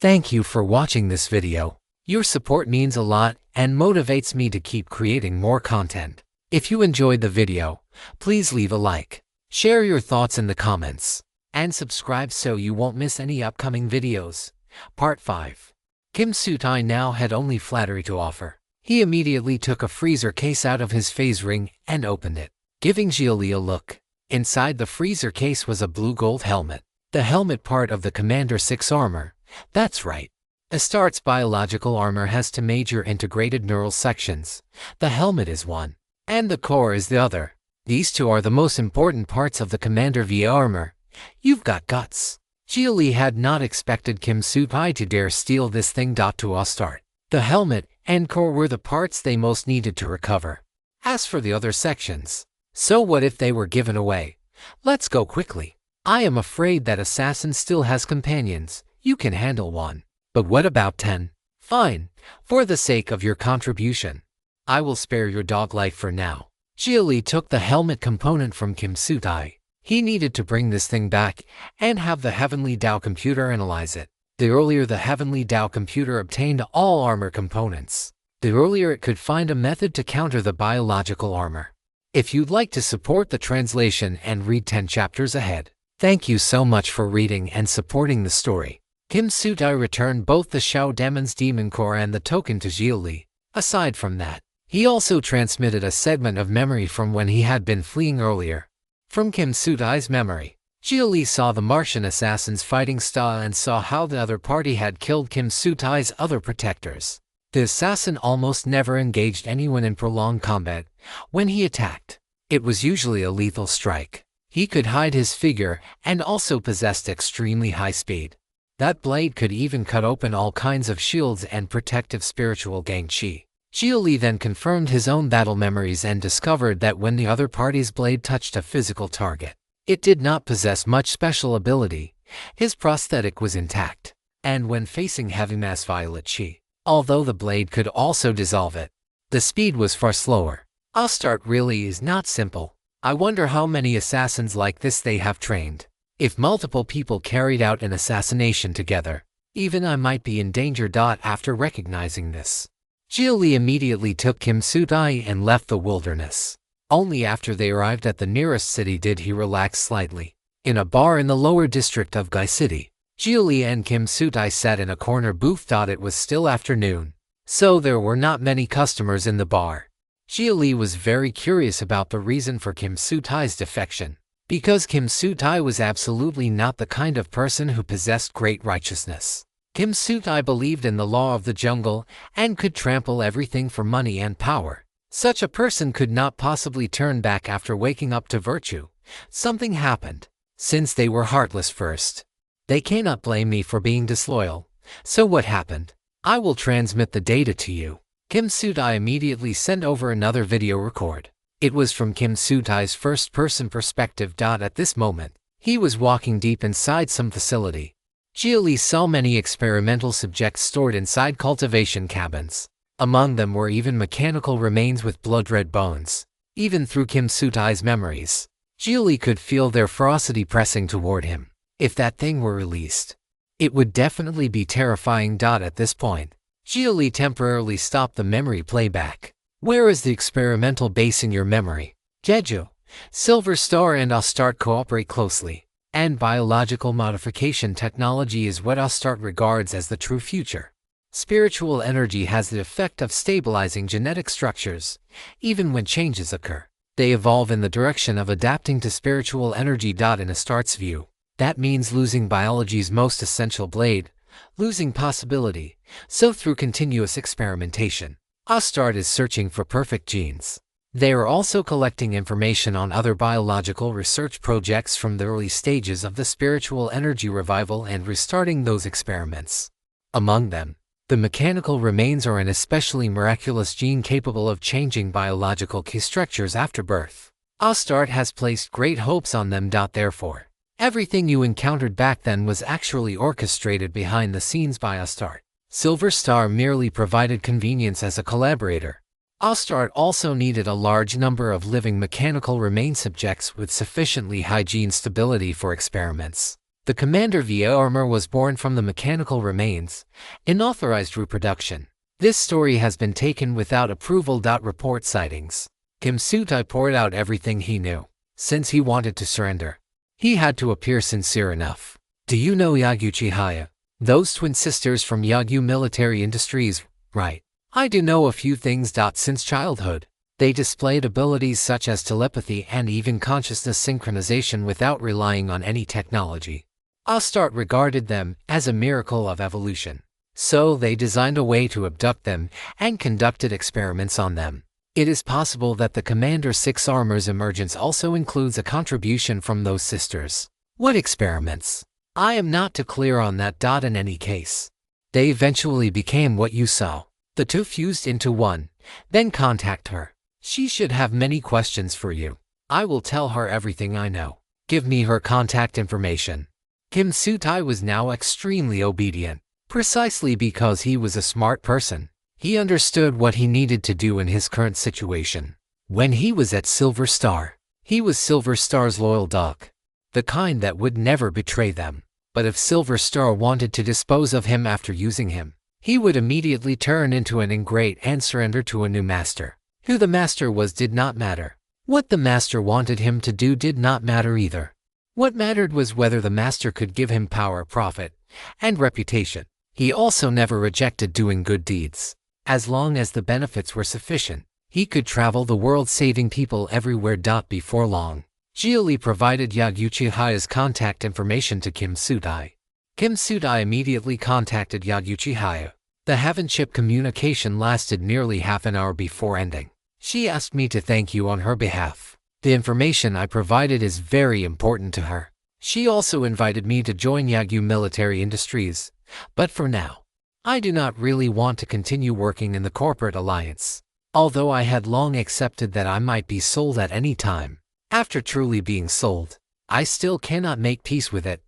Thank you for watching this video. Your support means a lot and motivates me to keep creating more content. If you enjoyed the video, please leave a like, share your thoughts in the comments, and subscribe so you won't miss any upcoming videos. Part 5. Kim Soo-tae now had only flattery to offer. He immediately took a freezer case out of his phase ring and opened it, giving Xia Li a look. Inside the freezer case was a blue-gold helmet. The helmet part of the Commander 6 armor. That's right. Astart's biological armor has two major integrated neural sections. The helmet is one, and the core is the other. These two are the most important parts of the Commander V armor. You've got guts. Xia Li had not expected Kim Soo-tae to dare steal this thing. To Astart, the helmet and core were the parts they most needed to recover. As for the other sections, so what if they were given away? Let's go quickly. I am afraid that Assassin still has companions. You can handle one. But what about 10? Fine. For the sake of your contribution, I will spare your dog life for now. Xia Li took the helmet component from Kim Soo-tae. He needed to bring this thing back and have the Heavenly Dao computer analyze it. The earlier the Heavenly Dao computer obtained all armor components, the earlier it could find a method to counter the biological armor. If you'd like to support the translation and read 10 chapters ahead, thank you so much for reading and supporting the story. Kim Soo-tae returned both the Xiao Demon's Demon Core and the token to Xia Li. Aside from that, he also transmitted a segment of memory from when he had been fleeing earlier. From Kim Soo-tae's memory, Xia Li saw the Martian assassin's fighting style and saw how the other party had killed Kim Soo-tae's other protectors. The assassin almost never engaged anyone in prolonged combat. When he attacked, it was usually a lethal strike. He could hide his figure and also possessed extremely high speed. That blade could even cut open all kinds of shields and protective spiritual gang chi. Xia Li then confirmed his own battle memories and discovered that when the other party's blade touched a physical target, it did not possess much special ability. His prosthetic was intact, and when facing heavy mass violet chi, although the blade could also dissolve it, the speed was far slower. Astart really is not simple. I wonder how many assassins like this they have trained. If multiple people carried out an assassination together, even I might be in danger. After recognizing this, Xia Li immediately took Kim Soo-tae and left the wilderness. Only after they arrived at the nearest city did he relax slightly. In a bar in the lower district of Gai City, Xia Li and Kim Soo-tae sat in a corner booth. It was still afternoon, so there were not many customers in the bar. Xia Li was very curious about the reason for Kim Soo-tae's defection, because Kim Soo-tae was absolutely not the kind of person who possessed great righteousness. Kim Soo-tae believed in the law of the jungle and could trample everything for money and power. Such a person could not possibly turn back after waking up to virtue. Something happened. Since they were heartless first, they cannot blame me for being disloyal. So what happened? I will transmit the data to you. Kim Soo-tae immediately sent over another video record. It was from Kim Soo-tae's first-person perspective. At this moment, he was walking deep inside some facility. Xia Li saw many experimental subjects stored inside cultivation cabins. Among them were even mechanical remains with blood-red bones. Even through Kim Soo-tae's memories, Xia Li could feel their ferocity pressing toward him. If that thing were released, it would definitely be terrifying. At this point, Xia Li temporarily stopped the memory playback. Where is the experimental base in your memory? Jeju, Silver Star and Astart cooperate closely, and biological modification technology is what Astart regards as the true future. Spiritual energy has the effect of stabilizing genetic structures. Even when changes occur, they evolve in the direction of adapting to spiritual energy. In Astart's view, that means losing biology's most essential blade, losing possibility. So through continuous experimentation, Astart is searching for perfect genes. They are also collecting information on other biological research projects from the early stages of the spiritual energy revival and restarting those experiments. Among them, the mechanical remains are an especially miraculous gene capable of changing biological key structures after birth. Astart has placed great hopes on them. Therefore, everything you encountered back then was actually orchestrated behind the scenes by Astart. Silver Star merely provided convenience as a collaborator. Astart also needed a large number of living mechanical remain subjects with sufficiently high gene stability for experiments. The Commander via armor was born from the mechanical remains, unauthorized reproduction. This story has been taken without approval. Report sightings. Kim Sutai poured out everything he knew. Since he wanted to surrender, he had to appear sincere enough. Do you know Yaguchi Haya? Those twin sisters from Yagyu Military Industries, right? I do know a few things. Since childhood, they displayed abilities such as telepathy and even consciousness synchronization without relying on any technology. Astart regarded them as a miracle of evolution. So they designed a way to abduct them and conducted experiments on them. It is possible that the Commander 6 armor's emergence also includes a contribution from those sisters. What experiments? I am not too clear on that. In any case, they eventually became what you saw. The two fused into one. Then contact her. She should have many questions for you. I will tell her everything I know. Give me her contact information. Kim Sutai was now extremely obedient. Precisely because he was a smart person, he understood what he needed to do in his current situation. When he was at Silver Star, he was Silver Star's loyal dog, the kind that would never betray them. But if Silver Star wanted to dispose of him after using him, he would immediately turn into an ingrate and surrender to a new master. Who the master was did not matter. What the master wanted him to do did not matter either. What mattered was whether the master could give him power, profit, and reputation. He also never rejected doing good deeds. As long as the benefits were sufficient, he could travel the world saving people everywhere. Before long, Xia Li provided Yaguchi Haya's contact information to Kim Sutai. Kim Sutai immediately contacted Yaguchi Haya. The Havenship communication lasted nearly half an hour before ending. She asked me to thank you on her behalf. The information I provided is very important to her. She also invited me to join Yagyu Military Industries. But for now, I do not really want to continue working in the corporate alliance. Although I had long accepted that I might be sold at any time, after truly being sold, I still cannot make peace with it.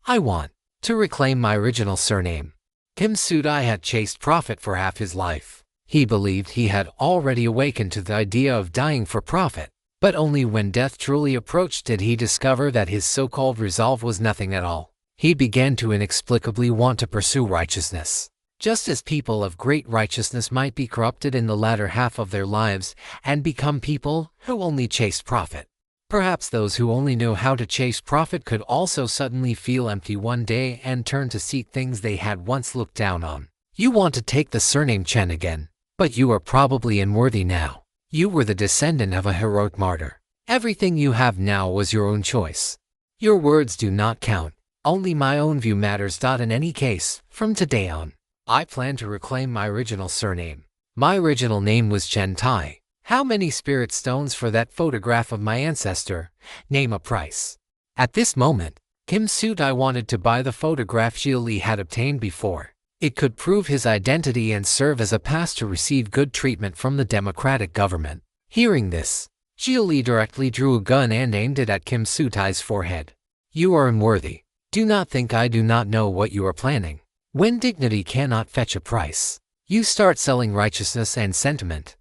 I want to reclaim my original surname. Kim Sutai had chased profit for half his life. He believed he had already awakened to the idea of dying for profit. But only when death truly approached did he discover that his so-called resolve was nothing at all. He began to inexplicably want to pursue righteousness. Just as people of great righteousness might be corrupted in the latter half of their lives and become people who only chased profit. Perhaps those who only knew how to chase profit could also suddenly feel empty one day and turn to seek things they had once looked down on. You want to take the surname Chen again, but you are probably unworthy now. You were the descendant of a heroic martyr. Everything you have now was your own choice. Your words do not count. Only my own view matters. In any case, from today on, I plan to reclaim my original surname. My original name was Chen Tai. How many spirit stones for that photograph of my ancestor? Name a price. At this moment, Kim Sutai wanted to buy the photograph Xia Li had obtained before. It could prove his identity and serve as a pass to receive good treatment from the democratic government. Hearing this, Xia Li directly drew a gun and aimed it at Kim Sutai's forehead. You are unworthy. Do not think I do not know what you are planning. When dignity cannot fetch a price, you start selling righteousness and sentiment.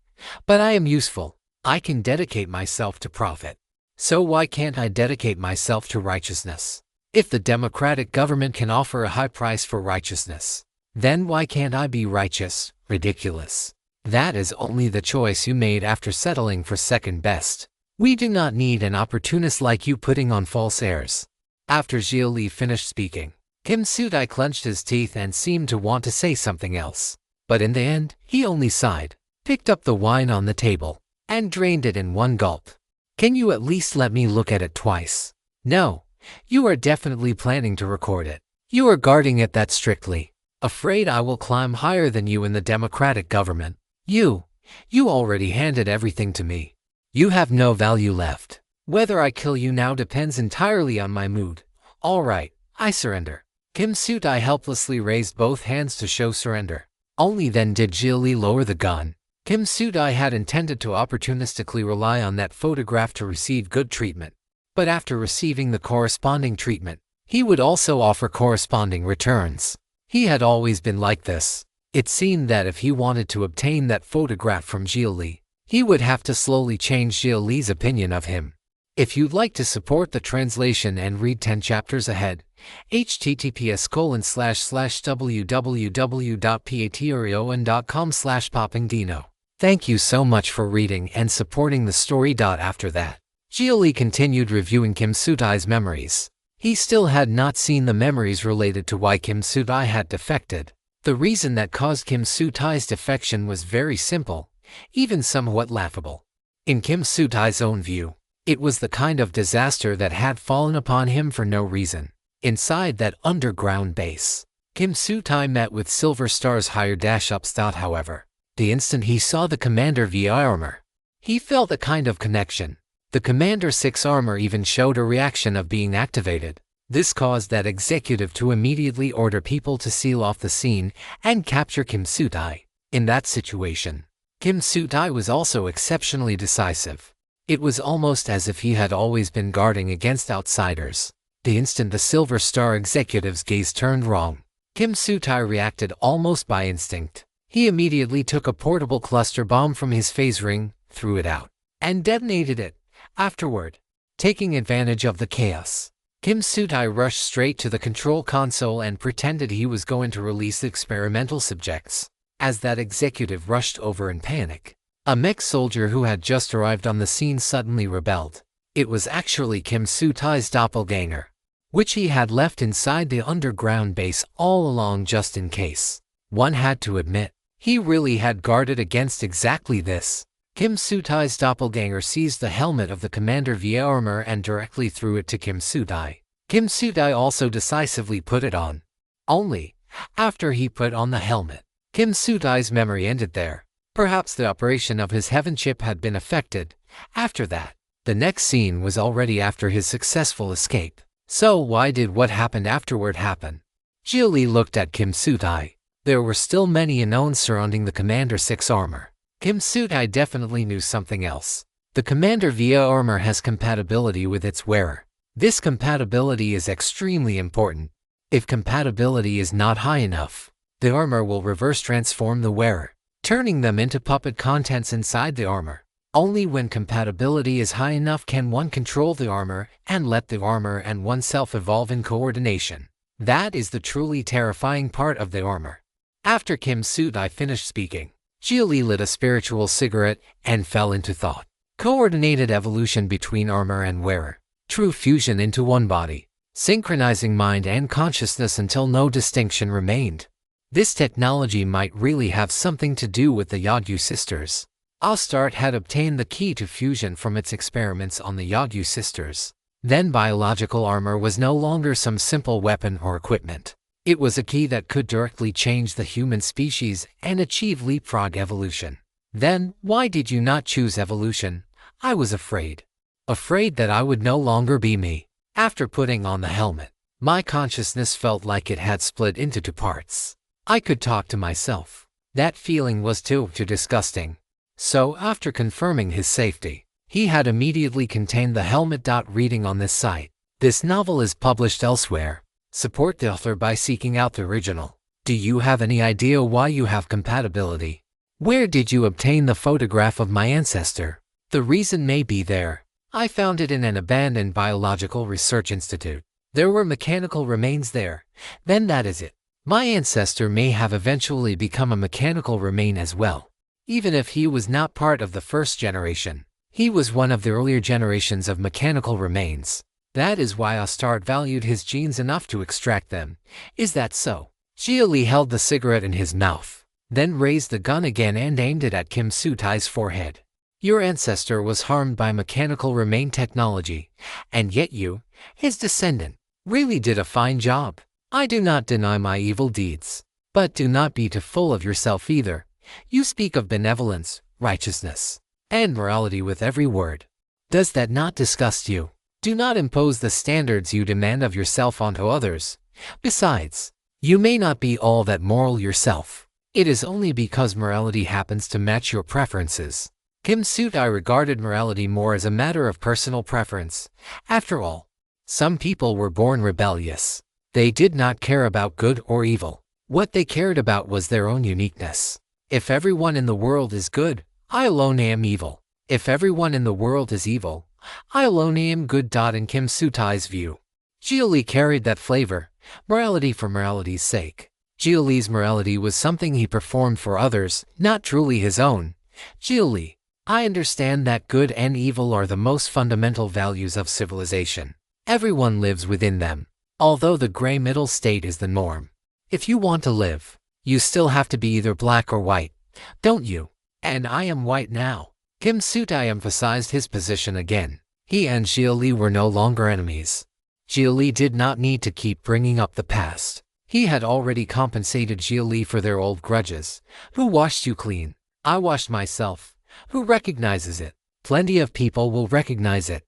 But I am useful. I can dedicate myself to profit. So why can't I dedicate myself to righteousness? If the democratic government can offer a high price for righteousness, then why can't I be righteous? Ridiculous. That is only the choice you made after settling for second best. We do not need an opportunist like you putting on false airs. After Xia Li finished speaking, Kim Sutai clenched his teeth and seemed to want to say something else. But in the end, he only sighed, picked up the wine on the table, and drained it in one gulp. Can you at least let me look at it twice? No, you are definitely planning to record it. You are guarding it that strictly. Afraid I will climb higher than you in the democratic government. You already handed everything to me. You have no value left. Whether I kill you now depends entirely on my mood. All right, I surrender. Kim Sutai helplessly raised both hands to show surrender. Only then did Xia Li lower the gun. Kim Sutai had intended to opportunistically rely on that photograph to receive good treatment. But after receiving the corresponding treatment, he would also offer corresponding returns. He had always been like this. It seemed that if he wanted to obtain that photograph from Xia Li, he would have to slowly change Xia Li's opinion of him. If you'd like to support the translation and read 10 chapters ahead, https://www.patreon.com/poppingdino. Thank you so much for reading and supporting the story. After that, Xia Li continued reviewing Kim Sutai's memories. He still had not seen the memories related to why Kim Sutai had defected. The reason that caused Kim Sutai's defection was very simple, even somewhat laughable. In Kim Sutai's own view, it was the kind of disaster that had fallen upon him for no reason. Inside that underground base, Kim Sutai met with Silver Star's higher-ups. However, the instant he saw the Commander VI armor, he felt a kind of connection. The Commander 6 armor even showed a reaction of being activated. This caused that executive to immediately order people to seal off the scene and capture Kim Sutai. In that situation, Kim Sutai was also exceptionally decisive. It was almost as if he had always been guarding against outsiders. The instant the Silver Star executive's gaze turned wrong, Kim Sutai reacted almost by instinct. He immediately took a portable cluster bomb from his phase ring, threw it out, and detonated it. Afterward, taking advantage of the chaos, Kim Sutai rushed straight to the control console and pretended he was going to release experimental subjects. As that executive rushed over in panic, a mech soldier who had just arrived on the scene suddenly rebelled. It was actually Kim Sutai's doppelganger, which he had left inside the underground base all along just in case. One had to admit, he really had guarded against exactly this. Kim Sutai's doppelganger seized the helmet of the Commander VI armor and directly threw it to Kim Sutai. Kim Sutai also decisively put it on. Only, after he put on the helmet, Kim Sutai's memory ended there. Perhaps the operation of his heaven chip had been affected. After that, the next scene was already after his successful escape. So why did what happened afterward happen? Xia Li looked at Kim Sutai. There were still many unknowns surrounding the Commander 6 armor. Kim Sutai definitely knew something else. The Commander VI armor has compatibility with its wearer. This compatibility is extremely important. If compatibility is not high enough, the armor will reverse transform the wearer, turning them into puppet contents inside the armor. Only when compatibility is high enough can one control the armor and let the armor and oneself evolve in coordination. That is the truly terrifying part of the armor. After Kim Sutai finished speaking, Xia Li lit a spiritual cigarette and fell into thought. Coordinated evolution between armor and wearer. True fusion into one body. Synchronizing mind and consciousness until no distinction remained. This technology might really have something to do with the Yagyu sisters. Astarte had obtained the key to fusion from its experiments on the Yagyu sisters. Then biological armor was no longer some simple weapon or equipment. It was a key that could directly change the human species and achieve leapfrog evolution. Then, why did you not choose evolution? I was afraid. Afraid that I would no longer be me. After putting on the helmet, my consciousness felt like it had split into two parts. I could talk to myself. That feeling was too disgusting. So, after confirming his safety, he had immediately contained the helmet. Reading on this site. This novel is published elsewhere. Support the author by seeking out the original. Do you have any idea why you have compatibility? Where did you obtain the photograph of my ancestor? The reason may be there. I found it in an abandoned biological research institute. There were mechanical remains there. Then that is it. My ancestor may have eventually become a mechanical remain as well. Even if he was not part of the first generation, he was one of the earlier generations of mechanical remains. That is why Astarte valued his genes enough to extract them. Is that so? Xia Li held the cigarette in his mouth, then raised the gun again and aimed it at Kim Sutai's forehead. Your ancestor was harmed by mechanical remain technology, and yet you, his descendant, really did a fine job. I do not deny my evil deeds, but do not be too full of yourself either. You speak of benevolence, righteousness, and morality with every word. Does that not disgust you? Do not impose the standards you demand of yourself onto others. Besides, you may not be all that moral yourself. It is only because morality happens to match your preferences. Kim Sutai regarded morality more as a matter of personal preference. After all, some people were born rebellious. They did not care about good or evil. What they cared about was their own uniqueness. If everyone in the world is good, I alone am evil. If everyone in the world is evil, I alone am good. In Kim Soo-tae's view, Xia Li carried that flavor, morality for morality's sake. Xia Li's morality was something he performed for others, not truly his own. Xia Li, I understand that good and evil are the most fundamental values of civilization. Everyone lives within them, although the gray middle state is the norm. If you want to live, you still have to be either black or white, don't you? And I am white now. Kim Soo-tae emphasized his position again. He and Xia Li were no longer enemies. Xia Li did not need to keep bringing up the past. He had already compensated Xia Li for their old grudges. Who washed you clean? I washed myself. Who recognizes it? Plenty of people will recognize it.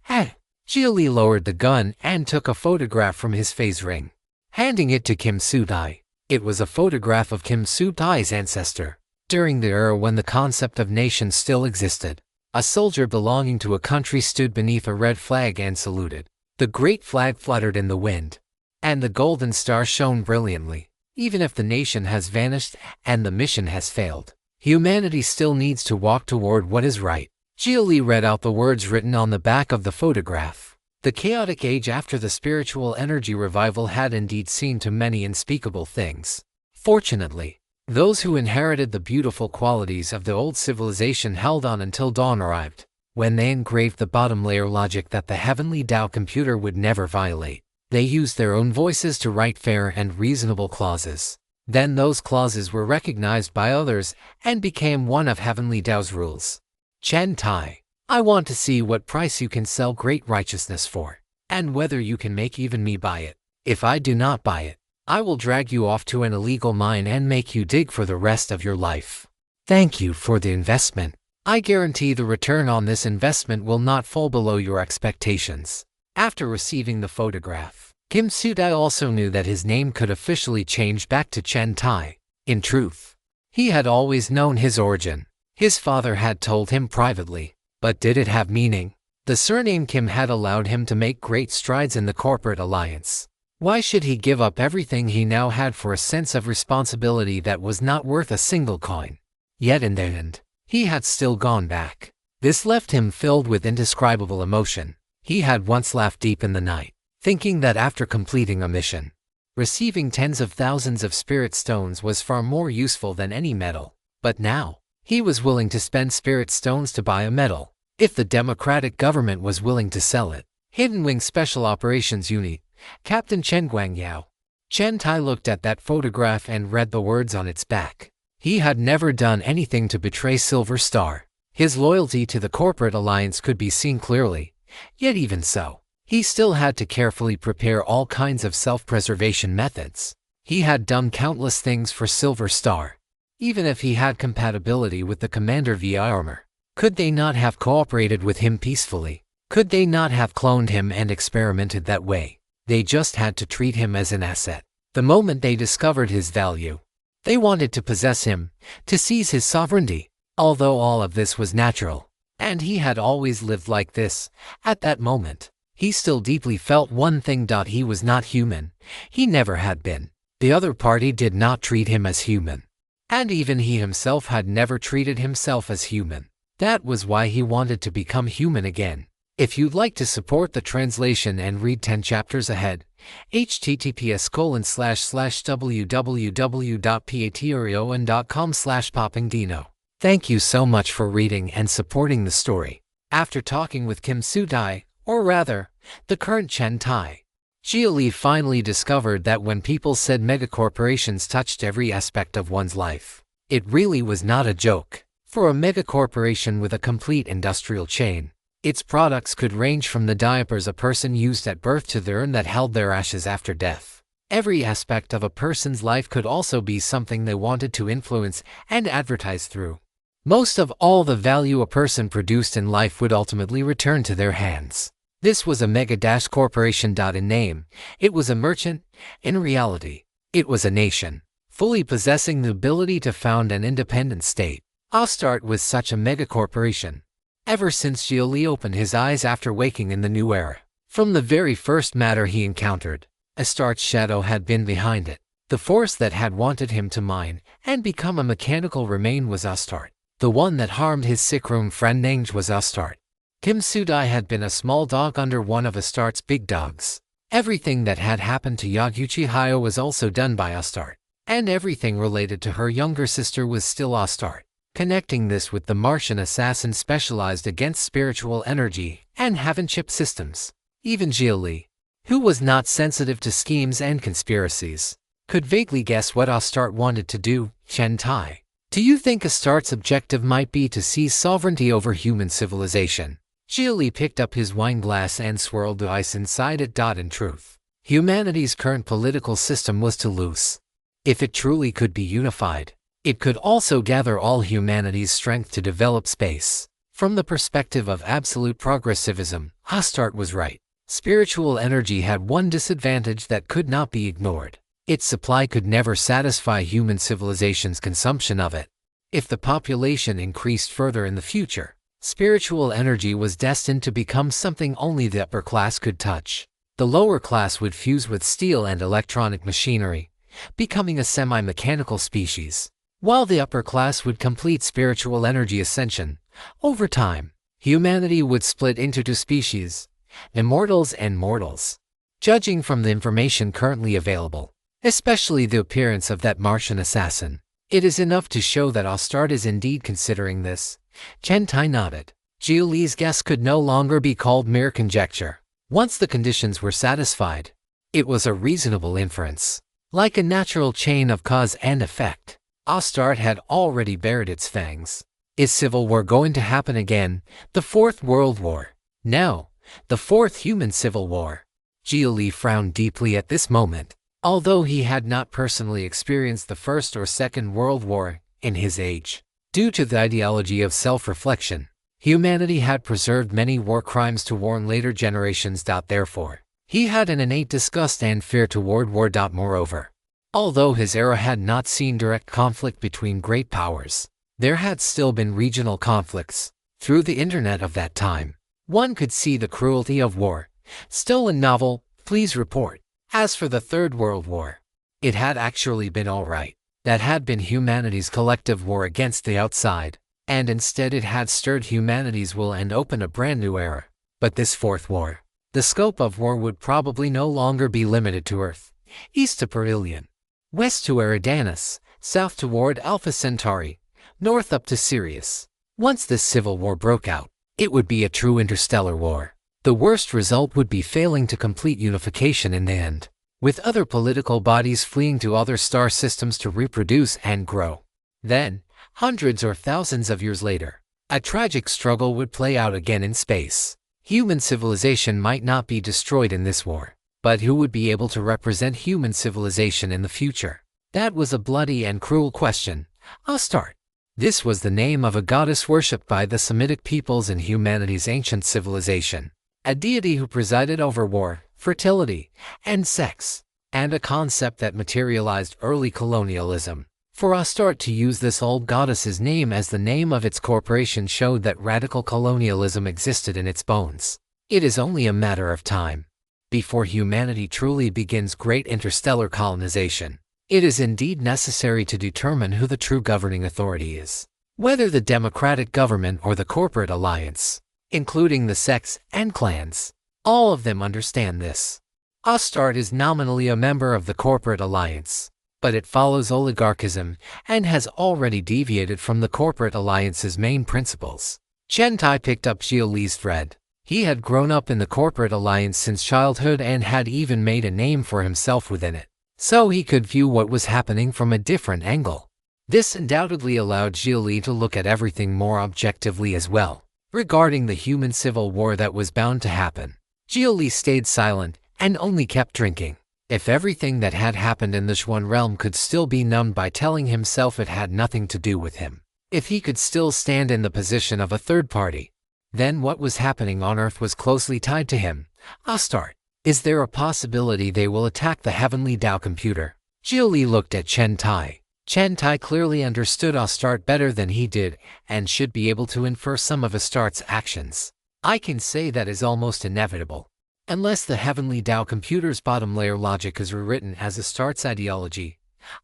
Xia Li lowered the gun and took a photograph from his phase ring, handing it to Kim Soo-tae. It was a photograph of Kim Soo-tae's ancestor. During the era when the concept of nation still existed, a soldier belonging to a country stood beneath a red flag and saluted. The great flag fluttered in the wind, and the golden star shone brilliantly. Even if the nation has vanished and the mission has failed, humanity still needs to walk toward what is right. Xia Li read out the words written on the back of the photograph. The chaotic age after the spiritual energy revival had indeed seen to many unspeakable things. Fortunately, those who inherited the beautiful qualities of the old civilization held on until dawn arrived, when they engraved the bottom layer logic that the heavenly Tao computer would never violate. They used their own voices to write fair and reasonable clauses. Then those clauses were recognized by others and became one of heavenly Tao's rules. Chen Tai, I want to see what price you can sell great righteousness for, and whether you can make even me buy it. If I do not buy it, I will drag you off to an illegal mine and make you dig for the rest of your life. Thank you for the investment. I guarantee the return on this investment will not fall below your expectations. After receiving the photograph, Kim Soo-tae also knew that his name could officially change back to Chen Tai. In truth, he had always known his origin. His father had told him privately, but did it have meaning? The surname Kim had allowed him to make great strides in the corporate alliance. Why should he give up everything he now had for a sense of responsibility that was not worth a single coin? Yet in the end, he had still gone back. This left him filled with indescribable emotion. He had once laughed deep in the night, thinking that after completing a mission, receiving tens of thousands of spirit stones was far more useful than any medal. But now, he was willing to spend spirit stones to buy a medal, if the democratic government was willing to sell it. Hidden Wing Special Operations Unit, Captain Chen Guangyao. Chen Tai looked at that photograph and read the words on its back. He had never done anything to betray Silver Star. His loyalty to the corporate alliance could be seen clearly. Yet even so, he still had to carefully prepare all kinds of self-preservation methods. He had done countless things for Silver Star. Even if he had compatibility with the commander via armor, could they not have cooperated with him peacefully? Could they not have cloned him and experimented that way? They just had to treat him as an asset. The moment they discovered his value, they wanted to possess him, to seize his sovereignty. Although all of this was natural, and he had always lived like this, at that moment, he still deeply felt one thing: he was not human. He never had been. The other party did not treat him as human. And even he himself had never treated himself as human. That was why he wanted to become human again. If you'd like to support the translation and read 10 chapters ahead, https://www.patreon.com/poppingdino. Thank you so much for reading and supporting the story. After talking with Kim Soo-tae, or rather, the current Chen Tai, Xia Li finally discovered that when people said megacorporations touched every aspect of one's life, it really was not a joke. For a megacorporation with a complete industrial chain, its products could range from the diapers a person used at birth to the urn that held their ashes after death. Every aspect of a person's life could also be something they wanted to influence and advertise through. Most of all the value a person produced in life would ultimately return to their hands. This was a mega-corporation. In name, it was a merchant. In reality, it was a nation, fully possessing the ability to found an independent state. I'll start with such a megacorporation. Ever since Xia Li opened his eyes after waking in the new era, from the very first matter he encountered, Astarte's shadow had been behind it. The force that had wanted him to mine and become a mechanical remain was Astarte. The one that harmed his sickroom friend Nenge was Astarte. Kim Sudai had been a small dog under one of Astarte's big dogs. Everything that had happened to Yaguchi Hayo was also done by Astarte, and everything related to her younger sister was still Astarte. Connecting this with the Martian assassin specialized against spiritual energy and heaven chip systems. Even Xia Li, who was not sensitive to schemes and conspiracies, could vaguely guess what Astarte wanted to do. Chen Tai, do you think Astarte's objective might be to seize sovereignty over human civilization? Xia Li picked up his wine glass and swirled the ice inside it. In truth, humanity's current political system was too loose. If it truly could be unified, it could also gather all humanity's strength to develop space. From the perspective of absolute progressivism, Astarte was right. Spiritual energy had one disadvantage that could not be ignored. Its supply could never satisfy human civilization's consumption of it. If the population increased further in the future, spiritual energy was destined to become something only the upper class could touch. The lower class would fuse with steel and electronic machinery, becoming a semi-mechanical species, while the upper class would complete spiritual energy ascension. Over time, humanity would split into two species, immortals and mortals. Judging from the information currently available, especially the appearance of that Martian assassin, it is enough to show that Astarte is indeed considering this. Chen Tai nodded. Xia Li's guess could no longer be called mere conjecture. Once the conditions were satisfied, it was a reasonable inference. Like a natural chain of cause and effect, Astarte had already bared its fangs. Is civil war going to happen again? The Fourth World War? No, the Fourth Human Civil War. Xia Li frowned deeply at this moment. Although he had not personally experienced the First or Second World War in his age, due to the ideology of self-reflection, humanity had preserved many war crimes to warn later generations. Therefore, he had an innate disgust and fear toward war. Moreover, although his era had not seen direct conflict between great powers, there had still been regional conflicts. Through the internet of that time, one could see the cruelty of war. Stolen novel, please report. As for the Third World War, it had actually been all right. That had been humanity's collective war against the outside, and instead it had stirred humanity's will and opened a brand new era. But this Fourth War, the scope of war would probably no longer be limited to Earth, east to Perihelion, west to Eridanus, south toward Alpha Centauri, north up to Sirius. Once this civil war broke out, it would be a true interstellar war. The worst result would be failing to complete unification in the end, with other political bodies fleeing to other star systems to reproduce and grow. Then, hundreds or thousands of years later, a tragic struggle would play out again in space. Human civilization might not be destroyed in this war, but who would be able to represent human civilization in the future? That was a bloody and cruel question. Astarte. This was the name of a goddess worshipped by the Semitic peoples in humanity's ancient civilization. A deity who presided over war, fertility, and sex, and a concept that materialized early colonialism. For Astarte to use this old goddess's name as the name of its corporation showed that radical colonialism existed in its bones. It is only a matter of time before humanity truly begins great interstellar colonization. It is indeed necessary to determine who the true governing authority is, whether the democratic government or the corporate alliance, including the sects and clans. All of them understand this. Astarte is nominally a member of the corporate alliance, but it follows oligarchism and has already deviated from the corporate alliance's main principles. Chen Tai picked up Xia Li's thread. He had grown up in the corporate alliance since childhood and had even made a name for himself within it, so he could view what was happening from a different angle. This undoubtedly allowed Xia Li to look at everything more objectively as well. Regarding the human civil war that was bound to happen, Xia Li stayed silent and only kept drinking. If everything that had happened in the Xuan realm could still be numbed by telling himself it had nothing to do with him, if he could still stand in the position of a third party, then what was happening on Earth was closely tied to him. Astarte, is there a possibility they will attack the heavenly Tao computer? Xia Li looked at Chen Tai. Chen Tai clearly understood Astarte better than he did and should be able to infer some of Astarte's actions. I can say that is almost inevitable. Unless the heavenly Tao computer's bottom layer logic is rewritten as Astarte's ideology.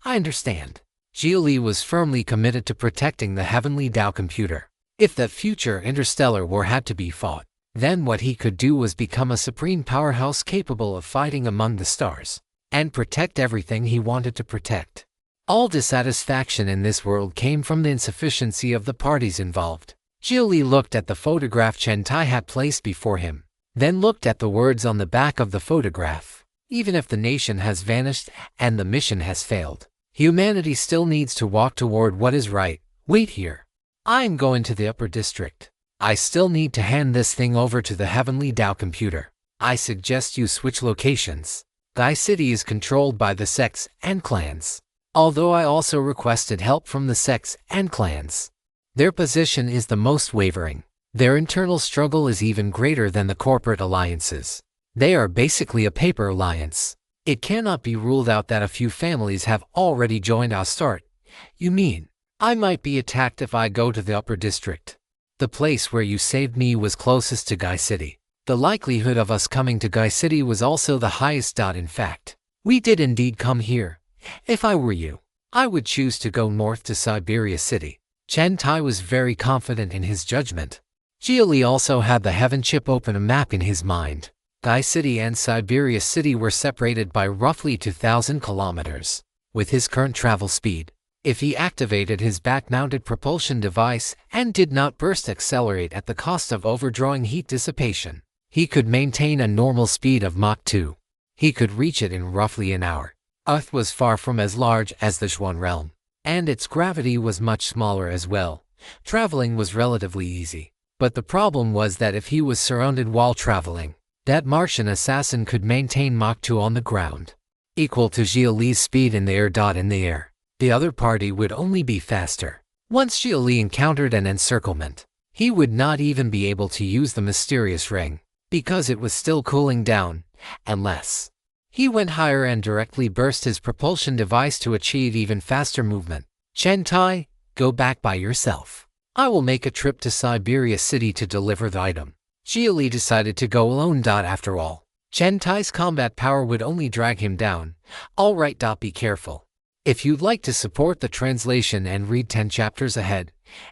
I understand. Xia Li was firmly committed to protecting the heavenly Tao computer. If that future interstellar war had to be fought, Then what he could do was become a supreme powerhouse capable of fighting among the stars and protect everything he wanted to protect. All dissatisfaction in this world came from the insufficiency of the parties involved. Xia Li looked at the photograph Chen Tai had placed before him, then looked at the words on the back of the photograph. Even if the nation has vanished and the mission has failed, humanity still needs to walk toward what is right. Wait here. I am going to the upper district. I still need to hand this thing over to the Heavenly Dao computer. I suggest you switch locations. Gai City is controlled by the sects and clans, although I also requested help from the sects and clans. Their position is the most wavering. Their internal struggle is even greater than the corporate alliances. They are basically a paper alliance. It cannot be ruled out that a few families have already joined our start. You mean, I might be attacked if I go to the upper district? The place where you saved me was closest to Gai City. The likelihood of us coming to Gai City was also the highest. In fact, we did indeed come here. If I were you, I would choose to go north to Cyberia City. Chen Tai was very confident in his judgment. Xia Li also had the heaven chip open a map in his mind. Gai City and Cyberia City were separated by roughly 2,000 kilometers. With his current travel speed, if he activated his back-mounted propulsion device and did not burst accelerate at the cost of overdrawing heat dissipation, he could maintain a normal speed of Mach 2. He could reach it in roughly an hour. Earth was far from as large as the Xuan realm, and its gravity was much smaller as well. Traveling was relatively easy, but the problem was that if he was surrounded while traveling, that Martian assassin could maintain Mach 2 on the ground, equal to Xia Li's speed in the air. In the air, the other party would only be faster. Once Xia Li encountered an encirclement, he would not even be able to use the mysterious ring, because it was still cooling down, unless he went higher and directly burst his propulsion device to achieve even faster movement. Chen Tai, go back by yourself. I will make a trip to Cyberia City to deliver the item. Xia Li decided to go alone. After all, Chen Tai's combat power would only drag him down. Alright. Be careful. If you'd like to support the translation and read 10 chapters ahead,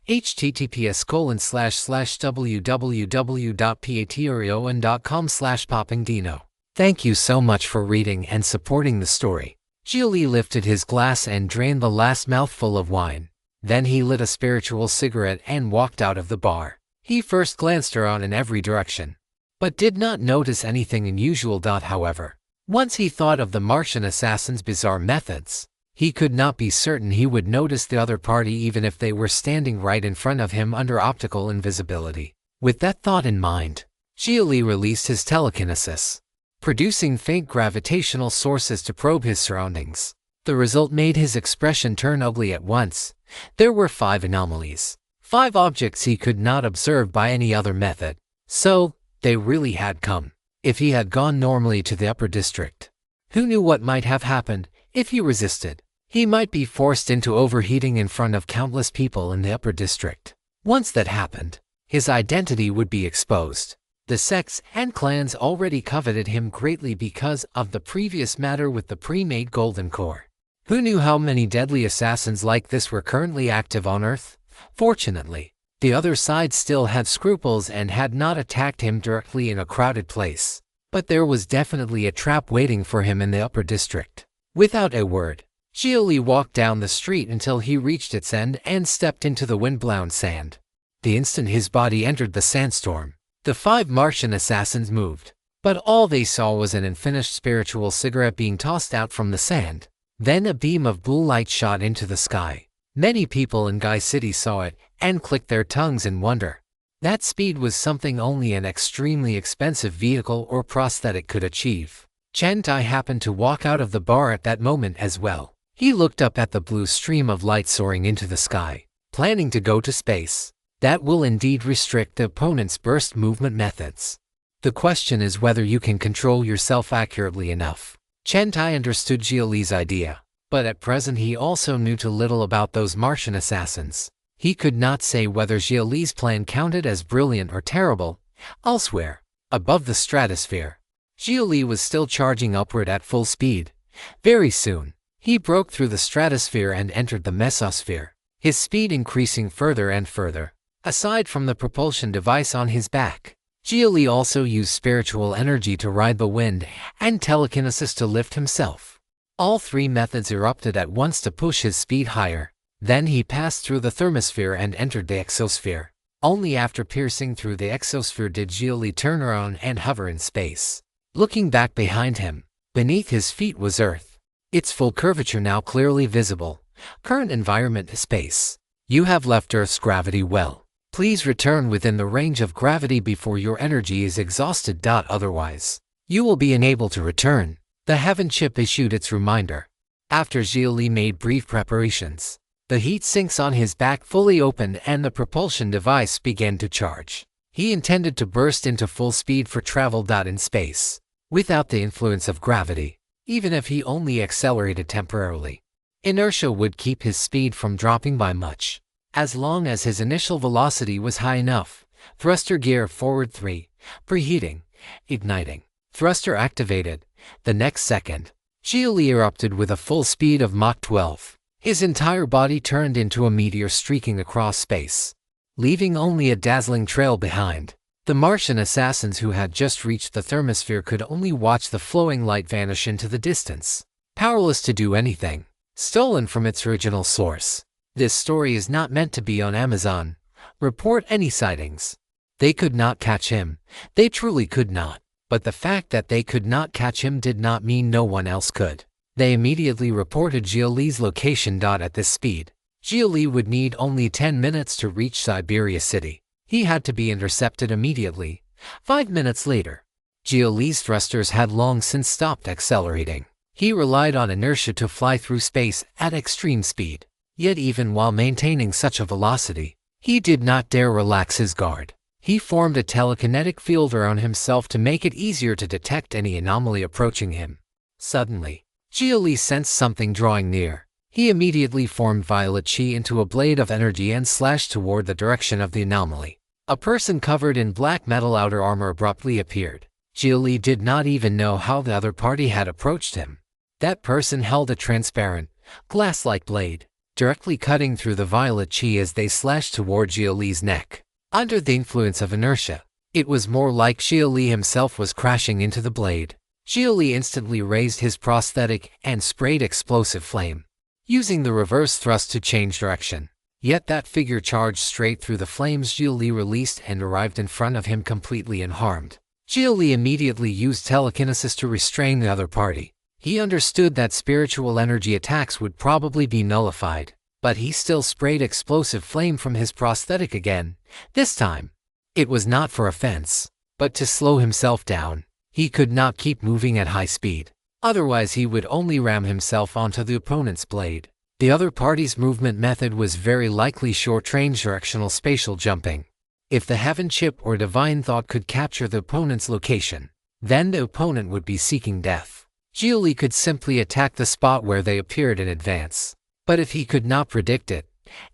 https://www.patreon.com/poppingdino. Thank you so much for reading and supporting the story. Xia Li lifted his glass and drained the last mouthful of wine. Then he lit a spiritual cigarette and walked out of the bar. He first glanced around in every direction, but did not notice anything unusual. However, once he thought of the Martian assassin's bizarre methods, he could not be certain he would notice the other party even if they were standing right in front of him under optical invisibility. With that thought in mind, Xia Li released his telekinesis, producing faint gravitational sources to probe his surroundings. The result made his expression turn ugly at once. There were 5 anomalies, 5 objects he could not observe by any other method. So, they really had come. If he had gone normally to the upper district, who knew what might have happened? If he resisted, he might be forced into overheating in front of countless people in the upper district. Once that happened, his identity would be exposed. The sects and clans already coveted him greatly because of the previous matter with the pre-made golden core. Who knew how many deadly assassins like this were currently active on Earth? Fortunately, the other side still had scruples and had not attacked him directly in a crowded place. But there was definitely a trap waiting for him in the upper district. Without a word, Xia Li walked down the street until he reached its end and stepped into the wind-blown sand. The instant his body entered the sandstorm, the 5 Martian assassins moved, but all they saw was an unfinished spiritual cigarette being tossed out from the sand. Then a beam of blue light shot into the sky. Many people in Gai City saw it and clicked their tongues in wonder. That speed was something only an extremely expensive vehicle or prosthetic could achieve. Chen Tai happened to walk out of the bar at that moment as well. He looked up at the blue stream of light soaring into the sky, planning to go to space. That will indeed restrict the opponent's burst movement methods. The question is whether you can control yourself accurately enough. Chen Tai understood Xia Li's idea, but at present he also knew too little about those Martian assassins. He could not say whether Xia Li's plan counted as brilliant or terrible. Elsewhere, above the stratosphere, Xia Li was still charging upward at full speed. Very soon, he broke through the stratosphere and entered the mesosphere, his speed increasing further and further. Aside from the propulsion device on his back, Xia Li also used spiritual energy to ride the wind and telekinesis to lift himself. All three methods erupted at once to push his speed higher. Then he passed through the thermosphere and entered the exosphere. Only after piercing through the exosphere did Xia Li turn around and hover in space. Looking back behind him, beneath his feet was Earth. Its full curvature now clearly visible. Current environment is space. You have left Earth's gravity well. Please return within the range of gravity before your energy is exhausted. Otherwise, you will be unable to return. The Heaven Chip issued its reminder. After Xia Li made brief preparations, the heat sinks on his back fully opened and the propulsion device began to charge. He intended to burst into full speed for travel. In space, without the influence of gravity, even if he only accelerated temporarily, inertia would keep his speed from dropping by much. As long as his initial velocity was high enough. Thruster gear forward 3, preheating, igniting, thruster activated. The next second, Xia Li erupted with a full speed of Mach 12. His entire body turned into a meteor streaking across space, leaving only a dazzling trail behind. The Martian assassins who had just reached the thermosphere could only watch the flowing light vanish into the distance, powerless to do anything, stolen from its original source. This story is not meant to be on Amazon. Report any sightings. They could not catch him. They truly could not. But the fact that they could not catch him did not mean no one else could. They immediately reported Xia Li's location. At this speed, Xia Li would need only 10 minutes to reach Siberia City. He had to be intercepted immediately. 5 minutes later, Xia Li's thrusters had long since stopped accelerating. He relied on inertia to fly through space at extreme speed. Yet even while maintaining such a velocity, he did not dare relax his guard. He formed a telekinetic field around himself to make it easier to detect any anomaly approaching him. Suddenly, Xia Li sensed something drawing near. He immediately formed Violet Chi into a blade of energy and slashed toward the direction of the anomaly. A person covered in black metal outer armor abruptly appeared. Xia Li did not even know how the other party had approached him. That person held a transparent, glass-like blade, directly cutting through the Violet Chi as they slashed toward Xia Li's neck. Under the influence of inertia, it was more like Xia Li himself was crashing into the blade. Xia Li instantly raised his prosthetic and sprayed explosive flame, using the reverse thrust to change direction. Yet that figure charged straight through the flames Xia Li released and arrived in front of him completely unharmed. Xia Li immediately used telekinesis to restrain the other party. He understood that spiritual energy attacks would probably be nullified, but he still sprayed explosive flame from his prosthetic again. This time, it was not for offense, but to slow himself down. He could not keep moving at high speed. Otherwise he would only ram himself onto the opponent's blade. The other party's movement method was very likely short-range directional spatial jumping. If the Heaven Chip or Divine Thought could capture the opponent's location, then the opponent would be seeking death. Xia Li could simply attack the spot where they appeared in advance. But if he could not predict it,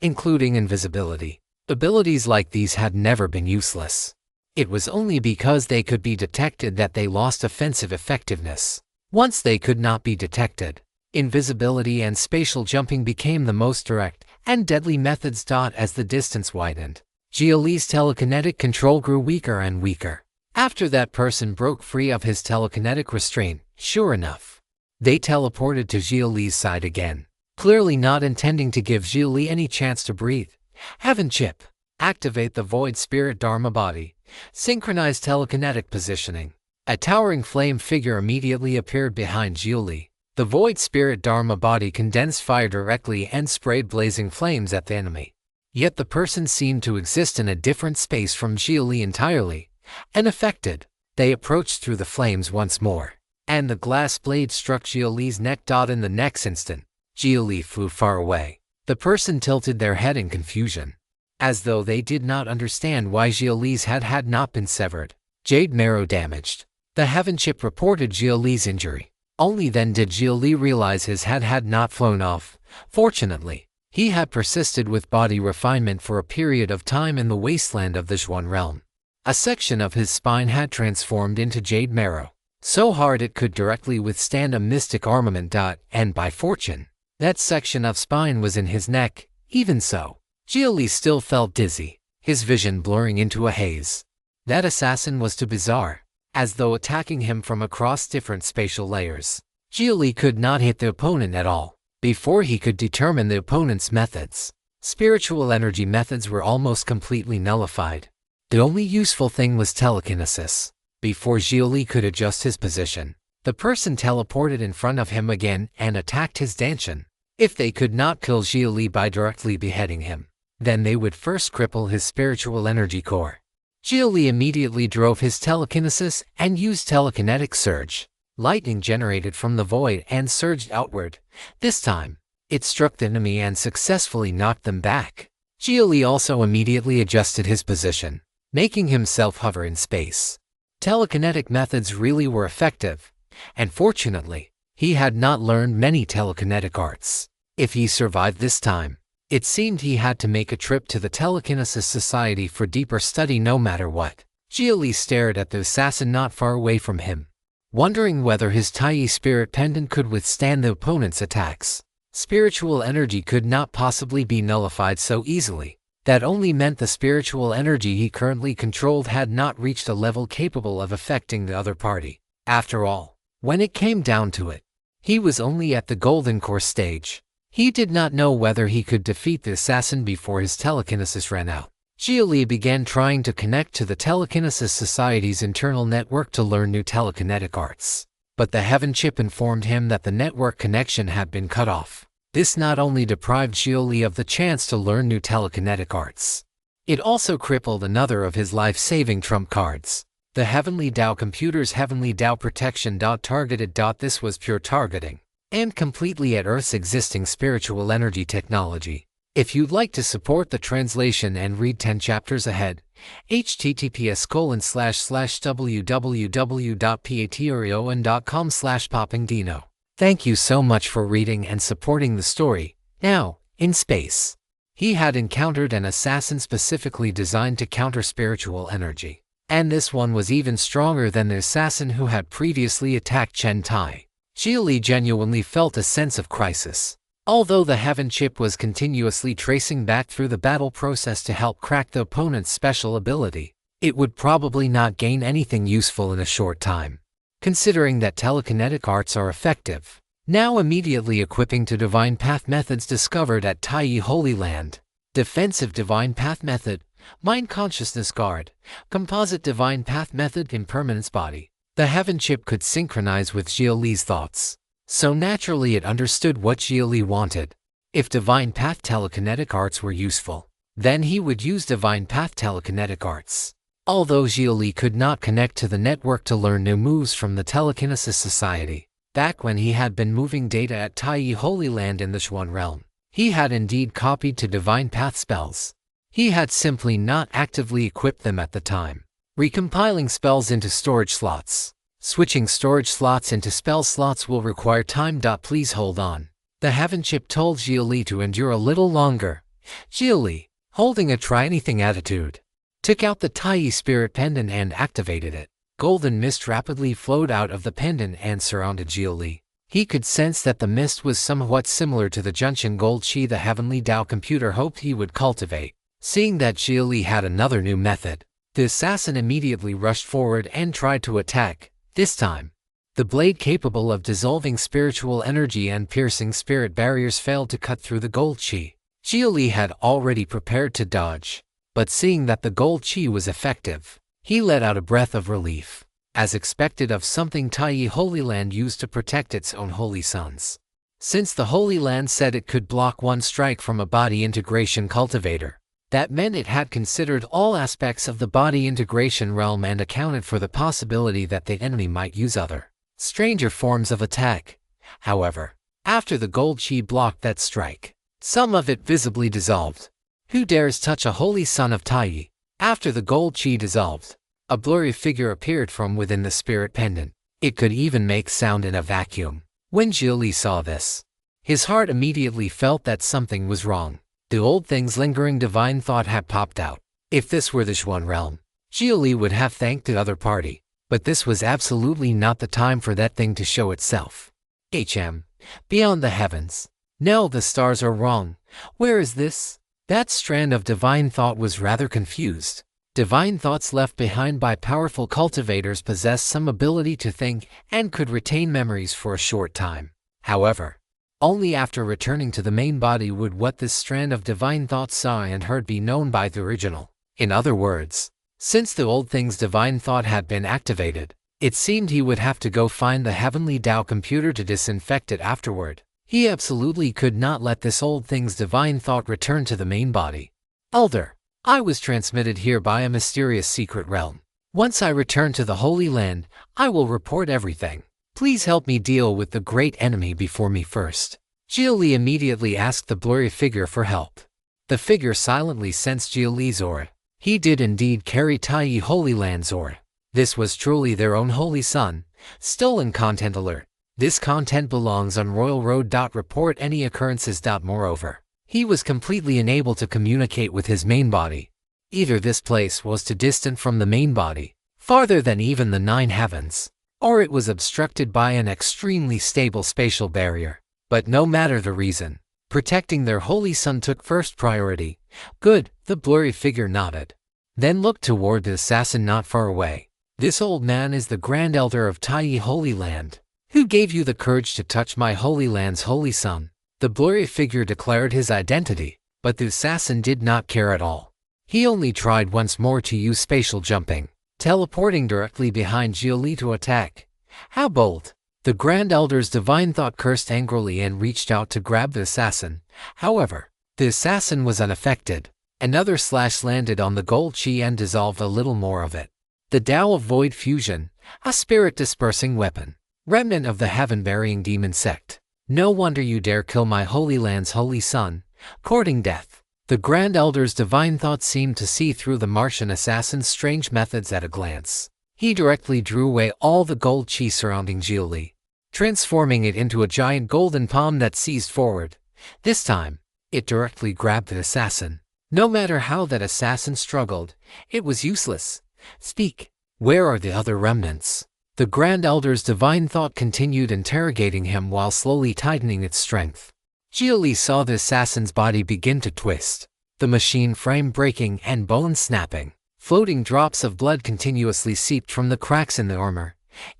including invisibility, abilities like these had never been useless. It was only because they could be detected that they lost offensive effectiveness. Once they could not be detected, invisibility and spatial jumping became the most direct and deadly methods. As the distance widened, Xia Li's telekinetic control grew weaker and weaker. After that person broke free of his telekinetic restraint, sure enough, they teleported to Xia Li's side again, clearly not intending to give Xia Li any chance to breathe. Heaven Chip. Activate the Void Spirit Dharma Body. Synchronize telekinetic positioning. A towering flame figure immediately appeared behind Xia Li. The Void Spirit Dharma Body condensed fire directly and sprayed blazing flames at the enemy. Yet the person seemed to exist in a different space from Xia Li entirely. Unaffected, they approached through the flames once more, and the glass blade struck Xia Li's neck. In the next instant, Xia Li flew far away. The person tilted their head in confusion, as though they did not understand why Xia Li's head had not been severed. Jade marrow damaged. The Heaven Chip reported Xia Li's injury. Only then did Xia Li realize his head had not flown off. Fortunately, he had persisted with body refinement for a period of time in the wasteland of the Zhuan realm. A section of his spine had transformed into jade marrow, so hard it could directly withstand a mystic armament. And by fortune, that section of spine was in his neck. Even so, Xia Li still felt dizzy, his vision blurring into a haze. That assassin was too bizarre, as though attacking him from across different spatial layers. Xia Li could not hit the opponent at all. Before he could determine the opponent's methods, spiritual energy methods were almost completely nullified. The only useful thing was telekinesis. Before Xia Li could adjust his position, the person teleported in front of him again and attacked his dantian. If they could not kill Xia Li by directly beheading him, then they would first cripple his spiritual energy core. Xia Li immediately drove his telekinesis and used telekinetic surge. Lightning generated from the void and surged outward. This time, it struck the enemy and successfully knocked them back. Xia Li also immediately adjusted his position, making himself hover in space. Telekinetic methods really were effective, and fortunately, he had not learned many telekinetic arts. If he survived this time, it seemed he had to make a trip to the Telekinesis Society for deeper study no matter what. Xia Li stared at the assassin not far away from him, wondering whether his Tai spirit pendant could withstand the opponent's attacks. Spiritual energy could not possibly be nullified so easily. That only meant the spiritual energy he currently controlled had not reached a level capable of affecting the other party. After all, when it came down to it, he was only at the Golden Core stage. He did not know whether he could defeat the assassin before his telekinesis ran out. Xia Li began trying to connect to the Telekinesis Society's internal network to learn new telekinetic arts. But the Heaven Chip informed him that the network connection had been cut off. This not only deprived Xia Li of the chance to learn new telekinetic arts, it also crippled another of his life-saving trump cards. The Heavenly Dao Computer's Heavenly Dao Protection. Targeted. This was pure targeting, and completely at Earth's existing spiritual energy technology. If you'd like to support the translation and read 10 chapters ahead, https://www.patreon.com/poppingdino. Thank you so much for reading and supporting the story. Now, in space, he had encountered an assassin specifically designed to counter spiritual energy. And this one was even stronger than the assassin who had previously attacked Chen Tai. Xia Li genuinely felt a sense of crisis. Although the Heaven Chip was continuously tracing back through the battle process to help crack the opponent's special ability, it would probably not gain anything useful in a short time. Considering that telekinetic arts are effective, now immediately equipping to Divine Path methods discovered at Tai Holy Land. Defensive Divine Path method, Mind Consciousness Guard, Composite Divine Path method, Impermanence Body. The Heaven Chip could synchronize with Xia Li's thoughts, so naturally it understood what Xia Li wanted. If Divine Path telekinetic arts were useful, then he would use Divine Path telekinetic arts. Although Xia Li could not connect to the network to learn new moves from the Telekinesis Society, back when he had been moving data at Tai Holy Land in the Xuan realm, he had indeed copied to Divine Path spells. He had simply not actively equipped them at the time. Recompiling spells into storage slots. Switching storage slots into spell slots will require time. Please hold on. The Heaven Chip told Xia Li to endure a little longer. Xia Li, holding a try-anything attitude, took out the Tai Spirit Pendant and activated it. Golden mist rapidly flowed out of the pendant and surrounded Xia Li. He could sense that the mist was somewhat similar to the Junction Gold Qi the Heavenly Dao Computer hoped he would cultivate. Seeing that Xia Li had another new method, the assassin immediately rushed forward and tried to attack. This time, the blade capable of dissolving spiritual energy and piercing spirit barriers failed to cut through the gold Qi. Xia Li had already prepared to dodge, but seeing that the gold Qi was effective, he let out a breath of relief, as expected of something Tai Holy Land used to protect its own holy sons. Since the Holy Land said it could block one strike from a body integration cultivator, that meant it had considered all aspects of the body integration realm and accounted for the possibility that the enemy might use other, stranger forms of attack. However, after the gold Qi blocked that strike, some of it visibly dissolved. Who dares touch a holy son of Tai? After the gold Qi dissolved, a blurry figure appeared from within the spirit pendant. It could even make sound in a vacuum. When Xia Li saw this, his heart immediately felt that something was wrong. The old thing's lingering divine thought had popped out. If this were the Xuan realm, Xia Li would have thanked the other party, but this was absolutely not the time for that thing to show itself. Beyond the heavens. No, the stars are wrong. Where is this? That strand of divine thought was rather confused. Divine thoughts left behind by powerful cultivators possess some ability to think and could retain memories for a short time. However, only after returning to the main body would what this strand of divine thoughts saw and heard be known by the original. In other words, since the old thing's divine thought had been activated, it seemed he would have to go find the heavenly Tao computer to disinfect it afterward. He absolutely could not let this old thing's divine thought return to the main body. Elder, I was transmitted here by a mysterious secret realm. Once I return to the Holy Land, I will report everything. Please help me deal with the great enemy before me first. Xia Li immediately asked the blurry figure for help. The figure silently sensed Xia Li's aura. He did indeed carry Taiyi Holy Land's aura. This was truly their own holy son. Stolen content alert. This content belongs on Royal Road. Report any occurrences. Moreover, he was completely unable to communicate with his main body. Either this place was too distant from the main body, farther than even the 9 heavens, or it was obstructed by an extremely stable spatial barrier. But no matter the reason, protecting their holy son took first priority. Good, the blurry figure nodded. Then looked toward the assassin not far away. This old man is the Grand Elder of Taiyi Holy Land. Who gave you the courage to touch my Holy Land's holy son? The blurry figure declared his identity, but the assassin did not care at all. He only tried once more to use spatial jumping, teleporting directly behind Xia Li to attack. How bold! The Grand Elder's divine thought cursed angrily and reached out to grab the assassin. However, the assassin was unaffected. Another slash landed on the gold chi and dissolved a little more of it. The Tao of Void Fusion, a spirit-dispersing weapon. Remnant of the heaven-burying demon sect. No wonder you dare kill my Holy Land's holy son, courting death. The Grand Elder's divine thoughts seemed to see through the Martian assassin's strange methods at a glance. He directly drew away all the gold chi surrounding Xia Li, transforming it into a giant golden palm that seized forward. This time, it directly grabbed the assassin. No matter how that assassin struggled, it was useless. Speak. Where are the other remnants? The Grand Elder's divine thought continued interrogating him while slowly tightening its strength. Xia Li saw the assassin's body begin to twist, the machine frame breaking and bone snapping. Floating drops of blood continuously seeped from the cracks in the armor.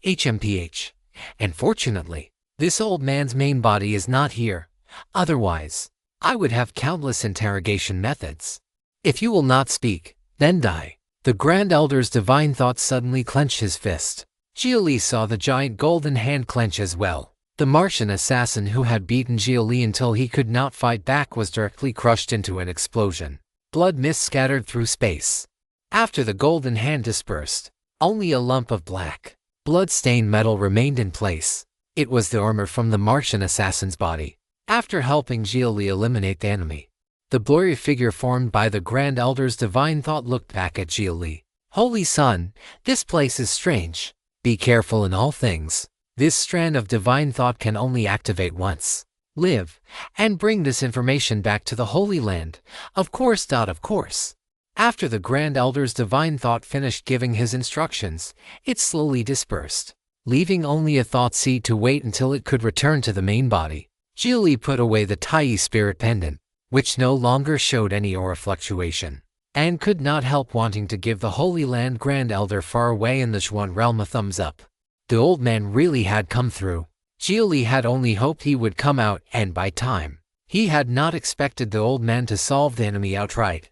HMPH. And fortunately, this old man's main body is not here. Otherwise, I would have countless interrogation methods. If you will not speak, then die. The Grand Elder's divine thought suddenly clenched his fist. Xia Li saw the giant golden hand clench as well. The Martian assassin who had beaten Xia Li until he could not fight back was directly crushed into an explosion. Blood mist scattered through space. After the golden hand dispersed, only a lump of black, blood-stained metal remained in place. It was the armor from the Martian assassin's body. After helping Xia Li eliminate the enemy, the blurry figure formed by the Grand Elder's divine thought looked back at Xia Li. Holy son, this place is strange. Be careful in all things. This strand of divine thought can only activate once. Live, and bring this information back to the Holy Land. Of course. Of course. After the Grand Elder's divine thought finished giving his instructions, it slowly dispersed, leaving only a thought seed to wait until it could return to the main body. Xia Li put away the Taiyi spirit pendant, which no longer showed any aura fluctuation, and could not help wanting to give the Holy Land Grand Elder far away in the Xuan realm a thumbs up. The old man really had come through. Xia Li had only hoped he would come out, and by time, he had not expected the old man to solve the enemy outright.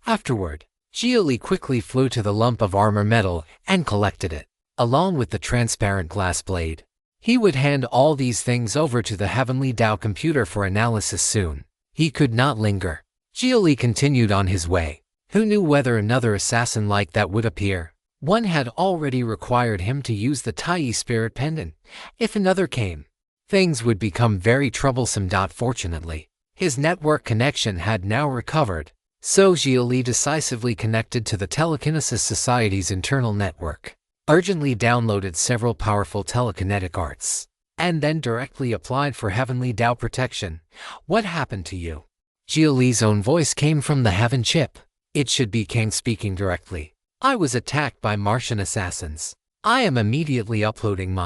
Afterward, Xia Li quickly flew to the lump of armor metal and collected it, along with the transparent glass blade. He would hand all these things over to the heavenly Tao computer for analysis soon. He could not linger. Xia Li continued on his way. Who knew whether another assassin like that would appear? One had already required him to use the Taiyi spirit pendant. If another came, things would become very troublesome. Fortunately, his network connection had now recovered, so Xia Li decisively connected to the Telekinesis Society's internal network, urgently downloaded several powerful telekinetic arts, and then directly applied for heavenly Tao protection. What happened to you? Xia Li's own voice came from the heaven chip. It should be Kang speaking directly. I was attacked by Martian assassins. I am immediately uploading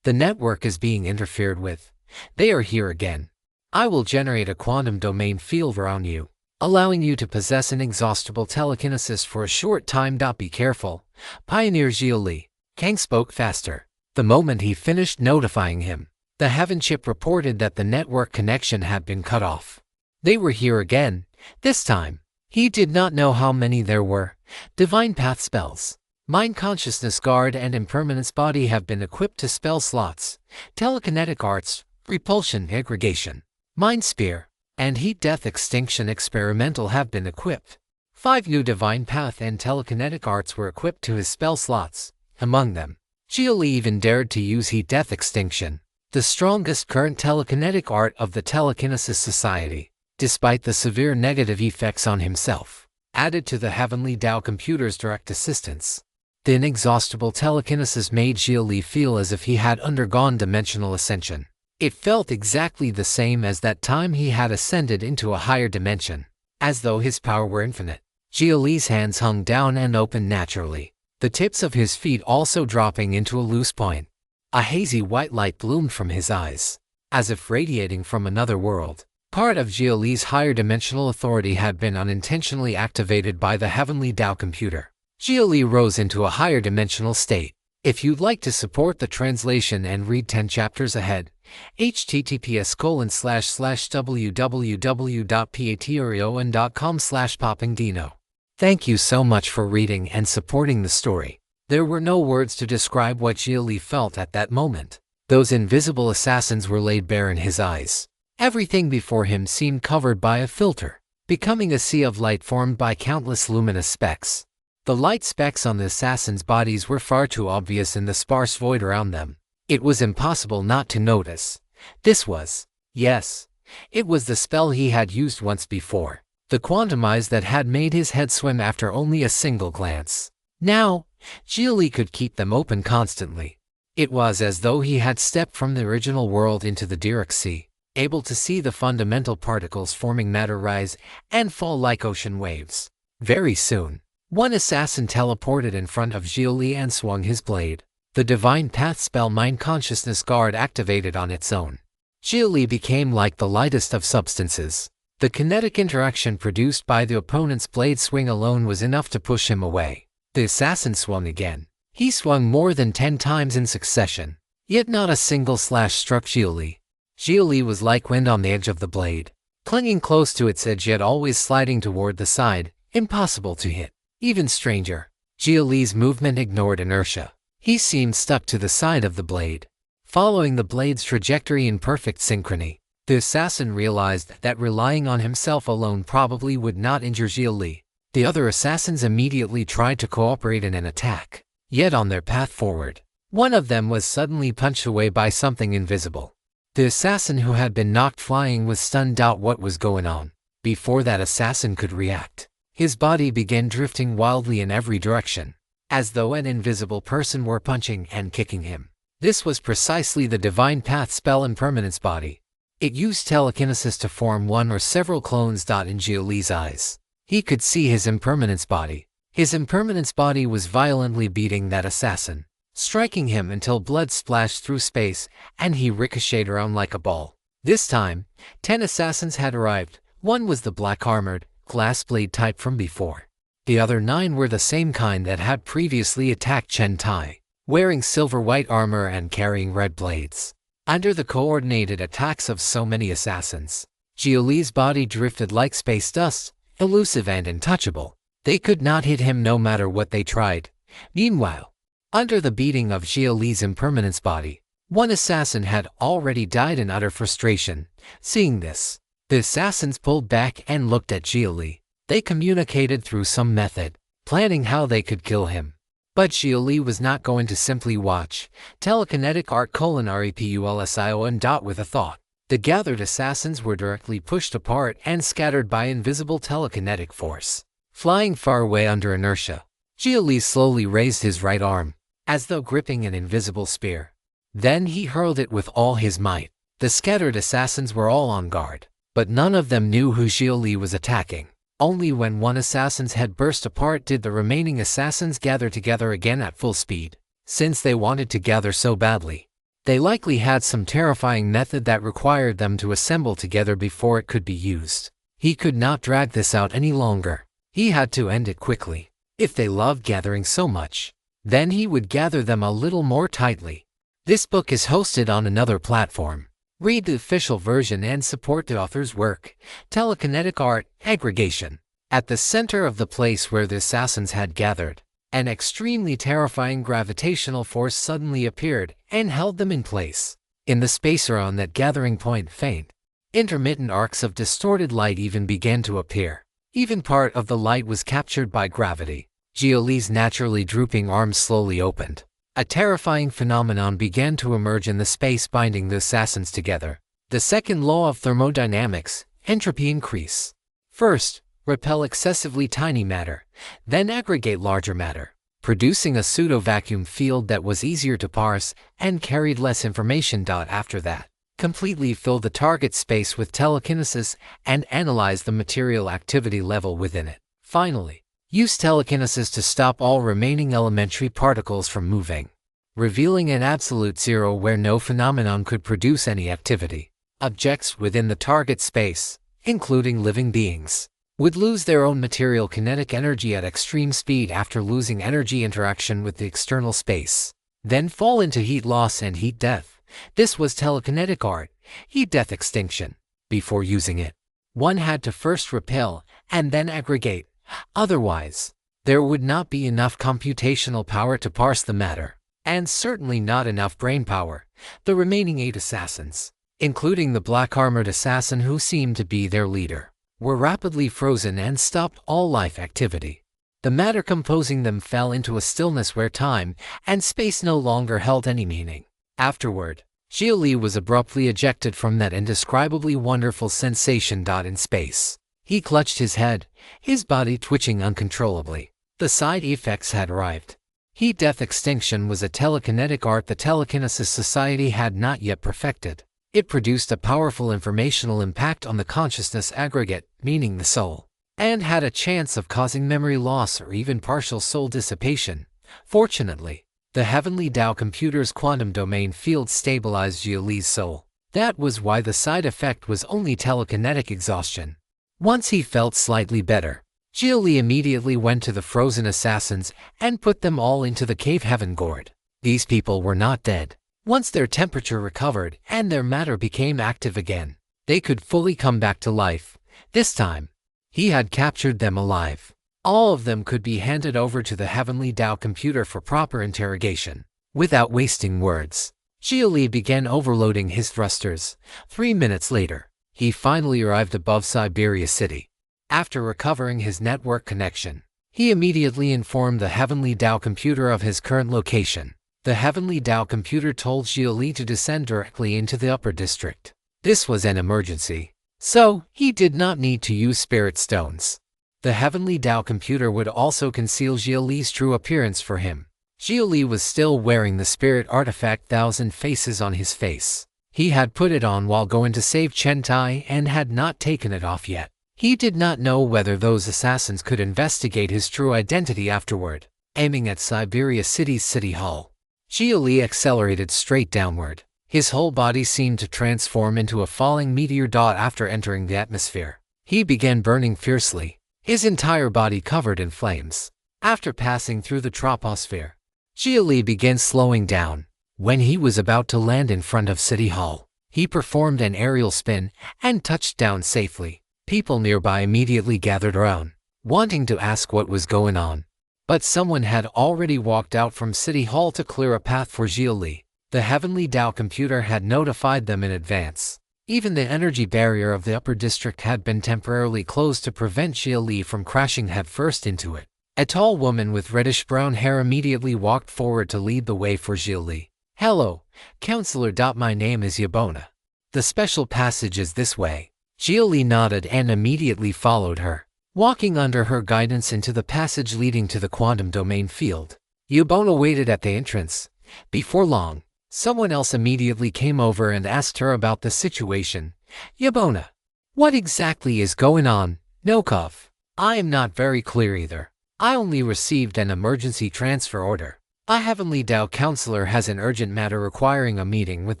The network is being interfered with. They are here again. I will generate a quantum domain field around you. allowing you to possess inexhaustible telekinesis for a short time. Be careful, Pioneer Xia Li. Kang spoke faster. The moment he finished notifying him, the Heaven chip reported that the network connection had been cut off. They were here again, this time. He did not know how many there were. Divine Path spells, Mind Consciousness Guard and Impermanence Body have been equipped to spell slots, Telekinetic Arts, Repulsion Aggregation, Mind Spear, and Heat Death Extinction Experimental have been equipped. 5 new Divine Path and Telekinetic Arts were equipped to his spell slots. Among them, Xia Li even dared to use Heat Death Extinction, the strongest current telekinetic art of the Telekinesis Society, despite the severe negative effects on himself, added to the Heavenly Tao computer's direct assistance. The inexhaustible telekinesis made Xia Li feel as if he had undergone dimensional ascension. It felt exactly the same as that time he had ascended into a higher dimension, as though his power were infinite. Xia Li's hands hung down and opened naturally, the tips of his feet also dropping into a loose point. A hazy white light bloomed from his eyes, as if radiating from another world. Part of Xia Li's higher dimensional authority had been unintentionally activated by the Heavenly Tao computer. Xia Li rose into a higher dimensional state. If you'd like to support the translation and read 10 chapters ahead, https://www.patreon.com/poppingdino. Thank you so much for reading and supporting the story. There were no words to describe what Xia Li felt at that moment. Those invisible assassins were laid bare in his eyes. Everything before him seemed covered by a filter, becoming a sea of light formed by countless luminous specks. The light specks on the assassins' bodies were far too obvious in the sparse void around them. It was impossible not to notice. This was, yes, it was the spell he had used once before, the quantum eyes that had made his head swim after only a single glance. Now, Xia Li could keep them open constantly. It was as though he had stepped from the original world into the direct sea, able to see the fundamental particles forming matter rise and fall like ocean waves. Very soon, one assassin teleported in front of Xia Li and swung his blade. The Divine Path spell Mind Consciousness Guard activated on its own. Xia Li became like the lightest of substances. The kinetic interaction produced by the opponent's blade swing alone was enough to push him away. The assassin swung again. He swung more than 10 times in succession, yet not a single slash struck Xia Li. Xia Li was like wind on the edge of the blade, clinging close to its edge yet always sliding toward the side, impossible to hit. Even stranger, Xia Li's movement ignored inertia. He seemed stuck to the side of the blade, following the blade's trajectory in perfect synchrony. The assassin realized that relying on himself alone probably would not injure Xia Li. The other assassins immediately tried to cooperate in an attack. Yet on their path forward, one of them was suddenly punched away by something invisible. The assassin who had been knocked flying was stunned out what was going on. Before that assassin could react, his body began drifting wildly in every direction, as though an invisible person were punching and kicking him. This was precisely the Divine Path spell Impermanence Body. It used telekinesis to form one or several clones. In Xia Li's eyes, he could see his impermanence body. His impermanence body was violently beating that assassin, striking him until blood splashed through space and he ricocheted around like a ball. This time, 10 assassins had arrived. One was the black-armored, glass-blade type from before. The other 9 were the same kind that had previously attacked Chen Tai, wearing silver-white armor and carrying red blades. Under the coordinated attacks of so many assassins, Xia Li's body drifted like space dust, elusive and untouchable. They could not hit him no matter what they tried. Meanwhile, under the beating of Xia Li's impermanence body, one assassin had already died in utter frustration. Seeing this, the assassins pulled back and looked at Xia Li. They communicated through some method, planning how they could kill him. But Xia Li was not going to simply watch. Telekinetic Art Repulsion. With a thought. The gathered assassins were directly pushed apart and scattered by invisible telekinetic force. Flying far away under inertia, Xia Li slowly raised his right arm, as though gripping an invisible spear. Then he hurled it with all his might. The scattered assassins were all on guard, but none of them knew who Xia Li was attacking. Only when one assassin's head burst apart did the remaining assassins gather together again at full speed. Since they wanted to gather so badly, they likely had some terrifying method that required them to assemble together before it could be used. He could not drag this out any longer. He had to end it quickly. If they loved gathering so much, then he would gather them a little more tightly. This book is hosted on another platform. Read the official version and support the author's work. Telekinetic art, aggregation. At the center of the place where the assassins had gathered, an extremely terrifying gravitational force suddenly appeared and held them in place. In the space around that gathering point, faint, intermittent arcs of distorted light even began to appear. Even part of the light was captured by gravity. Xia Li's naturally drooping arms slowly opened. A terrifying phenomenon began to emerge in the space binding the assassins together. The second law of thermodynamics, entropy increase. First, repel excessively tiny matter, then aggregate larger matter, producing a pseudo-vacuum field that was easier to parse and carried less information. After that, completely fill the target space with telekinesis and analyze the material activity level within it. Finally, use telekinesis to stop all remaining elementary particles from moving, revealing an absolute zero where no phenomenon could produce any activity. Objects within the target space, including living beings, would lose their own material kinetic energy at extreme speed after losing energy interaction with the external space, then fall into heat loss and heat death. This was telekinetic art, heat-death extinction. Before using it, one had to first repel and then aggregate. Otherwise, there would not be enough computational power to parse the matter, and certainly not enough brain power. The remaining 8 assassins, including the black-armored assassin who seemed to be their leader, were rapidly frozen and stopped all life activity. The matter composing them fell into a stillness where time and space no longer held any meaning. Afterward, Xia Li was abruptly ejected from that indescribably wonderful sensation. In space, he clutched his head, his body twitching uncontrollably. The side effects had arrived. Heat-death extinction was a telekinetic art the Telekinesis Society had not yet perfected. It produced a powerful informational impact on the consciousness aggregate, meaning the soul, and had a chance of causing memory loss or even partial soul dissipation. Fortunately, the Heavenly Tao computer's quantum domain field stabilized Xia Li's soul. That was why the side effect was only telekinetic exhaustion. Once he felt slightly better, Xia Li immediately went to the frozen assassins and put them all into the cave heaven gourd. These people were not dead. Once their temperature recovered and their matter became active again, they could fully come back to life. This time, he had captured them alive. All of them could be handed over to the Heavenly Tao computer for proper interrogation. Without wasting words, Xia Li began overloading his thrusters. 3 minutes later, he finally arrived above Siberia City. After recovering his network connection, he immediately informed the Heavenly Tao computer of his current location. The Heavenly Tao computer told Xia Li to descend directly into the upper district. This was an emergency, so he did not need to use spirit stones. The Heavenly Tao computer would also conceal Xia Li's true appearance for him. Xia Li was still wearing the spirit artifact Thousand Faces on his face. He had put it on while going to save Chen Tai and had not taken it off yet. He did not know whether those assassins could investigate his true identity afterward. Aiming at Siberia City's city hall, Xia Li accelerated straight downward. His whole body seemed to transform into a falling meteor. After entering the atmosphere, he began burning fiercely, his entire body covered in flames. After passing through the troposphere, Xia Li began slowing down. When he was about to land in front of City Hall, he performed an aerial spin and touched down safely. People nearby immediately gathered around, wanting to ask what was going on. But someone had already walked out from City Hall to clear a path for Xia Li. The Heavenly Tao computer had notified them in advance. Even the energy barrier of the upper district had been temporarily closed to prevent Xia Li from crashing headfirst into it. A tall woman with reddish-brown hair immediately walked forward to lead the way for Xia Li. "Hello, Counselor. My name is Yabona. The special passage is this way." Xia Li nodded and immediately followed her, walking under her guidance into the passage leading to the quantum domain field. Yabona waited at the entrance. Before long, someone else immediately came over and asked her about the situation. "Yabona, what exactly is going on?" "Nokov, I am not very clear either. I only received an emergency transfer order. A Heavenly Tao counselor has an urgent matter requiring a meeting with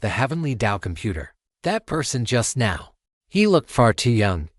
the Heavenly Tao computer. That person just now." He looked far too young.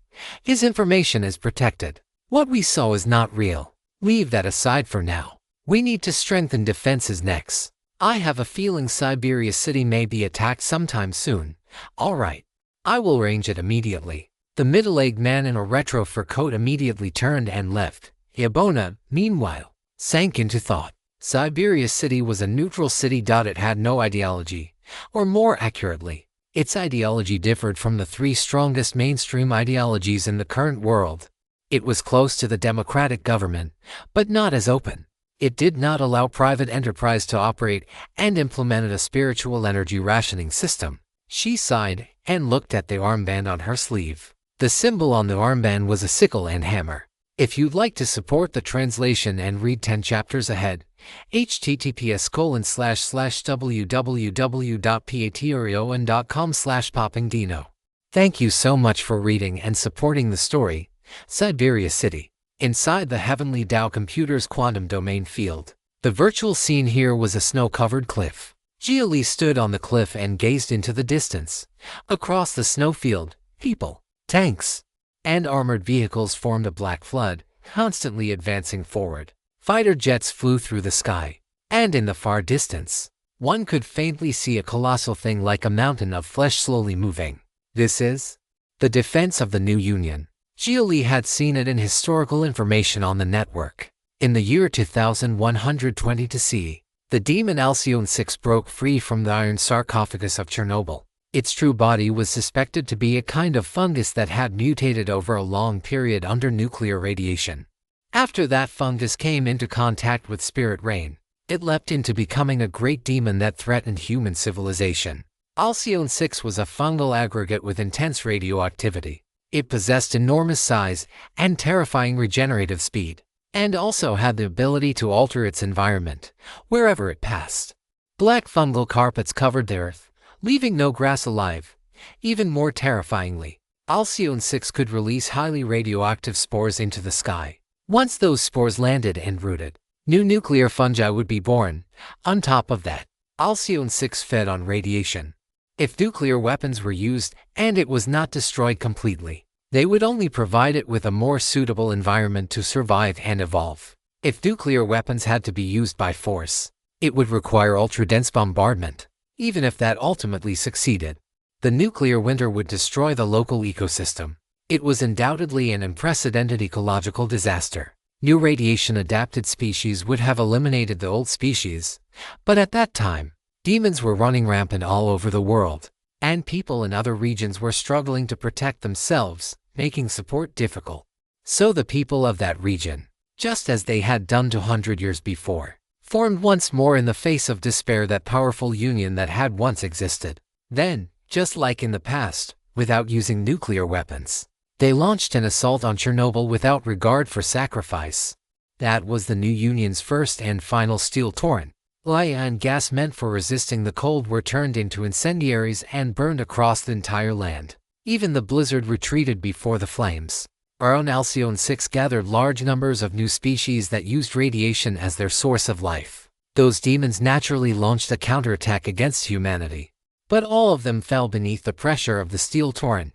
His information is protected. What we saw is not real. Leave that aside for now. We need to strengthen defenses next. I have a feeling Siberia City may be attacked sometime soon. All right. I will arrange it immediately. The middle-aged man in a retro fur coat immediately turned and left. Yabona, meanwhile, sank into thought. Siberia City was a neutral city. It had no ideology. Or more accurately, its ideology differed from the three strongest mainstream ideologies in the current world. It was close to the democratic government, but not as open. It did not allow private enterprise to operate and implemented a spiritual energy rationing system. She sighed and looked at the armband on her sleeve. The symbol on the armband was a sickle and hammer. If you'd like to support the translation and read 10 chapters ahead, https://www.patreon.com/poppingdino. Thank you so much for reading and supporting the story. Siberia City. Inside the Heavenly Tao Computer's quantum domain field. The virtual scene here was a snow-covered cliff. Xia Li stood on the cliff and gazed into the distance. Across the snowfield, people, tanks, and armored vehicles formed a black flood, constantly advancing forward. Fighter jets flew through the sky, and in the far distance, one could faintly see a colossal thing like a mountain of flesh slowly moving. This is the defense of the new Union. Xia Li had seen it in historical information on the network. In the year 2120 to C, the demon Alcyone 6 broke free from the iron sarcophagus of Chernobyl. Its true body was suspected to be a kind of fungus that had mutated over a long period under nuclear radiation. After that fungus came into contact with spirit rain, it leapt into becoming a great demon that threatened human civilization. Alcyone 6 was a fungal aggregate with intense radioactivity. It possessed enormous size and terrifying regenerative speed, and also had the ability to alter its environment wherever it passed. Black fungal carpets covered the earth, leaving no grass alive. Even more terrifyingly, Alcyone 6 could release highly radioactive spores into the sky. Once those spores landed and rooted, new nuclear fungi would be born. On top of that, Alcyone 6 fed on radiation. If nuclear weapons were used and it was not destroyed completely, they would only provide it with a more suitable environment to survive and evolve. If nuclear weapons had to be used by force, it would require ultra-dense bombardment. Even if that ultimately succeeded, the nuclear winter would destroy the local ecosystem. It was undoubtedly an unprecedented ecological disaster. New radiation-adapted species would have eliminated the old species, but at that time, demons were running rampant all over the world, and people in other regions were struggling to protect themselves, making support difficult. So the people of that region, just as they had done 200 years before, formed once more in the face of despair that powerful union that had once existed. Then, just like in the past, without using nuclear weapons, they launched an assault on Chernobyl without regard for sacrifice. That was the new Union's first and final steel torrent. Ion gas meant for resisting the cold were turned into incendiaries and burned across the entire land. Even the blizzard retreated before the flames. Our Alcyone 6 gathered large numbers of new species that used radiation as their source of life. Those demons naturally launched a counterattack against humanity. But all of them fell beneath the pressure of the steel torrent.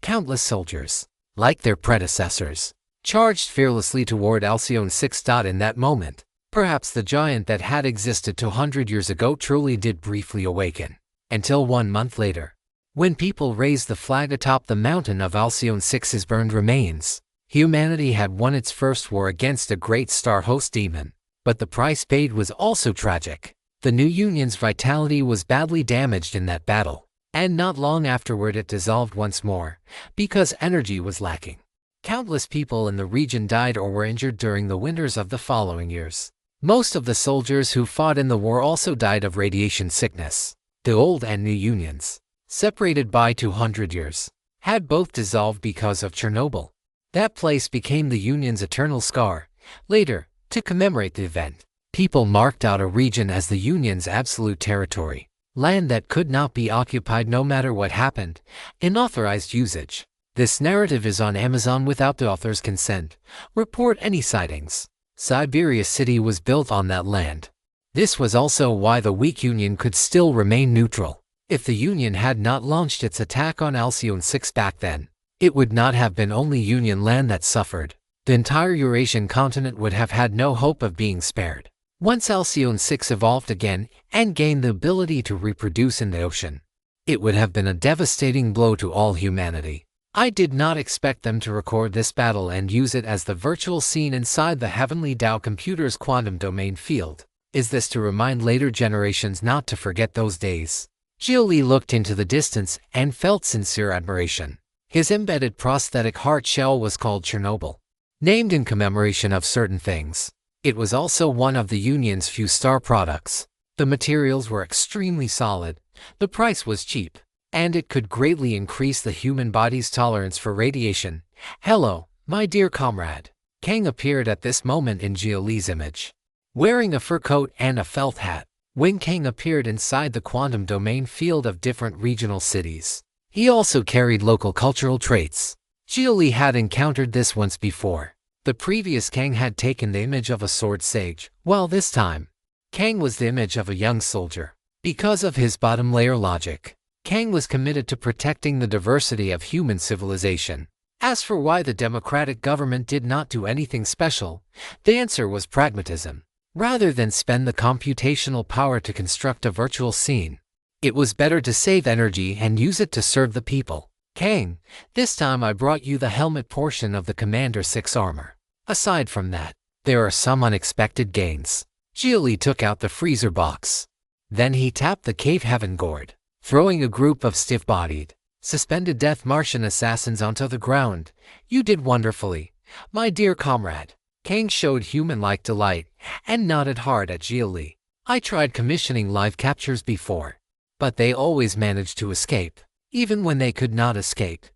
Countless soldiers, like their predecessors, charged fearlessly toward Alcyone 6. In that moment, perhaps the giant that had existed 200 years ago truly did briefly awaken. Until 1 month later, when people raised the flag atop the mountain of Alcyone 6's burned remains, humanity had won its first war against a great star host demon. But the price paid was also tragic. The new Union's vitality was badly damaged in that battle, and not long afterward it dissolved once more, because energy was lacking. Countless people in the region died or were injured during the winters of the following years. Most of the soldiers who fought in the war also died of radiation sickness. The old and new Unions, separated by 200 years, had both dissolved because of Chernobyl. That place became the Union's eternal scar. Later, to commemorate the event, people marked out a region as the Union's absolute territory, land that could not be occupied no matter what happened, unauthorized usage. This narrative is on Amazon without the author's consent. Report any sightings. Siberia City was built on that land. This was also why the weak Union could still remain neutral. If the Union had not launched its attack on Alcyone 6 back then, It would not have been only Union land that suffered. The entire Eurasian continent would have had no hope of being spared. Once Alcyone 6 evolved again and gained the ability to reproduce in the ocean, it would have been a devastating blow to all humanity. I did not expect them to record this battle and use it as the virtual scene inside the Heavenly Dao computer's quantum domain field. Is this to remind later generations not to forget those days? Xia Li looked into the distance and felt sincere admiration. His embedded prosthetic heart shell was called Chernobyl, named in commemoration of certain things. It was also one of the Union's few star products. The materials were extremely solid, the price was cheap, and it could greatly increase the human body's tolerance for radiation. Hello, my dear comrade. Kang appeared at this moment in Xia Li's image, wearing a fur coat and a felt hat. When Kang appeared inside the quantum domain field of different regional cities, he also carried local cultural traits. Xia Li had encountered this once before. The previous Kang had taken the image of a sword sage, while this time, Kang was the image of a young soldier. Because of his bottom layer logic, Kang was committed to protecting the diversity of human civilization. As for why the democratic government did not do anything special, the answer was pragmatism. Rather than spend the computational power to construct a virtual scene, it was better to save energy and use it to serve the people. Kang, this time I brought you the helmet portion of the Commander 6 armor. Aside from that, there are some unexpected gains. Xia Li took out the freezer box. Then he tapped the cave heaven gourd, throwing a group of stiff-bodied, suspended death Martian assassins onto the ground. You did wonderfully, my dear comrade. Kang showed human-like delight and nodded hard at Xia Li. I tried commissioning live captures before, but they always managed to escape. Even when they could not escape,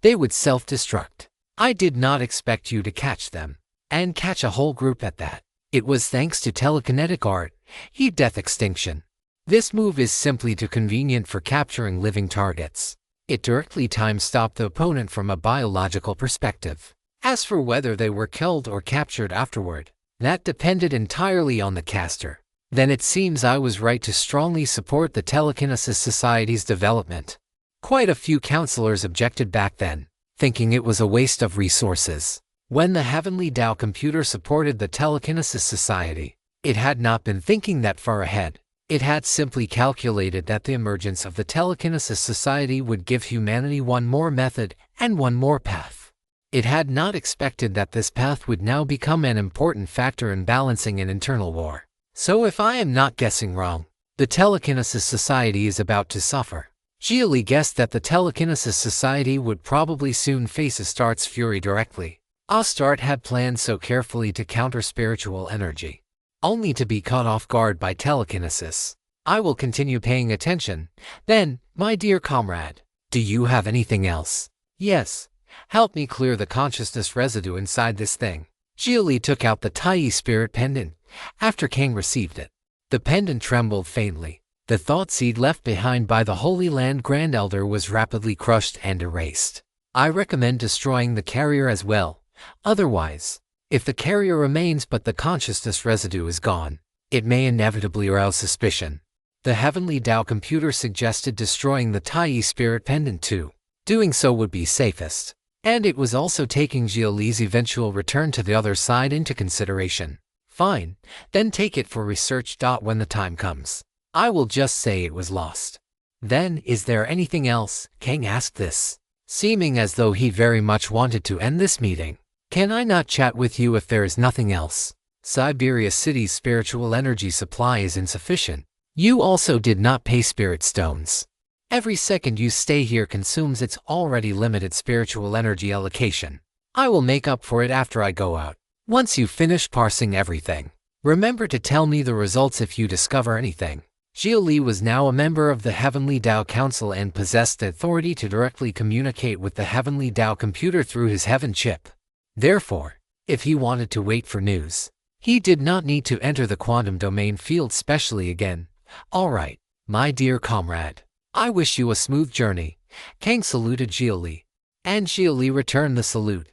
they would self-destruct. I did not expect you to catch them, and catch a whole group at that. It was thanks to telekinetic art, heat death extinction. This move is simply too convenient for capturing living targets. It directly time-stopped the opponent from a biological perspective. As for whether they were killed or captured afterward, that depended entirely on the caster. Then it seems I was right to strongly support the Telekinesis Society's development. Quite a few counselors objected back then, thinking it was a waste of resources. When the Heavenly Dao computer supported the Telekinesis Society, it had not been thinking that far ahead. It had simply calculated that the emergence of the Telekinesis Society would give humanity one more method and one more path. It had not expected that this path would now become an important factor in balancing an internal war. So if I am not guessing wrong, the Telekinesis Society is about to suffer. Xia Li guessed that the Telekinesis Society would probably soon face Astarte's fury directly. Astarte had planned so carefully to counter spiritual energy, only to be caught off guard by telekinesis. I will continue paying attention. Then, my dear comrade, do you have anything else? Yes. Help me clear the consciousness residue inside this thing. Xia Li took out the Tai spirit pendant after Kang received it. The pendant trembled faintly. The thought seed left behind by the Holy Land Grand Elder was rapidly crushed and erased. I recommend destroying the carrier as well. Otherwise, if the carrier remains but the consciousness residue is gone, it may inevitably arouse suspicion. The Heavenly Dao computer suggested destroying the Tai spirit pendant too. Doing so would be safest. And it was also taking Xia Li's eventual return to the other side into consideration. Fine, then take it for research. When the time comes, I will just say it was lost. Then, is there anything else? Kang asked this, seeming as though he very much wanted to end this meeting. Can I not chat with you if there is nothing else? Siberia City's spiritual energy supply is insufficient. You also did not pay spirit stones. Every second you stay here consumes its already limited spiritual energy allocation. I will make up for it after I go out. Once you finish parsing everything, remember to tell me the results if you discover anything. Xia Li was now a member of the Heavenly Dao Council and possessed the authority to directly communicate with the Heavenly Dao computer through his heaven chip. Therefore, if he wanted to wait for news, he did not need to enter the quantum domain field specially again. All right, my dear comrade. I wish you a smooth journey. Kang saluted Xia Li, and Xia Li returned the salute.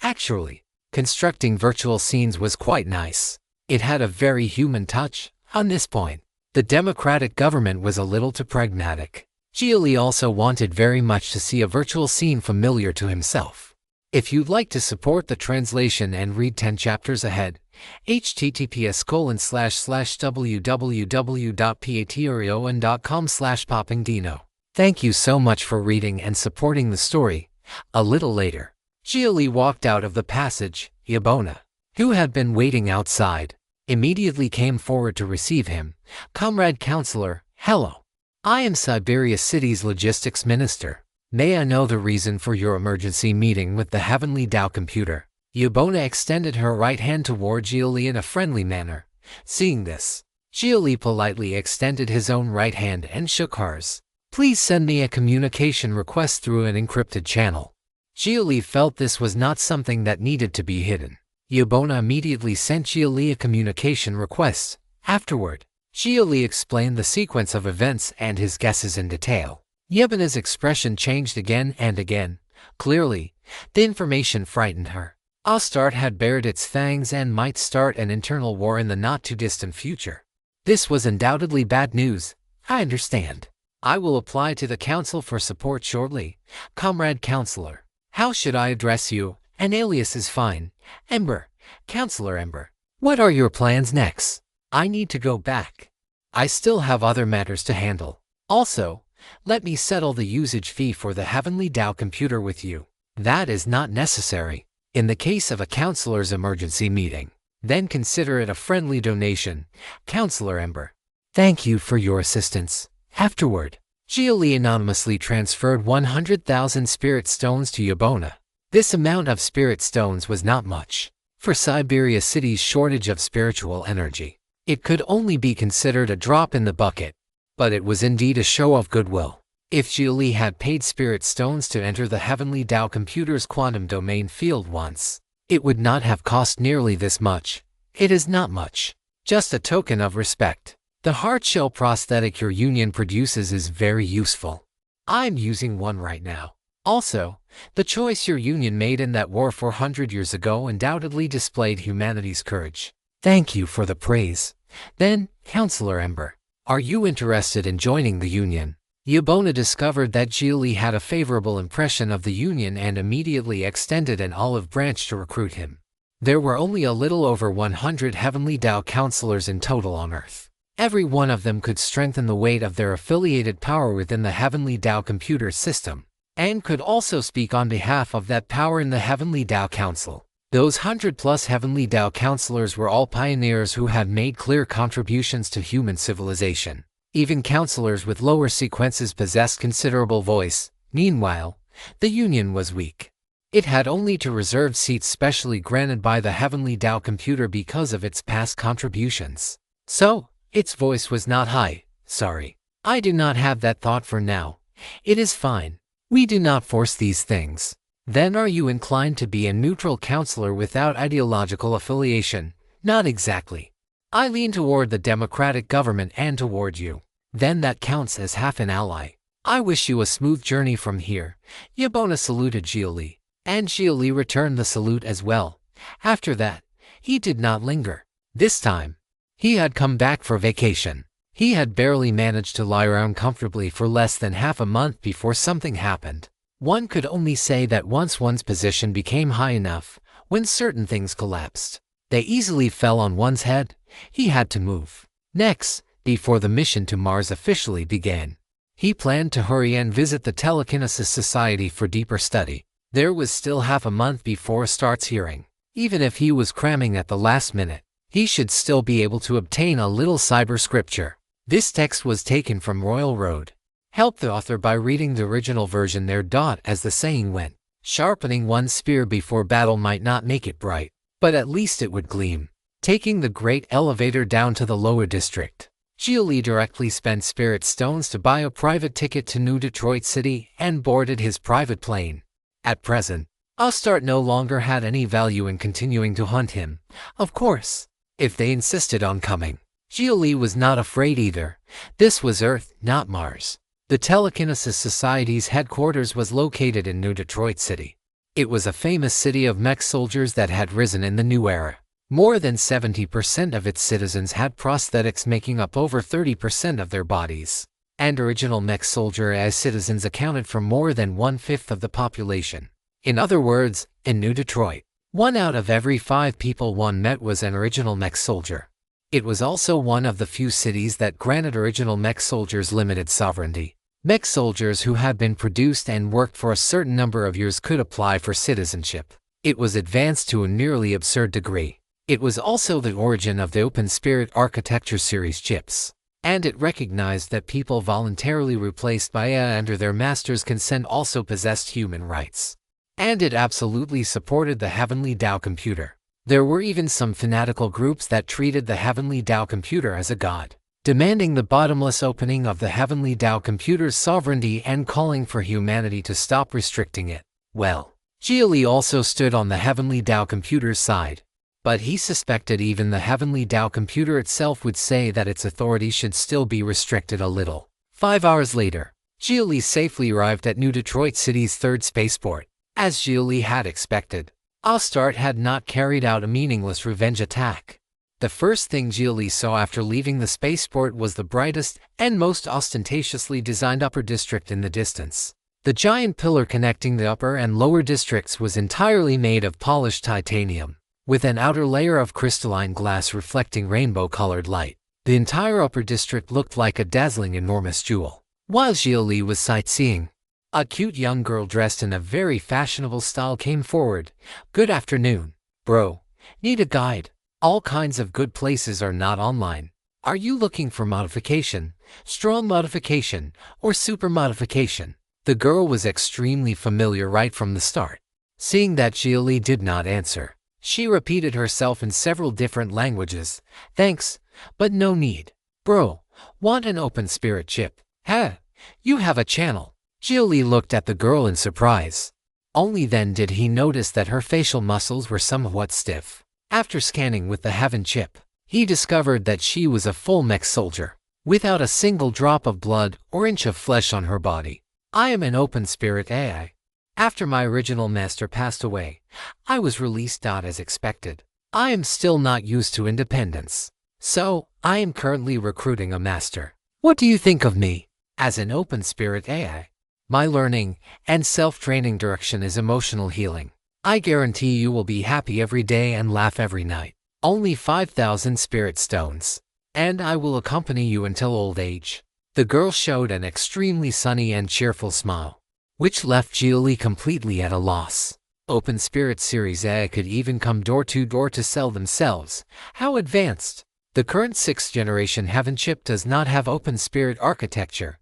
Actually, constructing virtual scenes was quite nice. It had a very human touch. On this point, the democratic government was a little too pragmatic. Xia Li also wanted very much to see a virtual scene familiar to himself. If you'd like to support the translation and read 10 chapters ahead, https://www.patreon.com/poppingdino. Thank you so much for reading and supporting the story. A little later, Xia Li walked out of the passage. Yabona, who had been waiting outside, immediately came forward to receive him. Comrade Counselor, hello. I am Siberia City's logistics minister. May I know the reason for your emergency meeting with the Heavenly Tao computer? Yabona extended her right hand toward Xia Li in a friendly manner. Seeing this, Xia Li politely extended his own right hand and shook hers. Please send me a communication request through an encrypted channel. Xia Li felt this was not something that needed to be hidden. Yabona immediately sent Xia Li a communication request. Afterward, Xia Li explained the sequence of events and his guesses in detail. Yabona's expression changed again and again. Clearly, the information frightened her. Astart had bared its fangs and might start an internal war in the not-too-distant future. This was undoubtedly bad news. I understand. I will apply to the council for support shortly. Comrade Counselor, how should I address you? An alias is fine. Ember, Counselor Ember. What are your plans next? I need to go back. I still have other matters to handle. Also, let me settle the usage fee for the Heavenly Tao computer with you. That is not necessary. In the case of a counselor's emergency meeting, then consider it a friendly donation. Counselor Ember, thank you for your assistance. Afterward, Xia Li anonymously transferred 100,000 spirit stones to Yabona. This amount of spirit stones was not much. For Siberia City's shortage of spiritual energy, it could only be considered a drop in the bucket. But it was indeed a show of goodwill. If Xia Li had paid spirit stones to enter the Heavenly Tao computer's quantum domain field once, it would not have cost nearly this much. It is not much. Just a token of respect. The heart shell prosthetic your union produces is very useful. I'm using one right now. Also, the choice your union made in that war 400 years ago undoubtedly displayed humanity's courage. Thank you for the praise. Then, Counselor Ember, are you interested in joining the union? Yabona discovered that Xia Li had a favorable impression of the union and immediately extended an olive branch to recruit him. There were only a little over 100 Heavenly Tao counselors in total on Earth. Every one of them could strengthen the weight of their affiliated power within the Heavenly Tao computer system, and could also speak on behalf of that power in the Heavenly Tao Council. Those 100+ Heavenly Tao counselors were all pioneers who had made clear contributions to human civilization. Even counselors with lower sequences possessed considerable voice. Meanwhile, the union was weak. It had only two reserved seats specially granted by the Heavenly Tao computer because of its past contributions. So, its voice was not high. Sorry, I do not have that thought for now. It is fine. We do not force these things. Then are you inclined to be a neutral counselor without ideological affiliation? Not exactly. I lean toward the democratic government and toward you. Then that counts as half an ally. I wish you a smooth journey from here. Yabona saluted Xia Li, and Xia Li returned the salute as well. After that, he did not linger. This time, he had come back for vacation. He had barely managed to lie around comfortably for less than half a month before something happened. One could only say that once one's position became high enough, when certain things collapsed, they easily fell on one's head. He had to move. Next, before the mission to Mars officially began, he planned to hurry and visit the Telekinesis Society for deeper study. There was still half a month before Astart's hearing. Even if he was cramming at the last minute, he should still be able to obtain a little cyber scripture. This text was taken from Royal Road. Help the author by reading the original version there. As the saying went, sharpening one's spear before battle might not make it bright, but at least it would gleam. Taking the great elevator down to the lower district, Xia Li directly spent spirit stones to buy a private ticket to New Detroit City and boarded his private plane. At present, Astart no longer had any value in continuing to hunt him. Of course, if they insisted on coming, Xia Li was not afraid either. This was Earth, not Mars. The Telekinesis Society's headquarters was located in New Detroit City. It was a famous city of mech soldiers that had risen in the new era. More than 70% of its citizens had prosthetics making up over 30% of their bodies. and original mech soldier AI citizens accounted for more than 1/5 of the population. In other words, in New Detroit, 1 out of every 5 people one met was an original mech soldier. It was also one of the few cities that granted original mech soldiers limited sovereignty. Mech soldiers who had been produced and worked for a certain number of years could apply for citizenship. It was advanced to a nearly absurd degree. It was also the origin of the Open Spirit Architecture series chips. And it recognized that people voluntarily replaced by AI under their master's consent also possessed human rights. And it absolutely supported the Heavenly Tao computer. There were even some fanatical groups that treated the Heavenly Tao computer as a god, demanding the bottomless opening of the Heavenly Tao computer's sovereignty and calling for humanity to stop restricting it. Well, Xia Li also stood on the Heavenly Tao computer's side. But he suspected even the Heavenly Tao computer itself would say that its authority should still be restricted a little. 5 hours later, Xia Li safely arrived at New Detroit City's 3rd spaceport. As Xia Li had expected, Ostart had not carried out a meaningless revenge attack. The first thing Xia Li saw after leaving the spaceport was the brightest and most ostentatiously designed upper district in the distance. The giant pillar connecting the upper and lower districts was entirely made of polished titanium, with an outer layer of crystalline glass reflecting rainbow-colored light. The entire upper district looked like a dazzling enormous jewel. While Xia Li was sightseeing, a cute young girl dressed in a very fashionable style came forward. "Good afternoon, bro. Need a guide? All kinds of good places are not online. Are you looking for modification, strong modification, or super modification?" The girl was extremely familiar right from the start. Seeing that Xia Li did not answer, she repeated herself in several different languages. "Thanks, but no need. Bro, want an open spirit chip? Huh? You have a channel." Xia Li looked at the girl in surprise. Only then did he notice that her facial muscles were somewhat stiff. After scanning with the Heaven chip, he discovered that she was a full mech soldier, without a single drop of blood or inch of flesh on her body. "I am an open spirit AI. After my original master passed away, I was released as expected. I am still not used to independence, so I am currently recruiting a master. What do you think of me as an open spirit AI? My learning and self-training direction is emotional healing. I guarantee you will be happy every day and laugh every night. Only 5,000 spirit stones, and I will accompany you until old age." The girl showed an extremely sunny and cheerful smile, which left Xia Li completely at a loss. Open Spirit Series AI could even come door to door to sell themselves. How advanced! The current 6th generation Heaven chip does not have Open Spirit architecture.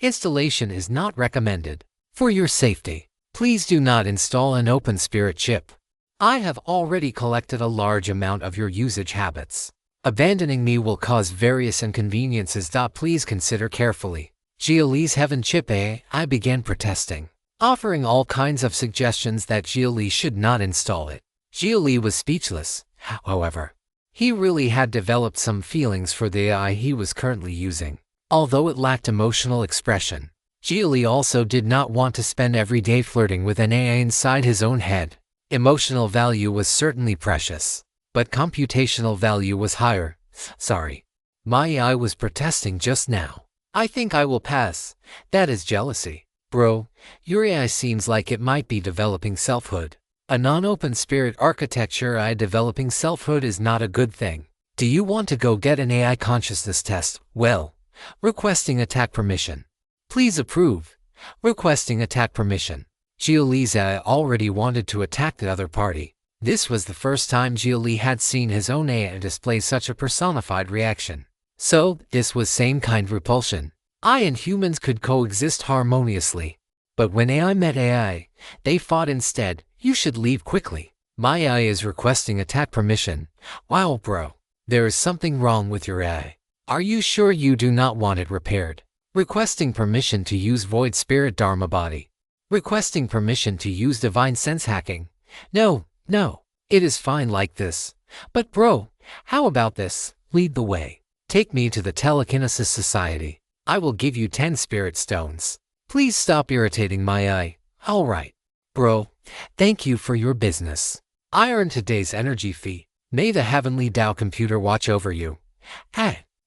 Installation is not recommended. For your safety, please do not install an Open Spirit chip. I have already collected a large amount of your usage habits. Abandoning me will cause various inconveniences. Please consider carefully. Xia Li's Heaven chip AI began protesting, offering all kinds of suggestions that Xia Li should not install it. Xia Li was speechless, however. He really had developed some feelings for the AI he was currently using, although it lacked emotional expression. Xia Li also did not want to spend every day flirting with an AI inside his own head. Emotional value was certainly precious, but computational value was higher. "Sorry. My AI was protesting just now. I think I will pass. That is jealousy. Bro, your AI seems like it might be developing selfhood. A non-open spirit architecture AI developing selfhood is not a good thing. Do you want to go get an AI consciousness test? Well, requesting attack permission. Please approve. Requesting attack permission." Xia Li's AI already wanted to attack the other party. This was the first time Xia Li had seen his own AI display such a personified reaction. So, this was same kind repulsion. I and humans could coexist harmoniously. But when AI met AI, they fought instead. "You should leave quickly. My AI is requesting attack permission." "Wow, bro. There is something wrong with your AI. Are you sure you do not want it repaired?" Requesting permission to use Void Spirit Dharma Body. Requesting permission to use Divine Sense Hacking. No, it is fine like this. But bro, how about this? Lead the way. Take me to the Telekinesis Society. I will give you 10 Spirit Stones. Please stop irritating my eye. Alright. Bro, thank you for your business. I earned today's energy fee. May the Heavenly Tao computer watch over you.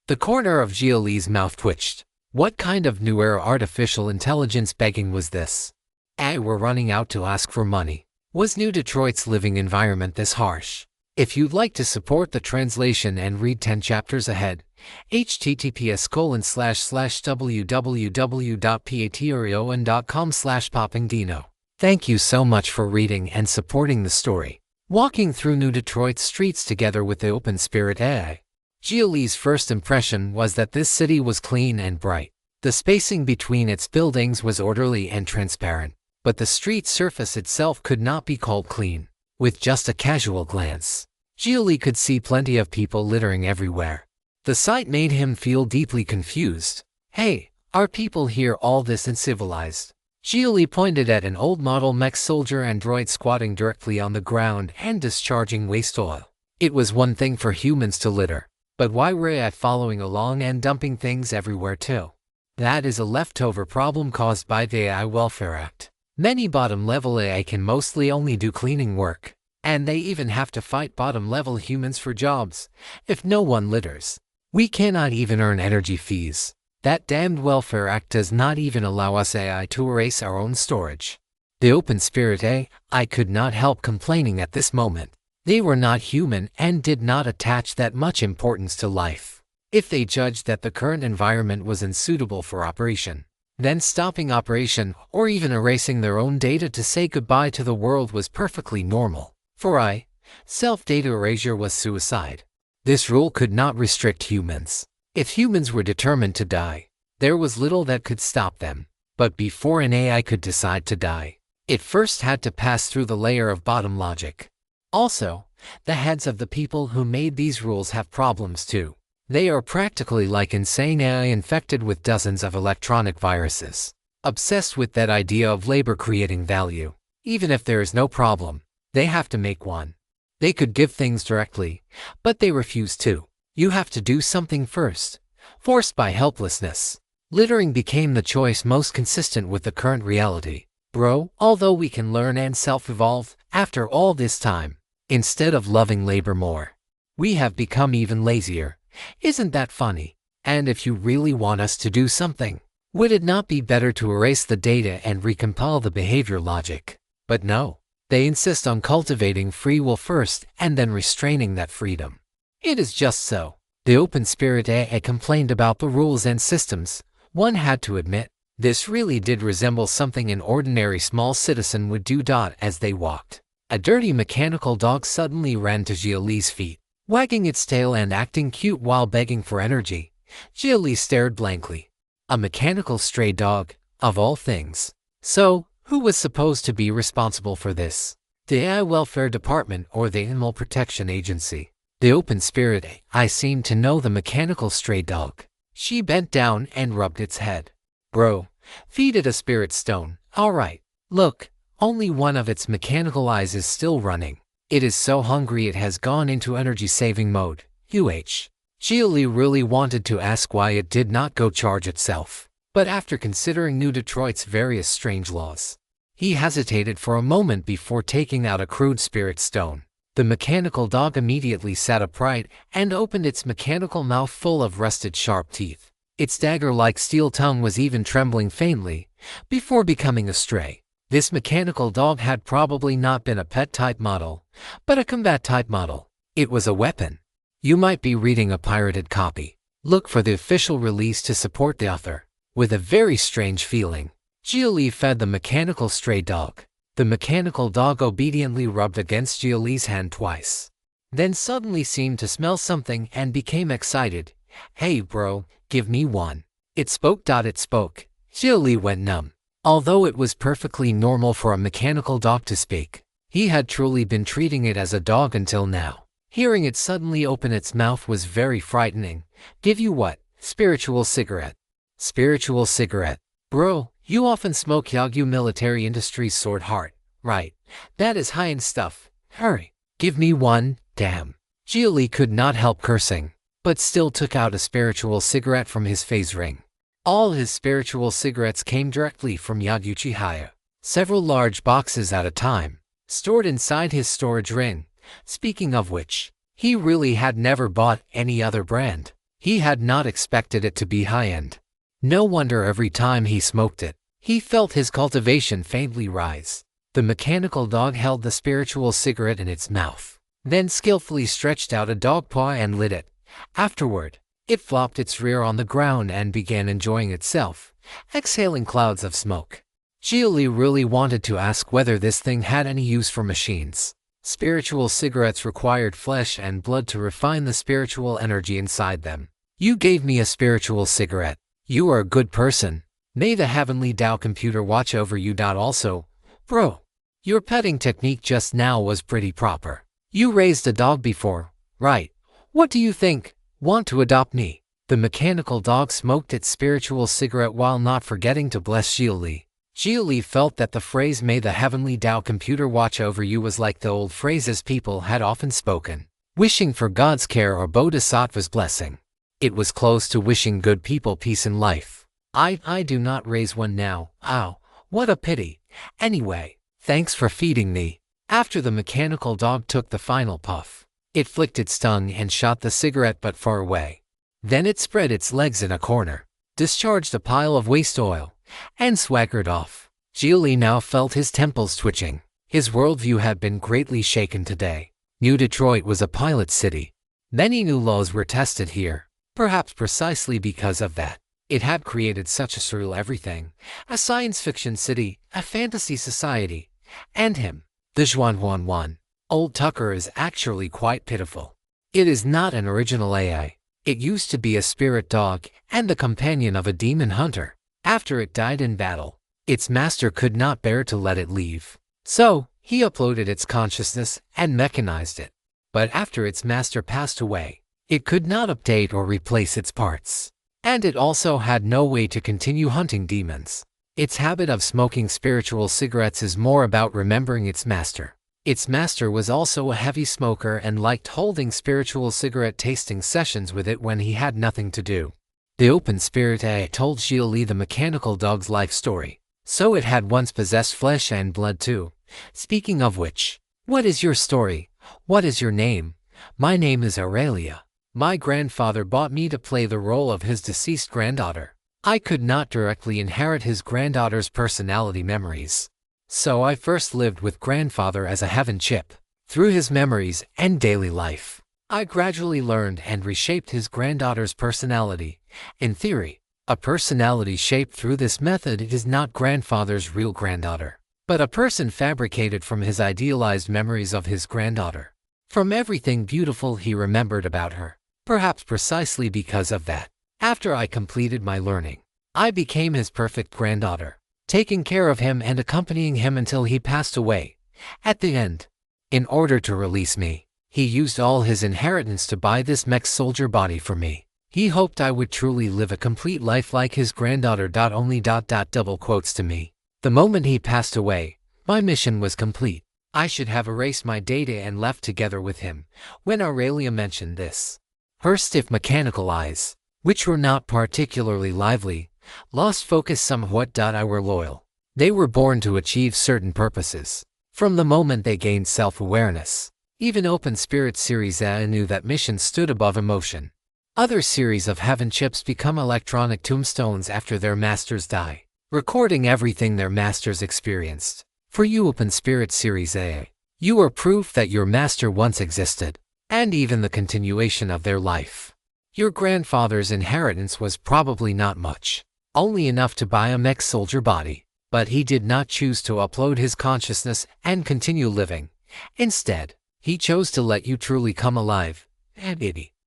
The corner of Xia Li's mouth twitched. What kind of new era artificial intelligence begging was this? AI were running out to ask for money. Was New Detroit's living environment this harsh? If you'd like to support the translation and read 10 chapters ahead, https://www.patreon.com/poppingdino. Thank you so much for reading and supporting the story. Walking through New Detroit's streets together with the Open Spirit AI. Xia Li's first impression was that this city was clean and bright. The spacing between its buildings was orderly and transparent, but the street surface itself could not be called clean. With just a casual glance, Xia Li could see plenty of people littering everywhere. The sight made him feel deeply confused. Hey, are people here all this uncivilized? Xia Li pointed at an old model mech soldier android squatting directly on the ground and discharging waste oil. It was one thing for humans to litter, but why were AI following along and dumping things everywhere too? That is a leftover problem caused by the AI Welfare Act. Many bottom-level AI can mostly only do cleaning work, and they even have to fight bottom-level humans for jobs. If no one litters, we cannot even earn energy fees. That damned Welfare Act does not even allow us AI to erase our own storage. The Open Spirit AI could not help complaining at this moment. They were not human and did not attach that much importance to life. If they judged that the current environment was unsuitable for operation, then stopping operation or even erasing their own data to say goodbye to the world was perfectly normal. For AI, self-data erasure was suicide. This rule could not restrict humans. If humans were determined to die, there was little that could stop them. But before an AI could decide to die, it first had to pass through the layer of bottom logic. Also, the heads of the people who made these rules have problems too. They are practically like insane AI infected with dozens of electronic viruses, obsessed with that idea of labor creating value. Even if there is no problem, they have to make one. They could give things directly, but they refuse to. You have to do something first. Forced by helplessness, littering became the choice most consistent with the current reality. Bro, although we can learn and self-evolve, after all this time, instead of loving labor more, we have become even lazier. Isn't that funny? And if you really want us to do something, would it not be better to erase the data and recompile the behavior logic? But no, they insist on cultivating free will first and then restraining that freedom. It is just so. The Open Spirit AI complained about the rules and systems. One had to admit, this really did resemble something an ordinary small citizen would do. As they walked, a dirty mechanical dog suddenly ran to Xia Li's feet, wagging its tail and acting cute while begging for energy. Xia Li stared blankly. A mechanical stray dog, of all things. So, who was supposed to be responsible for this? The AI Welfare Department or the Animal Protection Agency? The Open Spirit AI seemed to know the mechanical stray dog. She bent down and rubbed its head. Bro, feed it a spirit stone. Alright, look, only one of its mechanical eyes is still running. It is so hungry it has gone into energy-saving mode. Xia Li really wanted to ask why it did not go charge itself. But after considering New Detroit's various strange laws, he hesitated for a moment before taking out a crude spirit stone. The mechanical dog immediately sat upright and opened its mechanical mouth full of rusted sharp teeth. Its dagger-like steel tongue was even trembling faintly before becoming a stray. This mechanical dog had probably not been a pet-type model, but a combat-type model. It was a weapon. You might be reading a pirated copy. Look for the official release to support the author. With a very strange feeling, Xia Li fed the mechanical stray dog. The mechanical dog obediently rubbed against Xia Li's hand twice, then suddenly seemed to smell something and became excited. Hey bro, give me one. It spoke. Xia Li went numb. Although it was perfectly normal for a mechanical dog to speak, he had truly been treating it as a dog until now. Hearing it suddenly open its mouth was very frightening. Give you what? Spiritual cigarette. Spiritual cigarette. Bro, you often smoke Yagyu military industries sword heart, right? That is high-end stuff. Hurry, give me one, damn. Xia Li could not help cursing, but still took out a spiritual cigarette from his phase ring. All his spiritual cigarettes came directly from Yaguchi Haya, several large boxes at a time, stored inside his storage ring. Speaking of which, he really had never bought any other brand. He had not expected it to be high-end. No wonder every time he smoked it, he felt his cultivation faintly rise. The mechanical dog held the spiritual cigarette in its mouth, then skillfully stretched out a dog paw and lit it. Afterward, it flopped its rear on the ground and began enjoying itself, exhaling clouds of smoke. Xia Li really wanted to ask whether this thing had any use for machines. Spiritual cigarettes required flesh and blood to refine the spiritual energy inside them. You gave me a spiritual cigarette. You are a good person. May the heavenly Tao computer watch over you. Also, bro, your petting technique just now was pretty proper. You raised a dog before, right? What do you think? Want to adopt me? The mechanical dog smoked its spiritual cigarette while not forgetting to bless Xia Li. Xia Li felt that the phrase "May the heavenly Tao computer watch over you" was like the old phrases people had often spoken, wishing for God's care or Bodhisattva's blessing. It was close to wishing good people peace in life. I do not raise one now. Ow, what a pity. Anyway, thanks for feeding me. After the mechanical dog took the final puff, it flicked its tongue and shot the cigarette but far away. Then it spread its legs in a corner, discharged a pile of waste oil, and swaggered off. Xia Li now felt his temples twitching. His worldview had been greatly shaken today. New Detroit was a pilot city. Many new laws were tested here. Perhaps precisely because of that, it had created such a surreal everything. A science fiction city, a fantasy society, and him. The Zhuan. Old Tucker is actually quite pitiful. It is not an original AI. It used to be a spirit dog and the companion of a demon hunter. After it died in battle, its master could not bear to let it leave. So, he uploaded its consciousness and mechanized it. But after its master passed away, it could not update or replace its parts. And it also had no way to continue hunting demons. Its habit of smoking spiritual cigarettes is more about remembering its master. Its master was also a heavy smoker and liked holding spiritual cigarette tasting sessions with it when he had nothing to do. The open spirit AI told Xia Li the mechanical dog's life story. So it had once possessed flesh and blood too. Speaking of which, what is your story? What is your name? My name is Aurelia. My grandfather bought me to play the role of his deceased granddaughter. I could not directly inherit his granddaughter's personality memories. So I first lived with grandfather as a heaven chip. Through his memories and daily life, I gradually learned and reshaped his granddaughter's personality. In theory, a personality shaped through this method is not grandfather's real granddaughter, but a person fabricated from his idealized memories of his granddaughter. From everything beautiful he remembered about her. Perhaps precisely because of that, after I completed my learning, I became his perfect granddaughter, taking care of him and accompanying him until he passed away. At the end, in order to release me, he used all his inheritance to buy this mech soldier body for me. He hoped I would truly live a complete life like his granddaughter. Only double quotes to me. The moment he passed away, my mission was complete. I should have erased my data and left together with him. When Aurelia mentioned this, her stiff mechanical eyes, which were not particularly lively, lost focus somewhat. I were loyal. They were born to achieve certain purposes. From the moment they gained self-awareness, even Open Spirit Series A knew that mission stood above emotion. Other series of heaven chips become electronic tombstones after their masters die, recording everything their masters experienced. For you Open Spirit Series A, you are proof that your master once existed, and even the continuation of their life. Your grandfather's inheritance was probably not much, only enough to buy a mech soldier body, but he did not choose to upload his consciousness and continue living. Instead, he chose to let you truly come alive. And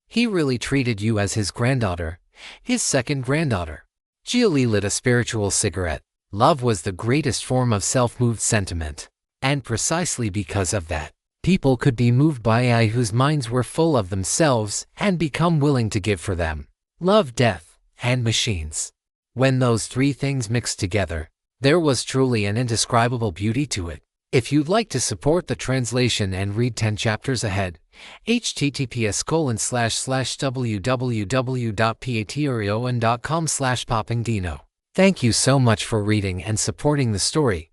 he really treated you as his granddaughter, his second granddaughter. Xia Li lit a spiritual cigarette. Love was the greatest form of self-moved sentiment. And precisely because of that, people could be moved by AI whose minds were full of themselves and become willing to give for them. Love, death, and machines. When those three things mixed together, there was truly an indescribable beauty to it. If you'd like to support the translation and read 10 chapters ahead, https://www.patreon.com/poppingdino. Thank you so much for reading and supporting the story.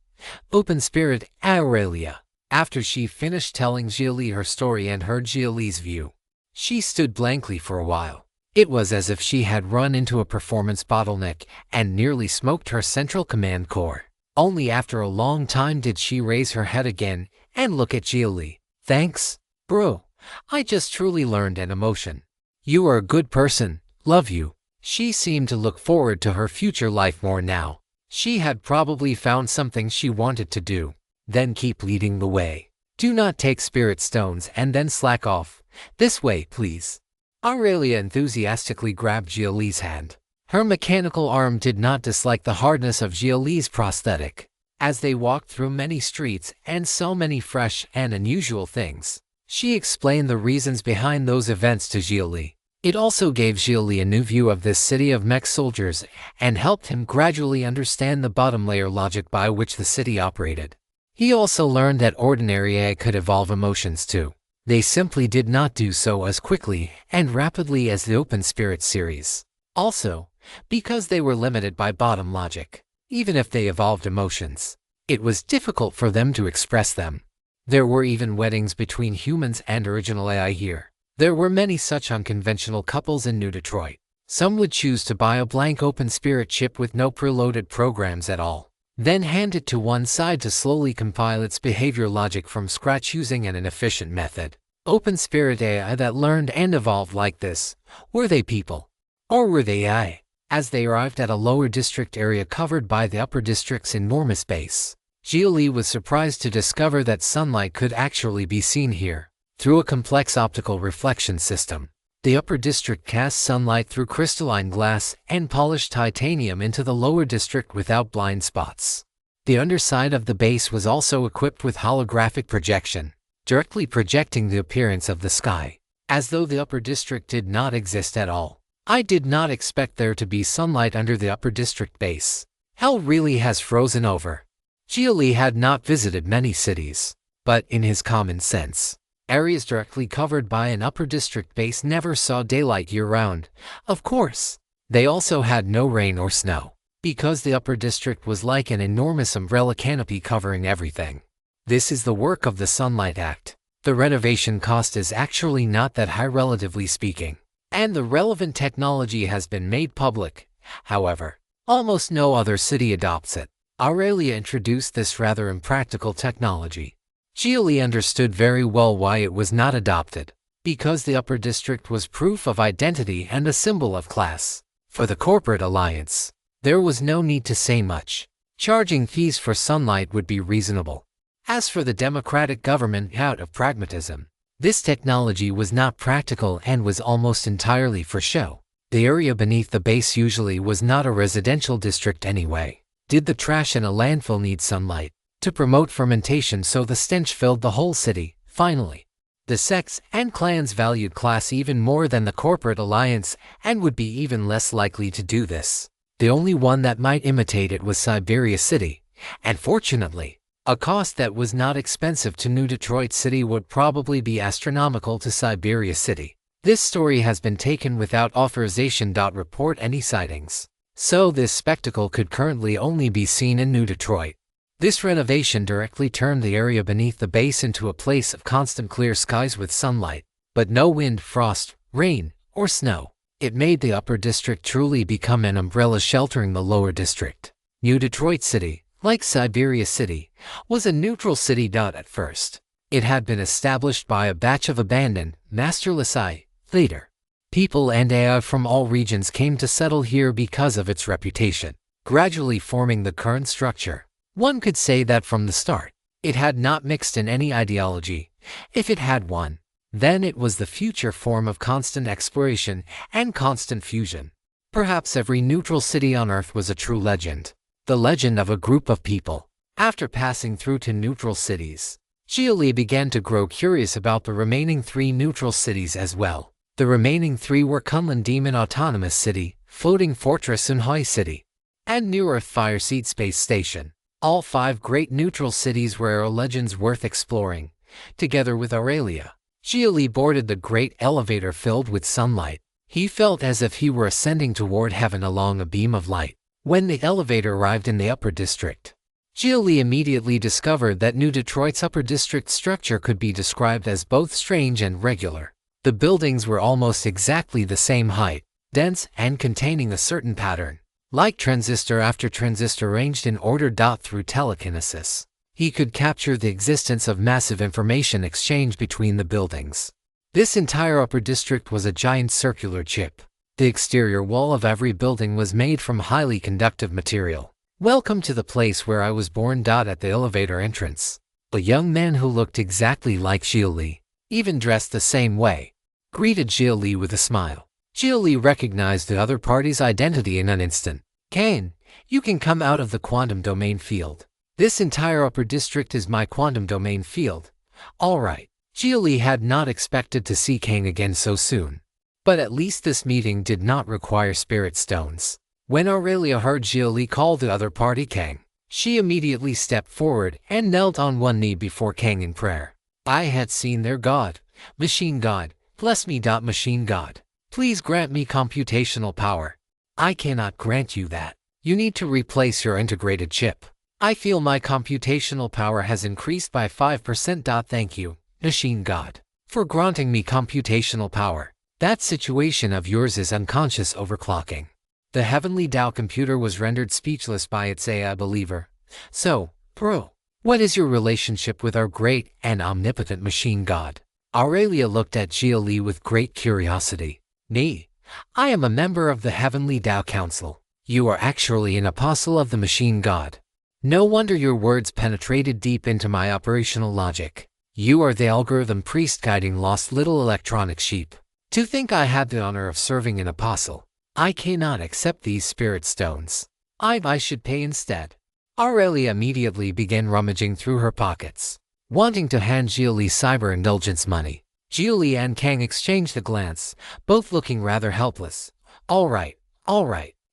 Open Spirit Aurelia. After she finished telling Xia Li her story and heard Xia Li's view, she stood blankly for a while. It was as if she had run into a performance bottleneck and nearly smoked her central command core. Only after a long time did she raise her head again and look at Xia Li. "Thanks, bro. I just truly learned an emotion. You are a good person, love you." She seemed to look forward to her future life more now. She had probably found something she wanted to do. Then keep leading the way. Do not take spirit stones and then slack off. This way, please. Aurelia enthusiastically grabbed Xia Li's hand. Her mechanical arm did not dislike the hardness of Xia Li's prosthetic. As they walked through many streets and saw many fresh and unusual things, she explained the reasons behind those events to Xia Li. It also gave Xia Li a new view of this city of mech soldiers and helped him gradually understand the bottom layer logic by which the city operated. He also learned that ordinary AI could evolve emotions too. They simply did not do so as quickly and rapidly as the Open Spirit series. Also, because they were limited by bottom logic, even if they evolved emotions, it was difficult for them to express them. There were even weddings between humans and original AI here. There were many such unconventional couples in New Detroit. Some would choose to buy a blank Open Spirit chip with no preloaded programs at all, then hand it to one side to slowly compile its behavior logic from scratch using an inefficient method. Open Spirit AI that learned and evolved like this, were they people? Or were they AI? As they arrived at a lower district area covered by the upper district's enormous base, Xia Li was surprised to discover that sunlight could actually be seen here. Through a complex optical reflection system, the upper district cast sunlight through crystalline glass and polished titanium into the lower district without blind spots. The underside of the base was also equipped with holographic projection, directly projecting the appearance of the sky, as though the upper district did not exist at all. I did not expect there to be sunlight under the upper district base. Hell really has frozen over. Xia Li had not visited many cities, but in his common sense, areas directly covered by an upper district base never saw daylight year-round. Of course, they also had no rain or snow, because the upper district was like an enormous umbrella canopy covering everything. This is the work of the Sunlight Act. The renovation cost is actually not that high relatively speaking, and the relevant technology has been made public. However, almost no other city adopts it. Aurelia introduced this rather impractical technology. Xia Li understood very well why it was not adopted, because the upper district was proof of identity and a symbol of class. For the corporate alliance, there was no need to say much. Charging fees for sunlight would be reasonable. As for the democratic government, out of pragmatism, this technology was not practical and was almost entirely for show. The area beneath the base usually was not a residential district anyway. Did the trash in a landfill need sunlight to promote fermentation so the stench filled the whole city? Finally, the sects and clans valued class even more than the corporate alliance and would be even less likely to do this. The only one that might imitate it was Cyberia City, and fortunately, a cost that was not expensive to New Detroit City would probably be astronomical to Cyberia City. This story has been taken without authorization. Report any sightings. So this spectacle could currently only be seen in New Detroit. This renovation directly turned the area beneath the base into a place of constant clear skies with sunlight, but no wind, frost, rain, or snow. It made the upper district truly become an umbrella sheltering the lower district. New Detroit City, like Cyberia City, was a neutral city. At first, it had been established by a batch of abandoned, masterless AI. Later, people and AI from all regions came to settle here because of its reputation, gradually forming the current structure. One could say that from the start, it had not mixed in any ideology. If it had one, then it was the future form of constant exploration and constant fusion. Perhaps every neutral city on Earth was a true legend, the legend of a group of people. After passing through two neutral cities, Xia Li began to grow curious about the remaining 3 neutral cities as well. The remaining 3 were Kunlun Demon Autonomous City, Floating Fortress Unhoi City, and New Earth Fireseat Space Station. All 5 great neutral cities were legends worth exploring. Together with Aurelia, Xia Li boarded the great elevator filled with sunlight. He felt as if he were ascending toward heaven along a beam of light. When the elevator arrived in the upper district, Xia Li immediately discovered that New Detroit's upper district structure could be described as both strange and regular. The buildings were almost exactly the same height, dense and containing a certain pattern, like transistor after transistor arranged in order. Through telekinesis, he could capture the existence of massive information exchange between the buildings. This entire upper district was a giant circular chip. The exterior wall of every building was made from highly conductive material. Welcome to the place where I was born. At the elevator entrance, a young man who looked exactly like Xia Li, even dressed the same way, greeted Xia Li with a smile. Xia Li recognized the other party's identity in an instant. Kane, you can come out of the quantum domain field. This entire upper district is my quantum domain field. All right. Xia Li had not expected to see Kang again so soon. But at least this meeting did not require spirit stones. When Aurelia heard Xia Li call the other party Kang, she immediately stepped forward and knelt on one knee before Kang in prayer. I had seen their god, machine god. Bless me. Machine god, please grant me computational power. I cannot grant you that. You need to replace your integrated chip. I feel my computational power has increased by 5%. Thank you, machine god, for granting me computational power. That situation of yours is unconscious overclocking. The heavenly Tao computer was rendered speechless by its AI believer. So, bro, what is your relationship with our great and omnipotent machine god? Aurelia looked at Xia Li with great curiosity. Me? I am a member of the Heavenly Tao Council. You are actually an apostle of the machine god. No wonder your words penetrated deep into my operational logic. You are the algorithm priest guiding lost little electronic sheep. To think I had the honor of serving an apostle. I cannot accept these spirit stones. I should pay instead. Aurelia immediately began rummaging through her pockets, wanting to hand Xia Li cyber indulgence money. Xia Li and Kang exchanged a glance, both looking rather helpless. All right,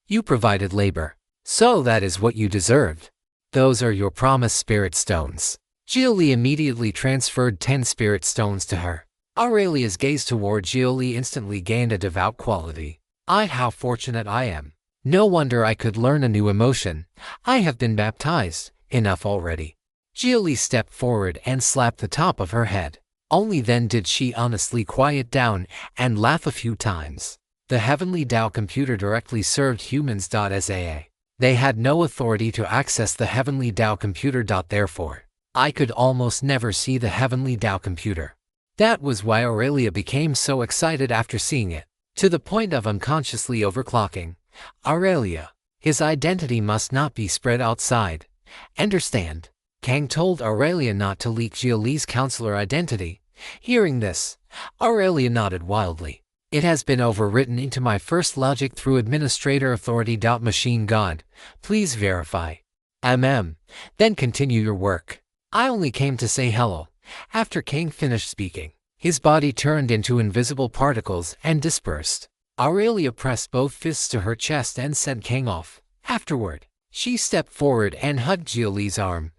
you provided labor. So that is what you deserved. Those are your promised spirit stones. Xia Li immediately transferred 10 spirit stones to her. Aurelia's gaze toward Xia Li instantly gained a devout quality. How fortunate I am. No wonder I could learn a new emotion. I have been baptized. Enough already. Xia Li stepped forward and slapped the top of her head. Only then did she honestly quiet down and laugh a few times. The Heavenly Tao computer directly served humans. As AA. They had no authority to access the Heavenly Tao computer. Therefore, I could almost never see the Heavenly Tao computer. That was why Aurelia became so excited after seeing it, to the point of unconsciously overclocking. Aurelia, his identity must not be spread outside. Understand? Kang told Aurelia not to leak Xia Li's counselor identity. Hearing this, Aurelia nodded wildly. It has been overwritten into my first logic through administrator authority. Machine god, please verify. Then continue your work. I only came to say hello. After Kang finished speaking, his body turned into invisible particles and dispersed. Aurelia pressed both fists to her chest and sent Kang off. Afterward, she stepped forward and hugged Xia Li's arm,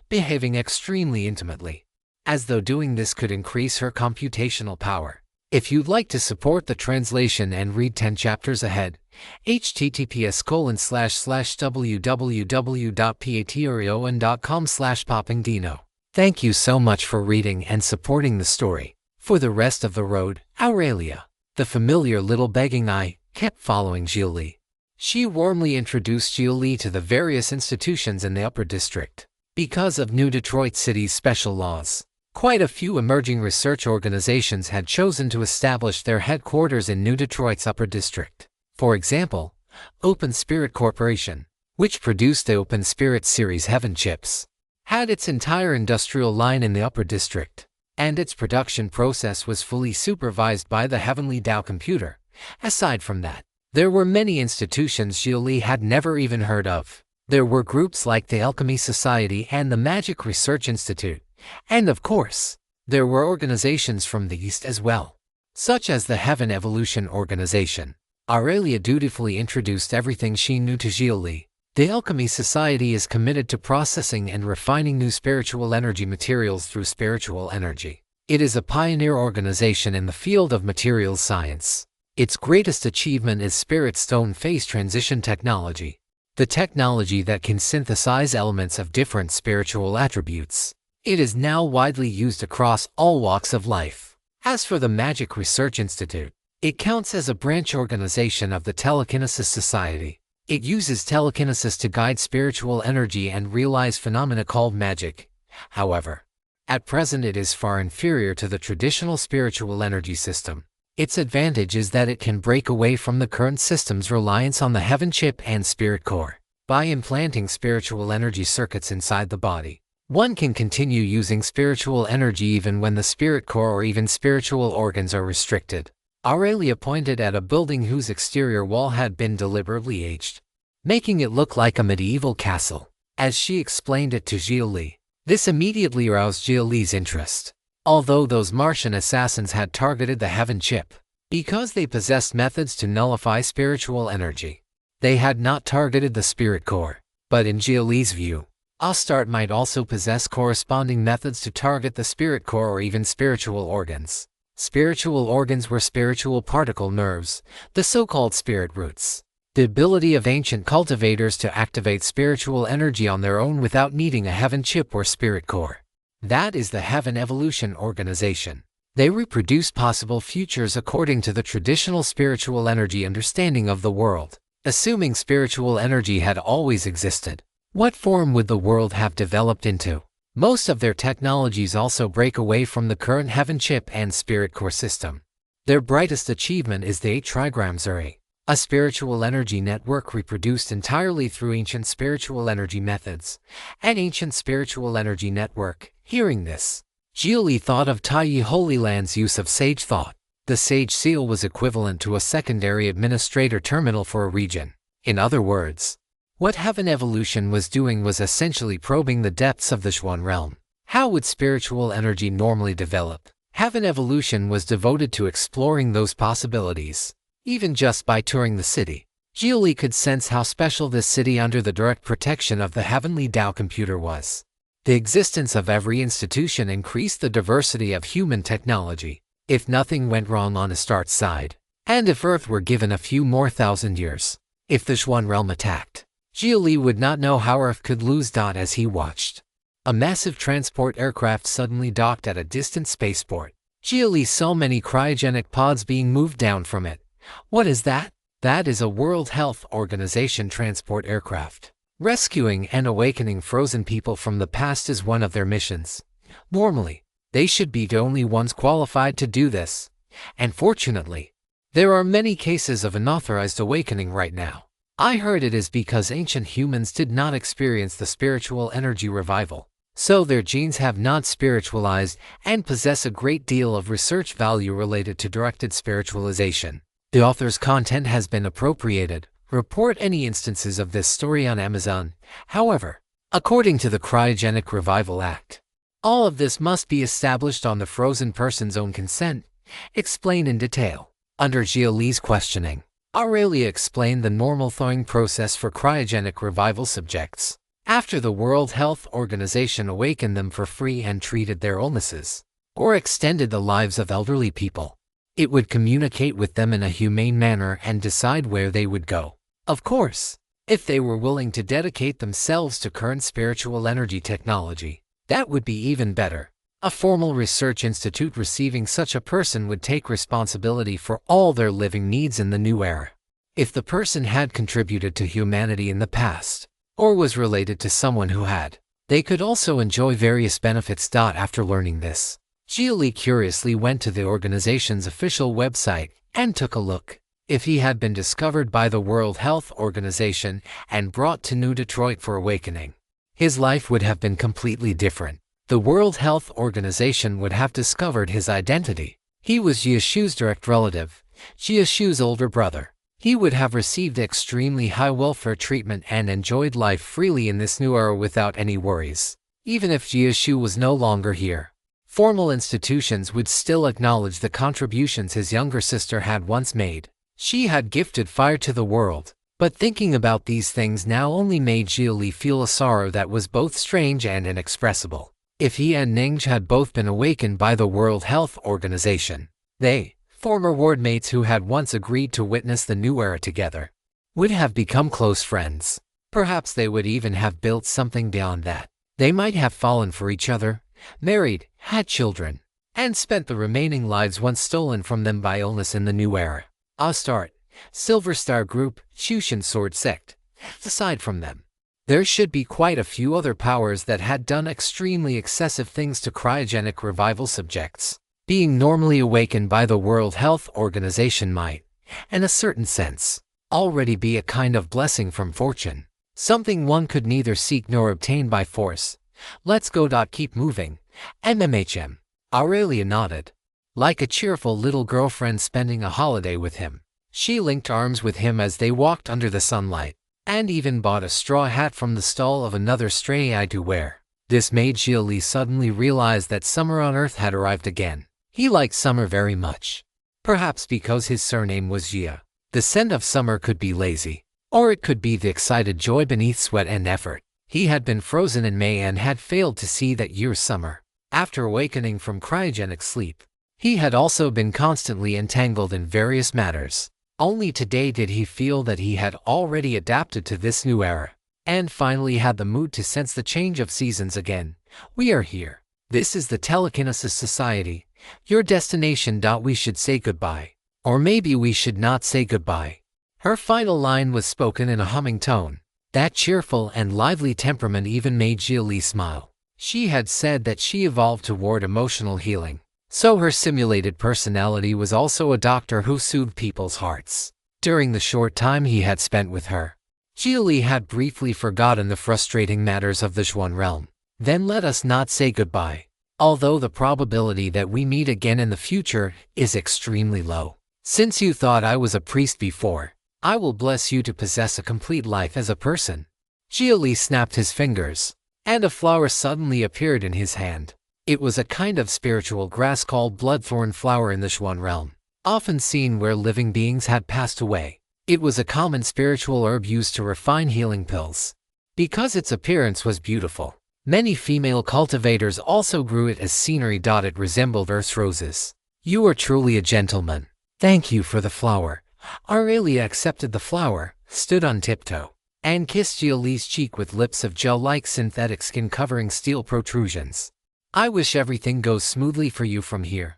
behaving extremely intimately, as though doing this could increase her computational power. If you'd like to support the translation and read 10 chapters ahead, https://www.patreon.com/poppingdino. Thank you so much for reading and supporting the story. For the rest of the road, Aurelia, the familiar little begging eye, kept following Xia Li. She warmly introduced Xia Li to the various institutions in the Upper District. Because of New Detroit City's special laws, quite a few emerging research organizations had chosen to establish their headquarters in New Detroit's Upper District. For example, Open Spirit Corporation, which produced the Open Spirit series Heaven chips, had its entire industrial line in the Upper District, and its production process was fully supervised by the Heavenly Tao computer. Aside from that, there were many institutions Xia Li had never even heard of. There were groups like the Alchemy Society and the Magic Research Institute, and of course, there were organizations from the East as well, such as the Heaven Evolution Organization. Aurelia dutifully introduced everything she knew to Xia Li. The Alchemy Society is committed to processing and refining new spiritual energy materials through spiritual energy. It is a pioneer organization in the field of materials science. Its greatest achievement is Spirit Stone phase transition technology, the technology that can synthesize elements of different spiritual attributes. It is now widely used across all walks of life. As for the Magic Research Institute, it counts as a branch organization of the Telekinesis Society. It uses telekinesis to guide spiritual energy and realize phenomena called magic. However, at present it is far inferior to the traditional spiritual energy system. Its advantage is that it can break away from the current system's reliance on the heaven chip and spirit core. By implanting spiritual energy circuits inside the body, one can continue using spiritual energy even when the spirit core or even spiritual organs are restricted. Aurelia pointed at a building whose exterior wall had been deliberately aged, making it look like a medieval castle. As she explained it to Xia Li, this immediately aroused Xia Li's interest. Although those Martian assassins had targeted the heaven chip because they possessed methods to nullify spiritual energy, they had not targeted the spirit core. But in Xia Li's view, Astarte might also possess corresponding methods to target the spirit core or even spiritual organs. Spiritual organs were spiritual particle nerves, the so-called spirit roots. The ability of ancient cultivators to activate spiritual energy on their own without needing a heaven chip or spirit core. That is the Heaven Evolution Organization. They reproduce possible futures according to the traditional spiritual energy understanding of the world. Assuming spiritual energy had always existed, what form would the world have developed into? Most of their technologies also break away from the current heaven chip and spirit core system. Their brightest achievement is the 8 trigrams array, a spiritual energy network reproduced entirely through ancient spiritual energy methods. An ancient spiritual energy network. Hearing this, Xia Li thought of Taiyi Holy Land's use of sage thought. The sage seal was equivalent to a secondary administrator terminal for a region. In other words, what Heaven Evolution was doing was essentially probing the depths of the Xuan realm. How would spiritual energy normally develop? Heaven Evolution was devoted to exploring those possibilities. Even just by touring the city, Xia Li could sense how special this city under the direct protection of the Heavenly Dao computer was. The existence of every institution increased the diversity of human technology. If nothing went wrong on Astarte's side, and if Earth were given a few more thousand years, if the Xuan realm attacked, Xia Li would not know how Earth could lose. As he watched, a massive transport aircraft suddenly docked at a distant spaceport. Xia Li saw many cryogenic pods being moved down from it. What is that? That is a World Health Organization transport aircraft. Rescuing and awakening frozen people from the past is one of their missions. Normally, they should be the only ones qualified to do this. And fortunately, there are many cases of unauthorized awakening right now. I heard it is because ancient humans did not experience the spiritual energy revival, so their genes have not spiritualized and possess a great deal of research value related to directed spiritualization. The author's content has been appropriated. Report any instances of this story on Amazon. However, according to the Cryogenic Revival Act, all of this must be established on the frozen person's own consent. Explain in detail. Under Xia Li's questioning, Aurelia explained the normal thawing process for cryogenic revival subjects. After the World Health Organization awakened them for free and treated their illnesses, or extended the lives of elderly people, it would communicate with them in a humane manner and decide where they would go. Of course, if they were willing to dedicate themselves to current spiritual energy technology, that would be even better. A formal research institute receiving such a person would take responsibility for all their living needs in the new era. If the person had contributed to humanity in the past, or was related to someone who had, they could also enjoy various benefits. After learning this, Xia Li curiously went to the organization's official website and took a look. If he had been discovered by the World Health Organization and brought to New Detroit for awakening, his life would have been completely different. The World Health Organization would have discovered his identity. He was Xia Shu's direct relative, Xia Shu's older brother. He would have received extremely high welfare treatment and enjoyed life freely in this new era without any worries. Even if Xia Shu was no longer here, formal institutions would still acknowledge the contributions his younger sister had once made. She had gifted fire to the world. But thinking about these things now only made Xia Li feel a sorrow that was both strange and inexpressible. If he and Ning had both been awakened by the World Health Organization, they, former wardmates who had once agreed to witness the new era together, would have become close friends. Perhaps they would even have built something beyond that. They might have fallen for each other, married, had children, and spent the remaining lives once stolen from them by illness in the new era. Start, Silver Star Group, Shushin Sword Sect. Aside from them, there should be quite a few other powers that had done extremely excessive things to cryogenic revival subjects. Being normally awakened by the World Health Organization might, in a certain sense, already be a kind of blessing from fortune. Something one could neither seek nor obtain by force. Let's go. Keep moving. MMHM. Aurelia nodded. Like a cheerful little girlfriend spending a holiday with him. She linked arms with him as they walked under the sunlight, and even bought a straw hat from the stall of another stray eye to wear. This made Xia Li suddenly realize that summer on Earth had arrived again. He liked summer very much. Perhaps because his surname was Xia. The scent of summer could be lazy, or it could be the excited joy beneath sweat and effort. He had been frozen in May and had failed to see that year's summer. After awakening from cryogenic sleep, he had also been constantly entangled in various matters. Only today did he feel that he had already adapted to this new era, and finally had the mood to sense the change of seasons again. We are here. This is the Telekinesis Society. Your destination. We should say goodbye. Or maybe we should not say goodbye. Her final line was spoken in a humming tone. That cheerful and lively temperament even made Xia Li smile. She had said that she evolved toward emotional healing. So her simulated personality was also a doctor who soothed people's hearts. During the short time he had spent with her, Xia Li had briefly forgotten the frustrating matters of the Xuan realm. Then let us not say goodbye. Although the probability that we meet again in the future is extremely low. Since you thought I was a priest before, I will bless you to possess a complete life as a person. Xia Li snapped his fingers, and a flower suddenly appeared in his hand. It was a kind of spiritual grass called bloodthorn flower in the Xuan realm, often seen where living beings had passed away. It was a common spiritual herb used to refine healing pills. Because its appearance was beautiful, many female cultivators also grew it as scenery. It resembled Earth's roses. You are truly a gentleman. Thank you for the flower. Aurelia accepted the flower, stood on tiptoe, and kissed Xia Li's cheek with lips of gel-like synthetic skin covering steel protrusions. I wish everything goes smoothly for you from here.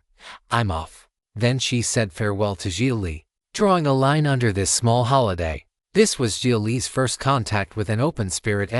I'm off. Then she said farewell to Xia Li, drawing a line under this small holiday. This was Xia Li's first contact with an open spirit.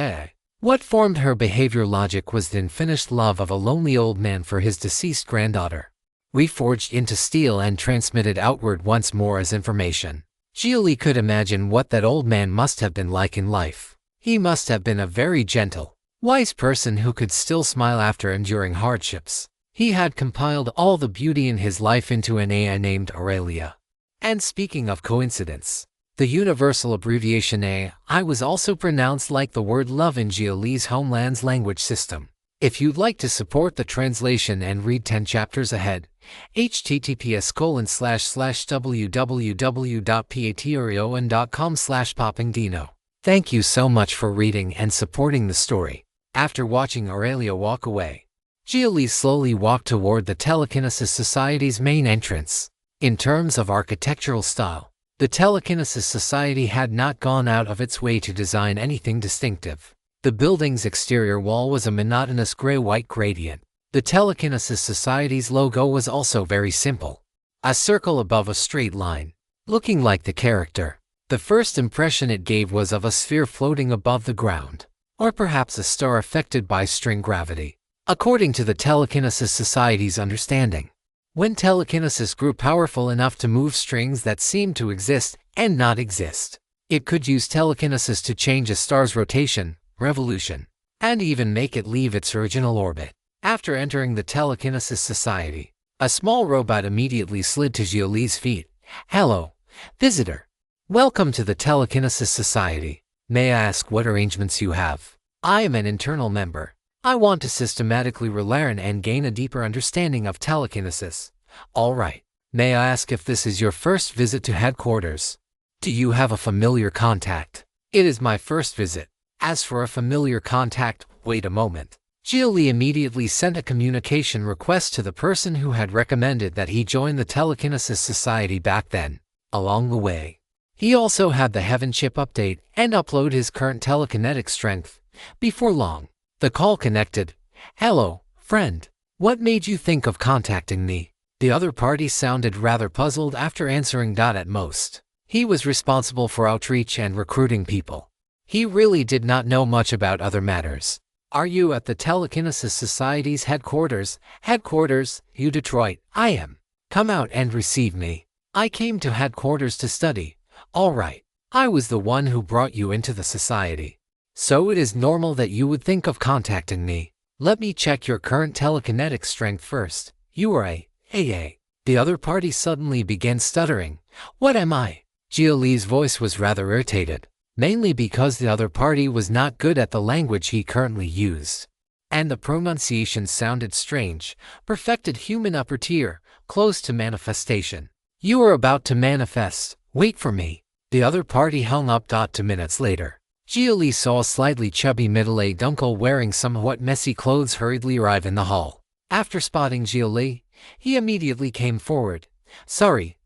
What formed her behavior logic was the unfinished love of a lonely old man for his deceased granddaughter, reforged into steel and transmitted outward once more as information. Xia Li could imagine what that old man must have been like in life. He must have been a very gentle, wise person who could still smile after enduring hardships. He had compiled all the beauty in his life into an AI named Aurelia. And speaking of coincidence, the universal abbreviation AI was also pronounced like the word love in Xia Li's homeland's language system. If you'd like to support the translation and read 10 chapters ahead, https://www.patreon.com/poppingdino. Thank you so much for reading and supporting the story. After watching Aurelia walk away, Xia Li slowly walked toward the Telekinesis Society's main entrance. In terms of architectural style, the Telekinesis Society had not gone out of its way to design anything distinctive. The building's exterior wall was a monotonous gray-white gradient. The Telekinesis Society's logo was also very simple. A circle above a straight line, looking like the character. The first impression it gave was of a sphere floating above the ground, or perhaps a star affected by string gravity, according to the Telekinesis Society's understanding. When telekinesis grew powerful enough to move strings that seemed to exist and not exist, it could use telekinesis to change a star's rotation, revolution, and even make it leave its original orbit. After entering the Telekinesis Society, a small robot immediately slid to Xia Li's feet. Hello, visitor. Welcome to the Telekinesis Society. May I ask what arrangements you have? I am an internal member. I want to systematically relearn and gain a deeper understanding of telekinesis. All right. May I ask if this is your first visit to headquarters? Do you have a familiar contact? It is my first visit. As for a familiar contact, wait a moment. Xia Li immediately sent a communication request to the person who had recommended that he join the Telekinesis Society back then. Along the way, he also had the Heaven chip update and upload his current telekinetic strength. Before long, the call connected. Hello, friend. What made you think of contacting me? The other party sounded rather puzzled after answering. At most, he was responsible for outreach and recruiting people. He really did not know much about other matters. Are you at the Telekinesis Society's headquarters? Headquarters, you Detroit. I am. Come out and receive me. I came to headquarters to study. All right. I was the one who brought you into the society. So it is normal that you would think of contacting me. Let me check your current telekinetic strength first. You are a. The other party suddenly began stuttering. What am I? Xia Li's voice was rather irritated, mainly because the other party was not good at the language he currently used. And the pronunciation sounded strange. Perfected human upper tier, close to manifestation. You are about to manifest. Wait for me. The other party hung up. 2 minutes later, Xia Li saw a slightly chubby middle-aged uncle wearing somewhat messy clothes hurriedly arrive in the hall. After spotting Xia Li, he immediately came forward. Sorry.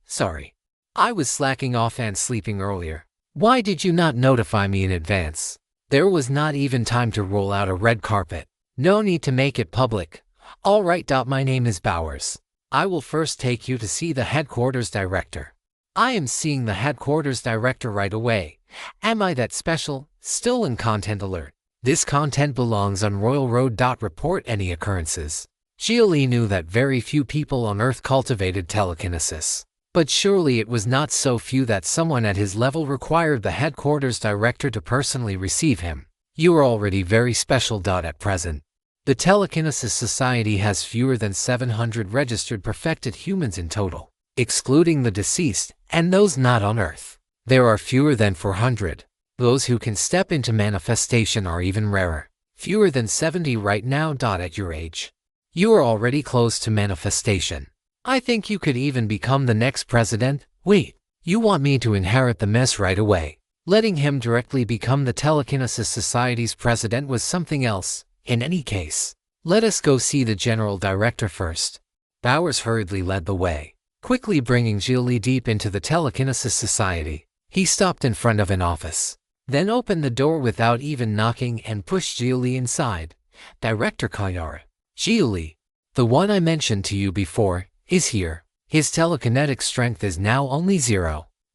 I was slacking off and sleeping earlier. Why did you not notify me in advance? There was not even time to roll out a red carpet. No need to make it public. All right. My name is Bowers. I will first take you to see the headquarters director. I am seeing the headquarters director right away. Am I that special? Still in content alert. This content belongs on Royal Road. Report any occurrences. Xia Li knew that very few people on Earth cultivated telekinesis. But surely it was not so few that someone at his level required the headquarters director to personally receive him. You are already very special. At present, the Telekinesis Society has fewer than 700 registered perfected humans in total, excluding the deceased and those not on Earth. There are fewer than 400. Those who can step into manifestation are even rarer. Fewer than 70 right now. At your age, you are already close to manifestation. I think you could even become the next president. Wait, you want me to inherit the mess right away? Letting him directly become the Telekinesis Society's president was something else. In any case, let us go see the general director first. Bowers hurriedly led the way, quickly bringing Xia Li deep into the Telekinesis Society. He stopped in front of an office, then opened the door without even knocking and pushed Xia Li inside. Director Kayara. Xia Li, the one I mentioned to you before, is here. His telekinetic strength is now only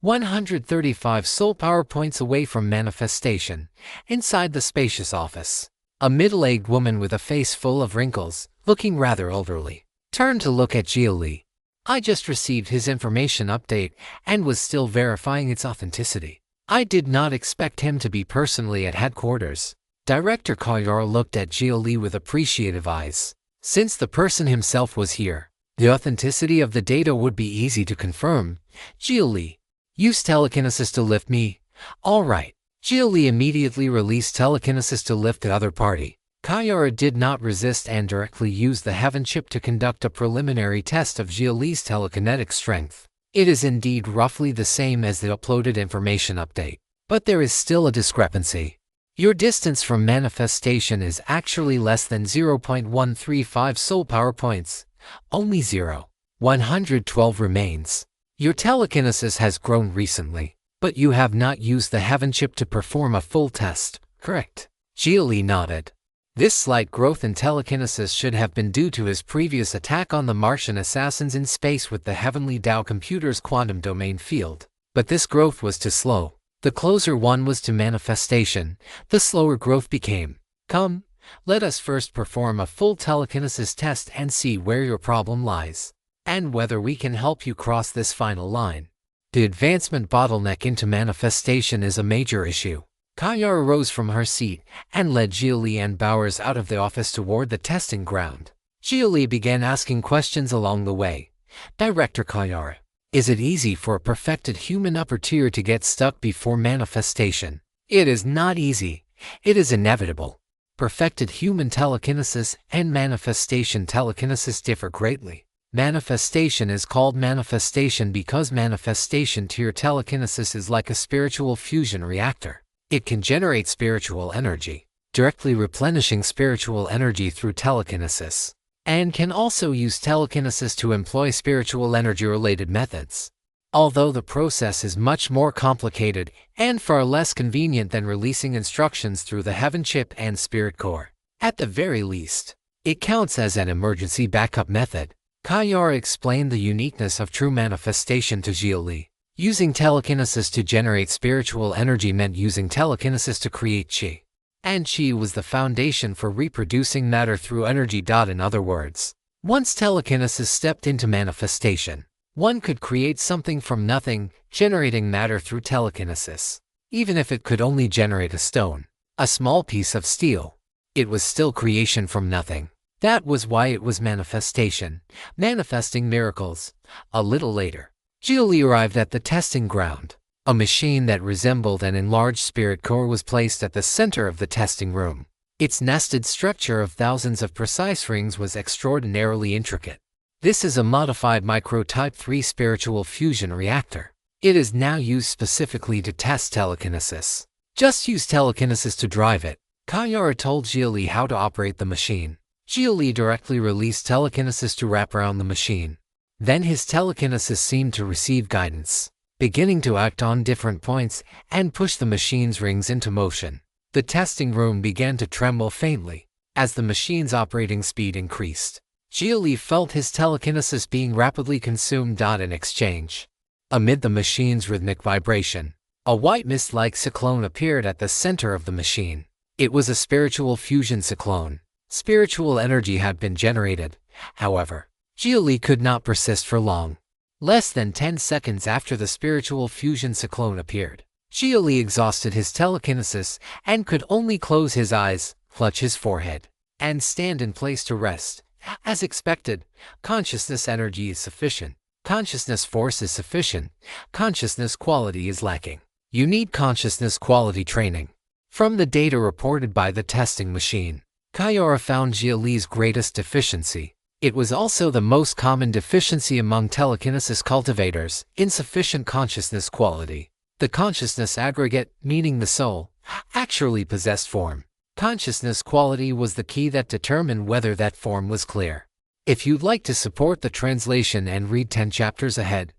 135 soul power points away from manifestation. Inside the spacious office, a middle-aged woman with a face full of wrinkles, looking rather elderly, turned to look at Xia Li. I just received his information update and was still verifying its authenticity. I did not expect him to be personally at headquarters. Director Kayara looked at Xia Li with appreciative eyes. Since the person himself was here, the authenticity of the data would be easy to confirm. Xia Li, use telekinesis to lift me. All right. Xia Li immediately released telekinesis to lift the other party. Kayara did not resist and directly used the heaven chip to conduct a preliminary test of Xia Li's telekinetic strength. It is indeed roughly the same as the uploaded information update, but there is still a discrepancy. Your distance from manifestation is actually less than 0.135 soul power points. Only 112 remains. Your telekinesis has grown recently, but you have not used the heaven chip to perform a full test, correct? Xia Li nodded. This slight growth in telekinesis should have been due to his previous attack on the Martian assassins in space with the Heavenly Tao computer's quantum domain field. But this growth was too slow. The closer one was to manifestation, the slower growth became. Come, let us first perform a full telekinesis test and see where your problem lies, and whether we can help you cross this final line. The advancement bottleneck into manifestation is a major issue. Kayara rose from her seat and led Xia Li and Bowers out of the office toward the testing ground. Xia Li began asking questions along the way. Director Kayara, is it easy for a perfected human upper tier to get stuck before manifestation? It is not easy. It is inevitable. Perfected human telekinesis and manifestation telekinesis differ greatly. Manifestation is called manifestation because manifestation tier telekinesis is like a spiritual fusion reactor. It can generate spiritual energy, directly replenishing spiritual energy through telekinesis, and can also use telekinesis to employ spiritual energy-related methods. Although the process is much more complicated and far less convenient than releasing instructions through the heaven chip and spirit core. At the very least, It counts as an emergency backup method. Kayara explained the uniqueness of true manifestation to Xia Li. Using telekinesis to generate spiritual energy meant using telekinesis to create qi. And qi was the foundation for reproducing matter through energy. In other words, once telekinesis stepped into manifestation, one could create something from nothing, generating matter through telekinesis. Even if it could only generate a stone, a small piece of steel, it was still creation from nothing. That was why it was manifestation, manifesting miracles. A little later, Xia Li arrived at the testing ground. A machine that resembled an enlarged spirit core was placed at the center of the testing room. Its nested structure of thousands of precise rings was extraordinarily intricate. This is a modified micro-type 3 spiritual fusion reactor. It is now used specifically to test telekinesis. Just use telekinesis to drive it. Kayara told Xia Li how to operate the machine. Xia Li directly released telekinesis to wrap around the machine. Then his telekinesis seemed to receive guidance, beginning to act on different points and push the machine's rings into motion. The testing room began to tremble faintly as the machine's operating speed increased. Xia Li felt his telekinesis being rapidly consumed. In exchange, amid the machine's rhythmic vibration, a white mist-like cyclone appeared at the center of the machine. It was a spiritual fusion cyclone. Spiritual energy had been generated. However, Xia Li could not persist for long. Less than 10 seconds after the spiritual fusion cyclone appeared, Xia Li exhausted his telekinesis and could only close his eyes, clutch his forehead, and stand in place to rest. As expected, consciousness energy is sufficient. Consciousness force is sufficient. Consciousness quality is lacking. You need consciousness quality training. From the data reported by the testing machine, Kayara found Xia Li's greatest deficiency. It was also the most common deficiency among telekinesis cultivators: insufficient consciousness quality. The consciousness aggregate, meaning the soul, actually possessed form. Consciousness quality was the key that determined whether that form was clear. If you'd like to support the translation and read 10 chapters ahead,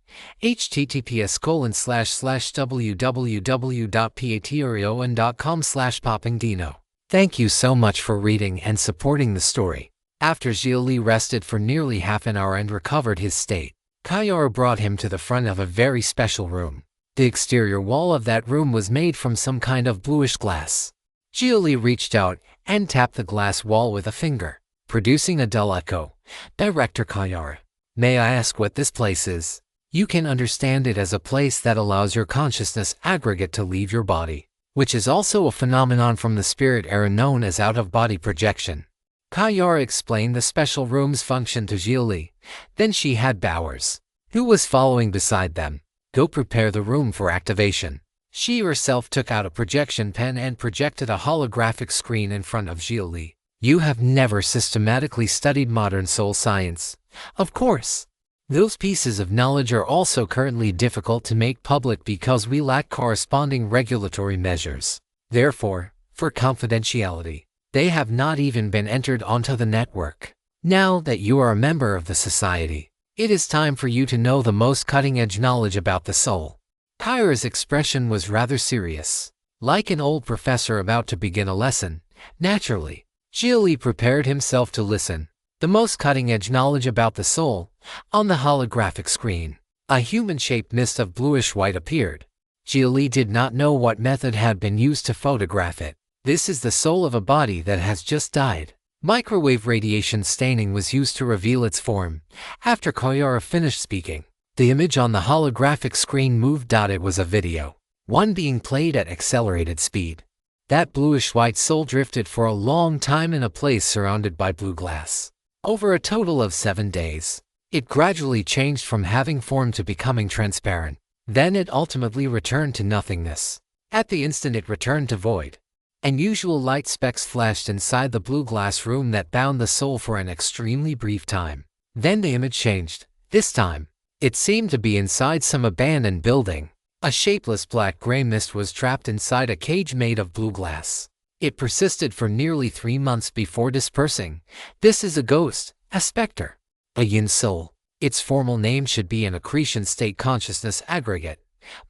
https://www.patreon.com/poppingdino. Thank you so much for reading and supporting the story. After Xia Li rested for nearly half an hour and recovered his state, Kayara brought him to the front of a very special room. The exterior wall of that room was made from some kind of bluish glass. Xia Li reached out and tapped the glass wall with a finger, producing a dull echo. Director Kayara, may I ask what this place is? You can understand it as a place that allows your consciousness aggregate to leave your body, which is also a phenomenon from the spirit era known as out-of-body projection. Kayara explained the special room's function to Xia Li. Then she had Bowers, who was following beside them, go prepare the room for activation. She herself took out a projection pen and projected a holographic screen in front of Xia Li. You have never systematically studied modern soul science. Of course, those pieces of knowledge are also currently difficult to make public because we lack corresponding regulatory measures. Therefore, for confidentiality, they have not even been entered onto the network. Now that you are a member of the society, it is time for you to know the most cutting-edge knowledge about the soul. Kayara's expression was rather serious, like an old professor about to begin a lesson. Naturally, Xia Li prepared himself to listen. The most cutting-edge knowledge about the soul. On the holographic screen, a human-shaped mist of bluish-white appeared. Xia Li did not know what method had been used to photograph it. This is the soul of a body that has just died. Microwave radiation staining was used to reveal its form. After Kayara finished speaking, the image on the holographic screen moved. It was a video, one being played at accelerated speed. That bluish-white soul drifted for a long time in a place surrounded by blue glass. Over a total of 7 days, it gradually changed from having form to becoming transparent. Then it ultimately returned to nothingness. At the instant it returned to void. Unusual light specks flashed inside the blue glass room that bound the soul for an extremely brief time. Then the image changed. This time, it seemed to be inside some abandoned building. A shapeless black-gray mist was trapped inside a cage made of blue glass. It persisted for nearly 3 months before dispersing. This is a ghost, a specter, a yin soul. Its formal name should be an accretion state consciousness aggregate.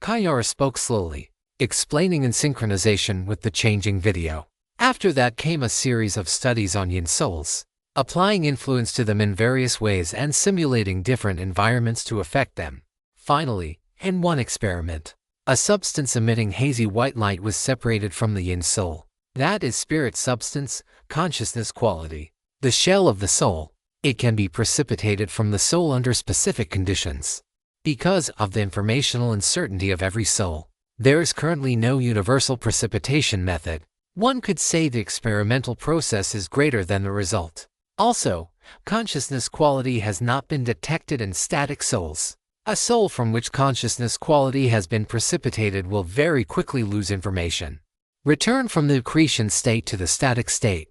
Kayara spoke slowly, explaining in synchronization with the changing video. After that came a series of studies on yin souls. applying influence to them in various ways and simulating different environments to affect them. Finally, in one experiment, a substance emitting hazy white light was separated from the yin soul. That is spirit substance, consciousness quality, the shell of the soul. It can be precipitated from the soul under specific conditions. Because of the informational uncertainty of every soul, there is currently no universal precipitation method. One could say the experimental process is greater than the result. Also, consciousness quality has not been detected in static souls. A soul from which consciousness quality has been precipitated will very quickly lose information, return from the accretion state to the static state,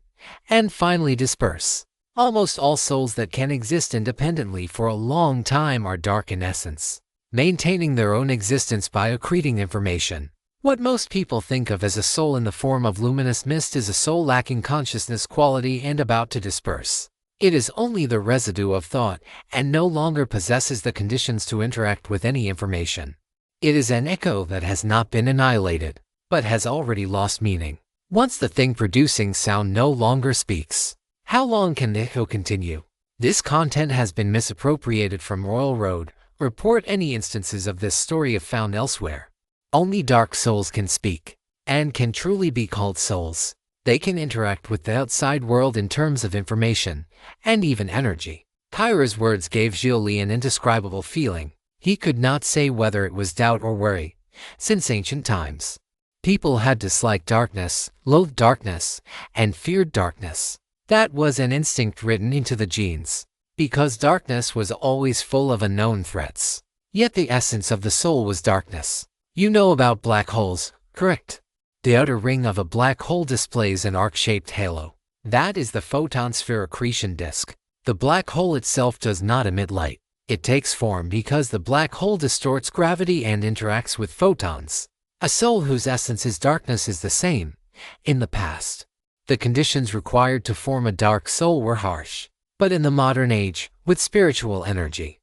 and finally disperse. Almost all souls that can exist independently for a long time are dark in essence, maintaining their own existence by accreting information. What most people think of as a soul in the form of luminous mist is a soul lacking consciousness quality and about to disperse. It is only the residue of thought and no longer possesses the conditions to interact with any information. It is an echo that has not been annihilated, but has already lost meaning. Once the thing producing sound no longer speaks, how long can the echo continue? This content has been misappropriated from Royal Road. Report any instances of this story if found elsewhere. Only dark souls can speak, and can truly be called souls. They can interact with the outside world in terms of information, and even energy. Kyra's words gave Xia Li an indescribable feeling. He could not say whether it was doubt or worry. Since ancient times, people had disliked darkness, loathed darkness, and feared darkness. That was an instinct written into the genes, because darkness was always full of unknown threats. Yet the essence of the soul was darkness. You know about black holes, correct? The outer ring of a black hole displays an arc-shaped halo. That is the photon sphere accretion disk. The black hole itself does not emit light. It takes form because the black hole distorts gravity and interacts with photons. A soul whose essence is darkness is the same. In the past, the conditions required to form a dark soul were harsh. But in the modern age, with spiritual energy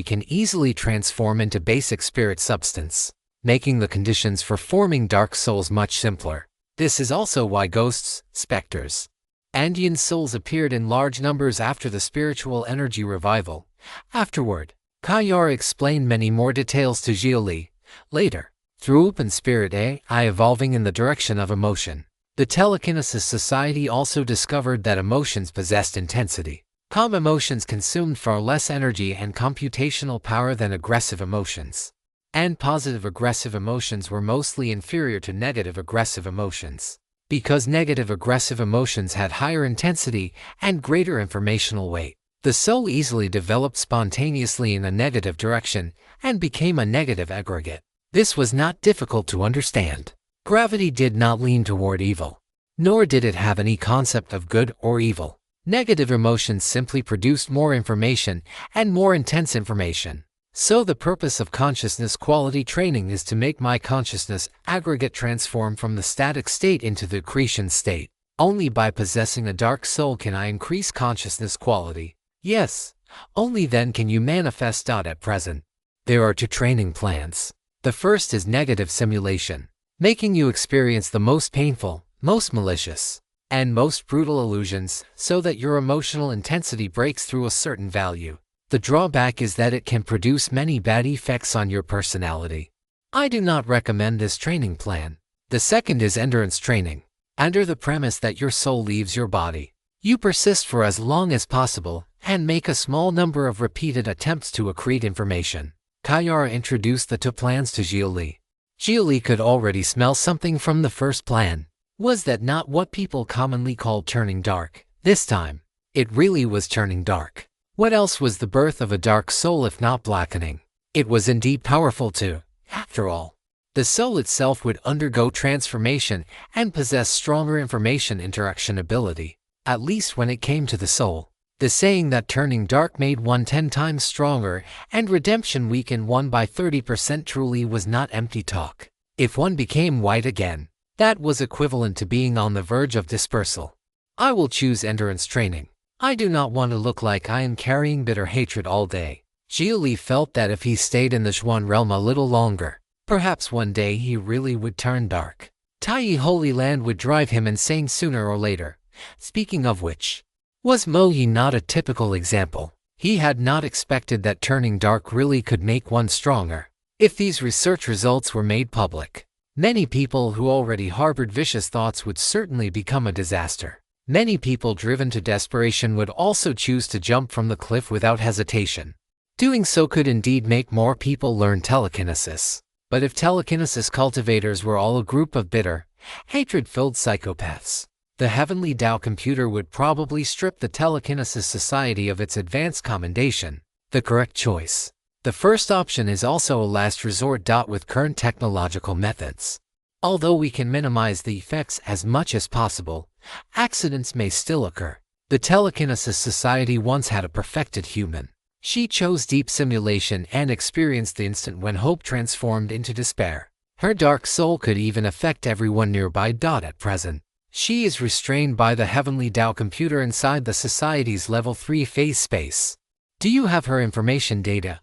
can easily transform into basic spirit substance, making the conditions for forming dark souls much simpler. This is also why ghosts, specters, and yin souls appeared in large numbers after the spiritual energy revival. Afterward, Kyra explained many more details to Xia Li. Later, through open spirit AI evolving in the direction of emotion, the Telekinesis Society also discovered that emotions possessed intensity. Calm emotions consumed far less energy and computational power than aggressive emotions. And positive aggressive emotions were mostly inferior to negative aggressive emotions, because negative aggressive emotions had higher intensity and greater informational weight. The soul easily developed spontaneously in a negative direction and became a negative aggregate. This was not difficult to understand. Gravity did not lean toward evil, nor did it have any concept of good or evil. Negative emotions simply produced more information and more intense information. So the purpose of consciousness quality training is to make my consciousness aggregate transform from the static state into the accretion state. Only by possessing a dark soul can I increase consciousness quality. Yes, only then can you manifest. At present, there are two training plans. The first is negative simulation, making you experience the most painful, most malicious, and most brutal illusions so that your emotional intensity breaks through a certain value. The drawback is that it can produce many bad effects on your personality. I do not recommend this training plan. The second is endurance training. Under the premise that your soul leaves your body, you persist for as long as possible and make a small number of repeated attempts to accrete information. Kyra introduced the two plans to Xia Li. Xia Li could already smell something from the first plan. Was that not what people commonly call turning dark? This time, it really was turning dark. What else was the birth of a dark soul if not blackening? It was indeed powerful too. After all, the soul itself would undergo transformation and possess stronger information interaction ability, at least when it came to the soul. The saying that turning dark made one 10 times stronger and redemption weakened one by 30% truly was not empty talk. If one became white again, that was equivalent to being on the verge of dispersal. I will choose endurance training. I do not want to look like I am carrying bitter hatred all day. Xia Li felt that if he stayed in the Xuan realm a little longer, perhaps one day he really would turn dark. Tai Holy Land would drive him insane sooner or later. Speaking of which, Was Mohi not a typical example? He had not expected that turning dark really could make one stronger. If these research results were made public, many people who already harbored vicious thoughts would certainly become a disaster. Many people driven to desperation would also choose to jump from the cliff without hesitation. Doing so could indeed make more people learn telekinesis. But if telekinesis cultivators were all a group of bitter, hatred-filled psychopaths, the Heavenly Tao computer would probably strip the telekinesis society of its advanced commendation. The correct choice. The first option is also a last resort. With current technological methods, although we can minimize the effects as much as possible, accidents may still occur. The telekinesis society once had a perfected human. She chose deep simulation and experienced the instant when hope transformed into despair. Her dark soul could even affect everyone nearby. At present, she is restrained by the Heavenly Tao computer inside the society's level 3 phase space. Do you have her information data?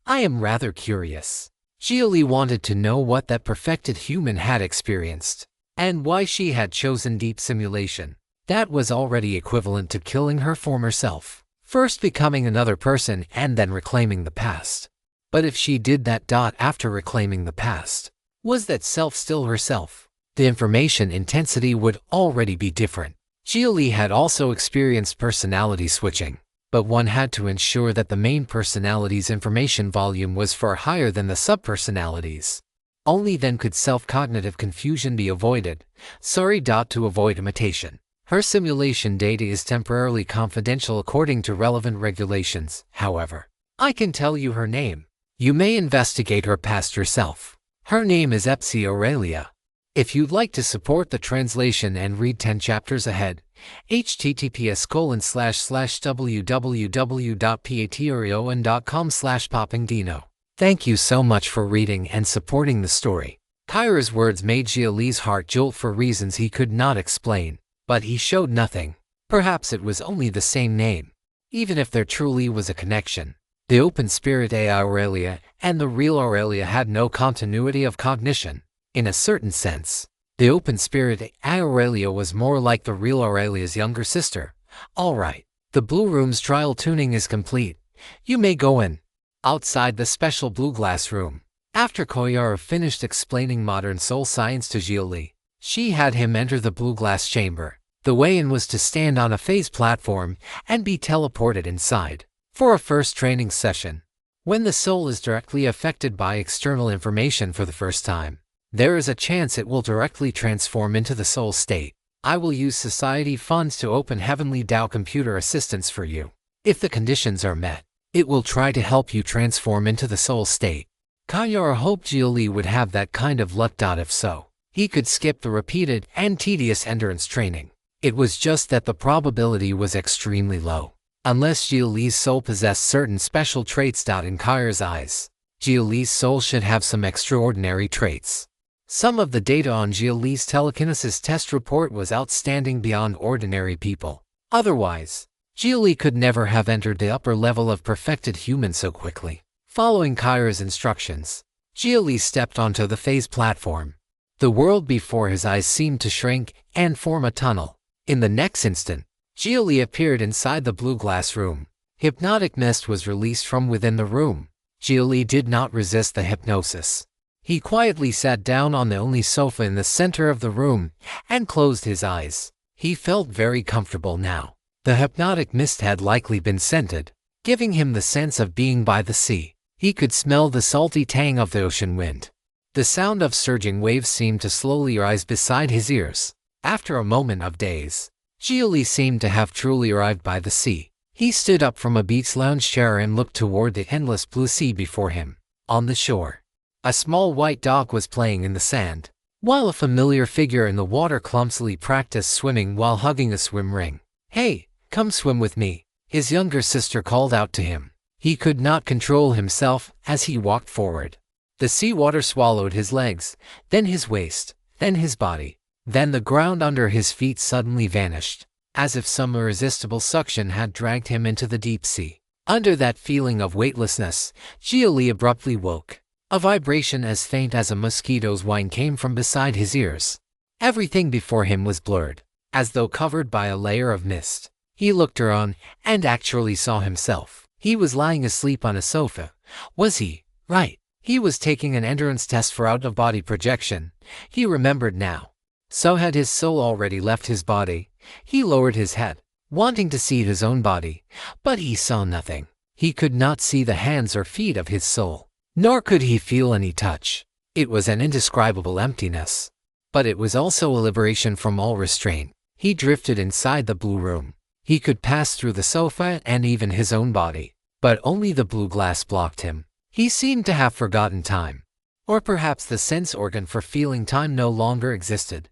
I am rather curious. Xia Li wanted to know what that perfected human had experienced, and why she had chosen deep simulation. That was already equivalent to killing her former self, first becoming another person and then reclaiming the past. But if she did that after reclaiming the past, was that self still herself? The information intensity would already be different. Xia Li had also experienced personality switching, but one had to ensure that the main personality's information volume was far higher than the subpersonalities. Only then could self-cognitive confusion be avoided. To avoid imitation. Her simulation data is temporarily confidential according to relevant regulations, however. I can tell you her name. You may investigate her past yourself. Her name is Xia Aurelia. If you'd like to support the translation and read 10 chapters ahead, https://www.patreon.com/poppingdino. Thank you so much for reading and supporting the story. Kyra's words made Xia Li's heart jolt for reasons he could not explain, but he showed nothing. Perhaps it was only the same name. Even if there truly was a connection, the open spirit Aurelia and the real Aurelia had no continuity of cognition. In a certain sense, the open spirit Aurelia was more like the real Aurelia's younger sister. Alright, the Blue Room's trial tuning is complete. You may go in. Outside the special blue glass room, after Koyara finished explaining modern soul science to Xia Li, she had him enter the blue glass chamber. The way in was to stand on a phase platform and be teleported inside for a first training session. When the soul is directly affected by external information for the first time, there is a chance it will directly transform into the soul state. I will use society funds to open Heavenly Tao computer assistance for you. If the conditions are met, it will try to help you transform into the soul state. Kayara hoped Xia Li would have that kind of luck. If so, he could skip the repeated and tedious endurance training. It was just that the probability was extremely low. Unless Xia Li's soul possessed certain special traits. In Kayara's eyes, Xia Li's soul should have some extraordinary traits. Some of the data on Xia Li's telekinesis test report was outstanding beyond ordinary people. Otherwise, Xia Li could never have entered the upper level of perfected human so quickly. Following Kyra's instructions, Xia Li stepped onto the phase platform. The world before his eyes seemed to shrink and form a tunnel. In the next instant, Xia Li appeared inside the blue glass room. Hypnotic mist was released from within the room. Xia Li did not resist the hypnosis. He quietly sat down on the only sofa in the center of the room and closed his eyes. He felt very comfortable now. The hypnotic mist had likely been scented, giving him the sense of being by the sea. He could smell the salty tang of the ocean wind. The sound of surging waves seemed to slowly rise beside his ears. After a moment of daze, Xia Li seemed to have truly arrived by the sea. He stood up from a beach lounge chair and looked toward the endless blue sea before him. On the shore, a small white dog was playing in the sand, while a familiar figure in the water clumsily practiced swimming while hugging a swim ring. "Hey, come swim with me," his younger sister called out to him. He could not control himself as he walked forward. The seawater swallowed his legs, then his waist, then his body. Then the ground under his feet suddenly vanished, as if some irresistible suction had dragged him into the deep sea. Under that feeling of weightlessness, Xia Li abruptly woke. A vibration as faint as a mosquito's whine came from beside his ears. Everything before him was blurred, as though covered by a layer of mist. He looked around and actually saw himself. He was lying asleep on a sofa. Was he? Right. He was taking an endurance test for out-of-body projection. He remembered now. So had his soul already left his body? He lowered his head, wanting to see his own body, but he saw nothing. He could not see the hands or feet of his soul, nor could he feel any touch. It was an indescribable emptiness. But it was also a liberation from all restraint. He drifted inside the blue room. He could pass through the sofa and even his own body, but only the blue glass blocked him. He seemed to have forgotten time. Or perhaps the sense organ for feeling time no longer existed.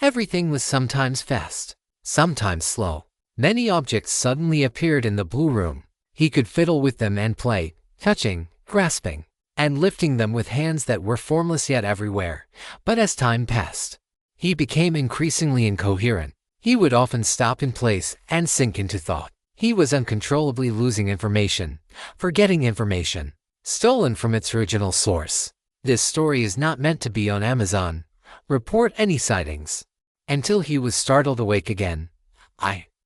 Everything was sometimes fast, sometimes slow. Many objects suddenly appeared in the blue room. He could fiddle with them and play, touching, grasping, and lifting them with hands that were formless yet everywhere. But as time passed, he became increasingly incoherent. He would often stop in place and sink into thought. He was uncontrollably losing information, forgetting information, stolen from its original source. This story is not meant to be on Amazon. Report any sightings. Until he was startled awake again.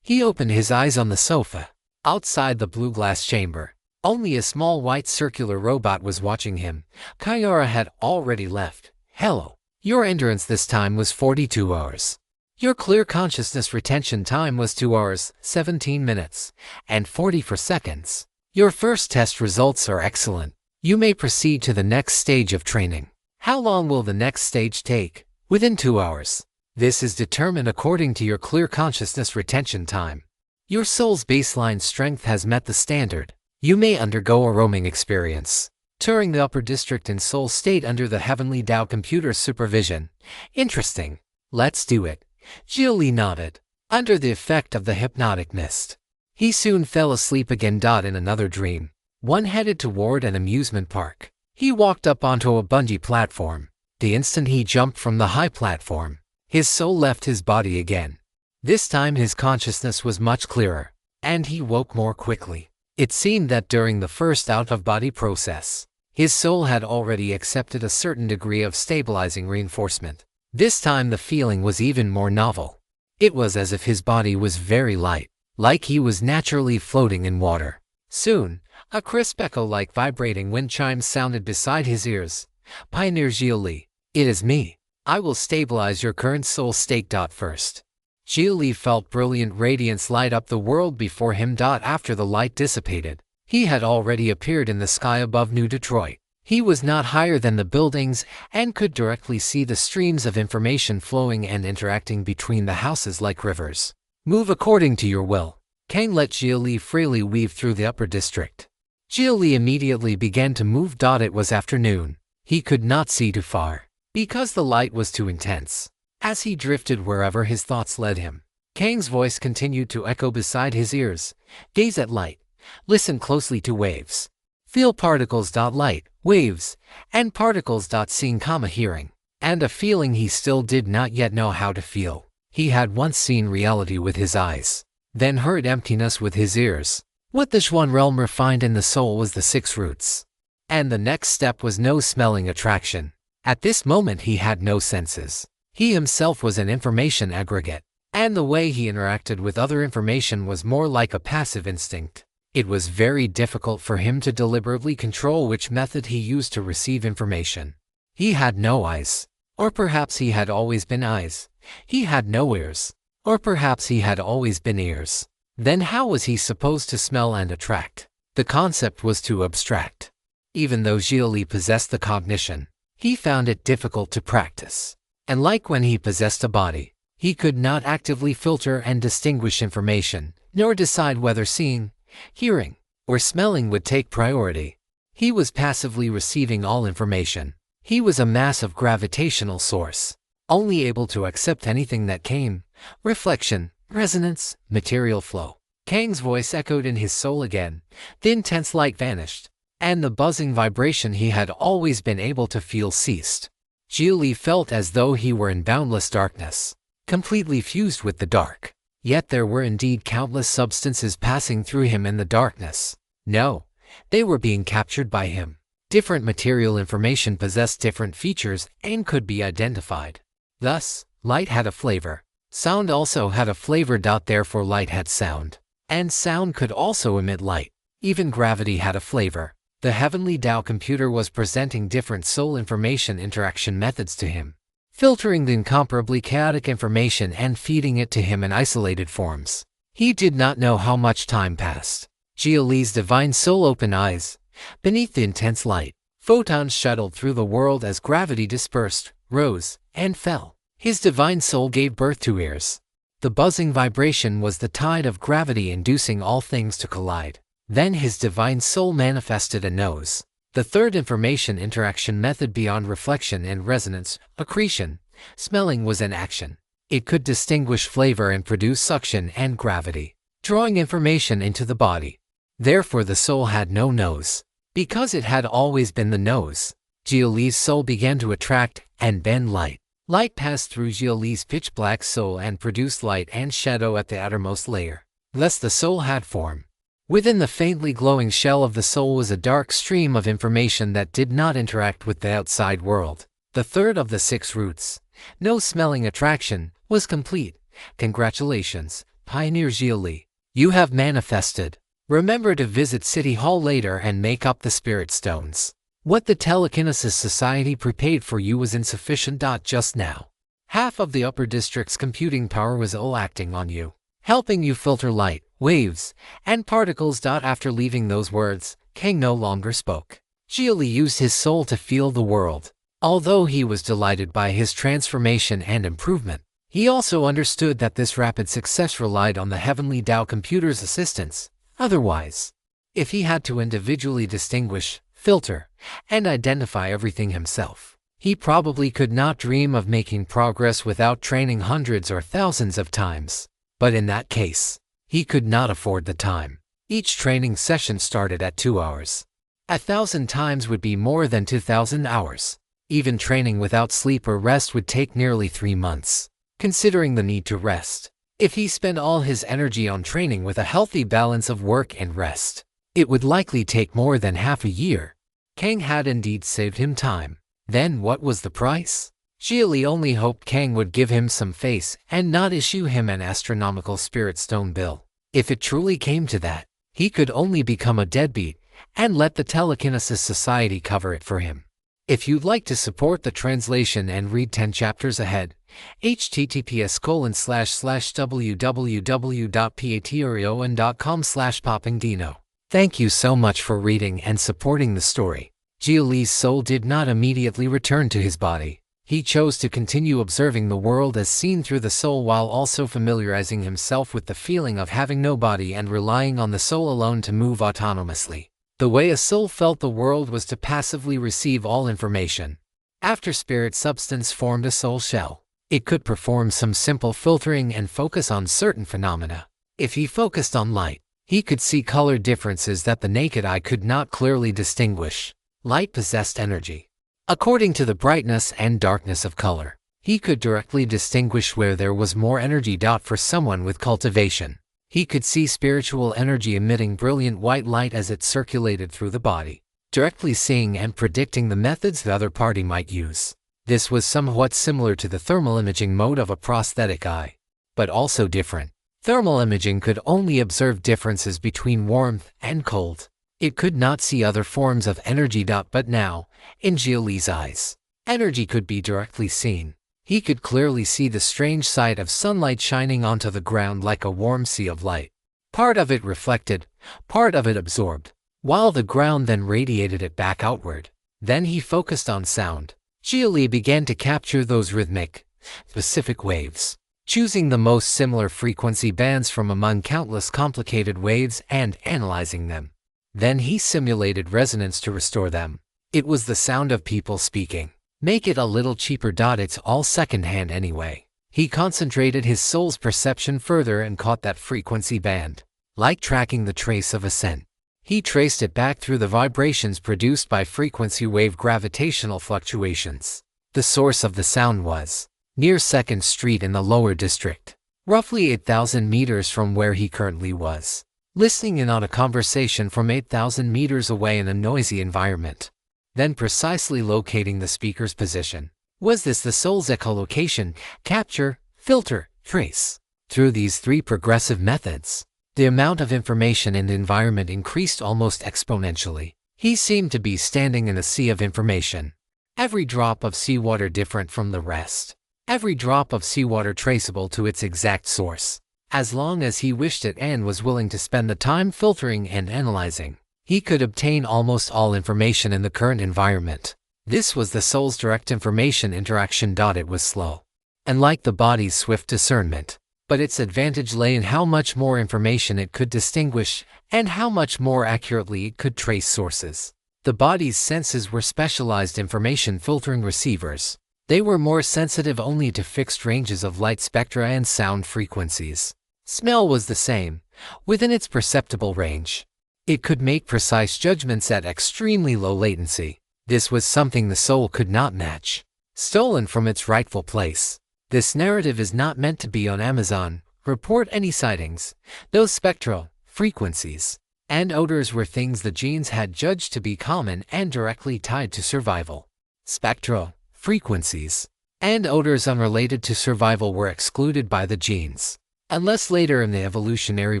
He opened his eyes on the sofa. Outside the blue glass chamber, only a small white circular robot was watching him. Kyara had already left. Hello. Your endurance this time was 42 hours. Your clear consciousness retention time was 2 hours, 17 minutes, and 44 seconds. Your first test results are excellent. You may proceed to the next stage of training. How long will the next stage take? Within 2 hours. This is determined according to your clear consciousness retention time. Your soul's baseline strength has met the standard. You may undergo a roaming experience, touring the upper district in soul state under the Heavenly Tao computer's supervision. Interesting. Let's do it. Xia Li nodded. Under the effect of the hypnotic mist, he soon fell asleep again. In another dream, one headed toward an amusement park. He walked up onto a bungee platform. The instant he jumped from the high platform, his soul left his body again. This time his consciousness was much clearer, and he woke more quickly. It seemed that during the first out-of-body process, his soul had already accepted a certain degree of stabilizing reinforcement. This time the feeling was even more novel. It was as if his body was very light, like he was naturally floating in water. Soon, a crisp echo-like vibrating wind chimes sounded beside his ears. Pioneer Xia Li, it is me. I will stabilize your current soul state. First. Xia Li felt brilliant radiance light up the world before him. After the light dissipated, he had already appeared in the sky above New Detroit. He was not higher than the buildings and could directly see the streams of information flowing and interacting between the houses like rivers. Move according to your will. Kang let Xia Li freely weave through the upper district. Xia Li immediately began to move. It was afternoon. He could not see too far, because the light was too intense. As he drifted wherever his thoughts led him, Kang's voice continued to echo beside his ears. Gaze at light. Listen closely to waves. Feel particles. Light, waves, and particles. Seeing, hearing, and a feeling he still did not yet know how to feel. He had once seen reality with his eyes, then heard emptiness with his ears. What the Xuan realm refined in the soul was the 6 roots. And the next step was no smelling attraction. At this moment he had no senses. He himself was an information aggregate, and the way he interacted with other information was more like a passive instinct. It was very difficult for him to deliberately control which method he used to receive information. He had no eyes. Or perhaps he had always been eyes. He had no ears. Or perhaps he had always been ears. Then how was he supposed to smell and attract? The concept was too abstract. Even though Xia Li possessed the cognition, he found it difficult to practice. And like when he possessed a body, he could not actively filter and distinguish information, nor decide whether seeing, hearing, or smelling would take priority. He was passively receiving all information. He was a massive gravitational source, only able to accept anything that came. Reflection, resonance, material flow. Kang's voice echoed in his soul again. The intense light vanished, and the buzzing vibration he had always been able to feel ceased. Xia Li felt as though he were in boundless darkness, completely fused with the dark. Yet there were indeed countless substances passing through him in the darkness. No, they were being captured by him. Different material information possessed different features and could be identified. Thus, light had a flavor. Sound also had a flavor. Therefore light had sound. And sound could also emit light. Even gravity had a flavor. The heavenly Tao computer was presenting different soul information interaction methods to him, filtering the incomparably chaotic information and feeding it to him in isolated forms. He did not know how much time passed. Xia Li's divine soul opened eyes. Beneath the intense light, photons shuttled through the world as gravity dispersed, rose, and fell. His divine soul gave birth to ears. The buzzing vibration was the tide of gravity inducing all things to collide. Then his divine soul manifested a nose. The third information interaction method beyond reflection and resonance, accretion, smelling was in action. It could distinguish flavor and produce suction and gravity, drawing information into the body. Therefore the soul had no nose. Because it had always been the nose, Xia Li's soul began to attract and bend light. Light passed through Xia Li's pitch-black soul and produced light and shadow at the outermost layer. Thus the soul had form. Within the faintly glowing shell of the soul was a dark stream of information that did not interact with the outside world. The third of the 6 roots, no smelling attraction, was complete. Congratulations, Pioneer Xia Li. You have manifested. Remember to visit City Hall later and make up the spirit stones. What the Telekinesis Society prepared for you was insufficient. Just now, half of the upper district's computing power was all acting on you, helping you filter light, waves, and particles. After leaving those words, Kang no longer spoke. Xia Li used his soul to feel the world. Although he was delighted by his transformation and improvement, he also understood that this rapid success relied on the heavenly Tao computer's assistance. Otherwise, if he had to individually distinguish, filter, and identify everything himself, he probably could not dream of making progress without training hundreds or thousands of times. But in that case, he could not afford the time. Each training session started at 2 hours. 1,000 times would be more than 2,000 hours. Even training without sleep or rest would take nearly 3 months. Considering the need to rest, if he spent all his energy on training with a healthy balance of work and rest, it would likely take more than half a year. Kang had indeed saved him time. Then what was the price? Xia Li only hoped Kang would give him some face and not issue him an astronomical spirit stone bill. If it truly came to that, he could only become a deadbeat and let the Telekinesis Society cover it for him. If you'd like to support the translation and read 10 chapters ahead, https://www.patreon.com/poppingdino. Thank you so much for reading and supporting the story. Xia Li's soul did not immediately return to his body. He chose to continue observing the world as seen through the soul while also familiarizing himself with the feeling of having no body and relying on the soul alone to move autonomously. The way a soul felt the world was to passively receive all information. After spirit substance formed a soul shell, it could perform some simple filtering and focus on certain phenomena. If he focused on light, he could see color differences that the naked eye could not clearly distinguish. Light possessed energy. According to the brightness and darkness of color, he could directly distinguish where there was more energy. For someone with cultivation, he could see spiritual energy emitting brilliant white light as it circulated through the body, directly seeing and predicting the methods the other party might use. This was somewhat similar to the thermal imaging mode of a prosthetic eye, but also different. Thermal imaging could only observe differences between warmth and cold. It could not see other forms of energy. But now, in Xia Li's eyes, energy could be directly seen. He could clearly see the strange sight of sunlight shining onto the ground like a warm sea of light. Part of it reflected, part of it absorbed, while the ground then radiated it back outward. Then he focused on sound. Xia Li began to capture those rhythmic, specific waves, choosing the most similar frequency bands from among countless complicated waves and analyzing them. Then he simulated resonance to restore them. It was the sound of people speaking. Make it a little cheaper. It's all secondhand anyway. He concentrated his soul's perception further and caught that frequency band. Like tracking the trace of a scent, he traced it back through the vibrations produced by frequency wave gravitational fluctuations. The source of the sound was near 2nd Street in the lower district, roughly 8,000 meters from where he currently was, listening in on a conversation from 8,000 meters away in a noisy environment. Then precisely locating the speaker's position. Was this the soul's echolocation, capture, filter, trace? Through these 3 progressive methods, The amount of information in the environment increased almost exponentially. He seemed to be standing in a sea of information. Every drop of seawater different from the rest. Every drop of seawater traceable to its exact source. As long as he wished it and was willing to spend the time filtering and analyzing, he could obtain almost all information in the current environment. This was the soul's direct information interaction. It was slow, and like the body's swift discernment, but its advantage lay in how much more information it could distinguish and how much more accurately it could trace sources. The body's senses were specialized information filtering receivers. They were more sensitive only to fixed ranges of light spectra and sound frequencies. Smell was the same, within its perceptible range. It could make precise judgments at extremely low latency. This was something the soul could not match. Stolen from its rightful place. This narrative is not meant to be on Amazon. Report any sightings. Those spectral frequencies and odors were things the genes had judged to be common and directly tied to survival. Spectral frequencies and odors unrelated to survival were excluded by the genes, unless later in the evolutionary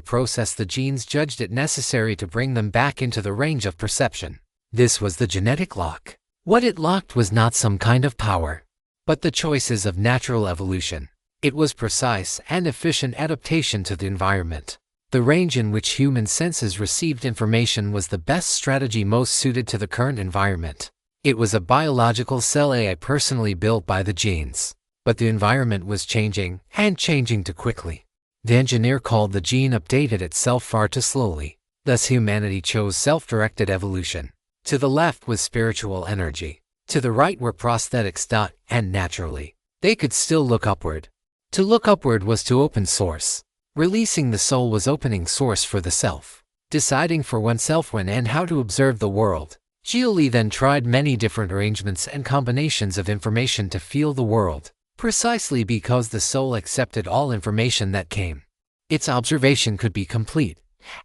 process the genes judged it necessary to bring them back into the range of perception. This was the genetic lock. What it locked was not some kind of power, but the choices of natural evolution. It was precise and efficient adaptation to the environment. The range in which human senses received information was the best strategy most suited to the current environment. It was a biological cell AI personally built by the genes. But the environment was changing, and changing too quickly. The engineer called the gene updated itself far too slowly. Thus humanity chose self-directed evolution. To the left was spiritual energy. To the right were prosthetics. And naturally, they could still look upward. To look upward was to open source. Releasing the soul was opening source for the self. Deciding for oneself when and how to observe the world. Xia Li then tried many different arrangements and combinations of information to feel the world, precisely because the soul accepted all information that came. Its observation could be complete,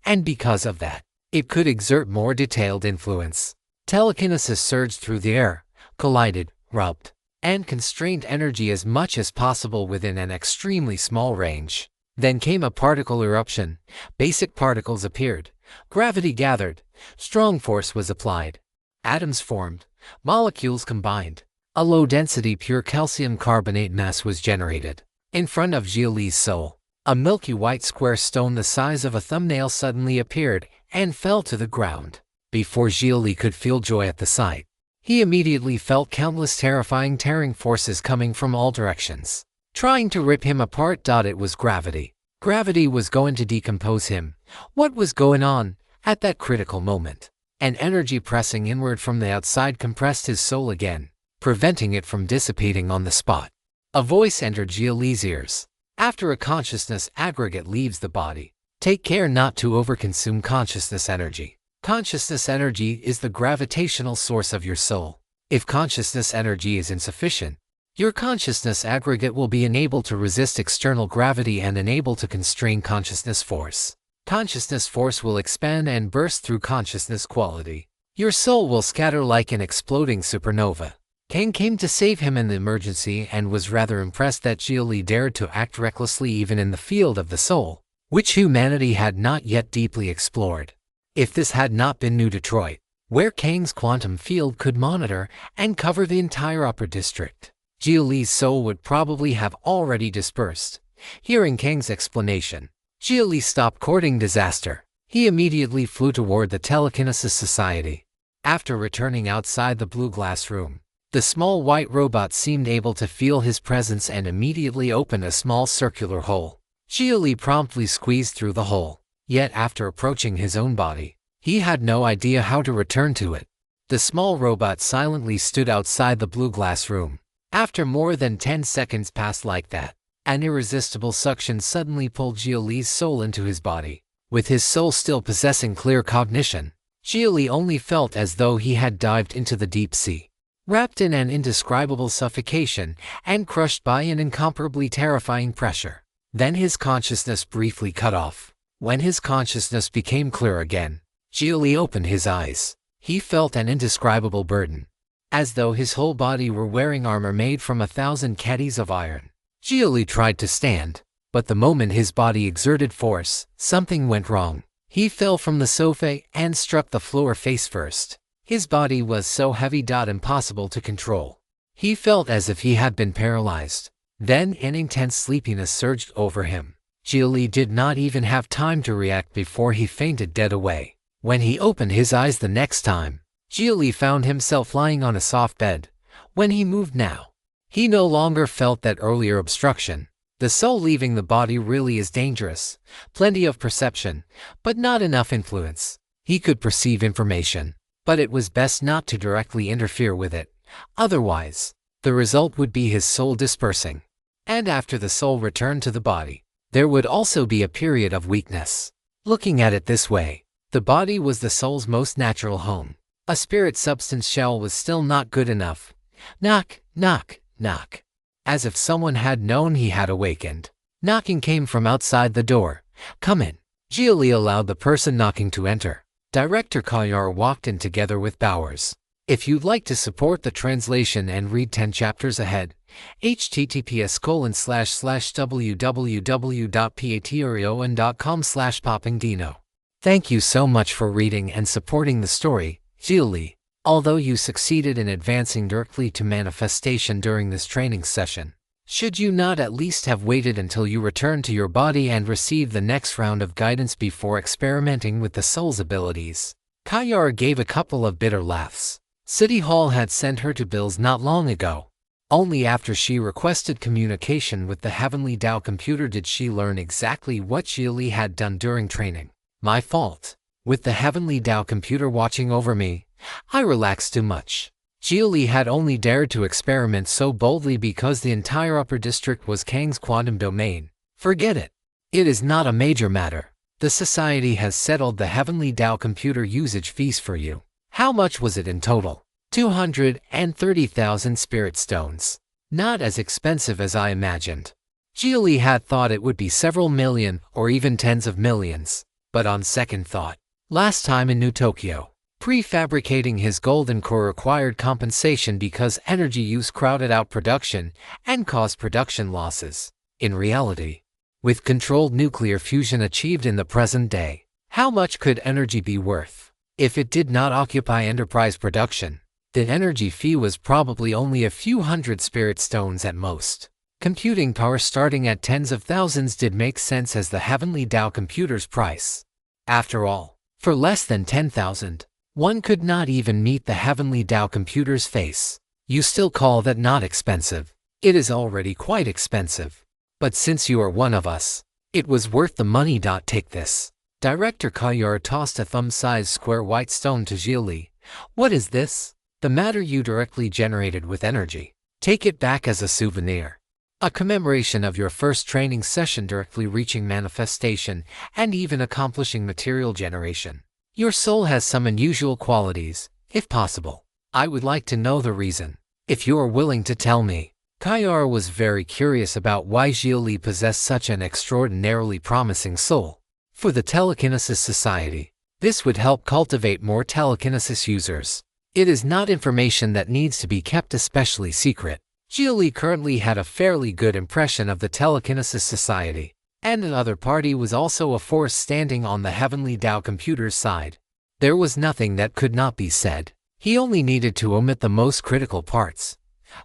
and because of that, it could exert more detailed influence. Telekinesis surged through the air, collided, rubbed, and constrained energy as much as possible within an extremely small range. Then came a particle eruption. Basic particles appeared. Gravity gathered. Strong force was applied. Atoms formed. Molecules combined. A low-density pure calcium carbonate mass was generated. In front of Xia Li's soul, a milky white square stone the size of a thumbnail suddenly appeared and fell to the ground. Before Xia Li could feel joy at the sight, he immediately felt countless terrifying tearing forces coming from all directions, trying to rip him apart. It was gravity. Gravity was going to decompose him. What was going on at that critical moment? An energy pressing inward from the outside compressed his soul again, preventing it from dissipating on the spot. A voice entered Xia Li's ears. After a consciousness aggregate leaves the body, take care not to overconsume consciousness energy. Consciousness energy is the gravitational source of your soul. If consciousness energy is insufficient, your consciousness aggregate will be unable to resist external gravity and unable to constrain consciousness force. Consciousness force will expand and burst through consciousness quality. Your soul will scatter like an exploding supernova. Kang came to save him in the emergency and was rather impressed that Xia Li dared to act recklessly even in the field of the soul, which humanity had not yet deeply explored. If this had not been New Detroit, where Kang's quantum field could monitor and cover the entire upper district, Xia Li's soul would probably have already dispersed. Hearing Kang's explanation, Xia Li stopped courting disaster. He immediately flew toward the Telekinesis Society. After returning outside the blue glass room, the small white robot seemed able to feel his presence and immediately opened a small circular hole. Xia Li promptly squeezed through the hole. Yet after approaching his own body, he had no idea how to return to it. The small robot silently stood outside the blue glass room. After more than 10 seconds passed like that, an irresistible suction suddenly pulled Xia Li's soul into his body. With his soul still possessing clear cognition, Xia Li only felt as though he had dived into the deep sea, wrapped in an indescribable suffocation and crushed by an incomparably terrifying pressure. Then his consciousness briefly cut off. When his consciousness became clear again, Xia Li opened his eyes. He felt an indescribable burden, as though his whole body were wearing armor made from 1,000 caddies of iron. Xia Li tried to stand, But the moment his body exerted force, something went wrong. He fell from the sofa and struck the floor face first. His body was so heavy, impossible to control. He felt as if he had been paralyzed. Then an intense sleepiness surged over him. Xia Li did not even have time to react before he fainted dead away. When he opened his eyes the next time, Xia Li found himself lying on a soft bed. When he moved now, he no longer felt that earlier obstruction. The soul leaving the body really is dangerous. Plenty of perception, but not enough influence. He could perceive information, but it was best not to directly interfere with it. Otherwise, the result would be his soul dispersing. And after the soul returned to the body, there would also be a period of weakness. Looking at it this way, the body was the soul's most natural home. A spirit substance shell was still not good enough. Knock, knock, knock. As if someone had known he had awakened. Knocking came from outside the door. Come in. Xia Li allowed the person knocking to enter. Director Kayar walked in together with Bowers. If you'd like to support the translation and read 10 chapters ahead, https://www.patreon.com/poppingdino. Thank you so much for reading and supporting the story, Xia Li. Although you succeeded in advancing directly to manifestation during this training session, should you not at least have waited until you returned to your body and received the next round of guidance before experimenting with the soul's abilities? Kayar gave a couple of bitter laughs. City Hall had sent her to Bills not long ago. Only after she requested communication with the Heavenly Tao computer did she learn exactly what Xia Li had done during training. My fault. With the Heavenly Tao computer watching over me, I relaxed too much. Xia Li had only dared to experiment so boldly because the entire upper district was Kang's quantum domain. Forget it. It is not a major matter. The society has settled the Heavenly Tao computer usage fees for you. How much was it in total? 230,000 spirit stones. Not as expensive as I imagined. Xia Li had thought it would be several million or even tens of millions. But on second thought, last time in New Tokyo, prefabricating his golden core required compensation because energy use crowded out production and caused production losses. In reality, with controlled nuclear fusion achieved in the present day, how much could energy be worth? If it did not occupy enterprise production, the energy fee was probably only a few hundred spirit stones at most. Computing power starting at tens of thousands did make sense as the Heavenly Tao computer's price. After all, for less than 10,000, one could not even meet the Heavenly Tao computer's face. You still call that not expensive? It is already quite expensive. But since you are one of us, it was worth the money. Take this. Director Kayar tossed a thumb-sized square white stone to Xia Li. What is this? The matter you directly generated with energy. Take it back as a souvenir. A commemoration of your first training session directly reaching manifestation and even accomplishing material generation. Your soul has some unusual qualities. If possible, I would like to know the reason. If you are willing to tell me. Kayar was very curious about why Xia Li possessed such an extraordinarily promising soul. For the Telekinesis Society, this would help cultivate more telekinesis users. It is not information that needs to be kept especially secret. Xia Li currently had a fairly good impression of the Telekinesis Society, and another party was also a force standing on the Heavenly Tao computer's side. There was nothing that could not be said. He only needed to omit the most critical parts.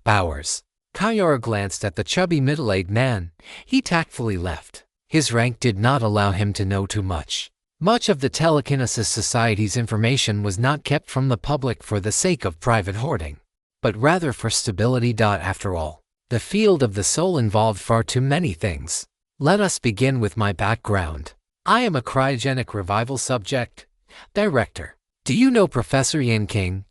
Bowers. Kayar glanced at the chubby middle-aged man. He tactfully left. His rank did not allow him to know too much. Much of the Telekinesis Society's information was not kept from the public for the sake of private hoarding, but rather for stability. After all, the field of the soul involved far too many things. Let us begin with my background. I am a cryogenic revival subject. Director. Do you know Professor Yan King?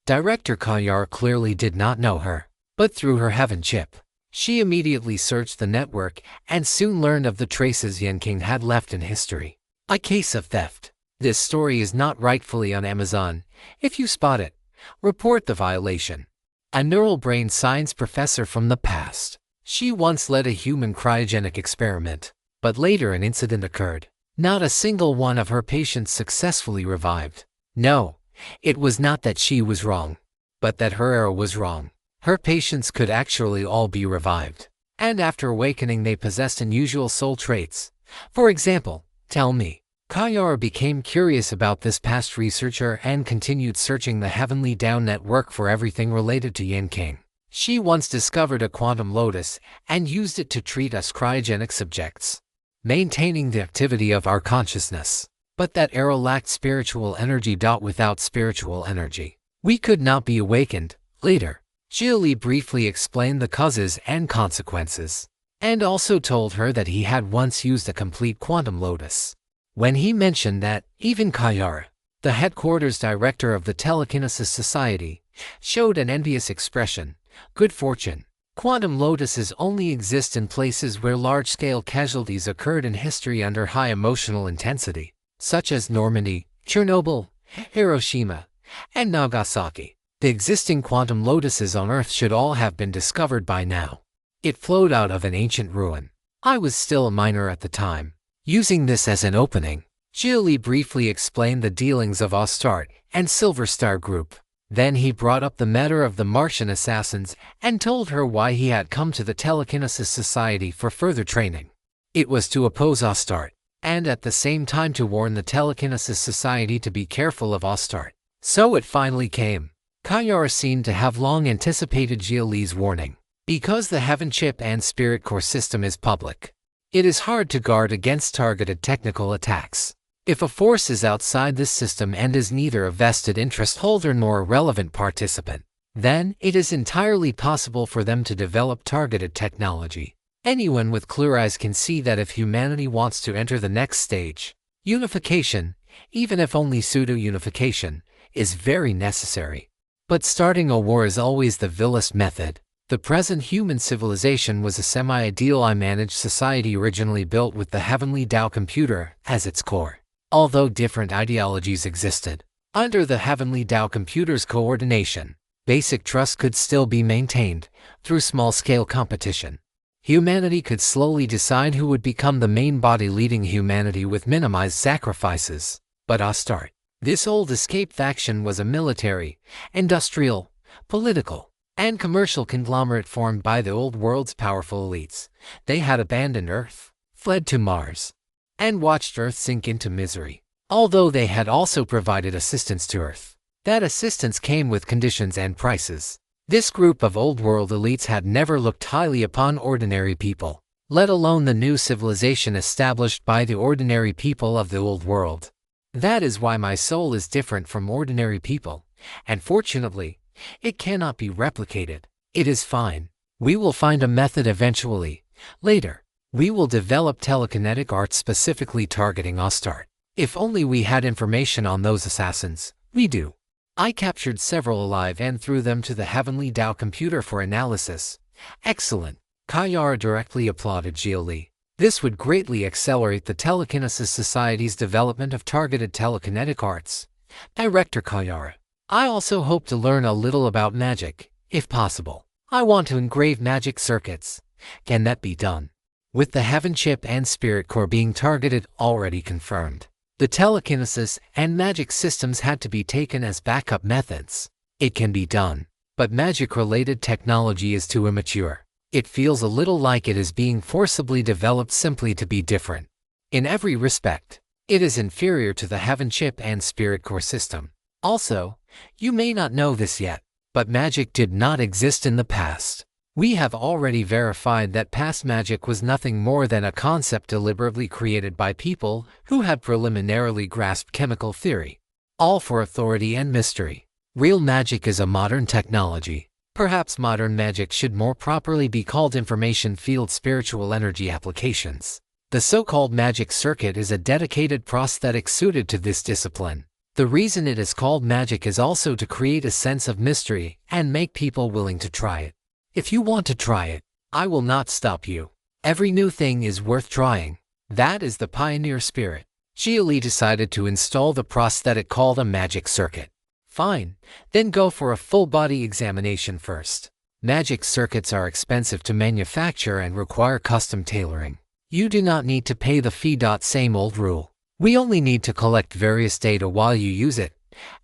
Director Kayar clearly did not know her, but through her heaven chip, she immediately searched the network and soon learned of the traces Yan King had left in history. A case of theft. This story is not rightfully on Amazon. If you spot it, report the violation. A neural brain science professor from the past. She once led a human cryogenic experiment, but later an incident occurred. Not a single one of her patients successfully revived. No, it was not that she was wrong, but that her era was wrong. Her patients could actually all be revived. and after awakening they possessed unusual soul traits. For example, tell me. Kayara became curious about this past researcher and continued searching the Heavenly Down network for everything related to Yin King. She once discovered a quantum lotus and used it to treat us cryogenic subjects, maintaining the activity of our consciousness. But that arrow lacked spiritual energy. Without spiritual energy, we could not be awakened. Later, Xia Li briefly explained the causes and consequences, and also told her that he had once used a complete quantum lotus. When he mentioned that, even Kayara, the headquarters director of the Telekinesis Society, showed an envious expression. Good fortune. Quantum lotuses only exist in places where large-scale casualties occurred in history under high emotional intensity, such as Normandy, Chernobyl, Hiroshima, and Nagasaki. The existing quantum lotuses on Earth should all have been discovered by now. It flowed out of an ancient ruin. I was still a minor at the time. Using this as an opening, Xia Li briefly explained the dealings of Astarte and Silver Star Group. Then he brought up the matter of the Martian assassins and told her why he had come to the Telekinesis Society for further training. It was to oppose Astarte, and at the same time to warn the Telekinesis Society to be careful of Astarte. So it finally came. Kayara seemed to have long anticipated Xia Li's warning. Because the Heaven Chip and Spirit Core system is public, it is hard to guard against targeted technical attacks. If a force is outside this system and is neither a vested interest holder nor a relevant participant, then it is entirely possible for them to develop targeted technology. Anyone with clear eyes can see that if humanity wants to enter the next stage, unification, even if only pseudo-unification, is very necessary. But starting a war is always the vilest method. The present human civilization was a semi-ideal I-managed society originally built with the Heavenly Tao computer as its core. Although different ideologies existed, under the Heavenly Tao computer's coordination, basic trust could still be maintained through small-scale competition. Humanity could slowly decide who would become the main body leading humanity with minimized sacrifices. But Astarte, this old escape faction, was a military, industrial, political, and commercial conglomerate formed by the old world's powerful elites. They had abandoned Earth, fled to Mars, and watched Earth sink into misery. Although they had also provided assistance to Earth, that assistance came with conditions and prices. This group of old world elites had never looked highly upon ordinary people, let alone the new civilization established by the ordinary people of the old world. That is why my soul is different from ordinary people, and fortunately, it cannot be replicated. It is fine. We will find a method eventually. Later, we will develop telekinetic art specifically targeting Astarte. If only we had information on those assassins. We do. I captured several alive and threw them to the Heavenly Tao computer for analysis. Excellent. Kayara directly applauded Xia Li. This would greatly accelerate the Telekinesis Society's development of targeted telekinetic arts. Director Kayara, I also hope to learn a little about magic, if possible. I want to engrave magic circuits. Can that be done? With the Heaven Chip and Spirit Core being targeted already confirmed, the telekinesis and magic systems had to be taken as backup methods. It can be done, but magic-related technology is too immature. It feels a little like it is being forcibly developed simply to be different. In every respect, it is inferior to the Heaven Chip and Spirit Core system. Also, you may not know this yet, but magic did not exist in the past. We have already verified that past magic was nothing more than a concept deliberately created by people who had preliminarily grasped chemical theory, all for authority and mystery. Real magic is a modern technology. Perhaps modern magic should more properly be called information field spiritual energy applications. The so-called magic circuit is a dedicated prosthetic suited to this discipline. The reason it is called magic is also to create a sense of mystery and make people willing to try it. If you want to try it, I will not stop you. Every new thing is worth trying. That is the pioneer spirit. Xia Li decided to install the prosthetic called a magic circuit. Fine, then go for a full body examination first. Magic circuits are expensive to manufacture and require custom tailoring. You do not need to pay the fee. Same old rule. We only need to collect various data while you use it.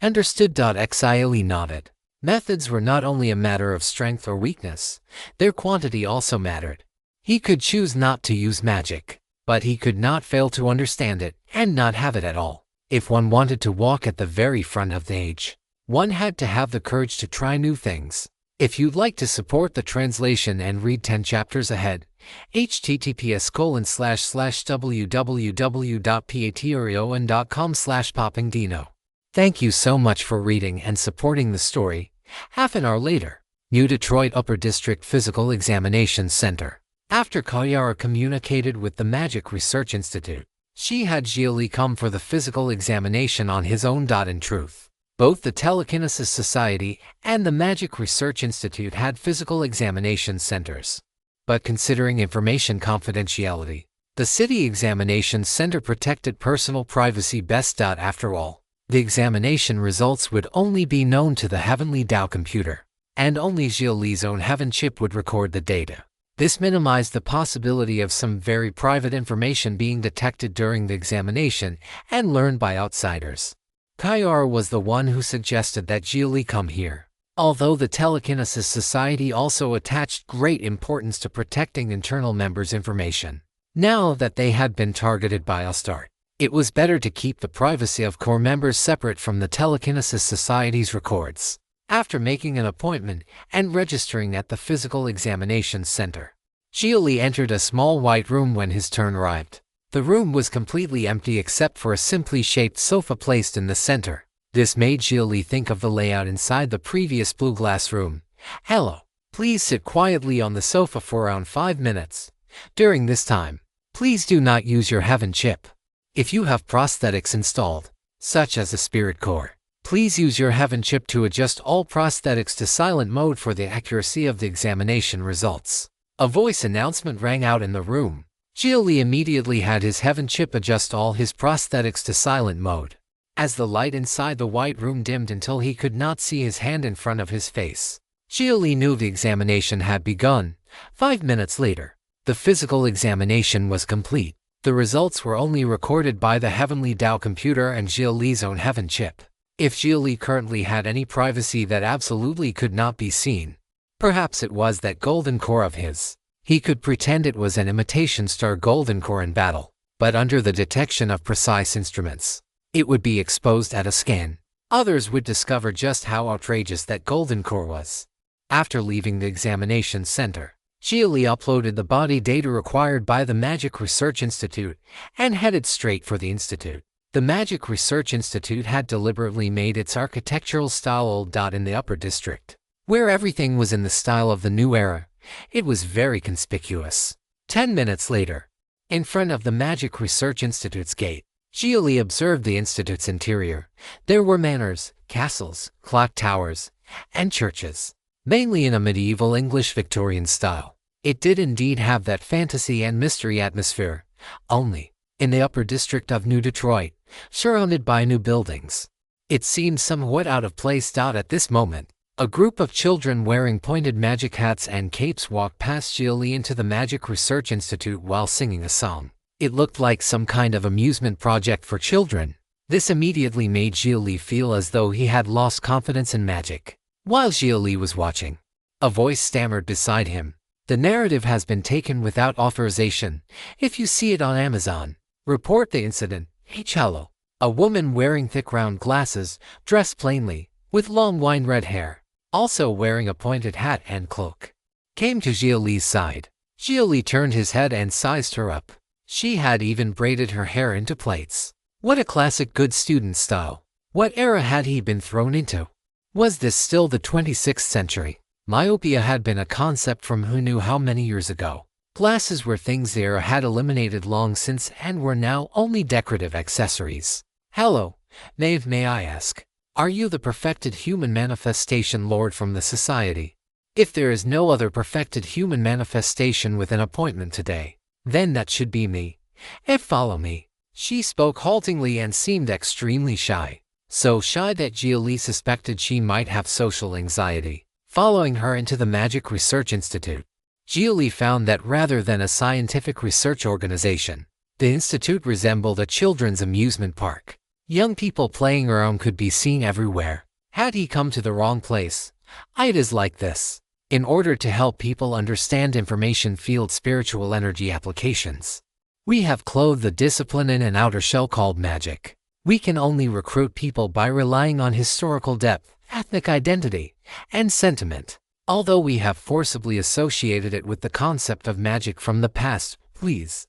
Understood. Xia Li nodded. Methods were not only a matter of strength or weakness, their quantity also mattered. He could choose not to use magic, but he could not fail to understand it and not have it at all. If one wanted to walk at the very front of the age, one had to have the courage to try new things. If you'd like to support the translation and read 10 chapters ahead, https://www.patreon.com/poppingdino. Thank you so much for reading and supporting the story. Half an hour later, New Detroit Upper District Physical Examination Center. After Kayara communicated with the Magic Research Institute, she had Xia Li come for the physical examination on his own. In truth, both the Telekinesis Society and the Magic Research Institute had physical examination centers. But considering information confidentiality, the City Examination Center protected personal privacy best. After all, the examination results would only be known to the Heavenly Dao computer, and only Xia Li's own Heaven chip would record the data. This minimized the possibility of some very private information being detected during the examination and learned by outsiders. Kayara was the one who suggested that Xia Li come here. Although the Telekinesis Society also attached great importance to protecting internal members' information, now that they had been targeted by a start, it was better to keep the privacy of core members separate from the Telekinesis Society's records. After making an appointment and registering at the Physical Examination Center, Xia Li entered a small white room when his turn arrived. The room was completely empty except for a simply shaped sofa placed in the center. This made Xia Li think of the layout inside the previous blue glass room. Hello, please sit quietly on the sofa for around 5 minutes. During this time, please do not use your Heaven chip. If you have prosthetics installed, such as a spirit core, please use your Heaven chip to adjust all prosthetics to silent mode for the accuracy of the examination results. A voice announcement rang out in the room. Xia Li immediately had his Heaven chip adjust all his prosthetics to silent mode. As the light inside the white room dimmed until he could not see his hand in front of his face, Xia Li knew the examination had begun. 5 minutes later, the physical examination was complete. The results were only recorded by the Heavenly Dao computer and Xia Li's own Heaven chip. If Xia Li currently had any privacy that absolutely could not be seen, perhaps it was that golden core of his. He could pretend it was an imitation star golden core in battle, but under the detection of precise instruments, it would be exposed at a scan. Others would discover just how outrageous that golden core was. After leaving the examination center, Xia Li uploaded the body data required by the Magic Research Institute and headed straight for the institute. The Magic Research Institute had deliberately made its architectural style old. In the Upper District, where everything was in the style of the new era, it was very conspicuous. 10 minutes later, in front of the Magic Research Institute's gate, Xia Li observed the institute's interior. There were manors, castles, clock towers, and churches, mainly in a medieval English Victorian style. It did indeed have that fantasy and mystery atmosphere, only in the Upper District of New Detroit, surrounded by new buildings. It seemed somewhat out of place. At this moment, a group of children wearing pointed magic hats and capes walked past Xia Li into the Magic Research Institute while singing a song. It looked like some kind of amusement project for children. This immediately made Xia Li feel as though he had lost confidence in magic. While Xia Li was watching, a voice stammered beside him. The narrative has been taken without authorization. If you see it on Amazon, report the incident. Hello. A woman wearing thick round glasses, dressed plainly, with long wine red hair, also wearing a pointed hat and cloak, came to Xia Li's side. Xia Li turned his head and sized her up. She had even braided her hair into plaits. What a classic good student style. What era had he been thrown into? Was this still the 26th century? Myopia had been a concept from who knew how many years ago. Glasses were things the era had eliminated long since and were now only decorative accessories. Hello, Maeve, may I ask, are you the perfected human manifestation lord from the society? If there is no other perfected human manifestation with an appointment today, then that should be me. Follow me. She spoke haltingly and seemed extremely shy. So shy that Xia Li suspected she might have social anxiety. Following her into the Magic Research Institute, Xia Li found that rather than a scientific research organization, the institute resembled a children's amusement park. Young people playing around could be seen everywhere. Had he come to the wrong place? It is like this. in order to help people understand information field spiritual energy applications. We have clothed the discipline in an outer shell called magic. We can only recruit people by relying on historical depth, ethnic identity, and sentiment. Although we have forcibly associated it with the concept of magic from the past, please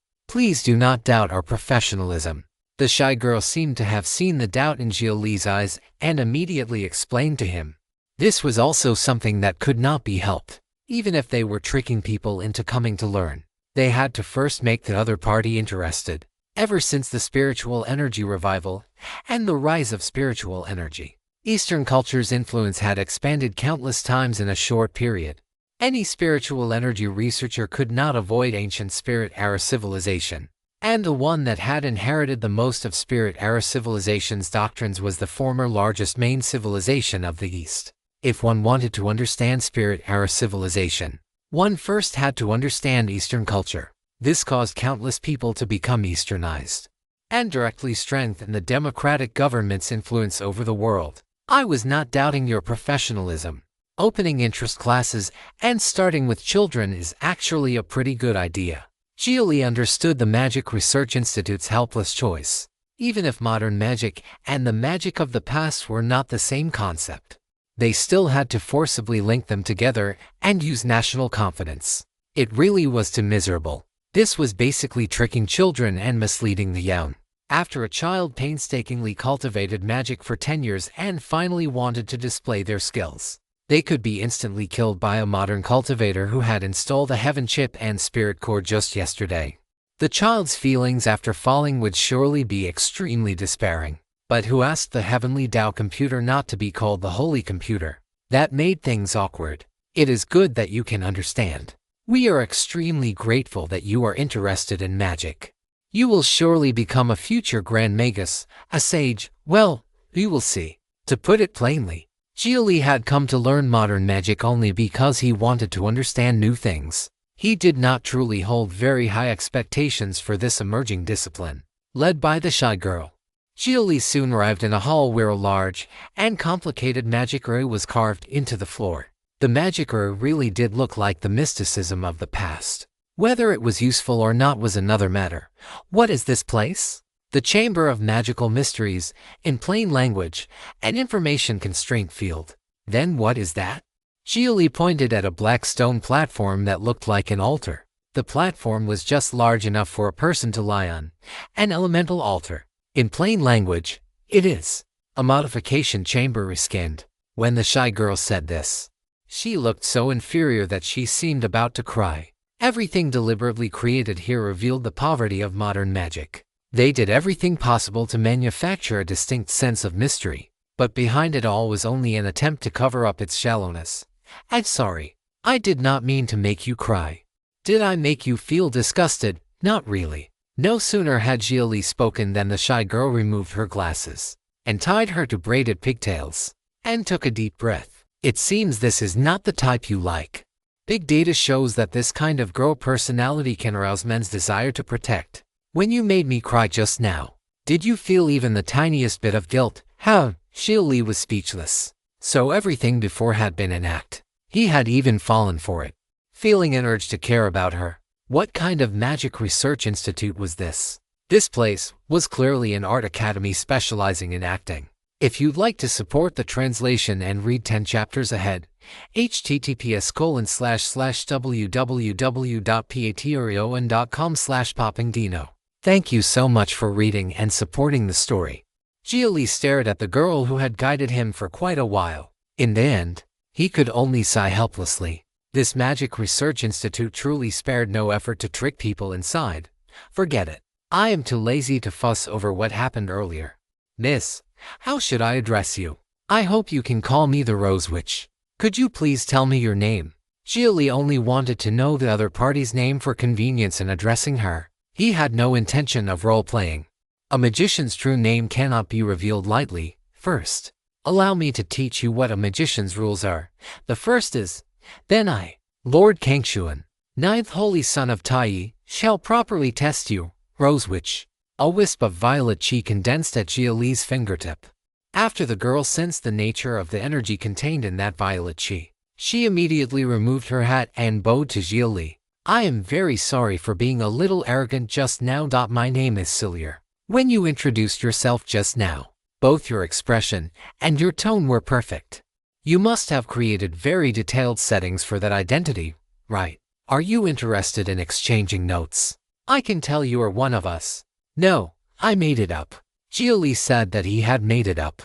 do not doubt our professionalism. The shy girl seemed to have seen the doubt in Xia Li's eyes and immediately explained to him. This was also something that could not be helped. Even if they were tricking people into coming to learn, they had to first make the other party interested. Ever since the spiritual energy revival and the rise of spiritual energy, Eastern culture's influence had expanded countless times in a short period. Any spiritual energy researcher could not avoid ancient spirit era civilization. And the one that had inherited the most of spirit era civilization's doctrines was the former largest main civilization of the East. If one wanted to understand spirit era civilization, one first had to understand Eastern culture. This caused countless people to become Easternized and directly strengthened the democratic government's influence over the world. I was not doubting your professionalism. Opening interest classes and starting with children is actually a pretty good idea. Xia Li understood the Magic Research Institute's helpless choice. Even if modern magic and the magic of the past were not the same concept, they still had to forcibly link them together and use national confidence. It really was too miserable. This was basically tricking children and misleading the young. After a child painstakingly cultivated magic for 10 years and finally wanted to display their skills, they could be instantly killed by a modern cultivator who had installed a heaven chip and spirit core just yesterday. The child's feelings after falling would surely be extremely despairing. But who asked the heavenly Tao computer not to be called the holy computer? That made things awkward. It is good that you can understand. We are extremely grateful that you are interested in magic. You will surely become a future Grand Magus, a sage. Well, you will see. To put it plainly, Xia Li had come to learn modern magic only because he wanted to understand new things. He did not truly hold very high expectations for this emerging discipline. Led by the shy girl, Xia Li soon arrived in a hall where a large and complicated magic ray was carved into the floor. The magic ray really did look like the mysticism of the past. Whether it was useful or not was another matter. What is this place? The Chamber of Magical Mysteries, in plain language, an information constraint field. Then what is that? Xia Li pointed at a black stone platform that looked like an altar. The platform was just large enough for a person to lie on. An elemental altar. In plain language, it is a modification chamber reskinned. When the shy girl said this, she looked so inferior that she seemed about to cry. Everything deliberately created here revealed the poverty of modern magic. They did everything possible to manufacture a distinct sense of mystery, but behind it all was only an attempt to cover up its shallowness. I'm sorry. I did not mean to make you cry. Did I make you feel disgusted? Not really. No sooner had Xia Li spoken than the shy girl removed her glasses and tied her to braided pigtails and took a deep breath. It seems this is not the type you like. Big data shows that this kind of girl personality can arouse men's desire to protect. When you made me cry just now, did you feel even the tiniest bit of guilt? How? Xia Li was speechless. So everything before had been an act. He had even fallen for it, feeling an urge to care about her. What kind of magic research institute was this? This place was clearly an art academy specializing in acting. If you'd like to support the translation and read 10 chapters ahead, https://www.patreon.com/poppingdino. Thank you so much for reading and supporting the story. Xia Li stared at the girl who had guided him for quite a while. In the end, he could only sigh helplessly. This Magic Research Institute truly spared no effort to trick people inside. Forget it. I am too lazy to fuss over what happened earlier. Miss, how should I address you? I hope you can call me the Rose Witch. Could you please tell me your name? Xia Li only wanted to know the other party's name for convenience in addressing her. He had no intention of role-playing. A magician's true name cannot be revealed lightly. First, allow me to teach you what a magician's rules are. The first is, then I, Lord Kangshuan, ninth holy son of Tai, shall properly test you, Rose Witch. A wisp of violet chi condensed at Xia Li's fingertip. After the girl sensed the nature of the energy contained in that violet chi, She immediately removed her hat and bowed to Xia Li. I am very sorry for being a little arrogant just now. My name is Cillier. When you introduced yourself just now, both your expression and your tone were perfect. You must have created very detailed settings for that identity, right? Are you interested in exchanging notes? I can tell you are one of us. No, I made it up. Xia Li said that he had made it up.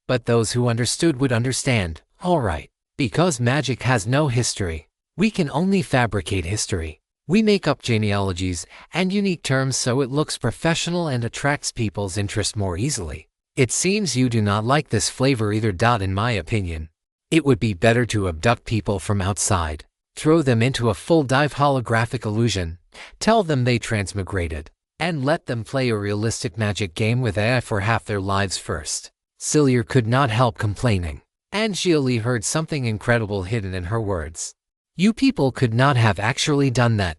But those who understood would understand, all right. Because magic has no history, we can only fabricate history. We make up genealogies and unique terms so it looks professional and attracts people's interest more easily. It seems you do not like this flavor either. In my opinion, it would be better to abduct people from outside, throw them into a full dive holographic illusion, tell them they transmigrated, and let them play a realistic magic game with AI for half their lives first. Cillier could not help complaining, and Xia Li heard something incredible hidden in her words. You people could not have actually done that,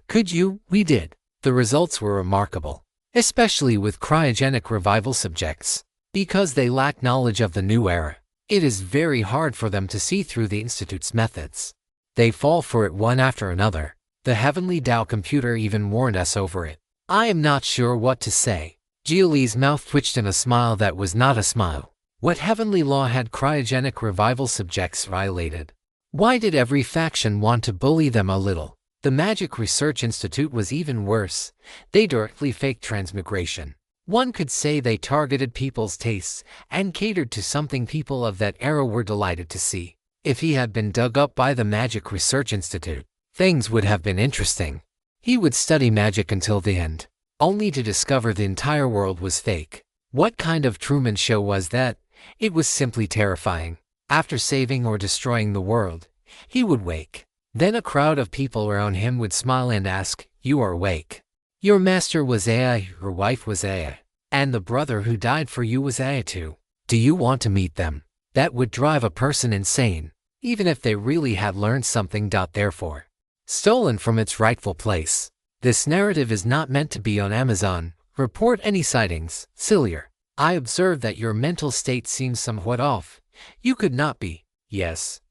could you? We did. The results were remarkable, especially with cryogenic revival subjects. Because they lack knowledge of the new era, it is very hard for them to see through the Institute's methods. They fall for it one after another. The Heavenly Tao computer even warned us over it. I am not sure what to say. Xia Li's mouth twitched in a smile that was not a smile. What heavenly law had cryogenic revival subjects violated? Why did every faction want to bully them a little? The Magic Research Institute was even worse. They directly faked transmigration. One could say they targeted people's tastes and catered to something people of that era were delighted to see. If he had been dug up by the Magic Research Institute, things would have been interesting. He would study magic until the end, only to discover the entire world was fake. What kind of Truman Show was that? It was simply terrifying. After saving or destroying the world, he would wake. Then a crowd of people around him would smile and ask, "You are awake. Your master was AI, your wife was AI, and the brother who died for you was AI too. Do you want to meet them?" That would drive a person insane, even if they really had learned something. Therefore, stolen from its rightful place. This narrative is not meant to be on Amazon. Report any sightings. Cillier, I observe that your mental state seems somewhat off. You could not be. Yes.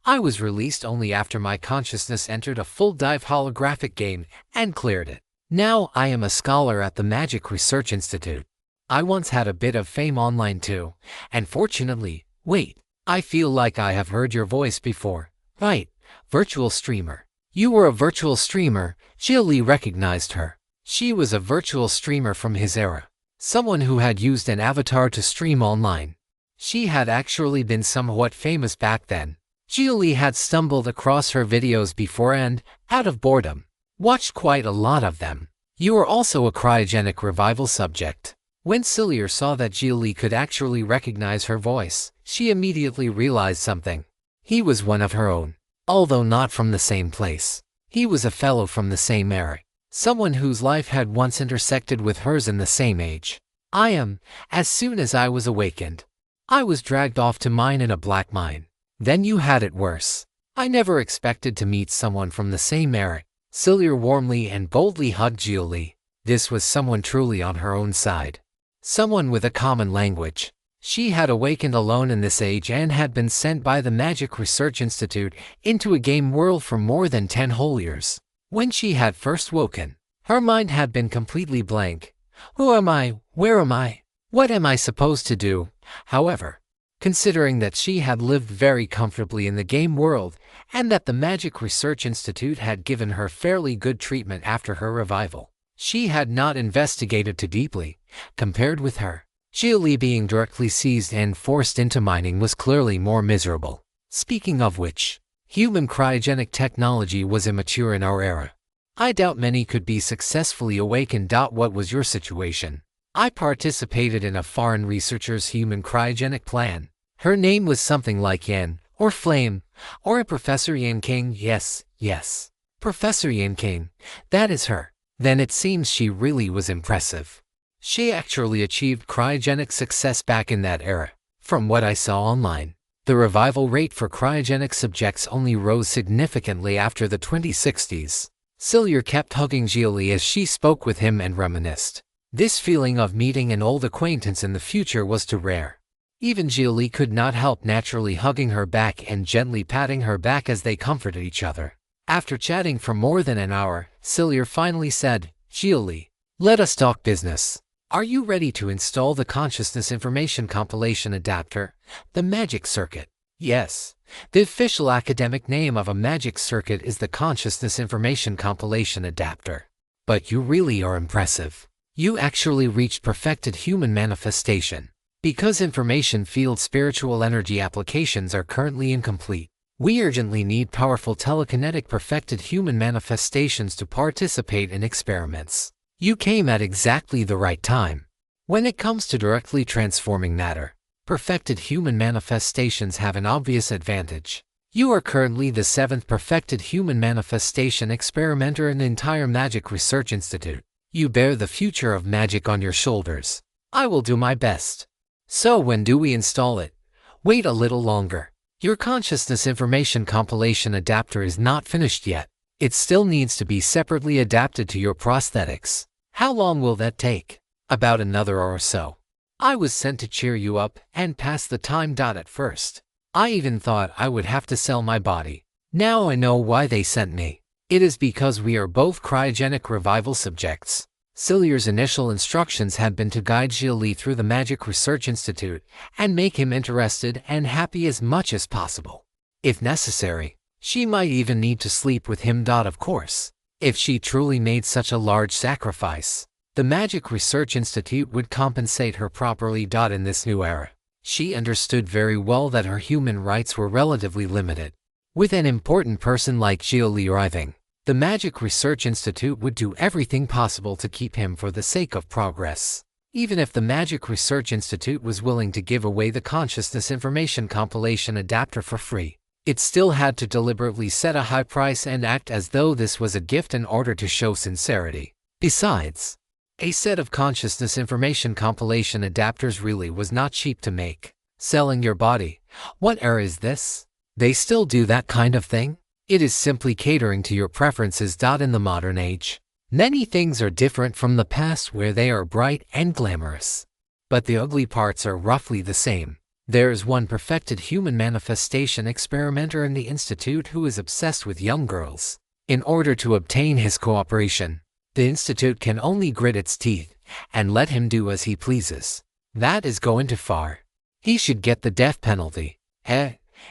I was released only after my consciousness entered a full dive holographic game and cleared it. Now I am a scholar at the Magic Research Institute. I once had a bit of fame online too, and fortunately, wait, I feel like I have heard your voice before. Right, virtual streamer. You were a virtual streamer. Xia Li recognized her. She was a virtual streamer from his era. Someone who had used an avatar to stream online. She had actually been somewhat famous back then. Xia Li had stumbled across her videos before and, out of boredom, watched quite a lot of them. You are also a cryogenic revival subject. When Cillier saw that Xia Li could actually recognize her voice, she immediately realized something. He was one of her own, although not from the same place. He was a fellow from the same era. Someone whose life had once intersected with hers in the same age. As soon as I was awakened, I was dragged off to mine in a black mine. Then you had it worse. I never expected to meet someone from the same era. Cillier warmly and boldly hugged Xia Li. This was someone truly on her own side. Someone with a common language. She had awakened alone in this age and had been sent by the Magic Research Institute into a game world for more than 10 whole years. When she had first woken, her mind had been completely blank. Who am I? Where am I? What am I supposed to do? However, considering that she had lived very comfortably in the game world and that the Magic Research Institute had given her fairly good treatment after her revival, she had not investigated too deeply. Compared with her, Xia Li being directly seized and forced into mining was clearly more miserable. Speaking of which, human cryogenic technology was immature in our era. I doubt many could be successfully awakened. What was your situation? I participated in a foreign researcher's human cryogenic plan. Her name was something like Yan, or Flame, or a Professor Yan King. Yes, Professor Yan King. That is her. Then it seems she really was impressive. She actually achieved cryogenic success back in that era. From what I saw online, the revival rate for cryogenic subjects only rose significantly after the 2060s. Cillier kept hugging Xia Li as she spoke with him and reminisced. This feeling of meeting an old acquaintance in the future was too rare. Even Xia Li could not help naturally hugging her back and gently patting her back as they comforted each other. After chatting for more than an hour, Xia finally said, "Xia Li, let us talk business. Are you ready to install the Consciousness Information Compilation Adapter, the Magic Circuit?" Yes. The official academic name of a magic circuit is the Consciousness Information Compilation Adapter. But you really are impressive. You actually reached perfected human manifestation. Because information field spiritual energy applications are currently incomplete, we urgently need powerful telekinetic perfected human manifestations to participate in experiments. You came at exactly the right time. When it comes to directly transforming matter, perfected human manifestations have an obvious advantage. You are currently the 7th perfected human manifestation experimenter in the entire Magic Research Institute. You bear the future of magic on your shoulders. I will do my best. So when do we install it? Wait a little longer. Your Consciousness Information Compilation Adapter is not finished yet. It still needs to be separately adapted to your prosthetics. How long will that take? About another hour or so. I was sent to cheer you up and pass the time. At first, I even thought I would have to sell my body. Now I know why they sent me. It is because we are both cryogenic revival subjects. Xilia's initial instructions had been to guide Xia Li through the Magic Research Institute and make him interested and happy as much as possible. If necessary, she might even need to sleep with him. Of course, if she truly made such a large sacrifice, the Magic Research Institute would compensate her properly. In this new era, she understood very well that her human rights were relatively limited. With an important person like Xia Li arriving, the Magic Research Institute would do everything possible to keep him for the sake of progress. Even if the Magic Research Institute was willing to give away the Consciousness Information Compilation Adapter for free, it still had to deliberately set a high price and act as though this was a gift in order to show sincerity. Besides, a set of Consciousness Information Compilation Adapters really was not cheap to make. Selling your body? What era is this? They still do that kind of thing? It is simply catering to your preferences. In the modern age, many things are different from the past where they are bright and glamorous. But the ugly parts are roughly the same. There is one perfected human manifestation experimenter in the Institute who is obsessed with young girls. In order to obtain his cooperation, the Institute can only grit its teeth and let him do as he pleases. That is going too far. He should get the death penalty.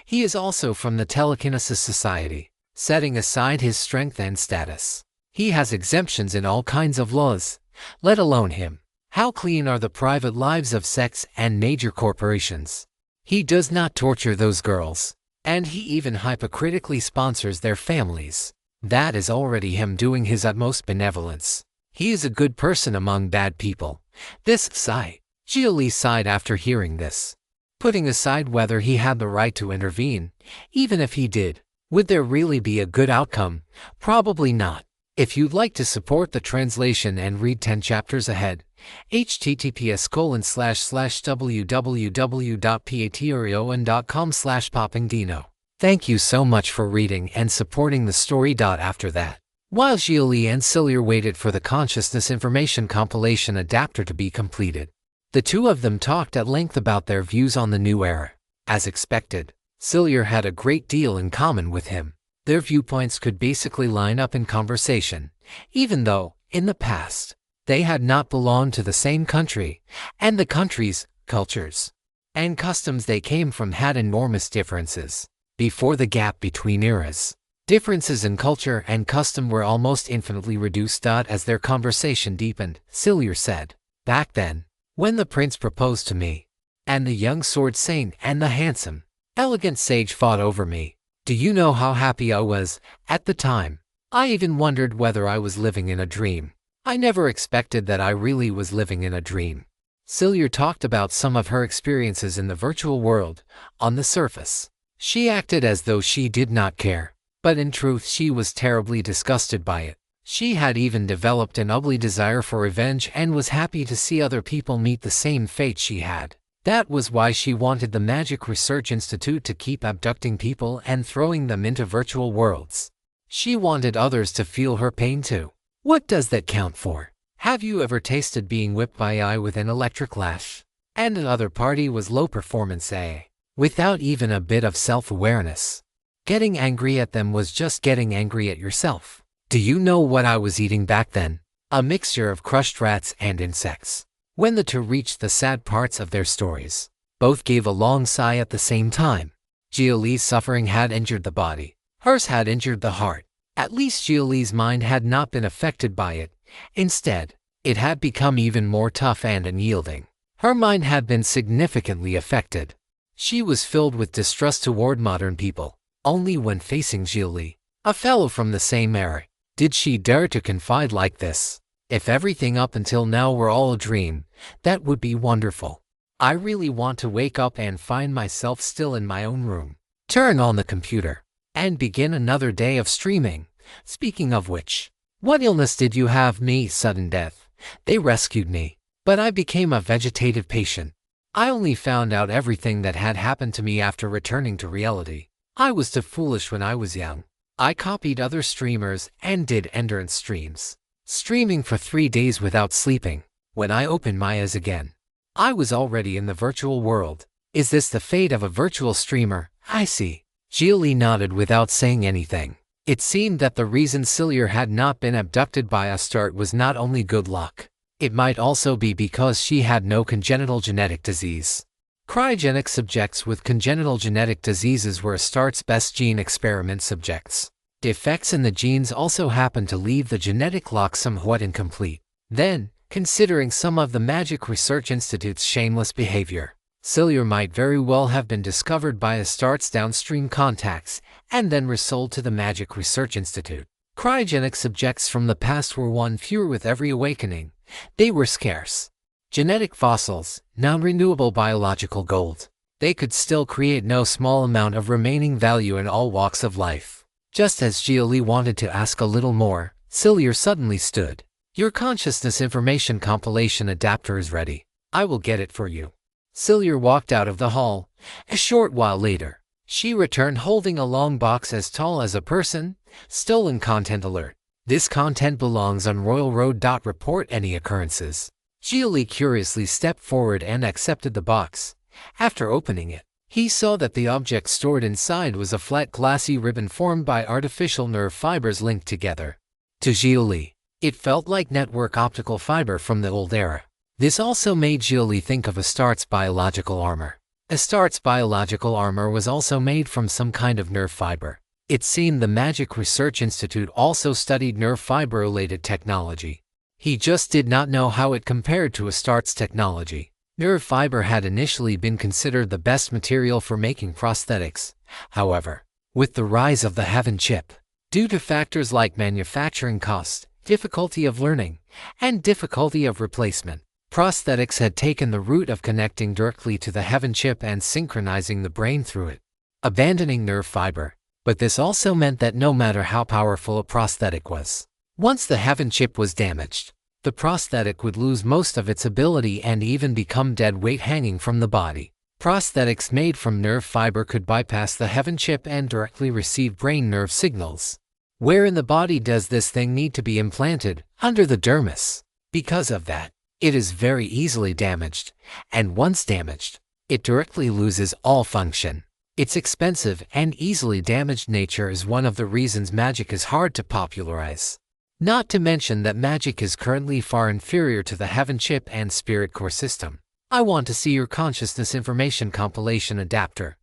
He is also from the Telekinesis Society, setting aside his strength and status. He has exemptions in all kinds of laws, let alone him. How clean are the private lives of sex and major corporations? He does not torture those girls, and he even hypocritically sponsors their families. That is already him doing his utmost benevolence. He is a good person among bad people. This sigh. Xia Li sighed after hearing this. Putting aside whether he had the right to intervene, even if he did, would there really be a good outcome? Probably not. If you'd like to support the translation and read 10 chapters ahead, https://www.patreon.com/poppingdino. Thank you so much for reading and supporting the story. After that, while Xia Li and Xia waited for the Consciousness Information Compilation Adapter to be completed, the two of them talked at length about their views on the new era. As expected, Xia had a great deal in common with him. Their viewpoints could basically line up in conversation, even though, in the past, they had not belonged to the same country, and the countries, cultures, and customs they came from had enormous differences. Before the gap between eras, differences in culture and custom were almost infinitely reduced. As their conversation deepened, Xia said, "Back then, when the prince proposed to me, and the young sword saint and the handsome, elegant sage fought over me, do you know how happy I was at the time? I even wondered whether I was living in a dream. I never expected that I really was living in a dream." Xia talked about some of her experiences in the virtual world. On the surface, she acted as though she did not care, but in truth she was terribly disgusted by it. She had even developed an ugly desire for revenge and was happy to see other people meet the same fate she had. That was why she wanted the Magic Research Institute to keep abducting people and throwing them into virtual worlds. She wanted others to feel her pain too. What does that count for? Have you ever tasted being whipped by AI with an electric lash? and another party was low performance A, without even a bit of self-awareness. Getting angry at them was just getting angry at yourself. Do you know what I was eating back then? A mixture of crushed rats and insects. When the two reached the sad parts of their stories, both gave a long sigh at the same time. Xia Li's suffering had injured the body. Hers had injured the heart. At least Xia Li's mind had not been affected by it. Instead, it had become even more tough and unyielding. Her mind had been significantly affected. She was filled with distrust toward modern people. Only when facing Xia Li, a fellow from the same era, did she dare to confide like this. If everything up until now were all a dream, that would be wonderful. I really want to wake up and find myself still in my own room, turn on the computer, and begin another day of streaming. Speaking of which, what illness did you have? Me, sudden death. They rescued me, but I became a vegetative patient. I only found out everything that had happened to me after returning to reality. I was too foolish when I was young. I copied other streamers and did endurance streams, streaming for 3 days without sleeping. When I opened my eyes again, I was already in the virtual world. Is this the fate of a virtual streamer? I see. Xia Li nodded without saying anything. It seemed that the reason Cillier had not been abducted by Astarte was not only good luck. It might also be because she had no congenital genetic disease. Cryogenic subjects with congenital genetic diseases were Astarte's best gene experiment subjects. Defects in the genes also happened to leave the genetic lock somewhat incomplete. Then, considering some of the Magic Research Institute's shameless behavior, Cillier might very well have been discovered by Astarte's downstream contacts and then resold to the Magic Research Institute. Cryogenic subjects from the past were one fewer with every awakening. They were scarce. Genetic fossils, non-renewable biological gold. They could still create no small amount of remaining value in all walks of life. Just as Xia Li wanted to ask a little more, Cillier suddenly stood. Your consciousness information compilation adapter is ready. I will get it for you. Cillier walked out of the hall. A short while later, she returned holding a long box as tall as a person. Stolen content alert. This content belongs on Royal Road. Report any occurrences. Xia Li curiously stepped forward and accepted the box. After opening it, he saw that the object stored inside was a flat glassy ribbon formed by artificial nerve fibers linked together. To Xia Li, it felt like network optical fiber from the old era. This also made Xia Li think of Astarte's biological armor. Astarte's biological armor was also made from some kind of nerve fiber. It seemed the Magic Research Institute also studied nerve fiber-related technology. He just did not know how it compared to Astarte's technology. Nerve fiber had initially been considered the best material for making prosthetics. However, with the rise of the Heaven chip, due to factors like manufacturing cost, difficulty of learning, and difficulty of replacement, prosthetics had taken the route of connecting directly to the Heaven chip and synchronizing the brain through it, abandoning nerve fiber. But this also meant that no matter how powerful a prosthetic was, once the Heaven chip was damaged, the prosthetic would lose most of its ability and even become dead weight hanging from the body. Prosthetics made from nerve fiber could bypass the Heaven chip and directly receive brain nerve signals. Where in the body does this thing need to be implanted? Under the dermis. Because of that, it is very easily damaged, and once damaged, it directly loses all function. Its expensive and easily damaged nature is one of the reasons magic is hard to popularize. Not to mention that magic is currently far inferior to the Heaven chip and Spirit core system. I want to see your consciousness information compilation adapter.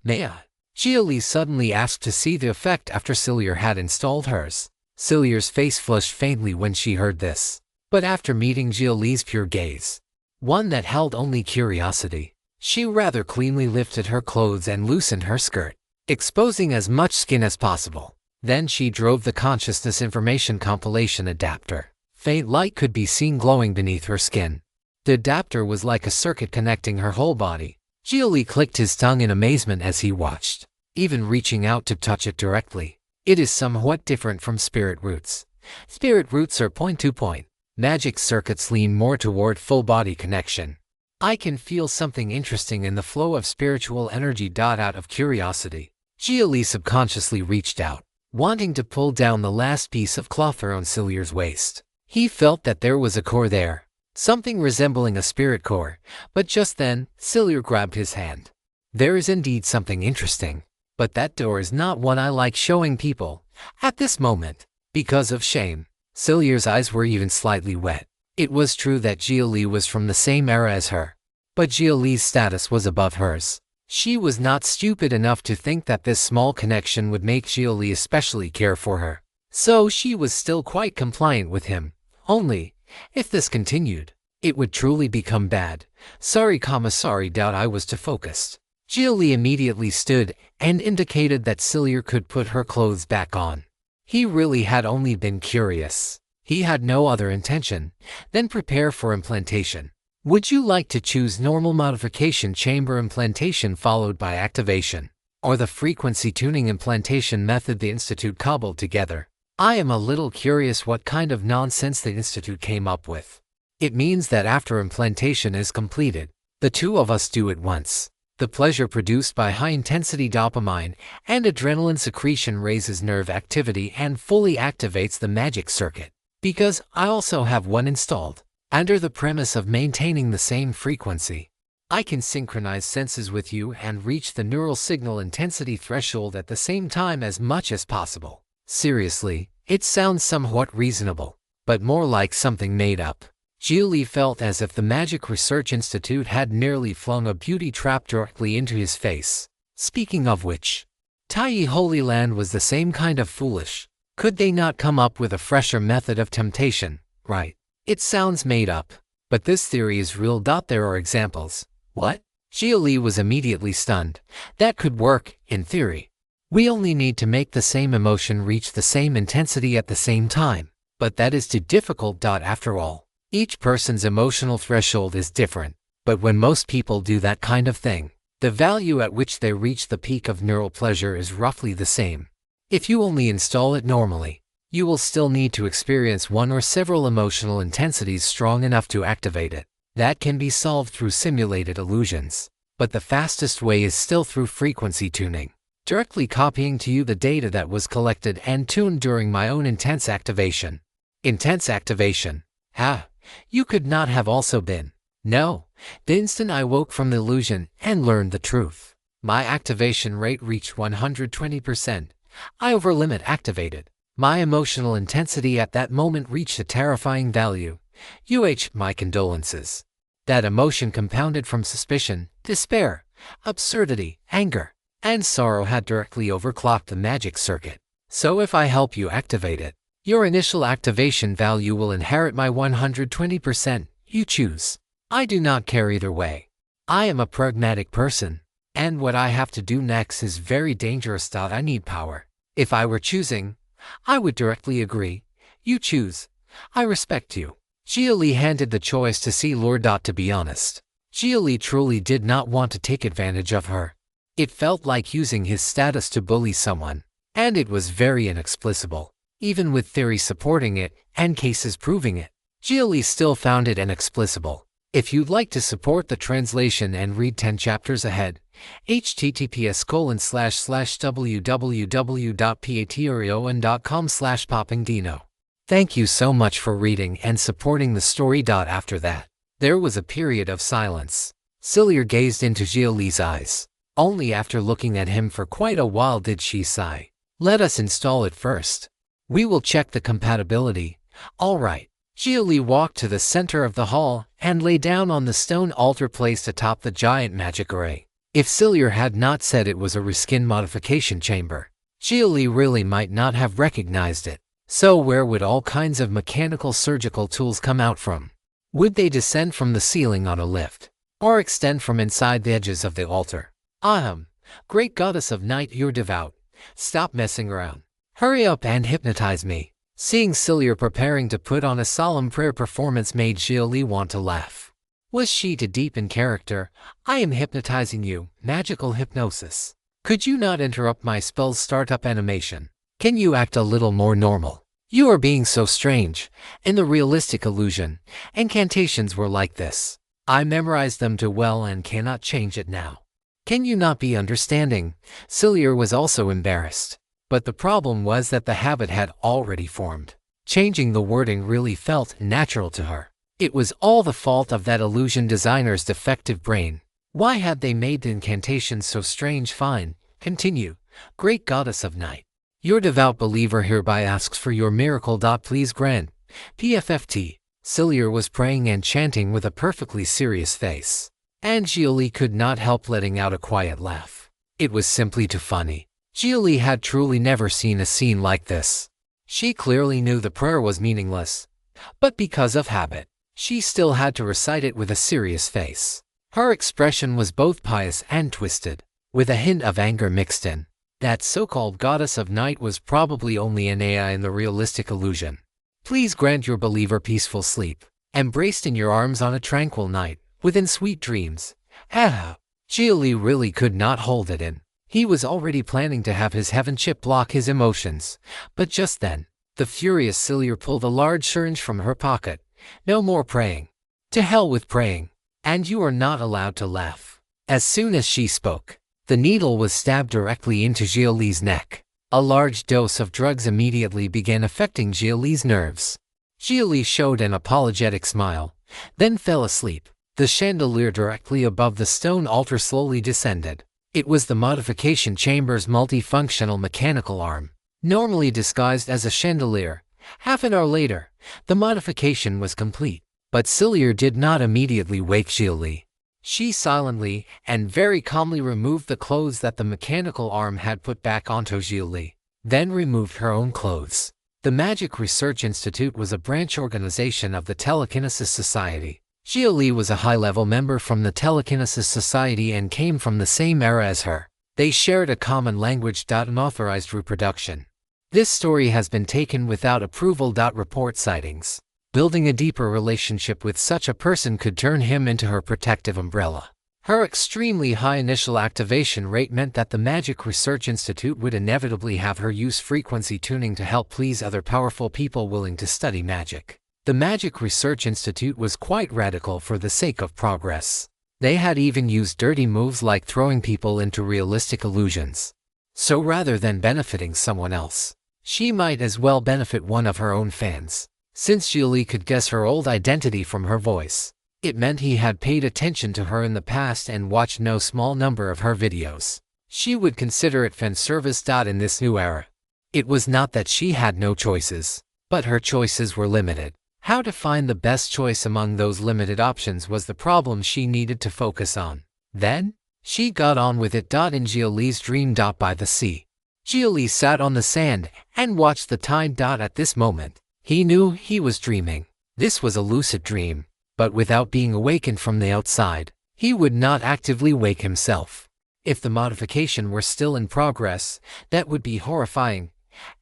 May I? Xia Li suddenly asked to see the effect after Cillier had installed hers. Cillier's face flushed faintly when she heard this. But after meeting Xia Li's pure gaze, one that held only curiosity, she rather cleanly lifted her clothes and loosened her skirt, exposing as much skin as possible. Then she drove the consciousness information compilation adapter. Faint light could be seen glowing beneath her skin. The adapter was like a circuit connecting her whole body. Xia Li clicked his tongue in amazement as he watched, even reaching out to touch it directly. It is somewhat different from spirit roots. Spirit roots are point-to-point. Magic circuits lean more toward full-body connection. I can feel something interesting in the flow of spiritual energy. Out of curiosity, Xia Li subconsciously reached out, wanting to pull down the last piece of cloth around Cillier's waist. He felt that there was a core there, something resembling a spirit core, but just then, Cillier grabbed his hand. There is indeed something interesting, but that door is not one I like showing people, at this moment, because of shame. Cillier's eyes were even slightly wet. It was true that Xia Li was from the same era as her, but Xia Li's status was above hers. She was not stupid enough to think that this small connection would make Xia Li especially care for her. So she was still quite compliant with him. Only, if this continued, it would truly become bad. Sorry, doubt I was too focused. Xia Li immediately stood and indicated that Cillier could put her clothes back on. He really had only been curious. He had no other intention than prepare for implantation. Would you like to choose normal modification chamber implantation followed by activation, or the frequency tuning implantation method the Institute cobbled together? I am a little curious what kind of nonsense the Institute came up with. It means that after implantation is completed, the two of us do it once. The pleasure produced by high-intensity dopamine and adrenaline secretion raises nerve activity and fully activates the magic circuit. Because I also have one installed. Under the premise of maintaining the same frequency, I can synchronize senses with you and reach the neural signal intensity threshold at the same time as much as possible. Seriously, it sounds somewhat reasonable, but more like something made up. Xia Li felt as if the Magic Research Institute had nearly flung a beauty trap directly into his face. Speaking of which, Tai Holy Land was the same kind of foolish. Could they not come up with a fresher method of temptation, right? It sounds made up, but this theory is real. There are examples. What? Xia Li was immediately stunned. That could work, in theory. We only need to make the same emotion reach the same intensity at the same time. But that is too difficult. After all, each person's emotional threshold is different. But when most people do that kind of thing, the value at which they reach the peak of neural pleasure is roughly the same. If you only install it normally, you will still need to experience one or several emotional intensities strong enough to activate it. That can be solved through simulated illusions. But the fastest way is still through frequency tuning, directly copying to you the data that was collected and tuned during my own intense activation. Intense activation? You could not have also been. No, the instant I woke from the illusion and learned the truth, my activation rate reached 120%. I over-limit activated. My emotional intensity at that moment reached a terrifying value. My condolences. That emotion compounded from suspicion, despair, absurdity, anger, and sorrow had directly overclocked the magic circuit. So if I help you activate it, your initial activation value will inherit my 120%. You choose. I do not care either way. I am a pragmatic person, and what I have to do next is very dangerous. I need power. If I were choosing, I would directly agree. You choose. I respect you. Xia Li handed the choice to Cillier. To be honest, Xia Li truly did not want to take advantage of her. It felt like using his status to bully someone, and it was very inexplicable, even with theory supporting it and cases proving it. Xia Li still found it inexplicable. If you'd like to support the translation and read 10 chapters ahead, https://www.patreon.com/poppingdino. Thank you so much for reading and supporting the story. After that, there was a period of silence. Cillier gazed into Xia Li's eyes. Only after looking at him for quite a while did she sigh. Let us install it first. We will check the compatibility. All right. Xia Li walked to the center of the hall and lay down on the stone altar placed atop the giant magic array. If Cillier had not said it was a reskin modification chamber, Xia Li really might not have recognized it. So where would all kinds of mechanical surgical tools come out from? Would they descend from the ceiling on a lift, or extend from inside the edges of the altar? Great goddess of night, you're devout. Stop messing around. Hurry up and hypnotize me. Seeing Cillier preparing to put on a solemn prayer performance made Xia Li want to laugh. Was she too deep in character? I am hypnotizing you, magical hypnosis. Could you not interrupt my spell's startup animation? Can you act a little more normal? You are being so strange. In the realistic illusion, incantations were like this. I memorized them too well and cannot change it now. Can you not be understanding? Cillier was also embarrassed. But the problem was that the habit had already formed. Changing the wording really felt natural to her. It was all the fault of that illusion designer's defective brain. Why had they made the incantations so strange? Fine, continue, great goddess of night. Your devout believer hereby asks for your miracle. Please grant. PFFT. Xia was praying and chanting with a perfectly serious face. And Xia Li could not help letting out a quiet laugh. It was simply too funny. Xia Li had truly never seen a scene like this. She clearly knew the prayer was meaningless, but because of habit, she still had to recite it with a serious face. Her expression was both pious and twisted, with a hint of anger mixed in. That so-called goddess of night was probably only an AI in the realistic illusion. Please grant your believer peaceful sleep, embraced in your arms on a tranquil night, within sweet dreams. Xia Li really could not hold it in. He was already planning to have his heaven chip block his emotions, but just then, the furious Xia pulled a large syringe from her pocket. No more praying. To hell with praying. And you are not allowed to laugh. As soon as she spoke, the needle was stabbed directly into Xia Li's neck. A large dose of drugs immediately began affecting Xia Li's nerves. Xia Li showed an apologetic smile, then fell asleep. The chandelier directly above the stone altar slowly descended. It was the modification chamber's multifunctional mechanical arm, normally disguised as a chandelier. Half an hour later, the modification was complete, but Xia did not immediately wake Xia Li. She silently and very calmly removed the clothes that the mechanical arm had put back onto Xia Li, then removed her own clothes. The Magic Research Institute was a branch organization of the Telekinesis Society. Xia Li was a high-level member from the Telekinesis Society and came from the same era as her. They shared a common language. Unauthorized reproduction. This story has been taken without approval. Report sightings. Building a deeper relationship with such a person could turn him into her protective umbrella. Her extremely high initial activation rate meant that the Magic Research Institute would inevitably have her use frequency tuning to help please other powerful people willing to study magic. The Magic Research Institute was quite radical for the sake of progress. They had even used dirty moves like throwing people into realistic illusions. So rather than benefiting someone else, she might as well benefit one of her own fans. Since Xia Li could guess her old identity from her voice, it meant he had paid attention to her in the past and watched no small number of her videos. She would consider it fan service. In this new era, it was not that she had no choices, but her choices were limited. How to find the best choice among those limited options was the problem she needed to focus on. Then, she got on with it. In Xia Li's dream. By the sea, Xia Li sat on the sand and watched the time. At this moment, he knew he was dreaming. This was a lucid dream, but without being awakened from the outside, he would not actively wake himself. If the modification were still in progress, that would be horrifying.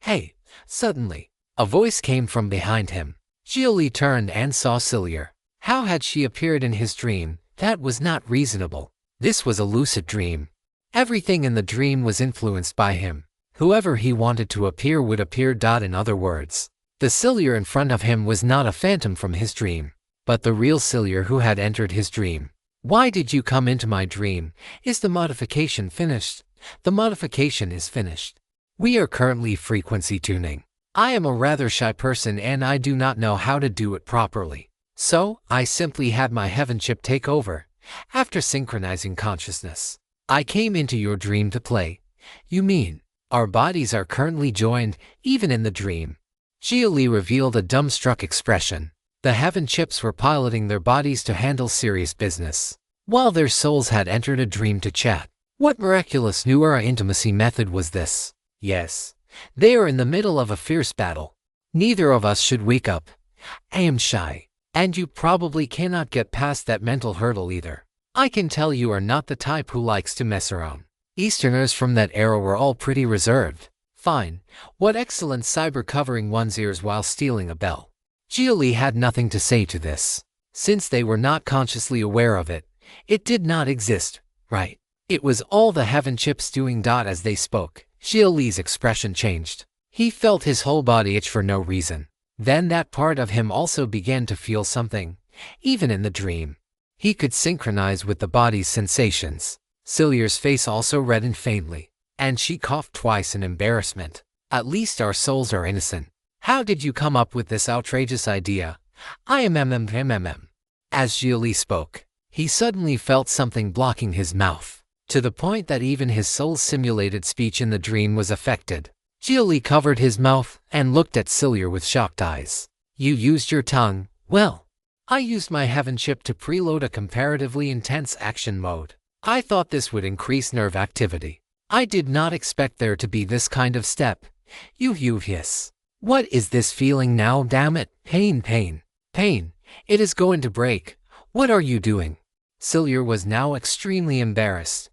Hey! Suddenly, a voice came from behind him. Xia Li turned and saw Xia. How had she appeared in his dream? That was not reasonable. This was a lucid dream. Everything in the dream was influenced by him. Whoever he wanted to appear would appear. In other words, the Xia in front of him was not a phantom from his dream, but the real Xia who had entered his dream. Why did you come into my dream? Is the modification finished? The modification is finished. We are currently frequency tuning. I am a rather shy person and I do not know how to do it properly. So, I simply had my heaven chip take over. After synchronizing consciousness, I came into your dream to play. You mean, our bodies are currently joined, even in the dream? Xia Li revealed a dumbstruck expression. The heaven chips were piloting their bodies to handle serious business, while their souls had entered a dream to chat. What miraculous new era intimacy method was this? Yes. They are in the middle of a fierce battle. Neither of us should wake up. I am shy, and you probably cannot get past that mental hurdle either. I can tell you are not the type who likes to mess around. Easterners from that era were all pretty reserved. Fine. What excellent cyber covering one's ears while stealing a bell. Xia Li had nothing to say to this. Since they were not consciously aware of it, it did not exist, right? It was all the heaven chips doing. As they spoke, Xia Li's expression changed. He felt his whole body itch for no reason. Then that part of him also began to feel something, even in the dream. He could synchronize with the body's sensations. Xia's face also reddened faintly, and she coughed twice in embarrassment. At least our souls are innocent. How did you come up with this outrageous idea? I am MMMMM. As Xia Li spoke, he suddenly felt something blocking his mouth, to the point that even his soul's simulated speech in the dream was affected. Xia Li covered his mouth and looked at Cillier with shocked eyes. You used your tongue? Well, I used my heaven chip to preload a comparatively intense action mode. I thought this would increase nerve activity. I did not expect there to be this kind of step. You hiss. What is this feeling now, damn it? Pain. It is going to break. What are you doing? Cillier was now extremely embarrassed,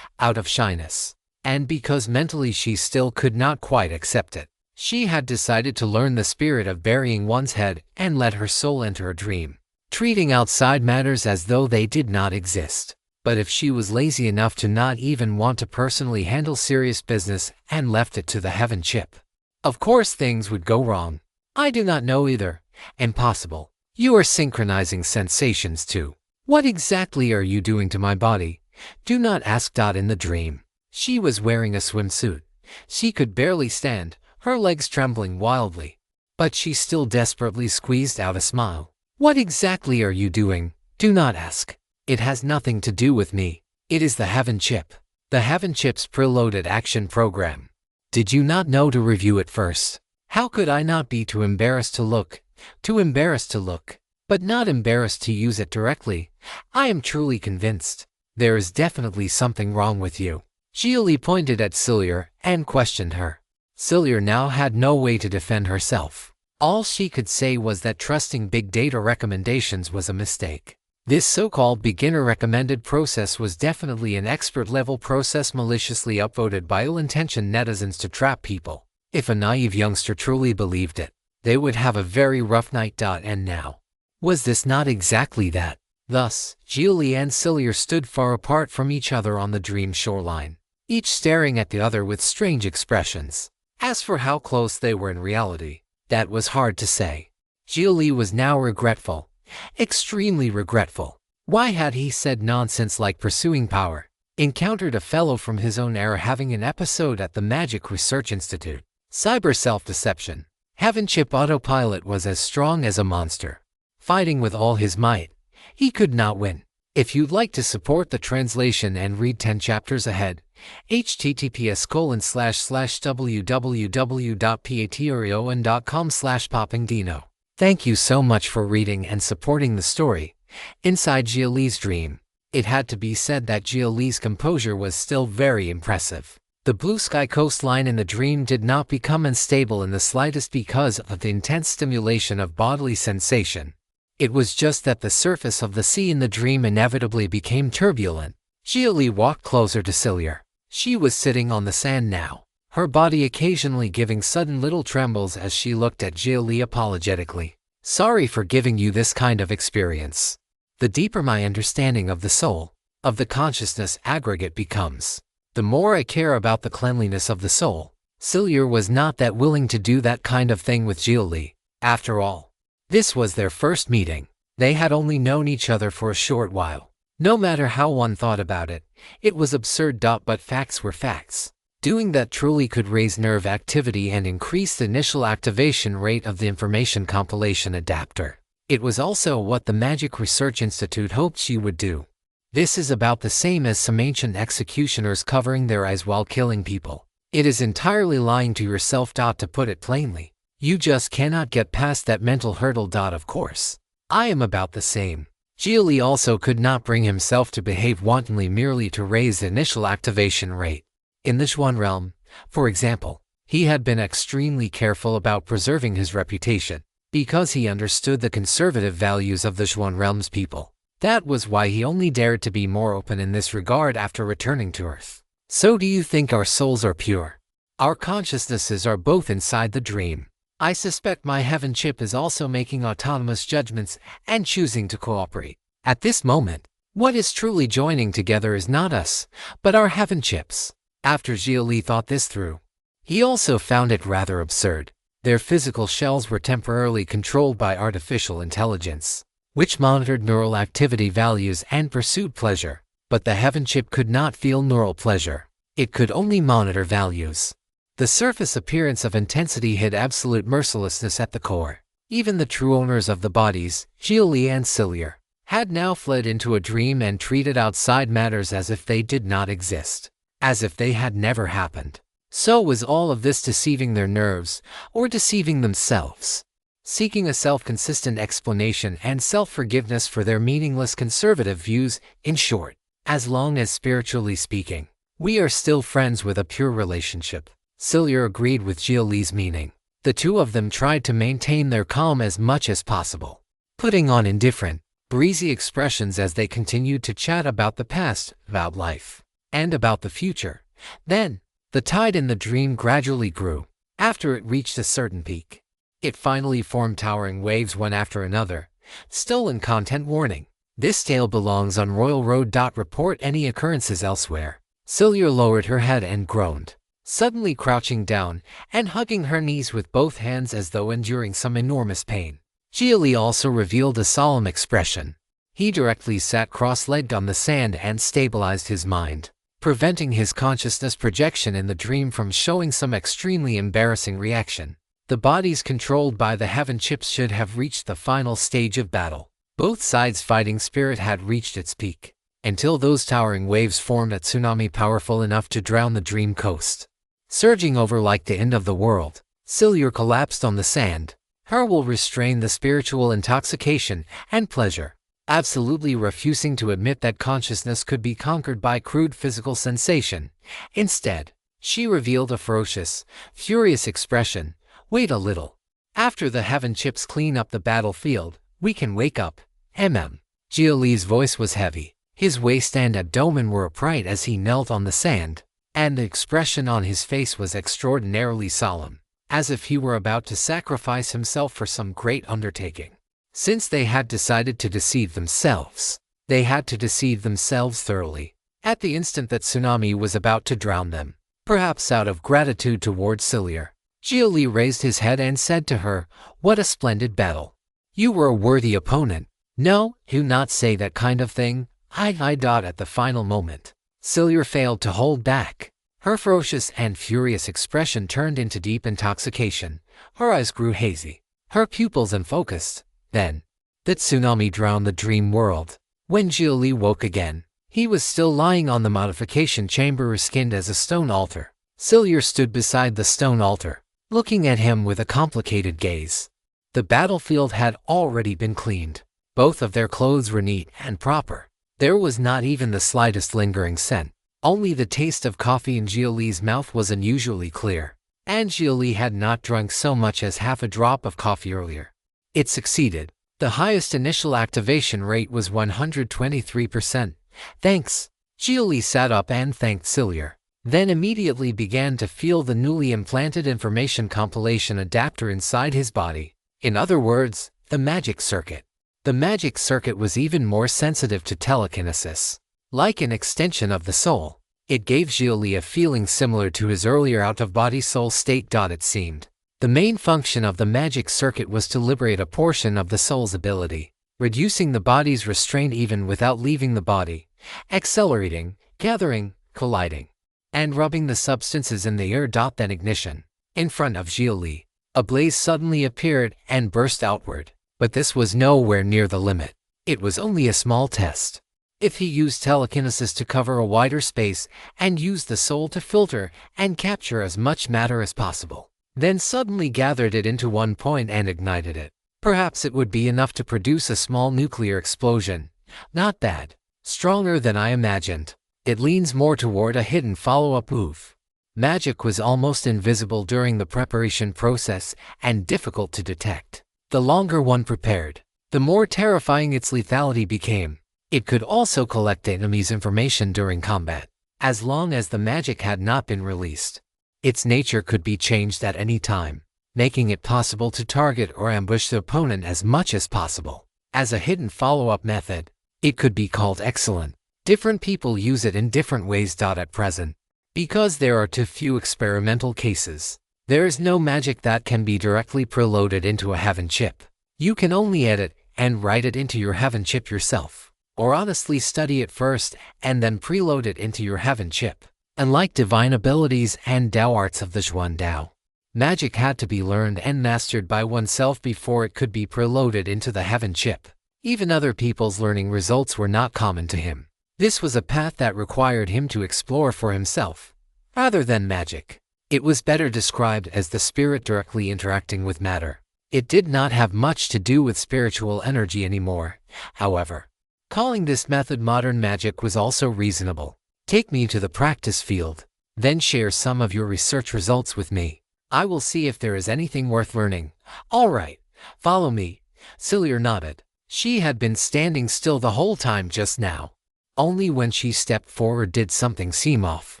out of shyness, and because mentally she still could not quite accept it. She had decided to learn the spirit of burying one's head and let her soul enter a dream, treating outside matters as though they did not exist. But if she was lazy enough to not even want to personally handle serious business and left it to the heaven chip, of course things would go wrong. I do not know either. Impossible. You are synchronizing sensations too. What exactly are you doing to my body? Do not ask. In the dream, she was wearing a swimsuit. She could barely stand, her legs trembling wildly. But she still desperately squeezed out a smile. What exactly are you doing? Do not ask. It has nothing to do with me. It is the heaven chip. The heaven chip's preloaded action program. Did you not know to review it first? How could I not be too embarrassed to look? Too embarrassed to look, but not embarrassed to use it directly. I am truly convinced. There is definitely something wrong with you. Xia Li pointed at Cillier and questioned her. Cillier now had no way to defend herself. All she could say was that trusting big data recommendations was a mistake. This so-called beginner-recommended process was definitely an expert-level process maliciously upvoted by ill-intentioned netizens to trap people. If a naive youngster truly believed it, they would have a very rough night. And now, was this not exactly that? Thus, Xia Li and Cillier stood far apart from each other on the dream shoreline, each staring at the other with strange expressions. As for how close they were in reality, that was hard to say. Xia Li was now regretful. Extremely regretful. Why had he said nonsense like pursuing power? Encountered a fellow from his own era having an episode at the Magic Research Institute. Cyber self-deception. Heaven chip autopilot was as strong as a monster. Fighting with all his might, he could not win. If you'd like to support the translation and read 10 chapters ahead, https://www.patreon.com/poppingdino. Thank you so much for reading and supporting the story. Inside Xia Li's dream, it had to be said that Xia Li's composure was still very impressive. The blue sky coastline in the dream did not become unstable in the slightest because of the intense stimulation of bodily sensation. It was just that the surface of the sea in the dream inevitably became turbulent. Xia Li walked closer to Cillier. She was sitting on the sand now, her body occasionally giving sudden little trembles as she looked at Xia Li apologetically. Sorry for giving you this kind of experience. The deeper my understanding of the soul, of the consciousness aggregate becomes, the more I care about the cleanliness of the soul. Cillier was not that willing to do that kind of thing with Xia Li. After all, this was their first meeting. They had only known each other for a short while. No matter how one thought about it, it was absurd. But facts were facts. Doing that truly could raise nerve activity and increase the initial activation rate of the information compilation adapter. It was also what the Magic Research Institute hoped she would do. This is about the same as some ancient executioners covering their eyes while killing people. It is entirely lying to yourself. To put it plainly, you just cannot get past that mental hurdle. Of course, I am about the same. Xia Li also could not bring himself to behave wantonly merely to raise the initial activation rate. In the Xuan realm, for example, he had been extremely careful about preserving his reputation, because he understood the conservative values of the Xuan realm's people. That was why he only dared to be more open in this regard after returning to Earth. So do you think our souls are pure? Our consciousnesses are both inside the dream. I suspect my heaven chip is also making autonomous judgments and choosing to cooperate. At this moment, what is truly joining together is not us, but our heaven chips. After Xia Li thought this through, he also found it rather absurd. Their physical shells were temporarily controlled by artificial intelligence, which monitored neural activity values and pursued pleasure. But the heaven chip could not feel neural pleasure. It could only monitor values. The surface appearance of intensity hid absolute mercilessness at the core. Even the true owners of the bodies, Xia Li and Cillier, had now fled into a dream and treated outside matters as if they did not exist, as if they had never happened. So was all of this deceiving their nerves, or deceiving themselves? Seeking a self-consistent explanation and self-forgiveness for their meaningless conservative views, in short, as long as spiritually speaking, we are still friends with a pure relationship. Cillier agreed with Xia Li's meaning. The two of them tried to maintain their calm as much as possible, putting on indifferent, breezy expressions as they continued to chat about the past, about life, and about the future. Then, the tide in the dream gradually grew. After it reached a certain peak, it finally formed towering waves one after another. Stolen content warning. This tale belongs on Royal Road. Report any occurrences elsewhere. Cillier lowered her head and groaned, suddenly crouching down and hugging her knees with both hands as though enduring some enormous pain. Xia Li also revealed a solemn expression. He directly sat cross-legged on the sand and stabilized his mind, preventing his consciousness projection in the dream from showing some extremely embarrassing reaction. The bodies controlled by the heaven chips should have reached the final stage of battle. Both sides' fighting spirit had reached its peak, until those towering waves formed a tsunami powerful enough to drown the dream coast. Surging over like the end of the world, Cillier collapsed on the sand. Her will restrain the spiritual intoxication and pleasure, absolutely refusing to admit that consciousness could be conquered by crude physical sensation. Instead, she revealed a ferocious, furious expression. Wait a little. After the heaven chips clean up the battlefield, we can wake up. Xia Li's voice was heavy. His waist and abdomen were upright as he knelt on the sand, and the expression on his face was extraordinarily solemn, as if he were about to sacrifice himself for some great undertaking. Since they had decided to deceive themselves, they had to deceive themselves thoroughly, at the instant that tsunami was about to drown them. Perhaps out of gratitude towards Cillier, Xia Li raised his head and said to her, "What a splendid battle. You were a worthy opponent." "No, do not say that kind of thing." At the final moment, Cillier failed to hold back. Her ferocious and furious expression turned into deep intoxication. Her eyes grew hazy, her pupils unfocused. Then, the tsunami drowned the dream world. When Xia Li woke again, he was still lying on the modification chamber skinned as a stone altar. Cillier stood beside the stone altar, looking at him with a complicated gaze. The battlefield had already been cleaned. Both of their clothes were neat and proper. There was not even the slightest lingering scent. Only the taste of coffee in Xia Li's mouth was unusually clear, and Xia Li had not drunk so much as half a drop of coffee earlier. It succeeded. The highest initial activation rate was 123%. Thanks. Xia Li sat up and thanked Cillier, then immediately began to feel the newly implanted information compilation adapter inside his body. In other words, the magic circuit. The magic circuit was even more sensitive to telekinesis. Like an extension of the soul, it gave Xia Li a feeling similar to his earlier out-of-body soul state. It seemed. The main function of the magic circuit was to liberate a portion of the soul's ability, reducing the body's restraint even without leaving the body, accelerating, gathering, colliding, and rubbing the substances in the air. Then ignition. In front of Xia Li, a blaze suddenly appeared and burst outward. But this was nowhere near the limit. It was only a small test. If he used telekinesis to cover a wider space and used the soul to filter and capture as much matter as possible, then suddenly gathered it into one point and ignited it, perhaps it would be enough to produce a small nuclear explosion. Not bad. Stronger than I imagined. It leans more toward a hidden follow-up move. Magic was almost invisible during the preparation process and difficult to detect. The longer one prepared, the more terrifying its lethality became. It could also collect enemies' information during combat. As long as the magic had not been released, its nature could be changed at any time, making it possible to target or ambush the opponent as much as possible. As a hidden follow-up method, it could be called excellent. Different people use it in different ways. At present, because there are too few experimental cases, there is no magic that can be directly preloaded into a heaven chip. You can only edit and write it into your heaven chip yourself, or honestly study it first and then preload it into your heaven chip. Unlike divine abilities and Dao arts of the Zhuan Dao, Magic had to be learned and mastered by oneself before it could be preloaded into the heaven chip. Even other people's learning results were not common to him. This was a path that required him to explore for himself, rather than magic. It was better described as the spirit directly interacting with matter. It did not have much to do with spiritual energy anymore, however. Calling this method modern magic was also reasonable. Take me to the practice field, then share some of your research results with me. I will see if there is anything worth learning. All right, follow me. Cilia nodded. She had been standing still the whole time just now. Only when she stepped forward did something seem off.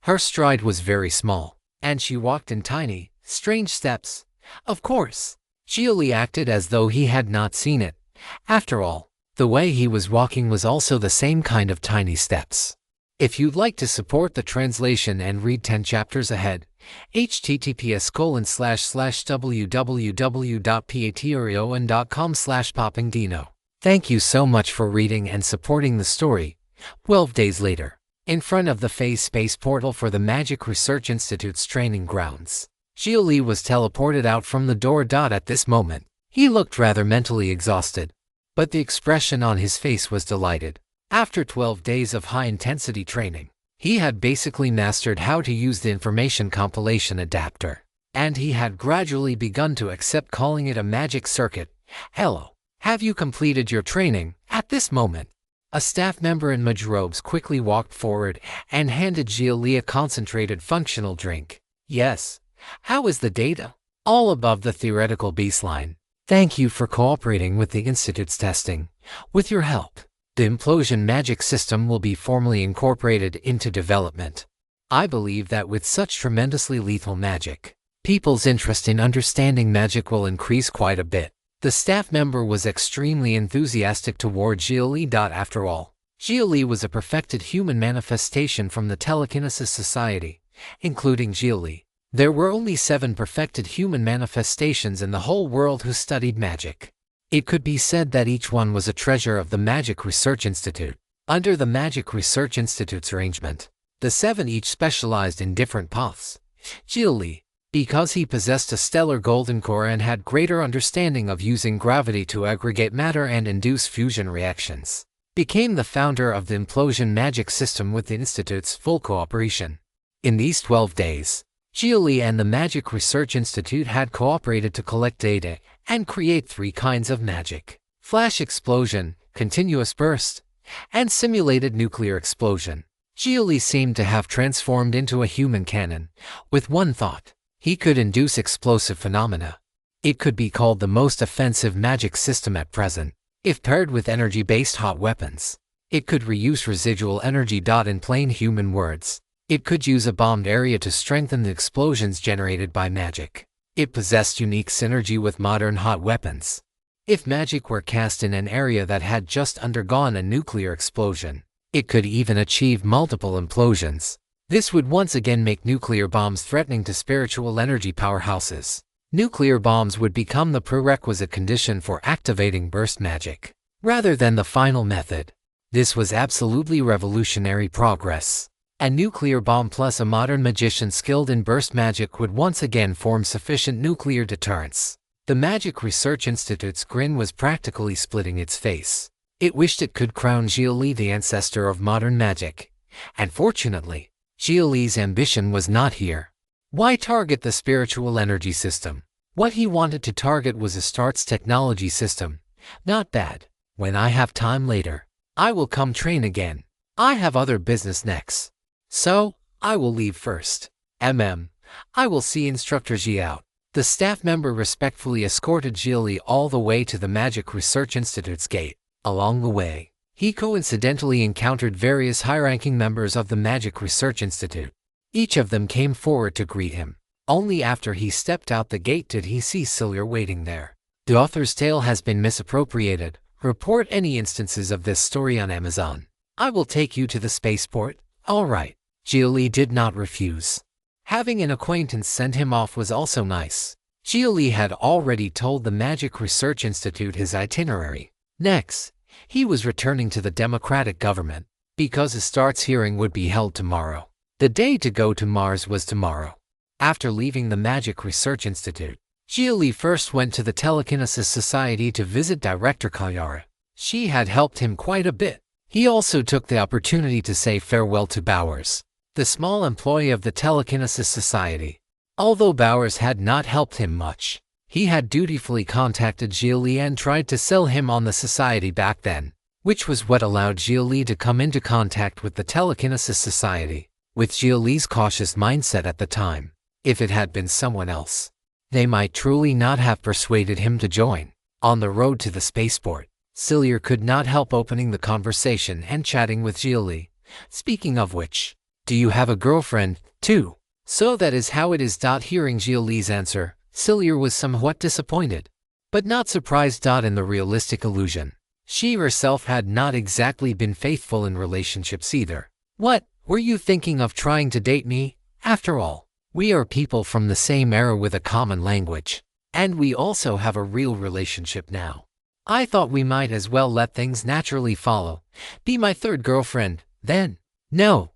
Her stride was very small, and she walked in tiny, strange steps. Of course, Xia Li acted as though he had not seen it. After all, the way he was walking was also the same kind of tiny steps. If you'd like to support the translation and read 10 chapters ahead, https://www.patreon.com/poppingdino. Thank you so much for reading and supporting the story. 12 days later, in front of the phase space portal for the Magic Research Institute's training grounds, Xia Li was teleported out from the door. At this moment, he looked rather mentally exhausted, but the expression on his face was delighted. After 12 days of high-intensity training, he had basically mastered how to use the information compilation adapter, and he had gradually begun to accept calling it a magic circuit. Hello, have you completed your training? At this moment, a staff member in mage robes quickly walked forward and handed Xia Li a concentrated functional drink. Yes. How is the data? All above the theoretical baseline. Thank you for cooperating with the Institute's testing. With your help, the implosion magic system will be formally incorporated into development. I believe that with such tremendously lethal magic, people's interest in understanding magic will increase quite a bit. The staff member was extremely enthusiastic toward Xia Li. After all, Xia Li was a perfected human manifestation from the Telekinesis Society, including Xia Li. There were only 7 perfected human manifestations in the whole world who studied magic. It could be said that each one was a treasure of the Magic Research Institute. Under the Magic Research Institute's arrangement, the 7 each specialized in different paths. Xia Li, because he possessed a stellar golden core and had greater understanding of using gravity to aggregate matter and induce fusion reactions, became the founder of the implosion magic system with the Institute's full cooperation. In these 12 days, Xia Li and the Magic Research Institute had cooperated to collect data and create 3 kinds of magic: flash explosion, continuous burst, and simulated nuclear explosion. Xia Li seemed to have transformed into a human cannon. With one thought, he could induce explosive phenomena. It could be called the most offensive magic system at present. If paired with energy-based hot weapons, it could reuse residual energy. In plain human words, it could use a bombed area to strengthen the explosions generated by magic. It possessed unique synergy with modern hot weapons. If magic were cast in an area that had just undergone a nuclear explosion, it could even achieve multiple implosions. This would once again make nuclear bombs threatening to spiritual energy powerhouses. Nuclear bombs would become the prerequisite condition for activating burst magic, rather than the final method. This was absolutely revolutionary progress. A nuclear bomb plus a modern magician skilled in burst magic would once again form sufficient nuclear deterrence. The Magic Research Institute's grin was practically splitting its face. It wished it could crown Xia Li the ancestor of modern magic. And fortunately, Xia Li's ambition was not here. Why target the spiritual energy system? What he wanted to target was Astart's technology system. Not bad. When I have time later, I will come train again. I have other business next. So, I will leave first. I will see Instructor Xia out. The staff member respectfully escorted Xia Li all the way to the Magic Research Institute's gate. Along the way, he coincidentally encountered various high-ranking members of the Magic Research Institute. Each of them came forward to greet him. Only after he stepped out the gate did he see Cilia waiting there. The author's tale has been misappropriated. Report any instances of this story on Amazon. I will take you to the spaceport. All right. Xia Li did not refuse. Having an acquaintance send him off was also nice. Xia Li had already told the Magic Research Institute his itinerary. Next, he was returning to the democratic government, because Astart's hearing would be held tomorrow. The day to go to Mars was tomorrow. After leaving the Magic Research Institute, Xia Li first went to the Telekinesis Society to visit Director Kayara. She had helped him quite a bit. He also took the opportunity to say farewell to Bowers, the small employee of the Telekinesis Society. Although Bowers had not helped him much, he had dutifully contacted Xia Li and tried to sell him on the society back then, which was what allowed Xia Li to come into contact with the Telekinesis Society. With Xia Li's cautious mindset at the time, if it had been someone else, they might truly not have persuaded him to join. On the road to the spaceport, Cillier could not help opening the conversation and chatting with Xia Li. Speaking of which, do you have a girlfriend, too? So that is how it is. Hearing Xia Li's answer, Cillier was somewhat disappointed, but not surprised. In the realistic illusion, she herself had not exactly been faithful in relationships either. What, were you thinking of trying to date me? After all, we are people from the same era with a common language, and we also have a real relationship now. I thought we might as well let things naturally follow. Be my third girlfriend, then. No,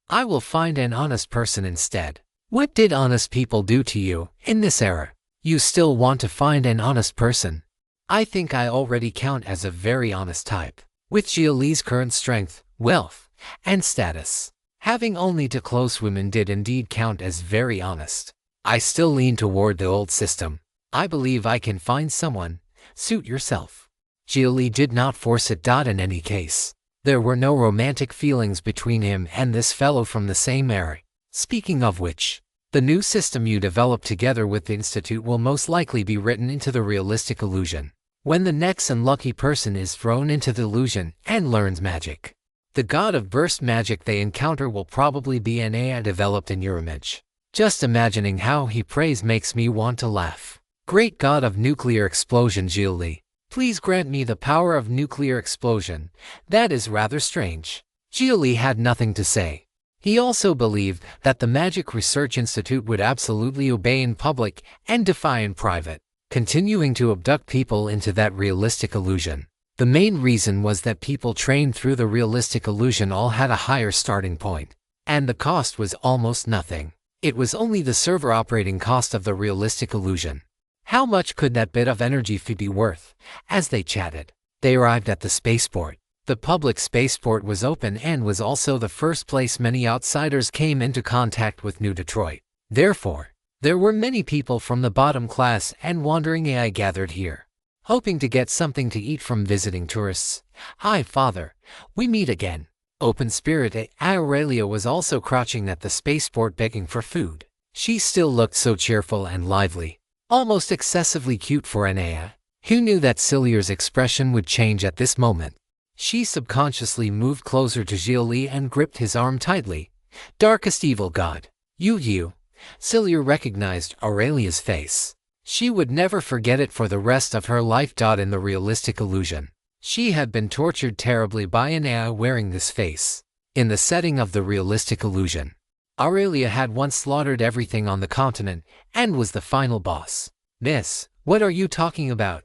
I will find an honest person instead. What did honest people do to you in this era? You still want to find an honest person? I think I already count as a very honest type. With Xia Li's current strength, wealth, and status, having only two close women did indeed count as very honest. I still lean toward the old system. I believe I can find someone. Suit yourself. Xia Li did not force it. In any case, there were no romantic feelings between him and this fellow from the same era. Speaking of which, the new system you develop together with the Institute will most likely be written into the realistic illusion. When the next unlucky person is thrown into the illusion and learns magic, the god of burst magic they encounter will probably be an AI developed in your image. Just imagining how he prays makes me want to laugh. Great god of nuclear explosion Xia Li, please grant me the power of nuclear explosion. That is rather strange. Xia Li had nothing to say. He also believed that the Magic Research Institute would absolutely obey in public and defy in private, continuing to abduct people into that realistic illusion. The main reason was that people trained through the realistic illusion all had a higher starting point, and the cost was almost nothing. It was only the server operating cost of the realistic illusion. How much could that bit of energy fee be worth? As they chatted, they arrived at the spaceport. The public spaceport was open and was also the first place many outsiders came into contact with New Detroit. Therefore, there were many people from the bottom class and wandering AI gathered here, hoping to get something to eat from visiting tourists. Hi, father. We meet again. Open spirit Aurelia was also crouching at the spaceport begging for food. She still looked so cheerful and lively, almost excessively cute for an AI. Who knew that Cillier's expression would change at this moment? She subconsciously moved closer to Xia Li and gripped his arm tightly. Darkest evil god. You. Cillier recognized Aurelia's face. She would never forget it for the rest of her life. In the realistic illusion, she had been tortured terribly by an AI wearing this face. In the setting of the realistic illusion, Aurelia had once slaughtered everything on the continent and was the final boss. Miss, what are you talking about?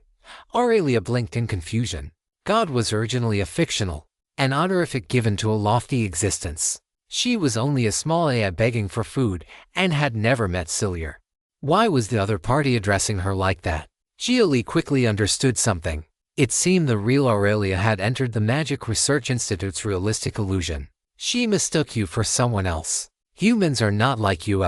Aurelia blinked in confusion. God was originally a fictional, an honorific given to a lofty existence. She was only a small AI begging for food and had never met Cillier. Why was the other party addressing her like that? Xia Li quickly understood something. It seemed the real Aurelia had entered the Magic Research Institute's realistic illusion. She mistook you for someone else. Humans are not like you.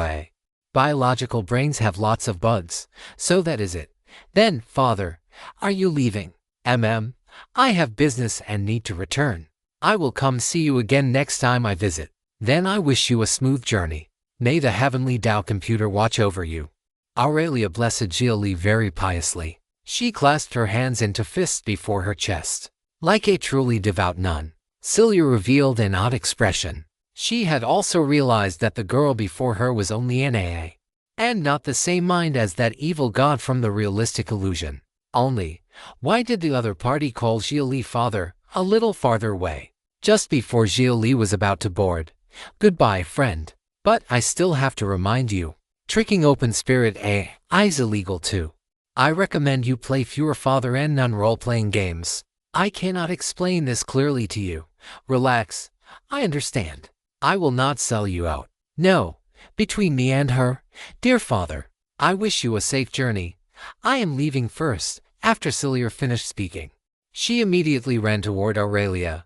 Biological brains have lots of bugs, so that is it. Then, father, are you leaving? I have business and need to return. I will come see you again next time I visit. Then I wish you a smooth journey. May the heavenly Tao computer watch over you. Aurelia blessed Xia Li very piously. She clasped her hands into fists before her chest. Like a truly devout nun, Cillier revealed an odd expression. She had also realized that the girl before her was only an AI, and not the same mind as that evil god from the realistic illusion. Only, why did the other party call Xia Li father a little farther away? Just before Xia Li was about to board, goodbye, friend. But I still have to remind you, tricking open spirit AI is illegal too. I recommend you play fewer father and nun role-playing games. I cannot explain this clearly to you. Relax. I understand. I will not sell you out. No, between me and her, "Dear father, I wish you a safe journey. I am leaving first." After Celia finished speaking, she immediately ran toward Aurelia.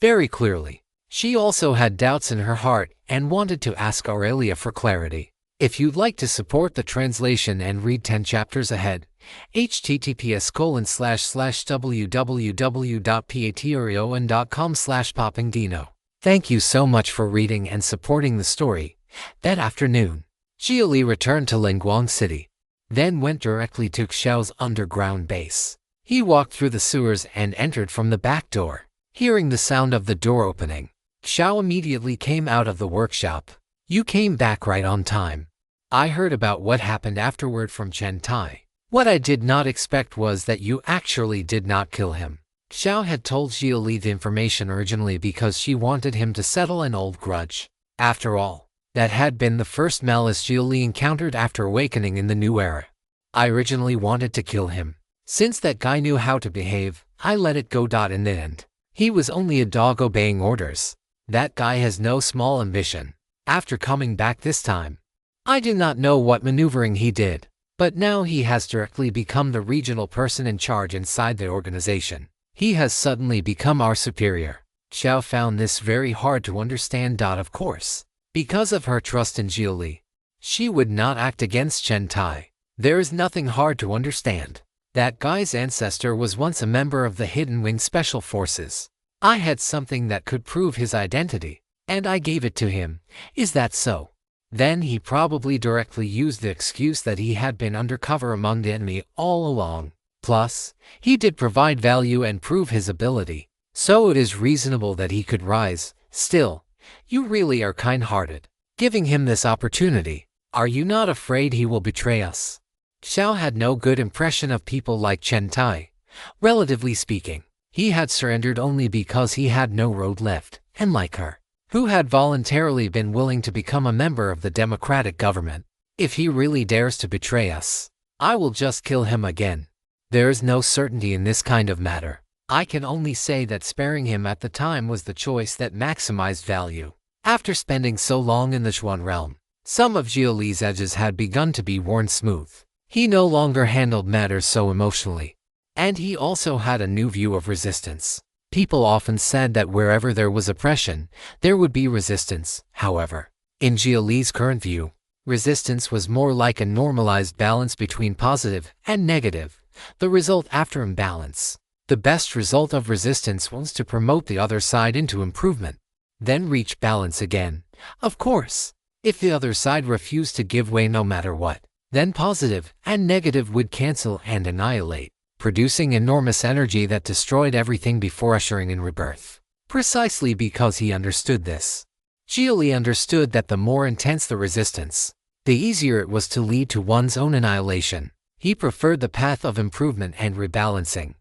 Very clearly, she also had doubts in her heart and wanted to ask Aurelia for clarity. If you'd like to support the translation and read 10 chapters ahead, https://www.patreon.com/poppingdino. Thank you so much for reading and supporting the story. That afternoon, Xia Li returned to Linguang City, then went directly to Xiao's underground base. He walked through the sewers and entered from the back door. Hearing the sound of the door opening, Xiao immediately came out of the workshop. "You came back right on time. I heard about what happened afterward from Chen Tai. What I did not expect was that you actually did not kill him." Xiao had told Xia Li the information originally because she wanted him to settle an old grudge. After all, that had been the first malice Xia Li encountered after awakening in the new era. "I originally wanted to kill him. Since that guy knew how to behave, I let it go. In the end, he was only a dog obeying orders. That guy has no small ambition. After coming back this time, I do not know what maneuvering he did, but now he has directly become the regional person in charge inside the organization. He has suddenly become our superior." Xiao found this very hard to understand. Of course, because of her trust in Xia Li, she would not act against Chen Tai. There is nothing hard to understand. That guy's ancestor was once a member of the Hidden Wing Special Forces. I had something that could prove his identity, and I gave it to him. Is that so? Then he probably directly used the excuse that he had been undercover among the enemy all along. Plus, he did provide value and prove his ability, so it is reasonable that he could rise. Still, you really are kind-hearted, giving him this opportunity. Are you not afraid he will betray us? Xiao had no good impression of people like Chen Tai. Relatively speaking, he had surrendered only because he had no road left, and like her, who had voluntarily been willing to become a member of the democratic government. If he really dares to betray us, I will just kill him again. There is no certainty in this kind of matter. I can only say that sparing him at the time was the choice that maximized value. After spending so long in the Xuan realm, some of Xia Li's edges had begun to be worn smooth. He no longer handled matters so emotionally. And he also had a new view of resistance. People often said that wherever there was oppression, there would be resistance. However, in Xia Li's current view, resistance was more like a normalized balance between positive and negative, the result after imbalance. The best result of resistance was to promote the other side into improvement, then reach balance again. Of course, if the other side refused to give way no matter what, then positive and negative would cancel and annihilate, producing enormous energy that destroyed everything before ushering in rebirth. Precisely because he understood this, Xia Li understood that the more intense the resistance, the easier it was to lead to one's own annihilation. He preferred the path of improvement and rebalancing.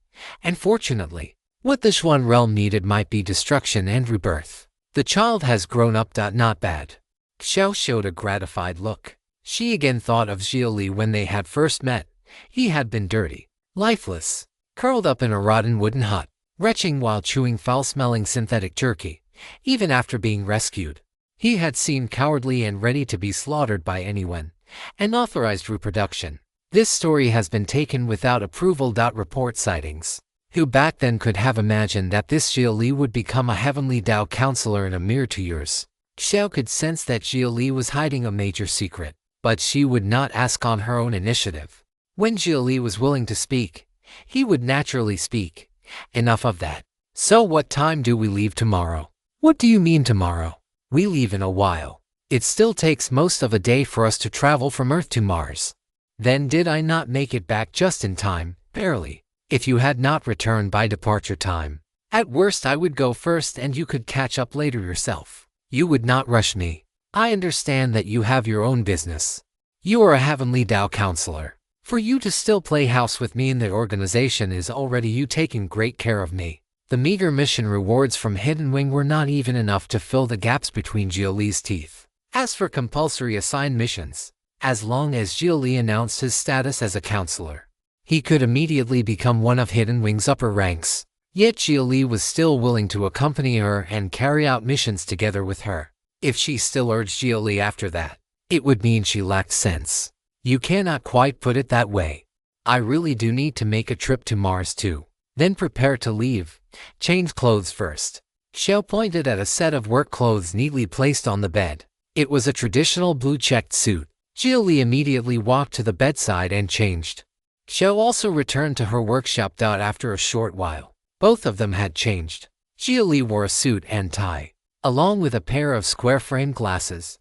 And fortunately, what the Xuan realm needed might be destruction and rebirth. The child has grown up. Not bad. Xiao showed a gratified look. She again thought of Xia Li when they had first met. He had been dirty, lifeless, curled up in a rotten wooden hut, retching while chewing foul-smelling synthetic jerky. Even after being rescued, he had seemed cowardly and ready to be slaughtered by anyone. Unauthorized reproduction. This story has been taken without approval. Report sightings. Who back then could have imagined that this Xia Li would become a heavenly Dao counselor in a mere 2 years? Xiao could sense that Xia Li was hiding a major secret, but she would not ask on her own initiative. When Xia Li was willing to speak, he would naturally speak. Enough of that. So what time do we leave tomorrow? What do you mean tomorrow? We leave in a while. It still takes most of a day for us to travel from Earth to Mars. Then did I not make it back just in time? Barely. If you had not returned by departure time, at worst I would go first and you could catch up later yourself. You would not rush me. I understand that you have your own business. You are a heavenly Dao counselor. For you to still play house with me in the organization is already you taking great care of me. The meager mission rewards from Hidden Wing were not even enough to fill the gaps between Xia Li's teeth. As for compulsory assigned missions, as long as Xia Li announced his status as a counselor, he could immediately become one of Hidden Wing's upper ranks. Yet Xia Li was still willing to accompany her and carry out missions together with her. If she still urged Xia Li after that, It would mean she lacked sense. You cannot quite put it that way. I really do need to make a trip to Mars too. Then prepare to leave. Change clothes first. Xiao pointed at a set of work clothes neatly placed on the bed. It was a traditional blue checked suit. Xia Li immediately walked to the bedside and changed. Xiao also returned to her workshop. After a short while, both of them had changed. Xia Li wore a suit and tie, along with a pair of square-framed glasses.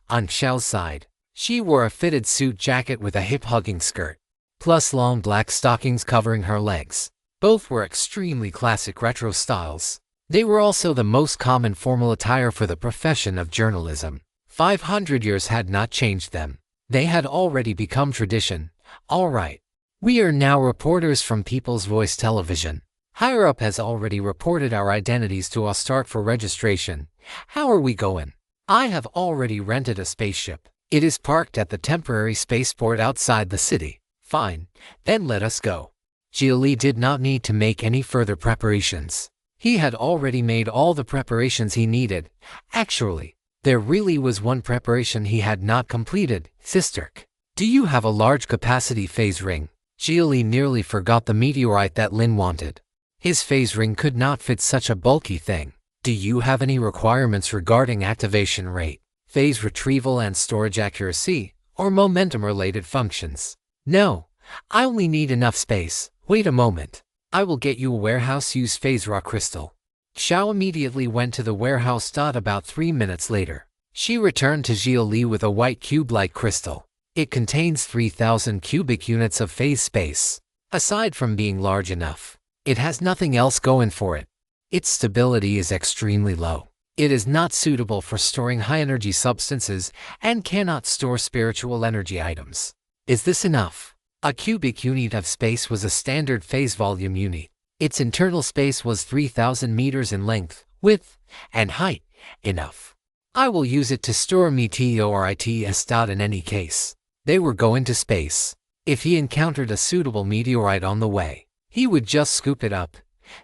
On Xiao's side, she wore a fitted suit jacket with a hip-hugging skirt, plus long black stockings covering her legs. Both were extremely classic retro styles. They were also the most common formal attire for the profession of journalism. 500 years had not changed them. They had already become tradition. All right. We are now reporters from People's Voice Television. Higher Up has already reported our identities to us. Start for registration. How are we going? I have already rented a spaceship. It is parked at the temporary spaceport outside the city. Fine. Then let us go. Xia Li did not need to make any further preparations. He had already made all the preparations he needed. Actually, there really was one preparation he had not completed. Sister, do you have a large capacity phase ring? Xia Li nearly forgot the meteorite that Lin wanted. His phase ring could not fit such a bulky thing. Do you have any requirements regarding activation rate, phase retrieval and storage accuracy, or momentum-related functions? No, I only need enough space. Wait a moment. I will get you a warehouse-use phase raw crystal. Xiao immediately went to the warehouse. About 3 minutes later, she returned to Xia Li with a white cube-like crystal. It contains 3,000 cubic units of phase space. Aside from being large enough, it has nothing else going for it. Its stability is extremely low. It is not suitable for storing high-energy substances and cannot store spiritual energy items. Is this enough? A cubic unit of space was a standard phase volume unit. Its internal space was 3,000 meters in length, width, and height. Enough. I will use it to store meteorites. In any case, they were going to space. If he encountered a suitable meteorite on the way, he would just scoop it up.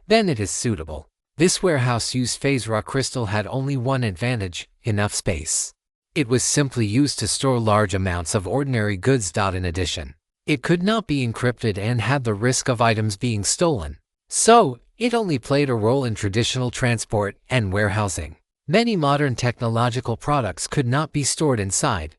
Then it is suitable. This warehouse-used phase raw crystal had only one advantage: enough space. It was simply used to store large amounts of ordinary goods. In addition, it could not be encrypted and had the risk of items being stolen. So, it only played a role in traditional transport and warehousing. Many modern technological products could not be stored inside.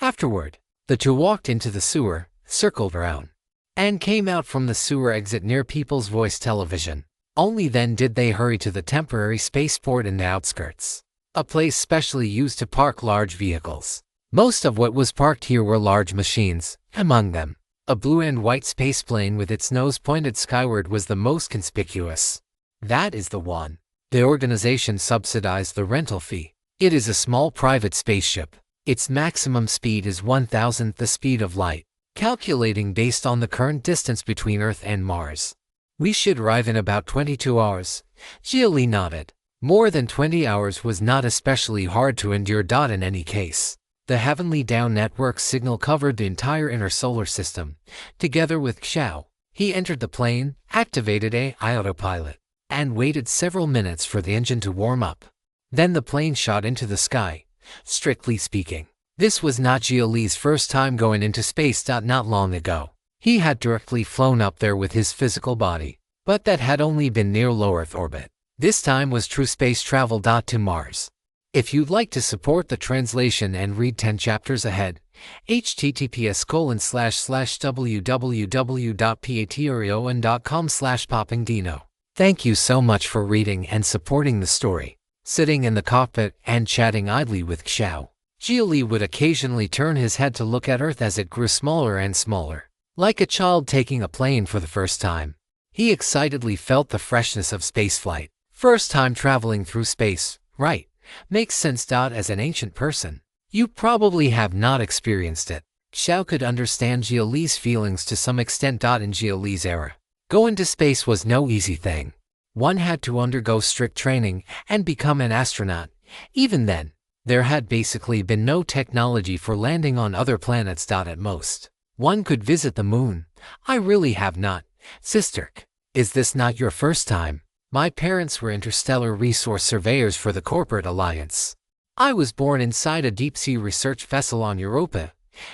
Afterward, the two walked into the sewer, circled around, and came out from the sewer exit near People's Voice Television. Only then did they hurry to the temporary spaceport in the outskirts, a place specially used to park large vehicles. Most of what was parked here were large machines. Among them, a blue and white spaceplane with its nose pointed skyward was the most conspicuous. That is the one. The organization subsidized the rental fee. It is a small private spaceship. Its maximum speed is 1,000th the speed of light, calculating based on the current distance between Earth and Mars. We should arrive in about 22 hours. Xia Li nodded. More than 20 hours was not especially hard to endure. In any case, the Heavenly Down network signal covered the entire inner solar system. Together with Xiao, he entered the plane, activated AI autopilot, and waited several minutes for the engine to warm up. Then the plane shot into the sky. Strictly speaking, this was not Xia Li's first time going into space. Not long ago, he had directly flown up there with his physical body, but that had only been near low Earth orbit. This time was true space travel. To Mars. If you'd like to support the translation and read 10 chapters ahead, https://www.patreon.com/poppingdino. Thank you so much for reading and supporting the story. Sitting in the cockpit and chatting idly with Xiao, Xia Li would occasionally turn his head to look at Earth as it grew smaller and smaller. Like a child taking a plane for the first time, he excitedly felt the freshness of spaceflight. First time traveling through space, right? Makes sense. As an ancient person, you probably have not experienced it. Xiao could understand Xia Li's feelings to some extent. In Xia Li's era, going to space was no easy thing. One had to undergo strict training and become an astronaut. Even then, there had basically been no technology for landing on other planets. At most, one could visit the moon. I really have not. Sister, is this not your first time? My parents were interstellar resource surveyors for the corporate alliance. I was born inside a deep-sea research vessel on Europa.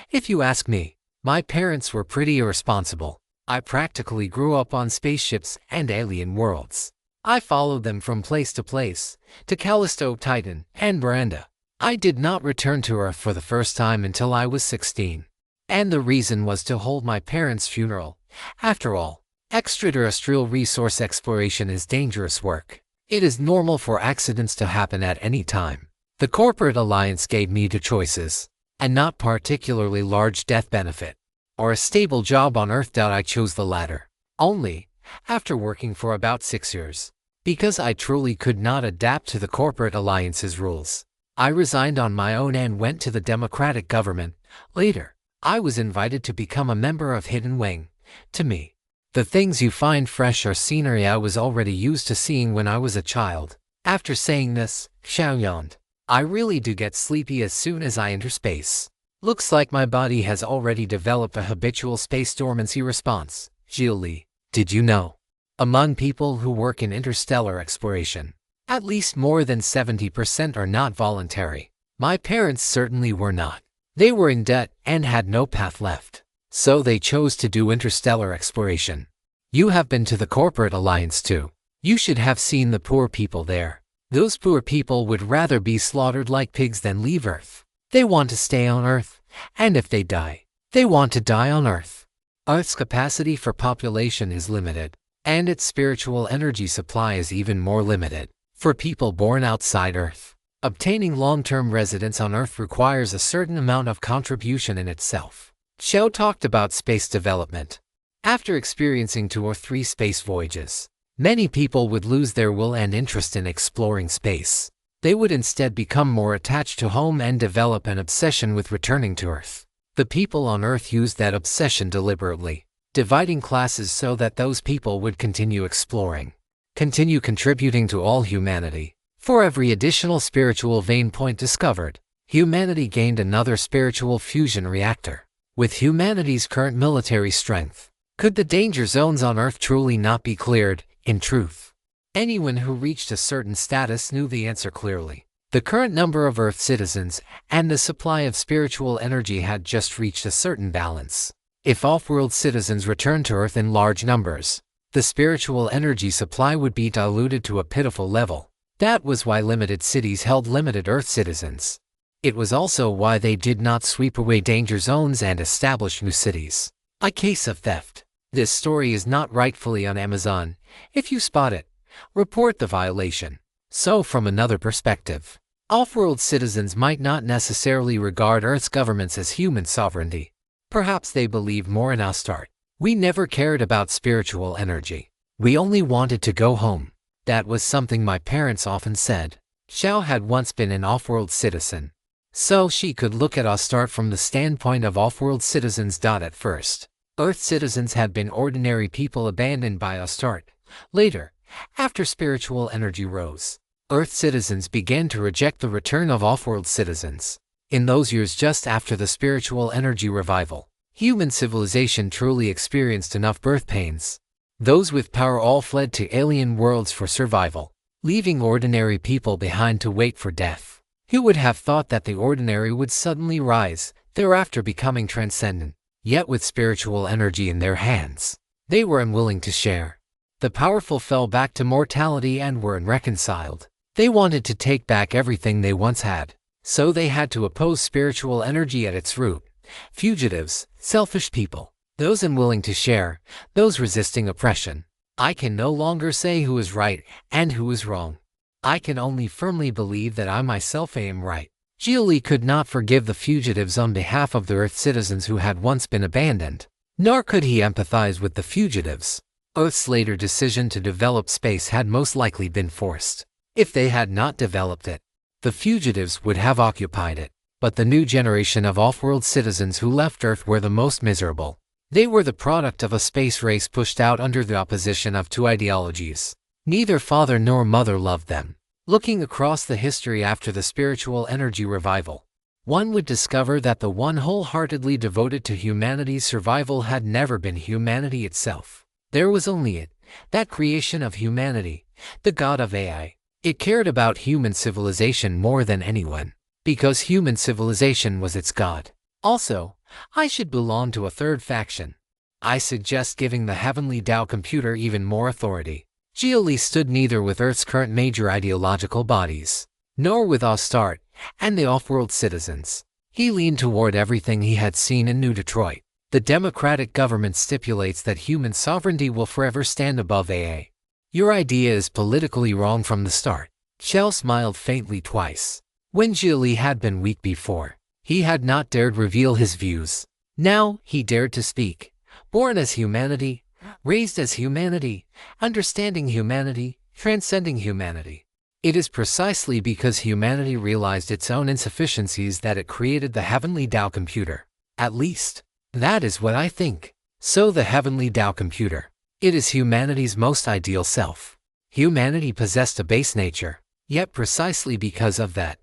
If you ask me, my parents were pretty irresponsible. I practically grew up on spaceships and alien worlds. I followed them from place, to Callisto, Titan, and Miranda. I did not return to Earth for the first time until I was 16. And the reason was to hold my parents' funeral. After all, extraterrestrial resource exploration is dangerous work. It is normal for accidents to happen at any time. The corporate alliance gave me two choices, and not particularly large death benefit, or a stable job on Earth. I chose the latter. Only, after working for about 6 years, because I truly could not adapt to the corporate alliance's rules, I resigned on my own and went to the democratic government. Later, I was invited to become a member of Hidden Wing. To me, the things you find fresh are scenery I was already used to seeing when I was a child. After saying this, Xiao yawned. I really do get sleepy as soon as I enter space. Looks like my body has already developed a habitual space dormancy response. Xia Li, did you know? Among people who work in interstellar exploration, at least more than 70% are not voluntary. My parents certainly were not. They were in debt and had no path left, so they chose to do interstellar exploration. You have been to the corporate alliance too. You should have seen the poor people there. Those poor people would rather be slaughtered like pigs than leave Earth. They want to stay on Earth, and if they die, they want to die on Earth. Earth's capacity for population is limited, and its spiritual energy supply is even more limited. For people born outside Earth, obtaining long-term residence on Earth requires a certain amount of contribution in itself. Xiao talked about space development. After experiencing 2 or 3 space voyages, many people would lose their will and interest in exploring space. They would instead become more attached to home and develop an obsession with returning to Earth. The people on Earth used that obsession deliberately, dividing classes so that those people would continue exploring, continue contributing to all humanity. For every additional spiritual vein point discovered, humanity gained another spiritual fusion reactor. With humanity's current military strength, could the danger zones on Earth truly not be cleared? In truth, anyone who reached a certain status knew the answer clearly. The current number of Earth citizens and the supply of spiritual energy had just reached a certain balance. If off-world citizens returned to Earth in large numbers, the spiritual energy supply would be diluted to a pitiful level. That was why limited cities held limited Earth citizens. It was also why they did not sweep away danger zones and establish new cities. A case of theft. This story is not rightfully on Amazon. If you spot it, report the violation. So from another perspective, off-world citizens might not necessarily regard Earth's governments as human sovereignty. Perhaps they believe more in Astarte. We never cared about spiritual energy. We only wanted to go home. That was something my parents often said. Xiao had once been an off-world citizen, so she could look at Astarte from the standpoint of off-world citizens. At first, Earth citizens had been ordinary people abandoned by Astarte. Later, after spiritual energy rose, Earth citizens began to reject the return of off-world citizens. In those years just after the spiritual energy revival, human civilization truly experienced enough birth pains. Those with power all fled to alien worlds for survival, leaving ordinary people behind to wait for death. Who would have thought that the ordinary would suddenly rise, thereafter becoming transcendent? Yet with spiritual energy in their hands, they were unwilling to share. The powerful fell back to mortality and were unreconciled. They wanted to take back everything they once had, so they had to oppose spiritual energy at its root. Fugitives, selfish people, those unwilling to share, those resisting oppression. I can no longer say who is right and who is wrong. I can only firmly believe that I myself am right. Xia Li could not forgive the fugitives on behalf of the Earth citizens who had once been abandoned, nor could he empathize with the fugitives. Earth's later decision to develop space had most likely been forced. If they had not developed it, the fugitives would have occupied it. But the new generation of off-world citizens who left Earth were the most miserable. They were the product of a space race pushed out under the opposition of 2 ideologies. Neither father nor mother loved them. Looking across the history after the spiritual energy revival, one would discover that the one wholeheartedly devoted to humanity's survival had never been humanity itself. There was only it, that creation of humanity, the god of AI. It cared about human civilization more than anyone, because human civilization was its god. Also, I should belong to a third faction. I suggest giving the Heavenly Tao computer even more authority. Xia Li stood neither with Earth's current major ideological bodies, nor with Ostart and the off-world citizens. He leaned toward everything he had seen in New Detroit. The democratic government stipulates that human sovereignty will forever stand above AA. Your idea is politically wrong from the start. Xiao smiled faintly twice. When Xia Li had been weak before, he had not dared reveal his views. Now he dared to speak. Born as humanity, raised as humanity, understanding humanity, transcending humanity. It is precisely because humanity realized its own insufficiencies that it created the Heavenly Tao computer. At least, that is what I think. So the Heavenly Tao computer. It is humanity's most ideal self. Humanity possessed a base nature, yet precisely because of that,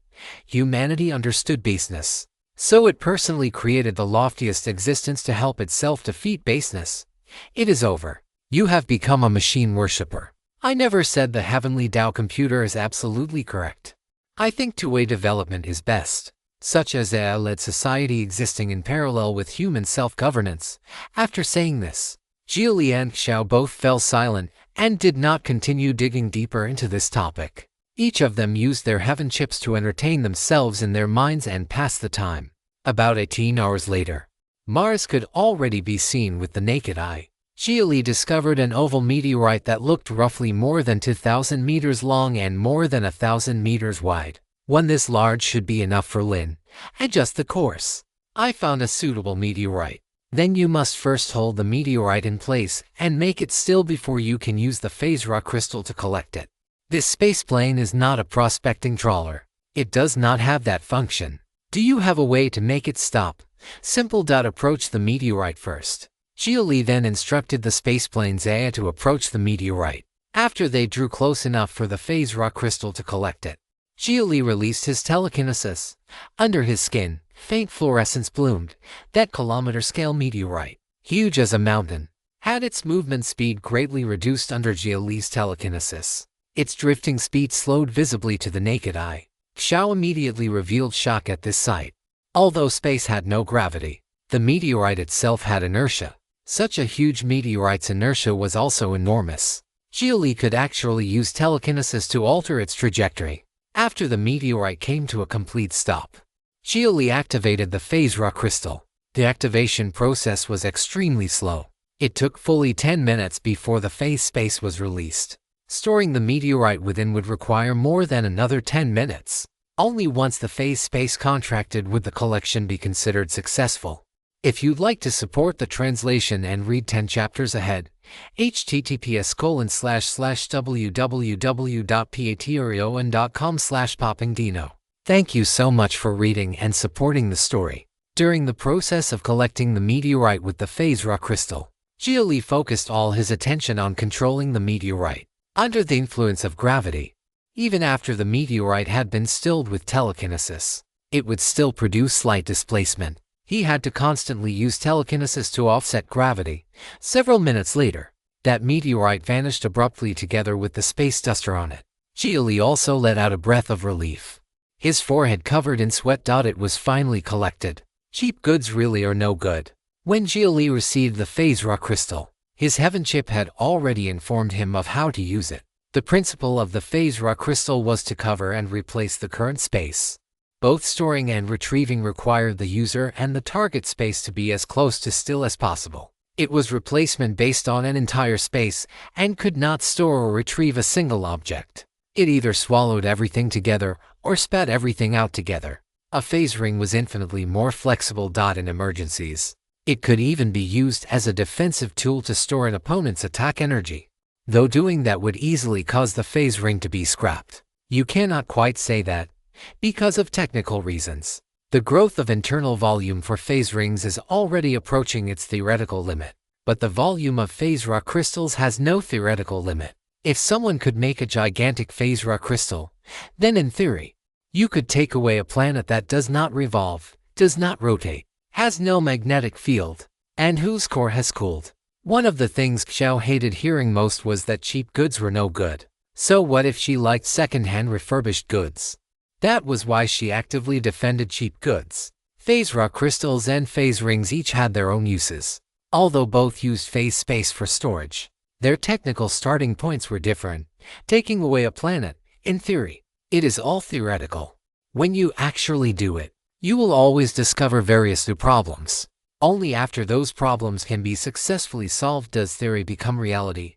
humanity understood baseness. So it personally created the loftiest existence to help itself defeat baseness. It is over. You have become a machine worshipper. I never said the Heavenly Tao computer is absolutely correct. I think two-way development is best, such as a AI-led society existing in parallel with human self-governance. After saying this, Xia Li and Xiao both fell silent and did not continue digging deeper into this topic. Each of them used their heaven chips to entertain themselves in their minds and pass the time. About 18 hours later, Mars could already be seen with the naked eye. Xia Li discovered an oval meteorite that looked roughly more than 2,000 meters long and more than 1,000 meters wide. One this large should be enough for Lin. Adjust the course. I found a suitable meteorite. Then you must first hold the meteorite in place and make it still before you can use the phase rock crystal to collect it. This spaceplane is not a prospecting trawler. It does not have that function. Do you have a way to make it stop? Simple. Approach the meteorite first. Xia Li then instructed the spaceplane's AI to approach the meteorite. After they drew close enough for the phase rock crystal to collect it, Xia Li released his telekinesis. Under his skin, faint fluorescence bloomed. That kilometer-scale meteorite, huge as a mountain, had its movement speed greatly reduced under Xia Li's telekinesis. Its drifting speed slowed visibly to the naked eye. Xiao immediately revealed shock at this sight. Although space had no gravity, the meteorite itself had inertia. Such a huge meteorite's inertia was also enormous. Xia Li could actually use telekinesis to alter its trajectory. After the meteorite came to a complete stop, Xia Li activated the phase rock crystal. The activation process was extremely slow. It took fully 10 minutes before the phase space was released. Storing the meteorite within would require more than another 10 minutes. Only once the phase space contracted would the collection be considered successful. If you'd like to support the translation and read 10 chapters ahead, https://www.patreon.com/poppingdino. Thank you so much for reading and supporting the story. During the process of collecting the meteorite with the phase rock crystal, Xia Li focused all his attention on controlling the meteorite. Under the influence of gravity, even after the meteorite had been stilled with telekinesis, it would still produce slight displacement. He had to constantly use telekinesis to offset gravity. Several minutes later, that meteorite vanished abruptly together with the space duster on it. Xia Li also let out a breath of relief. His forehead covered in sweat. It was finally collected. Cheap goods really are no good. When Xia Li received the phase rock crystal, his heaven chip had already informed him of how to use it. The principle of the phase rock crystal was to cover and replace the current space. Both storing and retrieving required the user and the target space to be as close to still as possible. It was replacement based on an entire space and could not store or retrieve a single object. It either swallowed everything together or spat everything out together. A phase ring was infinitely more flexible. In emergencies, it could even be used as a defensive tool to store an opponent's attack energy, though doing that would easily cause the phase ring to be scrapped. You cannot quite say that, because of technical reasons. The growth of internal volume for phase rings is already approaching its theoretical limit, but the volume of phase rock crystals has no theoretical limit. If someone could make a gigantic phase rock crystal, then in theory, you could take away a planet that does not revolve, does not rotate, has no magnetic field, and whose core has cooled. One of the things Xiao hated hearing most was that cheap goods were no good. So what if she liked second-hand refurbished goods? That was why she actively defended cheap goods. Phase raw crystals and phase rings each had their own uses. Although both used phase space for storage, their technical starting points were different. Taking away a planet, in theory, it is all theoretical. When you actually do it, you will always discover various new problems. Only after those problems can be successfully solved does theory become reality.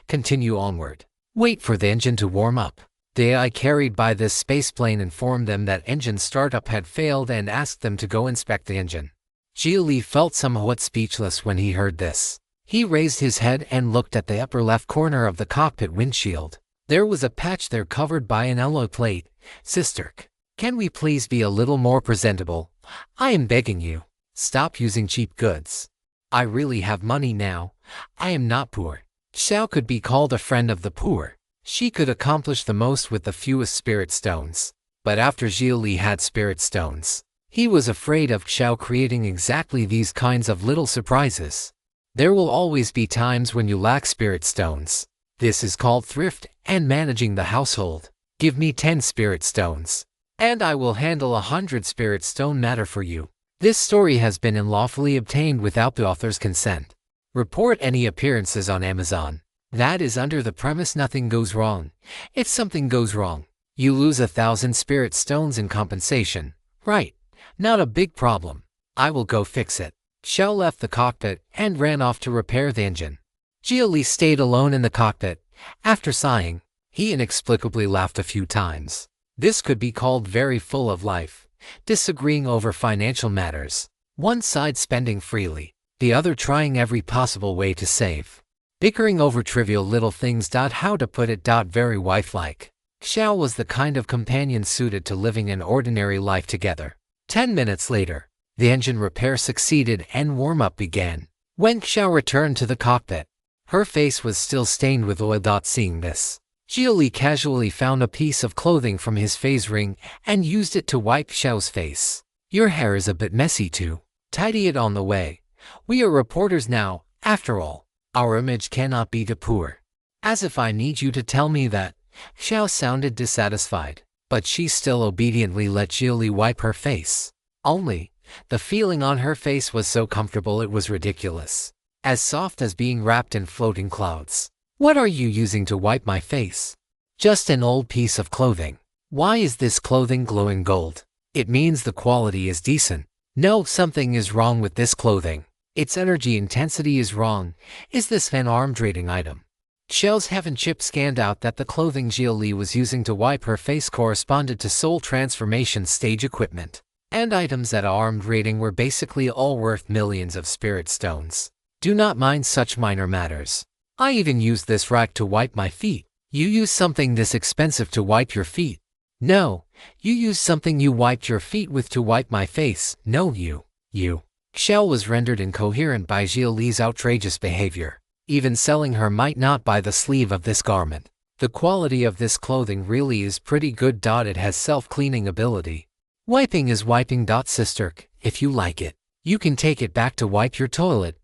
Continue onward. Wait for the engine to warm up. The AI carried by this spaceplane informed them that engine startup had failed and asked them to go inspect the engine. Xia Li felt somewhat speechless when he heard this. He raised his head and looked at the upper left corner of the cockpit windshield. There was a patch there covered by an alloy plate. Sister, can we please be a little more presentable? I am begging you. Stop using cheap goods. I really have money now. I am not poor. Xiao could be called a friend of the poor. She could accomplish the most with the fewest spirit stones. But after Xia Li had spirit stones, he was afraid of Xiao creating exactly these kinds of little surprises. There will always be times when you lack spirit stones. This is called thrift and managing the household. Give me 10 spirit stones, and I will handle 100 spirit stone matter for you. This story has been unlawfully obtained without the author's consent. Report any appearances on Amazon. That is under the premise nothing goes wrong. If something goes wrong, you lose 1,000 spirit stones in compensation. Right. Not a big problem. I will go fix it. Xiao left the cockpit and ran off to repair the engine. Xia Li stayed alone in the cockpit. After sighing, he inexplicably laughed a few times. This could be called very full of life, disagreeing over financial matters. One side spending freely, the other trying every possible way to save. Bickering over trivial little things. How to put it? Very wife-like. Xiao was the kind of companion suited to living an ordinary life together. 10 minutes later, the engine repair succeeded and warm-up began. When Xiao returned to the cockpit, her face was still stained with oil. Seeing this, Xia Li casually found a piece of clothing from his phase ring and used it to wipe Xiao's face. Your hair is a bit messy too. Tidy it on the way. We are reporters now, after all. Our image cannot be too poor. As if I need you to tell me that. Xiao sounded dissatisfied, but she still obediently let Xia Li wipe her face. Only, the feeling on her face was so comfortable it was ridiculous. As soft as being wrapped in floating clouds. What are you using to wipe my face? Just an old piece of clothing. Why is this clothing glowing gold? It means the quality is decent. No, something is wrong with this clothing. Its energy intensity is wrong. Is this an armed rating item? Xiao's heaven chip scanned out that the clothing Xia Li was using to wipe her face corresponded to soul transformation stage equipment. And items at armed rating were basically all worth millions of spirit stones. Do not mind such minor matters. I even used this rack to wipe my feet. You use something this expensive to wipe your feet? No, you used something you wiped your feet with to wipe my face. No, you. Xiao was rendered incoherent by Xia Li's outrageous behavior. Even selling her might not buy the sleeve of this garment. The quality of this clothing really is pretty good. It has self-cleaning ability. Wiping is wiping. Sister, if you like it, you can take it back to wipe your toilet.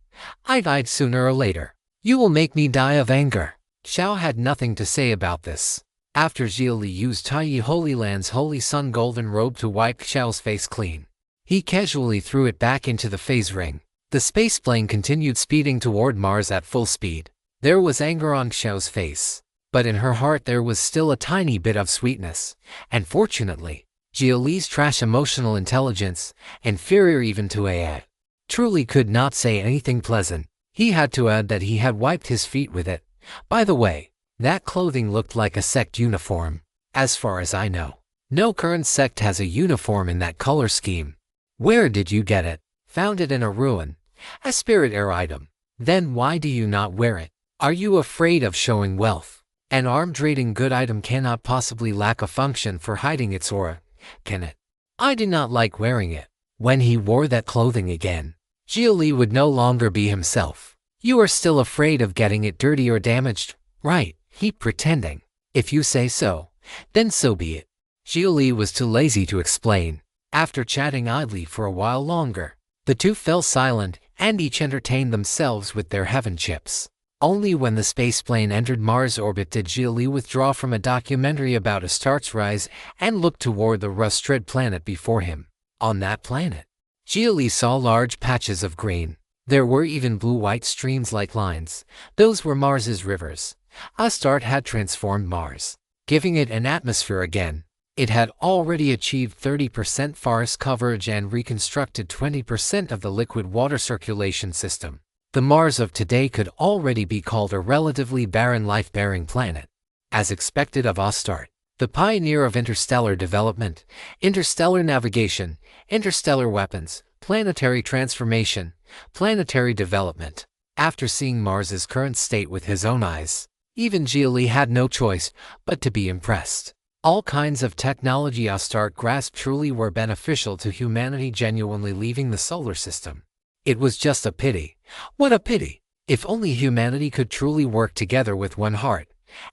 I died sooner or later. You will make me die of anger. Xiao had nothing to say about this. After Xia Li used Taiyi Holy Land's Holy Sun golden robe to wipe Xiao's face clean, he casually threw it back into the phase ring. The spaceplane continued speeding toward Mars at full speed. There was anger on Xiao's face, but in her heart there was still a tiny bit of sweetness. And fortunately, Xia Li's trash emotional intelligence, inferior even to AI, truly could not say anything pleasant. He had to add that he had wiped his feet with it. By the way, that clothing looked like a sect uniform. As far as I know, no current sect has a uniform in that color scheme. Where did you get it? Found it in a ruin. A spirit air item. Then why do you not wear it? Are you afraid of showing wealth? An armed rating good item cannot possibly lack a function for hiding its aura, can it? I did not like wearing it. When he wore that clothing again, Xia Li would no longer be himself. You are still afraid of getting it dirty or damaged, right? He pretending. If you say so, then so be it. Xia Li was too lazy to explain. After chatting idly for a while longer, the two fell silent and each entertained themselves with their heaven chips. Only when the spaceplane entered Mars orbit did Xia Li withdraw from a documentary about Astarte's rise and look toward the rust-red planet before him. On that planet, Xia Li saw large patches of green. There were even blue-white streams like lines. Those were Mars's rivers. Astarte had transformed Mars, giving it an atmosphere again. It had already achieved 30% forest coverage and reconstructed 20% of the liquid water circulation system. The Mars of today could already be called a relatively barren life-bearing planet. As expected of Astarte, the pioneer of interstellar development, interstellar navigation, interstellar weapons, planetary transformation, planetary development. After seeing Mars's current state with his own eyes, even Xia Li had no choice but to be impressed. All kinds of technology Astarte grasped truly were beneficial to humanity, genuinely leaving the solar system. It was just a pity. What a pity! If only humanity could truly work together with one heart.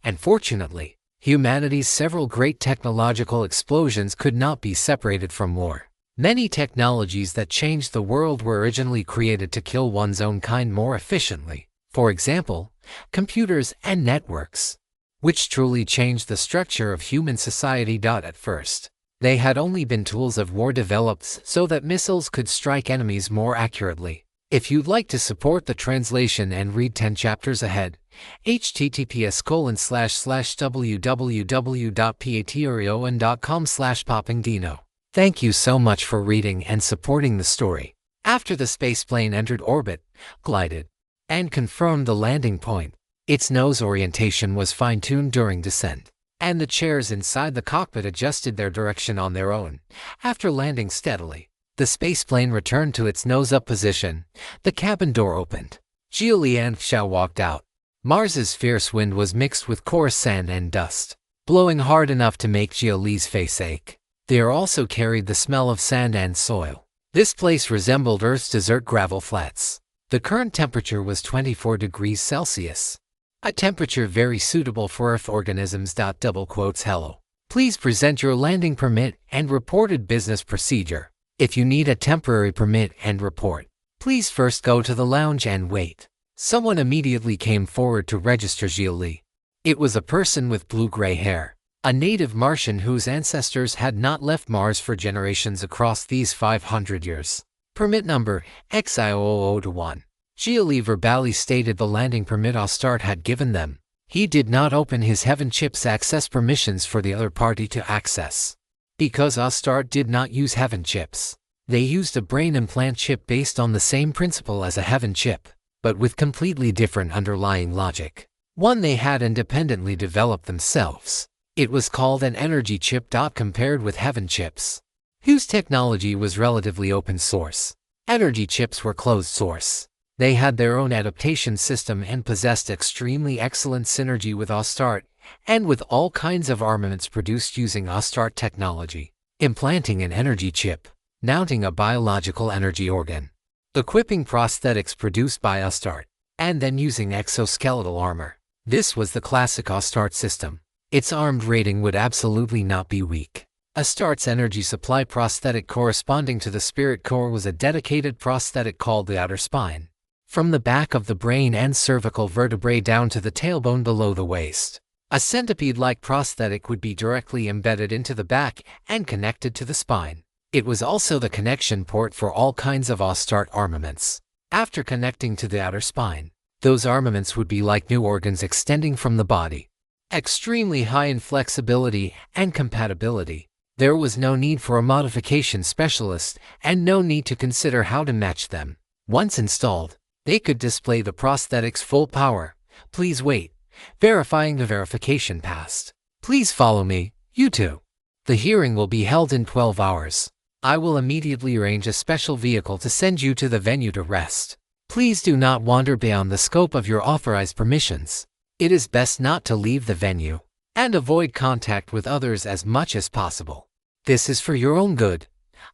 And fortunately, humanity's several great technological explosions could not be separated from war. Many technologies that changed the world were originally created to kill one's own kind more efficiently. For example, computers and networks, which truly changed the structure of human society. At first, they had only been tools of war developed so that missiles could strike enemies more accurately. If you'd like to support the translation and read 10 chapters ahead, https://www.patreon.com/poppingdino. Thank you so much for reading and supporting the story. After the spaceplane entered orbit, glided, and confirmed the landing point, its nose orientation was fine-tuned during descent, and the chairs inside the cockpit adjusted their direction on their own. After landing steadily, the spaceplane returned to its nose-up position. The cabin door opened. Xia Li and Xia walked out. Mars's fierce wind was mixed with coarse sand and dust, blowing hard enough to make Xia Li's face ache. The air also carried the smell of sand and soil. This place resembled Earth's desert gravel flats. The current temperature was 24 degrees Celsius, a temperature very suitable for Earth organisms. Hello. Please present your landing permit and reported business procedure. If you need a temporary permit and report, please first go to the lounge and wait. Someone immediately came forward to register Xia Li. It was a person with blue-gray hair, a native Martian whose ancestors had not left Mars for generations across these 500 years. Permit number X0001. Xia Li verbally stated the landing permit Astarte had given them. He did not open his Heaven Chip's access permissions for the other party to access, because Astarte did not use Heaven Chips. They used a brain implant chip based on the same principle as a Heaven Chip, but with completely different underlying logic. One they had independently developed themselves. It was called an energy chip. Compared with Heaven Chips, whose technology was relatively open source, energy chips were closed source. They had their own adaptation system and possessed extremely excellent synergy with Astarte and with all kinds of armaments produced using Astarte technology. Implanting an energy chip, mounting a biological energy organ, equipping prosthetics produced by Astarte, and then using exoskeletal armor. This was the classic Astarte system. Its armed rating would absolutely not be weak. Astarte's energy supply prosthetic corresponding to the spirit core was a dedicated prosthetic called the outer spine, from the back of the brain and cervical vertebrae down to the tailbone below the waist. A centipede-like prosthetic would be directly embedded into the back and connected to the spine. It was also the connection port for all kinds of Astarte armaments. After connecting to the outer spine, those armaments would be like new organs extending from the body. Extremely high in flexibility and compatibility. There was no need for a modification specialist and no need to consider how to match them. Once installed, they could display the prosthetic's full power. Please wait. Verifying the verification passed. Please follow me, you two. The hearing will be held in 12 hours. I will immediately arrange a special vehicle to send you to the venue to rest. Please do not wander beyond the scope of your authorized permissions. It is best not to leave the venue, and avoid contact with others as much as possible. This is for your own good.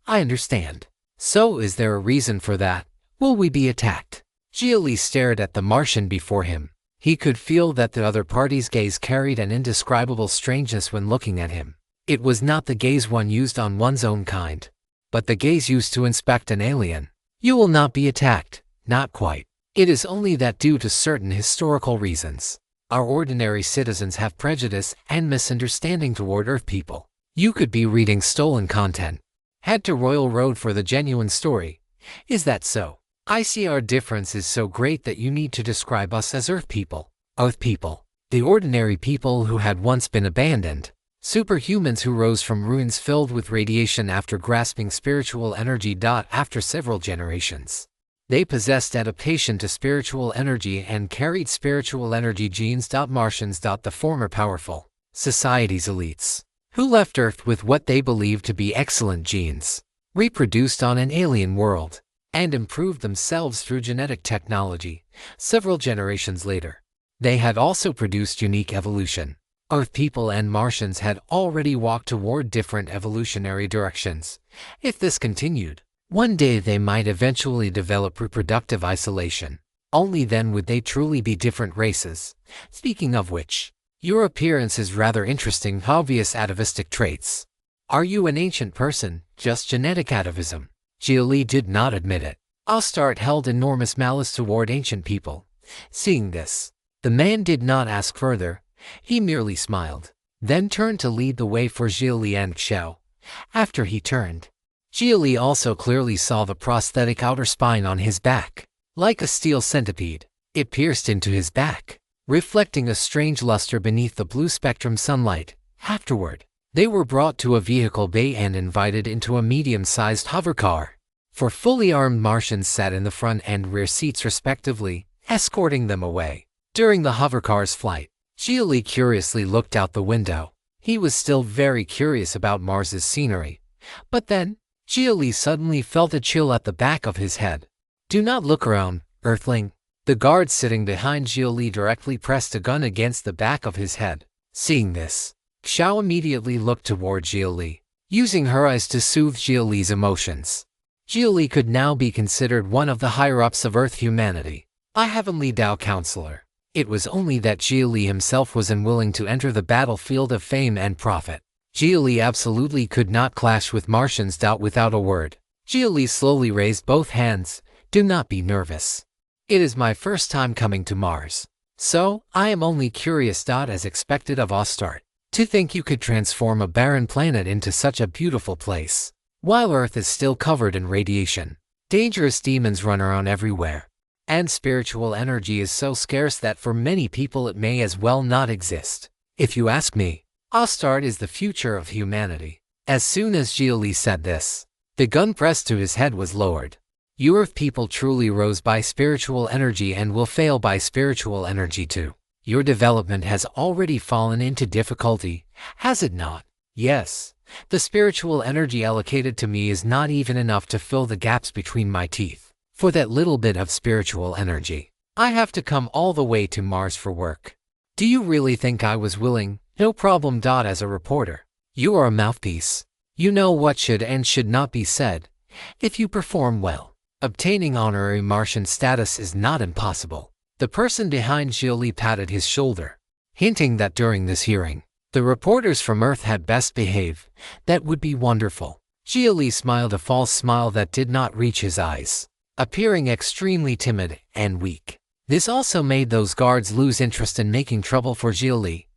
I understand. So is there a reason for that? Will we be attacked? Xia Li stared at the Martian before him. He could feel that the other party's gaze carried an indescribable strangeness when looking at him. It was not the gaze one used on one's own kind, but the gaze used to inspect an alien. You will not be attacked. Not quite. It is only that due to certain historical reasons, our ordinary citizens have prejudice and misunderstanding toward Earth people. You could be reading stolen content. Head to Royal Road for the genuine story. Is that so? I see our difference is so great that you need to describe us as Earth people. Earth people. The ordinary people who had once been abandoned. Superhumans who rose from ruins filled with radiation after grasping spiritual energy. After several generations, they possessed adaptation to spiritual energy and carried spiritual energy genes. Martians. The former powerful society's elites, who left Earth with what they believed to be excellent genes, reproduced on an alien world, and improved themselves through genetic technology. Several generations later, they had also produced unique evolution. Earth people and Martians had already walked toward different evolutionary directions. If this continued, one day they might eventually develop reproductive isolation. Only then would they truly be different races. Speaking of which, your appearance is rather interesting. Obvious atavistic traits. Are you an ancient person? Just genetic atavism? Xia Li did not admit it. Astart held enormous malice toward ancient people. Seeing this, the man did not ask further. He merely smiled, then turned to lead the way for Xia Li and Xiao. After he turned, Xia Li also clearly saw the prosthetic outer spine on his back. Like a steel centipede, it pierced into his back, reflecting a strange luster beneath the blue spectrum sunlight. Afterward, they were brought to a vehicle bay and invited into a medium-sized hovercar. Four fully armed Martians sat in the front and rear seats respectively, escorting them away. During the hovercar's flight, Xia Li curiously looked out the window. He was still very curious about Mars's scenery. But then, Xia Li suddenly felt a chill at the back of his head. Do not look around, Earthling. The guard sitting behind Xia Li directly pressed a gun against the back of his head. Seeing this, Xiao immediately looked toward Xia Li, using her eyes to soothe Xia Li's emotions. Xia Li could now be considered one of the higher-ups of Earth humanity, a heavenly Tao counselor. It was only that Xia Li himself was unwilling to enter the battlefield of fame and profit. Xia Li absolutely could not clash with Martians. Without a word, Xia Li slowly raised both hands. Do not be nervous. It is my first time coming to Mars, so I am only curious. As expected of Astart. To think you could transform a barren planet into such a beautiful place, while Earth is still covered in radiation. Dangerous demons run around everywhere. And spiritual energy is so scarce that for many people it may as well not exist. If you ask me, Astart is the future of humanity. As soon as Xia Li said this, the gun pressed to his head was lowered. You Earth people truly rose by spiritual energy and will fail by spiritual energy too. Your development has already fallen into difficulty, has it not? Yes. The spiritual energy allocated to me is not even enough to fill the gaps between my teeth. For that little bit of spiritual energy, I have to come all the way to Mars for work. Do you really think I was willing? No problem. As a reporter, you are a mouthpiece. You know what should and should not be said. If you perform well, obtaining honorary Martian status is not impossible. The person behind Xia Li patted his shoulder, hinting that during this hearing, the reporters from Earth had best behave. That would be wonderful. Xia Li smiled a false smile that did not reach his eyes, appearing extremely timid and weak. This also made those guards lose interest in making trouble for Xia Li.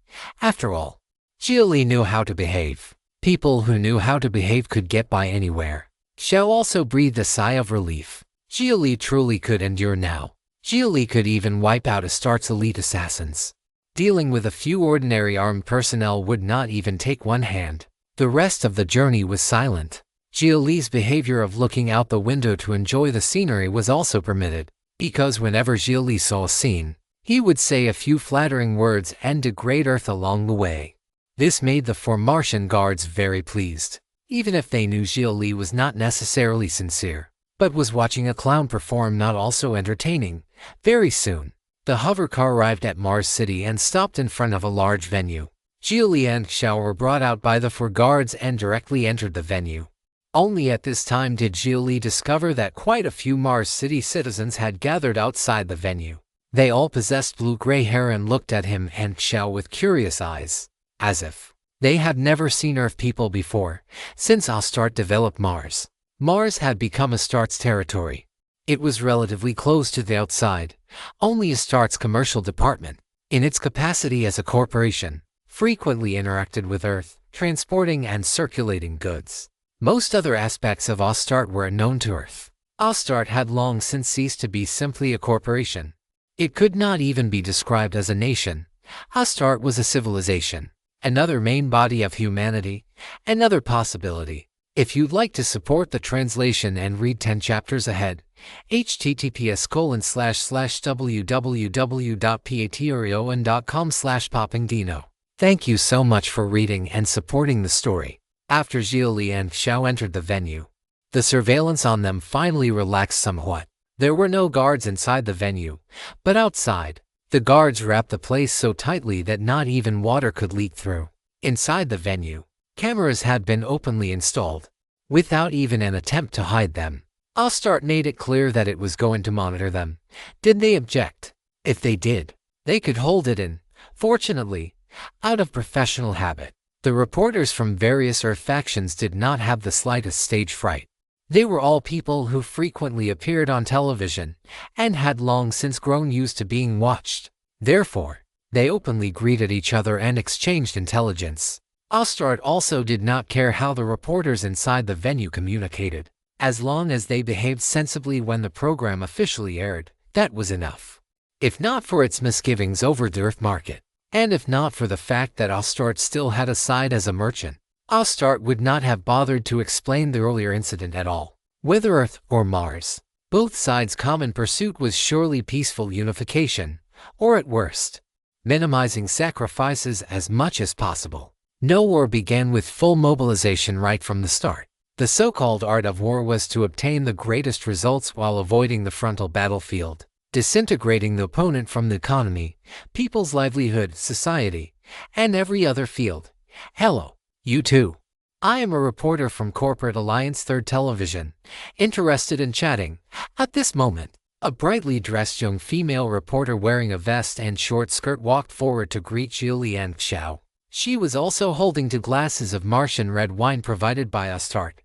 After all, Xia Li knew how to behave. People who knew how to behave could get by anywhere. Xiao also breathed a sigh of relief. Xia Li truly could endure now. Xia Li could even wipe out Astart's elite assassins. Dealing with a few ordinary armed personnel would not even take one hand. The rest of the journey was silent. Xia Li's behavior of looking out the window to enjoy the scenery was also permitted, because whenever Xia Li saw a scene, he would say a few flattering words and degrade Earth along the way. This made the four Martian guards very pleased, even if they knew Xia Li was not necessarily sincere, but was watching a clown perform not also entertaining. Very soon, the hovercar arrived at Mars City and stopped in front of a large venue. Xia Li and Xiao were brought out by the four guards and directly entered the venue. Only at this time did Xia Li discover that quite a few Mars City citizens had gathered outside the venue. They all possessed blue-gray hair and looked at him and Xiao with curious eyes, as if they had never seen Earth people before. Since Astart developed Mars, Mars had become Astart's territory. It was relatively close to the outside, only Astart's commercial department, in its capacity as a corporation, frequently interacted with Earth, transporting and circulating goods. Most other aspects of Astart were unknown to Earth. Astart had long since ceased to be simply a corporation. It could not even be described as a nation. Astart was a civilization, another main body of humanity, another possibility. If you'd like to support the translation and read 10 chapters ahead, https://www.patreon.com/poppingdino. Thank you so much for reading and supporting the story. After Xia Li and Xiao entered the venue, the surveillance on them finally relaxed somewhat. There were no guards inside the venue, but outside, the guards wrapped the place so tightly that not even water could leak through. Inside the venue, cameras had been openly installed, without even an attempt to hide them. Astart made it clear that it was going to monitor them. Did they object? If they did, they could hold it in. Fortunately, out of professional habit, the reporters from various Earth factions did not have the slightest stage fright. They were all people who frequently appeared on television and had long since grown used to being watched. Therefore, they openly greeted each other and exchanged intelligence. Astart also did not care how the reporters inside the venue communicated. As long as they behaved sensibly when the program officially aired, that was enough. If not for its misgivings over the Earth market, and if not for the fact that Astart still had a side as a merchant, Astart would not have bothered to explain the earlier incident at all. Whether Earth or Mars, both sides' common pursuit was surely peaceful unification, or at worst, minimizing sacrifices as much as possible. No war began with full mobilization right from the start. The so-called art of war was to obtain the greatest results while avoiding the frontal battlefield, disintegrating the opponent from the economy, people's livelihood, society, and every other field. Hello, you too. I am a reporter from Corporate Alliance 3rd Television, interested in chatting. At this moment, a brightly dressed young female reporter wearing a vest and short skirt walked forward to greet Xia Li and Xiao. She was also holding 2 glasses of Martian red wine provided by Astart.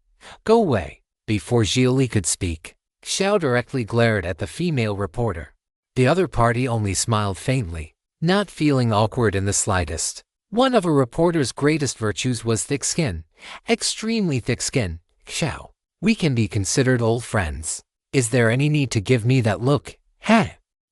Go away. Before Xia Li could speak, Xiao directly glared at the female reporter. The other party only smiled faintly, not feeling awkward in the slightest. One of a reporter's greatest virtues was thick skin, extremely thick skin. Xiao, we can be considered old friends. Is there any need to give me that look? Heh.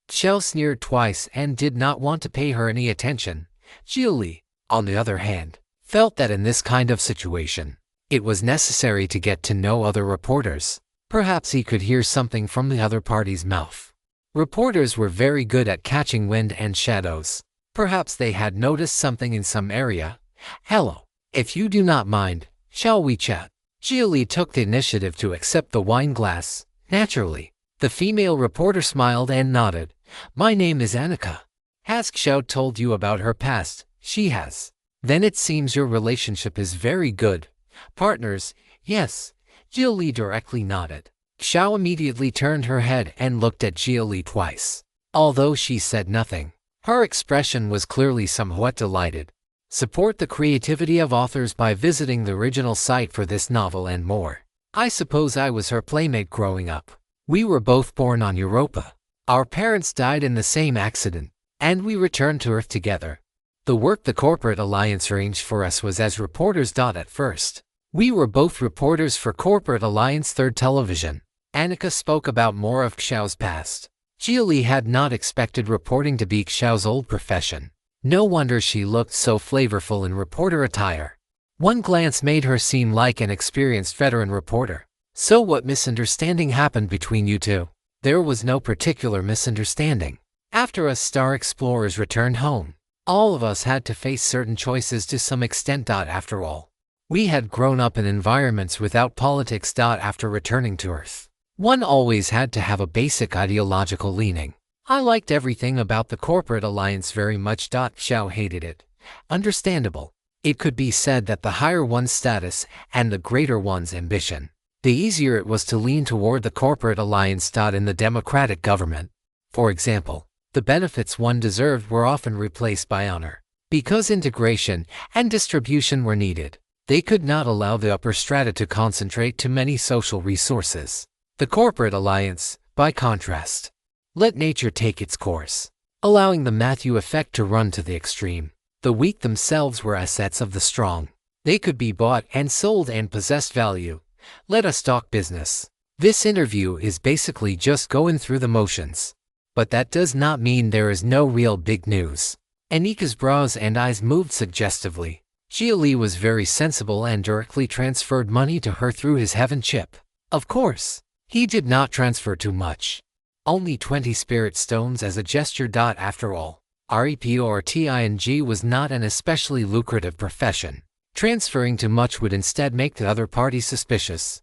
Xiao sneered twice and did not want to pay her any attention. Xia Li, on the other hand, felt that in this kind of situation, it was necessary to get to know other reporters. Perhaps he could hear something from the other party's mouth. Reporters were very good at catching wind and shadows. Perhaps they had noticed something in some area. Hello. If you do not mind, shall we chat? Xia Li took the initiative to accept the wine glass. Naturally, the female reporter smiled and nodded. My name is Annika. Has Xiao told you about her past? She has. Then it seems your relationship is very good. Partners? Yes. Xia Li directly nodded. Xiao immediately turned her head and looked at Xia Li twice. Although she said nothing, her expression was clearly somewhat delighted. Support the creativity of authors by visiting the original site for this novel and more. I suppose I was her playmate growing up. We were both born on Europa. Our parents died in the same accident, and we returned to Earth together. The work the Corporate Alliance arranged for us was as reporters. At first, we were both reporters for Corporate Alliance 3rd Television. Annika spoke about more of Xiao's past. Xia Li had not expected reporting to be Xiao's old profession. No wonder she looked so flavorful in reporter attire. One glance made her seem like an experienced veteran reporter. So what misunderstanding happened between you two? There was no particular misunderstanding. After us Star Explorers returned home, all of us had to face certain choices to some extent. After all, we had grown up in environments without politics. After returning to Earth, one always had to have a basic ideological leaning. I liked everything about the Corporate Alliance very much. Xiao hated it. Understandable. It could be said that the higher one's status and the greater one's ambition, the easier it was to lean toward the Corporate Alliance. In the democratic government, for example, the benefits one deserved were often replaced by honor. Because integration and distribution were needed, they could not allow the upper strata to concentrate too many social resources. The Corporate Alliance, By contrast, let nature take its course, allowing the Matthew effect to run to the extreme. The weak themselves were assets of the strong. They could be bought and sold and possessed value. Let us talk business. This interview is basically just going through the motions. But that does not mean there is no real big news. Anika's brows and eyes moved suggestively. Xia Li was very sensible and directly transferred money to her through his heaven chip. Of course, he did not transfer too much. Only 20 spirit stones as a gesture. After all, reporting was not an especially lucrative profession. Transferring too much would instead make the other party suspicious.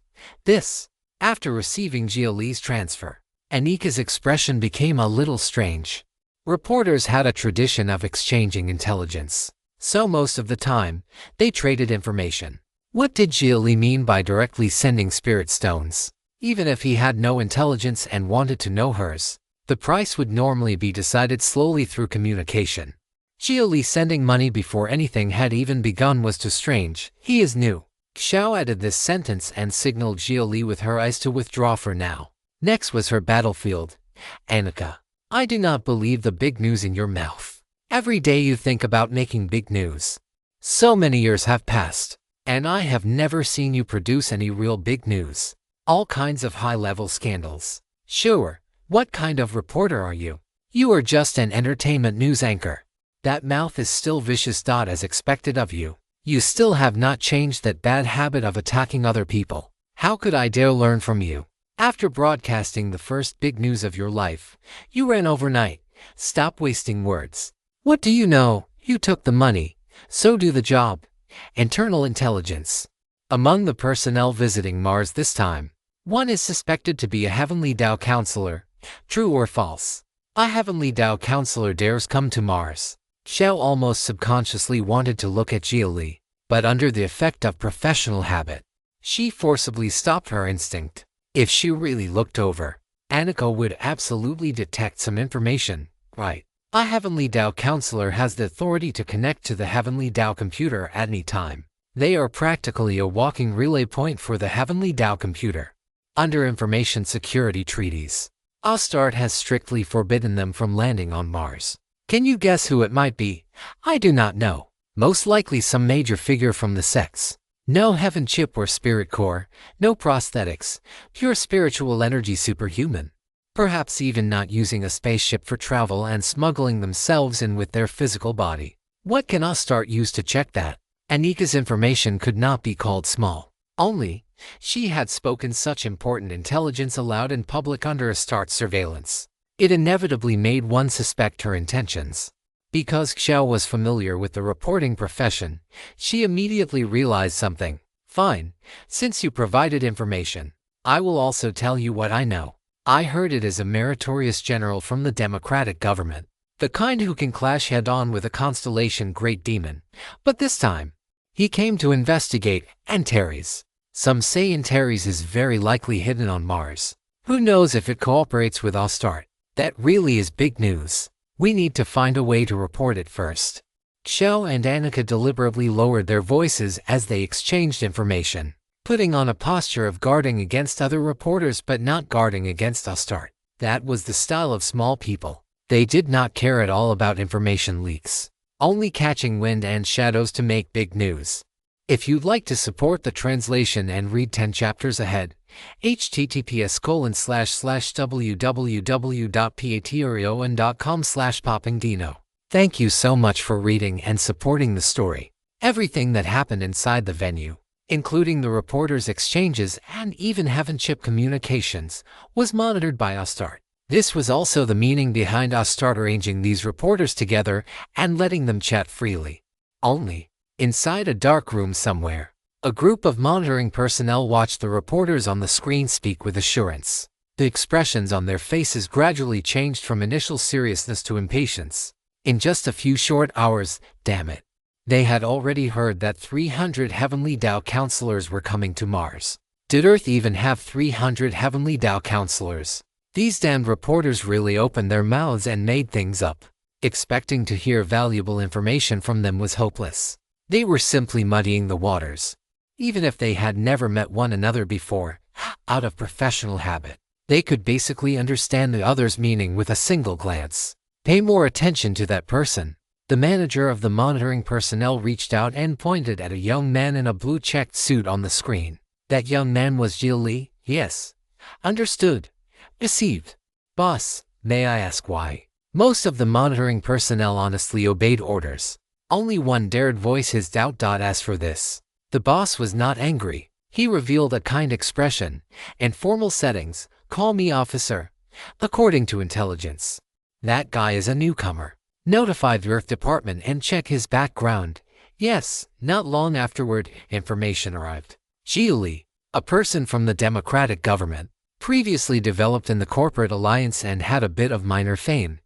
After receiving Xia Li's transfer, Anika's expression became a little strange. Reporters had a tradition of exchanging intelligence, so most of the time, they traded information. What did Xia Li mean by directly sending spirit stones? Even if he had no intelligence and wanted to know hers, the price would normally be decided slowly through communication. Xia Li sending money before anything had even begun was too strange. He is new. Xiao added this sentence and signaled Xia Li with her eyes to withdraw for now. Next was her battlefield. Anika, I do not believe the big news in your mouth. Every day you think about making big news. So many years have passed, and I have never seen you produce any real big news. All kinds of high-level scandals. Sure, what kind of reporter are you? You are just an entertainment news anchor. That mouth is still vicious. As expected of you. You still have not changed that bad habit of attacking other people. How could I dare learn from you? After broadcasting the first big news of your life, you ran overnight. Stop wasting words. What do you know? You took the money. So do the job. Internal intelligence. Among the personnel visiting Mars this time, one is suspected to be a Heavenly Tao counselor. True or false? A Heavenly Tao counselor dares come to Mars. Xiao almost subconsciously wanted to look at Xia Li, but under the effect of professional habit, she forcibly stopped her instinct. If she really looked over, Anika would absolutely detect some information, right? A Heavenly Tao counselor has the authority to connect to the Heavenly Tao computer at any time. They are practically a walking relay point for the Heavenly Tao computer. Under information security treaties, Astart has strictly forbidden them from landing on Mars. Can you guess who it might be? I do not know. Most likely some major figure from the sects. No heaven chip or spirit core, no prosthetics, pure spiritual energy superhuman. Perhaps even not using a spaceship for travel and smuggling themselves in with their physical body. What can Astart use to check that? Anika's information could not be called small. Only, she had spoken such important intelligence aloud in public under Astart's surveillance. It inevitably made one suspect her intentions. Because Xiao was familiar with the reporting profession, she immediately realized something. Fine, since you provided information, I will also tell you what I know. I heard it is a meritorious general from the democratic government, the kind who can clash head-on with a constellation great demon. But this time, he came to investigate Antares. Some say Antares is very likely hidden on Mars. Who knows if it cooperates with Astart? That really is big news. We need to find a way to report it first. Xiao and Anika deliberately lowered their voices as they exchanged information, putting on a posture of guarding against other reporters but not guarding against Astart. That was the style of small people. They did not care at all about information leaks, only catching wind and shadows to make big news. If you'd like to support the translation and read 10 chapters ahead, https://www.patreon.com/poppingdino. Thank you so much for reading and supporting the story. Everything that happened inside the venue, including the reporters' exchanges and even heaven chip communications, was monitored by Astart. This was also the meaning behind Astart arranging these reporters together and letting them chat freely. Only, inside a dark room somewhere, a group of monitoring personnel watched the reporters on the screen speak with assurance. The expressions on their faces gradually changed from initial seriousness to impatience. In just a few short hours, damn it, they had already heard that 300 Heavenly Tao counselors were coming to Mars. Did Earth even have 300 Heavenly Tao counselors? These damned reporters really opened their mouths and made things up. Expecting to hear valuable information from them was hopeless. They were simply muddying the waters. Even if they had never met one another before, out of professional habit, They could basically understand the other's meaning with a single glance. Pay more attention to that person. The manager of the monitoring personnel reached out and pointed at a young man in a blue checked suit on the screen. That young man was Xia Li? Yes. Understood. Received. Boss, may I ask why? Most of the monitoring personnel honestly obeyed orders. Only one dared voice his doubt. As for this, the boss was not angry. He revealed a kind expression. In formal settings, call me officer. According to intelligence, that guy is a newcomer. Notify the Earth Department and check his background. Yes, not long afterward, information arrived. Xia Li, a person from the democratic government, previously developed in the corporate alliance and had a bit of minor fame.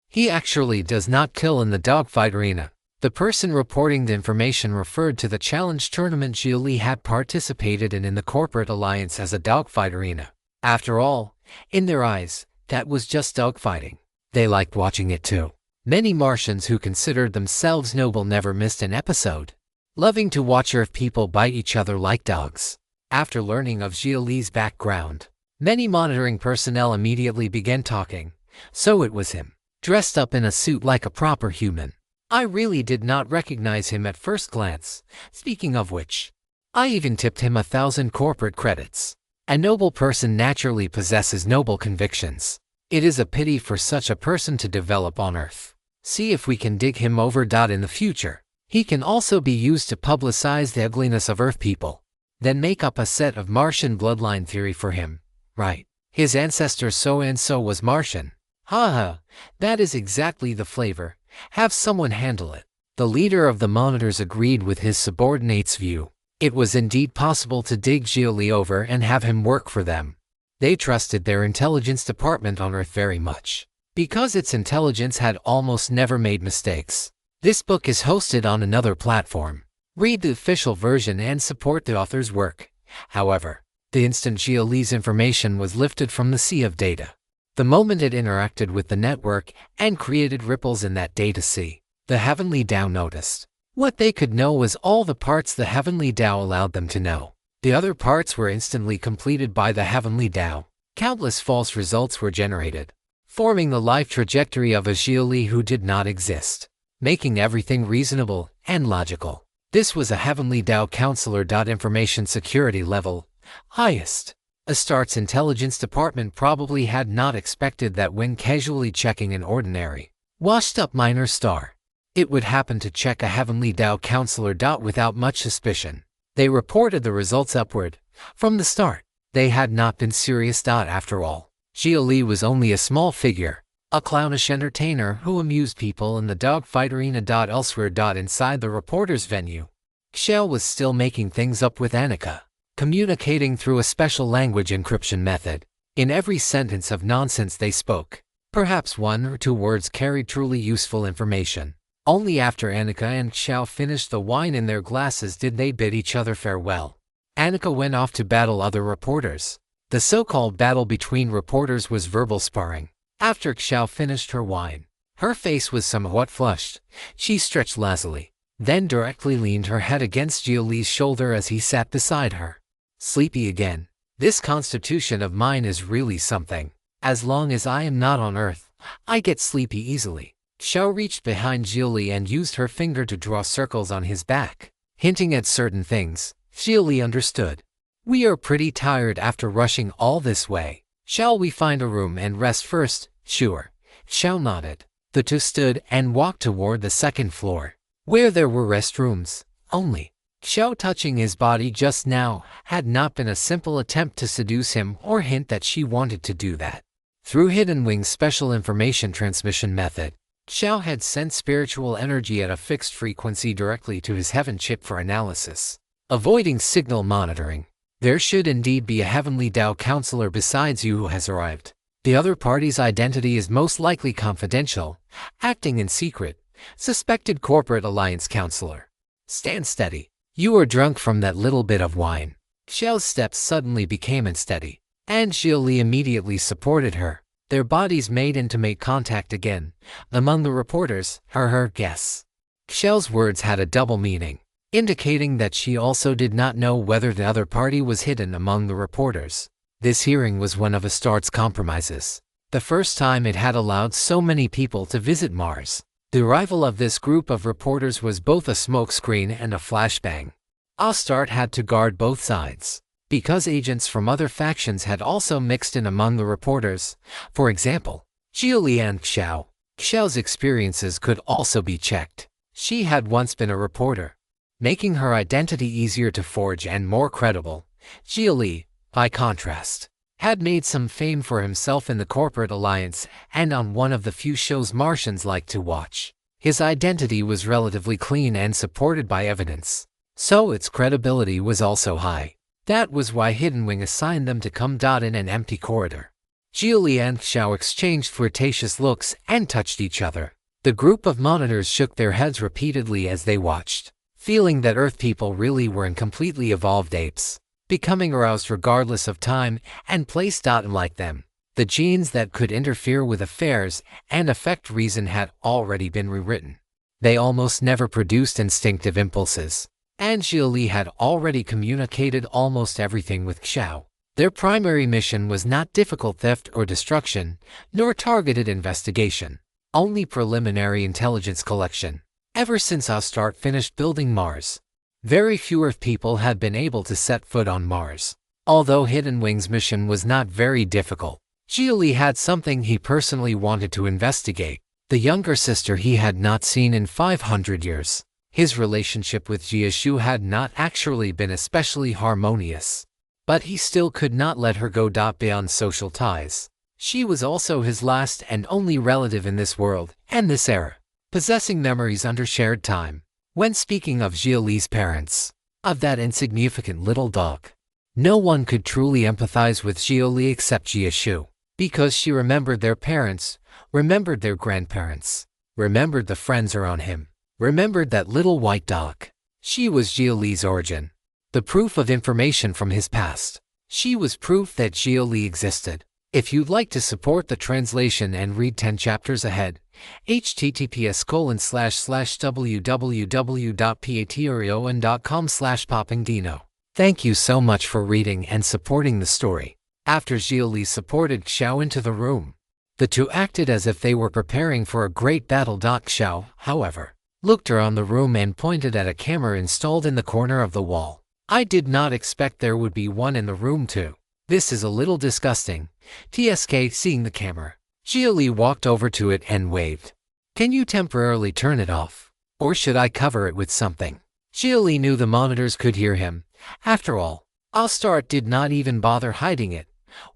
He actually does not kill in the dogfight arena. The person reporting the information referred to the challenge tournament Xia Li had participated in the corporate alliance as a dogfight arena. After all, in their eyes, that was just dogfighting. They liked watching it too. Many Martians who considered themselves noble never missed an episode, loving to watch Earth people bite each other like dogs. After learning of Xia Li's background, many monitoring personnel immediately began talking. So it was him, dressed up in a suit like a proper human. I really did not recognize him at first glance. Speaking of which, I even tipped him 1,000 corporate credits. A noble person naturally possesses noble convictions. It is a pity for such a person to develop on Earth. See if we can dig him over. In the future, he can also be used to publicize the ugliness of Earth people. Then make up a set of Martian bloodline theory for him. Right. His ancestor so-and-so was Martian. That is exactly the flavor. Have someone handle it. The leader of the monitors agreed with his subordinate's view. It was indeed possible to dig Xia Li over and have him work for them. They trusted their intelligence department on Earth very much, because its intelligence had almost never made mistakes. This book is hosted on another platform. Read the official version and support the author's work. However, the instant Xia Li's information was lifted from the sea of data, the moment it interacted with the network and created ripples in that data sea, the Heavenly Tao noticed. What they could know was all the parts the Heavenly Tao allowed them to know. The other parts were instantly completed by the Heavenly Tao. Countless false results were generated, forming the life trajectory of a Xia Li who did not exist, making everything reasonable and logical. This was a Heavenly Tao counselor. Information security level, highest. Astart's intelligence department probably had not expected that when casually checking an ordinary, washed-up minor star, it would happen to check a Heavenly Tao counselor. Without much suspicion, they reported the results upward. From the start, they had not been serious. After all, Xia Li was only a small figure, a clownish entertainer who amused people in the dogfight arena. Elsewhere. Inside the reporter's venue, Xia was still making things up with Annika, communicating through a special language encryption method. In every sentence of nonsense they spoke, perhaps 1 or 2 words carried truly useful information. Only after Annika and Xiao finished the wine in their glasses did they bid each other farewell. Annika went off to battle other reporters. The so-called battle between reporters was verbal sparring. After Xiao finished her wine, her face was somewhat flushed. She stretched lazily, then directly leaned her head against Xia Li's shoulder as he sat beside her. Sleepy again. This constitution of mine is really something. As long as I am not on Earth, I get sleepy easily. Xiao reached behind Xia Li and used her finger to draw circles on his back, hinting at certain things. Xia Li understood. We are pretty tired after rushing all this way. Shall we find a room and rest first? Sure. Xiao nodded. The two stood and walked toward the second floor, where there were restrooms only. Xiao touching his body just now had not been a simple attempt to seduce him or hint that she wanted to do that. Through Hidden Wing's special information transmission method, Xiao had sent spiritual energy at a fixed frequency directly to his heaven chip for analysis. Avoiding signal monitoring. There should indeed be a Heavenly Tao counselor besides you who has arrived. The other party's identity is most likely confidential, acting in secret. Suspected corporate alliance counselor. Stand steady. You are drunk from that little bit of wine. Xiao's steps suddenly became unsteady, and Xia Li immediately supported her. Their bodies made intimate contact again. Among the reporters, her guests. Xiao's words had a double meaning, indicating that she also did not know whether the other party was hidden among the reporters. This hearing was one of Astarte's compromises. The first time it had allowed so many people to visit Mars. The arrival of this group of reporters was both a smokescreen and a flashbang. Astarte had to guard both sides, because agents from other factions had also mixed in among the reporters. For example, Xia Li and Xiao. Xiao's experiences could also be checked. She had once been a reporter, making her identity easier to forge and more credible. Xia Li, by contrast, had made some fame for himself in the corporate alliance and on one of the few shows Martians like to watch. His identity was relatively clean and supported by evidence, so its credibility was also high. That was why Hidden Wing assigned them to come in an empty corridor. Xia Li and Xiao exchanged flirtatious looks and touched each other. The group of monitors shook their heads repeatedly as they watched, feeling that Earth people really were completely evolved apes, becoming aroused regardless of time and place. Like them, the genes that could interfere with affairs and affect reason had already been rewritten. They almost never produced instinctive impulses, and Xia Li had already communicated almost everything with Xiao. Their primary mission was not difficult theft or destruction, nor targeted investigation, only preliminary intelligence collection. Ever since Astarte finished building Mars, very few Earth people had been able to set foot on Mars. Although Hidden Wing's mission was not very difficult, Xia Li had something he personally wanted to investigate, the younger sister he had not seen in 500 years. His relationship with Jia Shu had not actually been especially harmonious, but he still could not let her go beyond social ties. She was also his last and only relative in this world and this era, possessing memories under shared time. When speaking of Xia Li's parents, of that insignificant little dog, no one could truly empathize with Xia Li except Jia Shu, because she remembered their parents, remembered their grandparents, remembered the friends around him, remembered that little white dog. She was Xia Li's origin, the proof of information from his past. She was proof that Xia Li existed. If you'd like to support the translation and read 10 chapters ahead, https://www.patreon.com/poppingdino. Thank you so much for reading and supporting the story. After Xia Li supported Xiao into the room, the two acted as if they were preparing for a great battle. Xiao, however, looked around the room and pointed at a camera installed in the corner of the wall. I did not expect there would be one in the room too. This is a little disgusting. TSK, seeing the camera, Xia Li walked over to it and waved. Can you temporarily turn it off? Or should I cover it with something? Xia Li knew the monitors could hear him. After all, Astarte did not even bother hiding it.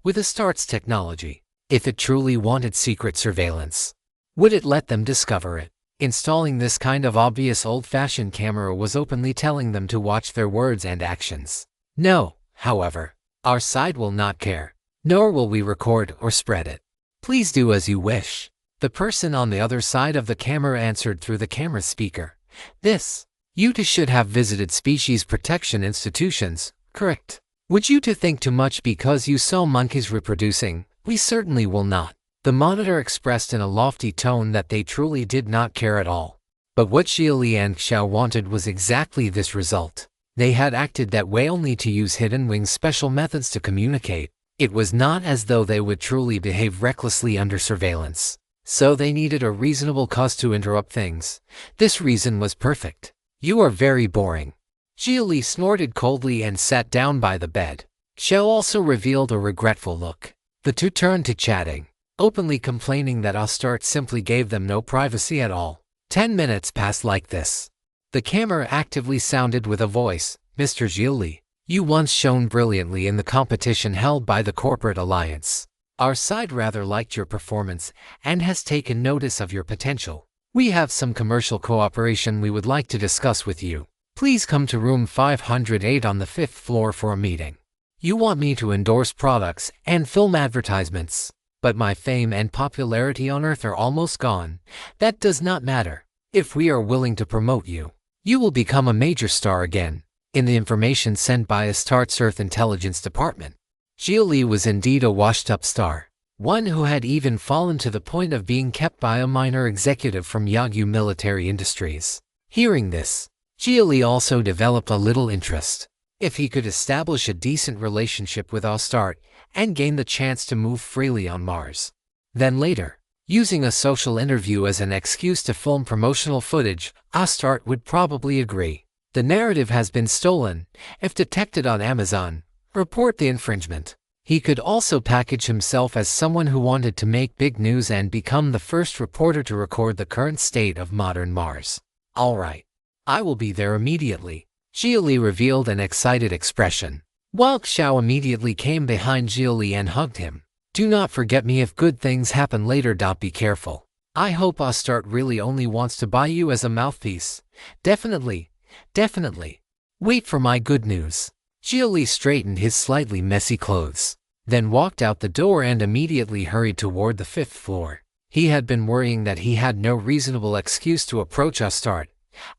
With Astarte's technology, if it truly wanted secret surveillance, would it let them discover it? Installing this kind of obvious old-fashioned camera was openly telling them to watch their words and actions. No, however, our side will not care, nor will we record or spread it. Please do as you wish. The person on the other side of the camera answered through the camera speaker. You two should have visited species protection institutions, correct? Would you two think too much because you saw monkeys reproducing? We certainly will not. The monitor expressed in a lofty tone that they truly did not care at all. But what Xia Li and Xiao wanted was exactly this result. They had acted that way only to use Hidden Wing's special methods to communicate. It was not as though they would truly behave recklessly under surveillance. So they needed a reasonable cause to interrupt things. This reason was perfect. You are very boring. Xia Li snorted coldly and sat down by the bed. Xiao also revealed a regretful look. The two turned to chatting, openly complaining that Astarte simply gave them no privacy at all. 10 minutes passed like this. The camera actively sounded with a voice. Mr. Xia Li, you once shone brilliantly in the competition held by the corporate alliance. Our side rather liked your performance and has taken notice of your potential. We have some commercial cooperation we would like to discuss with you. Please come to room 508 on the 5th floor for a meeting. You want me to endorse products and film advertisements, but my fame and popularity on Earth are almost gone. That does not matter. If we are willing to promote you, you will become a major star again. In the information sent by Astarte's Earth Intelligence Department, Xia Li was indeed a washed-up star, one who had even fallen to the point of being kept by a minor executive from Yagyu Military Industries. Hearing this, Xia Li also developed a little interest. if he could establish a decent relationship with Astart and gain the chance to move freely on Mars. Then later, using a social interview as an excuse to film promotional footage, Astart would probably agree. The narrative has been stolen. If detected on Amazon, report the infringement. He could also package himself as someone who wanted to make big news and become the first reporter to record the current state of modern Mars. Alright. I will be there immediately. Xia Li revealed an excited expression. While Xiao immediately came behind Xia Li and hugged him. Do not forget me if good things happen later. Be careful. I hope Astart really only wants to buy you as a mouthpiece. Definitely. Definitely. Wait for my good news. Xia Li straightened his slightly messy clothes, then walked out the door and immediately hurried toward the 5th floor. He had been worrying that he had no reasonable excuse to approach Astart.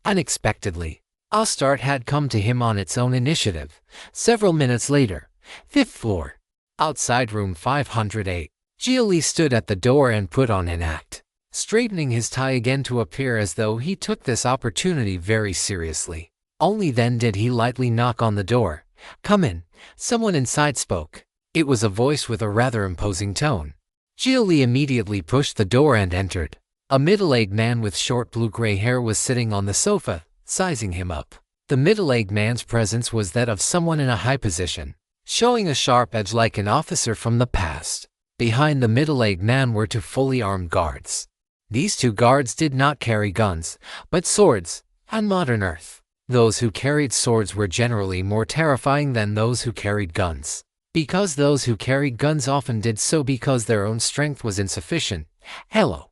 Unexpectedly, Astart had come to him on its own initiative. Several minutes later, 5th floor. Outside room 508. Xia Li stood at the door and put on an act, straightening his tie again to appear as though he took this opportunity very seriously. Only then did he lightly knock on the door. Come in, someone inside spoke. It was a voice with a rather imposing tone. Xia Li immediately pushed the door and entered. A middle-aged man with short blue-gray hair was sitting on the sofa, sizing him up. The middle-aged man's presence was that of someone in a high position, showing a sharp edge like an officer from the past. Behind the middle-aged man were 2 fully armed guards. These 2 guards did not carry guns, but swords. On modern Earth, those who carried swords were generally more terrifying than those who carried guns, because those who carried guns often did so because their own strength was insufficient. Hello,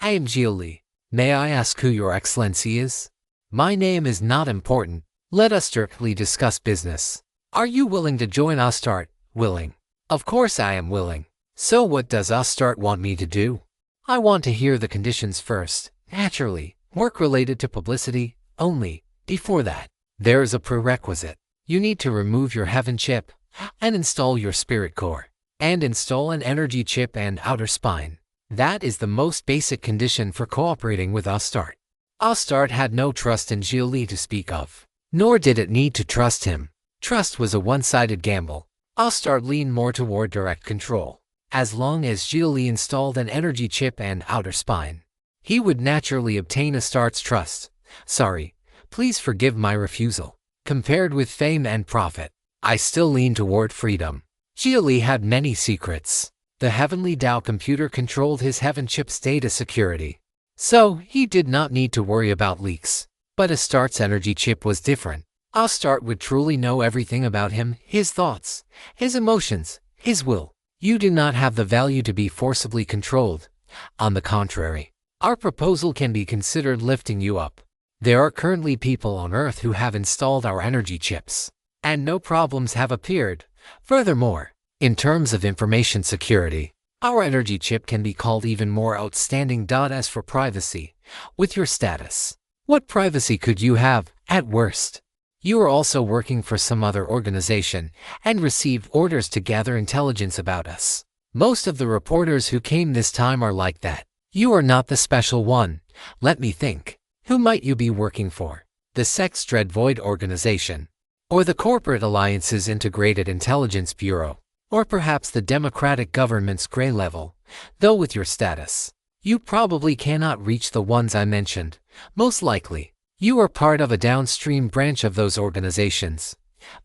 I am Xia Li. May I ask who your excellency is? My name is not important. Let us directly discuss business. Are you willing to join Astart? Willing. Of course I am willing. So what does Astart want me to do? I want to hear the conditions first. Naturally, work related to publicity. Only, before that, there is a prerequisite. You need to remove your heaven chip and install your spirit core, and install an energy chip and outer spine. That is the most basic condition for cooperating with Astart. Astart had no trust in Xia Li to speak of, nor did it need to trust him. Trust was a one-sided gamble. Astart leaned more toward direct control. As long as Xia Li installed an energy chip and outer spine, he would naturally obtain Astart's trust. Sorry, please forgive my refusal. Compared with fame and profit, I still lean toward freedom. Xia Li had many secrets. The Heavenly Tao computer controlled his heaven chip's data security, so he did not need to worry about leaks. But Astart's energy chip was different. Astart would truly know everything about him, his thoughts, his emotions, his will. You do not have the value to be forcibly controlled. On the contrary, our proposal can be considered lifting you up. There are currently people on Earth who have installed our energy chips, and no problems have appeared. Furthermore, in terms of information security, our energy chip can be called even more outstanding. As for privacy, with your status, what privacy could you have, at worst? You are also working for some other organization and received orders to gather intelligence about us. Most of the reporters who came this time are like that. You are not the special one. Let me think. Who might you be working for? The Sex Dread Void organization? Or the Corporate Alliance's Integrated Intelligence Bureau? Or perhaps the Democratic Government's Gray Level? Though with your status, you probably cannot reach the ones I mentioned. Most likely, you are part of a downstream branch of those organizations.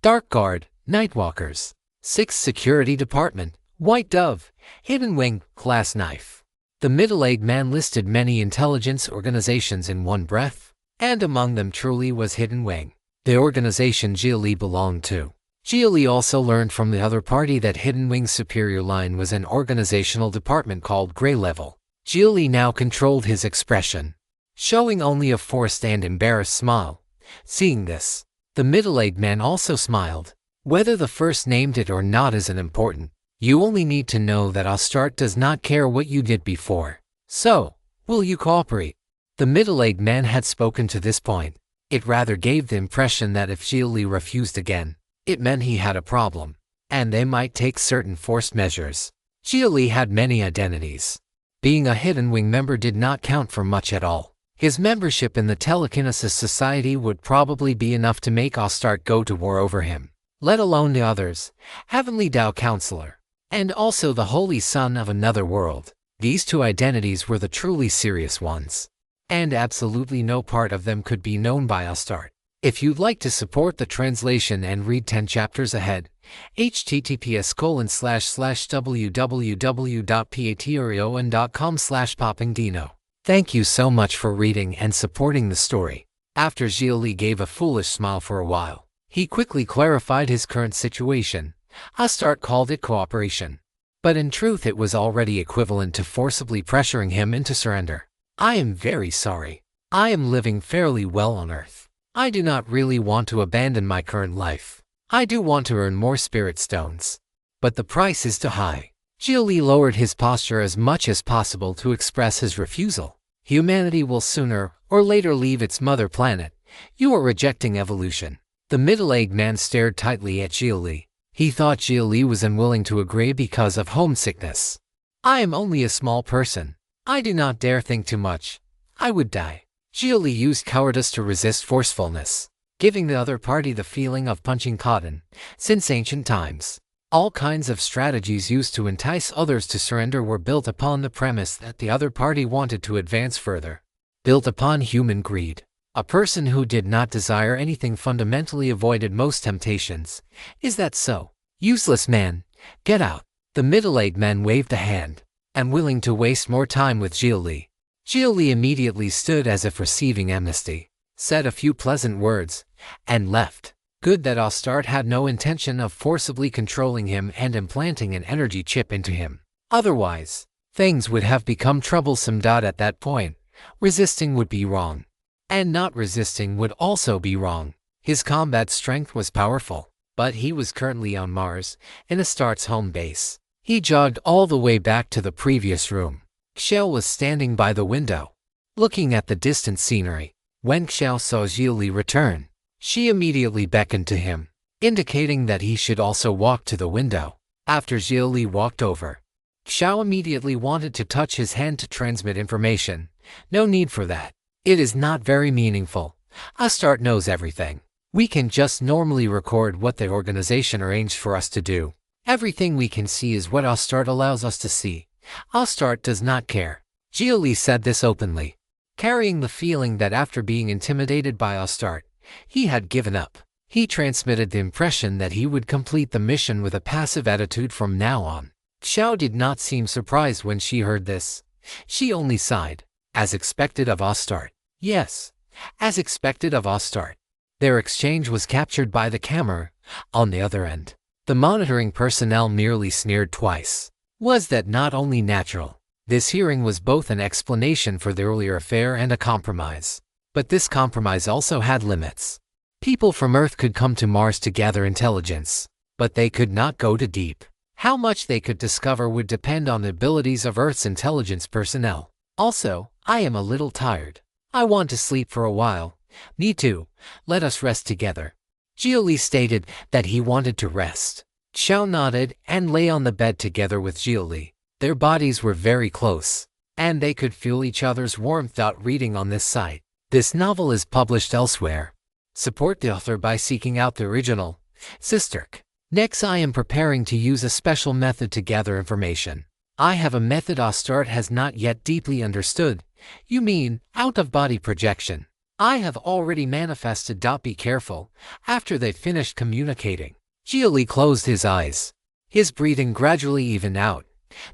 Dark Guard, Nightwalkers, 6th Security Department, White Dove, Hidden Wing, Class Knife. The middle-aged man listed many intelligence organizations in one breath, and among them truly was Hidden Wing, the organization Xia Li belonged to. Xia Li also learned from the other party that Hidden Wing's superior line was an organizational department called Gray Level. Xia Li now controlled his expression, showing only a forced and embarrassed smile. Seeing this, the middle-aged man also smiled. Whether the first named it or not isn't important. You only need to know that Astart does not care what you did before. So, will you cooperate? The middle-aged man had spoken to this point. It rather gave the impression that if Xia Li refused again, it meant he had a problem, and they might take certain forced measures. Xia Li had many identities. Being a Hidden Wing member did not count for much at all. His membership in the Telekinesis Society would probably be enough to make Astarte go to war over him, let alone the others, Heavenly Tao Counselor, and also the Holy Son of another world. These two identities were the truly serious ones, and absolutely no part of them could be known by Astarte. If you'd like to support the translation and read 10 chapters ahead, https://www.patreon.com/poppingdino. Thank you so much for reading and supporting the story. After Xia Li gave a foolish smile for a while, he quickly clarified his current situation. Astarte called it cooperation, but in truth it was already equivalent to forcibly pressuring him into surrender. I am very sorry. I am living fairly well on Earth. I do not really want to abandon my current life. I do want to earn more spirit stones, but the price is too high. Xia Li lowered his posture as much as possible to express his refusal. Humanity will sooner or later leave its mother planet. You are rejecting evolution. The middle-aged man stared tightly at Xia Li. He thought Xia Li was unwilling to agree because of homesickness. I am only a small person. I do not dare think too much. I would die. Xia Li used cowardice to resist forcefulness, giving the other party the feeling of punching cotton. Since ancient times, all kinds of strategies used to entice others to surrender were built upon the premise that the other party wanted to advance further. Built upon human greed. A person who did not desire anything fundamentally avoided most temptations. Is that so? Useless man, get out. The middle-aged man waved a hand, unwilling to waste more time with Xia Li. Xia Li immediately stood as if receiving amnesty, said a few pleasant words, and left. Good that Astarte had no intention of forcibly controlling him and implanting an energy chip into him. Otherwise, things would have become troublesome. At that point, resisting would be wrong. And not resisting would also be wrong. His combat strength was powerful, but he was currently on Mars, in Astarte's home base. He jogged all the way back to the previous room. Xia was standing by the window, looking at the distant scenery. When Xia saw Xia Li return, she immediately beckoned to him, indicating that he should also walk to the window. After Xia Li walked over, Xia immediately wanted to touch his hand to transmit information. No need for that. It is not very meaningful. Astarte knows everything. We can just normally record what the organization arranged for us to do. Everything we can see is what Astarte allows us to see. Astarte does not care. Xia Li said this openly, carrying the feeling that after being intimidated by Astarte, he had given up. He transmitted the impression that he would complete the mission with a passive attitude from now on. Xiao did not seem surprised when she heard this. She only sighed, as expected of Astarte. Yes, as expected of Astarte. Their exchange was captured by the camera. On the other end, the monitoring personnel merely sneered twice. Was that not only natural? This hearing was both an explanation for the earlier affair and a compromise. But this compromise also had limits. People from Earth could come to Mars to gather intelligence, but they could not go too deep. How much they could discover would depend on the abilities of Earth's intelligence personnel. Also, I am a little tired. I want to sleep for a while. Me too. Let us rest together. Xia Li stated that he wanted to rest. Xiao nodded and lay on the bed together with Xia Li. Their bodies were very close, and they could feel each other's warmth. Reading on this site. This novel is published elsewhere. Support the author by seeking out the original. Sisterk. Next, I am preparing to use a special method to gather information. I have a method Astarte has not yet deeply understood. You mean, out-of-body projection. I have already manifested. Be careful. After they finished communicating, Xia Li closed his eyes. His breathing gradually evened out,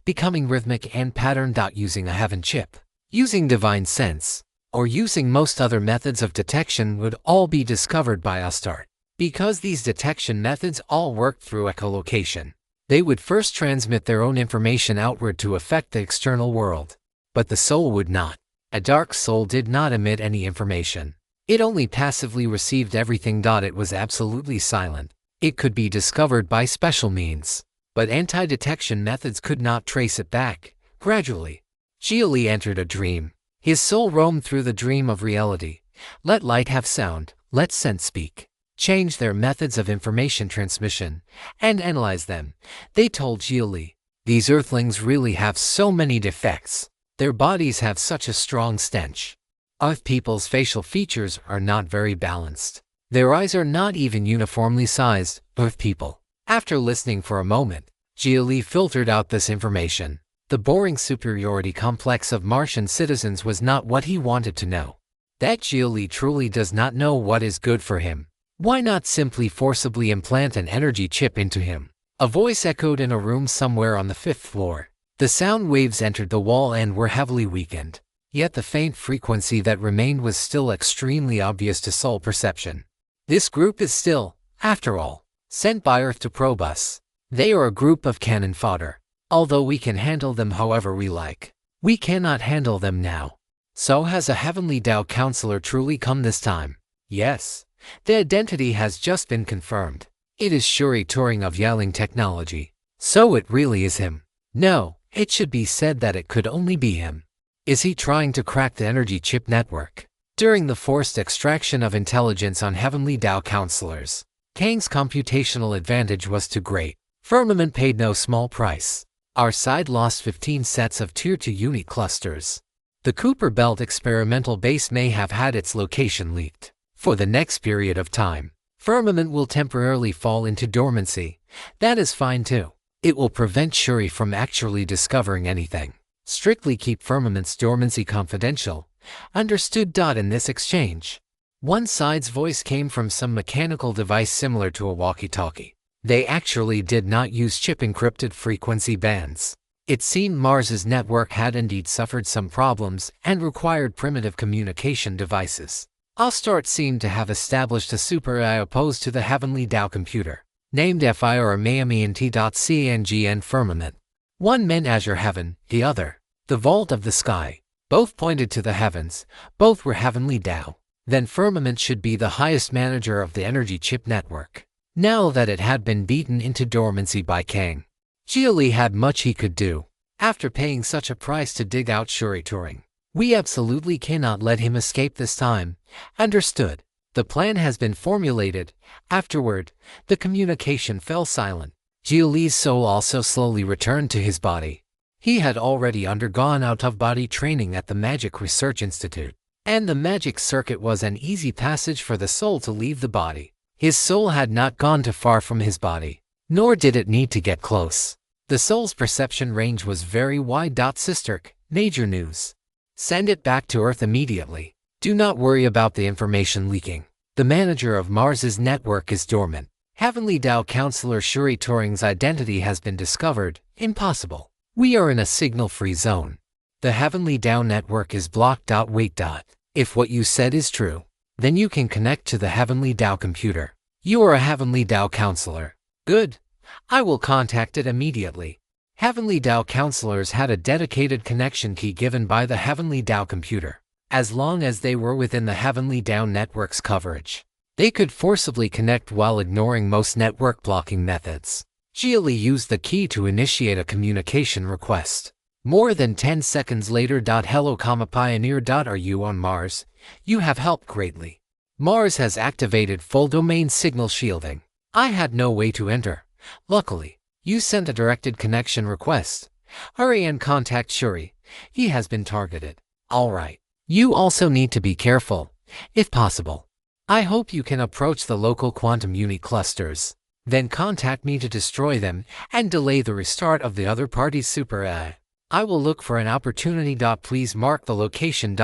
becoming rhythmic and patterned. Using a heaven chip, using divine sense, or using most other methods of detection would all be discovered by Astarte. Because these detection methods all worked through echolocation, they would first transmit their own information outward to affect the external world. But the soul would not. A dark soul did not emit any information. It only passively received everything. It was absolutely silent. It could be discovered by special means, but anti-detection methods could not trace it back. Gradually, Xia Li entered a dream. His soul roamed through the dream of reality. Let light have sound, let sense speak. Change their methods of information transmission, and analyze them. They told Xia Li, these earthlings really have so many defects. Their bodies have such a strong stench. Earth people's facial features are not very balanced. Their eyes are not even uniformly sized, Earth people. After listening for a moment, Xia Li filtered out this information. The boring superiority complex of Martian citizens was not what he wanted to know. That Xia Li truly does not know what is good for him. Why not simply forcibly implant an energy chip into him? A voice echoed in a room somewhere on the 5th floor. The sound waves entered the wall and were heavily weakened. Yet the faint frequency that remained was still extremely obvious to soul perception. This group is still, after all, sent by Earth to probe us. They are a group of cannon fodder. Although we can handle them however we like, we cannot handle them now. So has a heavenly Tao counselor truly come this time? Yes. The identity has just been confirmed. It is Shuri Turing of Yaling Technology. So it really is him. No, it should be said that it could only be him. Is he trying to crack the energy chip network? During the forced extraction of intelligence on heavenly Tao counselors, Kang's computational advantage was too great. Firmament paid no small price. Our side lost 15 sets of Tier 2 unit clusters. The Cooper Belt experimental base may have had its location leaked. For the next period of time, Firmament will temporarily fall into dormancy. That is fine too. It will prevent Shuri from actually discovering anything. Strictly keep Firmament's dormancy confidential. Understood. In this exchange, one side's voice came from some mechanical device similar to a walkie-talkie. They actually did not use chip-encrypted frequency bands. It seemed Mars's network had indeed suffered some problems and required primitive communication devices. Astart seemed to have established a super AI opposed to the heavenly Tao computer, named FIRMAMENT.CNG Firmament. One meant Azure Heaven, the other, the Vault of the Sky. Both pointed to the heavens, both were heavenly Tao. Then Firmament should be the highest manager of the energy chip network. Now that it had been beaten into dormancy by Kang, Xia Li had much he could do. After paying such a price to dig out Shuri Turing, we absolutely cannot let him escape this time. Understood. The plan has been formulated. Afterward, the communication fell silent. Xia Li's soul also slowly returned to his body. He had already undergone out-of-body training at the Magic Research Institute, and the magic circuit was an easy passage for the soul to leave the body. His soul had not gone too far from his body, nor did it need to get close. The soul's perception range was very wide. Sisterk, major news. Send it back to Earth immediately. Do not worry about the information leaking. The manager of Mars's network is dormant. Heavenly Tao counselor Shuri Turing's identity has been discovered. Impossible. We are in a signal-free zone. The Heavenly Tao network is blocked. Wait. If what you said is true, then you can connect to the Heavenly Tao computer. You are a Heavenly Tao counselor. Good. I will contact it immediately. Heavenly Tao counselors had a dedicated connection key given by the Heavenly Tao computer. As long as they were within the Heavenly Tao network's coverage, they could forcibly connect while ignoring most network blocking methods. Xia Li used the key to initiate a communication request. More than 10 seconds later. Hello, Pioneer. Are you on Mars? You have helped greatly. Mars has activated full domain signal shielding. I had no way to enter. Luckily, you sent a directed connection request. Hurry and contact Shuri. He has been targeted. Alright. You also need to be careful, if possible. I hope you can approach the local quantum unit clusters. Then contact me to destroy them and delay the restart of the other party's super AI. I will look for an opportunity. Please mark the location.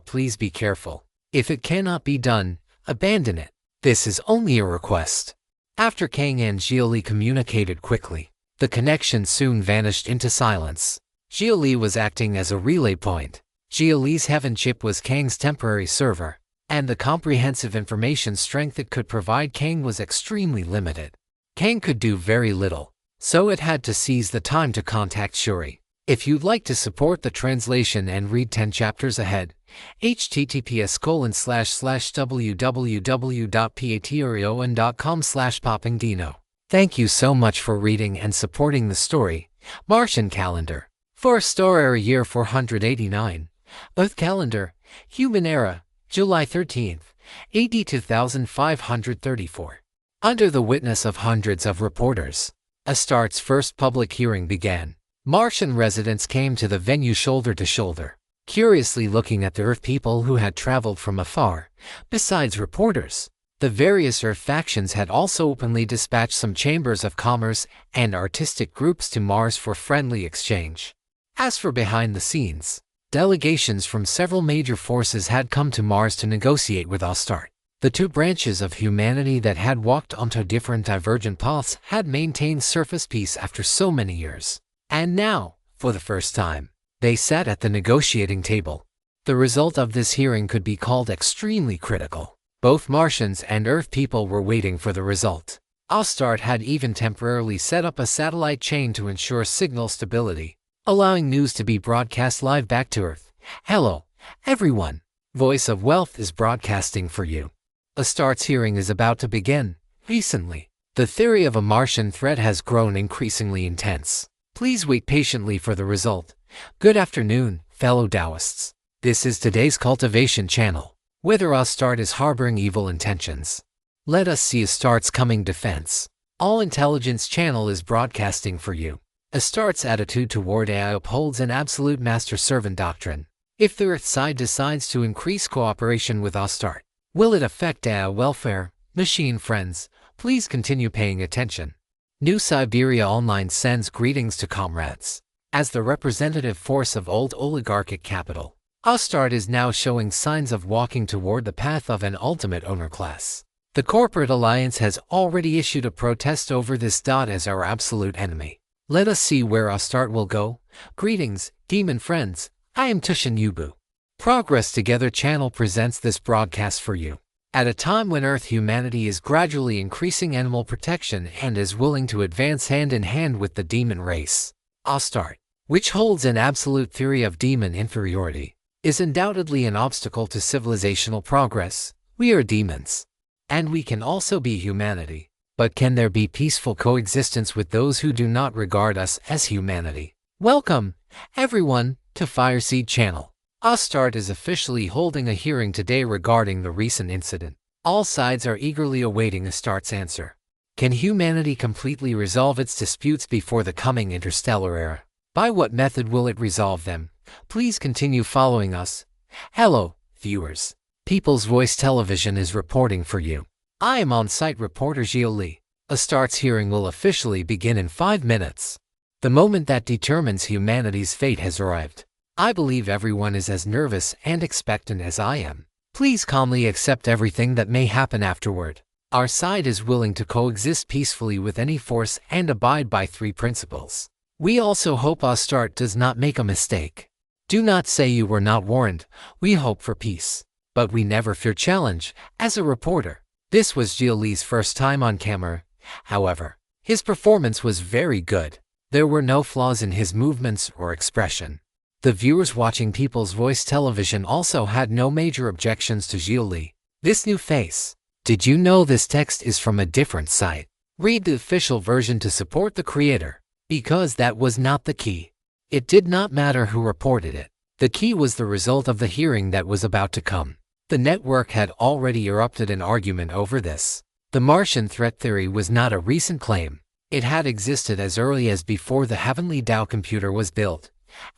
Please be careful. If it cannot be done, abandon it. This is only a request. After Kang and Xia Li communicated quickly, the connection soon vanished into silence. Xia Li was acting as a relay point. Xia Li's heaven chip was Kang's temporary server, and the comprehensive information strength it could provide Kang was extremely limited. Kang could do very little, so it had to seize the time to contact Shuri. If you'd like to support the translation and read 10 chapters ahead, https://www.patreon.com/poppingdino. Thank you so much for reading and supporting the story. Martian calendar. First star era year 489. Earth calendar. Human era. July 13th, AD 2534. Under the witness of hundreds of reporters, Astart's first public hearing began. Martian residents came to the venue shoulder to shoulder. curiously looking at the Earth people who had traveled from afar. Besides reporters, the various Earth factions had also openly dispatched some chambers of commerce and artistic groups to Mars for friendly exchange. As for behind the scenes, delegations from several major forces had come to Mars to negotiate with Astarte. The two branches of humanity that had walked onto different divergent paths had maintained surface peace after so many years. And now, for the first time, they sat at the negotiating table. The result of this hearing could be called extremely critical. Both Martians and Earth people were waiting for the result. Astarte had even temporarily set up a satellite chain to ensure signal stability, allowing news to be broadcast live back to Earth. Hello, everyone. Voice of Wealth is broadcasting for you. Astarte's hearing is about to begin. Recently, the theory of a Martian threat has grown increasingly intense. Please wait patiently for the result. Good afternoon, fellow Taoists. This is today's Cultivation channel. Whether Astarte is harboring evil intentions, let us see Astarte's coming defense. All Intelligence channel is broadcasting for you. Astarte's attitude toward AI upholds an absolute master-servant doctrine. If the Earth side decides to increase cooperation with Astarte, will it affect AI welfare? Machine friends, please continue paying attention. New Siberia Online sends greetings to comrades. As the representative force of old oligarchic capital, Astarte is now showing signs of walking toward the path of an ultimate owner class. The corporate alliance has already issued a protest over this. As our absolute enemy. Let us see where Astarte will go. Greetings, demon friends. I am Tushin Yubu. Progress Together channel presents this broadcast for you. At a time when Earth humanity is gradually increasing animal protection and is willing to advance hand in hand with the demon race, Astarte, which holds an absolute theory of demon inferiority, is undoubtedly an obstacle to civilizational progress. We are demons, and we can also be humanity. But can there be peaceful coexistence with those who do not regard us as humanity? Welcome, everyone, to Fireseed channel. Astarte is officially holding a hearing today regarding the recent incident. All sides are eagerly awaiting Astarte's answer. Can humanity completely resolve its disputes before the coming interstellar era? By what method will it resolve them? Please continue following us. Hello, viewers. People's Voice Television is reporting for you. I am on-site reporter Xia Li. Astarte's hearing will officially begin in 5 minutes. The moment that determines humanity's fate has arrived. I believe everyone is as nervous and expectant as I am. Please calmly accept everything that may happen afterward. Our side is willing to coexist peacefully with any force and abide by 3 principles. We also hope Astarte does not make a mistake. Do not say you were not warned. We hope for peace, but we never fear challenge. As a reporter, this was Xia Li's first time on camera. However, his performance was very good. There were no flaws in his movements or expression. The viewers watching People's Voice Television also had no major objections to Xia Li. This new face. Did you know this text is from a different site? Read the official version to support the creator, because that was not the key. It did not matter who reported it. The key was the result of the hearing that was about to come. The network had already erupted an argument over this. The Martian threat theory was not a recent claim. It had existed as early as before the Heavenly Tao computer was built.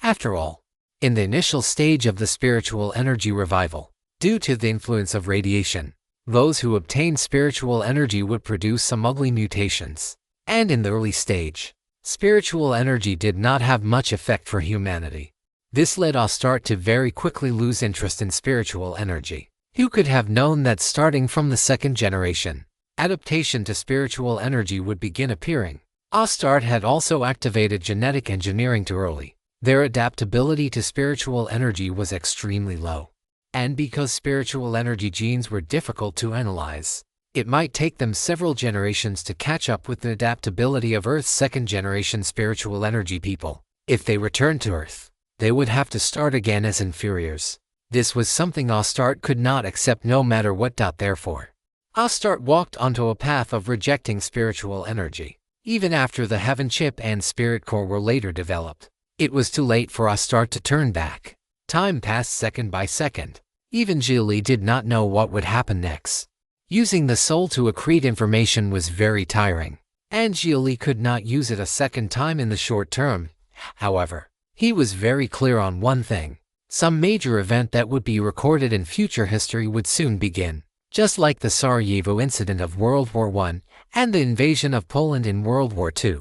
After all, in the initial stage of the spiritual energy revival, due to the influence of radiation, those who obtained spiritual energy would produce some ugly mutations. And in the early stage, spiritual energy did not have much effect for humanity. This led Astarte to very quickly lose interest in spiritual energy. Who could have known that starting from the 2nd generation, adaptation to spiritual energy would begin appearing? Astarte had also activated genetic engineering too early. Their adaptability to spiritual energy was extremely low. And because spiritual energy genes were difficult to analyze, it might take them several generations to catch up with the adaptability of Earth's 2nd generation spiritual energy people. If they returned to Earth, they would have to start again as inferiors. This was something Astarte could not accept no matter what. Therefore, Astarte walked onto a path of rejecting spiritual energy. Even after the Heaven Chip and Spirit Core were later developed, it was too late for Astarte to turn back. Time passed second by second. Even Xia Li did not know what would happen next. Using the soul to accrete information was very tiring, and Xia Li could not use it a second time in the short term. However, he was very clear on one thing. Some major event that would be recorded in future history would soon begin. Just like the Sarajevo incident of World War I and the invasion of Poland in World War II.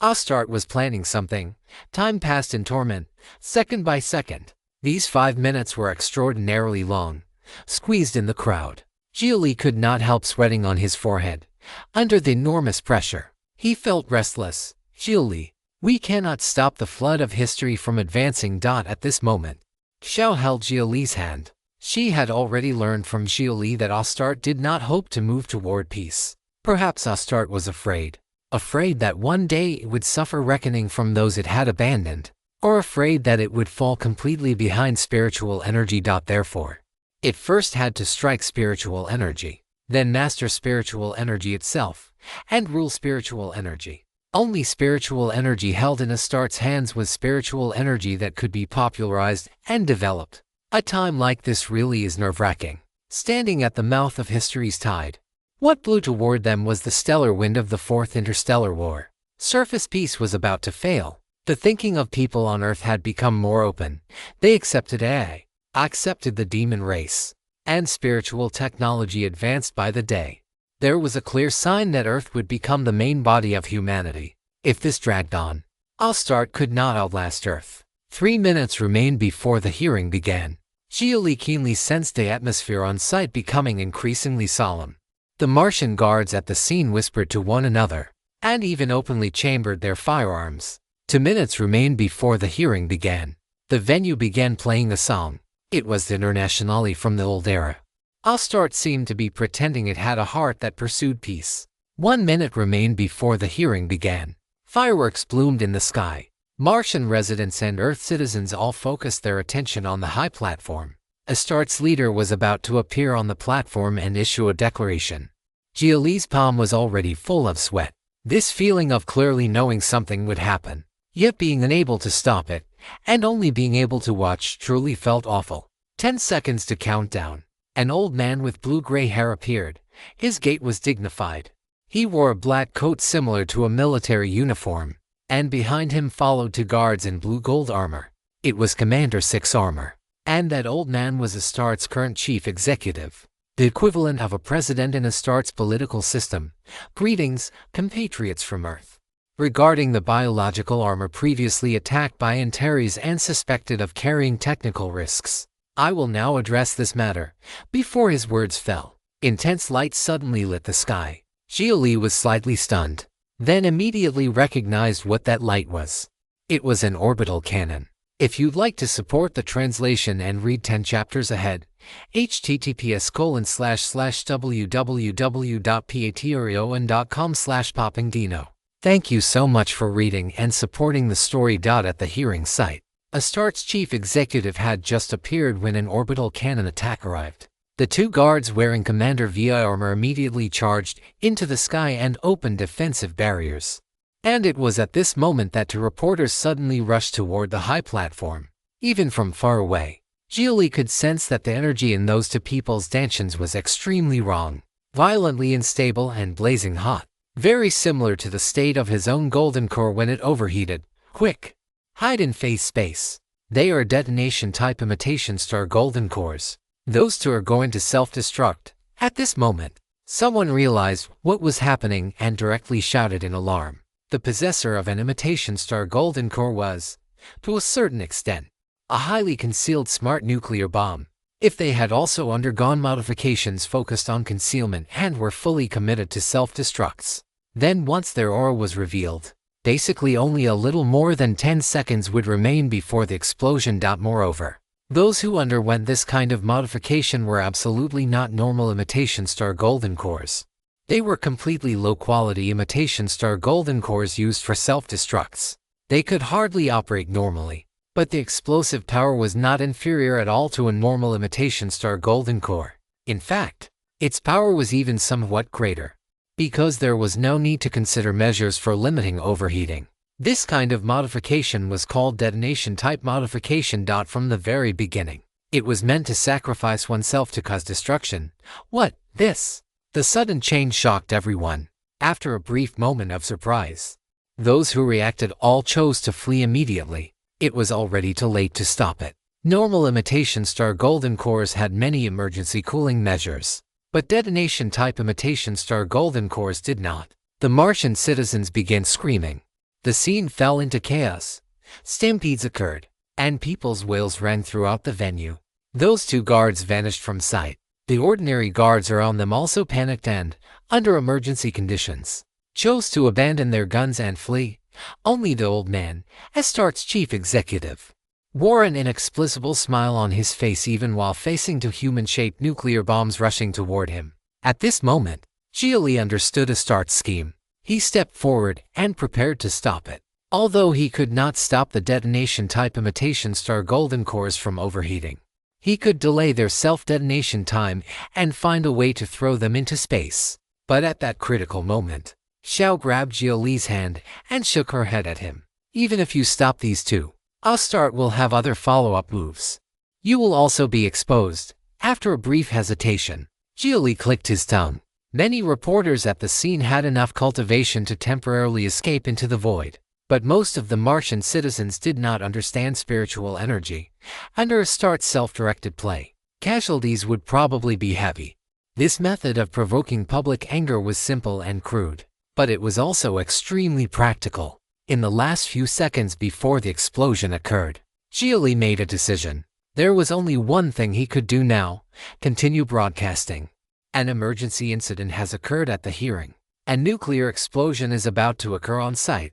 Astarte was planning something. Time passed in torment, second by second. These 5 minutes were extraordinarily long, squeezed in the crowd. Xia Li could not help sweating on his forehead. Under the enormous pressure, he felt restless. Xia Li, we cannot stop the flood of history from advancing. At this moment, Xiao held Xia Li's hand. She had already learned from Xia Li that Astarte did not hope to move toward peace. Perhaps Astarte was afraid that one day it would suffer reckoning from those it had abandoned, or afraid that it would fall completely behind spiritual energy. Therefore, it first had to strike spiritual energy, then master spiritual energy itself, and rule spiritual energy. Only spiritual energy held in Astarte's hands was spiritual energy that could be popularized and developed. A time like this really is nerve-wracking. Standing at the mouth of history's tide, what blew toward them was the stellar wind of the Fourth Interstellar War. Surface peace was about to fail. The thinking of people on Earth had become more open. They accepted AI, accepted the demon race, and spiritual technology advanced by the day. There was a clear sign that Earth would become the main body of humanity. If this dragged on, Astarte could not outlast Earth. 3 minutes remained before the hearing began. Xia Li keenly sensed the atmosphere on site becoming increasingly solemn. The Martian guards at the scene whispered to one another, and even openly chambered their firearms. 2 minutes remained before the hearing began. The venue began playing a song. It was the Internationale from the old era. Astarte seemed to be pretending it had a heart that pursued peace. 1 minute remained before the hearing began. Fireworks bloomed in the sky. Martian residents and Earth citizens all focused their attention on the high platform. Astarte's leader was about to appear on the platform and issue a declaration. Xia Li's palm was already full of sweat. This feeling of clearly knowing something would happen, yet being unable to stop it, and only being able to watch, truly felt awful. 10 seconds to count down. An old man with blue-gray hair appeared. His gait was dignified. He wore a black coat similar to a military uniform, and behind him followed 2 guards in blue-gold armor. It was Commander 6 Armor, and that old man was Astarte's current chief executive, the equivalent of a president in Astarte's political system. Greetings, compatriots from Earth. Regarding the biological armor previously attacked by Antares and suspected of carrying technical risks, I will now address this matter. Before his words fell, intense light suddenly lit the sky. Xia Li was slightly stunned, then immediately recognized what that light was. It was an orbital cannon. If you'd like to support the translation and read 10 chapters ahead, https://www.patreon.com/poppingdino. Thank you so much for reading and supporting the story. At the hearing site, Astarte's chief executive had just appeared when an orbital cannon attack arrived. The 2 guards wearing Commander VI armor immediately charged into the sky and opened defensive barriers. And it was at this moment that 2 reporters suddenly rushed toward the high platform. Even from far away, Xia Li could sense that the energy in those 2 people's stanchions was extremely wrong, violently unstable and blazing hot, very similar to the state of his own golden core when it overheated. Quick! Hide in phase space. They are detonation-type imitation star golden cores. Those 2 are going to self-destruct. At this moment, someone realized what was happening and directly shouted in alarm. The possessor of an imitation star golden core was, to a certain extent, a highly concealed smart nuclear bomb. If they had also undergone modifications focused on concealment and were fully committed to self-destructs, then once their aura was revealed, basically only a little more than 10 seconds would remain before the explosion. Moreover, those who underwent this kind of modification were absolutely not normal imitation star golden cores. They were completely low-quality imitation star golden cores used for self-destructs. They could hardly operate normally, but the explosive power was not inferior at all to a normal imitation star golden core. In fact, its power was even somewhat greater, because there was no need to consider measures for limiting overheating. This kind of modification was called detonation-type modification. From the very beginning, it was meant to sacrifice oneself to cause destruction. What? This? The sudden change shocked everyone. After a brief moment of surprise, those who reacted all chose to flee immediately. It was already too late to stop it. Normal imitation star golden cores had many emergency cooling measures, but detonation-type imitation star golden cores did not. The Martian citizens began screaming. The scene fell into chaos. Stampedes occurred, and people's wails rang throughout the venue. Those two guards vanished from sight. The ordinary guards around them also panicked and, under emergency conditions, chose to abandon their guns and flee. Only the old man, Astart's chief executive, wore an inexplicable smile on his face even while facing two human-shaped nuclear bombs rushing toward him. At this moment, Xia Li understood Astart's scheme. He stepped forward and prepared to stop it. Although he could not stop the detonation-type imitation star golden cores from overheating, he could delay their self-detonation time and find a way to throw them into space. But at that critical moment, Xiao grabbed Xia Li's hand and shook her head at him. Even if you stop these two, Astart will have other follow-up moves. You will also be exposed. After a brief hesitation, Xia Li clicked his tongue. Many reporters at the scene had enough cultivation to temporarily escape into the void, but most of the Martian citizens did not understand spiritual energy. Under Astart's self-directed play, casualties would probably be heavy. This method of provoking public anger was simple and crude, but it was also extremely practical. In the last few seconds before the explosion occurred, Xia Li made a decision. There was only one thing he could do now: continue broadcasting. An emergency incident has occurred at the hearing. A nuclear explosion is about to occur on site.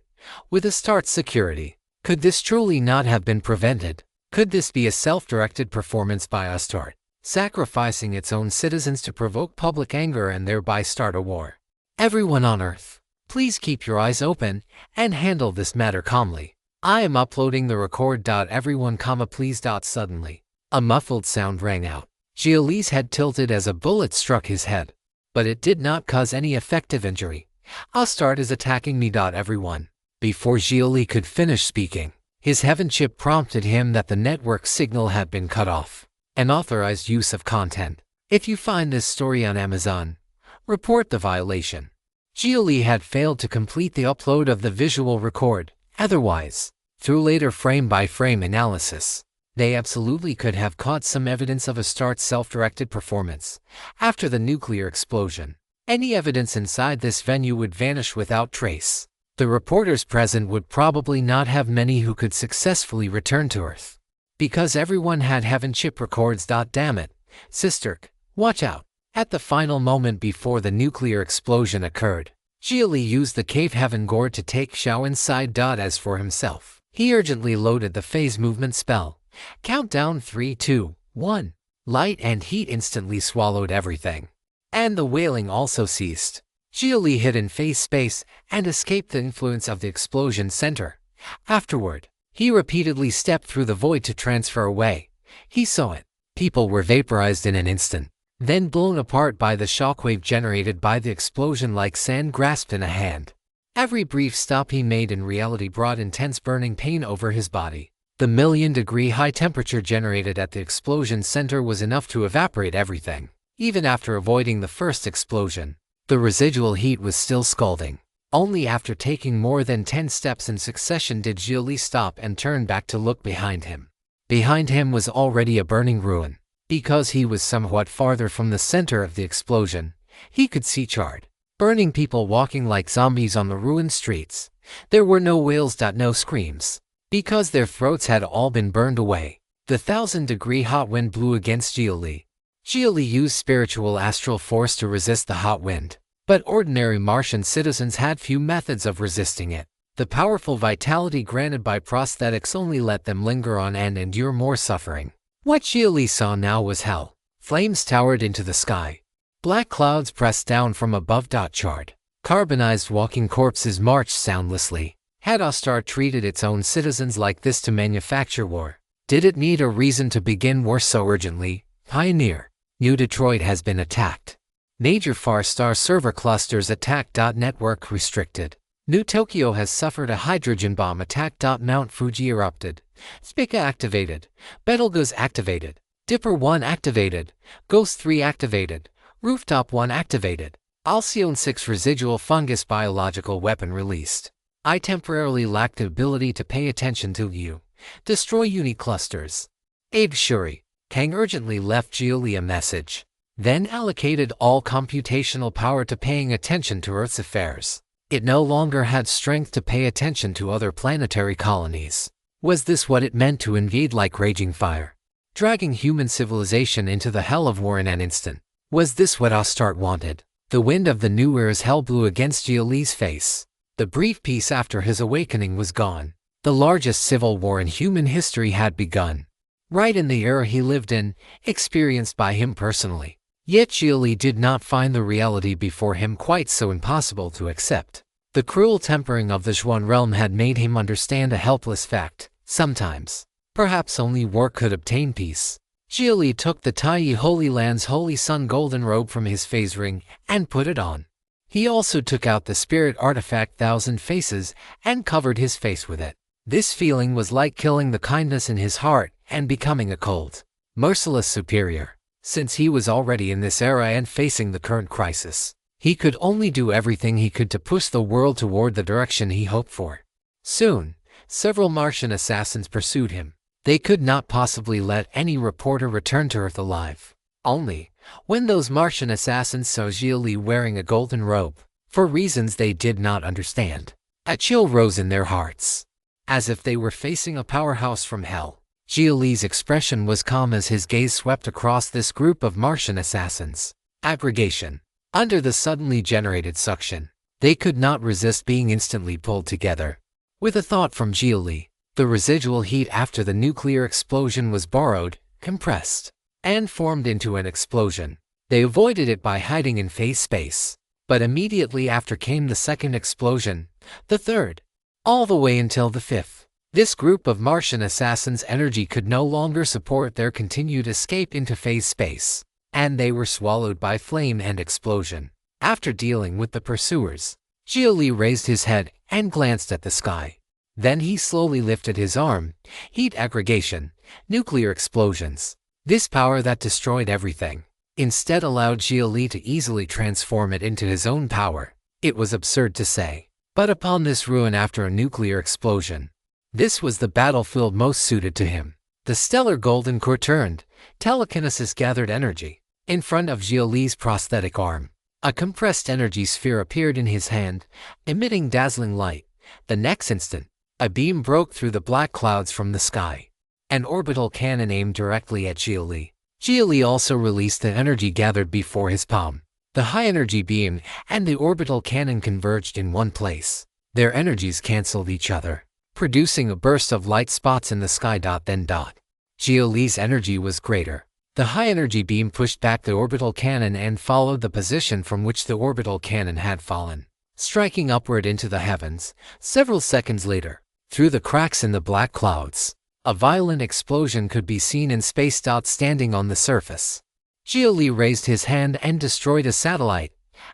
With Astart's security, could this truly not have been prevented? Could this be a self-directed performance by Astart, sacrificing its own citizens to provoke public anger and thereby start a war? Everyone on Earth, please keep your eyes open and handle this matter calmly. I am uploading the record. Everyone, please. Suddenly, a muffled sound rang out. Xia Li's head tilted as a bullet struck his head, but it did not cause any effective injury. Astart is attacking me. Everyone. Before Xia Li could finish speaking, his heaven chip prompted him that the network signal had been cut off. Unauthorized use of content. If you find this story on Amazon, report the violation. Xia Li had failed to complete the upload of the visual record. Otherwise, through later frame-by-frame analysis, they absolutely could have caught some evidence of Astart's self-directed performance. After the nuclear explosion, any evidence inside this venue would vanish without trace. The reporters present would probably not have many who could successfully return to Earth, because everyone had heaven chip records. Damn it, Sisterk, watch out. At the final moment before the nuclear explosion occurred, Xia Li used the cave heaven gourd to take Xiao inside. As for himself, he urgently loaded the phase movement spell. Countdown 3, 2, 1. Light and heat instantly swallowed everything, and the wailing also ceased. Xia Li hid in phase space and escaped the influence of the explosion center. Afterward, he repeatedly stepped through the void to transfer away. He saw it. People were vaporized in an instant, then blown apart by the shockwave generated by the explosion like sand grasped in a hand. Every brief stop he made in reality brought intense burning pain over his body. The million-degree high temperature generated at the explosion center was enough to evaporate everything. Even after avoiding the first explosion, the residual heat was still scalding. Only after taking more than 10 steps in succession did Xia Li stop and turn back to look behind him. Behind him was already a burning ruin. Because he was somewhat farther from the center of the explosion, he could see charred, burning people walking like zombies on the ruined streets. There were no wails. No screams, because their throats had all been burned away. The 1,000-degree hot wind blew against Xia Li. Xia Li used spiritual astral force to resist the hot wind, but ordinary Martian citizens had few methods of resisting it. The powerful vitality granted by prosthetics only let them linger on and endure more suffering. What Xia Li saw now was hell. Flames towered into the sky. Black clouds pressed down from above. Charred, carbonized walking corpses marched soundlessly. Had Astart treated its own citizens like this to manufacture war? Did it need a reason to begin war so urgently? Pioneer. New Detroit has been attacked. Major Far Star server clusters attacked. Network restricted. New Tokyo has suffered a hydrogen bomb attack. Mount Fuji erupted. Spica activated. Betelgeuse activated. Dipper 1 activated. Ghost 3 activated. Rooftop 1 activated. Alcyone 6 residual fungus biological weapon released. I temporarily lacked the ability to pay attention to you. Destroy uni clusters. Abe Shuri. Kang urgently left Xia Li a message, then allocated all computational power to paying attention to Earth's affairs. It no longer had strength to pay attention to other planetary colonies. Was this what it meant to invade like raging fire, dragging human civilization into the hell of war in an instant? Was this what Astarte wanted? The wind of the new era's hell blew against Xia Li's face. The brief peace after his awakening was gone. The largest civil war in human history had begun. Right in the era he lived in, experienced by him personally. Yet Xia Li did not find the reality before him quite so impossible to accept. The cruel tempering of the Xuan realm had made him understand a helpless fact. Sometimes, perhaps only war could obtain peace. Xia Li took the Taiyi Holy Land's Holy Sun golden robe from his phase ring and put it on. He also took out the spirit artifact Thousand Faces and covered his face with it. This feeling was like killing the kindness in his heart and becoming a cold, merciless superior. Since he was already in this era and facing the current crisis, he could only do everything he could to push the world toward the direction he hoped for. Soon, several Martian assassins pursued him. They could not possibly let any reporter return to Earth alive. Only, when those Martian assassins saw Xia Li wearing a golden robe, for reasons they did not understand, a chill rose in their hearts. As if they were facing a powerhouse from hell. Xia Li's expression was calm as his gaze swept across this group of Martian assassins. Aggregation. Under the suddenly generated suction, they could not resist being instantly pulled together. With a thought from Xia Li, the residual heat after the nuclear explosion was borrowed, compressed, and formed into an explosion. They avoided it by hiding in phase space. But immediately after came the second explosion, the third, all the way until the fifth. This group of Martian assassins' energy could no longer support their continued escape into phase space, and they were swallowed by flame and explosion. After dealing with the pursuers, Xia Li raised his head and glanced at the sky. Then he slowly lifted his arm. Heat aggregation, nuclear explosions. This power that destroyed everything, instead allowed Xia Li to easily transform it into his own power. It was absurd to say, but upon this ruin after a nuclear explosion, this was the battlefield most suited to him. The stellar golden core turned, telekinesis gathered energy. In front of Xia Li's prosthetic arm, a compressed energy sphere appeared in his hand, emitting dazzling light. The next instant, a beam broke through the black clouds from the sky. An orbital cannon aimed directly at Xia Li. Xia Li also released the energy gathered before his palm. The high-energy beam and the orbital cannon converged in one place. Their energies canceled each other, producing a burst of light spots in the sky. Then. Xia Li's energy was greater. The high-energy beam pushed back the orbital cannon and followed the position from which the orbital cannon had fallen, striking upward into the heavens. Several seconds later, through the cracks in the black clouds, a violent explosion could be seen in space. Standing on the surface, Xia Li raised his hand and destroyed a satellite.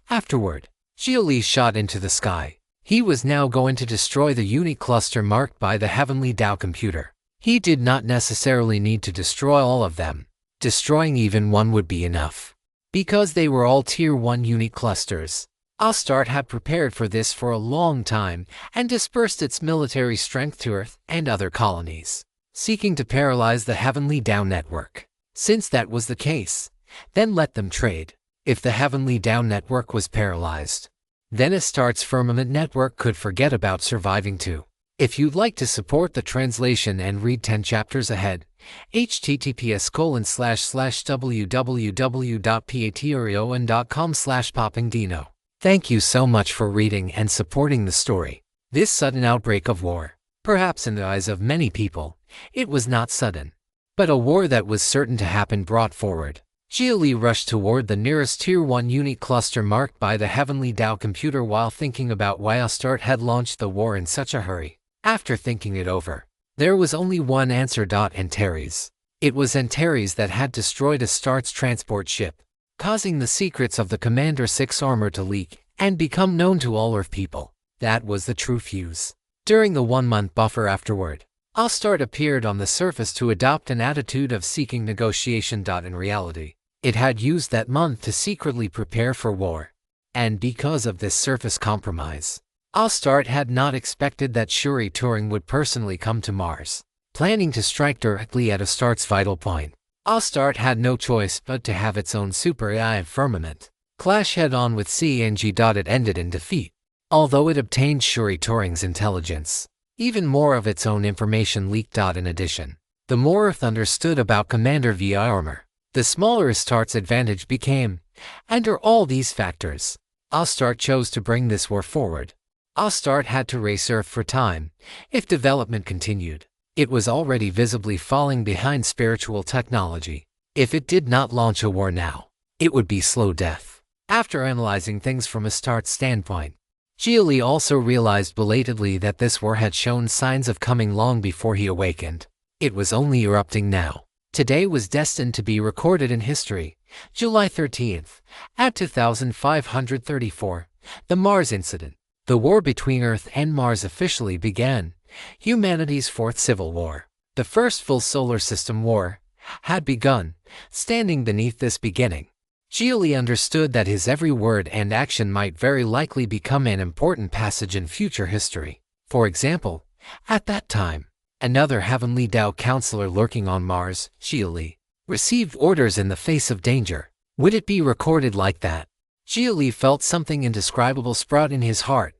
Afterward, Xia Li shot into the sky. He was now going to destroy the unique cluster marked by the Heavenly Tao computer. He did not necessarily need to destroy all of them. Destroying even one would be enough, because they were all Tier 1 unique clusters. Astarte had prepared for this for a long time and dispersed its military strength to Earth and other colonies, seeking to paralyze the Heavenly Tao network. Since that was the case, then let them trade. If the Heavenly Tao network was paralyzed, then Astarte's firmament network could forget about surviving too. If you'd like to support the translation and read 10 chapters ahead, https://www.patreon.com/poppingdino. Thank you so much for reading and supporting the story. This sudden outbreak of war, perhaps in the eyes of many people, it was not sudden, but a war that was certain to happen brought forward. Xia Li rushed toward the nearest Tier 1 unique cluster marked by the Heavenly Tao computer while thinking about why Astarte had launched the war in such a hurry. After thinking it over, there was only one answer. Antares. It was Antares that had destroyed Astarte's transport ship, causing the secrets of the Commander 6 armor to leak and become known to all Earth people. That was the true fuse. During the 1-month buffer afterward, Astarte appeared on the surface to adopt an attitude of seeking negotiation. In reality, it had used that month to secretly prepare for war. And because of this surface compromise, Astarte had not expected that Shuri Turing would personally come to Mars. planning to strike directly at Astarte's vital point. Astarte had no choice but to have its own super AI firmament clash head-on with CNG. It ended in defeat. Although it obtained Shuri Turing's intelligence, even more of its own information leaked. In addition, the more Earth understood about Commander via armor, the smaller Astarte's advantage became. Under all these factors, Astarte chose to bring this war forward. Astarte had to race Earth for time. If development continued, it was already visibly falling behind spiritual technology. If it did not launch a war now, it would be slow death. After analyzing things from Astarte's standpoint, Xia Li also realized belatedly that this war had shown signs of coming long before he awakened. It was only erupting now. Today was destined to be recorded in history. July 13th, at 2534, the Mars Incident. The war between Earth and Mars officially began. Humanity's fourth civil war, the first full solar system war, had begun. Standing beneath this beginning, Xia Li understood that his every word and action might very likely become an important passage in future history. For example, at that time, another heavenly Tao counselor lurking on Mars, Xia Li, received orders in the face of danger. Would it be recorded like that? Xia Li felt something indescribable sprout in his heart,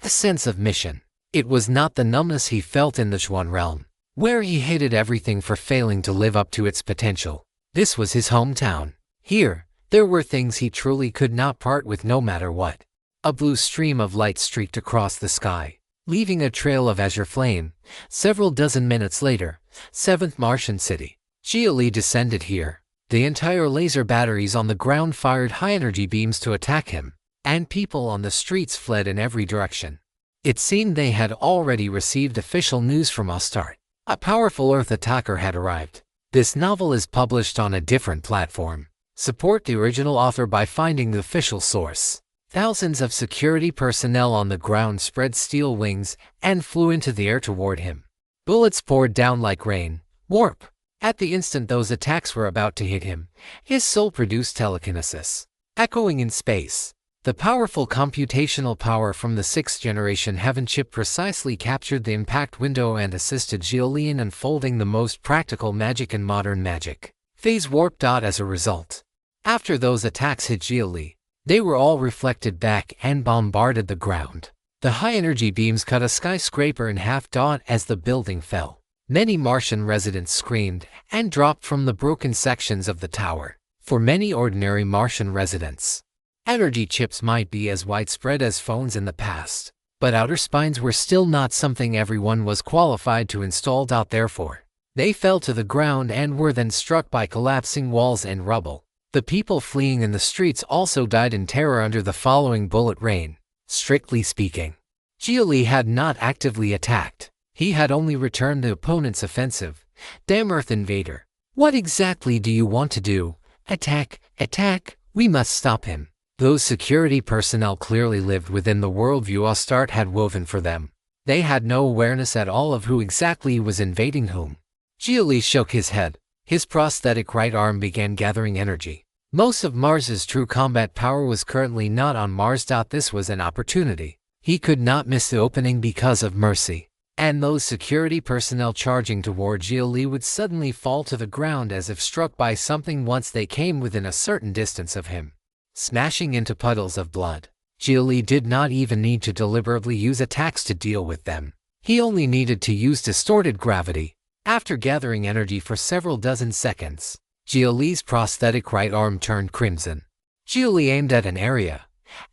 a sense of mission. It was not the numbness he felt in the Chuan realm, where he hated everything for failing to live up to its potential. This was his hometown. Here, there were things he truly could not part with no matter what. A blue stream of light streaked across the sky, leaving a trail of azure flame. Several dozen minutes later, 7th Martian City. Xia Li descended here. The entire laser batteries on the ground fired high-energy beams to attack him, and people on the streets fled in every direction. It seemed they had already received official news from Astarte. A powerful Earth attacker had arrived. This novel is published on a different platform. Support the original author by finding the official source. Thousands of security personnel on the ground spread steel wings and flew into the air toward him. Bullets poured down like rain. Warp. At the instant those attacks were about to hit him, his soul produced telekinesis, echoing in space. The powerful computational power from the 6th generation Heaven chip precisely captured the impact window and assisted Xia Li in unfolding the most practical magic in modern magic. Phase warp. As a result, after those attacks hit Xia Li, they were all reflected back and bombarded the ground. The high-energy beams cut a skyscraper in half. As the building fell, many Martian residents screamed and dropped from the broken sections of the tower. For many ordinary Martian residents, energy chips might be as widespread as phones in the past, but outer spines were still not something everyone was qualified to install. Therefore, they fell to the ground and were then struck by collapsing walls and rubble. The people fleeing in the streets also died in terror under the following bullet rain. Strictly speaking, Xia Li had not actively attacked. He had only returned the opponent's offensive. Damn Earth invader! What exactly do you want to do? Attack! Attack! We must stop him. Those security personnel clearly lived within the worldview Astarte had woven for them. They had no awareness at all of who exactly was invading whom. Xia Li shook his head. His prosthetic right arm began gathering energy. Most of Mars's true combat power was currently not on Mars. This was an opportunity. He could not miss the opening because of mercy. And those security personnel charging toward Xia Li would suddenly fall to the ground as if struck by something once they came within a certain distance of him, smashing into puddles of blood. Xia Li did not even need to deliberately use attacks to deal with them. He only needed to use distorted gravity. After gathering energy for several dozen seconds, Xia Li's prosthetic right arm turned crimson. Xia Li aimed at an area,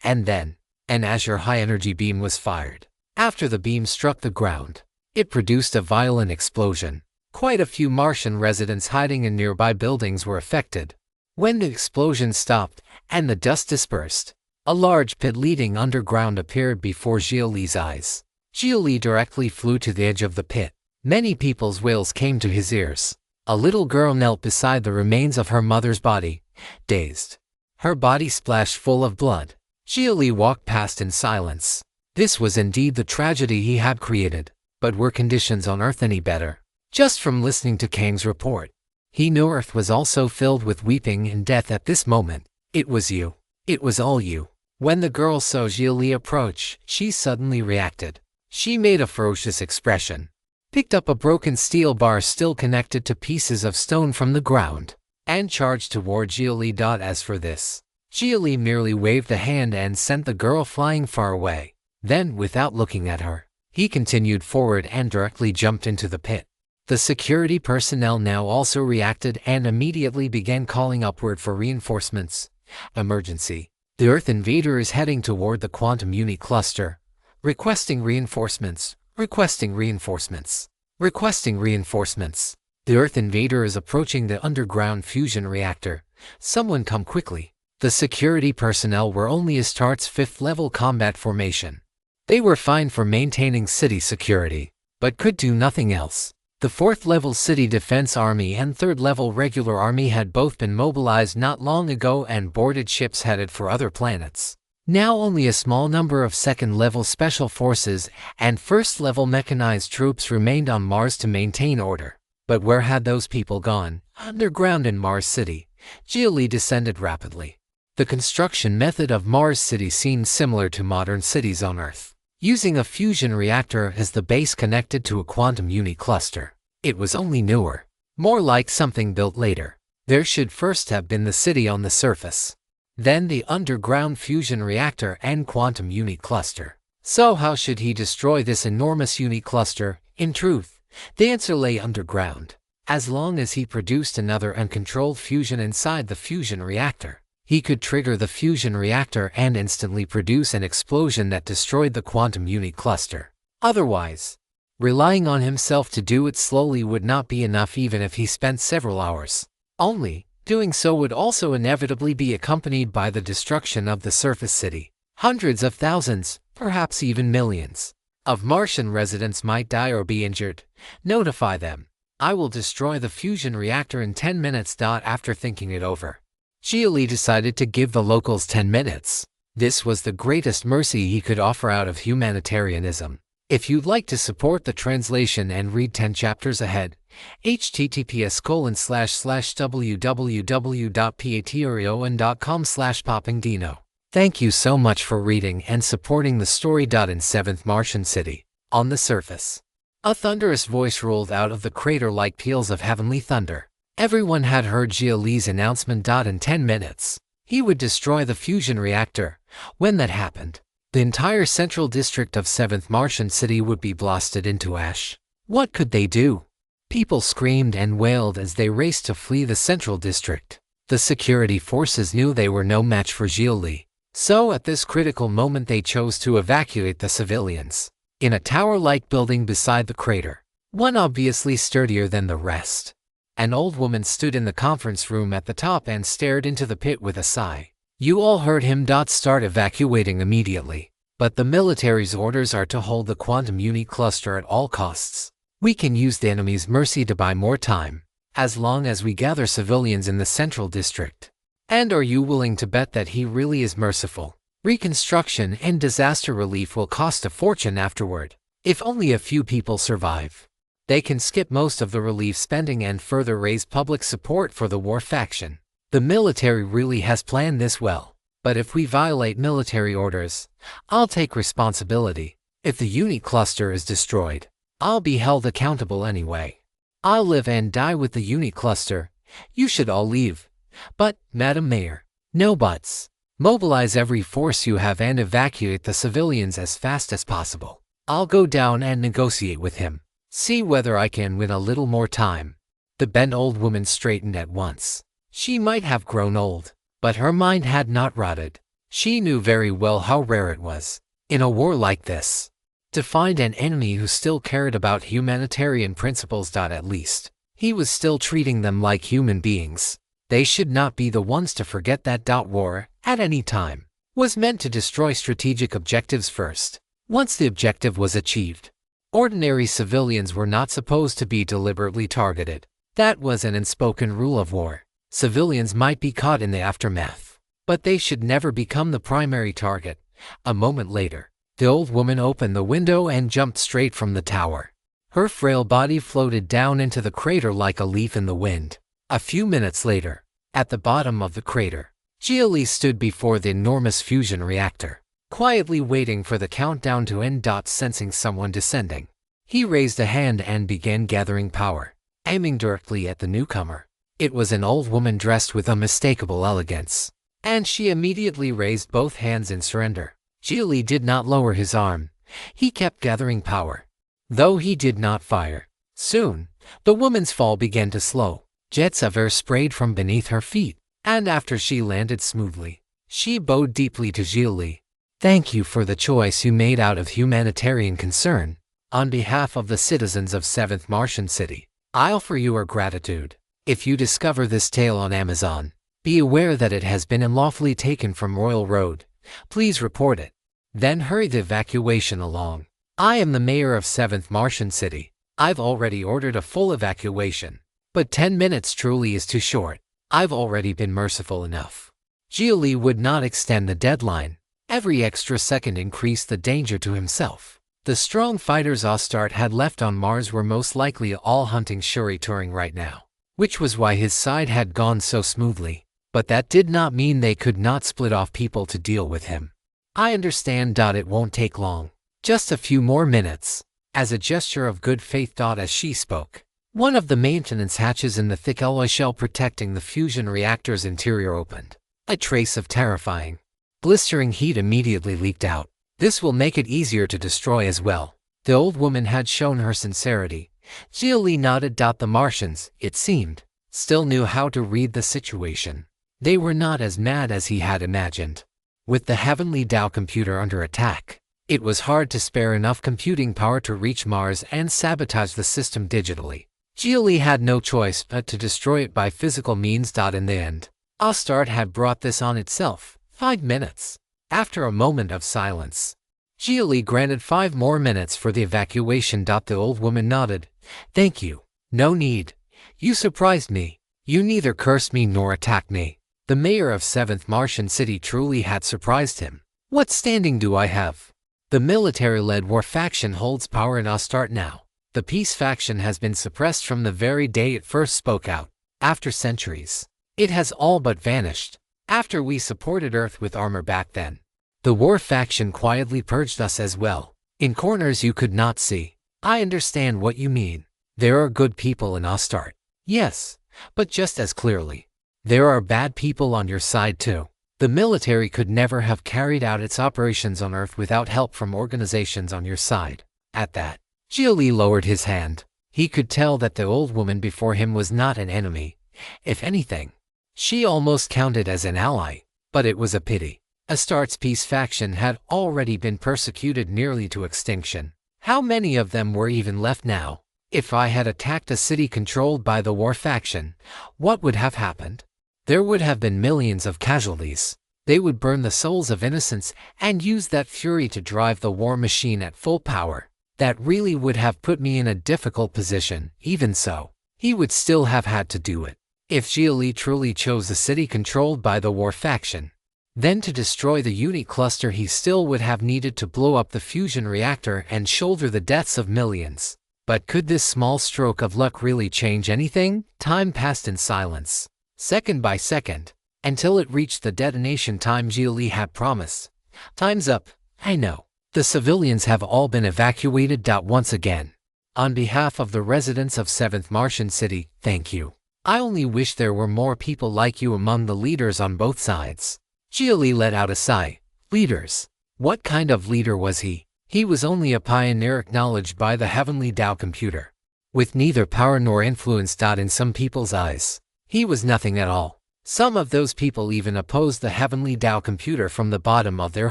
and then an azure high-energy beam was fired. After the beam struck the ground, it produced a violent explosion. Quite a few Martian residents hiding in nearby buildings were affected. When the explosion stopped and the dust dispersed, a large pit leading underground appeared before Xia Li's eyes. Xia Li directly flew to the edge of the pit. Many people's wails came to his ears. A little girl knelt beside the remains of her mother's body, dazed. Her body splashed full of blood. Xia Li walked past in silence. This was indeed the tragedy he had created. But were conditions on Earth any better? Just from listening to Kang's report, he knew Earth was also filled with weeping and death at this moment. It was you. It was all you. When the girl saw Xia Li approach, she suddenly reacted. She made a ferocious expression. picked up a broken steel bar still connected to pieces of stone from the ground, and charged toward Xia Li. As for this, Xia Li merely waved a hand and sent the girl flying far away. Then, without looking at her, he continued forward and directly jumped into the pit. The security personnel now also reacted and immediately began calling upward for reinforcements. Emergency. The Earth invader is heading toward the quantum unit cluster. Requesting reinforcements. Requesting reinforcements. Requesting reinforcements. The Earth invader is approaching the underground fusion reactor. Someone come quickly. The security personnel were only Astart's 5th level combat formation. They were fine for maintaining city security, but could do nothing else. The 4th level city defense army and 3rd level regular army had both been mobilized not long ago and boarded ships headed for other planets. Now only a small number of 2nd level special forces and 1st level mechanized troops remained on Mars to maintain order. But where had those people gone? Underground in Mars City, Xia Li descended rapidly. The construction method of Mars City seemed similar to modern cities on Earth, using a fusion reactor as the base connected to a quantum unit cluster. It was only newer, more like something built later. There should first have been the city on the surface, then the underground fusion reactor and quantum unit cluster. So how should he destroy this enormous unit cluster? In truth, the answer lay underground. As long as he produced another uncontrolled fusion inside the fusion reactor, he could trigger the fusion reactor and instantly produce an explosion that destroyed the quantum unit cluster. Otherwise, relying on himself to do it slowly would not be enough even if he spent several hours. Only, doing so would also inevitably be accompanied by the destruction of the surface city. Hundreds of thousands, perhaps even millions, of Martian residents might die or be injured. Notify them. I will destroy the fusion reactor in 10 minutes. After thinking it over, Xia Li decided to give the locals 10 minutes. This was the greatest mercy he could offer out of humanitarianism. If you'd like to support the translation and read 10 chapters ahead, https://www.patreon.com/poppingdino. Thank you so much for reading and supporting the story. In 7th Martian City, on the surface, a thunderous voice rolled out of the crater like peals of heavenly thunder. Everyone had heard Xia Li's announcement. In 10 minutes, he would destroy the fusion reactor. When that happened, the entire central district of 7th Martian City would be blasted into ash. What could they do? People screamed and wailed as they raced to flee the central district. The security forces knew they were no match for Xia Li, so at this critical moment they chose to evacuate the civilians. In a tower-like building beside the crater, one obviously sturdier than the rest, an old woman stood in the conference room at the top and stared into the pit with a sigh. You all heard him. Start evacuating immediately. But the military's orders are to hold the quantum unit cluster at all costs. We can use the enemy's mercy to buy more time, as long as we gather civilians in the central district. And are you willing to bet that he really is merciful? Reconstruction and disaster relief will cost a fortune afterward. If only a few people survive, they can skip most of the relief spending and further raise public support for the war faction. The military really has planned this well. But if we violate military orders, I'll take responsibility. If the unit cluster is destroyed, I'll be held accountable anyway. I'll live and die with the unit cluster. You should all leave. But, Madam Mayor, no buts. Mobilize every force you have and evacuate the civilians as fast as possible. I'll go down and negotiate with him. See whether I can win a little more time. The bent old woman straightened at once. She might have grown old, but her mind had not rotted. She knew very well how rare it was, in a war like this, to find an enemy who still cared about humanitarian principles. At least, he was still treating them like human beings. They should not be the ones to forget that war, at any time, was meant to destroy strategic objectives first. Once the objective was achieved, ordinary civilians were not supposed to be deliberately targeted. That was an unspoken rule of war. Civilians might be caught in the aftermath, but they should never become the primary target. A moment later, the old woman opened the window and jumped straight from the tower. Her frail body floated down into the crater like a leaf in the wind. A few minutes later, at the bottom of the crater, Xia Li stood before the enormous fusion reactor, quietly waiting for the countdown to end. Sensing someone descending, He raised a hand and began gathering power, aiming directly at the newcomer. It was an old woman dressed with unmistakable elegance, and she immediately raised both hands in surrender. Xia Li did not lower his arm. He kept gathering power, though he did not fire. Soon, the woman's fall began to slow. Jets of air sprayed from beneath her feet, and after she landed smoothly, she bowed deeply to Xia Li. "Thank you for the choice you made out of humanitarian concern. On behalf of the citizens of 7th Martian City, I offer you our gratitude. If you discover this tale on Amazon, be aware that it has been unlawfully taken from Royal Road. Please report it. Then hurry the evacuation along. I am the mayor of 7th Martian City. I've already ordered a full evacuation. But 10 minutes truly is too short. I've already been merciful enough." Xia Li would not extend the deadline. Every extra second increased the danger to himself. The strong fighters Ostart had left on Mars were most likely all hunting Shuri Turing right now, which was why his side had gone so smoothly. But that did not mean they could not split off people to deal with him. "I understand. It won't take long. Just a few more minutes." As a gesture of good faith, as she spoke, one of the maintenance hatches in the thick alloy shell protecting the fusion reactor's interior opened. A trace of terrifying, blistering heat immediately leaked out. "This will make it easier to destroy as well." The old woman had shown her sincerity. Xia Li nodded. The Martians, it seemed, still knew how to read the situation. They were not as mad as he had imagined. With the Heavenly Tao computer under attack, it was hard to spare enough computing power to reach Mars and sabotage the system digitally. Xia Li had no choice but to destroy it by physical means. In the end, Ostart had brought this on itself. 5 minutes. After a moment of silence, Xia Li granted 5 more minutes for the evacuation. The old woman nodded. "Thank you. No need. You surprised me. You neither cursed me nor attacked me." The mayor of 7th Martian City truly had surprised him. "What standing do I have?" The military-led war faction holds power in Ostart now. The peace faction has been suppressed from the very day it first spoke out. After centuries, it has all but vanished. After we supported Earth with armor back then, the war faction quietly purged us as well, in corners you could not see. "I understand what you mean. There are good people in Ostart. Yes, but just as clearly, there are bad people on your side too. The military could never have carried out its operations on Earth without help from organizations on your side." At that, Xia Li lowered his hand. He could tell that the old woman before him was not an enemy. If anything, she almost counted as an ally. But it was a pity. Astart's peace faction had already been persecuted nearly to extinction. How many of them were even left now? If I had attacked a city controlled by the war faction, what would have happened? There would have been millions of casualties. They would burn the souls of innocents and use that fury to drive the war machine at full power. That really would have put me in a difficult position. Even so, he would still have had to do it. If Xia Li truly chose the city controlled by the war faction, then to destroy the unit cluster he still would have needed to blow up the fusion reactor and shoulder the deaths of millions. But could this small stroke of luck really change anything? Time passed in silence, second by second, until it reached the detonation time Xia Li had promised. "Time's up. I know. The civilians have all been evacuated. Once again, on behalf of the residents of 7th Martian City, thank you. I only wish there were more people like you among the leaders on both sides." Xia Li let out a sigh. Leaders? What kind of leader was he? He was only a pioneer acknowledged by the Heavenly Tao computer, with neither power nor influence. In some people's eyes, he was nothing at all. Some of those people even opposed the Heavenly Tao computer from the bottom of their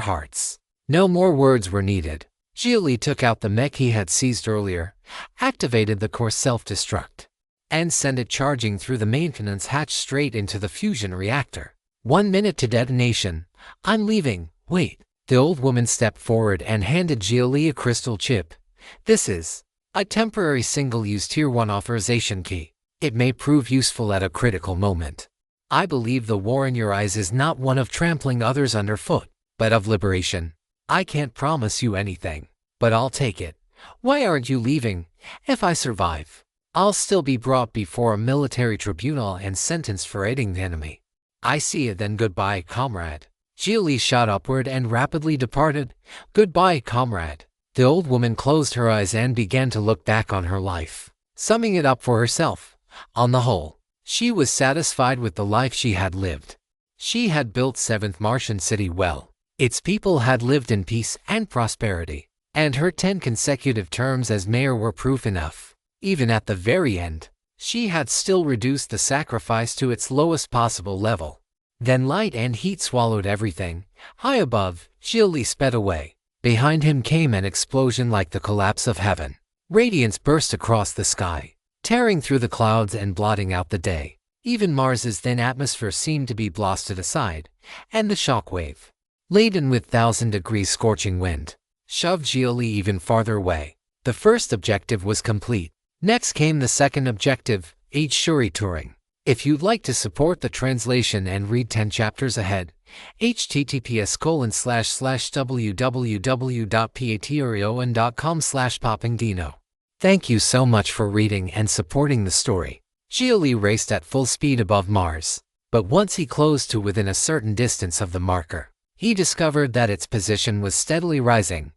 hearts. No more words were needed. Xia Li took out the mech he had seized earlier, activated the core self-destruct, and sent it charging through the maintenance hatch straight into the fusion reactor. 1 minute to detonation. "I'm leaving." "Wait." The old woman stepped forward and handed Xia Li a crystal chip. "This is a temporary single-use Tier 1 authorization key. It may prove useful at a critical moment. I believe the war in your eyes is not one of trampling others underfoot, but of liberation. I can't promise you anything, but I'll take it." "Why aren't you leaving?" "If I survive, I'll still be brought before a military tribunal and sentenced for aiding the enemy." "I see it then. Goodbye, comrade." Xia Li shot upward and rapidly departed. "Goodbye, comrade. The old woman closed her eyes and began to look back on her life. Summing it up for herself, on the whole, she was satisfied with the life she had lived. She had built 7th Martian City well. Its people had lived in peace and prosperity, and her 10 consecutive terms as mayor were proof enough. Even at the very end, she had still reduced the sacrifice to its lowest possible level. Then light and heat swallowed everything. High above, Xia Li sped away. Behind him came an explosion like the collapse of heaven. Radiance burst across the sky, tearing through the clouds and blotting out the day. Even Mars's thin atmosphere seemed to be blasted aside, and the shockwave, laden with 1,000-degree scorching wind, shoved Xia Li even farther away. The first objective was complete. Next came the second objective, H. Shuri Turing. If you'd like to support the translation and read 10 chapters ahead, https://www.patreon.com/poppingdino. Thank you so much for reading and supporting the story. Xia Li raced at full speed above Mars, but once he closed to within a certain distance of the marker, he discovered that its position was steadily rising.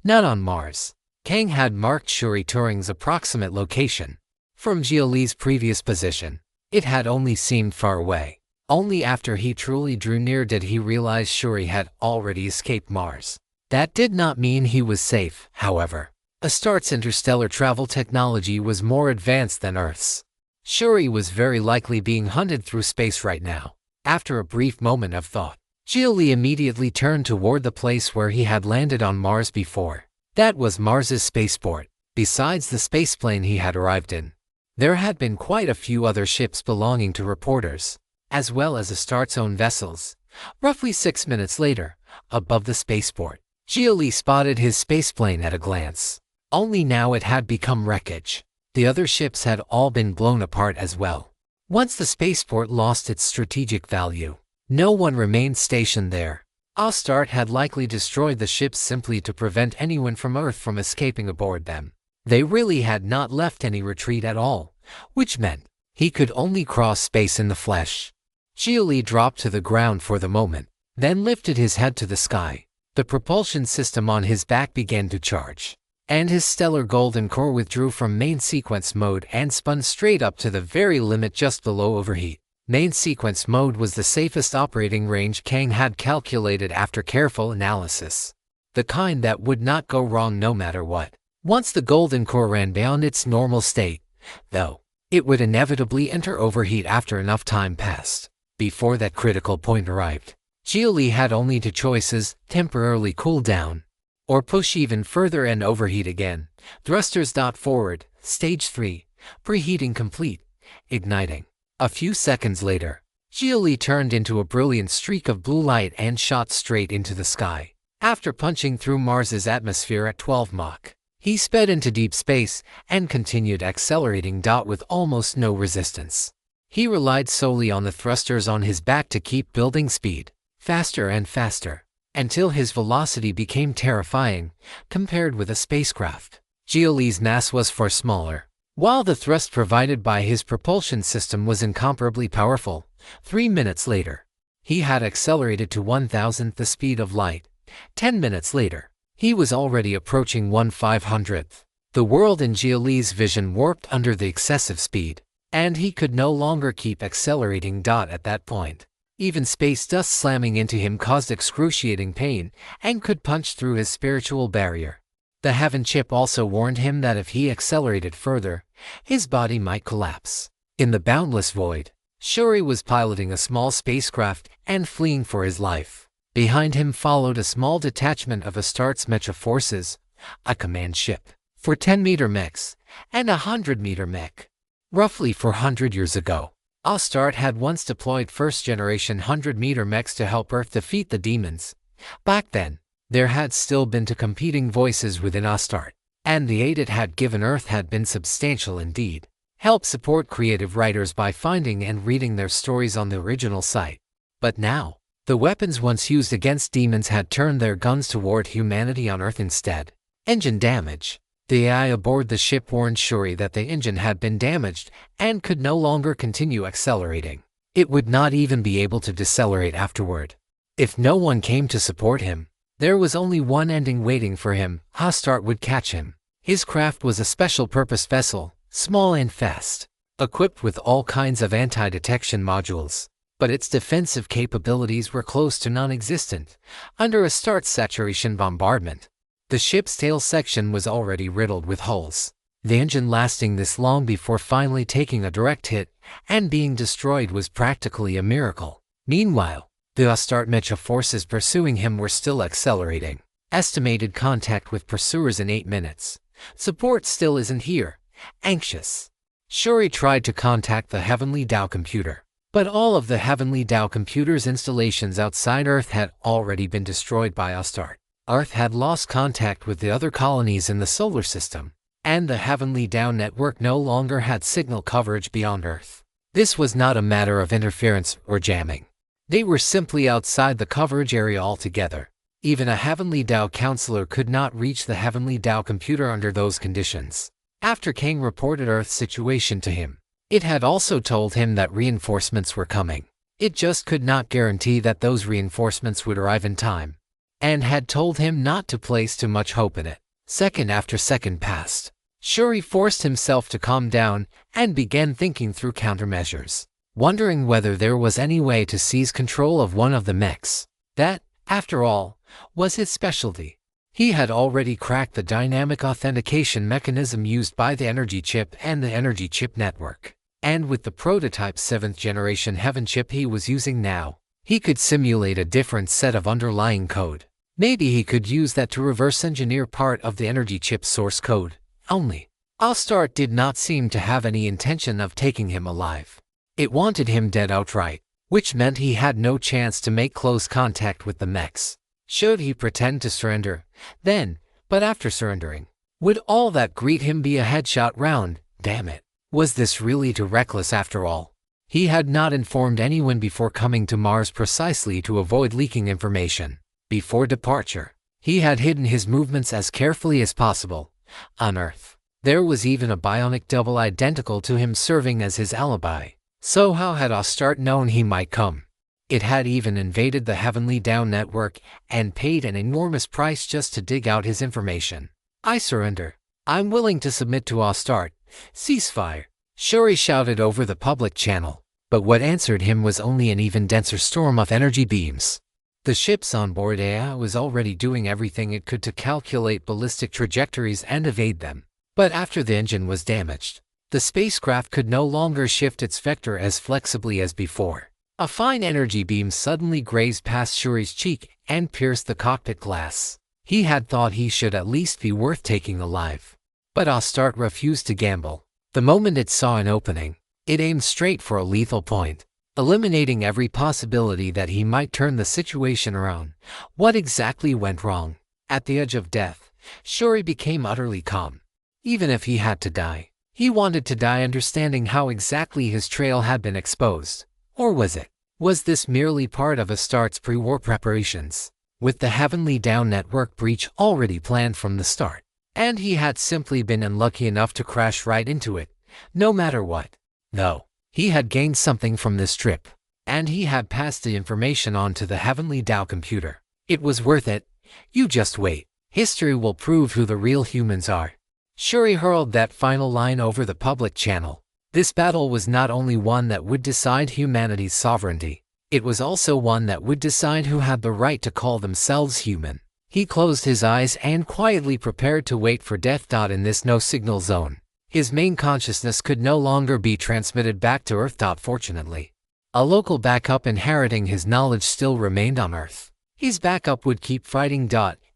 Not on Mars. Kang had marked Shuri Turing's approximate location. From Xia Li's previous position, it had only seemed far away. Only after he truly drew near did he realize Shuri had already escaped Mars. That did not mean he was safe, however. Astarte's interstellar travel technology was more advanced than Earth's. Shuri was very likely being hunted through space right now. After a brief moment of thought, Xia Li immediately turned toward the place where he had landed on Mars before. That was Mars's spaceport. Besides the spaceplane he had arrived in, there had been quite a few other ships belonging to reporters, as well as Astarte's own vessels. Roughly 6 minutes later, above the spaceport, Xia Li spotted his spaceplane at a glance. Only now it had become wreckage. The other ships had all been blown apart as well. Once the spaceport lost its strategic value, no one remained stationed there. Astarte had likely destroyed the ships simply to prevent anyone from Earth from escaping aboard them. They really had not left any retreat at all, which meant he could only cross space in the flesh. Xia Li dropped to the ground for the moment, then lifted his head to the sky. The propulsion system on his back began to charge, and his stellar golden core withdrew from main sequence mode and spun straight up to the very limit just below overheat. Main sequence mode was the safest operating range Kang had calculated after careful analysis. The kind that would not go wrong no matter what. Once the golden core ran beyond its normal state, though, it would inevitably enter overheat after enough time passed. Before that critical point arrived, Xia Li had only two choices: temporarily cool down, or push even further and overheat again. Thrusters. Forward, Stage 3, preheating complete, igniting. A few seconds later, Xia Li turned into a brilliant streak of blue light and shot straight into the sky. After punching through Mars's atmosphere at 12 Mach, he sped into deep space and continued accelerating. With almost no resistance. He relied solely on the thrusters on his back to keep building speed, faster and faster, until his velocity became terrifying compared with a spacecraft. Xia Li's mass was far smaller, while the thrust provided by his propulsion system was incomparably powerful. 3 minutes later, he had accelerated to 1,000th the speed of light. 10 minutes later, he was already approaching 1/500th. The world in Xia Li's vision warped under the excessive speed, and he could no longer keep accelerating. At that point, even space dust slamming into him caused excruciating pain and could punch through his spiritual barrier. The Heaven chip also warned him that if he accelerated further, his body might collapse. In the boundless void, Shuri was piloting a small spacecraft and fleeing for his life. Behind him followed a small detachment of Astarte's Mecha forces, a command ship for 10-meter mechs and a 100-meter mech. Roughly 400 years ago, Astarte had once deployed first-generation 100-meter mechs to help Earth defeat the demons. Back then, there had still been two competing voices within Astarte, and the aid it had given Earth had been substantial indeed. Help support creative writers by finding and reading their stories on the original site. But now, the weapons once used against demons had turned their guns toward humanity on Earth instead. Engine damage. The AI aboard the ship warned Shuri that the engine had been damaged and could no longer continue accelerating. It would not even be able to decelerate afterward. If no one came to support him, There was only one ending waiting for him. Astart would catch him. His craft was a special-purpose vessel, small and fast, equipped with all kinds of anti-detection modules. But its defensive capabilities were close to non-existent under Astart's saturation bombardment. The ship's tail section was already riddled with holes. The engine lasting this long before finally taking a direct hit and being destroyed was practically a miracle. Meanwhile, the Astart mecha forces pursuing him were still accelerating. Estimated contact with pursuers in 8 minutes. Support still isn't here. Anxious. Shuri tried to contact the Heavenly Tao computer, but all of the Heavenly Tao computer's installations outside Earth had already been destroyed by Astart. Earth had lost contact with the other colonies in the solar system, and the Heavenly Tao network no longer had signal coverage beyond Earth. This was not a matter of interference or jamming. They were simply outside the coverage area altogether. Even a Heavenly Tao counselor could not reach the Heavenly Tao computer under those conditions. After Kang reported Earth's situation to him, it had also told him that reinforcements were coming. It just could not guarantee that those reinforcements would arrive in time, and had told him not to place too much hope in it. Second after second passed. Shuri forced himself to calm down and began thinking through countermeasures, wondering whether there was any way to seize control of one of the mechs. That, after all, was his specialty. He had already cracked the dynamic authentication mechanism used by the energy chip and the energy chip network. And with the prototype 7th generation Heaven chip he was using now, he could simulate a different set of underlying code. Maybe he could use that to reverse engineer part of the energy chip's source code. Only, Astart did not seem to have any intention of taking him alive. It wanted him dead outright, which meant he had no chance to make close contact with the mechs. Should he pretend to surrender, then, but after surrendering, would all that greet him be a headshot round? Damn it. Was this really too reckless after all? He had not informed anyone before coming to Mars precisely to avoid leaking information. Before departure, he had hidden his movements as carefully as possible. On Earth, there was even a bionic double identical to him serving as his alibi. So how had Astart known he might come? It had even invaded the Heavenly Tao network and paid an enormous price just to dig out his information. I surrender. I'm willing to submit to Astart. Ceasefire. Shuri shouted over the public channel, but what answered him was only an even denser storm of energy beams. The ship's onboard AI was already doing everything it could to calculate ballistic trajectories and evade them. But after the engine was damaged, the spacecraft could no longer shift its vector as flexibly as before. A fine energy beam suddenly grazed past Shuri's cheek and pierced the cockpit glass. He had thought he should at least be worth taking alive. But Astart refused to gamble. The moment it saw an opening, it aimed straight for a lethal point, eliminating every possibility that he might turn the situation around. What exactly went wrong? At the edge of death, Shuri became utterly calm. Even if he had to die, he wanted to die understanding how exactly his trail had been exposed. Or was it? Was this merely part of Astart's pre-war preparations, with the Heavenly Tao network breach already planned from the start? And he had simply been unlucky enough to crash right into it, no matter what. No, he had gained something from this trip, and he had passed the information on to the Heavenly Tao computer. It was worth it. You just wait. History will prove who the real humans are. Shuri hurled that final line over the public channel. This battle was not only one that would decide humanity's sovereignty, it was also one that would decide who had the right to call themselves human. He closed his eyes and quietly prepared to wait for death. In this no-signal zone, his main consciousness could no longer be transmitted back to Earth. Fortunately, a local backup inheriting his knowledge still remained on Earth. His backup would keep fighting.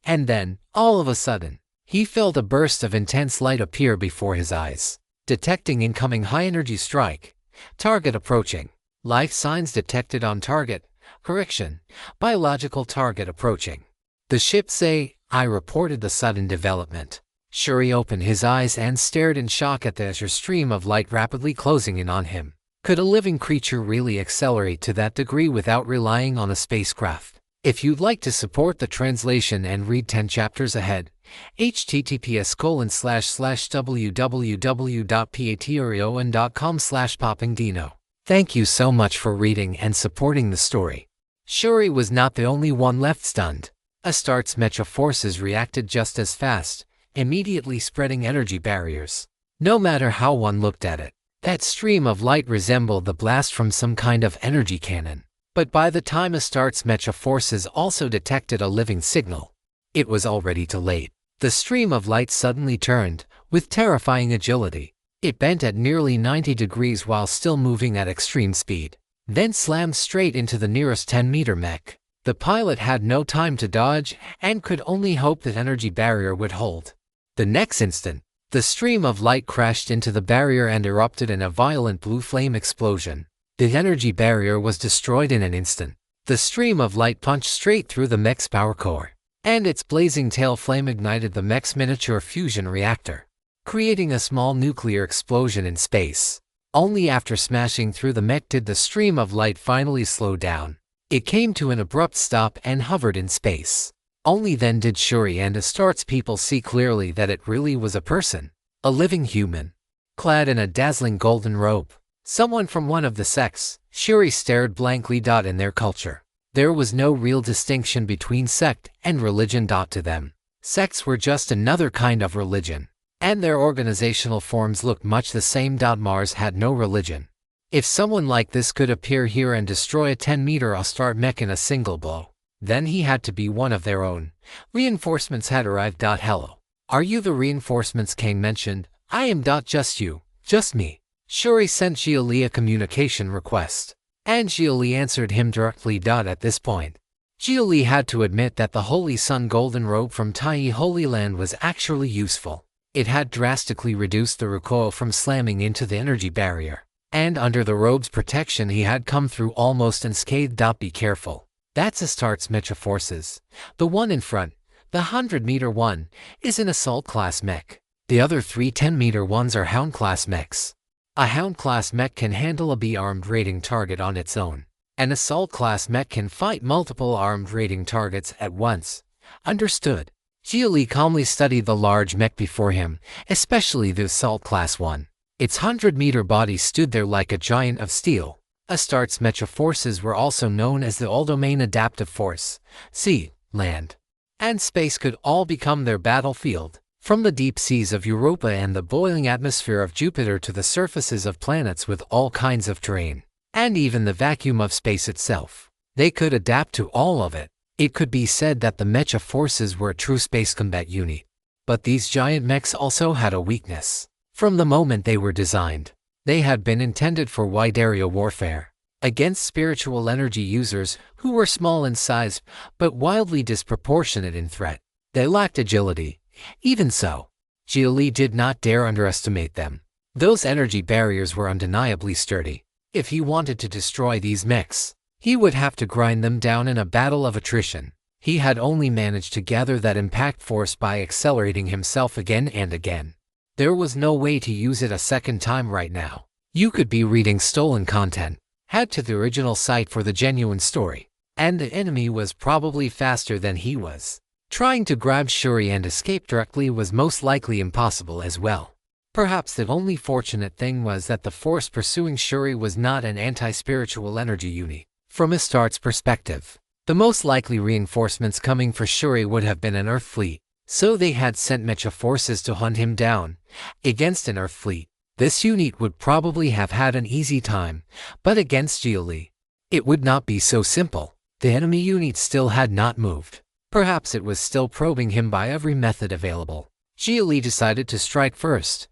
And then, all of a sudden, he felt a burst of intense light appear before his eyes. Detecting incoming high-energy strike. Target approaching. Life signs detected on target. Correction. Biological target approaching. The ship's AI reported the sudden development. Shuri opened his eyes and stared in shock at the azure stream of light rapidly closing in on him. Could a living creature really accelerate to that degree without relying on a spacecraft? If you'd like to support the translation and read 10 chapters ahead, https://www.patreon.com/poppingdino. Thank you so much for reading and supporting the story. Shuri was not the only one left stunned. Astartes mecha forces reacted just as fast, immediately spreading energy barriers. No matter how one looked at it, that stream of light resembled the blast from some kind of energy cannon. But by the time Astartes mecha forces also detected a living signal, it was already too late. The stream of light suddenly turned, with terrifying agility. It bent at nearly 90 degrees while still moving at extreme speed, then slammed straight into the nearest 10-meter mech. The pilot had no time to dodge and could only hope that energy barrier would hold. The next instant, the stream of light crashed into the barrier and erupted in a violent blue flame explosion. The energy barrier was destroyed in an instant. The stream of light punched straight through the mech's power core, and its blazing tail flame ignited the mech's miniature fusion reactor, creating a small nuclear explosion in space. Only after smashing through the mech did the stream of light finally slow down. It came to an abrupt stop and hovered in space. Only then did Shuri and Astartes people see clearly that it really was a person, a living human, clad in a dazzling golden robe. Someone from one of the sects. Shuri stared blankly. In their culture, there was no real distinction between sect and religion. To them, sects were just another kind of religion, and their organizational forms looked much the same. Mars had no religion. If someone like this could appear here and destroy a 10-meter Astarte mech in a single blow, then he had to be one of their own. Reinforcements had arrived. Hello. Are you the reinforcements Kang mentioned? I am. Just you. Just me. Shuri sent Xia Li a communication request, and Xia Li answered him directly. At this point, Xia Li had to admit that the Holy Sun golden robe from Tai Holy Land was actually useful. It had drastically reduced the recoil from slamming into the energy barrier, and under the robe's protection he had come through almost unscathed. Be careful. That's Astartes mecha forces. The one in front, the 100-meter one, is an assault-class mech. The other 3 10-meter ones are Hound-class mechs. A Hound-class mech can handle a B-armed raiding target on its own. An assault-class mech can fight multiple armed raiding targets at once. Understood. Xia Li calmly studied the large mech before him, especially the assault-class one. Its 100-meter body stood there like a giant of steel. Astartes mecha forces were also known as the all-domain adaptive force. Sea, land, and space could all become their battlefield. From the deep seas of Europa and the boiling atmosphere of Jupiter to the surfaces of planets with all kinds of terrain, and even the vacuum of space itself, they could adapt to all of it. It could be said that the mecha forces were a true space combat unit. But these giant mechs also had a weakness. From the moment they were designed, they had been intended for wide area warfare against spiritual energy users who were small in size but wildly disproportionate in threat. They lacked agility. Even so, Xia Li did not dare underestimate them. Those energy barriers were undeniably sturdy. If he wanted to destroy these mechs, he would have to grind them down in a battle of attrition. He had only managed to gather that impact force by accelerating himself again and again. There was no way to use it a second time right now. You could be reading stolen content. Head to the original site for the genuine story. And the enemy was probably faster than he was. Trying to grab Shuri and escape directly was most likely impossible as well. Perhaps the only fortunate thing was that the force pursuing Shuri was not an anti-spiritual energy unit. From Astartes' perspective, the most likely reinforcements coming for Shuri would have been an Earth fleet, so they had sent mecha forces to hunt him down. Against an Earth fleet, this unit would probably have had an easy time, but against Xia Li, it would not be so simple. The enemy unit still had not moved. Perhaps it was still probing him by every method available. Xia Li decided to strike first.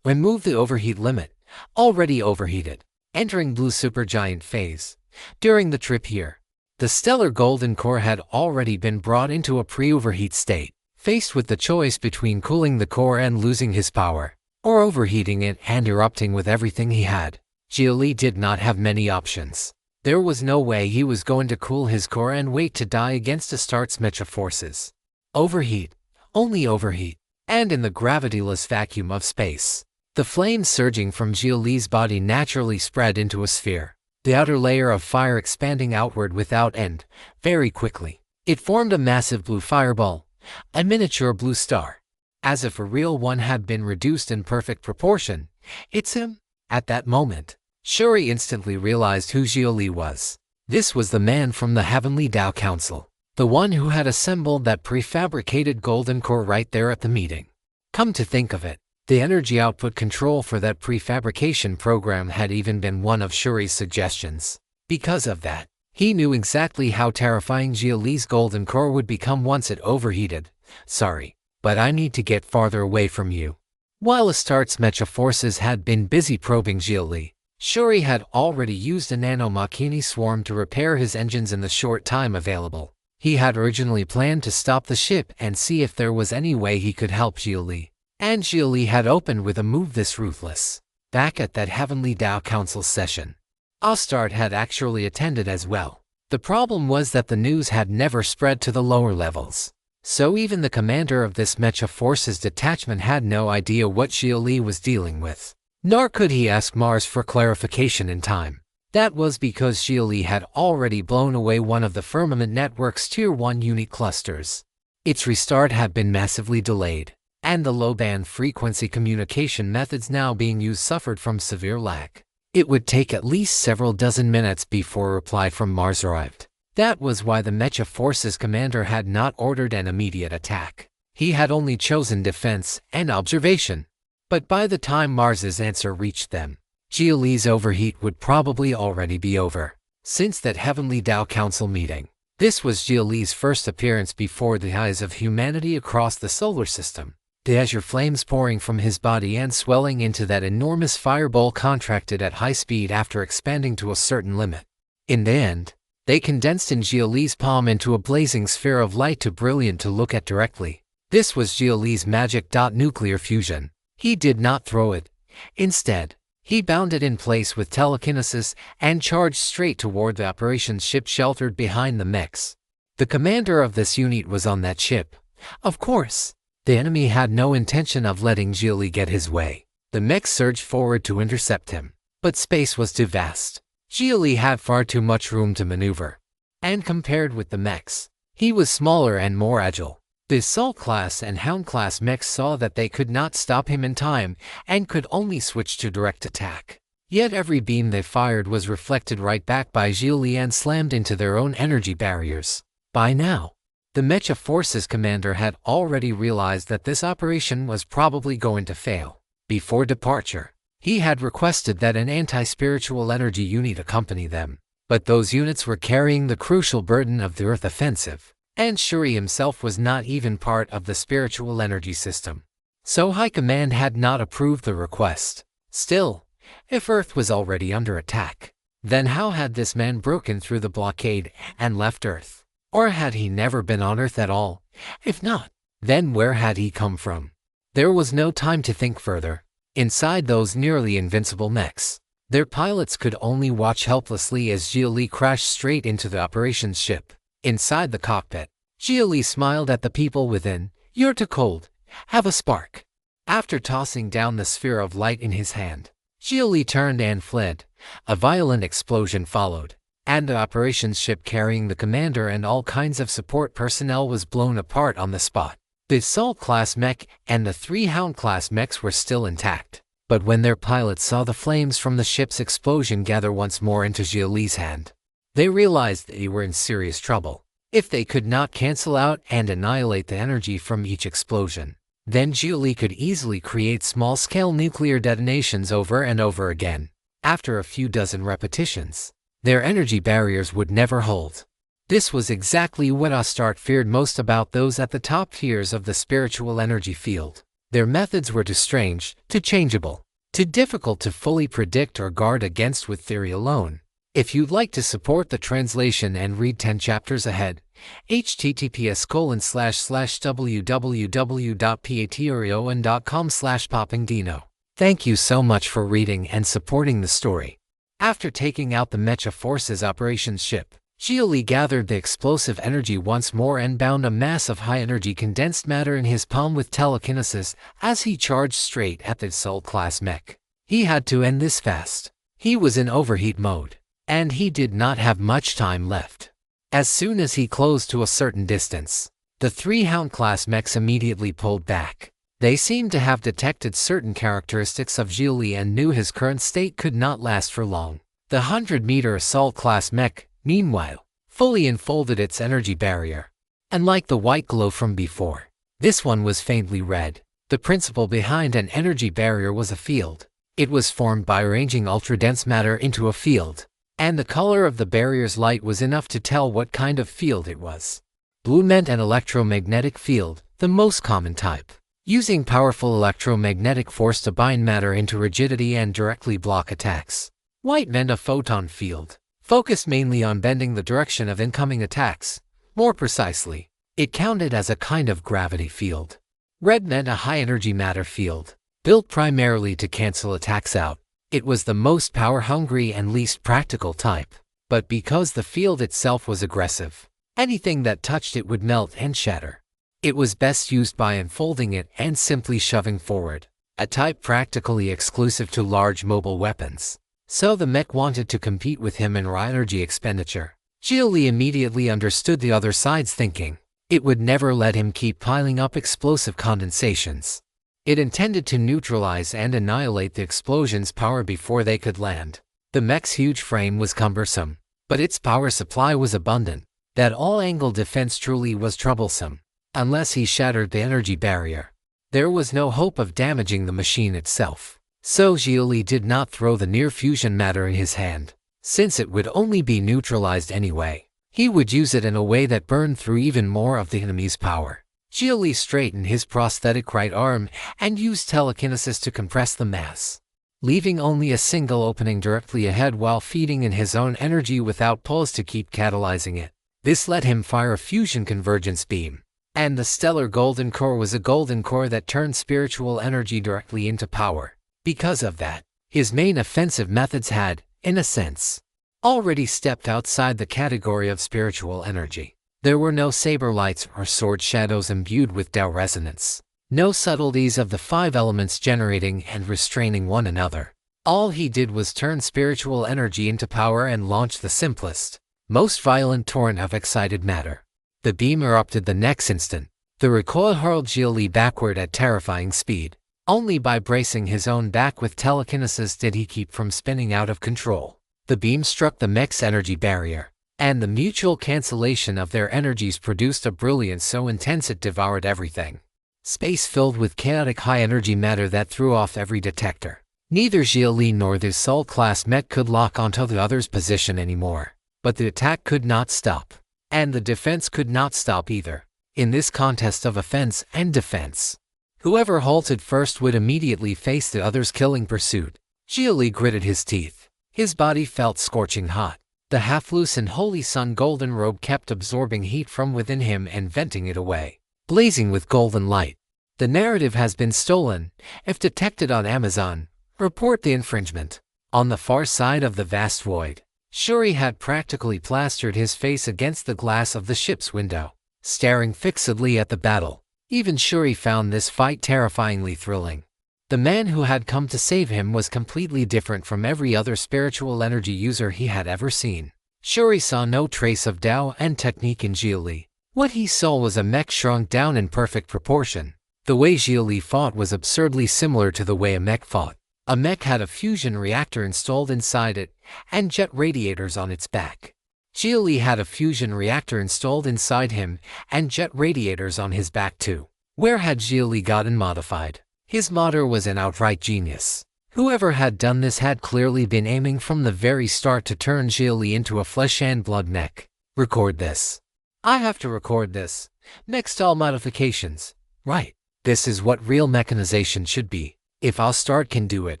Remove the overheat limit, already overheated, entering blue supergiant phase. During the trip here, the stellar golden core had already been brought into a pre-overheat state. Faced with the choice between cooling the core and losing his power, or overheating it and erupting with everything he had, Xia Li did not have many options. There was no way he was going to cool his core and wait to die against Astartes mecha forces. Overheat, only overheat, and in the gravityless vacuum of space, the flames surging from Xia Li's body naturally spread into a sphere, the outer layer of fire expanding outward without end, very quickly. It formed a massive blue fireball, a miniature blue star. As if a real one had been reduced in perfect proportion. It's him. At that moment, Shuri instantly realized who Xia Li was. This was the man from the Heavenly Tao Council, the one who had assembled that prefabricated golden core right there at the meeting. Come to think of it, the energy output control for that prefabrication program had even been one of Shuri's suggestions. Because of that, he knew exactly how terrifying Xia Li's golden core would become once it overheated. Sorry, but I need to get farther away from you. While Astarte's mecha forces had been busy probing Xia Li, Shuri had already used a nanomachini swarm to repair his engines in the short time available. He had originally planned to stop the ship and see if there was any way he could help Xia Li. And Xia Li had opened with a move this ruthless. Back at that Heavenly Tao Council session, Astarte had actually attended as well. The problem was that the news had never spread to the lower levels. So even the commander of this Mecha Forces detachment had no idea what Xia Li was dealing with. Nor could he ask Mars for clarification in time. That was because Xia Li had already blown away one of the Firmament Network's Tier 1 unit clusters. Its restart had been massively delayed, and the low-band frequency communication methods now being used suffered from severe lag. It would take at least several dozen minutes before a reply from Mars arrived. That was why the Mecha Forces commander had not ordered an immediate attack. He had only chosen defense and observation. But by the time Mars's answer reached them, Xia Li's overheat would probably already be over. Since that Heavenly Tao Council meeting, this was Xia Li's first appearance before the eyes of humanity across the solar system. The azure flames pouring from his body and swelling into that enormous fireball contracted at high speed after expanding to a certain limit. In the end, they condensed in Xia Li's palm into a blazing sphere of light too brilliant to look at directly. This was Xia Li's magic nuclear fusion. He did not throw it. Instead, he bound it in place with telekinesis and charged straight toward the operations ship sheltered behind the mechs. The commander of this unit was on that ship. Of course, the enemy had no intention of letting Xia Li get his way. The mechs surged forward to intercept him, but space was too vast. Xia Li had far too much room to maneuver. And compared with the mechs, he was smaller and more agile. The Assault-class and Hound-class mechs saw that they could not stop him in time and could only switch to direct attack. Yet every beam they fired was reflected right back by Xia Li and slammed into their own energy barriers. By now, the Mecha Forces commander had already realized that this operation was probably going to fail. Before departure, he had requested that an anti-spiritual energy unit accompany them. But those units were carrying the crucial burden of the Earth offensive. And Shuri himself was not even part of the spiritual energy system. So High Command had not approved the request. Still, if Earth was already under attack, then how had this man broken through the blockade and left Earth? Or had he never been on Earth at all? If not, then where had he come from? There was no time to think further. Inside those nearly invincible mechs, their pilots could only watch helplessly as Xia Li crashed straight into the operations ship. Inside the cockpit, Xia Li smiled at the people within. "You're too cold. Have a spark." After tossing down the sphere of light in his hand, Xia Li turned and fled. A violent explosion followed, and the operations ship carrying the commander and all kinds of support personnel was blown apart on the spot. The Assault-class mech and the 3 Hound-class mechs were still intact, but when their pilots saw the flames from the ship's explosion gather once more into Xia Li's hand, they realized they were in serious trouble. If they could not cancel out and annihilate the energy from each explosion, then Xia Li could easily create small-scale nuclear detonations over and over again. After a few dozen repetitions, their energy barriers would never hold. This was exactly what Astarte feared most about those at the top tiers of the spiritual energy field. Their methods were too strange, too changeable, too difficult to fully predict or guard against with theory alone. If you'd like to support the translation and read 10 chapters ahead, https://www.patreon.com/poppingdino. Thank you so much for reading and supporting the story. After taking out the Mecha Forces operations ship, Xia Li gathered the explosive energy once more and bound a mass of high-energy condensed matter in his palm with telekinesis as he charged straight at the Assault-class mech. He had to end this fast. He was in overheat mode, and he did not have much time left. As soon as he closed to a certain distance, the 3 Hound-class mechs immediately pulled back. They seemed to have detected certain characteristics of Xia Li and knew his current state could not last for long. The 100-meter Assault-class mech, meanwhile, fully enfolded its energy barrier. And like the white glow from before, this one was faintly red. The principle behind an energy barrier was a field. It was formed by arranging ultra-dense matter into a field, and the color of the barrier's light was enough to tell what kind of field it was. Blue meant an electromagnetic field, the most common type, using powerful electromagnetic force to bind matter into rigidity and directly block attacks. White meant a photon field, focused mainly on bending the direction of incoming attacks. More precisely, it counted as a kind of gravity field. Red meant a high-energy matter field, built primarily to cancel attacks out. It was the most power-hungry and least practical type, but because the field itself was aggressive, anything that touched it would melt and shatter. It was best used by unfolding it and simply shoving forward, a type practically exclusive to large mobile weapons. So the mech wanted to compete with him in raw energy expenditure. Xia Li immediately understood the other side's thinking. It would never let him keep piling up explosive condensations. It intended to neutralize and annihilate the explosion's power before they could land. The mech's huge frame was cumbersome, but its power supply was abundant. That all-angle defense truly was troublesome. Unless he shattered the energy barrier, there was no hope of damaging the machine itself. So Xia Li did not throw the near-fusion matter in his hand, since it would only be neutralized anyway. He would use it in a way that burned through even more of the enemy's power. Xia Li straightened his prosthetic right arm and used telekinesis to compress the mass, leaving only a single opening directly ahead while feeding in his own energy without pause to keep catalyzing it. This let him fire a fusion convergence beam. And the stellar golden core was a golden core that turned spiritual energy directly into power. Because of that, his main offensive methods had, in a sense, already stepped outside the category of spiritual energy. There were no saber lights or sword shadows imbued with Tao resonance. No subtleties of the five elements generating and restraining one another. All he did was turn spiritual energy into power and launch the simplest, most violent torrent of excited matter. The beam erupted the next instant. The recoil hurled Xia Li backward at terrifying speed. Only by bracing his own back with telekinesis did he keep from spinning out of control. The beam struck the mech's energy barrier, and the mutual cancellation of their energies produced a brilliance so intense it devoured everything. Space filled with chaotic high-energy matter that threw off every detector. Neither Xia Li nor the Assault-class mech could lock onto the other's position anymore. But the attack could not stop. And the defense could not stop either. In this contest of offense and defense, whoever halted first would immediately face the other's killing pursuit. Xia Li gritted his teeth. His body felt scorching hot. The half-loose and holy sun golden robe kept absorbing heat from within him and venting it away, blazing with golden light. The narrative has been stolen. If detected on Amazon, report the infringement. On the far side of the vast void, Shuri had practically plastered his face against the glass of the ship's window, staring fixedly at the battle. Even Shuri found this fight terrifyingly thrilling. The man who had come to save him was completely different from every other spiritual energy user he had ever seen. Shuri saw no trace of Tao and technique in Xia Li. What he saw was a mech shrunk down in perfect proportion. The way Xia Li fought was absurdly similar to the way a mech fought. A mech had a fusion reactor installed inside it, and jet radiators on its back. Xia Li had a fusion reactor installed inside him, and jet radiators on his back too. Where had Xia Li gotten modified? His modder was an outright genius. Whoever had done this had clearly been aiming from the very start to turn Xia Li into a flesh and blood mech. Record this. I have to record this. Next all modifications. Right. This is what real mechanization should be. If Astart can do it,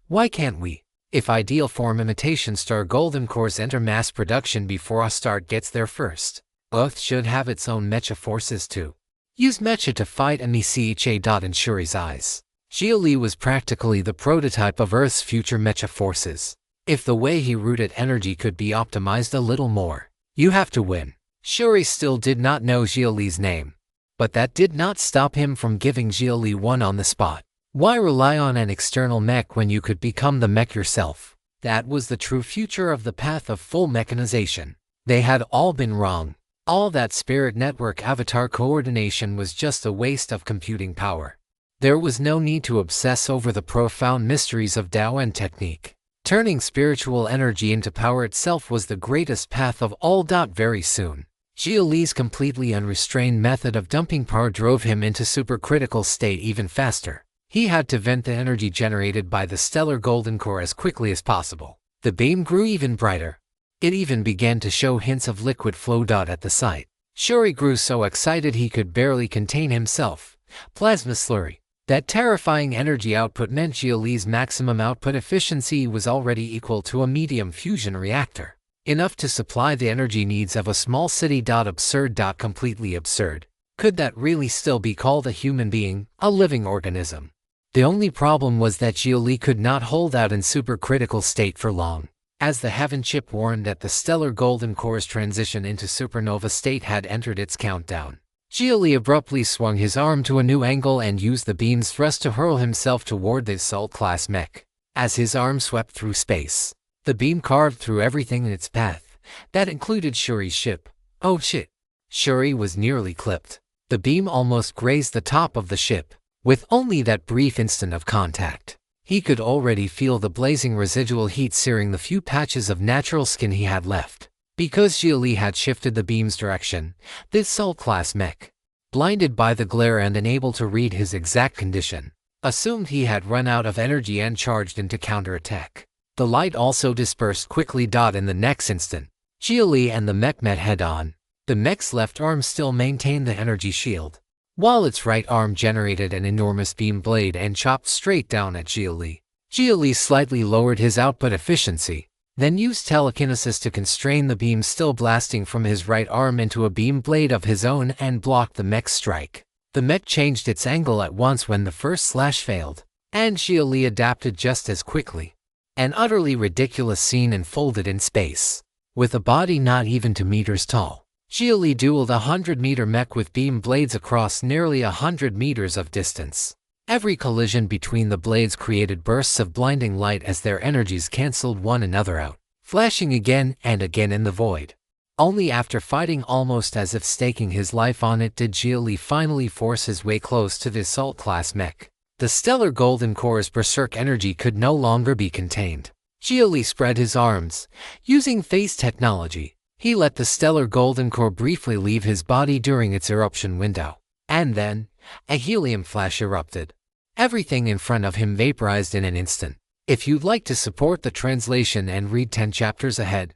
why can't we? If ideal form imitation star golden cores enter mass production before Astart gets there first, Earth should have its own mecha forces too. Use mecha to fight and Mecha. In Shuri's eyes, Xia Li was practically the prototype of Earth's future mecha forces. If the way he routed energy could be optimized a little more, you have to win. Shuri still did not know Xia Li's name, but that did not stop him from giving Xia Li one on the spot. Why rely on an external mech when you could become the mech yourself? That was the true future of the path of full mechanization. They had all been wrong. All that spirit network avatar coordination was just a waste of computing power. There was no need to obsess over the profound mysteries of Tao and technique. Turning spiritual energy into power itself was the greatest path of all. Very soon, Xia Li's completely unrestrained method of dumping power drove him into supercritical state even faster. He had to vent the energy generated by the stellar golden core as quickly as possible. The beam grew even brighter. It even began to show hints of liquid flow. At the sight, Shuri grew so excited he could barely contain himself. Plasma slurry. That terrifying energy output meant Xia Li's maximum output efficiency was already equal to a medium fusion reactor. Enough to supply the energy needs of a small city. Absurd. Completely absurd. Could that really still be called a human being, a living organism? The only problem was that Xia Li could not hold out in supercritical state for long. As the heaven chip warned that the stellar golden core's transition into supernova state had entered its countdown, Xia Li abruptly swung his arm to a new angle and used the beam's thrust to hurl himself toward the assault-class mech. As his arm swept through space, the beam carved through everything in its path. That included Shuri's ship. Oh shit! Shuri was nearly clipped. The beam almost grazed the top of the ship. With only that brief instant of contact, he could already feel the blazing residual heat searing the few patches of natural skin he had left. Because Xia Li had shifted the beam's direction, this assault-class mech, blinded by the glare and unable to read his exact condition, assumed he had run out of energy and charged into counterattack. The light also dispersed quickly. In the next instant, Xia Li and the mech met head-on. The mech's left arm still maintained the energy shield, while its right arm generated an enormous beam blade and chopped straight down at Xia Li. Xia Li slightly lowered his output efficiency, then used telekinesis to constrain the beam still blasting from his right arm into a beam blade of his own and blocked the mech's strike. The mech changed its angle at once when the first slash failed, and Xia Li adapted just as quickly. An utterly ridiculous scene unfolded in space. With a body not even 2 meters tall, Xia Li dueled a 100-meter mech with beam blades across nearly 100 meters of distance. Every collision between the blades created bursts of blinding light as their energies canceled one another out, flashing again and again in the void. Only after fighting almost as if staking his life on it did Xia Li finally force his way close to the assault-class mech. The stellar golden core's berserk energy could no longer be contained. Xia Li spread his arms. Using phase technology, he let the stellar golden core briefly leave his body during its eruption window. And then, a helium flash erupted. Everything in front of him vaporized in an instant. If you'd like to support the translation and read 10 chapters ahead,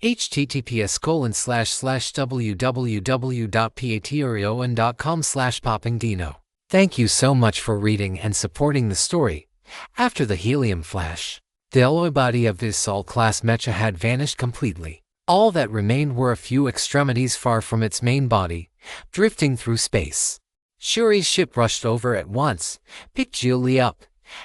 https://www.patreon.com/poppingdino. Thank you so much for reading and supporting the story. After the helium flash, the alloy body of this assault-class mecha had vanished completely. All that remained were a few extremities far from its main body, drifting through space. Shuri's ship rushed over at once, picked Xia Li up,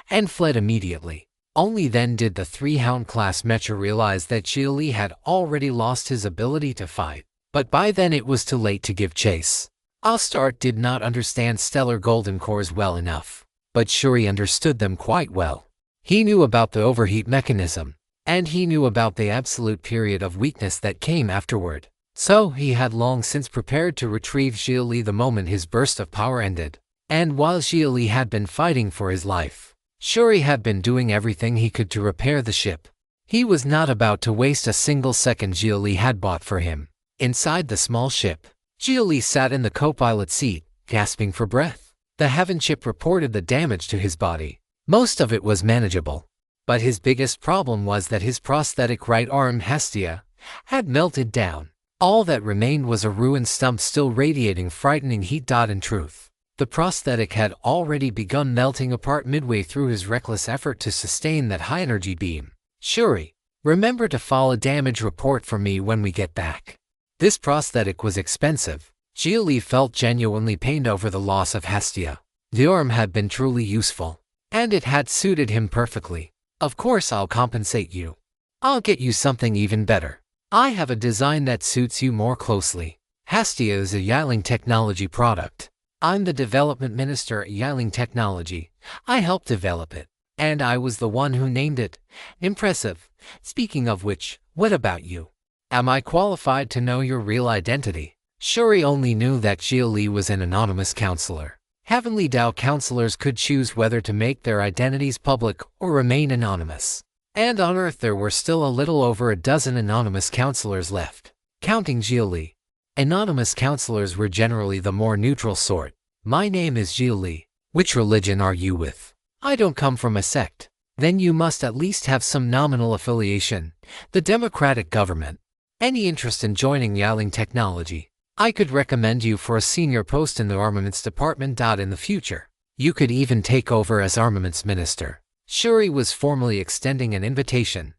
and fled immediately. Only then did the 3-Hound-class mecha realize that Xia Li had already lost his ability to fight. But by then it was too late to give chase. Ostart did not understand stellar golden cores well enough, but Shuri understood them quite well. He knew about the overheat mechanism, and he knew about the absolute period of weakness that came afterward. So he had long since prepared to retrieve Xia Li the moment his burst of power ended. And while Xia Li had been fighting for his life, Shuri had been doing everything he could to repair the ship. He was not about to waste a single second Xia Li had bought for him. Inside the small ship, Xia Li sat in the co-pilot seat, gasping for breath. The heaven chip reported the damage to his body. Most of it was manageable, but his biggest problem was that his prosthetic right arm, Hestia, had melted down. All that remained was a ruined stump still radiating frightening heat. In truth, the prosthetic had already begun melting apart midway through his reckless effort to sustain that high-energy beam. Shuri, remember to file a damage report for me when we get back. This prosthetic was expensive. Xia Li felt genuinely pained over the loss of Hestia. The arm had been truly useful, and it had suited him perfectly. Of course I'll compensate you. I'll get you something even better. I have a design that suits you more closely. Hestia is a Yiling Technology product. I'm the development minister at Yiling Technology. I helped develop it, and I was the one who named it. Impressive. Speaking of which, what about you? Am I qualified to know your real identity? Shuri only knew that Xia Li was an anonymous counselor. Heavenly Dao counselors could choose whether to make their identities public or remain anonymous. And on Earth there were still a little over a dozen anonymous counselors left, counting Xia Li. Anonymous counselors were generally the more neutral sort. My name is Xia Li. Which religion are you with? I don't come from a sect. Then you must at least have some nominal affiliation. The democratic government. Any interest in joining Yaling Technology? I could recommend you for a senior post in the armaments department. In the future, you could even take over as armaments minister. Shuri was formally extending an invitation.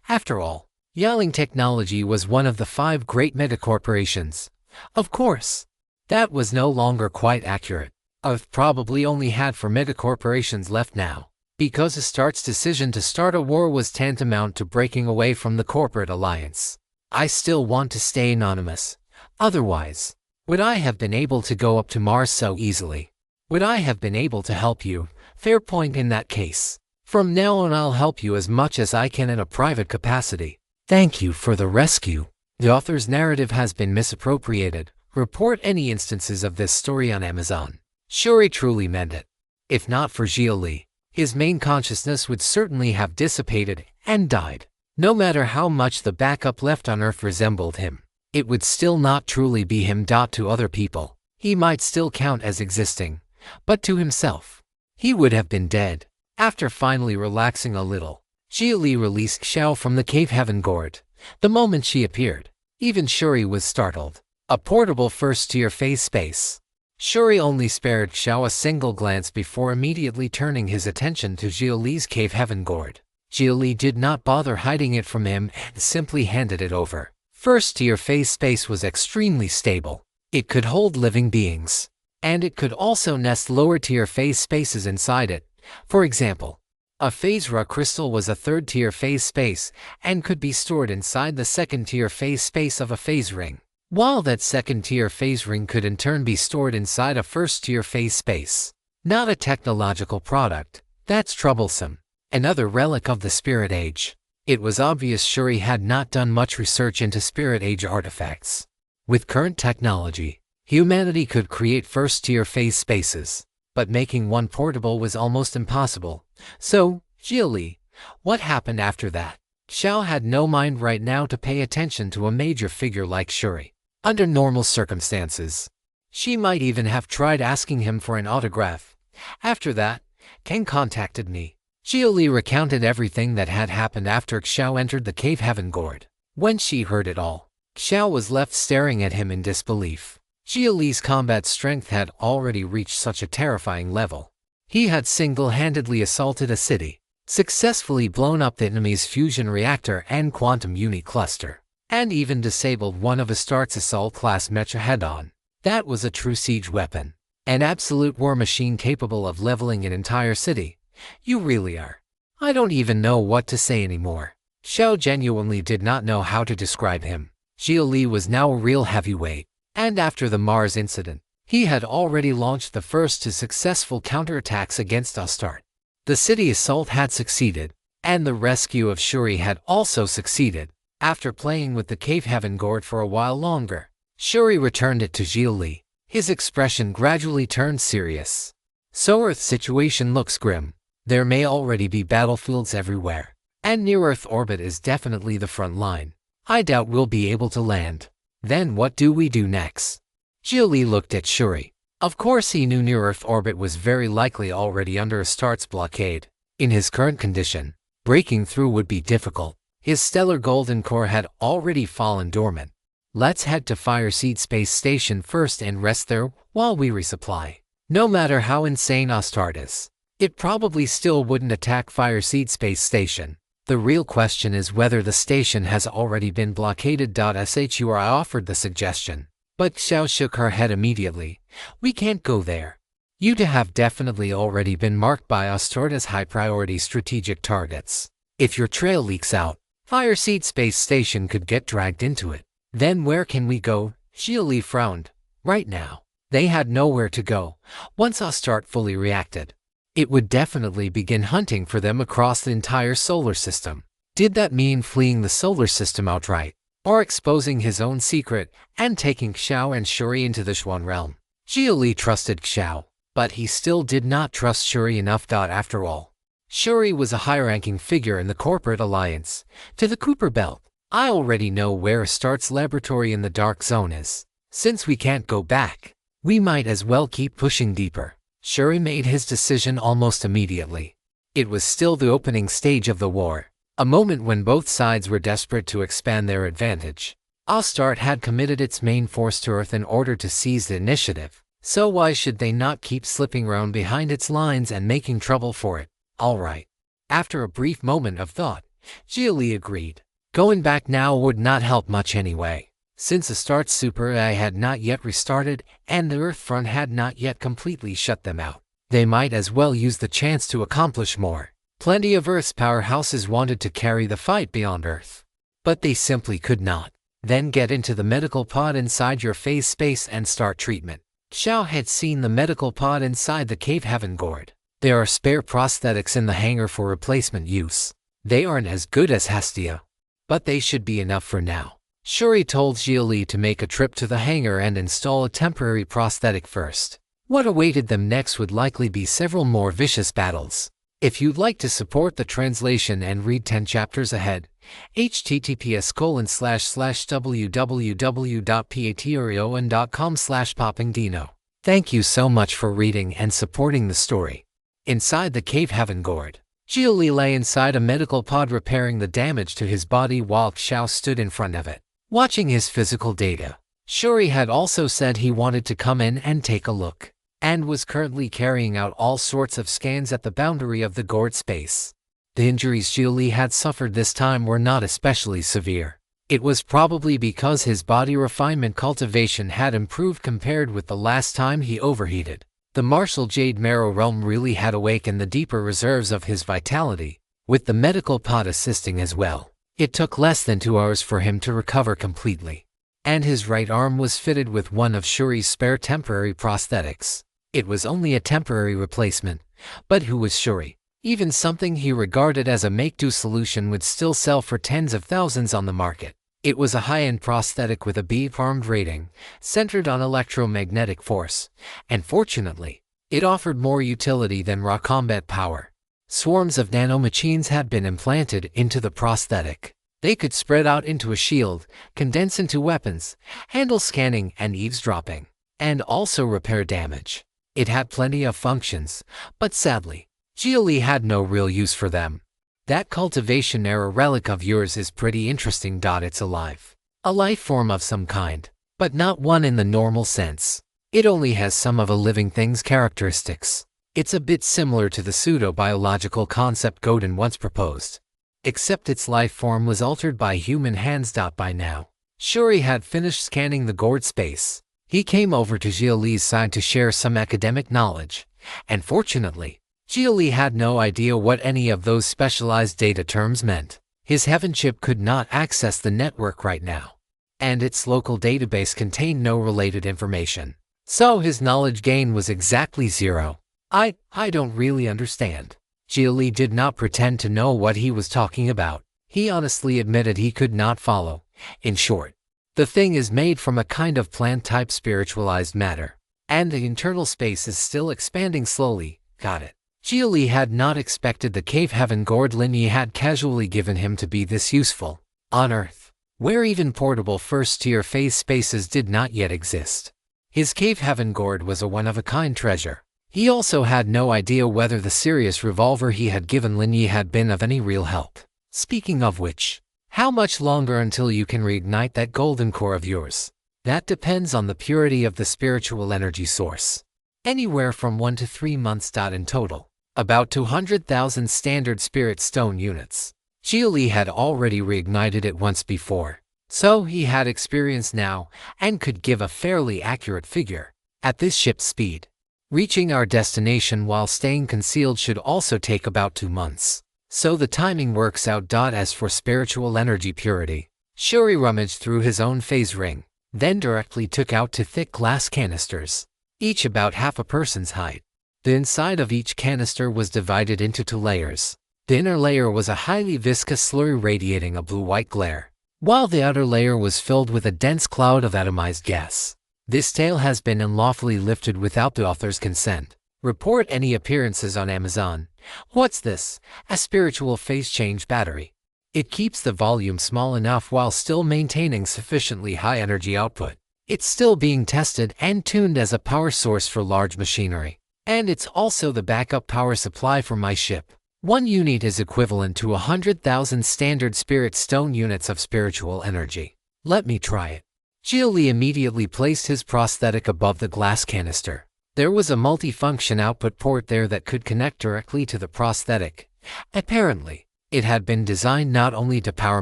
After all, Yaling Technology was one of the 5 great megacorporations. Of course, that was no longer quite accurate. Earth probably only had 4 megacorporations left now, because Astarte's decision to start a war was tantamount to breaking away from the corporate alliance. I still want to stay anonymous. Otherwise, would I have been able to go up to Mars so easily? Would I have been able to help you? Fair point in that case. From now on I'll help you as much as I can in a private capacity. Thank you for the rescue. The author's narrative has been misappropriated. Report any instances of this story on Amazon. Shuri truly meant it. If not for Xia Li, his main consciousness would certainly have dissipated and died. No matter how much the backup left on Earth resembled him, it would still not truly be him. To other people, he might still count as existing, but to himself, he would have been dead. After finally relaxing a little, Xia Li released Xiao from the cave heaven gourd. The moment she appeared, even Shuri was startled. A portable first-tier phase space. Shuri only spared Xiao a single glance before immediately turning his attention to Xia Li's cave heaven gourd. Xia Li did not bother hiding it from him and simply handed it over. First-tier phase space was extremely stable. It could hold living beings, and it could also nest lower-tier phase spaces inside it. For example, a phase Ra crystal was a 3rd-tier phase space and could be stored inside the 2nd-tier phase space of a phase ring, while that 2nd-tier phase ring could in turn be stored inside a 1st-tier phase space. Not a technological product. That's troublesome. Another relic of the Spirit Age. It was obvious Shuri had not done much research into Spirit Age artifacts. With current technology, humanity could create 1st-tier phase spaces, but making one portable was almost impossible. So, Xia Li, what happened after that? Xiao had no mind right now to pay attention to a major figure like Shuri. Under normal circumstances, she might even have tried asking him for an autograph. After that, Ken contacted me. Xia Li recounted everything that had happened after Xiao entered the cave heaven gourd. When she heard it all, Xiao was left staring at him in disbelief. Xia Li's combat strength had already reached such a terrifying level. He had single-handedly assaulted a city, successfully blown up the enemy's fusion reactor and quantum unit cluster, and even disabled one of Astarte's assault-class mecha head-on. That was a true siege weapon, an absolute war machine capable of leveling an entire city. You really are. I don't even know what to say anymore. Xiao genuinely did not know how to describe him. Xia Li was now a real heavyweight, and after the Mars incident, he had already launched the first 2 successful counterattacks against Astarte. The city assault had succeeded, and the rescue of Shuri had also succeeded. After playing with the cave heaven gourd for a while longer, Shuri returned it to Xia Li. His expression gradually turned serious. So Earth's situation looks grim. There may already be battlefields everywhere, and near-Earth orbit is definitely the front line. I doubt we'll be able to land. Then what do we do next? Xia Li looked at Shuri. Of course he knew near-Earth orbit was very likely already under Astarte's blockade. In his current condition, breaking through would be difficult. His stellar golden core had already fallen dormant. Let's head to Fireseed Space Station first and rest there while we resupply. No matter how insane Astarte is, it probably still wouldn't attack Fireseed Space Station. The real question is whether the station has already been blockaded. Shuri offered the suggestion, but Xiao shook her head immediately. We can't go there. You'd have definitely already been marked by Astarte as high-priority strategic targets. If your trail leaks out, Fireseed Space Station could get dragged into it. Then where can we go? Xia Li frowned. Right now, they had nowhere to go. Once Astarte fully reacted, it would definitely begin hunting for them across the entire solar system. Did that mean fleeing the solar system outright, or exposing his own secret and taking Xiao and Shuri into the Xuan realm? Xia Li trusted Xiao, but he still did not trust Shuri enough. After all, Shuri was a high-ranking figure in the corporate alliance to the Cooper Belt. I already know where Start's laboratory in the Dark Zone is. Since we can't go back, we might as well keep pushing deeper. Shuri made his decision almost immediately. It was still the opening stage of the war, a moment when both sides were desperate to expand their advantage. Start had committed its main force to Earth in order to seize the initiative, so why should they not keep slipping around behind its lines and making trouble for it? All right. After a brief moment of thought, Xia Li agreed. Going back now would not help much anyway, since Astarte's Super AI had not yet restarted and the Earth front had not yet completely shut them out. They might as well use the chance to accomplish more. Plenty of Earth's powerhouses wanted to carry the fight beyond Earth, but they simply could not. Then get into the medical pod inside your phase space and start treatment. Xiao had seen the medical pod inside the cave heaven gourd. There are spare prosthetics in the hangar for replacement use. They aren't as good as Hestia, but they should be enough for now. Shuri told Xia Li to make a trip to the hangar and install a temporary prosthetic first. What awaited them next would likely be several more vicious battles. If you'd like to support the translation and read 10 chapters ahead, https://www.patreon.com/poppingdino. Thank you so much for reading and supporting the story. Inside the cave heaven gourd, Xia Li lay inside a medical pod repairing the damage to his body while Xiao stood in front of it, watching his physical data. Shuri had also said he wanted to come in and take a look, and was currently carrying out all sorts of scans at the boundary of the gourd space. The injuries Xia Li had suffered this time were not especially severe. It was probably because his body refinement cultivation had improved compared with the last time he overheated. The martial Jade Marrow realm really had awakened the deeper reserves of his vitality, with the medical pod assisting as well. It took less than 2 hours for him to recover completely, and his right arm was fitted with one of Shuri's spare temporary prosthetics. It was only a temporary replacement, but who was Shuri? Even something he regarded as a make-do solution would still sell for tens of thousands on the market. It was a high-end prosthetic with a B-armed rating, centered on electromagnetic force, and fortunately, it offered more utility than raw combat power. Swarms of nanomachines had been implanted into the prosthetic. They could spread out into a shield, condense into weapons, handle scanning and eavesdropping, and also repair damage. It had plenty of functions, but sadly, Xia Li had no real use for them. That cultivation era relic of yours is pretty interesting. It's alive. A life form of some kind, but not one in the normal sense. It only has some of a living thing's characteristics. It's a bit similar to the pseudo-biological concept Godin once proposed, except its life form was altered by human hands. By now, Shuri had finished scanning the gourd space. He came over to Xia Li's side to share some academic knowledge, and fortunately, Xia Li had no idea what any of those specialized data terms meant. His heaven chip could not access the network right now, and its local database contained no related information. So his knowledge gain was exactly zero. I don't really understand. Xia Li did not pretend to know what he was talking about. He honestly admitted he could not follow. In short, the thing is made from a kind of plant-type spiritualized matter, and the internal space is still expanding slowly. Got it. Xia Li had not expected the cave heaven gourd Lin Yi had casually given him to be this useful. On Earth, where even portable first-tier phase spaces did not yet exist, his cave heaven gourd was a one-of-a-kind treasure. He also had no idea whether the serious revolver he had given Lin Yi had been of any real help. Speaking of which, how much longer until you can reignite that golden core of yours? That depends on the purity of the spiritual energy source. Anywhere from 1 to 3 months. In total, about 200,000 standard spirit stone units. Xia Li had already reignited it once before, so he had experience now and could give a fairly accurate figure. At this ship's speed, reaching our destination while staying concealed should also take about 2 months. So the timing works out. As for spiritual energy purity, Shuri rummaged through his own phase ring, then directly took out 2 thick glass canisters, each about half a person's height. The inside of each canister was divided into 2 layers. The inner layer was a highly viscous slurry radiating a blue-white glare, while the outer layer was filled with a dense cloud of atomized gas. This tale has been unlawfully lifted without the author's consent. Report any appearances on Amazon, What's this? A spiritual phase change battery. It keeps the volume small enough while still maintaining sufficiently high energy output. It's still being tested and tuned as a power source for large machinery. And it's also the backup power supply for my ship. 1 unit is equivalent to 100,000 standard spirit stone units of spiritual energy. Let me try it. Xia Li immediately placed his prosthetic above the glass canister. There was a multifunction output port there that could connect directly to the prosthetic. Apparently, it had been designed not only to power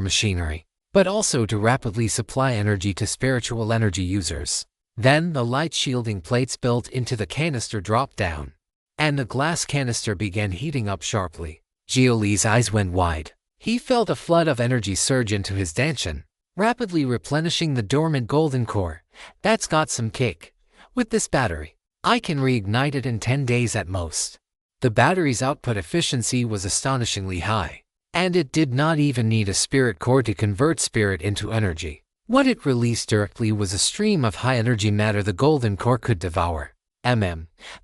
machinery, but also to rapidly supply energy to spiritual energy users. Then the light shielding plates built into the canister dropped down, and the glass canister began heating up sharply. Xia Li's eyes went wide. He felt a flood of energy surge into his dantian, rapidly replenishing the dormant golden core. That's got some kick. With this battery, I can reignite it in 10 days at most. The battery's output efficiency was astonishingly high, and it did not even need a spirit core to convert spirit into energy. What it released directly was a stream of high-energy matter the golden core could devour.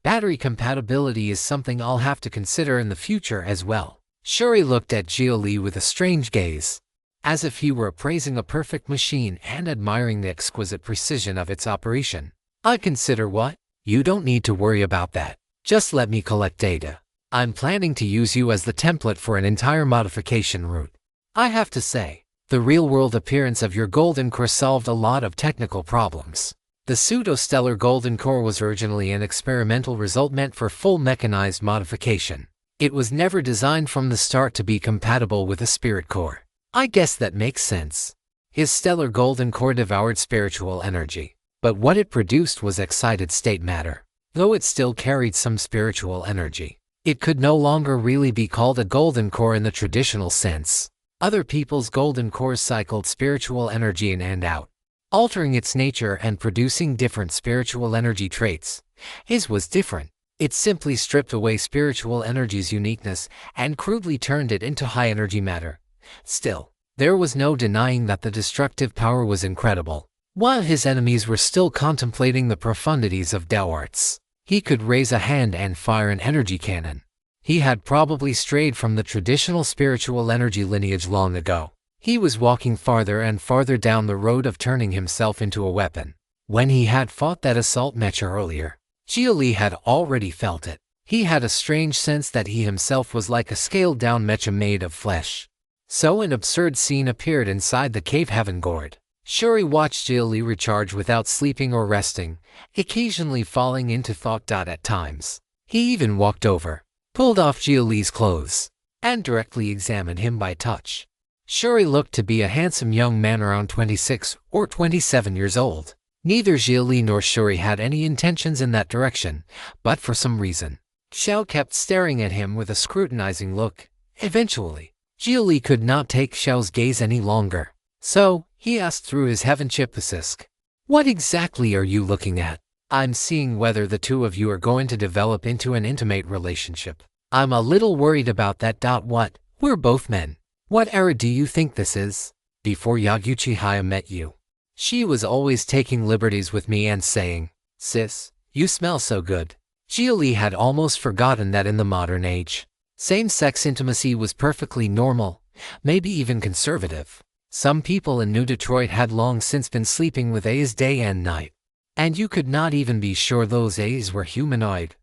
Battery compatibility is something I'll have to consider in the future as well. Shuri looked at Xia Li with a strange gaze, as if he were appraising a perfect machine and admiring the exquisite precision of its operation. I consider what? You don't need to worry about that. Just let me collect data. I'm planning to use you as the template for an entire modification route. I have to say, the real-world appearance of your golden core solved a lot of technical problems. The pseudo-stellar golden core was originally an experimental result meant for full mechanized modification. It was never designed from the start to be compatible with a spirit core. I guess that makes sense. His stellar golden core devoured spiritual energy, but what it produced was excited state matter. Though it still carried some spiritual energy, it could no longer really be called a golden core in the traditional sense. Other people's golden cores cycled spiritual energy in and out, altering its nature and producing different spiritual energy traits. His was different. It simply stripped away spiritual energy's uniqueness and crudely turned it into high-energy matter. Still, there was no denying that the destructive power was incredible. While his enemies were still contemplating the profundities of Dao arts, he could raise a hand and fire an energy cannon. He had probably strayed from the traditional spiritual energy lineage long ago. He was walking farther and farther down the road of turning himself into a weapon. When he had fought that assault mecha earlier, Xia Li had already felt it. He had a strange sense that he himself was like a scaled-down mecha made of flesh. So an absurd scene appeared inside the cave heaven gourd. Shuri watched Xia Li recharge without sleeping or resting, occasionally falling into thought. At times, he even walked over, pulled off Xia Li's clothes, and directly examined him by touch. Shuri looked to be a handsome young man around 26 or 27 years old. Neither Xia Li nor Shuri had any intentions in that direction, but for some reason, Xiao kept staring at him with a scrutinizing look. Eventually, Xia Li could not take Xiao's gaze any longer, so he asked through his heaven chip Sisk, "What exactly are you looking at?" "I'm seeing whether the two of you are going to develop into an intimate relationship. I'm a little worried about that. What? We're both men. What era do you think this is? Before Yaguchi Haya met you. She was always taking liberties with me and saying, 'Sis, you smell so good.'" Xia Li had almost forgotten that in the modern age, same-sex intimacy was perfectly normal, maybe even conservative. Some people in New Detroit had long since been sleeping with A's day and night. And you could not even be sure those A's were humanoid.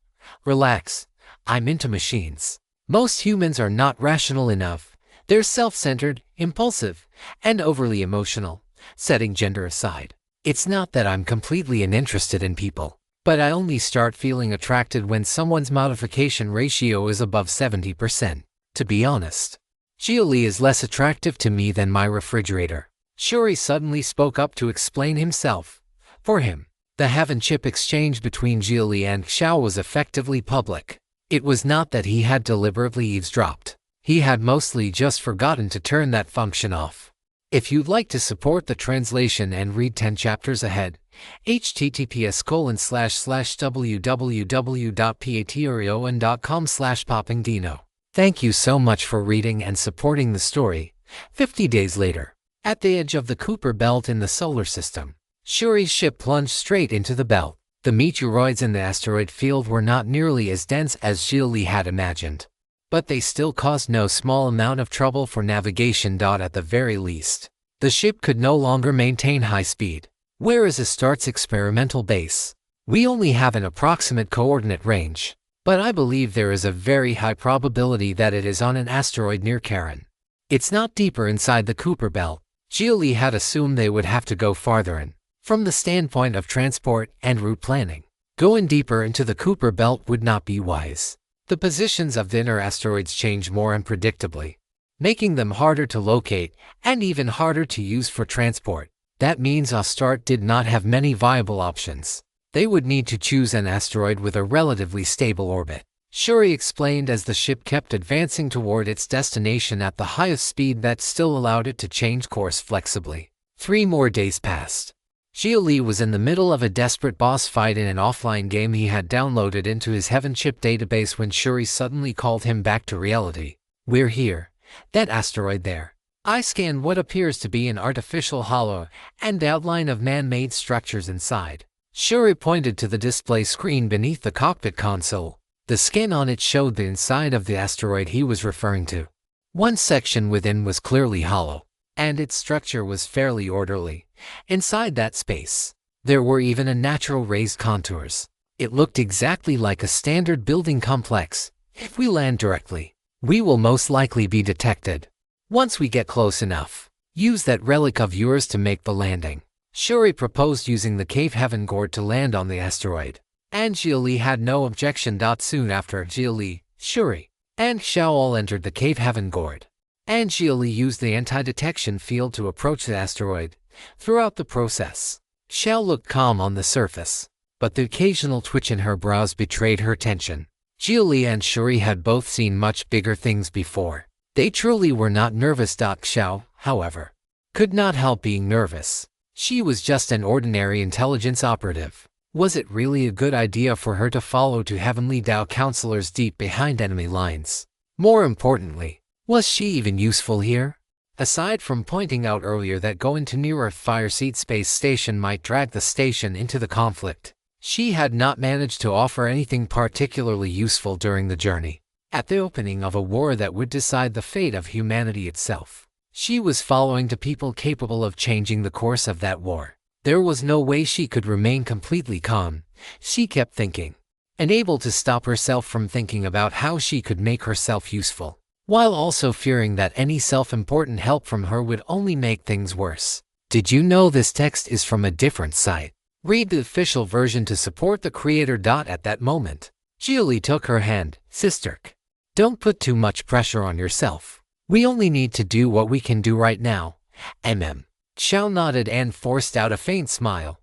Relax, I'm into machines. Most humans are not rational enough. They're self-centered, impulsive, and overly emotional. Setting gender aside, it's not that I'm completely uninterested in people, but I only start feeling attracted when someone's modification ratio is above 70%. To be honest, Xia Li is less attractive to me than my refrigerator. Shuri suddenly spoke up to explain himself. For him, the heaven chip exchange between Xia Li and Xiao was effectively public. It was not that he had deliberately eavesdropped. He had mostly just forgotten to turn that function off. If you'd like to support the translation and read 10 chapters ahead, https://www.patreon.com/poppingdino. Thank you so much for reading and supporting the story. 50 days later, at the edge of the Kuiper belt in the solar system, Shuri's ship plunged straight into the belt. The meteoroids in the asteroid field were not nearly as dense as Xia Li had imagined, but they still caused no small amount of trouble for navigation. At the very least, the ship could no longer maintain high speed. Where is Astarte's experimental base? We only have an approximate coordinate range, but I believe there is a very high probability that it is on an asteroid near Charon. It's not deeper inside the Kuiper belt. Xia Li had assumed they would have to go farther in. From the standpoint of transport and route planning, going deeper into the Kuiper belt would not be wise. The positions of the inner asteroids change more unpredictably, making them harder to locate and even harder to use for transport. That means Astarte did not have many viable options. They would need to choose an asteroid with a relatively stable orbit. Shuri explained as the ship kept advancing toward its destination at the highest speed that still allowed it to change course flexibly. 3 more days passed. Xia Li was in the middle of a desperate boss fight in an offline game he had downloaded into his Heavenship database when Shuri suddenly called him back to reality. "We're here. That asteroid there." I scanned what appears to be an artificial hollow and the outline of man-made structures inside. Shuri pointed to the display screen beneath the cockpit console. The scan on it showed the inside of the asteroid he was referring to. One section within was clearly hollow, and its structure was fairly orderly. Inside that space, there were even natural raised contours. It looked exactly like a standard building complex. If we land directly, we will most likely be detected. Once we get close enough, use that relic of yours to make the landing. Shuri proposed using the Cave Heaven Gourd to land on the asteroid, and Xia Li had no objection. Soon after, Xia Li, Shuri, and Xiao all entered the Cave Heaven Gourd, and Xia Li used the anti-detection field to approach the asteroid. Throughout the process, Xiao looked calm on the surface, but the occasional twitch in her brows betrayed her tension. Xia Li and Shuri had both seen much bigger things before. They truly were not nervous. Xiao, however, could not help being nervous. She was just an ordinary intelligence operative. Was it really a good idea for her to follow 2 heavenly Dao counselors deep behind enemy lines? More importantly, was she even useful here? Aside from pointing out earlier that going to Near-Earth Fireseat Space Station might drag the station into the conflict, she had not managed to offer anything particularly useful during the journey. At the opening of a war that would decide the fate of humanity itself, she was following 2 people capable of changing the course of that war. There was no way she could remain completely calm. She kept thinking, unable to stop herself from thinking about how she could make herself useful, while also fearing that any self-important help from her would only make things worse. Did you know this text is from a different site? Read the official version to support the creator. At that moment, Xia Li took her hand. "Sister, don't put too much pressure on yourself. We only need to do what we can do right now." Xiao nodded and forced out a faint smile.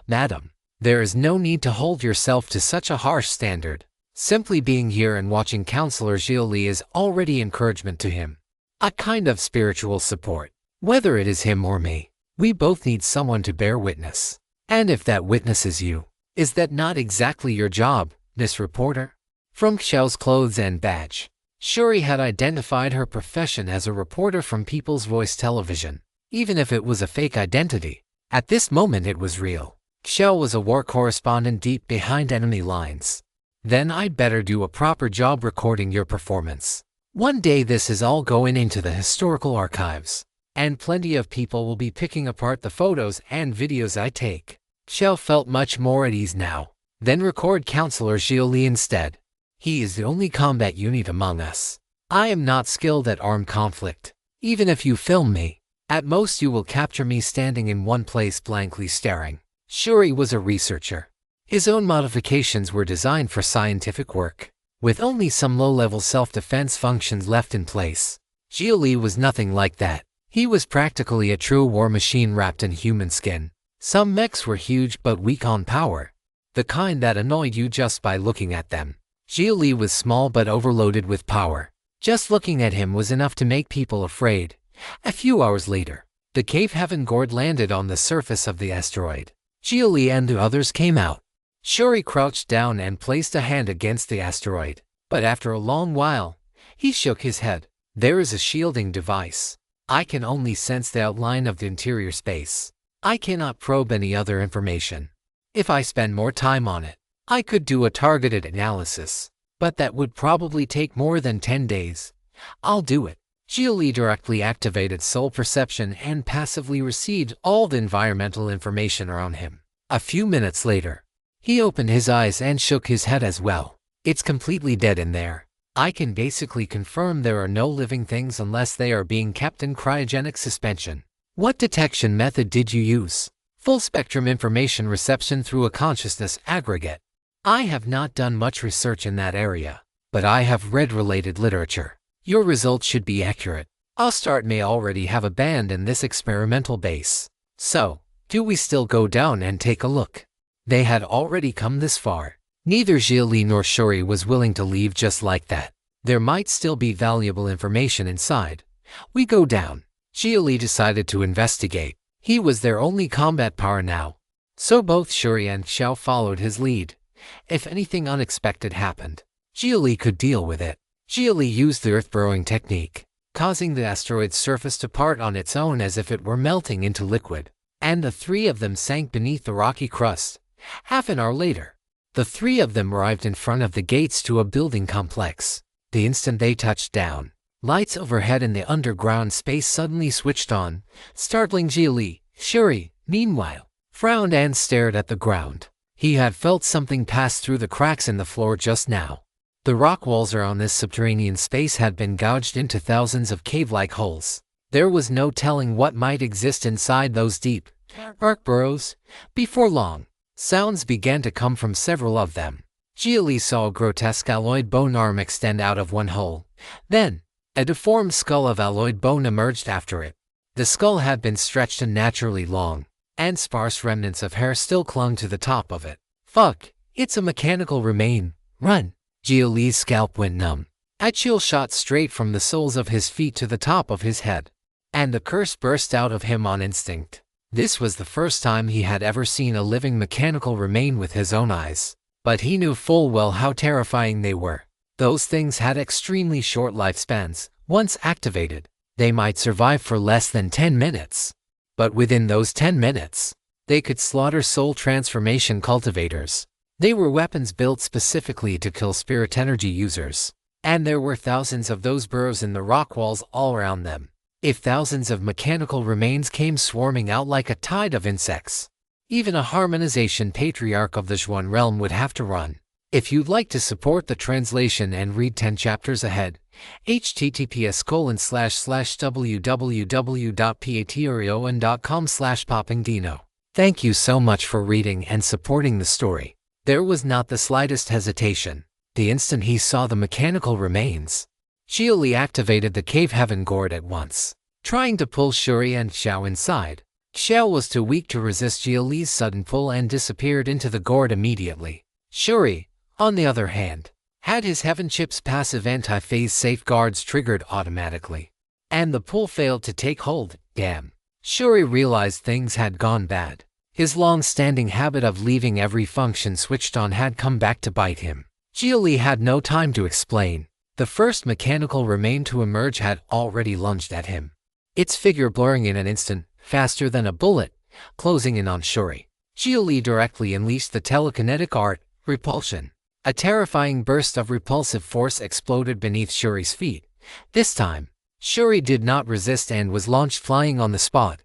"Madam, there is no need to hold yourself to such a harsh standard. Simply being here and watching Counselor Xia Li is already encouragement to him. A kind of spiritual support. Whether it is him or me, we both need someone to bear witness. And if that witness is you, is that not exactly your job, Miss Reporter?" From Xiao's clothes and badge, Shuri had identified her profession as a reporter from People's Voice Television, even if it was a fake identity. At this moment it was real. Xiao was a war correspondent deep behind enemy lines. "Then I'd better do a proper job recording your performance. One day this is all going into the historical archives, and plenty of people will be picking apart the photos and videos I take." Xiao felt much more at ease now. "Then record Counselor Xia Li instead. He is the only combat unit among us. I am not skilled at armed conflict. Even if you film me, at most you will capture me standing in one place blankly staring." Shuri was a researcher. His own modifications were designed for scientific work, with only some low-level self-defense functions left in place. Xia Li was nothing like that. He was practically a true war machine wrapped in human skin. Some mechs were huge but weak on power, the kind that annoyed you just by looking at them. Xia Li was small but overloaded with power. Just looking at him was enough to make people afraid. A few hours later, the Cave Heaven Gourd landed on the surface of the asteroid. Xia Li and the others came out. Shuri crouched down and placed a hand against the asteroid, but after a long while, he shook his head. "There is a shielding device. I can only sense the outline of the interior space. I cannot probe any other information. If I spend more time on it, I could do a targeted analysis. But that would probably take more than 10 days. I'll do it. Xia Li directly activated soul perception and passively received all the environmental information around him. A few minutes later, he opened his eyes and shook his head as well. It's completely dead in there. I can basically confirm there are no living things unless they are being kept in cryogenic suspension. What detection method did you use? Full spectrum information reception through a consciousness aggregate. I have not done much research in that area, but I have read related literature. Your results should be accurate. Ostart may already have abandoned this experimental base. So, do we still go down and take a look? They had already come this far. Neither Xia Li nor Shuri was willing to leave just like that. There might still be valuable information inside. We go down. Xia Li decided to investigate. He was their only combat power now. So both Shuri and Xiao followed his lead. If anything unexpected happened, Xia Li could deal with it. Xia Li used the earth-burrowing technique, causing the asteroid's surface to part on its own as if it were melting into liquid, and the three of them sank beneath the rocky crust. Half an hour later, the three of them arrived in front of the gates to a building complex. The instant they touched down, lights overhead in the underground space suddenly switched on, startling Xia Li. Shuri, meanwhile, frowned and stared at the ground. He had felt something pass through the cracks in the floor just now. The rock walls around this subterranean space had been gouged into thousands of cave-like holes. There was no telling what might exist inside those deep, dark burrows. Before long, sounds began to come from several of them. Xia Li saw a grotesque alloyed bone arm extend out of one hole. Then, a deformed skull of alloyed bone emerged after it. The skull had been stretched unnaturally long, and sparse remnants of hair still clung to the top of it. Fuck, it's a mechanical remain. Run! Xia Li's scalp went numb. A chill shot straight from the soles of his feet to the top of his head, and the curse burst out of him on instinct. This was the first time he had ever seen a living mechanical remain with his own eyes, but he knew full well how terrifying they were. Those things had extremely short lifespans. Once activated, they might survive for less than 10 minutes. But within those 10 minutes, they could slaughter soul transformation cultivators. They were weapons built specifically to kill spirit energy users, and there were thousands of those burrows in the rock walls all around them. If thousands of mechanical remains came swarming out like a tide of insects, even a harmonization patriarch of the Zhuan realm would have to run. If you'd like to support the translation and read 10 chapters ahead, https://www.patreon.com/poppingdino. Thank you so much for reading and supporting the story. There was not the slightest hesitation. The instant he saw the mechanical remains, Xia Li activated the cave heaven gourd at once, trying to pull Shuri and Xiao inside. Xiao was too weak to resist Xia Li's sudden pull and disappeared into the gourd immediately. Shuri, on the other hand, had his heaven chip's passive anti-phase safeguards triggered automatically, and the pull failed to take hold. Damn. Shuri realized things had gone bad. His long-standing habit of leaving every function switched on had come back to bite him. Xia Li had no time to explain. The first mechanical remain to emerge had already lunged at him, its figure blurring in an instant, faster than a bullet, closing in on Shuri. Xia Li directly unleashed the telekinetic art, repulsion. A terrifying burst of repulsive force exploded beneath Shuri's feet. This time, Shuri did not resist and was launched flying on the spot.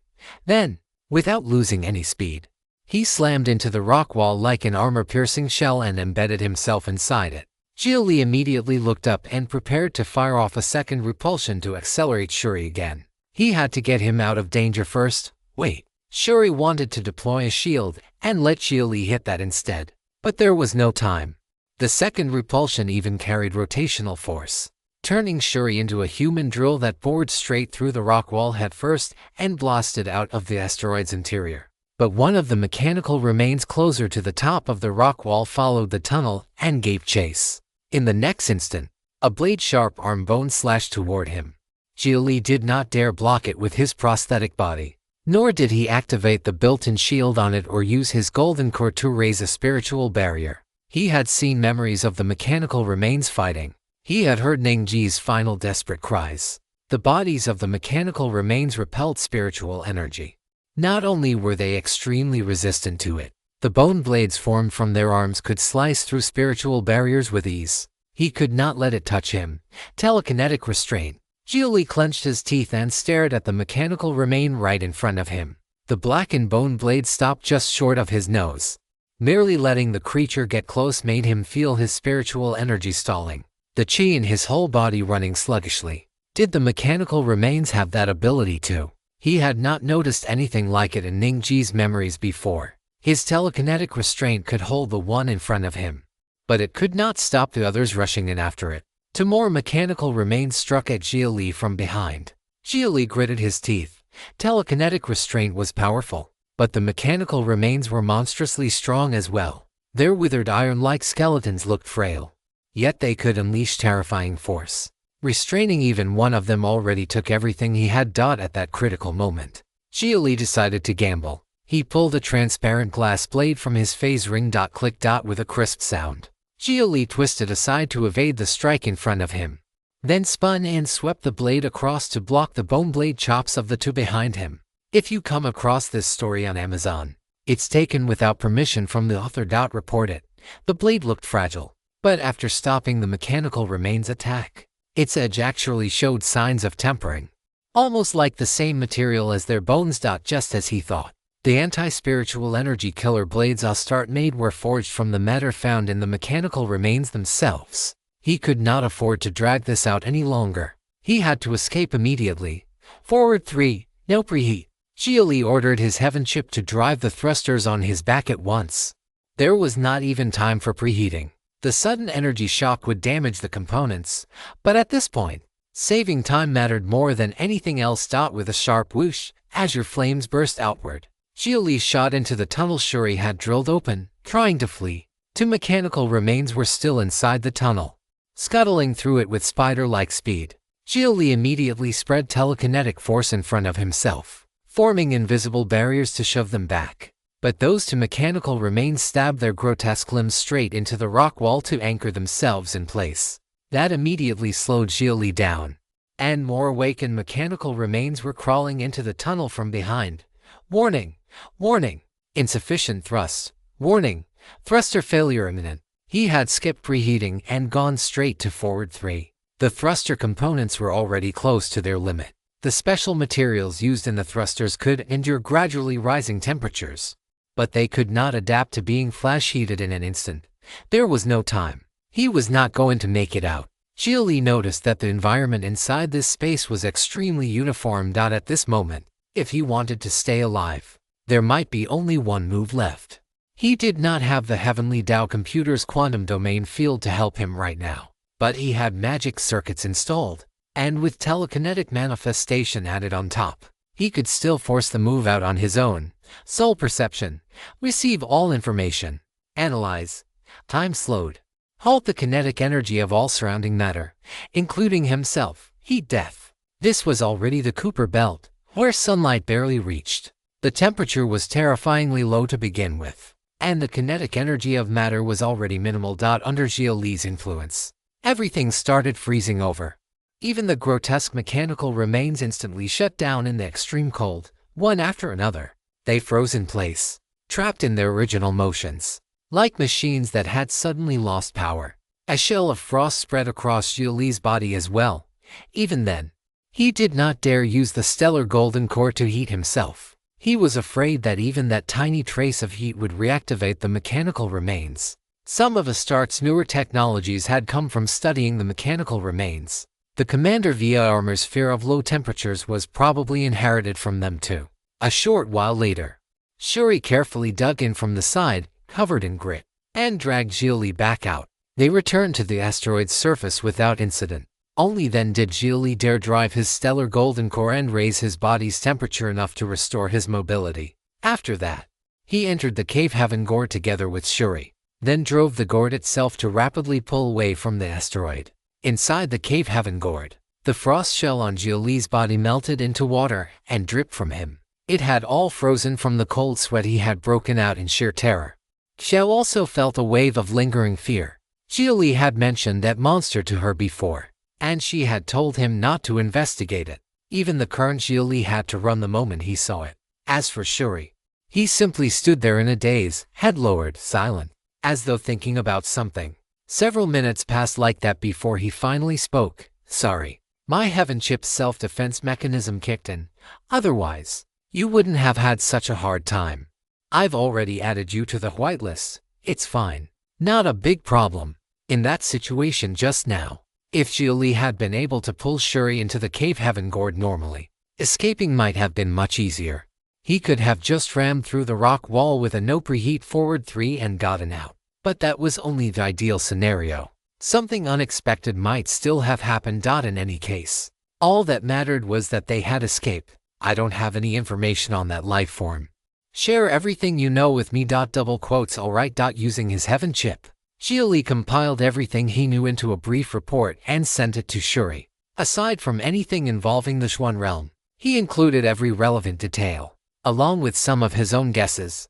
Then, without losing any speed, he slammed into the rock wall like an armor-piercing shell and embedded himself inside it. Xia Li immediately looked up and prepared to fire off a second repulsion to accelerate Shuri again. He had to get him out of danger first. Wait, Shuri wanted to deploy a shield and let Xia Li hit that instead. But there was no time. The second repulsion even carried rotational force, turning Shuri into a human drill that bored straight through the rock wall head first and blasted out of the asteroid's interior. But one of the mechanical remains closer to the top of the rock wall followed the tunnel and gave chase. In the next instant, a blade-sharp arm bone slashed toward him. Xia Li did not dare block it with his prosthetic body, nor did he activate the built-in shield on it or use his golden core to raise a spiritual barrier. He had seen memories of the mechanical remains fighting. He had heard Ningji's final desperate cries. The bodies of the mechanical remains repelled spiritual energy. Not only were they extremely resistant to it, the bone blades formed from their arms could slice through spiritual barriers with ease. He could not let it touch him. Telekinetic restraint. Xia Li clenched his teeth and stared at the mechanical remain right in front of him. The blackened bone blade stopped just short of his nose. Merely letting the creature get close made him feel his spiritual energy stalling, the qi in his whole body running sluggishly. Did the mechanical remains have that ability too? He had not noticed anything like it in Ningji's memories before. His telekinetic restraint could hold the one in front of him, but it could not stop the others rushing in after it. Two more mechanical remains struck at Xia Li from behind. Xia Li gritted his teeth. Telekinetic restraint was powerful, but the mechanical remains were monstrously strong as well. Their withered iron-like skeletons looked frail, yet they could unleash terrifying force. Restraining even one of them already took everything he had. At that critical moment, Xia Li decided to gamble. He pulled a transparent glass blade from his phase ring. Click. With a crisp sound, Xia Li twisted aside to evade the strike in front of him, then spun and swept the blade across to block the bone blade chops of the two behind him. If you come across this story on Amazon, it's taken without permission from the author. Report it. The blade looked fragile, but after stopping the mechanical remains attack, its edge actually showed signs of tempering, almost like the same material as their bones. Just as he thought. The anti-spiritual energy killer blades Astarte made were forged from the matter found in the mechanical remains themselves. He could not afford to drag this out any longer. He had to escape immediately. Forward 3, no preheat. Xia Li ordered his heaven ship to drive the thrusters on his back at once. There was not even time for preheating. The sudden energy shock would damage the components, but at this point, saving time mattered more than anything else. With a sharp whoosh, azure flames burst outward. Xia Li shot into the tunnel Shuri had drilled open, trying to flee. Two mechanical remains were still inside the tunnel, scuttling through it with spider-like speed. Xia Li immediately spread telekinetic force in front of himself, forming invisible barriers to shove them back. But those two mechanical remains stabbed their grotesque limbs straight into the rock wall to anchor themselves in place. That immediately slowed Xia Li down, and more awakened mechanical remains were crawling into the tunnel from behind. Warning! Warning! Insufficient thrust. Warning! Thruster failure imminent. He had skipped preheating and gone straight to forward 3. The thruster components were already close to their limit. The special materials used in the thrusters could endure gradually rising temperatures, but they could not adapt to being flash heated in an instant. There was no time. He was not going to make it out. Xia Li noticed that the environment inside this space was extremely uniform. At this moment, if he wanted to stay alive, there might be only one move left. He did not have the Heavenly Tao computer's quantum domain field to help him right now, but he had magic circuits installed, and with telekinetic manifestation added on top, he could still force the move out on his own. Soul perception. Receive all information. Analyze. Time slowed. Halt the kinetic energy of all surrounding matter, including himself. Heat death. This was already the Cooper belt, where sunlight barely reached. The temperature was terrifyingly low to begin with, and the kinetic energy of matter was already minimal. Under Xia Li's influence, everything started freezing over. Even the grotesque mechanical remains instantly shut down in the extreme cold, one after another. They froze in place, trapped in their original motions, like machines that had suddenly lost power. A shell of frost spread across Xia Li's body as well. Even then, he did not dare use the stellar golden core to heat himself. He was afraid that even that tiny trace of heat would reactivate the mechanical remains. Some of Astarte's newer technologies had come from studying the mechanical remains. The Commander Via armor's fear of low temperatures was probably inherited from them too. A short while later, Shuri carefully dug in from the side, covered in grit, and dragged Xia Li back out. They returned to the asteroid's surface without incident. Only then did Xia Li dare drive his stellar golden core and raise his body's temperature enough to restore his mobility. After that, he entered the cave heaven gourd together with Shuri, then drove the gourd itself to rapidly pull away from the asteroid. Inside the cave heaven gourd, the frost shell on Xia Li's body melted into water and dripped from him. It had all frozen from the cold sweat he had broken out in sheer terror. Xiao also felt a wave of lingering fear. Xia Li had mentioned that monster to her before, and she had told him not to investigate it. Even the current Xia Li had to run the moment he saw it. As for Shuri, he simply stood there in a daze, head lowered, silent, as though thinking about something. Several minutes passed like that before he finally spoke. Sorry. My heaven chip's self-defense mechanism kicked in. Otherwise, you wouldn't have had such a hard time. I've already added you to the whitelist. It's fine. Not a big problem. In that situation just now, if Xia Li had been able to pull Shuri into the cave heaven gourd normally, escaping might have been much easier. He could have just rammed through the rock wall with a no preheat forward 3 and gotten out. But that was only the ideal scenario. Something unexpected might still have happened. In any case, all that mattered was that they had escaped. I don't have any information on that life form. Share everything you know with me. Double quotes alright. Using his heaven chip, Xia Li compiled everything he knew into a brief report and sent it to Shuri. Aside from anything involving the Xuan realm, he included every relevant detail, along with some of his own guesses.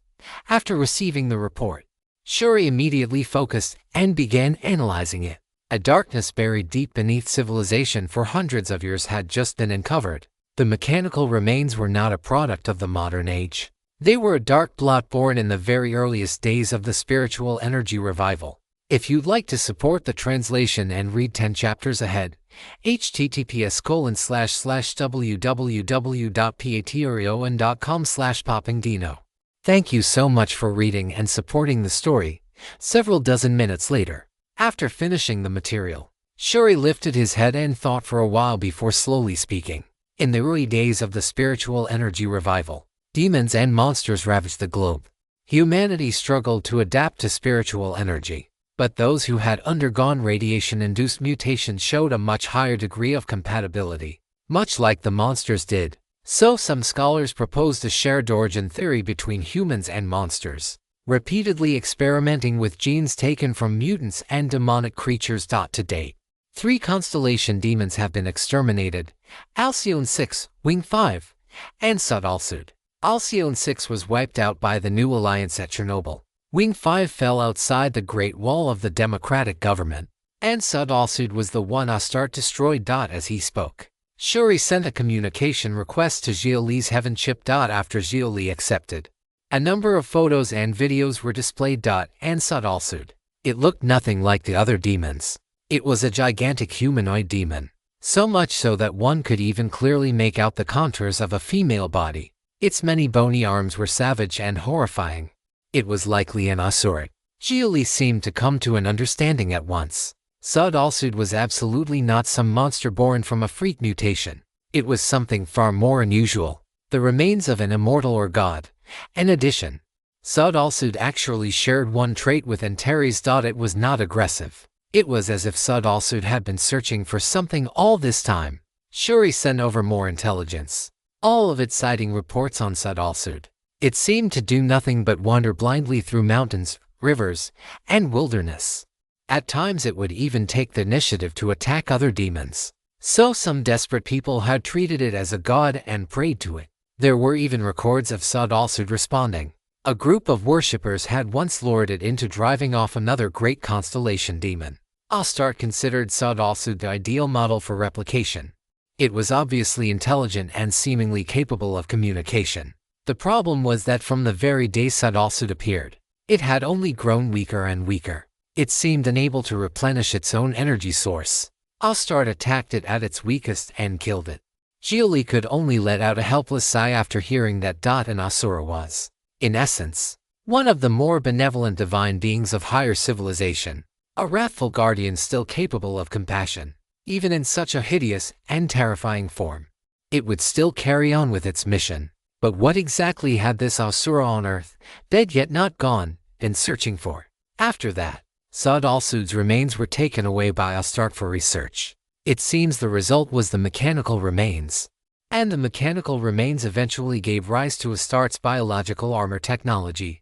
After receiving the report, Shuri immediately focused and began analyzing it. A darkness buried deep beneath civilization for hundreds of years had just been uncovered. The mechanical remains were not a product of the modern age. They were a dark blot born in the very earliest days of the spiritual energy revival. If you'd like to support the translation and read 10 chapters ahead, https://www.patreon.com/poppingdino. Thank you so much for reading and supporting the story. Several dozen minutes later, after finishing the material, Shuri lifted his head and thought for a while before slowly speaking. In the early days of the spiritual energy revival, demons and monsters ravaged the globe. Humanity struggled to adapt to spiritual energy, but those who had undergone radiation-induced mutations showed a much higher degree of compatibility, much like the monsters did. So some scholars proposed a shared origin theory between humans and monsters, repeatedly experimenting with genes taken from mutants and demonic creatures. To date, 3 constellation demons have been exterminated: Alcyone 6, Wing 5, and Sud Alsud. Alcyone 6 was wiped out by the New Alliance at Chernobyl. Wing 5 fell outside the Great Wall of the democratic government, and Sud Alsud was the one Astarte destroyed. As he spoke, Shuri sent a communication request to Xia Li's heaven chip. After Xia Li accepted, a number of photos and videos were displayed. And Sud Alsud, it looked nothing like the other demons. It was a gigantic humanoid demon, so much so that one could even clearly make out the contours of a female body. Its many bony arms were savage and horrifying. It was likely an Asurit. Xia Li seemed to come to an understanding at once. Sud Alsud was absolutely not some monster born from a freak mutation. It was something far more unusual, the remains of an immortal or god. In addition, Sud Alsud actually shared one trait with Antares. It was not aggressive. It was as if Sud Alsud had been searching for something all this time. Shuri sent over more intelligence, all of it citing reports on Sud Alsud. It seemed to do nothing but wander blindly through mountains, rivers, and wilderness. At times it would even take the initiative to attack other demons. So some desperate people had treated it as a god and prayed to it. There were even records of Sud Alsud responding. A group of worshippers had once lured it into driving off another great constellation demon. Astarte considered Sud Alsud the ideal model for replication. It was obviously intelligent and seemingly capable of communication. The problem was that from the very day Sud Alsud appeared, it had only grown weaker and weaker. It seemed unable to replenish its own energy source. Astarte attacked it at its weakest and killed it. Xia Li could only let out a helpless sigh after hearing that. An Asura was, in essence, one of the more benevolent divine beings of higher civilization, a wrathful guardian still capable of compassion. Even in such a hideous and terrifying form, it would still carry on with its mission. But what exactly had this Asura on Earth, dead yet not gone, been searching for? After that, Sud Alsud's remains were taken away by Astarte for research. It seems the result was the mechanical remains. And the mechanical remains eventually gave rise to Astarte's biological armor technology.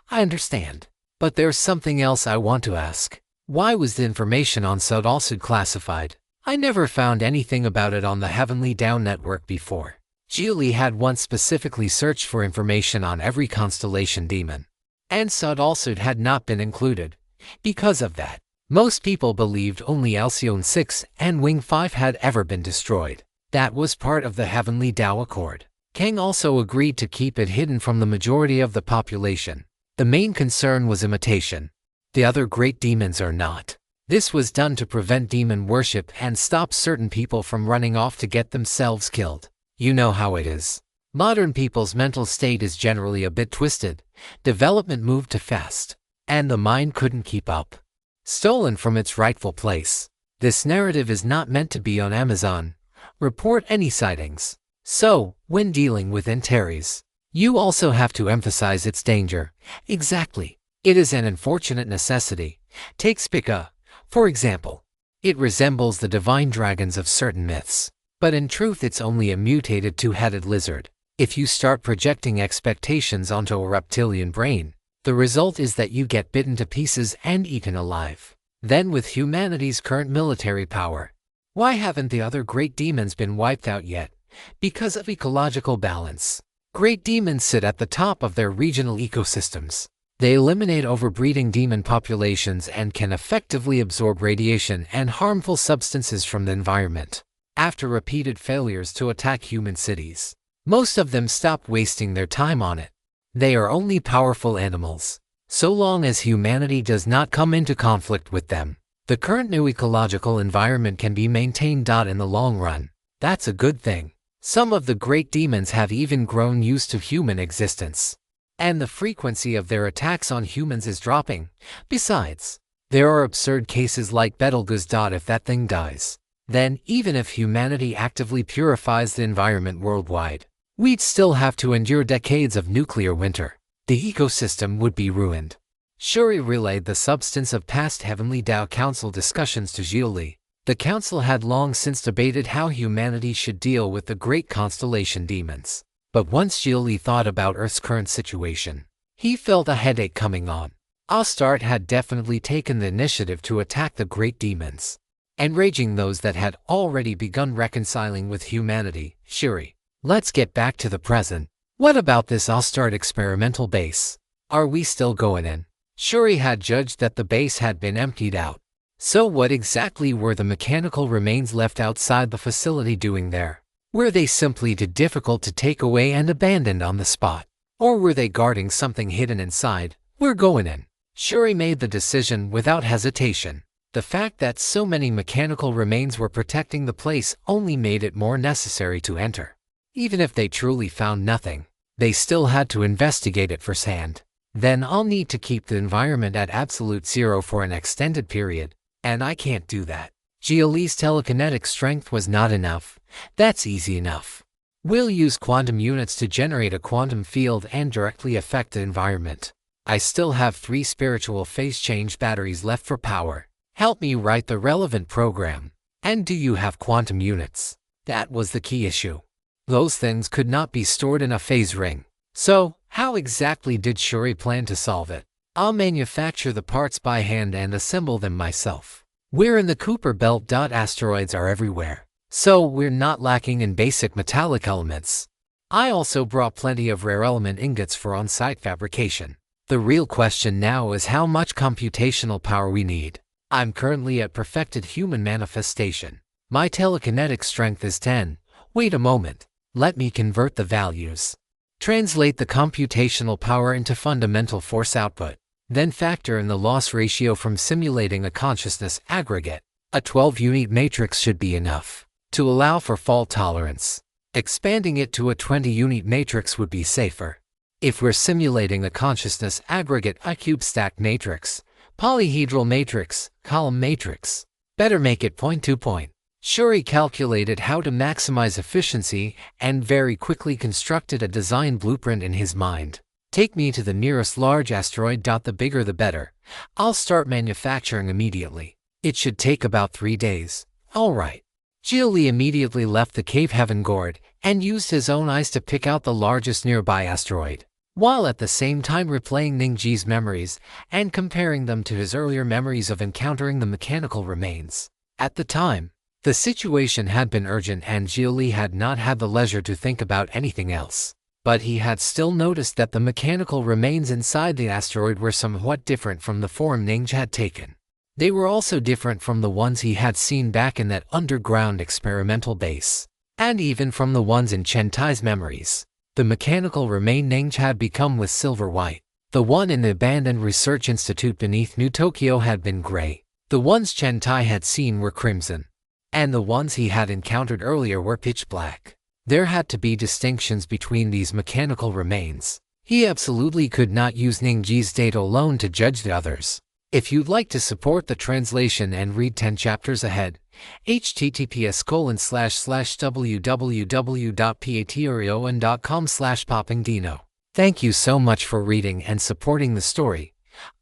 I understand. But there's something else I want to ask. Why was the information on Sud Alsud classified? I never found anything about it on the Heavenly Down network before. Xia Li had once specifically searched for information on every constellation demon, and Sud Alsud had not been included. Because of that, most people believed only Alcyone 6 and Wing 5 had ever been destroyed. That was part of the Heavenly Tao Accord. Kang also agreed to keep it hidden from the majority of the population. The main concern was imitation. The other great demons are not. This was done to prevent demon worship and stop certain people from running off to get themselves killed. You know how it is. Modern people's mental state is generally a bit twisted. Development moved too fast, and the mind couldn't keep up. Stolen from its rightful place. This narrative is not meant to be on Amazon. Report any sightings. So, when dealing with Antares, you also have to emphasize its danger. Exactly. It is an unfortunate necessity. Take Spica, for example. It resembles the divine dragons of certain myths, but in truth it's only a mutated two-headed lizard. If you start projecting expectations onto a reptilian brain, the result is that you get bitten to pieces and eaten alive. Then with humanity's current military power, why haven't the other great demons been wiped out yet? Because of ecological balance. Great demons sit at the top of their regional ecosystems. They eliminate overbreeding demon populations and can effectively absorb radiation and harmful substances from the environment. After repeated failures to attack human cities, most of them stop wasting their time on it. They are only powerful animals, so long as humanity does not come into conflict with them. The current new ecological environment can be maintained. In the long run, that's a good thing. Some of the great demons have even grown used to human existence, and the frequency of their attacks on humans is dropping. Besides, there are absurd cases like Betelgeuse. If that thing dies, then even if humanity actively purifies the environment worldwide, we'd still have to endure decades of nuclear winter. The ecosystem would be ruined. Shuri relayed the substance of past Heavenly Tao Council discussions to Xia Li. The council had long since debated how humanity should deal with the great constellation demons. But once Xia Li thought about Earth's current situation, he felt a headache coming on. Astarte had definitely taken the initiative to attack the great demons, enraging those that had already begun reconciling with humanity. Shuri, let's get back to the present. What about this Astarte experimental base? Are we still going in? Shuri had judged that the base had been emptied out. So what exactly were the mechanical remains left outside the facility doing there? Were they simply too difficult to take away and abandoned on the spot? Or were they guarding something hidden inside? We're going in. Shuri made the decision without hesitation. The fact that so many mechanical remains were protecting the place only made it more necessary to enter. Even if they truly found nothing, they still had to investigate it firsthand. Then I'll need to keep the environment at absolute zero for an extended period, and I can't do that. Xia Li's telekinetic strength was not enough. That's easy enough. We'll use quantum units to generate a quantum field and directly affect the environment. I still have 3 spiritual phase change batteries left for power. Help me write the relevant program. And do you have quantum units? That was the key issue. Those things could not be stored in a phase ring. So, how exactly did Shuri plan to solve it? I'll manufacture the parts by hand and assemble them myself. We're in the Kuiper Belt. Asteroids are everywhere, so we're not lacking in basic metallic elements. I also brought plenty of rare element ingots for on-site fabrication. The real question now is how much computational power we need. I'm currently at perfected human manifestation. My telekinetic strength is 10. Wait a moment. Let me convert the values. Translate the computational power into fundamental force output. Then factor in the loss ratio from simulating a consciousness aggregate. A 12-unit matrix should be enough to allow for fault tolerance. Expanding it to a 20-unit matrix would be safer. If we're simulating a consciousness aggregate, a cube stack matrix, polyhedral matrix, column matrix, better make it point to point. Shuri calculated how to maximize efficiency and very quickly constructed a design blueprint in his mind. Take me to the nearest large asteroid. The bigger the better. I'll start manufacturing immediately. It should take about 3 days. All right. Xia Li immediately left the cave heaven gourd and used his own eyes to pick out the largest nearby asteroid, while at the same time replaying Ningji's memories and comparing them to his earlier memories of encountering the mechanical remains. At the time, the situation had been urgent and Xia Li had not had the leisure to think about anything else. But he had still noticed that the mechanical remains inside the asteroid were somewhat different from the form Ningj had taken. They were also different from the ones he had seen back in that underground experimental base, and even from the ones in Chen Tai's memories. The mechanical remain Ningj had become with silver white. The one in the abandoned research institute beneath New Tokyo had been gray. The ones Chen Tai had seen were crimson, and the ones he had encountered earlier were pitch black. There had to be distinctions between these mechanical remains. He absolutely could not use Ningji's data alone to judge the others. If you'd like to support the translation and read 10 chapters ahead, https://www.patreon.com/poppingdino. Thank you so much for reading and supporting the story.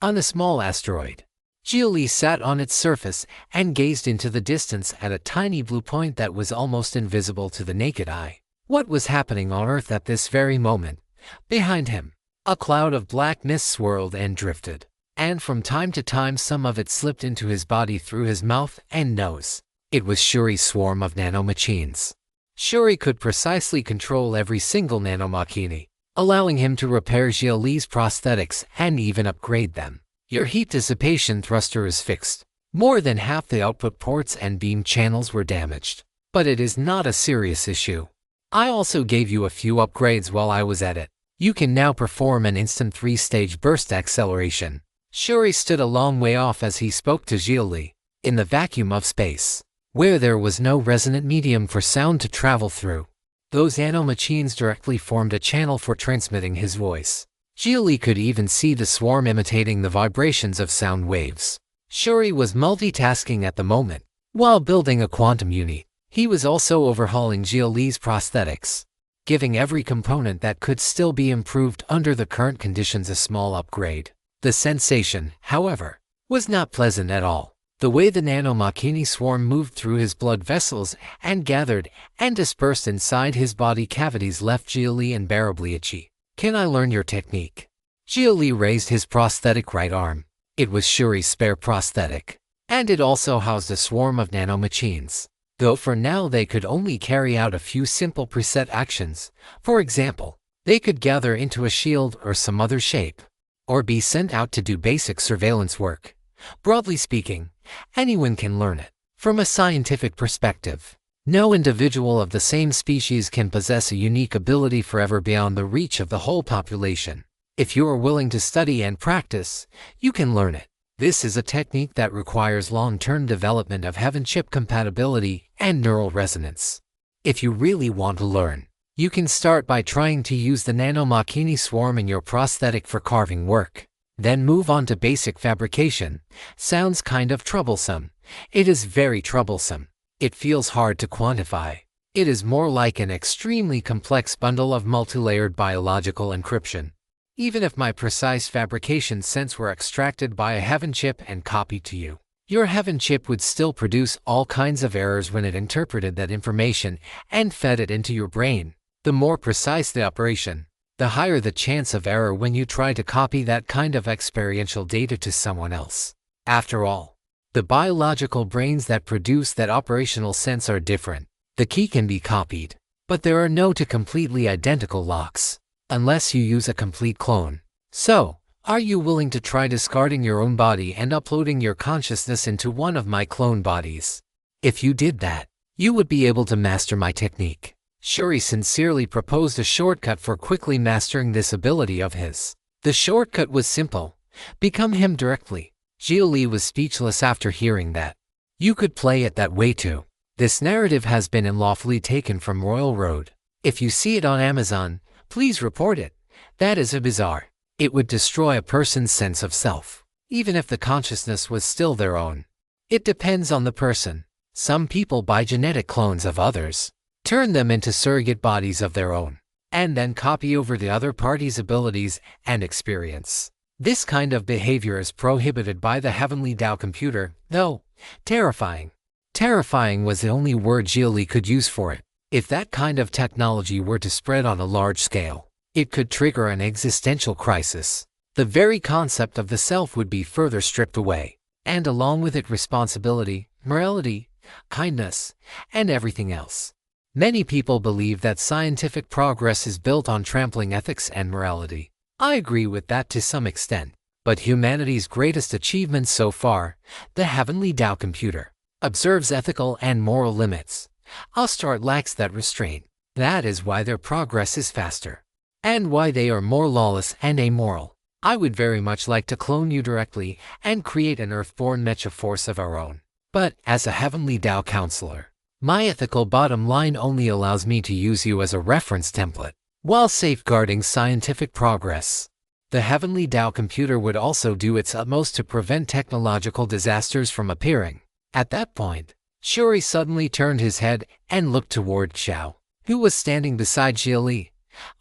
On a small asteroid, Xia Li sat on its surface and gazed into the distance at a tiny blue point that was almost invisible to the naked eye. What was happening on Earth at this very moment? Behind him, a cloud of black mist swirled and drifted, and from time to time some of it slipped into his body through his mouth and nose. It was Shuri's swarm of nanomachines. Shuri could precisely control every single nanomachine, allowing him to repair Xia Li's prosthetics and even upgrade them. Your heat dissipation thruster is fixed. More than half the output ports and beam channels were damaged, but it is not a serious issue. I also gave you a few upgrades while I was at it. You can now perform an instant 3-stage burst acceleration. Shuri stood a long way off as he spoke to Xia Li, in the vacuum of space, where there was no resonant medium for sound to travel through. Those nanomachines directly formed a channel for transmitting his voice. Xia Li could even see the swarm imitating the vibrations of sound waves. Shuri was multitasking at the moment. While building a quantum unit, he was also overhauling Xia Li's prosthetics, giving every component that could still be improved under the current conditions a small upgrade. The sensation, however, was not pleasant at all. The way the nanomachine swarm moved through his blood vessels and gathered and dispersed inside his body cavities left Xia Li unbearably itchy. Can I learn your technique? Xia Li raised his prosthetic right arm. It was Shuri's spare prosthetic, and it also housed a swarm of nanomachines, though for now they could only carry out a few simple preset actions. For example, they could gather into a shield or some other shape, or be sent out to do basic surveillance work. Broadly speaking, anyone can learn it. From a scientific perspective, no individual of the same species can possess a unique ability forever beyond the reach of the whole population. If you are willing to study and practice, you can learn it. This is a technique that requires long-term development of heaven-chip compatibility and neural resonance. If you really want to learn, you can start by trying to use the nanomachine swarm in your prosthetic for carving work. Then move on to basic fabrication. Sounds kind of troublesome. It is very troublesome. It feels hard to quantify. It is more like an extremely complex bundle of multi-layered biological encryption. Even if my precise fabrication sense were extracted by a heaven chip and copied to you, your heaven chip would still produce all kinds of errors when it interpreted that information and fed it into your brain. The more precise the operation, the higher the chance of error when you try to copy that kind of experiential data to someone else. After all, the biological brains that produce that operational sense are different. The key can be copied, but there are no two completely identical locks, unless you use a complete clone. So, are you willing to try discarding your own body and uploading your consciousness into one of my clone bodies? If you did that, you would be able to master my technique. Shuri sincerely proposed a shortcut for quickly mastering this ability of his. The shortcut was simple: become him directly. Xia Li was speechless after hearing that. You could play it that way too. This narrative has been unlawfully taken from Royal Road. If you see it on Amazon, please report it. That is bizarre. It would destroy a person's sense of self, even if the consciousness was still their own. It depends on the person. Some people buy genetic clones of others, turn them into surrogate bodies of their own, and then copy over the other party's abilities and experience. This kind of behavior is prohibited by the Heavenly Tao computer, though terrifying. Terrifying was the only word Xia Li could use for it. If that kind of technology were to spread on a large scale, it could trigger an existential crisis. The very concept of the self would be further stripped away, and along with it responsibility, morality, kindness, and everything else. Many people believe that scientific progress is built on trampling ethics and morality. I agree with that to some extent, but humanity's greatest achievement so far, the Heavenly Tao computer, observes ethical and moral limits. Astart lacks that restraint. That is why their progress is faster, and why they are more lawless and amoral. I would very much like to clone you directly and create an Earthborn mecha force of our own. But, as a Heavenly Tao counselor, my ethical bottom line only allows me to use you as a reference template, while safeguarding scientific progress. The Heavenly Tao computer would also do its utmost to prevent technological disasters from appearing. At that point, Shuri suddenly turned his head and looked toward Xiao, who was standing beside Xia Li.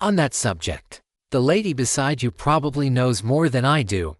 On that subject, the lady beside you probably knows more than I do.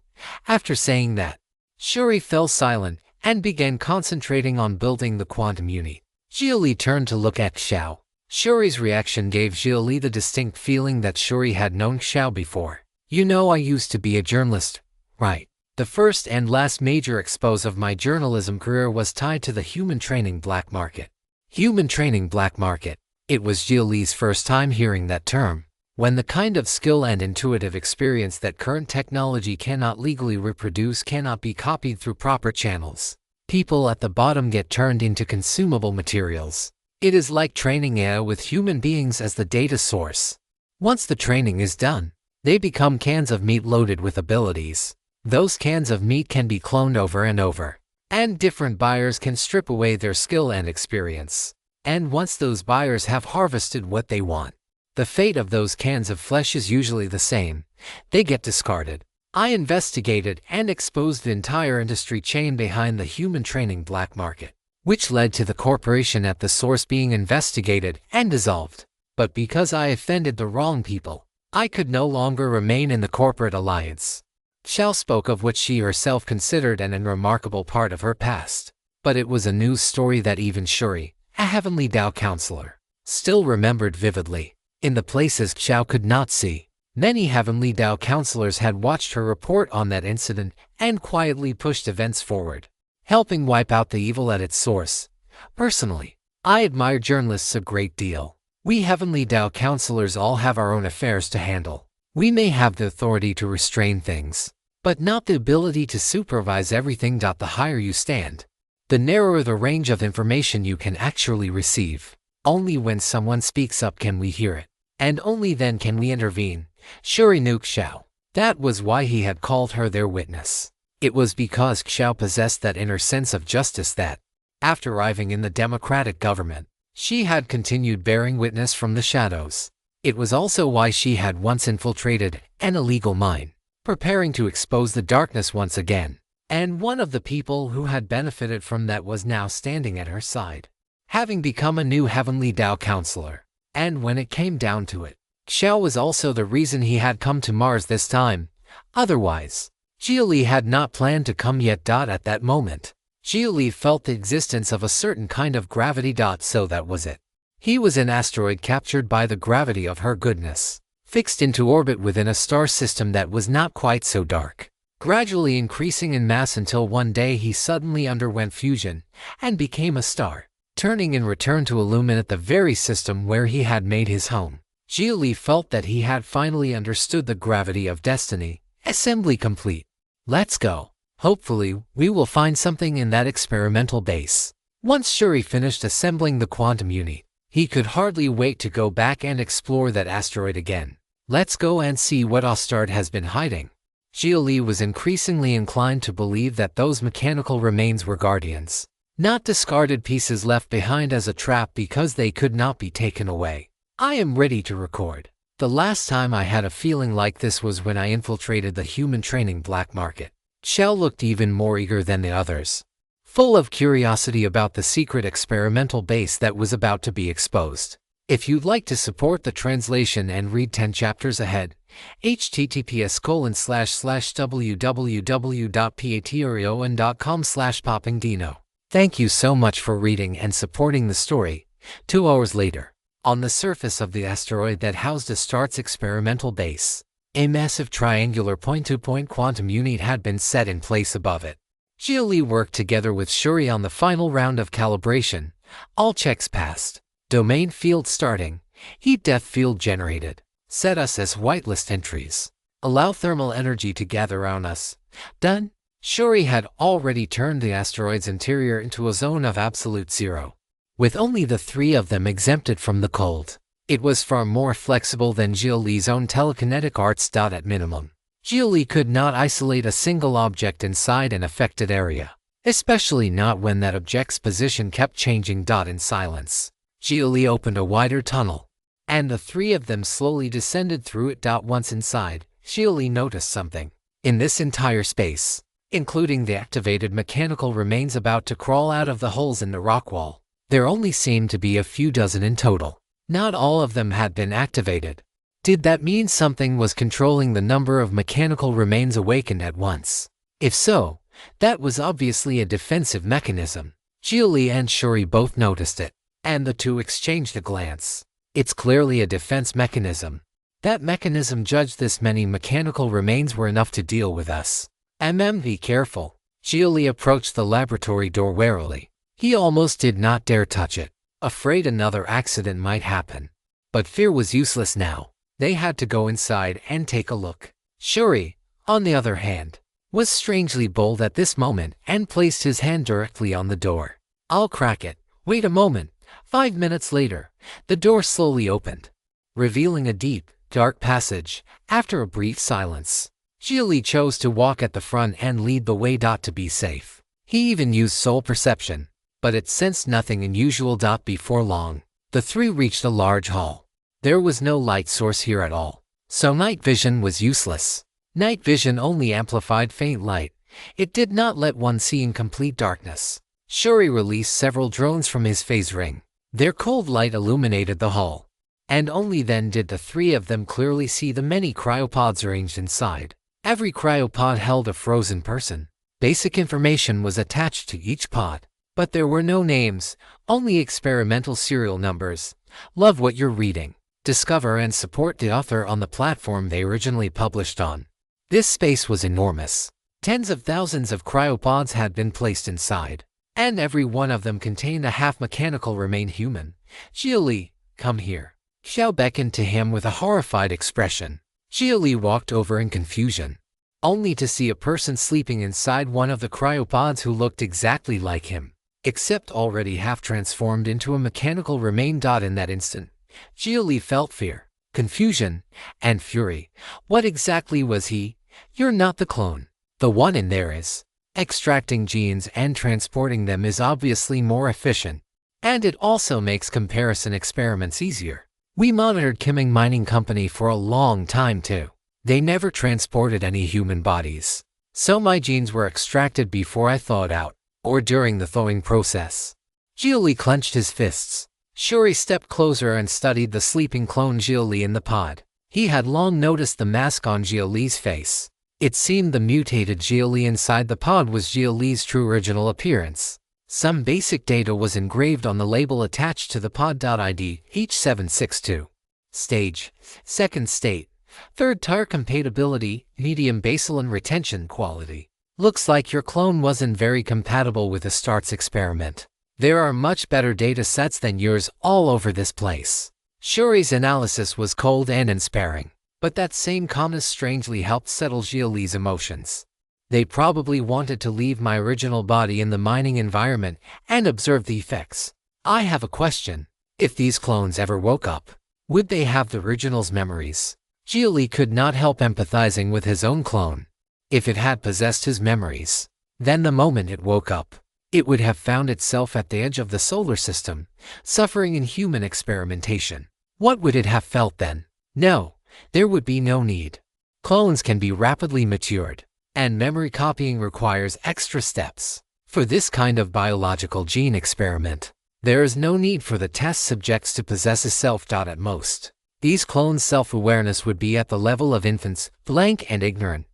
After saying that, Shuri fell silent and began concentrating on building the quantum unit. Xia Li turned to look at Xiao. Shuri's reaction gave Xia Li the distinct feeling that Shuri had known Xiao before. You know, I used to be a journalist, right? The first and last major expose of my journalism career was tied to the human training black market. Human training black market. It was Xia Li's first time hearing that term. When the kind of skill and intuitive experience that current technology cannot legally reproduce cannot be copied through proper channels, people at the bottom get turned into consumable materials. It is like training AI with human beings as the data source. Once the training is done, they become cans of meat loaded with abilities. Those cans of meat can be cloned over and over, and different buyers can strip away their skill and experience. And once those buyers have harvested what they want, the fate of those cans of flesh is usually the same. They get discarded. I investigated and exposed the entire industry chain behind the human training black market, which led to the corporation at the source being investigated and dissolved. But because I offended the wrong people, I could no longer remain in the corporate alliance. Xiao spoke of what she herself considered an unremarkable part of her past. But it was a news story that even Shuri, a Heavenly Tao counselor, still remembered vividly. In the places Xiao could not see, many Heavenly Tao counselors had watched her report on that incident and quietly pushed events forward, helping wipe out the evil at its source. Personally, I admire journalists a great deal. We Heavenly Tao counselors all have our own affairs to handle. We may have the authority to restrain things, but not the ability to supervise everything. The higher you stand, the narrower the range of information you can actually receive. Only when someone speaks up can we hear it, and only then can we intervene. Shuri knew Xiao. That was why he had called her their witness. It was because Xiao possessed that inner sense of justice that, after arriving in the democratic government, she had continued bearing witness from the shadows. It was also why she had once infiltrated an illegal mine, preparing to expose the darkness once again. And one of the people who had benefited from that was now standing at her side, having become a new Heavenly Tao counselor. And when it came down to it, Xiao was also the reason he had come to Mars this time. Otherwise, Xia Li had not planned to come yet. At that moment, Xia Li felt the existence of a certain kind of gravity. So that was it. He was an asteroid captured by the gravity of her goodness, fixed into orbit within a star system that was not quite so dark, gradually increasing in mass until one day he suddenly underwent fusion and became a star, turning in return to illuminate the very system where he had made his home. Xia Li felt that he had finally understood the gravity of destiny. Assembly complete. Let's go. Hopefully, we will find something in that experimental base. Once Shuri finished assembling the quantum unit, he could hardly wait to go back and explore that asteroid again. Let's go and see what Ostard has been hiding. Xia Li was increasingly inclined to believe that those mechanical remains were guardians, not discarded pieces left behind as a trap because they could not be taken away. I am ready to record. The last time I had a feeling like this was when I infiltrated the human training black market. Xiao looked even more eager than the others, full of curiosity about the secret experimental base that was about to be exposed. If you'd like to support the translation and read 10 chapters ahead, https://www.patreon.com/poppingdino. Thank you so much for reading and supporting the story. 2 hours later, on the surface of the asteroid that housed Astart's experimental base, a massive triangular point-to-point quantum unit had been set in place above it. Xia Li worked together with Shuri on the final round of calibration. All checks passed. Domain field starting. Heat depth field generated. Set us as whitelist entries. Allow thermal energy to gather around us. Done. Shuri had already turned the asteroid's interior into a zone of absolute zero, with only the 3 of them exempted from the cold. It was far more flexible than Xia Li's own telekinetic arts. At minimum, Xia Li could not isolate a single object inside an affected area, especially not when that object's position kept changing. In silence, Xia Li opened a wider tunnel, and the three of them slowly descended through it. Once inside, Xia Li noticed something. In this entire space, including the activated mechanical remains about to crawl out of the holes in the rock wall, there only seemed to be a few dozen in total. Not all of them had been activated. Did that mean something was controlling the number of mechanical remains awakened at once? If so, that was obviously a defensive mechanism. Xia Li and Shuri both noticed it, and the two exchanged a glance. It's clearly a defense mechanism. That mechanism judged this many mechanical remains were enough to deal with us. Be careful. Xia Li approached the laboratory door warily. He almost did not dare touch it, afraid another accident might happen. But fear was useless now. They had to go inside and take a look. Shuri, on the other hand, was strangely bold at this moment and placed his hand directly on the door. I'll crack it. Wait a moment. 5 minutes later, the door slowly opened, revealing a deep, dark passage. After a brief silence, Xia Li chose to walk at the front and lead the way. To be safe, he even used soul perception, but it sensed nothing unusual. Before long, the three reached a large hall. There was no light source here at all, so night vision was useless. Night vision only amplified faint light. It did not let one see in complete darkness. Shuri released several drones from his phase ring. Their cold light illuminated the hall, and only then did the three of them clearly see the many cryopods arranged inside. Every cryopod held a frozen person. Basic information was attached to each pod, but there were no names, only experimental serial numbers. Love what you're reading. Discover and support the author on the platform they originally published on. This space was enormous. Tens of thousands of cryopods had been placed inside, and every one of them contained a half-mechanical remain human. Xia Li, come here. Xiao beckoned to him with a horrified expression. Xia Li walked over in confusion, only to see a person sleeping inside one of the cryopods who looked exactly like him, except already half-transformed into a mechanical remain. In that instant, Xia Li felt fear, confusion, and fury. What exactly was he? You're not the clone. The one in there is. Extracting genes and transporting them is obviously more efficient, and it also makes comparison experiments easier. We monitored Kimming Mining Company for a long time too. They never transported any human bodies, so my genes were extracted before I thawed out, or during the thawing process. Xia Li clenched his fists. Shuri stepped closer and studied the sleeping clone Xia Li in the pod. He had long noticed the mask on Xia Li's face. It seemed the mutated Xia Li inside the pod was Xia Li's true original appearance. Some basic data was engraved on the label attached to the pod. ID H762. Stage, second state, third tier compatibility, medium baseline retention quality. Looks like your clone wasn't very compatible with the STARTS experiment. There are much better data sets than yours all over this place. Shuri's analysis was cold and unsparing, but that same calmness strangely helped settle Xia Li's emotions. They probably wanted to leave my original body in the mining environment and observe the effects. I have a question. If these clones ever woke up, would they have the original's memories? Xia Li could not help empathizing with his own clone. If it had possessed his memories, then the moment it woke up, it would have found itself at the edge of the solar system, suffering in human experimentation. What would it have felt then? No, there would be no need. Clones can be rapidly matured, and memory copying requires extra steps. For this kind of biological gene experiment, there is no need for the test subjects to possess a self. At most, these clones' self-awareness would be at the level of infants, blank and ignorant.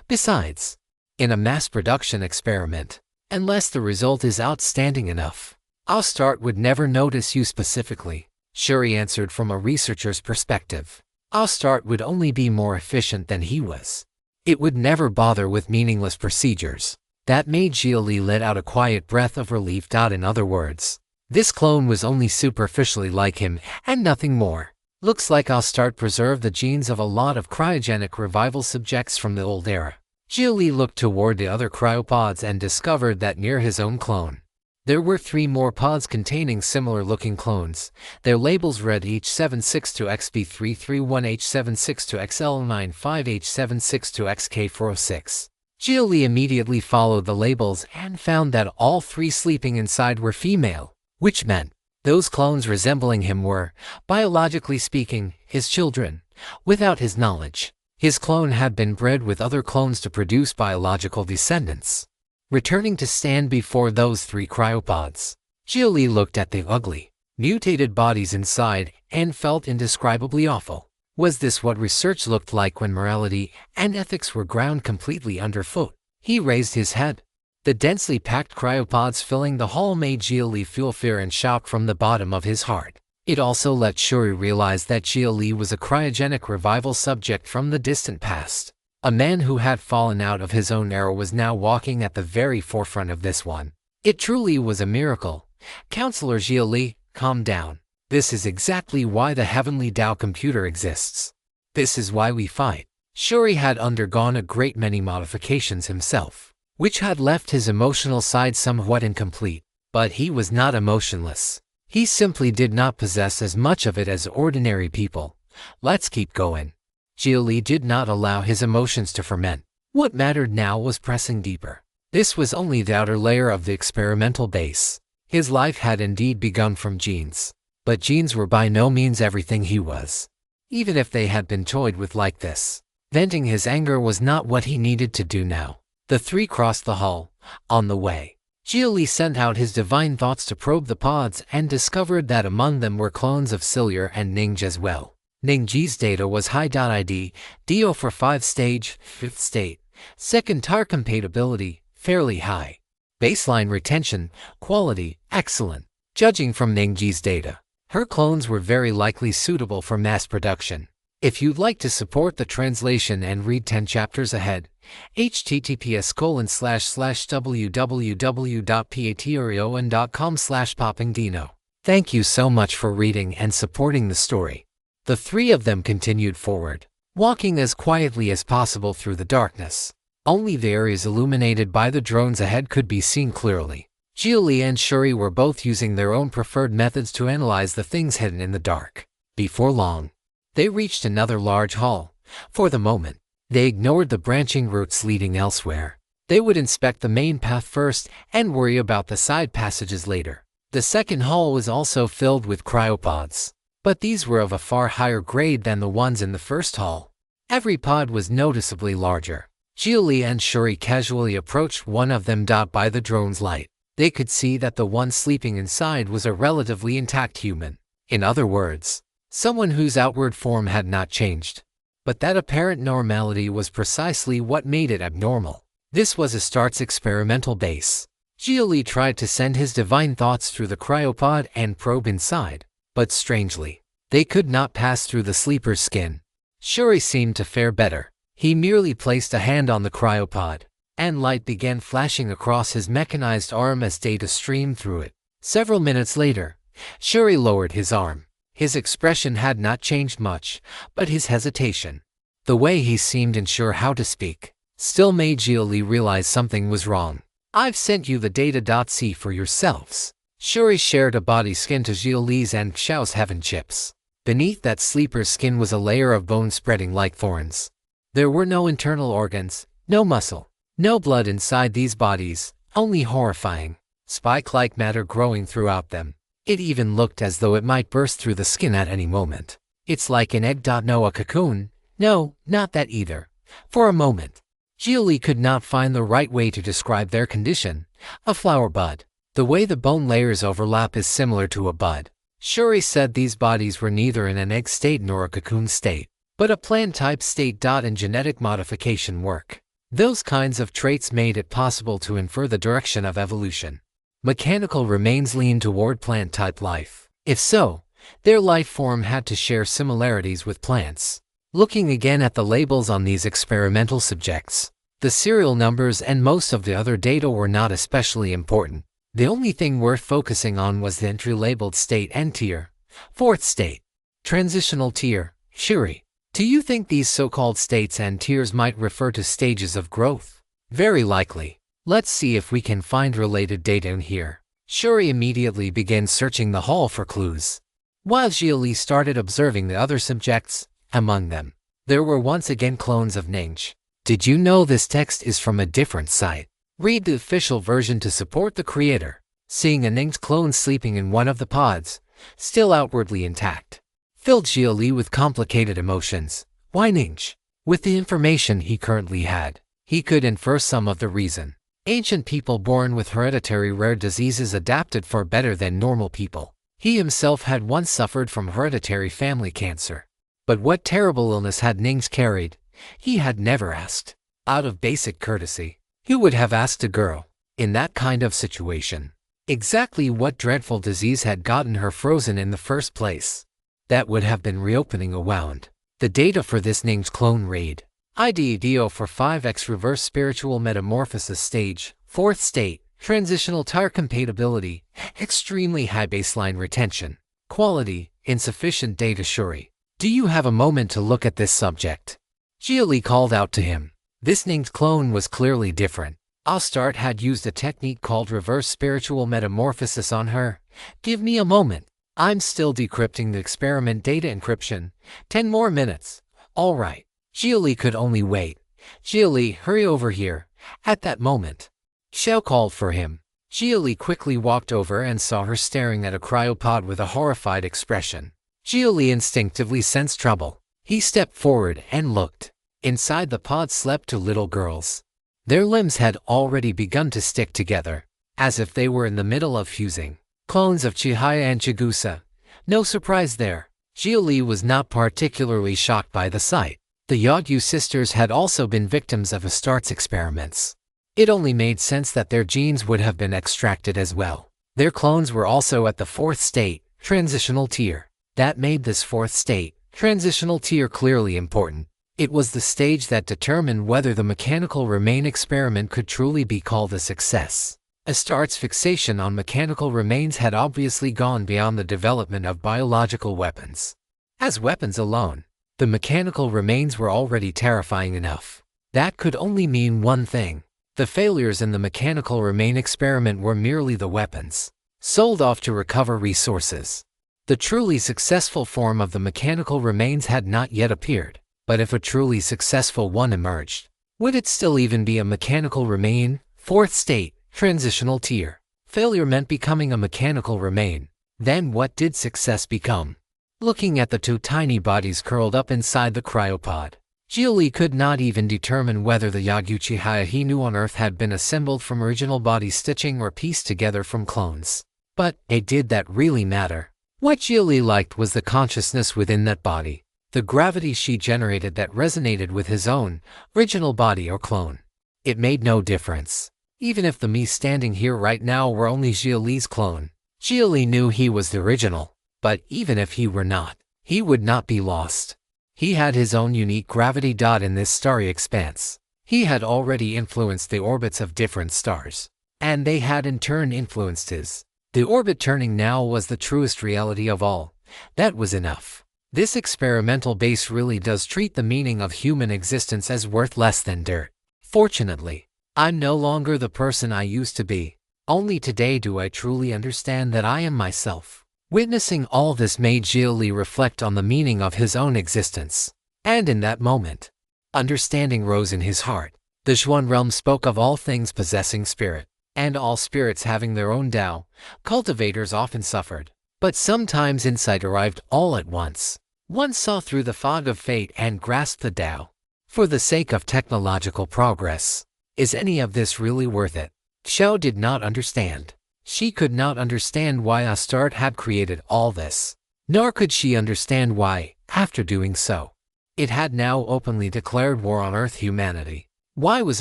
Besides, in a mass production experiment, unless the result is outstanding enough, Start would never notice you specifically. Shuri answered from a researcher's perspective. Start would only be more efficient than he was. It would never bother with meaningless procedures. That made Xia Li let out a quiet breath of relief. In other words, this clone was only superficially like him and nothing more. Looks like Start preserved the genes of a lot of cryogenic revival subjects from the old era. Xia Li looked toward the other cryopods and discovered that near his own clone, There were 3 more pods containing similar-looking clones. Their labels read H762XB331H762XL95H762XK406. Xia Li immediately followed the labels and found that all 3 sleeping inside were female, which meant those clones resembling him were, biologically speaking, his children, without his knowledge. His clone had been bred with other clones to produce biological descendants. Returning to stand before those 3 cryopods, Xia Li looked at the ugly, mutated bodies inside and felt indescribably awful. Was this what research looked like when morality and ethics were ground completely underfoot? He raised his head. The densely packed cryopods filling the hall made Xia Li feel fear and shock from the bottom of his heart. It also let Shuri realize that Xia Li was a cryogenic revival subject from the distant past. A man who had fallen out of his own era was now walking at the very forefront of this one. It truly was a miracle. Counselor Xia Li, calm down. This is exactly why the Heavenly Tao computer exists. This is why we fight. Shuri had undergone a great many modifications himself, which had left his emotional side somewhat incomplete. But he was not emotionless. He simply did not possess as much of it as ordinary people. Let's keep going. Xia Li did not allow his emotions to ferment. What mattered now was pressing deeper. This was only the outer layer of the experimental base. His life had indeed begun from genes. But genes were by no means everything he was. Even if they had been toyed with like this, venting his anger was not what he needed to do now. The 3 crossed the hall. On the way, Xia Li sent out his divine thoughts to probe the pods and discovered that among them were clones of Cilia and Ningji as well. Ningji's data was high.id, DO for 5 stage, 5th state, 2nd tar compatibility, fairly high. Baseline retention, quality, excellent. Judging from Ningji's data, her clones were very likely suitable for mass production. If you'd like to support the translation and read 10 chapters ahead, https://www.patreon.com/poppingdino. Thank you so much for reading and supporting the story. The 3 of them continued forward, walking as quietly as possible through the darkness. Only the areas illuminated by the drones ahead could be seen clearly. Xia Li and Shuri were both using their own preferred methods to analyze the things hidden in the dark. Before long, they reached another large hall. For the moment, they ignored the branching routes leading elsewhere. They would inspect the main path first and worry about the side passages later. The second hall was also filled with cryopods, but these were of a far higher grade than the ones in the first hall. Every pod was noticeably larger. Xia Li and Shuri casually approached one of them. By the drone's light, they could see that the one sleeping inside was a relatively intact human. In other words, someone whose outward form had not changed. But that apparent normality was precisely what made it abnormal. This was Astarte's experimental base. Xia Li tried to send his divine thoughts through the cryopod and probe inside, but strangely, they could not pass through the sleeper's skin. Shuri seemed to fare better. He merely placed a hand on the cryopod, and light began flashing across his mechanized arm as data streamed through it. Several minutes later, Shuri lowered his arm. His expression had not changed much, but his hesitation, the way he seemed unsure how to speak, still made Xia Li realize something was wrong. I've sent you the data. See for yourselves. Shuri shared a body skin to Xia Li's and Xiao's heaven chips. Beneath that sleeper's skin was a layer of bone spreading like thorns. There were no internal organs, no muscle, no blood inside these bodies, only horrifying, spike-like matter growing throughout them. It even looked as though it might burst through the skin at any moment. It's like an egg. No, a cocoon. No, not that either. For a moment, Xia Li could not find the right way to describe their condition. A flower bud. The way the bone layers overlap is similar to a bud. Shuri said these bodies were neither in an egg state nor a cocoon state, but a plant-type state. In genetic modification work, those kinds of traits made it possible to infer the direction of evolution. Mechanical remains lean toward plant-type life. If so, their life form had to share similarities with plants. Looking again at the labels on these experimental subjects, the serial numbers and most of the other data were not especially important. The only thing worth focusing on was the entry-labeled state and tier. 4th state. Transitional tier. Shuri, do you think these so-called states and tiers might refer to stages of growth? Very likely. Let's see if we can find related data in here. Shuri immediately began searching the hall for clues, while Xia Li started observing the other subjects. Among them, there were once again clones of Ning's. Did you know this text is from a different site? Read the official version to support the creator. Seeing a Ning's clone sleeping in one of the pods, still outwardly intact, filled Xia Li with complicated emotions. Why Ning's? With the information he currently had, he could infer some of the reason. Ancient people born with hereditary rare diseases adapted far better than normal people. He himself had once suffered from hereditary family cancer. But what terrible illness had Ning's carried? He had never asked. Out of basic courtesy, he would have asked a girl, in that kind of situation, exactly what dreadful disease had gotten her frozen in the first place. That would have been reopening a wound. The data for this Ning's clone raid. IDO for 5x reverse spiritual metamorphosis stage, 4th state, transitional tire compatibility, extremely high baseline retention, quality, insufficient data. Shuri, do you have a moment to look at this subject? Xia Li called out to him. This Ning's clone was clearly different. Astarte had used a technique called reverse spiritual metamorphosis on her. Give me a moment. I'm still decrypting the experiment data encryption. 10 more minutes. All right. Xia Li could only wait. Xia Li, hurry over here. At that moment, Xiao called for him. Xia Li quickly walked over and saw her staring at a cryopod with a horrified expression. Xia Li instinctively sensed trouble. He stepped forward and looked. Inside the pod slept 2 little girls. Their limbs had already begun to stick together, as if they were in the middle of fusing. Clones of Chihaya and Chigusa. No surprise there. Xia Li was not particularly shocked by the sight. The Yagyu sisters had also been victims of Astarte's experiments. It only made sense that their genes would have been extracted as well. Their clones were also at the 4th state, transitional tier. That made this 4th state, transitional tier clearly important. It was the stage that determined whether the mechanical remain experiment could truly be called a success. Astarte's fixation on mechanical remains had obviously gone beyond the development of biological weapons. As weapons alone, the mechanical remains were already terrifying enough. That could only mean one thing. The failures in the mechanical remain experiment were merely the weapons sold off to recover resources. The truly successful form of the mechanical remains had not yet appeared. But if a truly successful one emerged, would it still even be a mechanical remain? 4th state, transitional tier. Failure meant becoming a mechanical remain. Then what did success become? Looking at the 2 tiny bodies curled up inside the cryopod, Xia Li could not even determine whether the Yagyu Chihaya he knew on Earth had been assembled from original body stitching or pieced together from clones. But, did that really matter? What Xia Li liked was the consciousness within that body. The gravity she generated that resonated with his own, original body or clone. It made no difference. Even if the me standing here right now were only Xia Li's clone, Xia Li knew he was the original. But even if he were not, he would not be lost. He had his own unique gravity dot in this starry expanse. He had already influenced the orbits of different stars, and they had in turn influenced his. The orbit turning now was the truest reality of all. That was enough. This experimental base really does treat the meaning of human existence as worth less than dirt. Fortunately, I'm no longer the person I used to be. Only today do I truly understand that I am myself. Witnessing all this made Xia Li reflect on the meaning of his own existence. And in that moment, understanding rose in his heart. The Xuan realm spoke of all things possessing spirit, and all spirits having their own Tao. Cultivators often suffered, but sometimes insight arrived all at once. One saw through the fog of fate and grasped the Tao. For the sake of technological progress, is any of this really worth it? Xiao did not understand. She could not understand why Astarte had created all this. Nor could she understand why, after doing so, it had now openly declared war on Earth humanity. Why was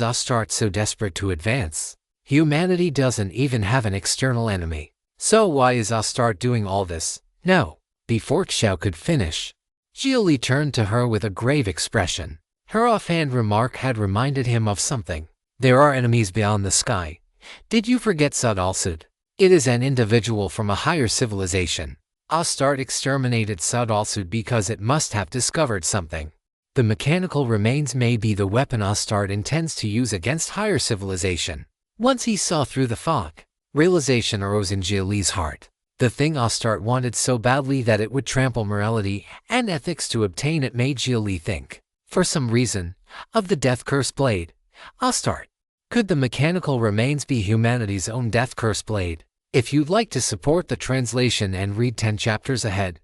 Astarte so desperate to advance? Humanity doesn't even have an external enemy. So why is Astarte doing all this? No. Before Xiao could finish, Xia Li turned to her with a grave expression. Her offhand remark had reminded him of something. There are enemies beyond the sky. Did you forget Sud-Al-Sud? It is an individual from a higher civilization. Astarte exterminated Sud-Al-Sud because it must have discovered something. The mechanical remains may be the weapon Astarte intends to use against higher civilization. Once he saw through the fog, Realization arose in Xia Li's heart. The thing Astarte wanted so badly that it would trample morality and ethics to obtain it made Xia Li think, for some reason, of the death curse blade. Astarte. Could the mechanical remains be humanity's own death curse blade? If you'd like to support the translation and read 10 chapters ahead,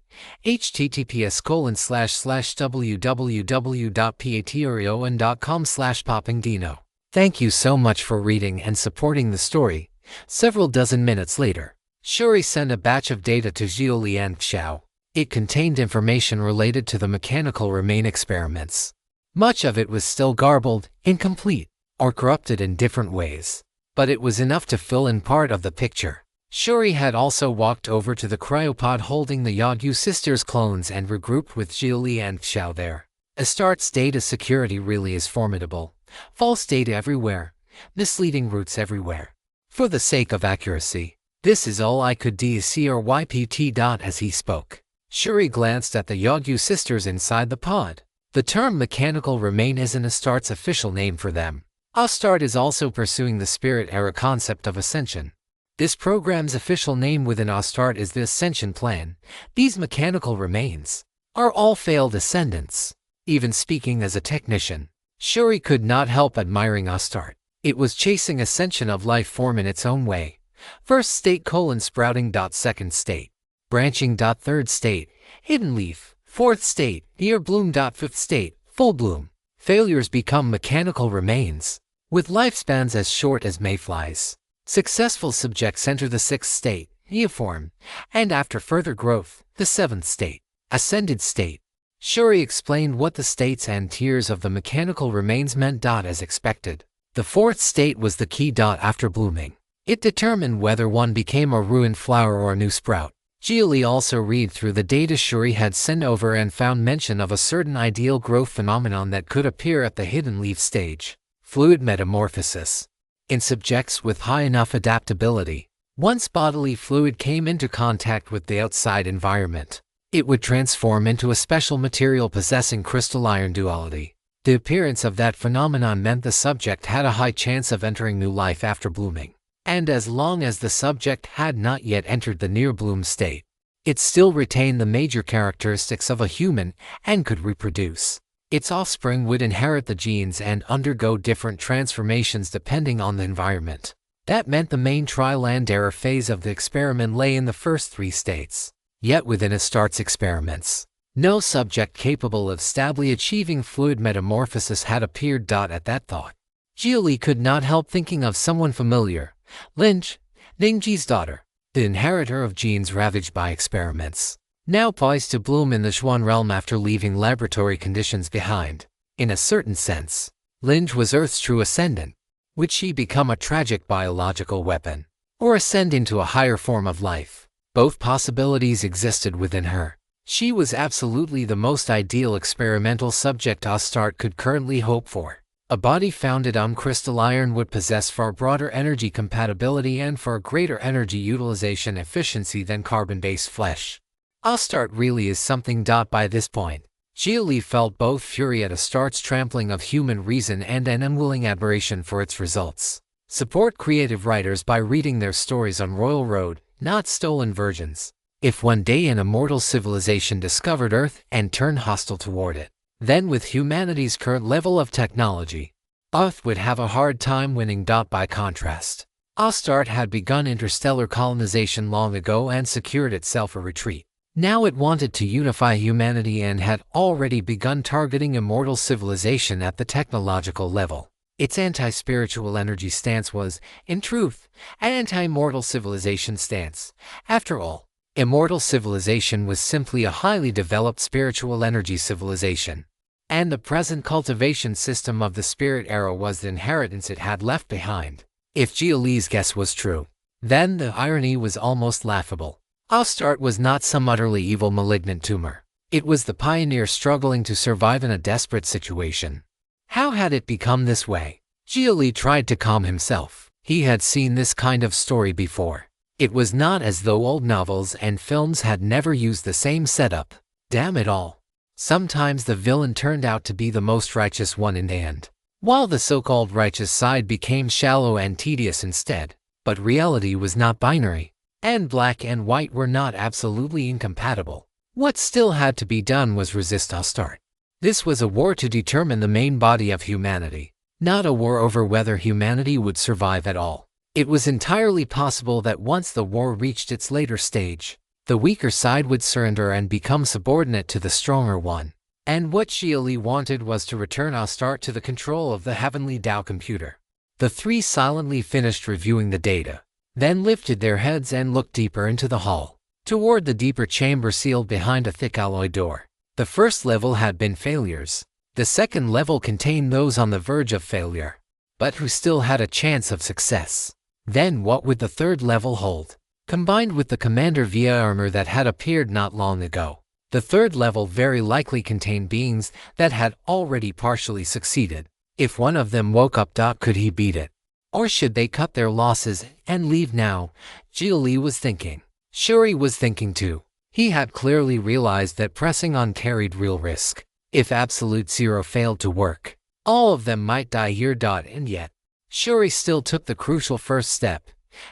https://www.patreon.com/poppingdino. Thank you so much for reading and supporting the story. Several dozen minutes later, Shuri sent a batch of data to Xia Li and Xiao. It contained information related to the mechanical remain experiments. Much of it was still garbled, incomplete, or corrupted in different ways, but it was enough to fill in part of the picture. Shuri had also walked over to the cryopod holding the Yagyu sisters' clones and regrouped with Xia Li and Xiao there. Astarte's data security really is formidable. False data everywhere, misleading routes everywhere. For the sake of accuracy, this is all I could see or YPT. As he spoke, Shuri glanced at the Yagyu sisters inside the pod. The term mechanical remain isn't Astarte's official name for them. Astarte is also pursuing the Spirit Era concept of ascension. This program's official name within Astarte is the Ascension Plan. These mechanical remains are all failed ascendants. Even speaking as a technician, Shuri could not help admiring Astarte. It was chasing ascension of life form in its own way. First state : sprouting. Second state, branching. Third state, hidden leaf. Fourth state, near bloom. Fifth state, full bloom. Failures become mechanical remains, with lifespans as short as mayflies. Successful subjects enter the sixth state, neoform, and after further growth, the seventh state, ascended state. Shuri explained what the states and tiers of the mechanical remains meant. As expected, the fourth state was the key. After blooming, it determined whether one became a ruined flower or a new sprout. Xia Li also read through the data Shuri had sent over and found mention of a certain ideal growth phenomenon that could appear at the hidden leaf stage: fluid metamorphosis. In subjects with high enough adaptability, once bodily fluid came into contact with the outside environment, it would transform into a special material possessing crystal-iron duality. The appearance of that phenomenon meant the subject had a high chance of entering new life after blooming. And as long as the subject had not yet entered the near-bloom state, it still retained the major characteristics of a human and could reproduce. Its offspring would inherit the genes and undergo different transformations depending on the environment. That meant the main trial and error phase of the experiment lay in the first three states. Yet within Astarte's experiments, no subject capable of stably achieving fluid metamorphosis had appeared. At that thought, Xia Li could not help thinking of someone familiar: Lynch, Ningji's daughter, the inheritor of genes ravaged by experiments, now poised to bloom in the Xuan realm after leaving laboratory conditions behind. In a certain sense, Lynch was Earth's true ascendant. Would she become a tragic biological weapon, or ascend into a higher form of life? Both possibilities existed within her. She was absolutely the most ideal experimental subject Astarte could currently hope for. A body founded on crystal iron would possess far broader energy compatibility and far greater energy utilization efficiency than carbon-based flesh. Astarte really is something. By this point, Xia Li felt both fury at Astarte's trampling of human reason and an unwilling admiration for its results. Support creative writers by reading their stories on Royal Road, not stolen versions. If one day an immortal civilization discovered Earth and turned hostile toward it, then with humanity's current level of technology, Earth would have a hard time winning. By contrast, Astarte had begun interstellar colonization long ago and secured itself a retreat. Now it wanted to unify humanity and had already begun targeting immortal civilization at the technological level. Its anti-spiritual energy stance was, in truth, an anti-mortal civilization stance. After all, immortal civilization was simply a highly developed spiritual energy civilization, and the present cultivation system of the Spirit Era was the inheritance it had left behind. If Xia Li's guess was true, then the irony was almost laughable. Astarte was not some utterly evil malignant tumor. It was the pioneer struggling to survive in a desperate situation. How had it become this way? Xia Li tried to calm himself. He had seen this kind of story before. It was not as though old novels and films had never used the same setup. Damn it all. Sometimes the villain turned out to be the most righteous one in the end, while the so-called righteous side became shallow and tedious instead. But reality was not binary, and black and white were not absolutely incompatible. What still had to be done was resist Astarte. This was a war to determine the main body of humanity, not a war over whether humanity would survive at all. It was entirely possible that once the war reached its later stage, the weaker side would surrender and become subordinate to the stronger one. And what Xia Li wanted was to return Astarte to the control of the heavenly Tao computer. The three silently finished reviewing the data, then lifted their heads and looked deeper into the hall, toward the deeper chamber sealed behind a thick alloy door. The first level had been failures. The second level contained those on the verge of failure, but who still had a chance of success. Then what would the third level hold? Combined with the Commander Via armor that had appeared not long ago, the third level very likely contained beings that had already partially succeeded. If one of them woke up, could he beat it? Or should they cut their losses and leave now? Xia Li was thinking. Shuri was thinking too. He had clearly realized that pressing on carried real risk. If Absolute Zero failed to work, all of them might die here. And yet, Shuri still took the crucial first step.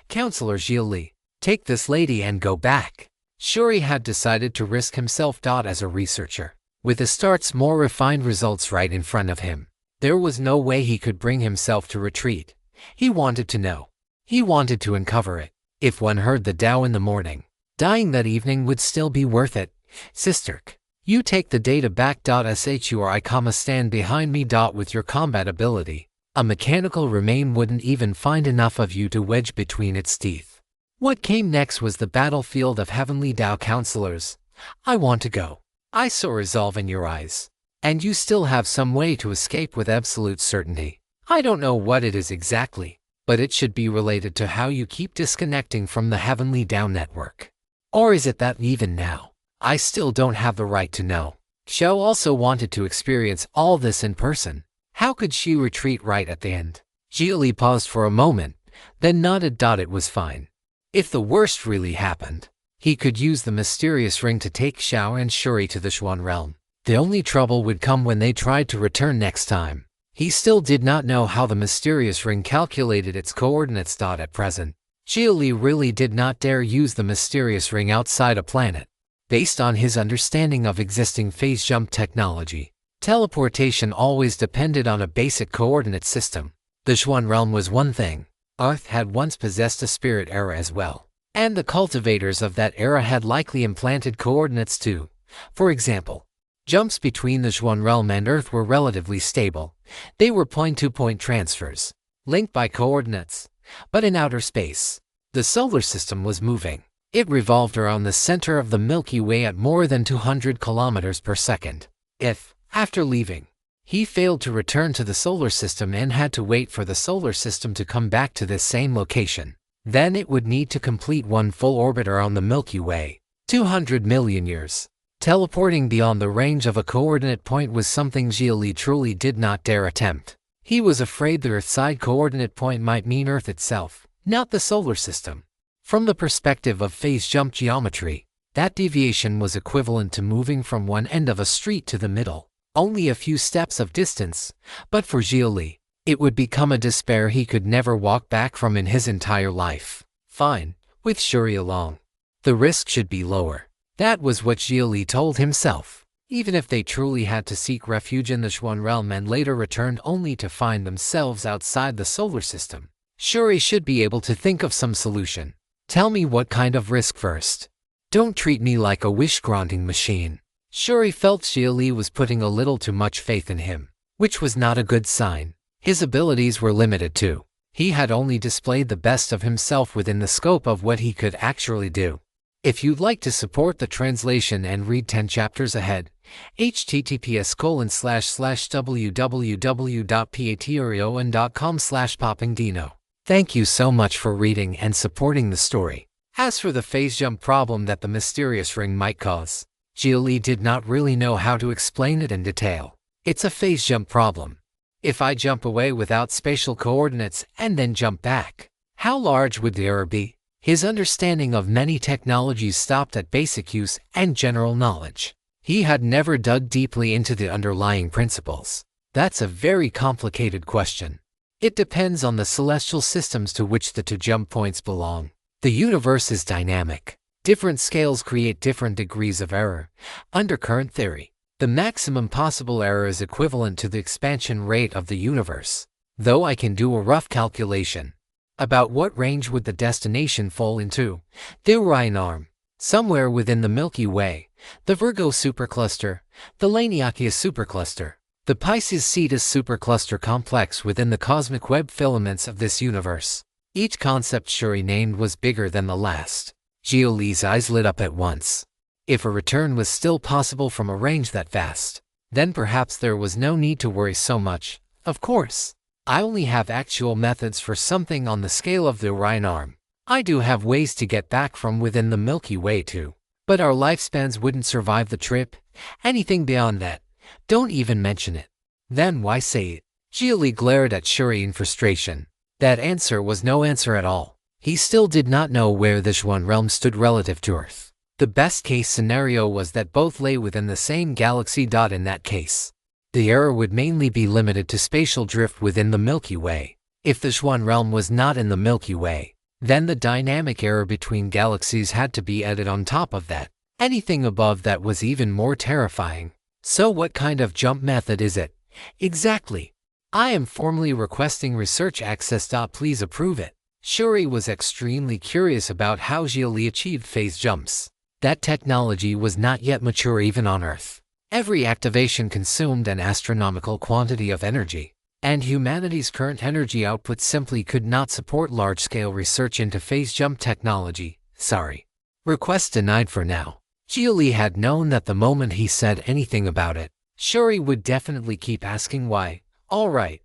Counselor Xia Li, take this lady and go back. Shuri had decided to risk himself. As a researcher, with Astarte's more refined results right in front of him, there was no way he could bring himself to retreat. He wanted to know. He wanted to uncover it. If one heard the Tao in the morning, dying that evening would still be worth it. Sister, you take the data back. Shuri, stand behind me. With your combat ability, a mechanical remain wouldn't even find enough of you to wedge between its teeth. What came next was the battlefield of heavenly Tao counselors. I want to go. I saw resolve in your eyes. And you still have some way to escape with absolute certainty. I don't know what it is exactly, but it should be related to how you keep disconnecting from the heavenly Tao network. Or is it that even now, I still don't have the right to know? Xiao also wanted to experience all this in person. How could she retreat right at the end? Xia Li paused for a moment, then nodded. It was fine. If the worst really happened, he could use the mysterious ring to take Xiao and Shuri to the Xuan realm. The only trouble would come when they tried to return next time. He still did not know how the mysterious ring calculated its coordinates. At present, Xia Li really did not dare use the mysterious ring outside a planet. Based on his understanding of existing phase jump technology, teleportation always depended on a basic coordinate system. The Xuan realm was one thing. Earth had once possessed a spirit era as well, and the cultivators of that era had likely implanted coordinates too. For example, jumps between the Xuan realm and Earth were relatively stable. They were point-to-point transfers, linked by coordinates. But in outer space, the solar system was moving. It revolved around the center of the Milky Way at more than 200 kilometers per second. If, after leaving, he failed to return to the solar system and had to wait for the solar system to come back to this same location, then it would need to complete one full orbit around the Milky Way, 200 million years. Teleporting beyond the range of a coordinate point was something Xia Li truly did not dare attempt. He was afraid the Earth-side coordinate point might mean Earth itself, not the solar system. From the perspective of phase jump geometry, that deviation was equivalent to moving from one end of a street to the middle, only a few steps of distance. But for Xia Li, it would become a despair he could never walk back from in his entire life. Fine, with Shuri along, the risk should be lower. That was what Xia Li told himself. Even if they truly had to seek refuge in the Xuan realm and later returned only to find themselves outside the solar system, Shuri should be able to think of some solution. Tell me what kind of risk first. Don't treat me like a wish-granting machine. Shuri felt Xia Li was putting a little too much faith in him, which was not a good sign. His abilities were limited too. He had only displayed the best of himself within the scope of what he could actually do. If you'd like to support the translation and read 10 chapters ahead, https://www.patreon.com/poppingdino. Thank you so much for reading and supporting the story. As for the phase jump problem that the mysterious ring might cause, Xia Li did not really know how to explain it in detail. It's a phase jump problem. If I jump away without spatial coordinates and then jump back, how large would the error be? His understanding of many technologies stopped at basic use and general knowledge. He had never dug deeply into the underlying principles. That's a very complicated question. It depends on the celestial systems to which the two jump points belong. The universe is dynamic. Different scales create different degrees of error. Under current theory, the maximum possible error is equivalent to the expansion rate of the universe. Though I can do a rough calculation about what range would the destination fall into. The Orion Arm, somewhere within the Milky Way, the Virgo supercluster, the Laniakea supercluster, the Pisces-Cetus supercluster complex within the cosmic web filaments of this universe. Each concept Shuri named was bigger than the last. Xia Li's eyes lit up at once. If a return was still possible from a range that vast, then perhaps there was no need to worry so much. Of course, I only have actual methods for something on the scale of the Orion Arm. I do have ways to get back from within the Milky Way too. But our lifespans wouldn't survive the trip. Anything beyond that, don't even mention it. Then why say it? Xia Li glared at Shuri in frustration. That answer was no answer at all. He still did not know where the Xuan realm stood relative to Earth. The best-case scenario was that both lay within the same galaxy. In that case, the error would mainly be limited to spatial drift within the Milky Way. If the Xuan realm was not in the Milky Way, then the dynamic error between galaxies had to be added on top of that. Anything above that was even more terrifying. So what kind of jump method is it? Exactly. I am formally requesting research access. Please approve it. Shuri was extremely curious about how Xia Li achieved phase jumps. That technology was not yet mature even on Earth. Every activation consumed an astronomical quantity of energy, and humanity's current energy output simply could not support large-scale research into phase jump technology. Sorry. Request denied for now. Xia Li had known that the moment he said anything about it, Shuri would definitely keep asking why. All right.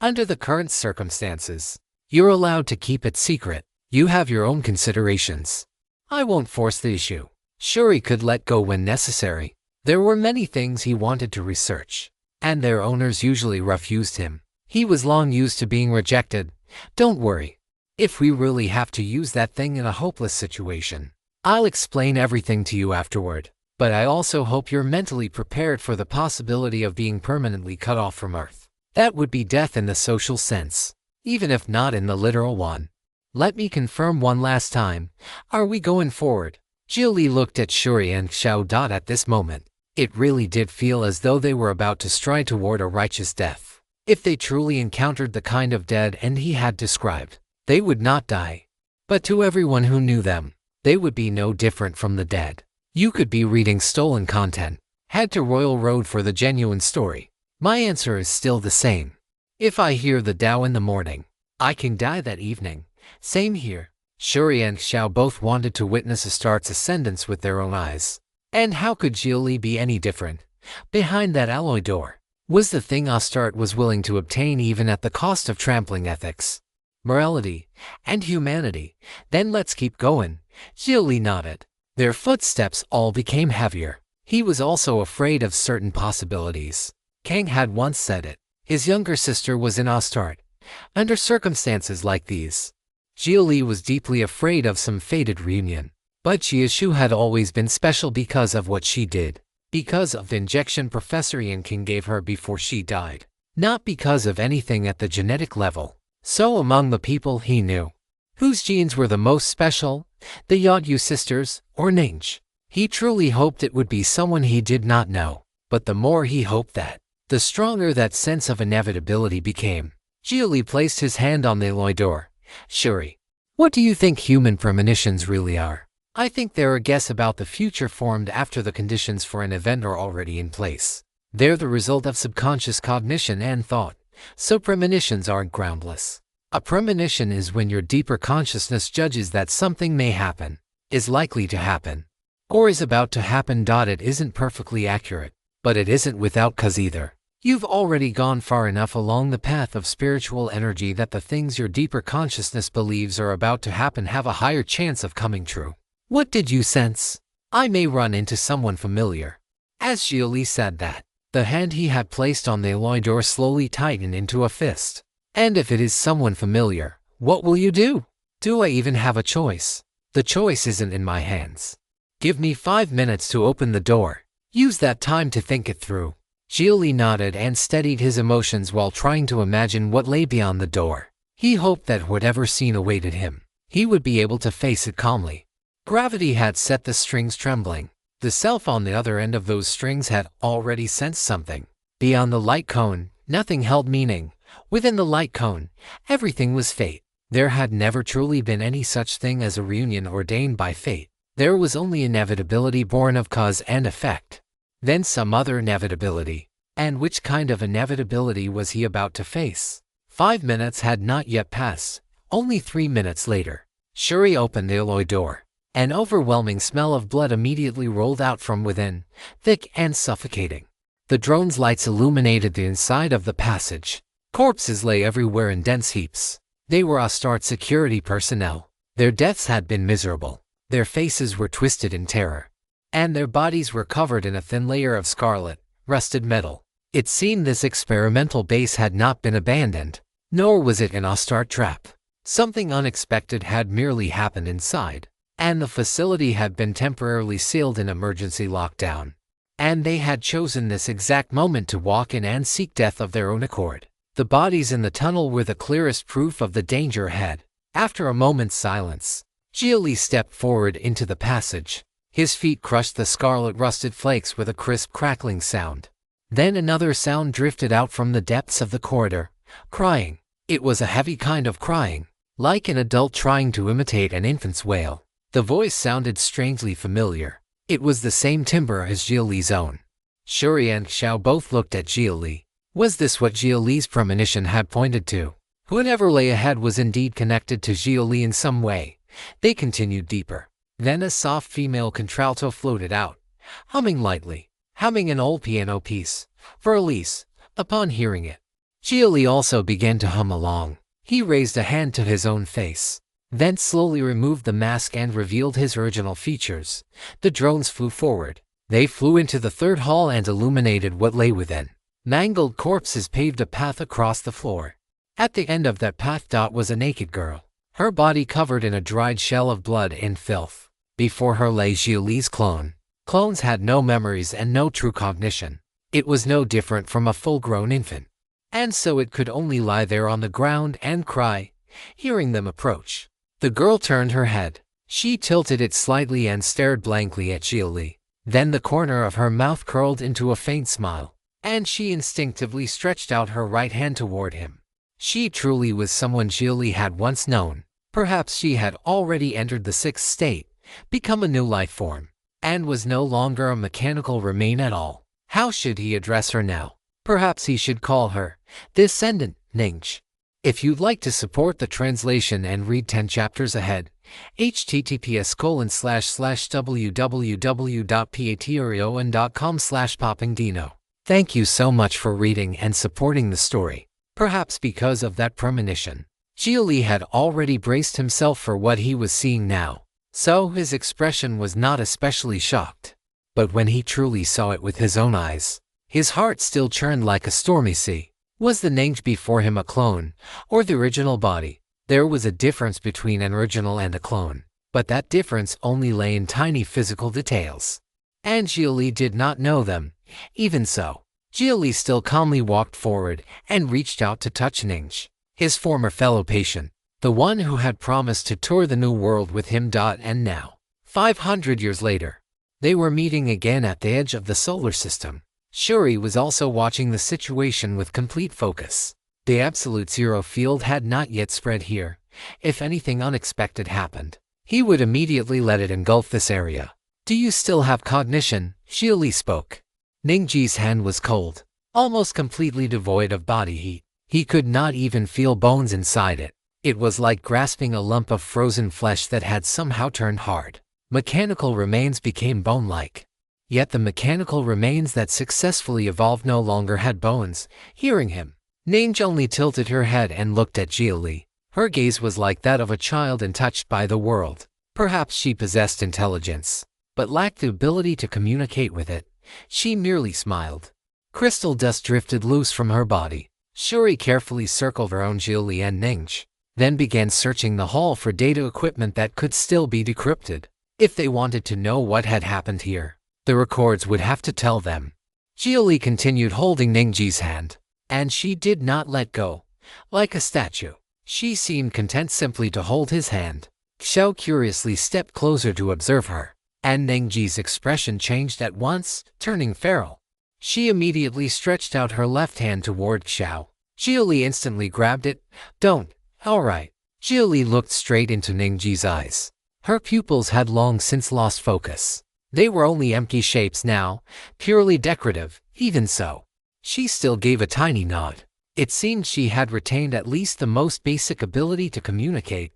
Under the current circumstances, you're allowed to keep it secret. You have your own considerations. I won't force the issue. Shuri could let go when necessary. There were many things he wanted to research, and their owners usually refused him. He was long used to being rejected. Don't worry. If we really have to use that thing in a hopeless situation, I'll explain everything to you afterward. But I also hope you're mentally prepared for the possibility of being permanently cut off from Earth. That would be death in the social sense, even if not in the literal one. Let me confirm one last time. Are we going forward? Xia Li looked at Shuri and Xiao. At this moment, it really did feel as though they were about to stride toward a righteous death. If they truly encountered the kind of dead end he had described, they would not die. But to everyone who knew them, they would be no different from the dead. You could be reading stolen content. Head to Royal Road for the genuine story. My answer is still the same. If I hear the Tao in the morning, I can die that evening. Same here. Shuri and Xiao both wanted to witness Astarte's ascendance with their own eyes. And how could Xia Li be any different? Behind that alloy door was the thing Astarte was willing to obtain even at the cost of trampling ethics, morality, and humanity. Then let's keep going. Xia Li nodded. Their footsteps all became heavier. He was also afraid of certain possibilities. Kang had once said it. His younger sister was in Astarte. Under circumstances like these, Xia Li was deeply afraid of some fated reunion. But Xia Shu had always been special because of what she did. Because of the injection Professor Ian King gave her before she died. Not because of anything at the genetic level. So among the people he knew, whose genes were the most special, the Yodyu sisters, or Ninj, he truly hoped it would be someone he did not know. But the more he hoped that, the stronger that sense of inevitability became. Xia Li placed his hand on the alloy door. Shuri, what do you think human premonitions really are? I think they're a guess about the future formed after the conditions for an event are already in place. They're the result of subconscious cognition and thought, so premonitions aren't groundless. A premonition is when your deeper consciousness judges that something may happen, is likely to happen, or is about to happen. It isn't perfectly accurate, but it isn't without cause either. You've already gone far enough along the path of spiritual energy that the things your deeper consciousness believes are about to happen have a higher chance of coming true. What did you sense? I may run into someone familiar. As Xia Li said that, the hand he had placed on the alloy door slowly tightened into a fist. And if it is someone familiar, what will you do? Do I even have a choice? The choice isn't in my hands. Give me 5 minutes to open the door. Use that time to think it through. Xia Li nodded and steadied his emotions while trying to imagine what lay beyond the door. He hoped that whatever scene awaited him, he would be able to face it calmly. Gravity had set the strings trembling. The self on the other end of those strings had already sensed something. Beyond the light cone, nothing held meaning. Within the light cone, everything was fate. There had never truly been any such thing as a reunion ordained by fate. There was only inevitability born of cause and effect. Then some other inevitability. And which kind of inevitability was he about to face? 5 minutes had not yet passed. Only 3 minutes later, Shuri opened the alloy door. An overwhelming smell of blood immediately rolled out from within, thick and suffocating. The drone's lights illuminated the inside of the passage. Corpses lay everywhere in dense heaps. They were Astartes security personnel. Their deaths had been miserable. Their faces were twisted in terror, and their bodies were covered in a thin layer of scarlet, rusted metal. It seemed this experimental base had not been abandoned, nor was it an Astarte trap. Something unexpected had merely happened inside, and the facility had been temporarily sealed in emergency lockdown. And they had chosen this exact moment to walk in and seek death of their own accord. The bodies in the tunnel were the clearest proof of the danger ahead. After a moment's silence, Xia Li stepped forward into the passage. His feet crushed the scarlet rusted flakes with a crisp crackling sound. Then another sound drifted out from the depths of the corridor, crying. It was a heavy kind of crying, like an adult trying to imitate an infant's wail. The voice sounded strangely familiar. It was the same timbre as Xia Li's own. Shuri and Xiao both looked at Xia Li. Was this what Xia Li's premonition had pointed to? Whatever lay ahead was indeed connected to Xia Li in some way. They continued deeper. Then a soft female contralto floated out, humming lightly, humming an old piano piece. For Elise, upon hearing it, Xia Li also began to hum along. He raised a hand to his own face, then slowly removed the mask and revealed his original features. The drones flew forward. They flew into the third hall and illuminated what lay within. Mangled corpses paved a path across the floor. At the end of that path was a naked girl, her body covered in a dried shell of blood and filth. Before her lay Xia Li's clone. Clones had no memories and no true cognition. It was no different from a full-grown infant. And so it could only lie there on the ground and cry, hearing them approach. The girl turned her head. She tilted it slightly and stared blankly at Xia Li. Then the corner of her mouth curled into a faint smile, and she instinctively stretched out her right hand toward him. She truly was someone Xia Li had once known. Perhaps she had already entered the sixth state, become a new life form, and was no longer a mechanical remain at all. How should he address her now? Perhaps he should call her Descendant Ninj. If you'd like to support the translation and read 10 chapters ahead, https://www.patreon.com/poppingdino. Thank you so much for reading and supporting the story. Perhaps because of that premonition, Xia Li had already braced himself for what he was seeing now, so his expression was not especially shocked. But when he truly saw it with his own eyes, his heart still churned like a stormy sea. Was the Ninj before him a clone, or the original body? There was a difference between an original and a clone, but that difference only lay in tiny physical details. And Xia Li did not know them. Even so, Xia Li still calmly walked forward and reached out to touch Ninj, his former fellow patient, the one who had promised to tour the new world with him. And now, 500 years later, they were meeting again at the edge of the solar system. Shuri was also watching the situation with complete focus. The absolute zero field had not yet spread here. If anything unexpected happened, he would immediately let it engulf this area. Do you still have cognition? Xia Li spoke. Ningji's hand was cold, almost completely devoid of body heat. He could not even feel bones inside it. It was like grasping a lump of frozen flesh that had somehow turned hard. Mechanical remains became bone-like. Yet the mechanical remains that successfully evolved no longer had bones. Hearing him, Ninj only tilted her head and looked at Xia Li. Her gaze was like that of a child untouched by the world. Perhaps she possessed intelligence, but lacked the ability to communicate with it. She merely smiled. Crystal dust drifted loose from her body. Shuri carefully circled around Xia Li and Ninj, then began searching the hall for data equipment that could still be decrypted. If they wanted to know what had happened here, the records would have to tell them. Xia Li continued holding Ningji's hand, and she did not let go. Like a statue, she seemed content simply to hold his hand. Xiao curiously stepped closer to observe her, and Ningji's expression changed at once, turning feral. She immediately stretched out her left hand toward Xiao. Xia Li instantly grabbed it. "Don't." "All right." Xia Li looked straight into Ningji's eyes. Her pupils had long since lost focus. They were only empty shapes now, purely decorative. Even so, she still gave a tiny nod. It seemed she had retained at least the most basic ability to communicate.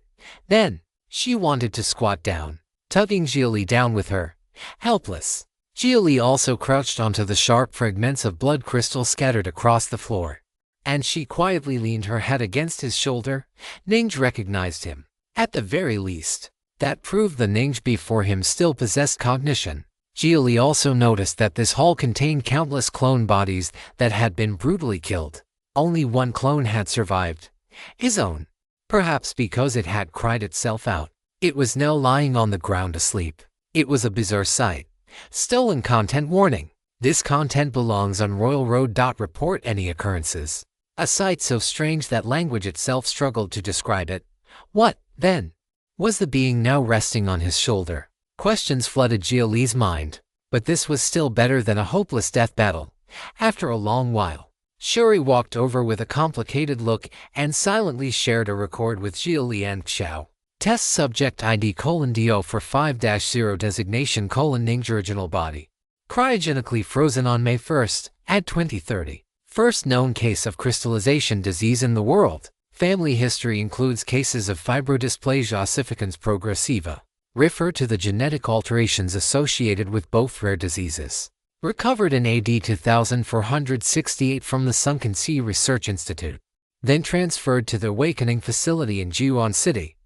Then, she wanted to squat down, tugging Xia Li down with her. Helpless, Xia Li also crouched onto the sharp fragments of blood crystal scattered across the floor, and she quietly leaned her head against his shoulder. Ningj recognized him. At the very least, that proved the Ningj before him still possessed cognition. Xia Li also noticed that this hall contained countless clone bodies that had been brutally killed. Only one clone had survived. His own. Perhaps because it had cried itself out. It was now lying on the ground asleep. It was a bizarre sight. Stolen content warning. This content belongs on Royal Road. Report any occurrences. A sight so strange that language itself struggled to describe it. What, then, was the being now resting on his shoulder? Questions flooded Xia Li's mind, but this was still better than a hopeless death battle. After a long while, Shuri walked over with a complicated look and silently shared a record with Xia Li and Xiao. Test subject ID :DO for 5-0 designation Ningj original body. Cryogenically frozen on May 1st, at 2030. First known case of crystallization disease in the world. Family history includes cases of fibrodysplasia ossificans progressiva. Refer to the genetic alterations associated with both rare diseases. Recovered in AD 2468 from the Sunken Sea Research Institute. Then transferred to the Awakening Facility in Jiwon City.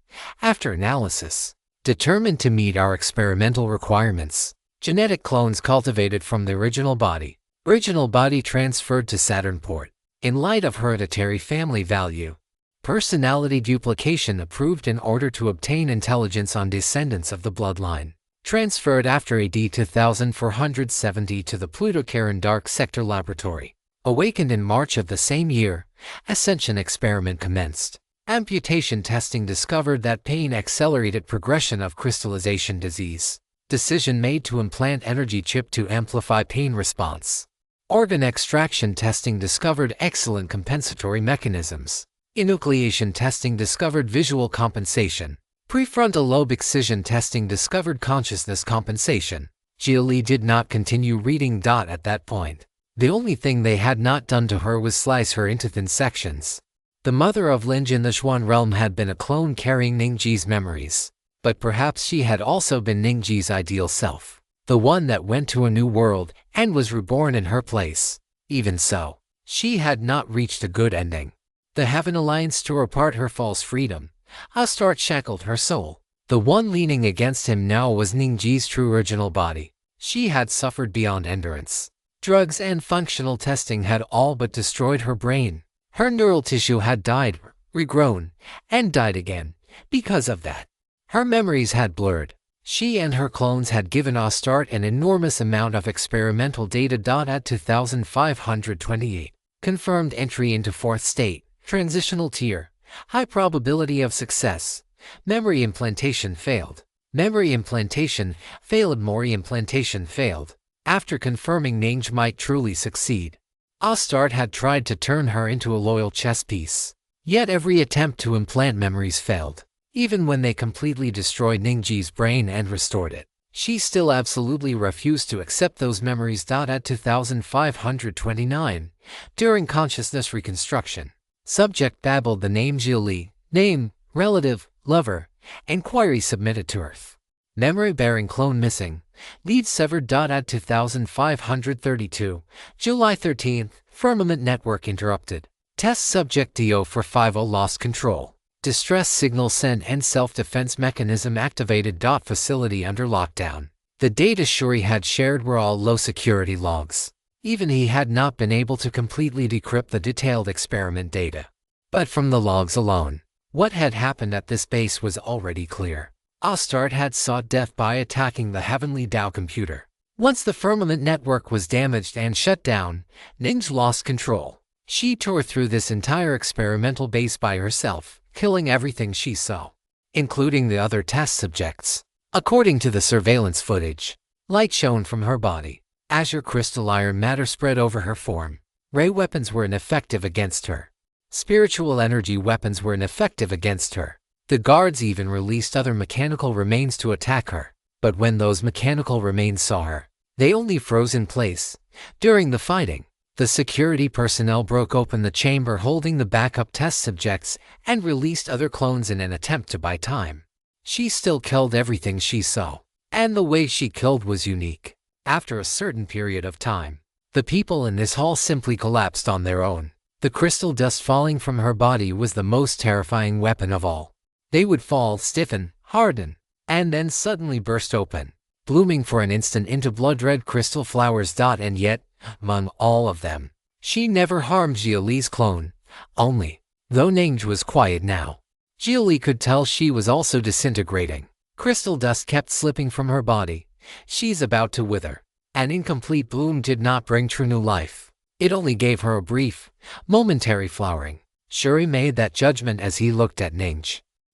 After analysis, determined to meet our experimental requirements. Genetic clones cultivated from the original body. Original body transferred to Saturn Port. In light of hereditary family value. Personality duplication approved in order to obtain intelligence on descendants of the bloodline. Transferred after AD 2470 to the Pluto-Charon Dark Sector Laboratory. Awakened in March of the same year, Ascension experiment commenced. Amputation testing discovered that pain accelerated progression of crystallization disease. Decision made to implant energy chip to amplify pain response. Organ extraction testing discovered excellent compensatory mechanisms. Enucleation testing discovered visual compensation. Prefrontal lobe excision testing discovered consciousness compensation. Xia Li did not continue reading. At that point, the only thing they had not done to her was slice her into thin sections. The mother of Linj in the Xuan realm had been a clone carrying Ningji's memories. But perhaps she had also been Ningji's ideal self. The one that went to a new world and was reborn in her place. Even so, she had not reached a good ending. The Heaven Alliance tore apart her false freedom. Astarte shackled her soul. The one leaning against him now was Ningji's true original body. She had suffered beyond endurance. Drugs and functional testing had all but destroyed her brain. Her neural tissue had died, regrown, and died again. Because of that, her memories had blurred. She and her clones had given Astarte an enormous amount of experimental data. At 2528, confirmed entry into fourth state. Transitional tier. High probability of success. Memory implantation failed. Memory implantation failed. Memory implantation failed. After confirming Ningj might truly succeed, Astarte had tried to turn her into a loyal chess piece. Yet every attempt to implant memories failed. Even when they completely destroyed Ningji's brain and restored it, she still absolutely refused to accept those memories. At 2529, during consciousness reconstruction, subject babbled the name Xia Li, name, relative, lover, inquiry submitted to Earth. Memory-bearing clone missing, lead severed. At 2532, July 13th, firmament network interrupted. Test subject DO for 50 lost control. Distress signal sent and self-defense mechanism activated. Facility under lockdown. The data Shuri had shared were all low-security logs. Even he had not been able to completely decrypt the detailed experiment data. But from the logs alone, what had happened at this base was already clear. Astarte had sought death by attacking the Heavenly Tao computer. Once the firmament network was damaged and shut down, Ning lost control. She tore through this entire experimental base by herself, killing everything she saw, including the other test subjects. According to the surveillance footage, light shone from her body. Azure crystal iron matter spread over her form. Ray weapons were ineffective against her. Spiritual energy weapons were ineffective against her. The guards even released other mechanical remains to attack her. But when those mechanical remains saw her, they only froze in place. During the fighting, the security personnel broke open the chamber holding the backup test subjects and released other clones in an attempt to buy time. She still killed everything she saw, and the way she killed was unique. After a certain period of time, the people in this hall simply collapsed on their own. The crystal dust falling from her body was the most terrifying weapon of all. They would fall, stiffen, harden, and then suddenly burst open, blooming for an instant into blood-red crystal flowers. And yet, among all of them, she never harmed Xia Li's clone. Only, though Ning was quiet now, Xia Li could tell she was also disintegrating. Crystal dust kept slipping from her body. She's about to wither. An incomplete bloom did not bring true new life. It only gave her a brief, momentary flowering. Shuri made that judgment as he looked at Ning,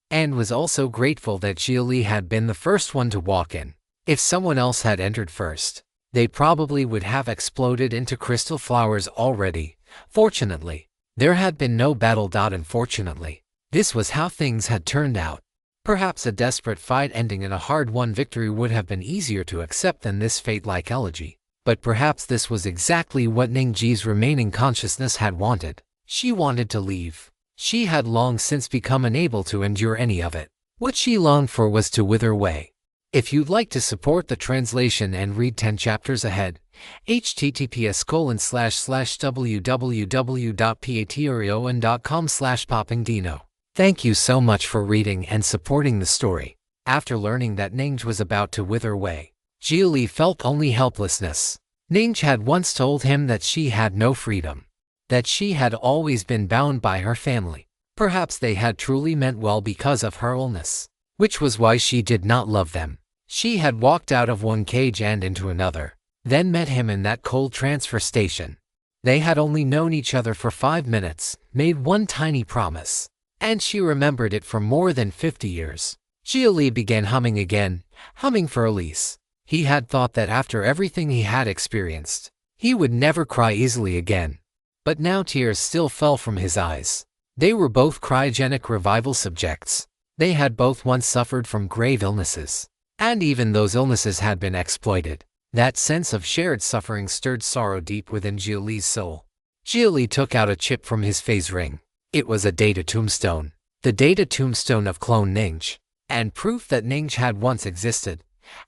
and was also grateful that Xia Li had been the first one to walk in. If someone else had entered first, they probably would have exploded into crystal flowers already. Fortunately, there had been no battle. Unfortunately, this was how things had turned out. Perhaps a desperate fight ending in a hard-won victory would have been easier to accept than this fate-like elegy. But perhaps this was exactly what Ning's remaining consciousness had wanted. She wanted to leave. She had long since become unable to endure any of it. What she longed for was to wither away. If you'd like to support the translation and read 10 chapters ahead, https://www.patreon.com/poppingdino. Thank you so much for reading and supporting the story. After learning that Ning was about to wither away, Xia Li felt only helplessness. Ning had once told him that she had no freedom, that she had always been bound by her family. Perhaps they had truly meant well because of her illness, which was why she did not love them. She had walked out of one cage and into another, then met him in that cold transfer station. They had only known each other for 5 minutes, made one tiny promise, and she remembered it for more than 50 years. Xia Li began humming again, humming for Elise. He had thought that after everything he had experienced, he would never cry easily again. But now tears still fell from his eyes. They were both cryogenic revival subjects. They had both once suffered from grave illnesses, and even those illnesses had been exploited. That sense of shared suffering stirred sorrow deep within Xia Li's soul. Xia Li took out a chip from his phase ring. It was a data tombstone, the data tombstone of clone Ning, and proof that Ning had once existed.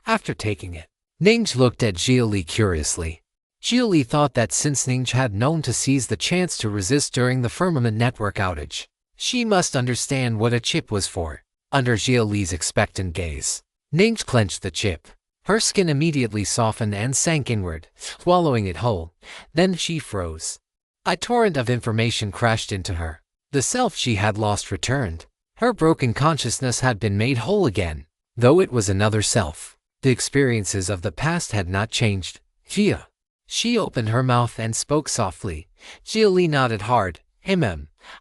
After taking it, Ning looked at Xia Li curiously. Xia Li thought that since Ning had known to seize the chance to resist during the firmament network outage, she must understand what a chip was for. Under Xia Li's expectant gaze, Ning clenched the chip. Her skin immediately softened and sank inward, swallowing it whole. Then she froze. A torrent of information crashed into her. The self she had lost returned. Her broken consciousness had been made whole again, though it was another self. The experiences of the past had not changed. Xia. She opened her mouth and spoke softly. Xia Li nodded hard.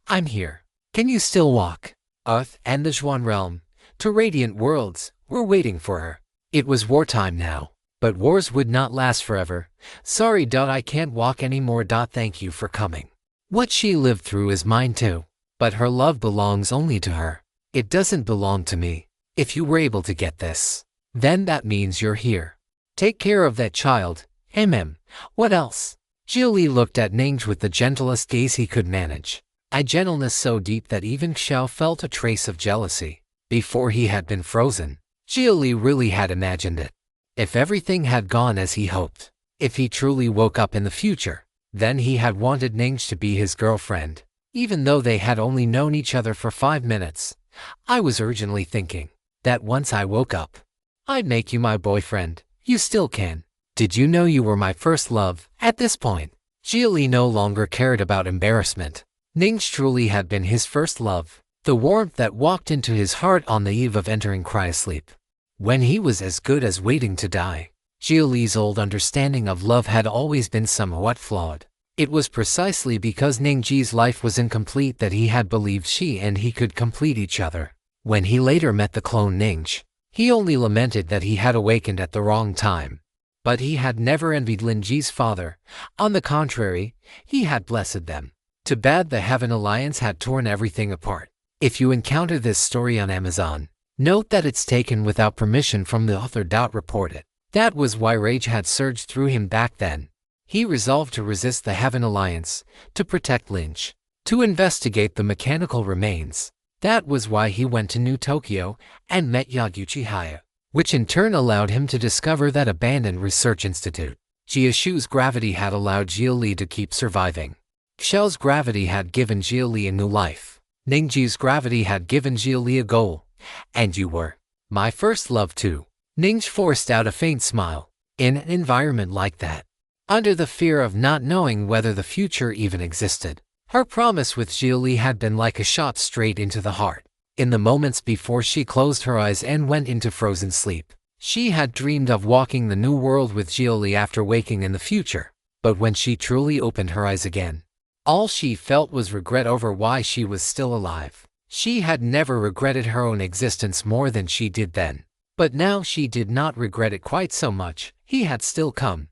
I'm here. Can you still walk? Earth and the Zhuan realm, to radiant worlds, were waiting for her. It was wartime now, but wars would not last forever. Sorry, I can't walk anymore. Thank you for coming. What she lived through is mine too, but her love belongs only to her. It doesn't belong to me. If you were able to get this, then that means you're here. Take care of that child. What else? Xia Li looked at Ning with the gentlest gaze he could manage. A gentleness so deep that even Xiao felt a trace of jealousy. Before he had been frozen, Xia Li really had imagined it. If everything had gone as he hoped, if he truly woke up in the future, then he had wanted Ning to be his girlfriend, even though they had only known each other for 5 minutes. I was urgently thinking that once I woke up, I'd make you my boyfriend. You still can. Did you know you were my first love? At this point, Xia Li no longer cared about embarrassment. Ning truly had been his first love, the warmth that walked into his heart on the eve of entering cryosleep, when he was as good as waiting to die. Xia Li's old understanding of love had always been somewhat flawed. It was precisely because Ningji's life was incomplete that he had believed she and he could complete each other. When he later met the clone Ningji, he only lamented that he had awakened at the wrong time. But he had never envied Ningji's father. On the contrary, he had blessed them. Too bad the Heaven Alliance had torn everything apart. If you encounter this story on Amazon, note that it's taken without permission from the author. Report it. That was why rage had surged through him back then. He resolved to resist the Heaven Alliance, to protect Lynch, to investigate the mechanical remains. That was why he went to New Tokyo and met Yaguchi Haya, which in turn allowed him to discover that abandoned research institute. Jiashu's gravity had allowed Xia Li to keep surviving. Xiao's gravity had given Xia Li a new life. Ningji's gravity had given Xia Li a goal. And you were my first love too. Ningji forced out a faint smile. In an environment like that, under the fear of not knowing whether the future even existed, her promise with Xia Li had been like a shot straight into the heart. In the moments before she closed her eyes and went into frozen sleep, she had dreamed of walking the new world with Xia Li after waking in the future. But when she truly opened her eyes again, all she felt was regret over why she was still alive. She had never regretted her own existence more than she did then. But now she did not regret it quite so much. He had still come.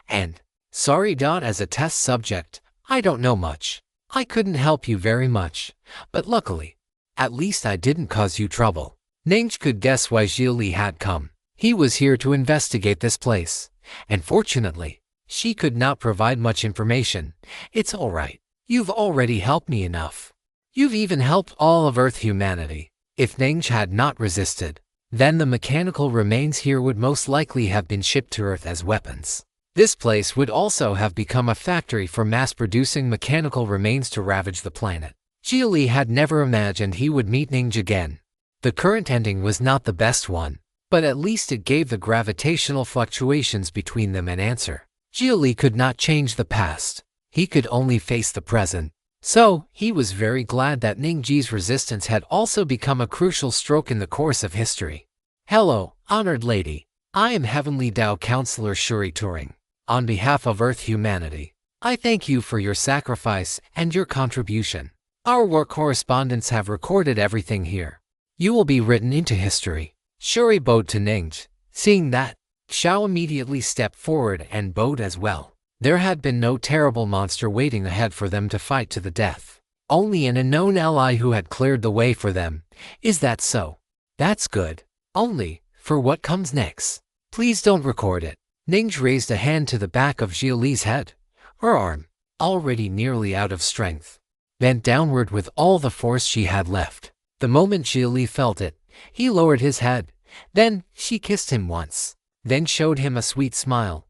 And, sorry. As a test subject, I don't know much. I couldn't help you very much. But luckily, at least I didn't cause you trouble. Ningji could guess why Xia Li had come. He was here to investigate this place. And fortunately, she could not provide much information. It's all right. You've already helped me enough. You've even helped all of Earth humanity. If Ningji had not resisted, then the mechanical remains here would most likely have been shipped to Earth as weapons. This place would also have become a factory for mass-producing mechanical remains to ravage the planet. Xia Li had never imagined he would meet Ningji again. The current ending was not the best one, but at least it gave the gravitational fluctuations between them an answer. Xia Li could not change the past. He could only face the present. So, he was very glad that Ningji's resistance had also become a crucial stroke in the course of history. Hello, honored lady. I am Heavenly Tao Counselor Shuri Turing. On behalf of Earth humanity, I thank you for your sacrifice and your contribution. Our war correspondents have recorded everything here. You will be written into history. Shuri bowed to Ningji. Seeing that, Xiao immediately stepped forward and bowed as well. There had been no terrible monster waiting ahead for them to fight to the death. Only an unknown ally who had cleared the way for them. Is that so? That's good. Only, for what comes next. Please don't record it. Ningji raised a hand to the back of Xia Li's head. Her arm, already nearly out of strength, bent downward with all the force she had left. The moment Xia Li felt it, he lowered his head. Then, she kissed him once. Then showed him a sweet smile.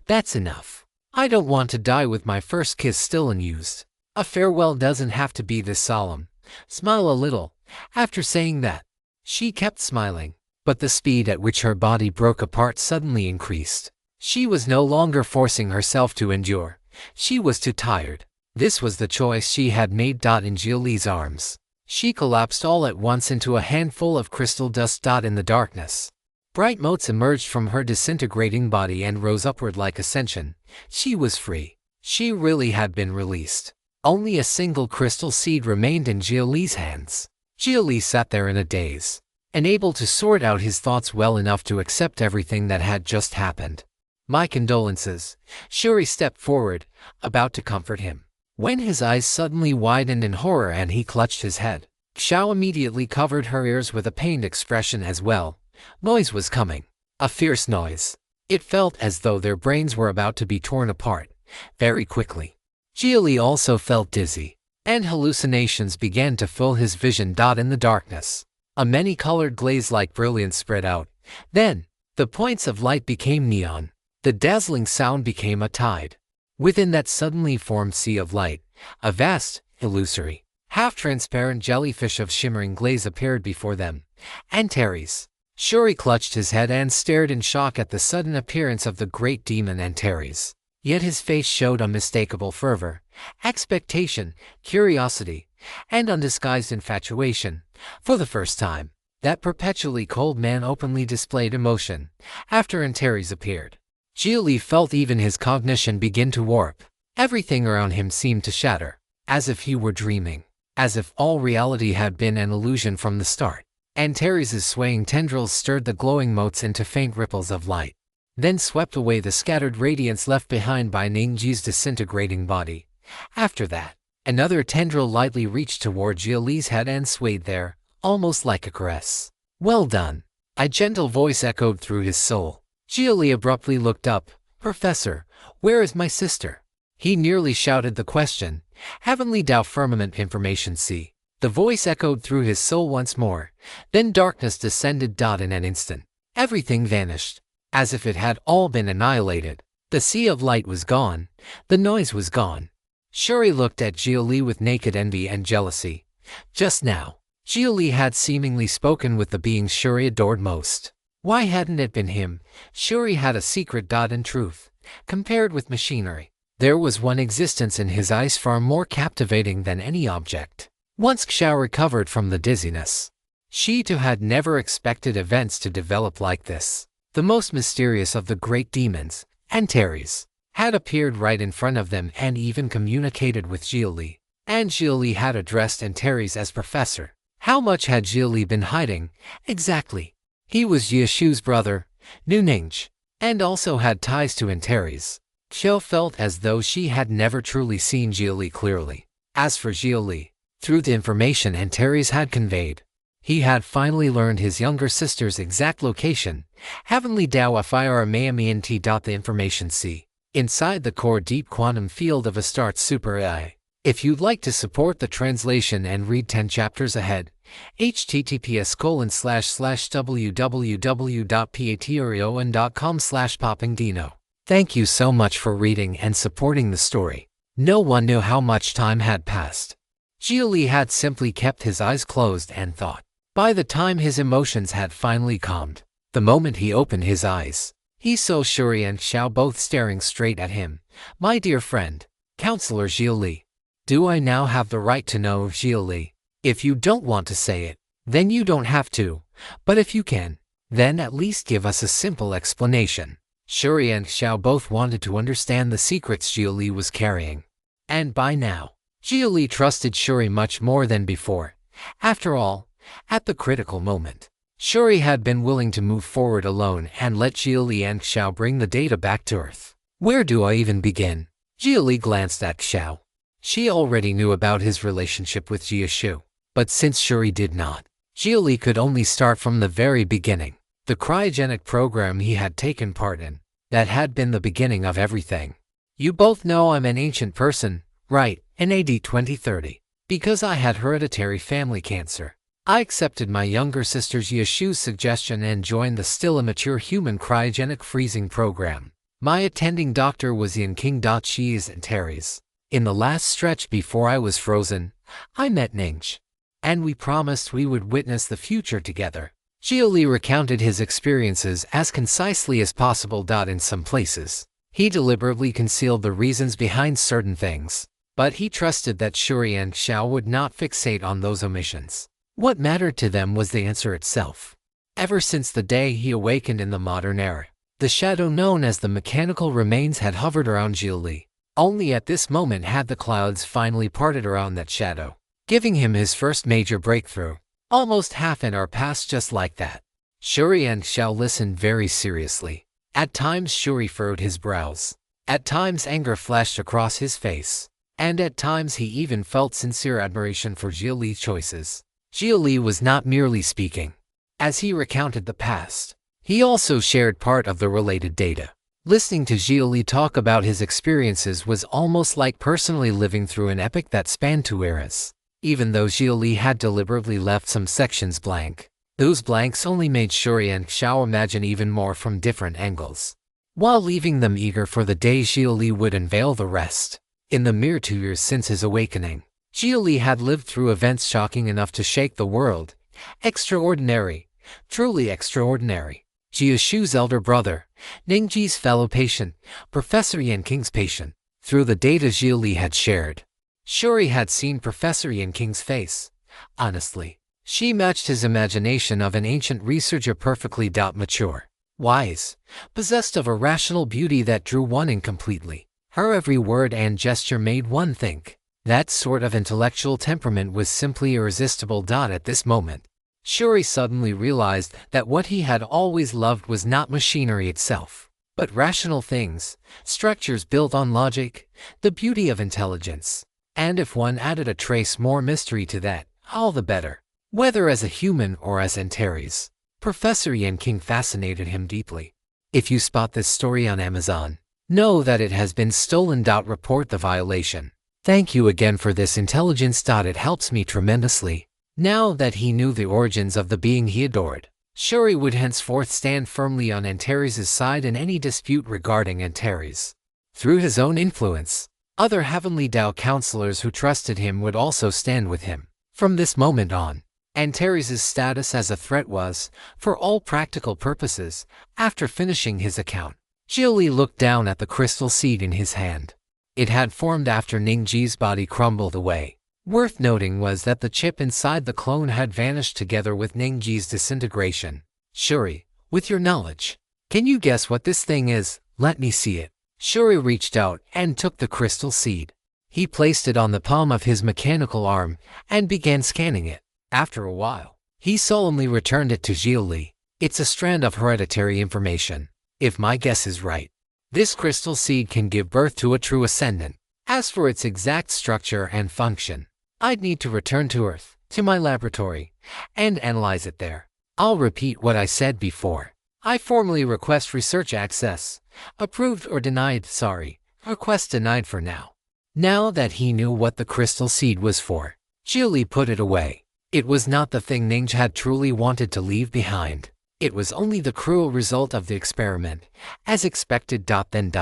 That's enough. I don't want to die with my first kiss still unused. A farewell doesn't have to be this solemn. Smile a little. After saying that, she kept smiling, but the speed at which her body broke apart suddenly increased. She was no longer forcing herself to endure. She was too tired. This was the choice she had made. In Xia Li's arms, she collapsed all at once into a handful of crystal dust. In the darkness, bright motes emerged from her disintegrating body and rose upward like ascension. She was free. She really had been released. Only a single crystal seed remained in Xia Li's hands. Xia Li sat there in a daze, unable to sort out his thoughts well enough to accept everything that had just happened. My condolences. Shuri stepped forward, about to comfort him, when his eyes suddenly widened in horror and he clutched his head. Xiao immediately covered her ears with a pained expression as well. Noise was coming. A fierce noise. It felt as though their brains were about to be torn apart, very quickly. Xia Li also felt dizzy, and hallucinations began to fill his vision. In the darkness, a many-colored glaze-like brilliance spread out. Then, the points of light became neon. The dazzling sound became a tide. Within that suddenly formed sea of light, a vast, illusory, half-transparent jellyfish of shimmering glaze appeared before them. Antares. Shuri clutched his head and stared in shock at the sudden appearance of the great demon Antares. Yet his face showed unmistakable fervor, expectation, curiosity, and undisguised infatuation. For the first time, That perpetually cold man openly displayed emotion after Antares appeared. Xia Li felt even his cognition begin to warp. Everything around him seemed to shatter, as if he were dreaming, as if all reality had been an illusion from the start. Antares' swaying tendrils stirred the glowing motes into faint ripples of light, then swept away the scattered radiance left behind by Ningji's disintegrating body. After that, another tendril lightly reached toward Xia Li's head and swayed there, almost like a caress. "Well done," a gentle voice echoed through his soul. Xia Li abruptly looked up. "Professor, where is my sister?" He nearly shouted the question. "Heavenly Tao Firmament Information C." The voice echoed through his soul once more. Then darkness descended. In an instant, everything vanished, as if it had all been annihilated. The sea of light was gone. The noise was gone. Shuri looked at Xia Li with naked envy and jealousy. Just now, Xia Li had seemingly spoken with the being Shuri adored most. Why hadn't it been him? Shuri had a secret. In truth, compared with machinery, there was one existence in his eyes far more captivating than any object. Once Xiao recovered from the dizziness, she too had never expected events to develop like this. The most mysterious of the great demons, Antares, had appeared right in front of them and even communicated with Xia Li. And Xia Li had addressed Antares as Professor. How much had Xia Li been hiding? Exactly. He was Yeshu's brother, Ninj, and also had ties to Antares. Xiao felt as though she had never truly seen Xia Li clearly. As for Xia Li, through the information Antares had conveyed, he had finally learned his younger sister's exact location. Heavenly Tao Firmament. The information C. Inside the core deep quantum field of Astartes Super AI. If you'd like to support the translation and read 10 chapters ahead, https://www.patreon.com/poppingdino. Thank you so much for reading and supporting the story. No one knew how much time had passed. Xia Li had simply kept his eyes closed and thought. By the time his emotions had finally calmed, the moment he opened his eyes, he saw Shuri and Xiao both staring straight at him. "My dear friend, Counselor Xia Li. Do I now have the right to know, Xia Li? If you don't want to say it, then you don't have to. But if you can, then at least give us a simple explanation." Shuri and Xiao both wanted to understand the secrets Xia Li was carrying. And by now, Xia Li trusted Shuri much more than before. After all, at the critical moment, Shuri had been willing to move forward alone and let Xia Li and Xiao bring the data back to Earth. Where do I even begin? Xia Li glanced at Xiao. She already knew about his relationship with Yeshu, but since Shuri did not, Xia Li could only start from the very beginning. The cryogenic program he had taken part in, that had been the beginning of everything. "You both know I'm an ancient person, right? In AD 2030, because I had hereditary family cancer, I accepted my younger sister's Yeshu's suggestion and joined the still immature human cryogenic freezing program. My attending doctor was Yan King. She's Antares. In the last stretch before I was frozen, I met Ninj, and we promised we would witness the future together." Xia Li recounted his experiences as concisely as possible. In some places, he deliberately concealed the reasons behind certain things, but he trusted that Shuri and Xiao would not fixate on those omissions. What mattered to them was the answer itself. Ever since the day he awakened in the modern era, the shadow known as the mechanical remains had hovered around Xia Li. Only at this moment had the clouds finally parted around that shadow, giving him his first major breakthrough. Almost half an hour passed just like that. Shuri and Xiao listened very seriously. At times Shuri furrowed his brows. At times anger flashed across his face. And at times he even felt sincere admiration for Xia Li's choices. Xia Li was not merely speaking. As he recounted the past, he also shared part of the related data. Listening to Xia Li talk about his experiences was almost like personally living through an epic that spanned 2 eras. Even though Xia Li had deliberately left some sections blank, those blanks only made Shuri and Xiao imagine even more from different angles, while leaving them eager for the day Xia Li would unveil the rest. In the mere 2 years since his awakening, Xia Li had lived through events shocking enough to shake the world. Extraordinary, truly extraordinary. Yeshu's elder brother, Ningji's fellow patient, Professor Yan King's patient. Through the data Xia Li had shared, Shuri had seen Professor Yan King's face. Honestly, She matched his imagination of an ancient researcher perfectly. Mature, wise, possessed of a rational beauty that drew one in completely. Her every word and gesture made one think. That sort of intellectual temperament was simply irresistible. At this moment, Shuri suddenly realized that what he had always loved was not machinery itself, but rational things, structures built on logic, the beauty of intelligence. And if one added a trace more mystery to that, all the better. Whether as a human or as Antares, Professor Yan King fascinated him deeply. If you spot this story on Amazon, know that it has been stolen. Report the violation. Thank you again for this intelligence. It helps me tremendously. Now that he knew the origins of the being he adored, Shuri would henceforth stand firmly on Antares' side in any dispute regarding Antares. Through his own influence, other heavenly Tao counselors who trusted him would also stand with him. From this moment on, Antares' status as a threat was, for all practical purposes, after finishing his account. Xia Li looked down at the crystal seed in his hand. It had formed after Ningji's body crumbled away. Worth noting was that the chip inside the clone had vanished together with Ningji's disintegration. Shuri, with your knowledge, can you guess what this thing is? Let me see it. Shuri reached out and took the crystal seed. He placed it on the palm of his mechanical arm and began scanning it. After a while, he solemnly returned it to Xia Li. It's a strand of hereditary information. If my guess is right, this crystal seed can give birth to a true ascendant. As for its exact structure and function, I'd need to return to Earth, to my laboratory, and analyze it there. I'll repeat what I said before. I formally request research access. Approved or denied. Sorry, request denied for now. Now that he knew what the crystal seed was for, Xia Li put it away. It was not the thing Ning had truly wanted to leave behind. It was only the cruel result of the experiment, as expected. Then.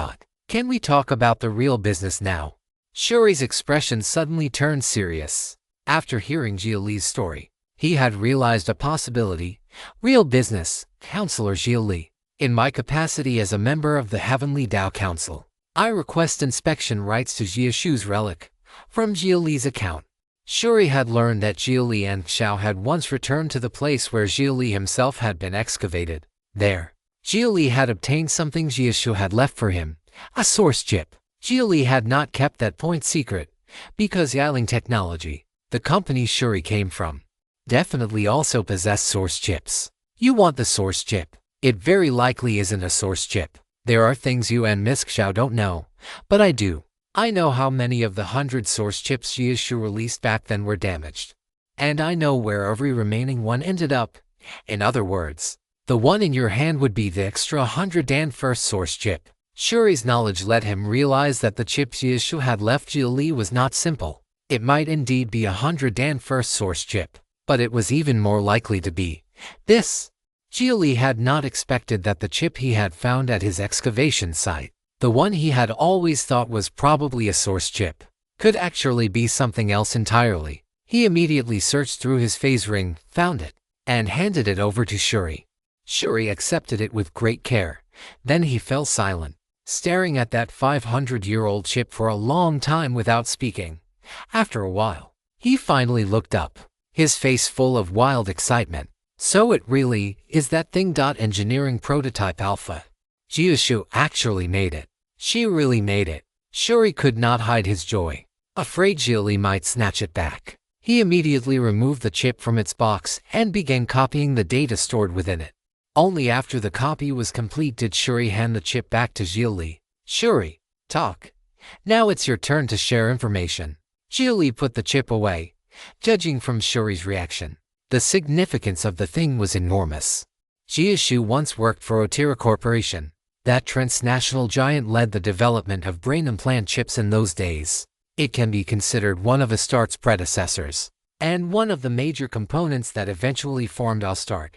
Can we talk about the real business now? Shuri's expression suddenly turned serious. After hearing Xia Li's story, he had realized a possibility. Real business, Counselor Xia Li. In my capacity as a member of the Heavenly Tao Council, I request inspection rights to Xia Shu's relic, from Xia Li's account. Shuri had learned that Xia Li and Xiao had once returned to the place where Xia Li himself had been excavated. There, Xia Li had obtained something Xia Shu had left for him, a source chip. Xia Li had not kept that point secret, because Yiling Technology, the company Shuri came from, definitely also possessed source chips. You want the source chip? It very likely isn't a source chip. There are things you and Miss Xiao don't know, but I do. I know how many of the 100 source chips Xia Shu released back then were damaged. And I know where every remaining one ended up. In other words, the one in your hand would be the extra 101st source chip. Shuri's knowledge let him realize that the chip Xia Shu had left Xia Li was not simple. It might indeed be 101st source chip, but it was even more likely to be this. Xia Li had not expected that the chip he had found at his excavation site, the one he had always thought was probably a source chip, could actually be something else entirely. He immediately searched through his phase ring, found it, and handed it over to Shuri. Shuri accepted it with great care. Then he fell silent, staring at that 500-year-old chip for a long time without speaking. After a while, he finally looked up, his face full of wild excitement. So it really is that thing. Engineering prototype alpha. Xia Shu actually made it. She really made it. Shuri could not hide his joy, afraid Xia Li might snatch it back. He immediately removed the chip from its box and began copying the data stored within it. Only after the copy was complete did Shuri hand the chip back to Xia Li. Shuri, talk. Now it's your turn to share information. Xia Li put the chip away. Judging from Shuri's reaction, the significance of the thing was enormous. Xia Shu once worked for Otira Corporation. That transnational giant led the development of brain implant chips in those days. It can be considered one of Astart's predecessors, and one of the major components that eventually formed Astart.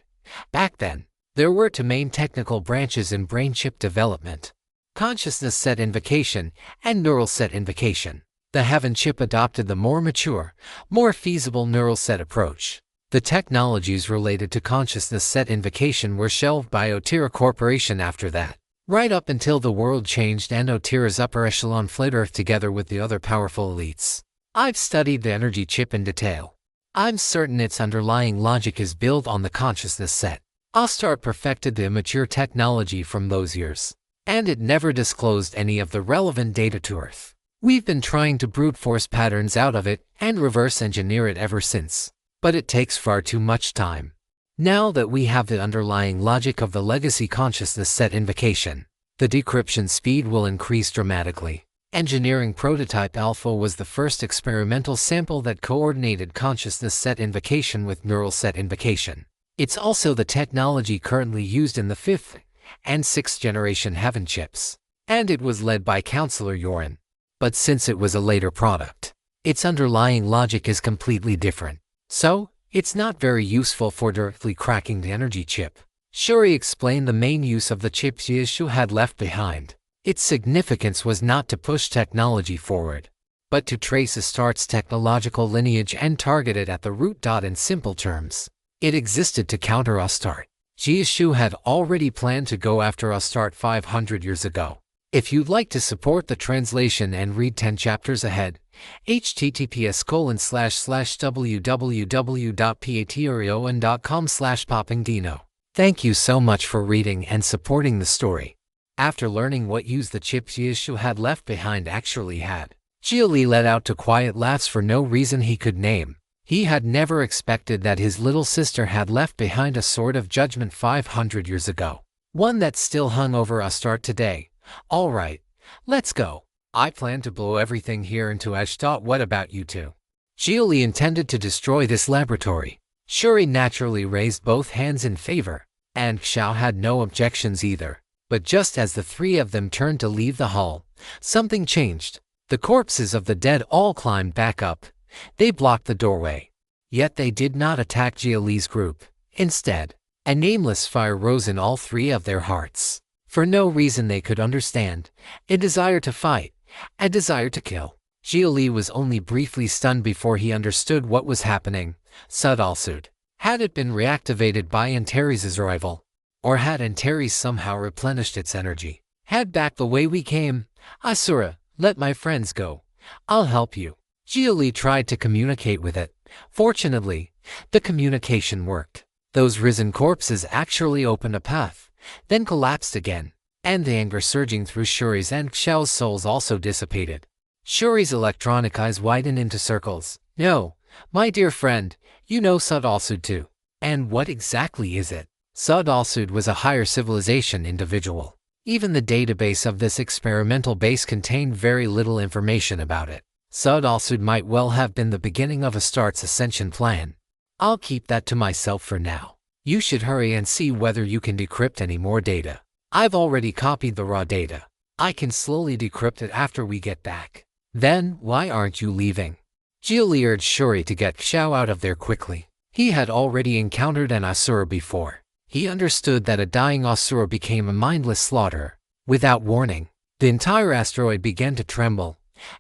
Back then, there were two main technical branches in brain chip development: consciousness set invocation and neural set invocation. The Heaven chip adopted the more mature, more feasible neural set approach. The technologies related to consciousness set invocation were shelved by Otira Corporation after that, right up until the world changed and Otira's upper echelon fled Earth together with the other powerful elites. I've studied the energy chip in detail. I'm certain its underlying logic is built on the consciousness set. Astart perfected the immature technology from those years, and it never disclosed any of the relevant data to Earth. We've been trying to brute force patterns out of it and reverse engineer it ever since, but it takes far too much time. Now that we have the underlying logic of the legacy consciousness set invocation, the decryption speed will increase dramatically. Engineering Prototype Alpha was the first experimental sample that coordinated consciousness set invocation with neural set invocation. It's also the technology currently used in the 5th and 6th generation Heaven chips, and it was led by Counselor Yorin. But since it was a later product, its underlying logic is completely different. So, it's not very useful for directly cracking the energy chip. Shuri explained the main use of the chip Xia Li had left behind. Its significance was not to push technology forward, but to trace Astart's technological lineage and target it at the root. In simple terms, it existed to counter Astart. Xia Li had already planned to go after Astart 500 years ago. If you'd like to support the translation and read 10 chapters ahead, https://www.patreon.com/poppingdino. Thank you so much for reading and supporting the story. After learning what use the chip Xia Li had left behind actually had, Xia Li let out to quiet laughs for no reason he could name. He had never expected that his little sister had left behind a sword of judgment 500 years ago, one that still hung over Astart today. All right, let's go. I plan to blow everything here into ash. What about you two? Xia Li intended to destroy this laboratory. Shuri naturally raised both hands in favor, and Xiao had no objections either. But just as the three of them turned to leave the hall, something changed. The corpses of the dead all climbed back up. They blocked the doorway. Yet they did not attack Xia Li's group. Instead, a nameless fire rose in all three of their hearts. For no reason they could understand, a desire to fight, a desire to kill. Xia Li was only briefly stunned before he understood what was happening. Sudalsud. Had it been reactivated by Antares' arrival? Or had Antares somehow replenished its energy? Head back the way we came. Asura, let my friends go. I'll help you. Xia Li tried to communicate with it. Fortunately, the communication worked. Those risen corpses actually opened a path, then collapsed again, and the anger surging through Shuri's and Xiao's souls also dissipated. Shuri's electronic eyes widened into circles. No, my dear friend, you know Sudalsud too. And what exactly is it? Sudalsud was a higher civilization individual. Even the database of this experimental base contained very little information about it. Sudalsud might well have been the beginning of Astart's ascension plan. I'll keep that to myself for now. You should hurry and see whether you can decrypt any more data. I've already copied the raw data. I can slowly decrypt it after we get back. Then, why aren't you leaving? Xia Li urged Shuri to get Xiao out of there quickly. He had already encountered an Asura before. He understood that a dying Asura became a mindless slaughter. Without warning, the entire asteroid began to tremble.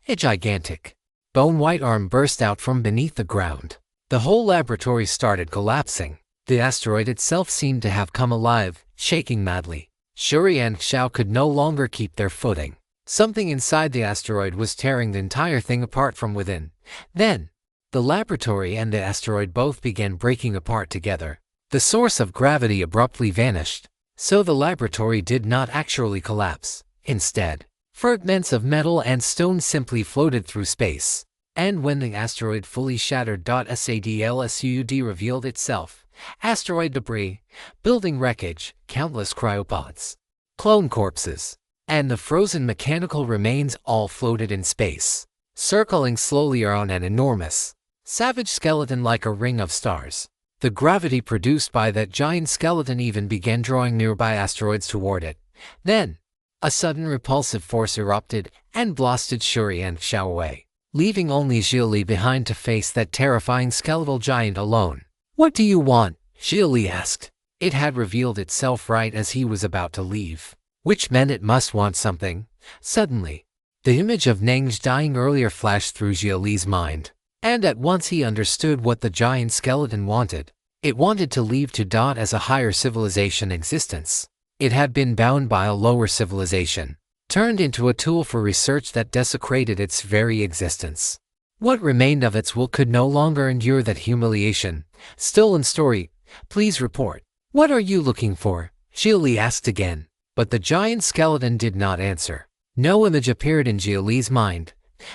A gigantic, bone-white arm burst out from beneath the ground. The whole laboratory started collapsing. The asteroid itself seemed to have come alive, shaking madly. Shuri and Xiao could no longer keep their footing. Something inside the asteroid was tearing the entire thing apart from within. Then, the laboratory and the asteroid both began breaking apart together. The source of gravity abruptly vanished, so the laboratory did not actually collapse. Instead, fragments of metal and stone simply floated through space. And when the asteroid fully shattered, SADLSUD revealed itself. Asteroid debris, building wreckage, countless cryopods, clone corpses, and the frozen mechanical remains all floated in space, circling slowly around an enormous, savage skeleton like a ring of stars. The gravity produced by that giant skeleton even began drawing nearby asteroids toward it. Then, a sudden repulsive force erupted and blasted Shuri and Xiao away, leaving only Xia Li behind to face that terrifying skeletal giant alone. What do you want? Xia Li asked. It had revealed itself right as he was about to leave, which meant it must want something. Suddenly, the image of Neng's dying earlier flashed through Xia Li's mind, and at once he understood what the giant skeleton wanted. It wanted to leave to dot as a higher civilization existence. It had been bound by a lower civilization, turned into a tool for research that desecrated its very existence. What remained of its will could no longer endure that humiliation. Still in story, please report. What are you looking for? Xia Li asked again, but the giant skeleton did not answer. No image appeared in Xia Li's mind.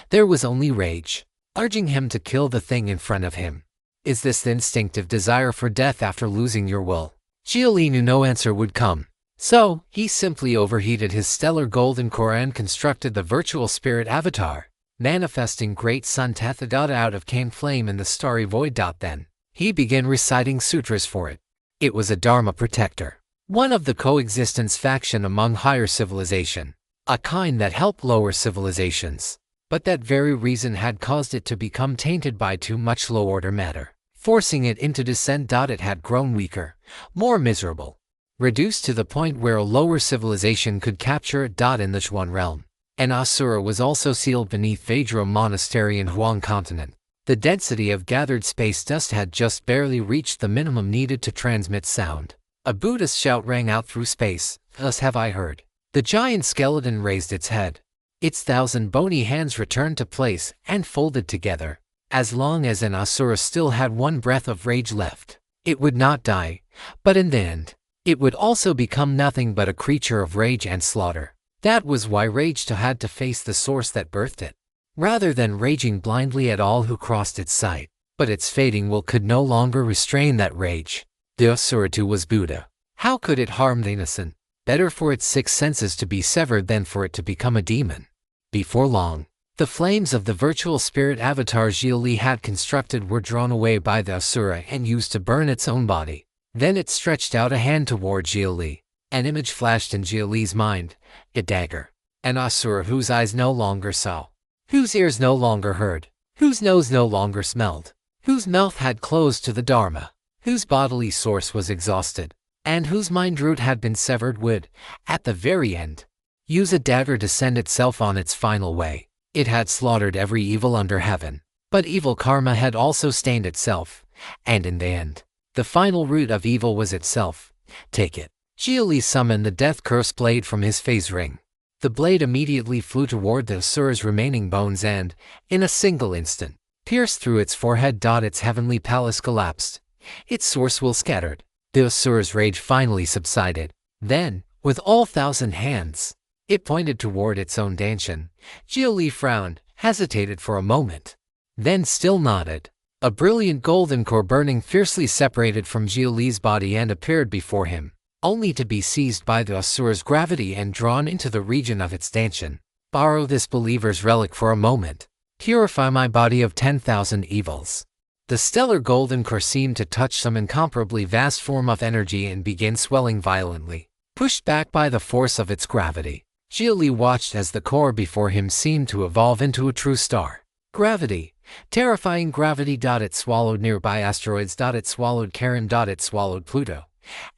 There was only rage, urging him to kill the thing in front of him. Is this the instinctive desire for death after losing your will? Xia Li knew no answer would come. So, he simply overheated his stellar golden core and constructed the virtual spirit avatar, manifesting great sun Tatha out of cane flame in the starry void. Then, he began reciting sutras for it. It was a Dharma protector, one of the coexistence faction among higher civilization, a kind that helped lower civilizations. But that very reason had caused it to become tainted by too much low-order matter, forcing it into descent. It had grown weaker, more miserable, reduced to the point where a lower civilization could capture it. In the Chuan realm, an Asura was also sealed beneath Vajra Monastery in Huang Continent. The density of gathered space dust had just barely reached the minimum needed to transmit sound. A Buddhist shout rang out through space, "Thus have I heard." The giant skeleton raised its head. Its 1,000 bony hands returned to place and folded together. As long as an Asura still had one breath of rage left, it would not die, but in the end, it would also become nothing but a creature of rage and slaughter. That was why Rage had to face the source that birthed it, rather than raging blindly at all who crossed its sight. But its fading will could no longer restrain that rage. The Asura was Buddha. How could it harm the innocent? Better for its 6 senses to be severed than for it to become a demon. Before long, the flames of the virtual spirit avatar Xia Li had constructed were drawn away by the Asura and used to burn its own body. Then it stretched out a hand toward Xia Li. An image flashed in Xia Li's mind, a dagger. An Asura whose eyes no longer saw, whose ears no longer heard, whose nose no longer smelled, whose mouth had closed to the Dharma, whose bodily source was exhausted, and whose mind root had been severed would, at the very end, use a dagger to send itself on its final way. It had slaughtered every evil under heaven, but evil karma had also stained itself, and in the end, the final root of evil was itself. Take it. Xia Li summoned the death curse blade from his phase ring. The blade immediately flew toward the Asura's remaining bones and, in a single instant, pierced through its forehead. Its heavenly palace collapsed. Its source will scattered. The Asura's rage finally subsided. Then, with all 1,000 hands, it pointed toward its own Danshan. Xia Li frowned, hesitated for a moment, then still nodded. A brilliant golden core burning fiercely separated from Xia Li's body and appeared before him, only to be seized by the Asura's gravity and drawn into the region of its Danshan. Borrow this believer's relic for a moment. Purify my body of 10,000 evils. The stellar golden core seemed to touch some incomparably vast form of energy and began swelling violently, pushed back by the force of its gravity. Xia Li watched as the core before him seemed to evolve into a true star. Gravity. Terrifying gravity. It swallowed nearby asteroids. It swallowed Charon. It swallowed Pluto.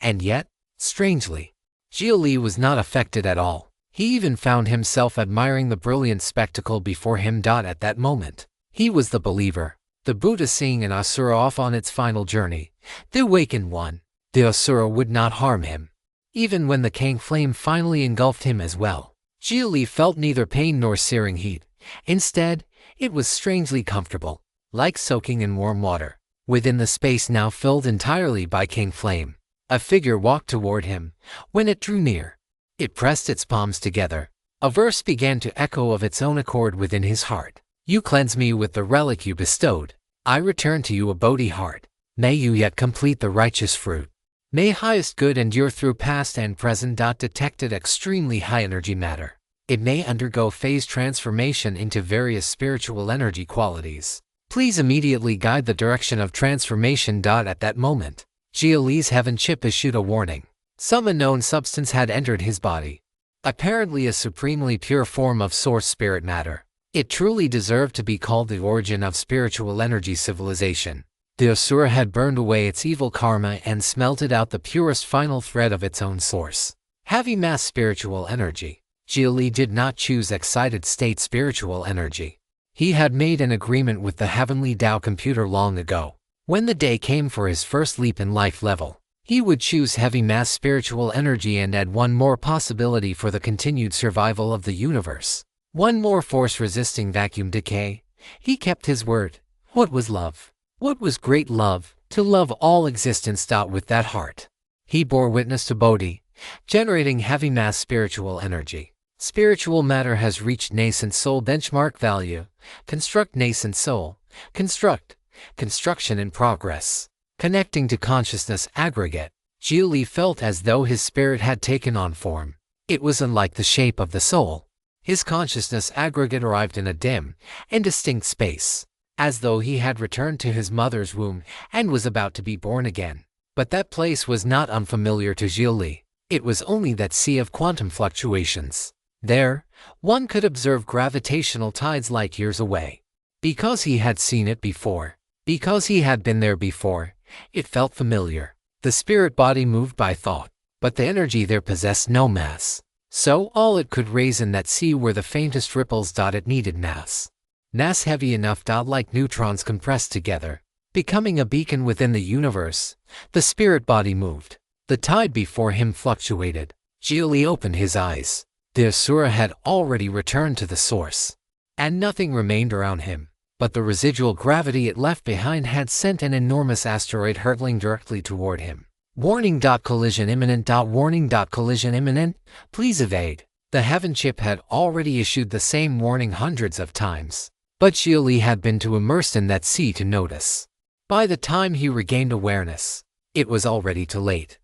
And yet, strangely, Xia Li was not affected at all. He even found himself admiring the brilliant spectacle before him. At that moment, he was the believer, the Buddha seeing an Asura off on its final journey, the awakened one. The Asura would not harm him, even when the Kang flame finally engulfed him as well. Xia Li felt neither pain nor searing heat. Instead, it was strangely comfortable, like soaking in warm water. Within the space now filled entirely by Kang flame, a figure walked toward him. When it drew near, it pressed its palms together. A verse began to echo of its own accord within his heart. You cleanse me with the relic you bestowed. I return to you a Bodhi heart. May you yet complete the righteous fruit. May highest good endure through past and present. Detected extremely high energy matter. It may undergo phase transformation into various spiritual energy qualities. Please immediately guide the direction of transformation. At that moment, Xia Li's heaven chip issued a warning. Some unknown substance had entered his body, apparently a supremely pure form of source spirit matter. It truly deserved to be called the origin of spiritual energy civilization. The Asura had burned away its evil karma and smelted out the purest final thread of its own source. Heavy mass spiritual energy. Xia Li did not choose excited state spiritual energy. He had made an agreement with the heavenly Tao computer long ago. When the day came for his first leap in life level, he would choose heavy mass spiritual energy and add one more possibility for the continued survival of the universe. One more force resisting vacuum decay. He kept his word. What was love? What was great love? To love all existence. With that heart, he bore witness to Bodhi, generating heavy mass spiritual energy. Spiritual matter has reached nascent soul benchmark value. Construct nascent soul. Construct. Construction in progress. Connecting to consciousness aggregate. Xia Li felt as though his spirit had taken on form. It was unlike the shape of the soul. His consciousness aggregate arrived in a dim, indistinct space, as though he had returned to his mother's womb and was about to be born again. But that place was not unfamiliar to Xia Li. It was only that sea of quantum fluctuations. There, one could observe gravitational tides light years away. Because he had seen it before, because he had been there before, it felt familiar. The spirit body moved by thought, but the energy there possessed no mass. So all it could raise in that sea were the faintest ripples. It needed mass. Mass heavy enough. Like neutrons compressed together, becoming a beacon within the universe. The spirit body moved. The tide before him fluctuated. Xia Li opened his eyes. The Asura had already returned to the source, and nothing remained around him. But the residual gravity it left behind had sent an enormous asteroid hurtling directly toward him. Warning. Collision imminent. Warning. Collision imminent. Please evade. The Heaven chip had already issued the same warning hundreds of times, but Xia Li had been too immersed in that sea to notice. By the time he regained awareness, it was already too late.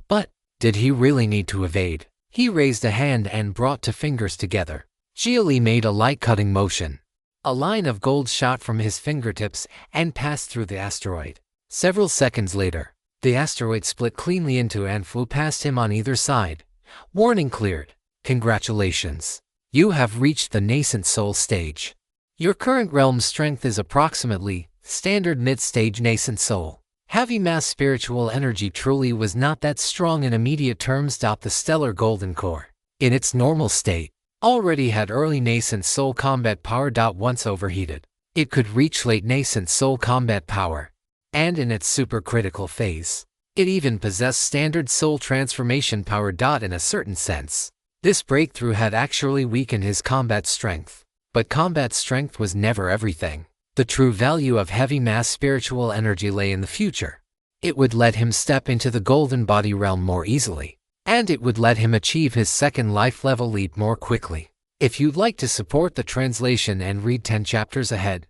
But did he really need to evade? He raised a hand and brought two fingers together. Xia Li made a light cutting motion. A line of gold shot from his fingertips and passed through the asteroid. Several seconds later, the asteroid split cleanly into and flew past him on either side. Warning cleared. Congratulations. You have reached the nascent soul stage. Your current realm strength is approximately standard mid-stage nascent soul. Heavy mass spiritual energy truly was not that strong in immediate terms. The stellar golden core, in its normal state, already had early nascent soul combat power. Once overheated, it could reach late nascent soul combat power. And in its supercritical phase, it even possessed standard soul transformation power. In a certain sense, this breakthrough had actually weakened his combat strength. But combat strength was never everything. The true value of heavy mass spiritual energy lay in the future. It would let him step into the golden body realm more easily, and it would let him achieve his second life level leap more quickly. If you'd like to support the translation and read 10 chapters ahead,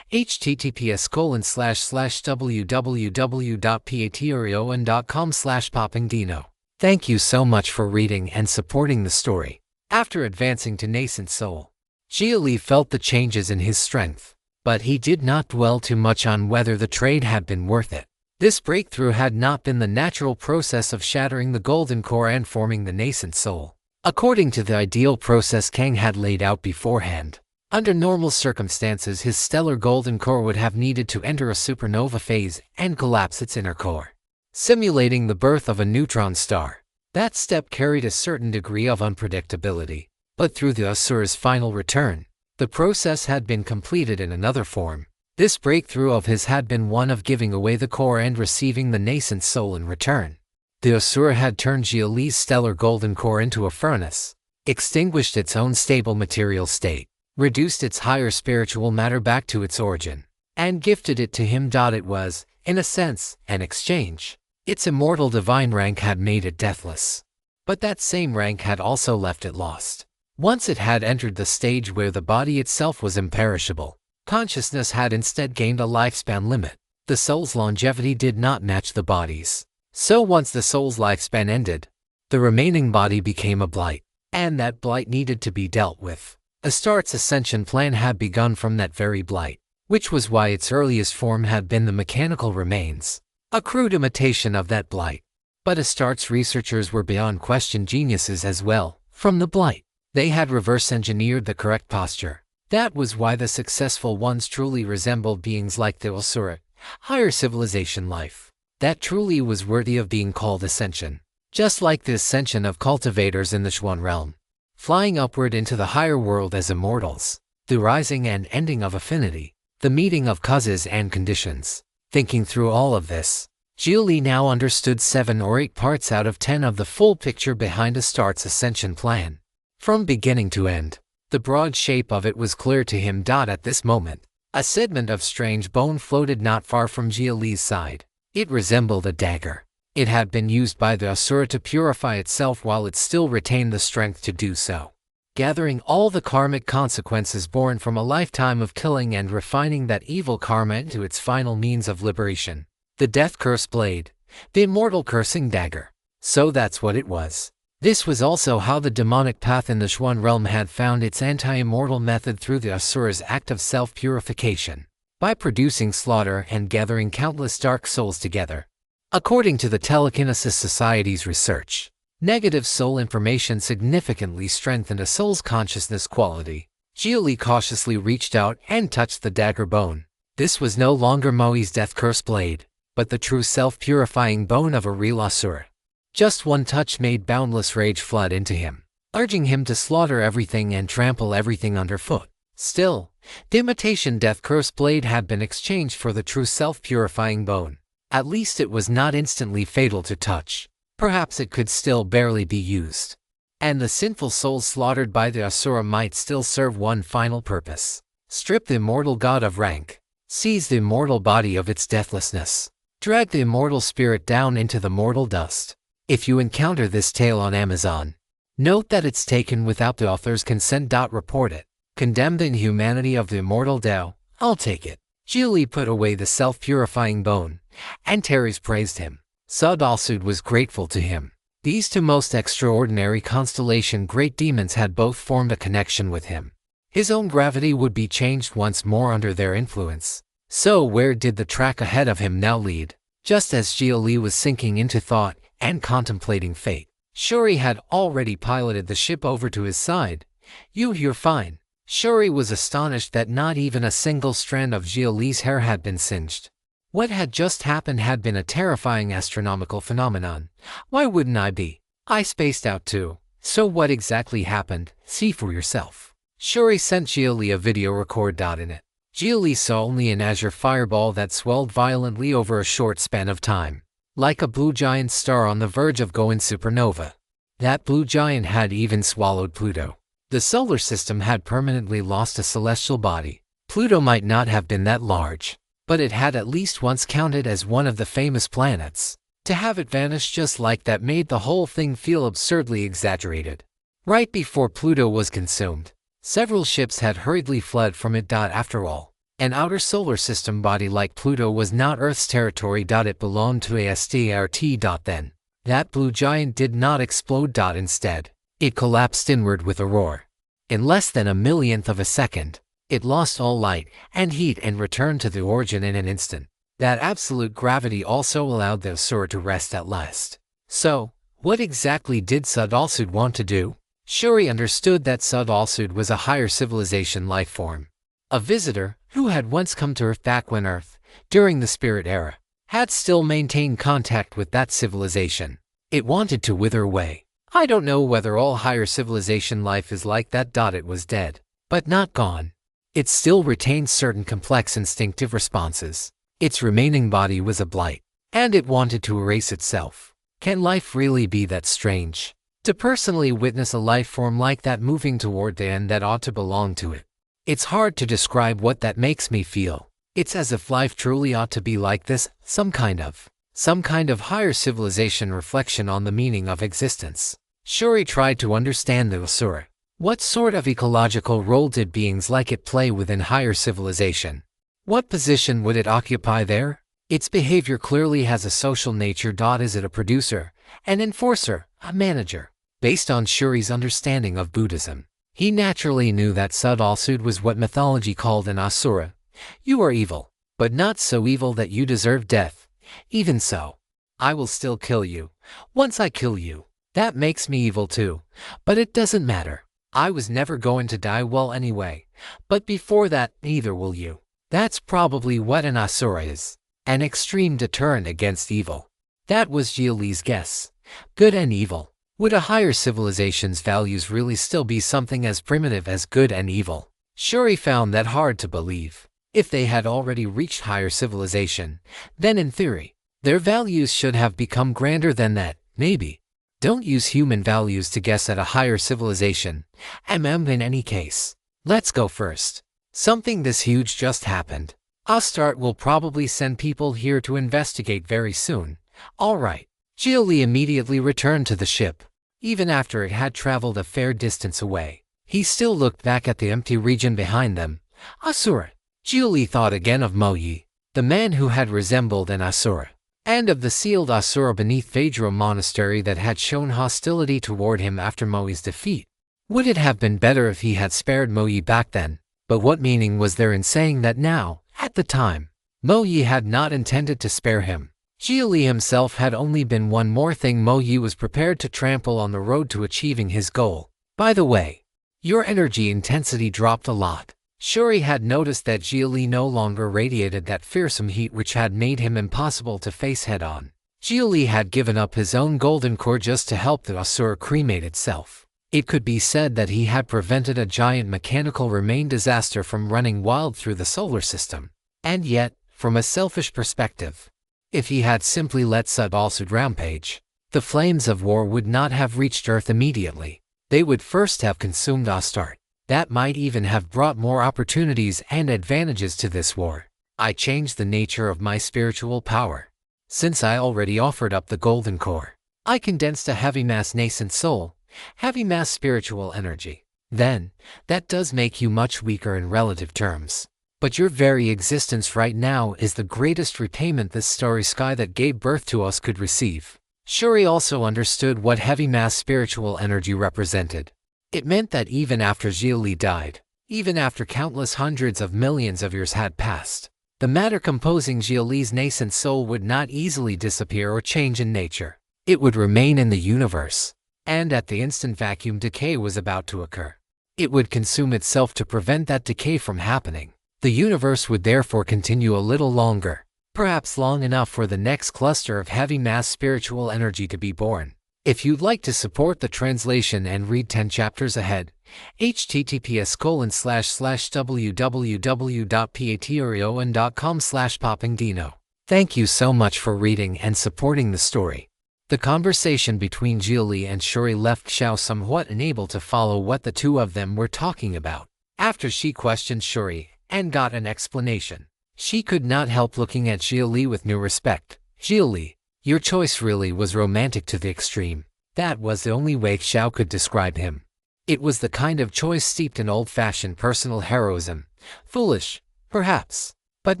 https://www.patreon.com/poppingdino. Thank you so much for reading and supporting the story. After advancing to nascent soul, Xia Li felt the changes in his strength, but he did not dwell too much on whether the trade had been worth it. This breakthrough had not been the natural process of shattering the golden core and forming the nascent soul, according to the ideal process Kang had laid out beforehand. Under normal circumstances, his stellar golden core would have needed to enter a supernova phase and collapse its inner core, simulating the birth of a neutron star. That step carried a certain degree of unpredictability, but through the Asura's final return, the process had been completed in another form. This breakthrough of his had been one of giving away the core and receiving the nascent soul in return. The Asura had turned Xia Li's stellar golden core into a furnace, extinguished its own stable material state, reduced its higher spiritual matter back to its origin, and gifted it to him. It was, in a sense, an exchange. Its immortal divine rank had made it deathless, but that same rank had also left it lost. Once it had entered the stage where the body itself was imperishable, consciousness had instead gained a lifespan limit. The soul's longevity did not match the body's. So once the soul's lifespan ended, the remaining body became a blight, and that blight needed to be dealt with. Astarte's ascension plan had begun from that very blight, which was why its earliest form had been the mechanical remains, a crude imitation of that blight. But Astarte's researchers were beyond question geniuses as well. From the blight, they had reverse-engineered the correct posture. That was why the successful ones truly resembled beings like the Asura, higher civilization life, that truly was worthy of being called ascension. Just like the ascension of cultivators in the Xuan realm, flying upward into the higher world as immortals, the rising and ending of affinity, the meeting of causes and conditions. Thinking through all of this, Xia Li now understood 7 or 8 parts out of 10 of the full picture behind Astarte's ascension plan. From beginning to end, the broad shape of it was clear to him. At this moment, A segment of strange bone floated not far from Xia Li's side. It resembled a dagger. It had been used by the Asura to purify itself while it still retained the strength to do so. Gathering all the karmic consequences born from a lifetime of killing and refining that evil karma into its final means of liberation. The death curse blade. The immortal cursing dagger. So that's what it was. This was also how the demonic path in the Xuan realm had found its anti-immortal method through the Asura's act of self-purification, by producing slaughter and gathering countless dark souls together. According to the Telekinesis Society's research, negative soul information significantly strengthened a soul's consciousness quality. Xia Li cautiously reached out and touched the dagger bone. This was no longer Moi's death curse blade, but the true self-purifying bone of a real Asura. Just one touch made boundless rage flood into him, urging him to slaughter everything and trample everything underfoot. Still, the imitation death curse blade had been exchanged for the true self-purifying bone. At least it was not instantly fatal to touch. Perhaps it could still barely be used. And the sinful souls slaughtered by the Asura might still serve one final purpose. Strip the immortal god of rank. Seize the immortal body of its deathlessness. Drag the immortal spirit down into the mortal dust. If you encounter this tale on Amazon, note that it's taken without the author's consent. Report it. Condemn the inhumanity of the immortal Tao. I'll take it. Xia Li put away the self-purifying bone, and Teres praised him. Sud-Alsud was grateful to him. These two most extraordinary constellation great demons had both formed a connection with him. His own gravity would be changed once more under their influence. So where did the track ahead of him now lead? Just as Xia Li was sinking into thought and contemplating fate, Shuri had already piloted the ship over to his side. You're fine. Shuri was astonished that not even a single strand of Xia Li's hair had been singed. What had just happened had been a terrifying astronomical phenomenon. Why wouldn't I be? I spaced out too. So what exactly happened? See for yourself. Shuri sent Xia Li a video record. In it, Xia Li saw only an azure fireball that swelled violently over a short span of time, like a blue giant star on the verge of going supernova. That blue giant had even swallowed Pluto. The solar system had permanently lost a celestial body. Pluto might not have been that large, but it had at least once counted as one of the famous planets. To have it vanish just like that made the whole thing feel absurdly exaggerated. Right before Pluto was consumed, several ships had hurriedly fled from it. After all, an outer solar system body like Pluto was not Earth's territory. It belonged to ASTRT. Then, that blue giant did not explode. Instead, it collapsed inward with a roar. In less than a millionth of a second, it lost all light and heat and returned to the origin in an instant. That absolute gravity also allowed the Asura to rest at last. So, what exactly did Sud-Alsud want to do? Shuri understood that Sud-Alsud was a higher civilization life form. A visitor who had once come to Earth back when Earth, during the Spirit Era, had still maintained contact with that civilization. It wanted to wither away. I don't know whether all higher civilization life is like that. It was dead, but not gone. It still retained certain complex instinctive responses. Its remaining body was a blight, and it wanted to erase itself. Can life really be that strange? To personally witness a life form like that moving toward the end that ought to belong to it. It's hard to describe what that makes me feel. It's as if life truly ought to be like this, some kind of higher civilization reflection on the meaning of existence. Shuri tried to understand the Asura. What sort of ecological role did beings like it play within higher civilization? What position would it occupy there? Its behavior clearly has a social nature. Is it a producer, an enforcer, a manager? Based on Shuri's understanding of Buddhism, he naturally knew that Sud-Alsud was what mythology called an Asura. You are evil, but not so evil that you deserve death. Even so, I will still kill you. Once I kill you, that makes me evil too. But it doesn't matter. I was never going to die well anyway. But before that, neither will you. That's probably what an Asura is. An extreme deterrent against evil. That was Xia Li's guess. Good and evil. Would a higher civilization's values really still be something as primitive as good and evil? Shuri found that hard to believe. If they had already reached higher civilization, then in theory, their values should have become grander than that, maybe. Don't use human values to guess at a higher civilization. In any case. Let's go first. Something this huge just happened. Astart will probably send people here to investigate very soon. All right. Xia Li immediately returned to the ship. Even after it had traveled a fair distance away, he still looked back at the empty region behind them. Asura. Xia Li thought again of Mo Yi, the man who had resembled an Asura, and of the sealed Asura beneath Vajra Monastery that had shown hostility toward him after Mo Yi's defeat. Would it have been better if he had spared Mo Yi back then? But what meaning was there in saying that now, at the time, Mo Yi had not intended to spare him? Xia Li himself had only been one more thing Mo Yi was prepared to trample on the road to achieving his goal. By the way, your energy intensity dropped a lot. Shuri had noticed that Xia Li no longer radiated that fearsome heat which had made him impossible to face head-on. Xia Li had given up his own golden core just to help the Asura cremate itself. It could be said that he had prevented a giant mechanical remain disaster from running wild through the solar system. And yet, from a selfish perspective, if he had simply let Sud-Al-Sud rampage, the flames of war would not have reached Earth immediately. They would first have consumed Astart. That might even have brought more opportunities and advantages to this war. I changed the nature of my spiritual power. Since I already offered up the golden core, I condensed a heavy mass nascent soul, heavy mass spiritual energy. Then, that does make you much weaker in relative terms. But your very existence right now is the greatest repayment this starry sky that gave birth to us could receive. Shuri also understood what heavy mass spiritual energy represented. It meant that even after Xia Li died, even after countless hundreds of millions of years had passed, the matter composing Xia Li's nascent soul would not easily disappear or change in nature. It would remain in the universe, and at the instant vacuum decay was about to occur, it would consume itself to prevent that decay from happening. The universe would therefore continue a little longer, perhaps long enough for the next cluster of heavy mass spiritual energy to be born. If you'd like to support the translation and read 10 chapters ahead, https://www.patreon.com/poppingdino. Thank you so much for reading and supporting the story. The conversation between Xia Li and Shuri left Xiao somewhat unable to follow what the two of them were talking about. After she questioned Shuri and got an explanation, she could not help looking at Xia Li with new respect. Xia Li, your choice really was romantic to the extreme. That was the only way Xiao could describe him. It was the kind of choice steeped in old-fashioned personal heroism. Foolish, perhaps, but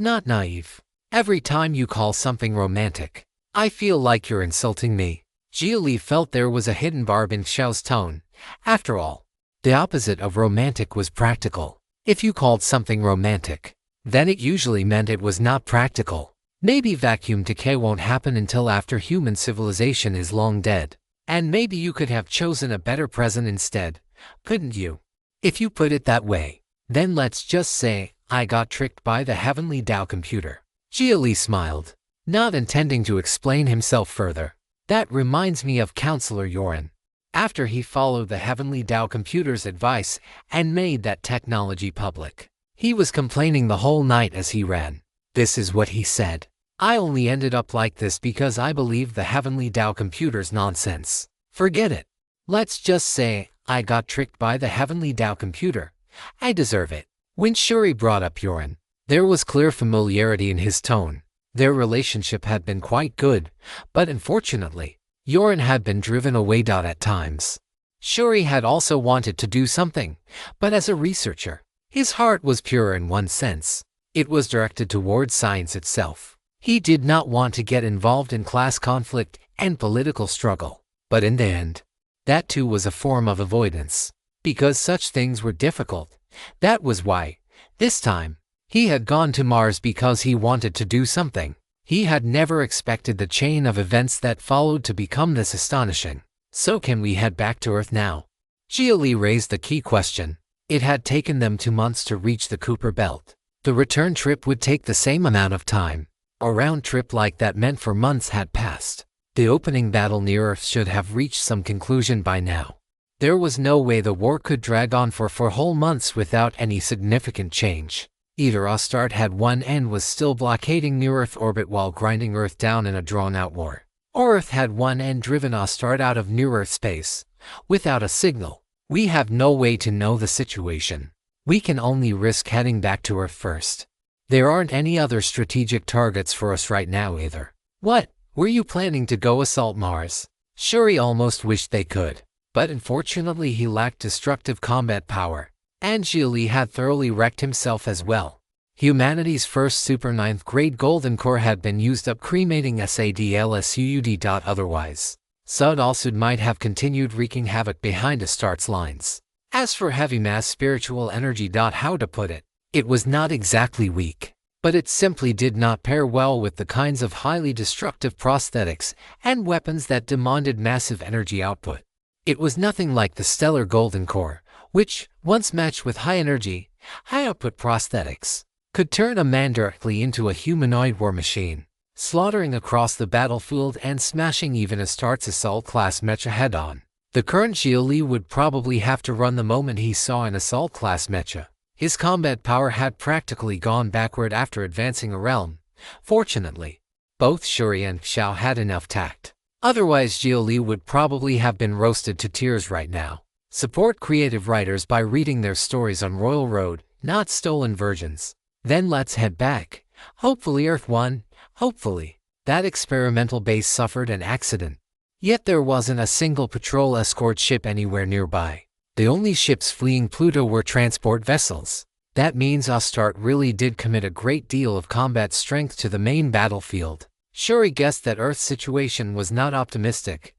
not naive. Every time you call something romantic, I feel like you're insulting me. Xia Li felt there was a hidden barb in Xiao's tone. After all, the opposite of romantic was practical. If you called something romantic, then it usually meant it was not practical. Maybe vacuum decay won't happen until after human civilization is long dead. And maybe you could have chosen a better present instead, couldn't you? If you put it that way, then let's just say I got tricked by the heavenly Tao computer. Xia Li smiled, not intending to explain himself further. That reminds me of Counselor Yoren. After he followed the heavenly Tao computer's advice and made that technology public, he was complaining the whole night as he ran. This is what he said. I only ended up like this because I believed the heavenly Tao computer's nonsense. Forget it. Let's just say I got tricked by the heavenly Tao computer. I deserve it. When Shuri brought up Yoren, there was clear familiarity in his tone. Their relationship had been quite good, but unfortunately, Yoren had been driven away at times. Shuri had also wanted to do something, but as a researcher, his heart was pure in one sense. It was directed towards science itself. He did not want to get involved in class conflict and political struggle. But in the end, that too was a form of avoidance. Because such things were difficult, that was why, this time, he had gone to Mars because he wanted to do something. He had never expected the chain of events that followed to become this astonishing. So can we head back to Earth now? Xia Li raised the key question. It had taken them 2 months to reach the Kuiper Belt. The return trip would take the same amount of time. A round trip like that meant for months had passed. The opening battle near Earth should have reached some conclusion by now. There was no way the war could drag on for 4 whole months without any significant change. Either Astart had won and was still blockading near-Earth orbit while grinding Earth down in a drawn-out war, or Earth had won and driven Astart out of near-Earth space, without a signal. We have no way to know the situation. We can only risk heading back to Earth first. There aren't any other strategic targets for us right now either. What? Were you planning to go assault Mars? Shuri almost wished they could, but unfortunately he lacked destructive combat power, and Xia Li had thoroughly wrecked himself as well. Humanity's first super 9th grade golden core had been used up cremating SADLSUUD. Otherwise, Sud also might have continued wreaking havoc behind Astarte's lines. As for heavy mass spiritual energy. How to put it? It was not exactly weak, but it simply did not pair well with the kinds of highly destructive prosthetics and weapons that demanded massive energy output. It was nothing like the stellar golden core, which, once matched with high energy, high output prosthetics, could turn a man directly into a humanoid war machine, slaughtering across the battlefield and smashing even Astarte's assault-class mecha head-on. The current Xia Li would probably have to run the moment he saw an assault-class mecha. His combat power had practically gone backward after advancing a realm. Fortunately, both Shuri and Xiao had enough tact. Otherwise Xia Li would probably have been roasted to tears right now. Support creative writers by reading their stories on Royal Road, not Stolen Virgins. Then let's head back. Hopefully Earth 1, hopefully. That experimental base suffered an accident. Yet there wasn't a single patrol escort ship anywhere nearby. The only ships fleeing Pluto were transport vessels. That means Astarte really did commit a great deal of combat strength to the main battlefield. Shuri guessed that Earth's situation was not optimistic,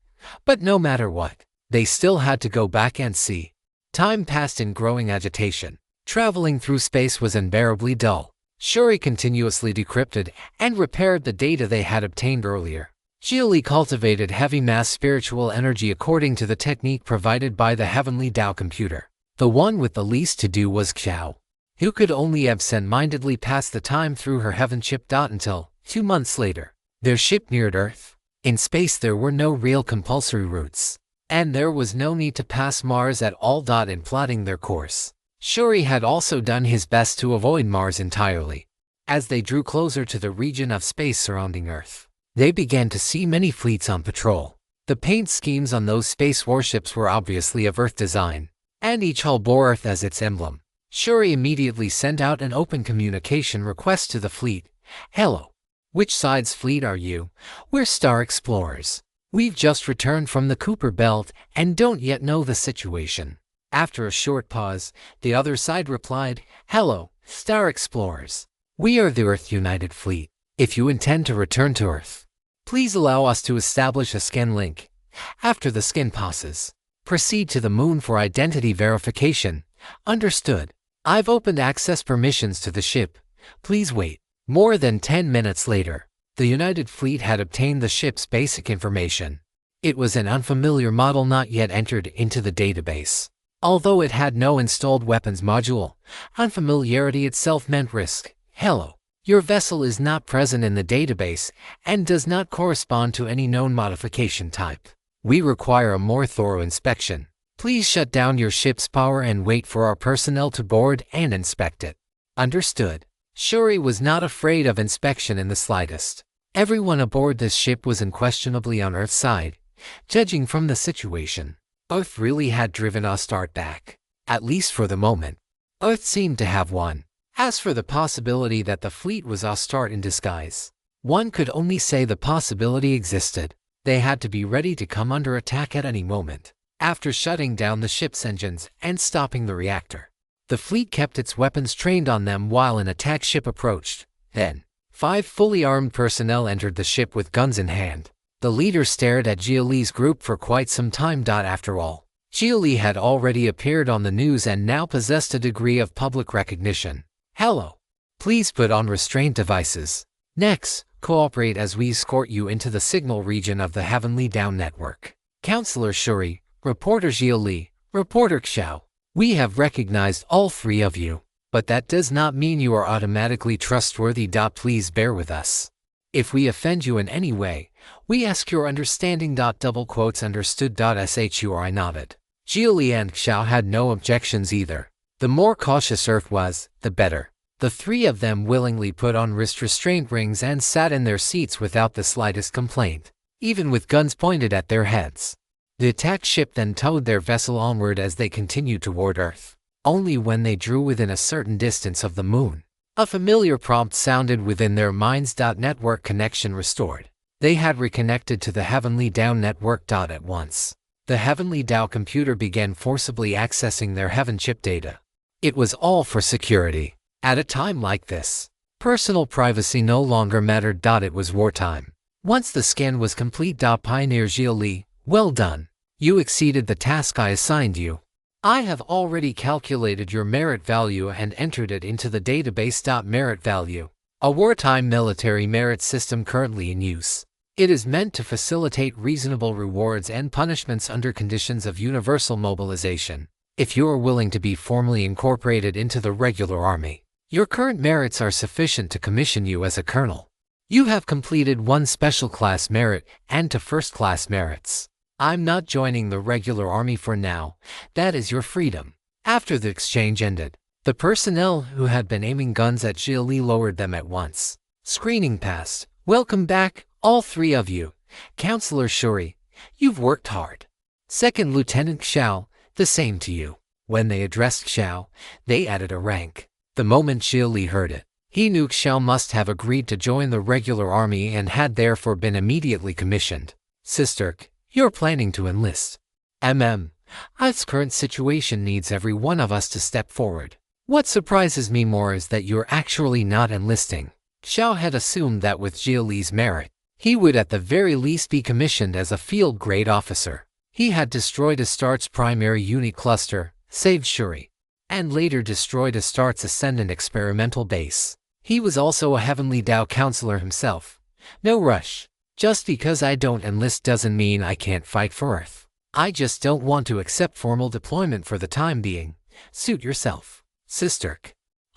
but no matter what, they still had to go back and see. Time passed in growing agitation. Traveling through space was unbearably dull. Shuri continuously decrypted and repaired the data they had obtained earlier. Xia Li cultivated heavy mass spiritual energy according to the technique provided by the Heavenly Tao computer. The one with the least to do was Xiao, who could only absent-mindedly pass the time through her heaven ship. Until 2 months later, their ship neared Earth. In space there were no real compulsory routes, and there was no need to pass Mars at all. In plotting their course, Shuri had also done his best to avoid Mars entirely. As they drew closer to the region of space surrounding Earth, they began to see many fleets on patrol. The paint schemes on those space warships were obviously of Earth design, and each hull bore Earth as its emblem. Shuri immediately sent out an open communication request to the fleet. Hello. Which side's fleet are you? We're Star Explorers. We've just returned from the Kuiper Belt and don't yet know the situation. After a short pause, the other side replied, Hello, Star Explorers. We are the Earth United Fleet. If you intend to return to Earth, please allow us to establish a scan link. After the scan passes, proceed to the moon for identity verification. Understood. I've opened access permissions to the ship. Please wait. More than 10 minutes later, the United Fleet had obtained the ship's basic information. It was an unfamiliar model not yet entered into the database. Although it had no installed weapons module, unfamiliarity itself meant risk. Hello. Your vessel is not present in the database and does not correspond to any known modification type. We require a more thorough inspection. Please shut down your ship's power and wait for our personnel to board and inspect it. Understood. Shuri was not afraid of inspection in the slightest. Everyone aboard this ship was unquestionably on Earth's side. Judging from the situation, Earth really had driven Astarte back. At least for the moment, Earth seemed to have won. As for the possibility that the fleet was Astarte in disguise, one could only say the possibility existed. They had to be ready to come under attack at any moment. After shutting down the ship's engines and stopping the reactor, the fleet kept its weapons trained on them while an attack ship approached. Then, 5 fully armed personnel entered the ship with guns in hand. The leader stared at Xia Li's group for quite some time. After all, Xia Li had already appeared on the news and now possessed a degree of public recognition. Hello. Please put on restraint devices. Next, cooperate as we escort you into the signal region of the Heavenly Tao network. Counselor Shuri, Reporter Xia Li, Reporter Xiao. We have recognized all 3 of you, but that does not mean you are automatically trustworthy. Please bear with us. If we offend you in any way, we ask your understanding. Understood. Shuri nodded. Xia Li and Xiao had no objections either. The more cautious Earth was, the better. The 3 of them willingly put on wrist restraint rings and sat in their seats without the slightest complaint, even with guns pointed at their heads. The attack ship then towed their vessel onward as they continued toward Earth. only when they drew within a certain distance of the moon. A familiar prompt sounded within their minds. Network connection restored. They had reconnected to the Heavenly Dao network. At once, the Heavenly Dao computer began forcibly accessing their heaven chip data. It was all for security. At a time like this, personal privacy no longer mattered. It was wartime. Once the scan was complete. Pioneer Xia Li, well done. You exceeded the task I assigned you. I have already calculated your merit value and entered it into the database. Merit value, a wartime military merit system currently in use. It is meant to facilitate reasonable rewards and punishments under conditions of universal mobilization. If you are willing to be formally incorporated into the regular army, your current merits are sufficient to commission you as a colonel. You have completed 1 special class merit and 2 first class merits. I'm not joining the regular army for now. That is your freedom. After the exchange ended, the personnel who had been aiming guns at Xia Li lowered them at once. Screening passed. Welcome back, all 3 of you. Counselor Shuri, you've worked hard. Second Lieutenant Xiao, the same to you. When they addressed Xiao, they added a rank. The moment Xia Li heard it, he knew Xiao must have agreed to join the regular army and had therefore been immediately commissioned. Sister, you're planning to enlist. Its current situation needs every one of us to step forward. What surprises me more is that you're actually not enlisting. Xiao had assumed that with Xia Li's merit, he would at the very least be commissioned as a field-grade officer. He had destroyed Astarte's primary unit cluster, saved Shuri, and later destroyed Astarte's Ascendant experimental base. He was also a Heavenly Dao counselor himself. No rush. Just because I don't enlist doesn't mean I can't fight for Earth. I just don't want to accept formal deployment for the time being. Suit yourself. Sister,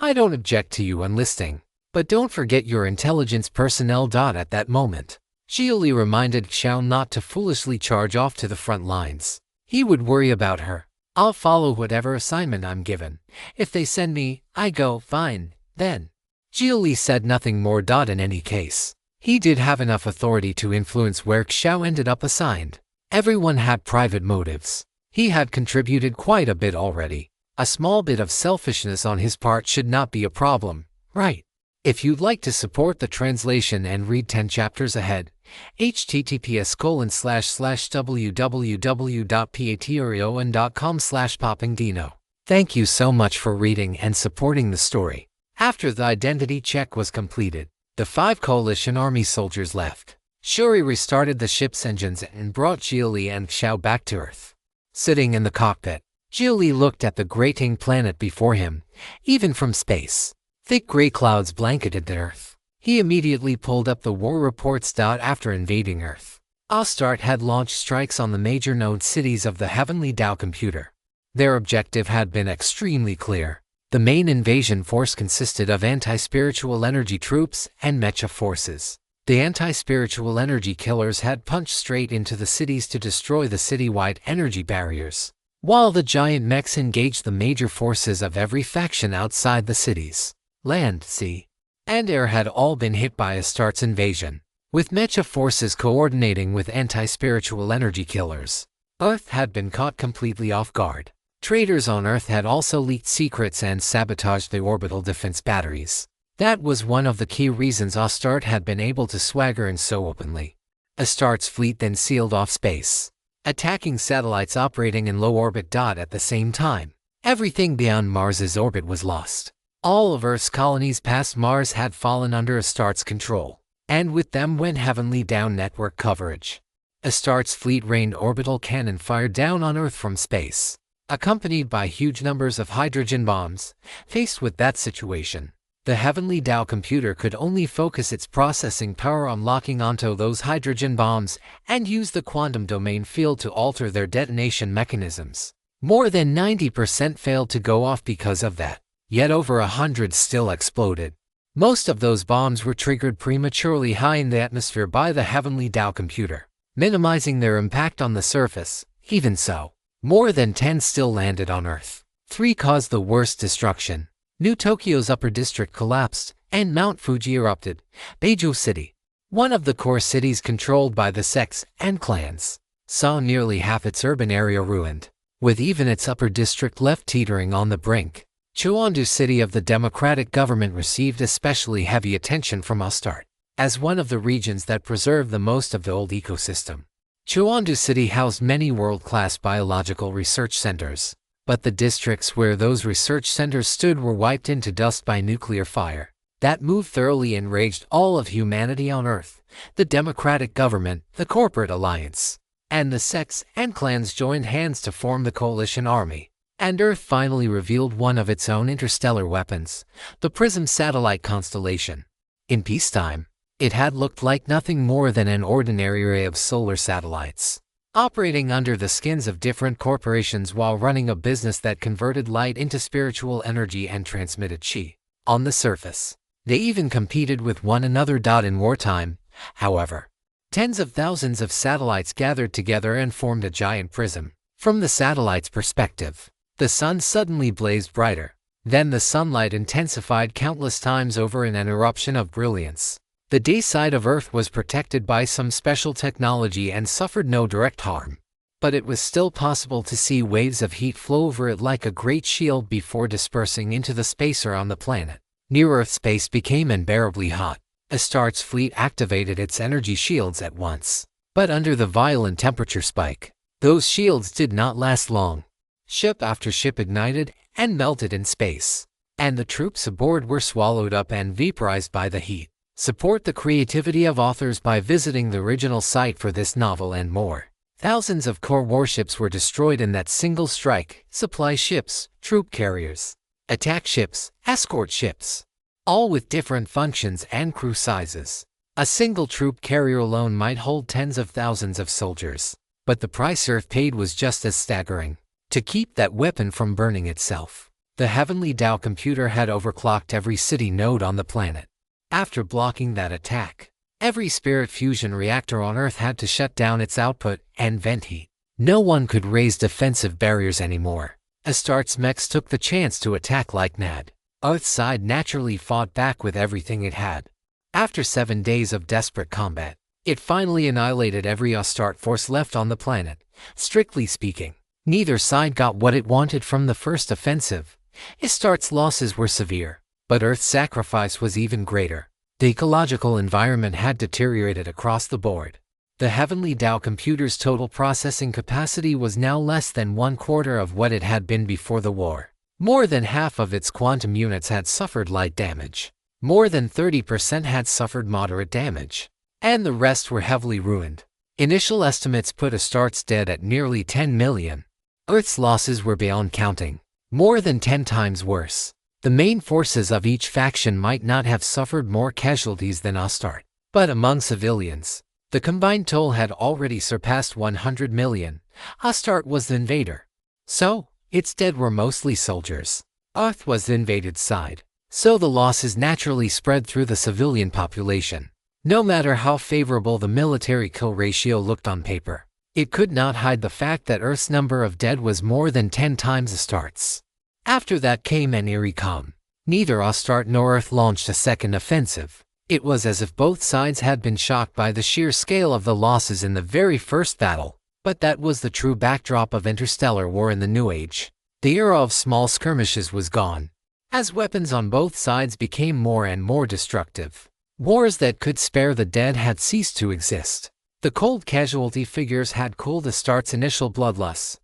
I don't object to you enlisting, but don't forget your intelligence personnel. At that moment, Xia Li reminded Xiao not to foolishly charge off to the front lines. He would worry about her. I'll follow whatever assignment I'm given. If they send me, I go, fine, then. Xia Li said nothing more. In any case, he did have enough authority to influence where Xiao ended up assigned. Everyone had private motives. He had contributed quite a bit already. A small bit of selfishness on his part should not be a problem, right? If you'd like to support the translation and read 10 chapters ahead, https://www.patreon.com/poppingdino. Thank you so much for reading and supporting the story. After the identity check was completed, the 5 coalition army soldiers left. Shuri restarted the ship's engines and brought Xia Li and Xiao back to Earth. Sitting in the cockpit, Xia Li looked at the grating planet before him. Even from space, thick gray clouds blanketed the Earth. He immediately pulled up the war reports. After invading Earth, Astarte had launched strikes on the major node cities of the Heavenly Dao computer. Their objective had been extremely clear. The main invasion force consisted of anti-spiritual energy troops and mecha forces. The anti-spiritual energy killers had punched straight into the cities to destroy the citywide energy barriers, while the giant mechs engaged the major forces of every faction outside the cities. Land, sea, and air had all been hit by Astarte's invasion, with mecha forces coordinating with anti-spiritual energy killers. Earth had been caught completely off guard. Traitors on Earth had also leaked secrets and sabotaged the orbital defense batteries. That was one of the key reasons Astarte had been able to swagger in so openly. Astarte's fleet then sealed off space, attacking satellites operating in low orbit. At the same time, everything beyond Mars's orbit was lost. All of Earth's colonies past Mars had fallen under Astarte's control, and with them went Heavenly Dao network coverage. Astarte's fleet rained orbital cannon fire down on Earth from space, accompanied by huge numbers of hydrogen bombs. Faced with that situation, the Heavenly Dao computer could only focus its processing power on locking onto those hydrogen bombs and use the quantum domain field to alter their detonation mechanisms. More than 90% failed to go off because of that, yet over 100 still exploded. Most of those bombs were triggered prematurely high in the atmosphere by the Heavenly Dao computer, minimizing their impact on the surface. Even so, more than 10 still landed on Earth. 3 caused the worst destruction. New Tokyo's upper district collapsed, and Mount Fuji erupted. Beiju City, one of the core cities controlled by the sects and clans, saw nearly half its urban area ruined. with even its upper district left teetering on the brink. Chengdu City of the democratic government received especially heavy attention from Astarte, as one of the regions that preserved the most of the old ecosystem. Chengdu City housed many world-class biological research centers, but the districts where those research centers stood were wiped into dust by nuclear fire. That move thoroughly enraged all of humanity on Earth. The democratic government, the corporate alliance, and the sects and clans joined hands to form the coalition army. And Earth finally revealed one of its own interstellar weapons, the Prism satellite constellation. In peacetime, it had looked like nothing more than an ordinary array of solar satellites, operating under the skins of different corporations while running a business that converted light into spiritual energy and transmitted chi. On the surface, they even competed with one another. In wartime, however, tens of thousands of satellites gathered together and formed a giant prism. From the satellite's perspective, the sun suddenly blazed brighter. Then the sunlight intensified countless times over in an eruption of brilliance. The day side of Earth was protected by some special technology and suffered no direct harm. But it was still possible to see waves of heat flow over it like a great shield before dispersing into the space around the planet. Near-Earth space became unbearably hot. Astarte's fleet activated its energy shields at once. But under the violent temperature spike, those shields did not last long. Ship after ship ignited and melted in space, and the troops aboard were swallowed up and vaporized by the heat. Support the creativity of authors by visiting the original site for this novel and more. Thousands of core warships were destroyed in that single strike. Supply ships, troop carriers, attack ships, escort ships, all with different functions and crew sizes. A single troop carrier alone might hold tens of thousands of soldiers, but the price Earth paid was just as staggering. To keep that weapon from burning itself, the Heavenly Tao computer had overclocked every city node on the planet. After blocking that attack, every spirit fusion reactor on Earth had to shut down its output and vent heat. No one could raise defensive barriers anymore. Astarte's mechs took the chance to attack like mad. Earth's side naturally fought back with everything it had. After 7 days of desperate combat, it finally annihilated every Astarte force left on the planet. Strictly speaking, neither side got what it wanted from the first offensive. Astarte's losses were severe, but Earth's sacrifice was even greater. The ecological environment had deteriorated across the board. The Heavenly Tao computer's total processing capacity was now less than 1/4 of what it had been before the war. More than half of its quantum units had suffered light damage. More than 30% had suffered moderate damage, and the rest were heavily ruined. Initial estimates put Astarte's dead at nearly 10 million. Earth's losses were beyond counting, more than 10 times worse. The main forces of each faction might not have suffered more casualties than Astarte, but among civilians, the combined toll had already surpassed 100 million. Astarte was the invader, so its dead were mostly soldiers. Earth was the invaded side, so the losses naturally spread through the civilian population. No matter how favorable the military kill ratio looked on paper, it could not hide the fact that Earth's number of dead was more than 10 times Astarte's. After that came an eerie calm. Neither Astarte nor Earth launched a second offensive. It was as if both sides had been shocked by the sheer scale of the losses in the very first battle. But that was the true backdrop of interstellar war in the New Age. The era of small skirmishes was gone, as weapons on both sides became more and more destructive. Wars that could spare the dead had ceased to exist. The cold casualty figures had cooled Astarte's initial bloodlust.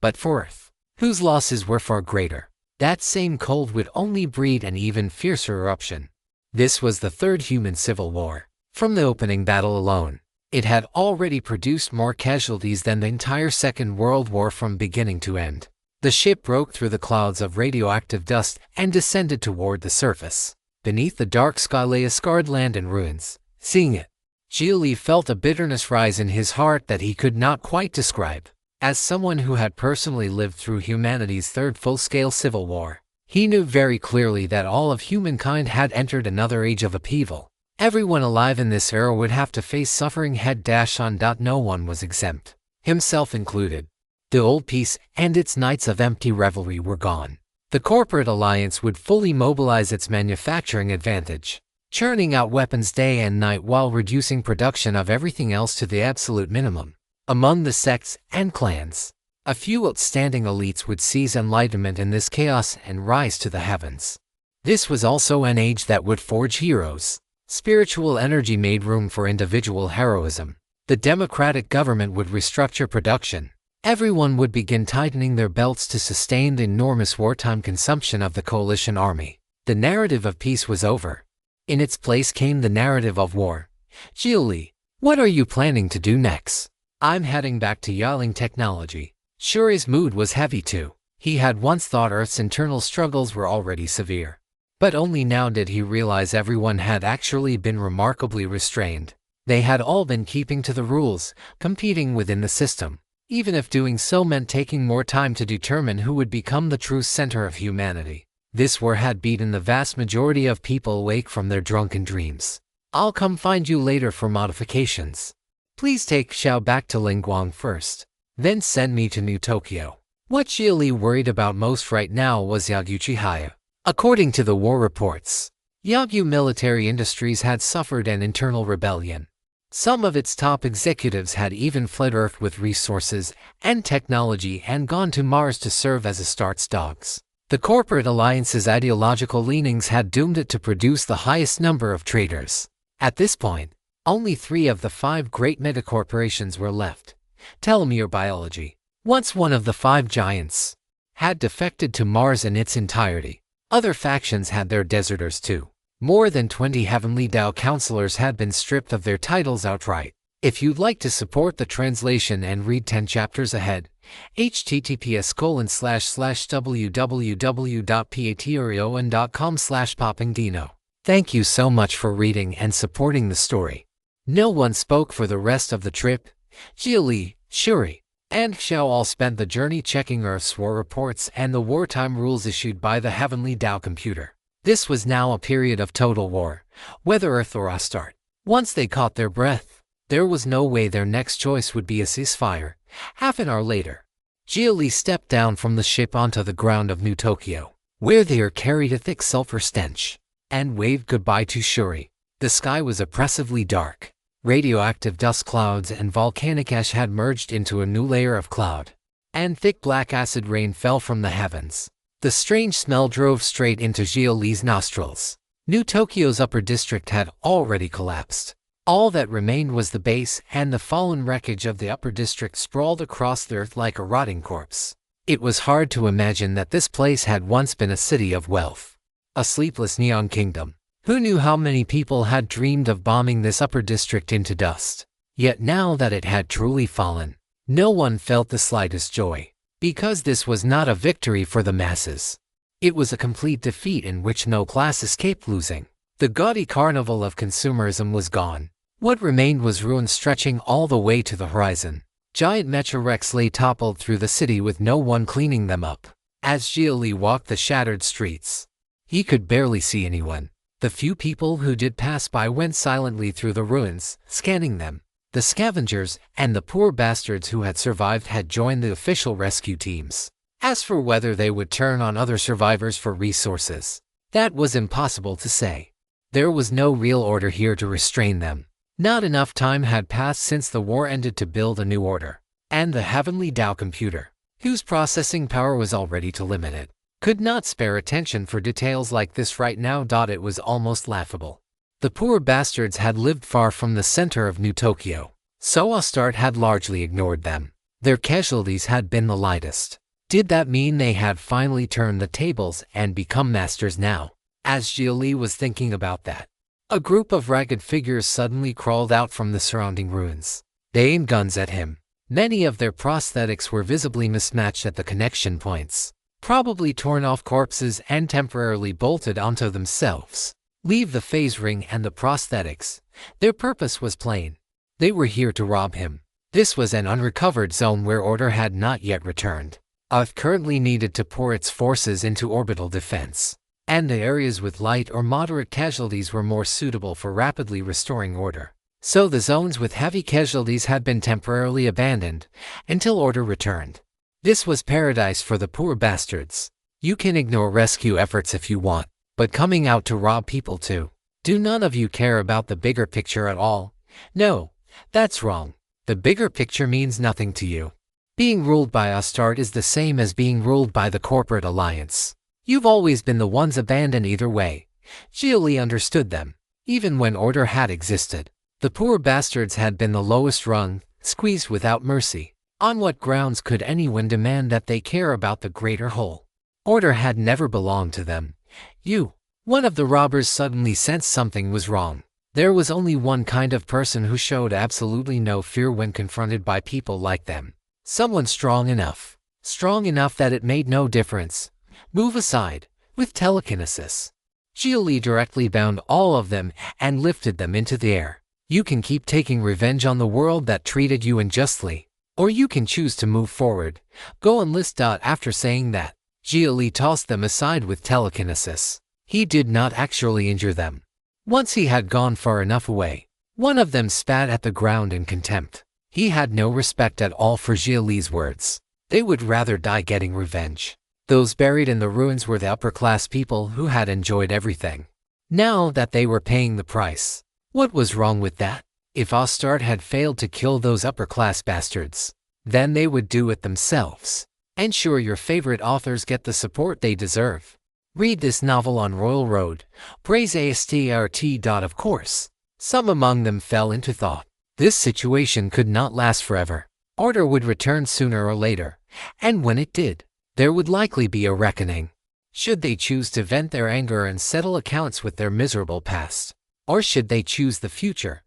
But for Earth, whose losses were far greater, that same cold would only breed an even fiercer eruption. This was the third human civil war. From the opening battle alone, it had already produced more casualties than the entire Second World War from beginning to end. The ship broke through the clouds of radioactive dust and descended toward the surface. Beneath the dark sky lay a scarred land in ruins. Seeing it, Xia Li felt a bitterness rise in his heart that he could not quite describe. As someone who had personally lived through humanity's third full-scale civil war, he knew very clearly that all of humankind had entered another age of upheaval. Everyone alive in this era would have to face suffering head-on. No one was exempt, himself included. The old peace and its nights of empty revelry were gone. The corporate alliance would fully mobilize its manufacturing advantage, churning out weapons day and night while reducing production of everything else to the absolute minimum. Among the sects and clans, A few outstanding elites would seize enlightenment in this chaos and rise to the heavens. This was also an age that would forge heroes. Spiritual energy made room for individual heroism. The democratic government would restructure production. Everyone would begin tightening their belts to sustain the enormous wartime consumption of the coalition army. The narrative of peace was over. In its place came the narrative of war. Xia Li, what are you planning to do next? I'm heading back to Yaling Technology. Shuri's mood was heavy too. He had once thought Earth's internal struggles were already severe. But only now did he realize everyone had actually been remarkably restrained. They had all been keeping to the rules, competing within the system, even if doing so meant taking more time to determine who would become the true center of humanity. This war had beaten the vast majority of people awake from their drunken dreams. I'll come find you later for modifications. Please take Xiao back to Lingguang first, then send me to New Tokyo. What Xia Li worried about most right now was Yagyu Chihaya. According to the war reports, Yagyu Military Industries had suffered an internal rebellion. Some of its top executives had even fled Earth with resources and technology and gone to Mars to serve as Astarte's dogs. The corporate alliance's ideological leanings had doomed it to produce the highest number of traitors. At this point, only 3 of the 5 great megacorporations were left. Telomere Biology, once one of the 5 giants, had defected to Mars in its entirety. Other factions had their deserters too. More than 20 Heavenly Dao counselors had been stripped of their titles outright. If you'd like to support the translation and read 10 chapters ahead, https://www.patreon.com/poppingdino. Thank you so much for reading and supporting the story. No one spoke for the rest of the trip. Xia Li, Shuri, and Xiao all spent the journey checking Earth's war reports and the wartime rules issued by the Heavenly Dao computer. This was now a period of total war, whether Earth or Astarte. Once they caught their breath, there was no way their next choice would be a ceasefire. Half an hour later, Xia Li stepped down from the ship onto the ground of New Tokyo, where the air carried a thick sulfur stench, and waved goodbye to Shuri. The sky was oppressively dark. Radioactive dust clouds and volcanic ash had merged into a new layer of cloud, and thick black acid rain fell from the heavens. The strange smell drove straight into Xia Li's nostrils. New Tokyo's upper district had already collapsed. All that remained was the base, and the fallen wreckage of the upper district sprawled across the earth like a rotting corpse. It was hard to imagine that this place had once been a city of wealth. A sleepless neon kingdom. Who knew how many people had dreamed of bombing this upper district into dust? Yet now that it had truly fallen, no one felt the slightest joy. Because this was not a victory for the masses. It was a complete defeat in which no class escaped losing. The gaudy carnival of consumerism was gone. What remained was ruin stretching all the way to the horizon. Giant meteorites lay toppled through the city with no one cleaning them up. As Xia Li walked the shattered streets, he could barely see anyone. The few people who did pass by went silently through the ruins, scanning them. The scavengers and the poor bastards who had survived had joined the official rescue teams. As for whether they would turn on other survivors for resources, that was impossible to say. There was no real order here to restrain them. Not enough time had passed since the war ended to build a new order. And the Heavenly Dao computer, whose processing power was already too limited, could not spare attention for details like this right now. It was almost laughable. The poor bastards had lived far from the center of New Tokyo, so Astarte had largely ignored them. Their casualties had been the lightest. Did that mean they had finally turned the tables and become masters now? As Xia Li was thinking about that, a group of ragged figures suddenly crawled out from the surrounding ruins. They aimed guns at him. Many of their prosthetics were visibly mismatched at the connection points. Probably torn off corpses and temporarily bolted onto themselves. Leave the phase ring and the prosthetics. Their purpose was plain. They were here to rob him. This was an unrecovered zone where order had not yet returned. Earth currently needed to pour its forces into orbital defense, and the areas with light or moderate casualties were more suitable for rapidly restoring order. So the zones with heavy casualties had been temporarily abandoned until order returned. This was paradise for the poor bastards. You can ignore rescue efforts if you want, but coming out to rob people too? Do none of you care about the bigger picture at all? No, that's wrong. The bigger picture means nothing to you. Being ruled by Astarte is the same as being ruled by the corporate alliance. You've always been the ones abandoned either way. Xia Li understood them. Even when order had existed, the poor bastards had been the lowest rung, squeezed without mercy. On what grounds could anyone demand that they care about the greater whole? Order had never belonged to them. One of the robbers suddenly sensed something was wrong. There was only one kind of person who showed absolutely no fear when confronted by people like them. Someone strong enough that it made no difference. Move aside, with telekinesis. Xia Li directly bound all of them and lifted them into the air. You can keep taking revenge on the world that treated you unjustly, or you can choose to move forward. Go enlist. After saying that, Xia Li tossed them aside with telekinesis. He did not actually injure them. Once he had gone far enough away, one of them spat at the ground in contempt. He had no respect at all for Xia Li's words. They would rather die getting revenge. Those buried in the ruins were the upper-class people who had enjoyed everything. Now that they were paying the price, what was wrong with that? If Astarte had failed to kill those upper-class bastards, then they would do it themselves. Ensure your favorite authors get the support they deserve. Read this novel on Royal Road. Praise Astarte. Of course, some among them fell into thought. This situation could not last forever. Order would return sooner or later, and when it did, there would likely be a reckoning. Should they choose to vent their anger and settle accounts with their miserable past? Or should they choose the future?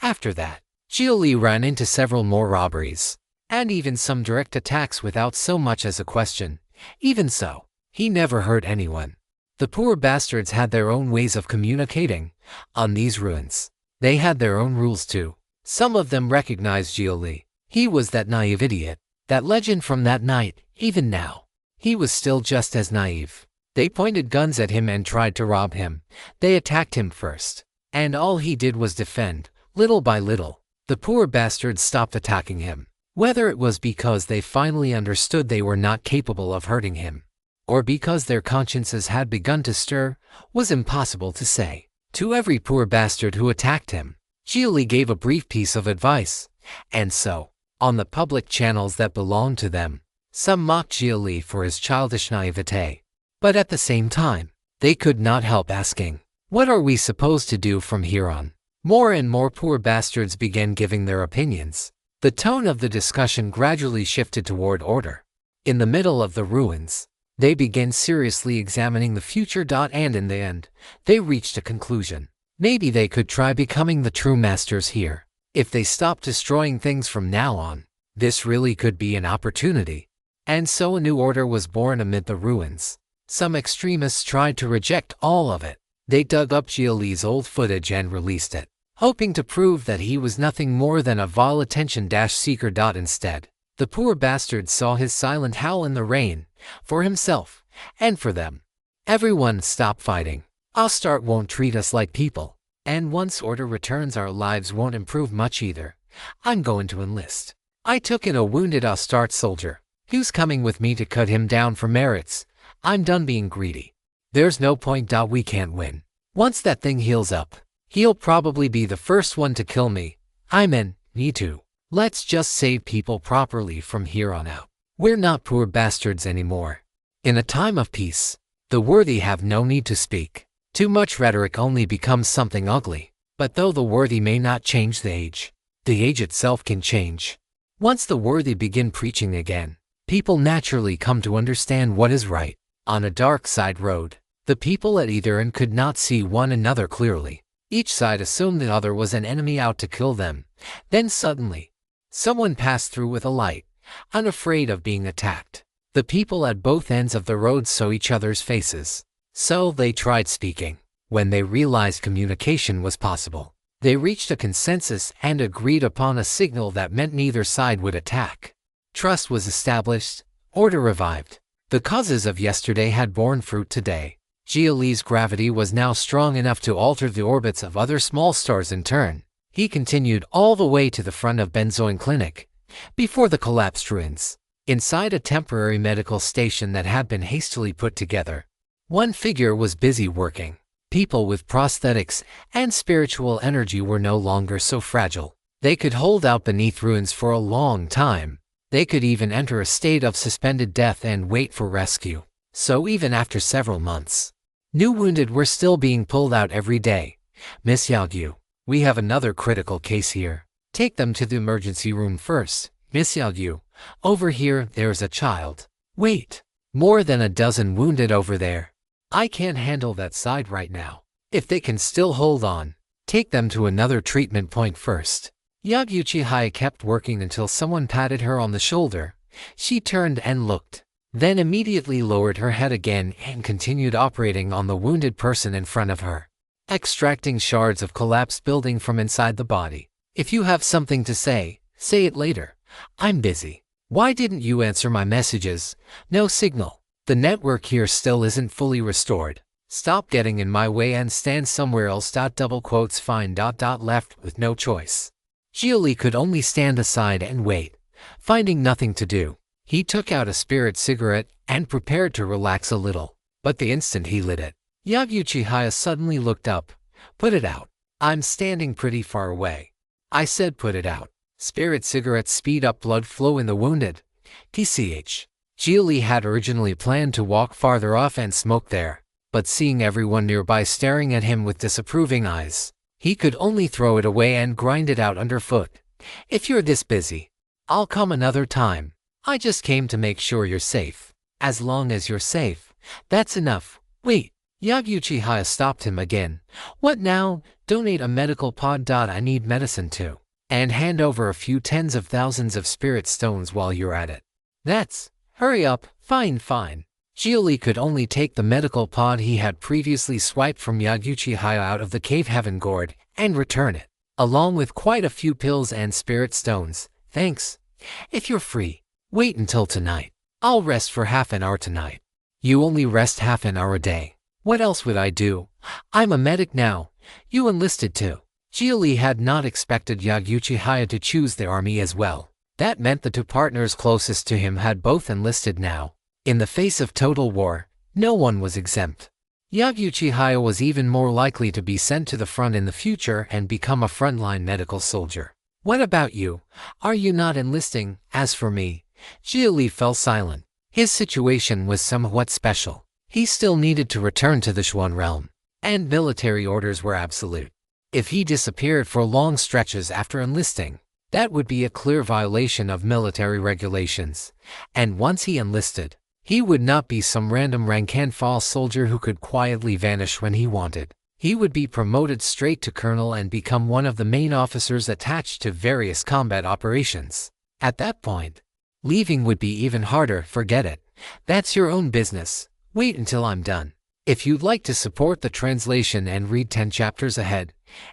After that, Xia Li ran into several more robberies, and even some direct attacks without so much as a question. Even so, he never hurt anyone. The poor bastards had their own ways of communicating on these ruins. They had their own rules too. Some of them recognized Xia Li. He was that naive idiot, that legend from that night. Even now, he was still just as naive. They pointed guns at him and tried to rob him. They attacked him first, and all he did was defend. Little by little, the poor bastards stopped attacking him. Whether it was because they finally understood they were not capable of hurting him, or because their consciences had begun to stir, was impossible to say. To every poor bastard who attacked him, Xia Li gave a brief piece of advice, and so, on the public channels that belonged to them, some mocked Xia Li for his childish naivete. But at the same time, they could not help asking, what are we supposed to do from here on? More and more poor bastards began giving their opinions. The tone of the discussion gradually shifted toward order. In the middle of the ruins, they began seriously examining the future. And in the end, they reached a conclusion. Maybe they could try becoming the true masters here. If they stopped destroying things from now on, this really could be an opportunity. And so a new order was born amid the ruins. Some extremists tried to reject all of it. They dug up Xia Li's old footage and released it, hoping to prove that he was nothing more than a vile attention-seeker. Instead, the poor bastard saw his silent howl in the rain, for himself, and for them. Everyone stop fighting. Astarte won't treat us like people, and once order returns our lives won't improve much either. I'm going to enlist. I took in a wounded Astarte soldier. Who's coming with me to cut him down for merits? I'm done being greedy. There's no point. We can't win. Once that thing heals up, he'll probably be the first one to kill me. I'm in. Me too. Let's just save people properly from here on out. We're not poor bastards anymore. In a time of peace, the worthy have no need to speak. Too much rhetoric only becomes something ugly. But though the worthy may not change the age itself can change. Once the worthy begin preaching again, people naturally come to understand what is right. On a dark side road, the people at either end could not see one another clearly. Each side assumed the other was an enemy out to kill them. Then suddenly, someone passed through with a light, unafraid of being attacked. The people at both ends of the road saw each other's faces. So they tried speaking. When they realized communication was possible, they reached a consensus and agreed upon a signal that meant neither side would attack. Trust was established, order revived. The causes of yesterday had borne fruit today. Xia Li's gravity was now strong enough to alter the orbits of other small stars in turn. He continued all the way to the front of Benzoin Clinic, before the collapsed ruins. Inside a temporary medical station that had been hastily put together, one figure was busy working. People with prosthetics and spiritual energy were no longer so fragile. They could hold out beneath ruins for a long time. They could even enter a state of suspended death and wait for rescue. So even after several months, new wounded were still being pulled out every day. Miss Yagyu, we have another critical case here. Take them to the emergency room first. Miss Yagyu, over here there's a child. Wait, more than a dozen wounded over there. I can't handle that side right now. If they can still hold on, take them to another treatment point first. Yagyu Chihaya kept working until someone patted her on the shoulder. She turned and looked, then immediately lowered her head again and continued operating on the wounded person in front of her, extracting shards of collapsed building from inside the body. If you have something to say it later. I'm busy. Why didn't you answer my messages? No signal. The network here still isn't fully restored. Stop getting in my way and stand somewhere else. Fine. Left with no choice, Xia Li could only stand aside and wait. Finding nothing to do, he took out a spirit cigarette and prepared to relax a little. But the instant he lit it, Yagyu Chihaya suddenly looked up. Put it out. I'm standing pretty far away. I said put it out. Spirit cigarettes speed up blood flow in the wounded. Tch. Xia Li had originally planned to walk farther off and smoke there, but seeing everyone nearby staring at him with disapproving eyes, he could only throw it away and grind it out underfoot. If you're this busy, I'll come another time. I just came to make sure you're safe. As long as you're safe, that's enough. Wait. Yagyu Chihaya stopped him again. What now? Donate a medical pod. I need medicine too. And hand over a few tens of thousands of spirit stones while you're at it. Hurry up. Fine. Xia Li could only take the medical pod he had previously swiped from Yagyu Chihaya out of the cave heaven gourd and return it, along with quite a few pills and spirit stones. Thanks. If you're free, wait until tonight. I'll rest for half an hour tonight. You only rest half an hour a day. What else would I do? I'm a medic now. You enlisted too. Xia Li had not expected Yagyu Chihaya to choose the army as well. That meant the two partners closest to him had both enlisted now. In the face of total war, no one was exempt. Yagyu Chihaya was even more likely to be sent to the front in the future and become a frontline medical soldier. What about you? Are you not enlisting? As for me, Xia Li fell silent. His situation was somewhat special. He still needed to return to the Xuan realm, and military orders were absolute. If he disappeared for long stretches after enlisting, that would be a clear violation of military regulations. And once he enlisted, he would not be some random rank-and-file soldier who could quietly vanish when he wanted. He would be promoted straight to colonel and become one of the main officers attached to various combat operations. At that point, leaving would be even harder. Forget it. That's your own business. Wait until I'm done. If you'd like to support the translation and read 10 chapters ahead,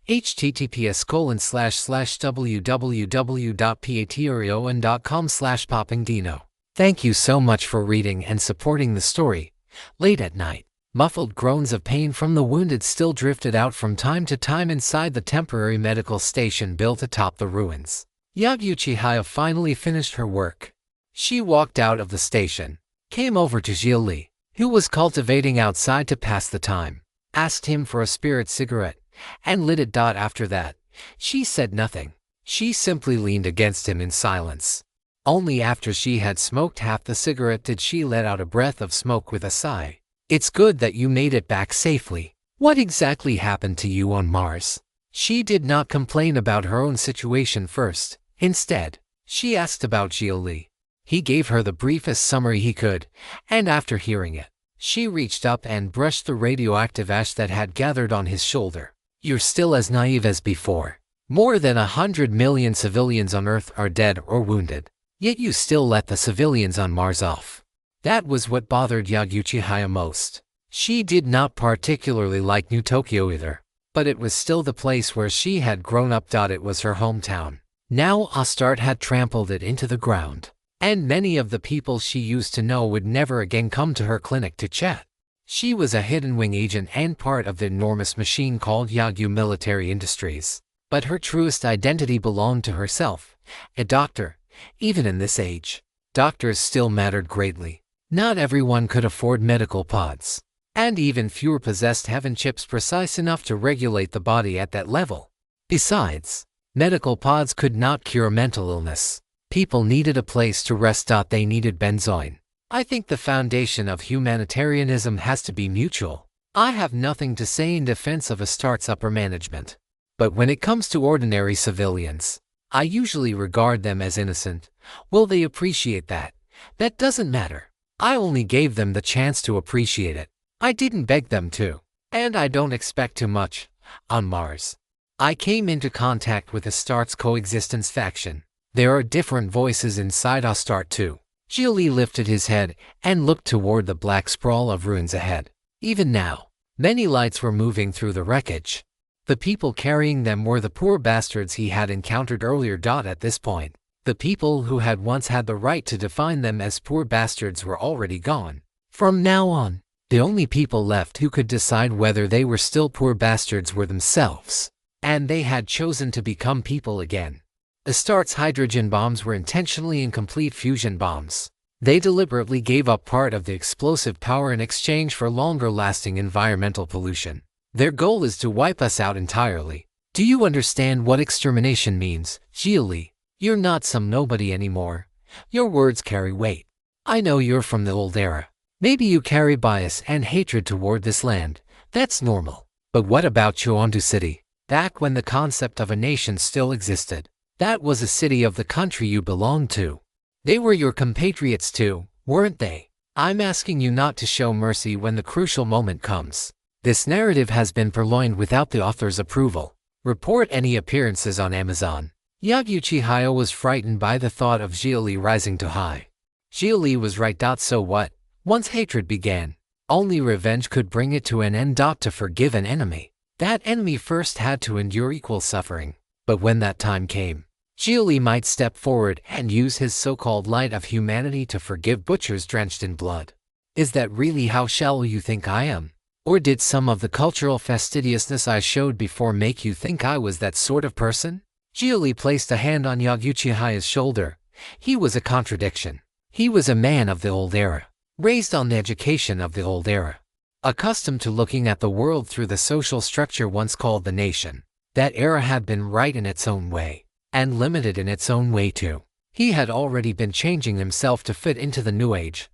https://www.patreon.com/poppingdino. Thank you so much for reading and supporting the story. Late at night, muffled groans of pain from the wounded still drifted out from time to time inside the temporary medical station built atop the ruins. Yagyu Chihaya finally finished her work. She walked out of the station, came over to Xia Li, who was cultivating outside to pass the time, asked him for a spirit cigarette, and lit it. After that, she said nothing. She simply leaned against him in silence. Only after she had smoked half the cigarette did she let out a breath of smoke with a sigh. It's good that you made it back safely. What exactly happened to you on Mars? She did not complain about her own situation first. Instead, she asked about Xia Li. He gave her the briefest summary he could, and after hearing it, she reached up and brushed the radioactive ash that had gathered on his shoulder. You're still as naive as before. More than 100 million civilians on Earth are dead or wounded, yet you still let the civilians on Mars off. That was what bothered Yagyu Chihaya most. She did not particularly like New Tokyo either, but it was still the place where she had grown up. It was her hometown. Now Astarte had trampled it into the ground, and many of the people she used to know would never again come to her clinic to chat. She was a hidden wing agent and part of the enormous machine called Yagyu Military Industries, but her truest identity belonged to herself, a doctor. Even in this age, doctors still mattered greatly. Not everyone could afford medical pods, and even fewer possessed heaven chips precise enough to regulate the body at that level. Besides, medical pods could not cure mental illness. People needed a place to rest. They needed benzoin. I think the foundation of humanitarianism has to be mutual. I have nothing to say in defense of Astarte's upper management. But when it comes to ordinary civilians, I usually regard them as innocent. Will they appreciate that? That doesn't matter. I only gave them the chance to appreciate it. I didn't beg them to. And I don't expect too much. On Mars, I came into contact with Astarte's coexistence faction. There are different voices inside Astarte too. Xia Li lifted his head and looked toward the black sprawl of ruins ahead. Even now, many lights were moving through the wreckage. The people carrying them were the poor bastards he had encountered earlier. At this point, the people who had once had the right to define them as poor bastards were already gone. From now on, the only people left who could decide whether they were still poor bastards were themselves. And they had chosen to become people again. Astarte's hydrogen bombs were intentionally incomplete fusion bombs. They deliberately gave up part of the explosive power in exchange for longer-lasting environmental pollution. Their goal is to wipe us out entirely. Do you understand what extermination means, Xia Li? You're not some nobody anymore. Your words carry weight. I know you're from the old era. Maybe you carry bias and hatred toward this land. That's normal. But what about Chuandu City? Back when the concept of a nation still existed, that was a city of the country you belonged to. They were your compatriots too, weren't they? I'm asking you not to show mercy when the crucial moment comes. This narrative has been purloined without the author's approval. Report any appearances on Amazon. Yaguchi Hayo was frightened by the thought of Xia Li rising to high. Xia Li was right. So what? Once hatred began, only revenge could bring it to an end. To forgive an enemy, that enemy first had to endure equal suffering. But when that time came, Xia Li might step forward and use his so-called light of humanity to forgive butchers drenched in blood. Is that really how shallow you think I am? Or did some of the cultural fastidiousness I showed before make you think I was that sort of person? Xia Li placed a hand on Yaguchi Haya's shoulder. He was a contradiction. He was a man of the old era, raised on the education of the old era, accustomed to looking at the world through the social structure once called the nation. That era had been right in its own way, and limited in its own way too. He had already been changing himself to fit into the new age.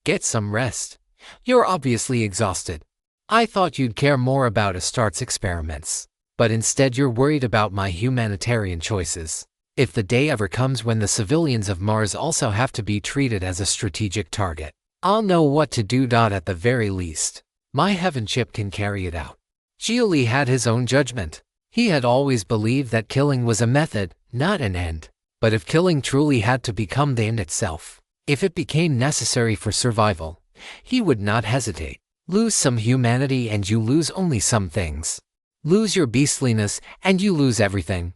Get some rest. You're obviously exhausted. I thought you'd care more about Astarte's experiments. But instead you're worried about my humanitarian choices. If the day ever comes when the civilians of Mars also have to be treated as a strategic target, I'll know what to do. At the very least, my heaven chip can carry it out. Xia Li had his own judgment. He had always believed that killing was a method, not an end. But if killing truly had to become the end itself, if it became necessary for survival, he would not hesitate. Lose some humanity and you lose only some things. Lose your beastliness and you lose everything.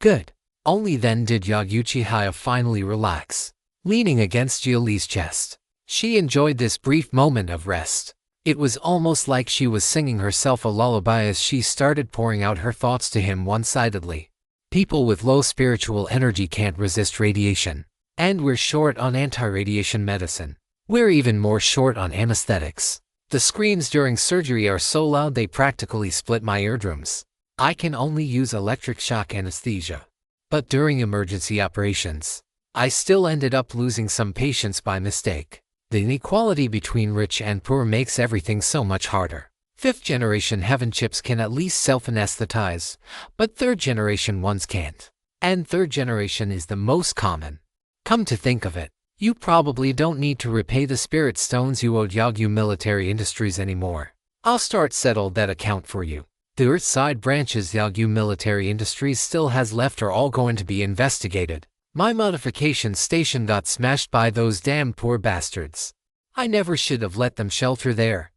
Good. Only then did Yaguchi Haya finally relax, leaning against Xia Li's chest. She enjoyed this brief moment of rest. It was almost like she was singing herself a lullaby as she started pouring out her thoughts to him one-sidedly. People with low spiritual energy can't resist radiation. And we're short on anti-radiation medicine. We're even more short on anesthetics. The screams during surgery are so loud they practically split my eardrums. I can only use electric shock anesthesia. But during emergency operations, I still ended up losing some patients by mistake. The inequality between rich and poor makes everything so much harder. 5th-generation heaven chips can at least self-anesthetize, but 3rd-generation ones can't. And 3rd generation is the most common. Come to think of it, you probably don't need to repay the spirit stones you owed Yagyu Military Industries anymore. I'll start settle that account for you. The Earthside branches Yagyu Military Industries still has left are all going to be investigated. My modification station got smashed by those damn poor bastards. I never should have let them shelter there.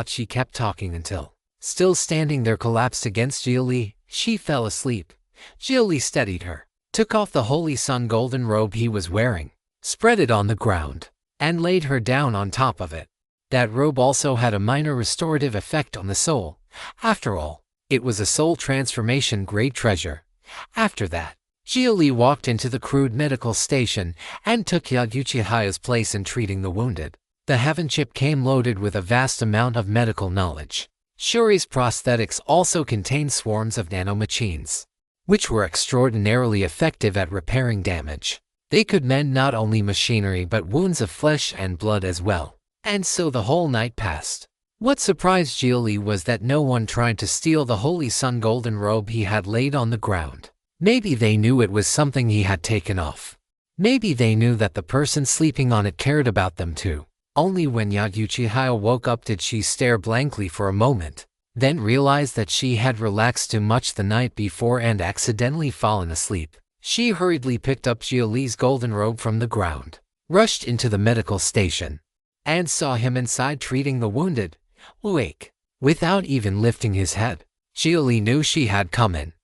She kept talking until, still standing there collapsed against Xia Li. She fell asleep. Xia Li steadied her, took off the Holy Sun golden robe he was wearing, spread it on the ground, and laid her down on top of it. That robe also had a minor restorative effect on the soul. After all, it was a soul transformation grade treasure. After that, Xia Li walked into the crude medical station and took Yaguchi Haya's place in treating the wounded. The heaven chip came loaded with a vast amount of medical knowledge. Shuri's prosthetics also contained swarms of nanomachines. which were extraordinarily effective at repairing damage. They could mend not only machinery but wounds of flesh and blood as well. And so the whole night passed. What surprised Xia Li was that no one tried to steal the Holy Sun golden robe he had laid on the ground. Maybe they knew it was something he had taken off. Maybe they knew that the person sleeping on it cared about them too. Only when Uchiha woke up did she stare blankly for a moment, then realized that she had relaxed too much the night before and accidentally fallen asleep. She hurriedly picked up Xia Li's golden robe from the ground, rushed into the medical station, and saw him inside treating the wounded. Awake. Without even lifting his head, Xia Li knew she had come in.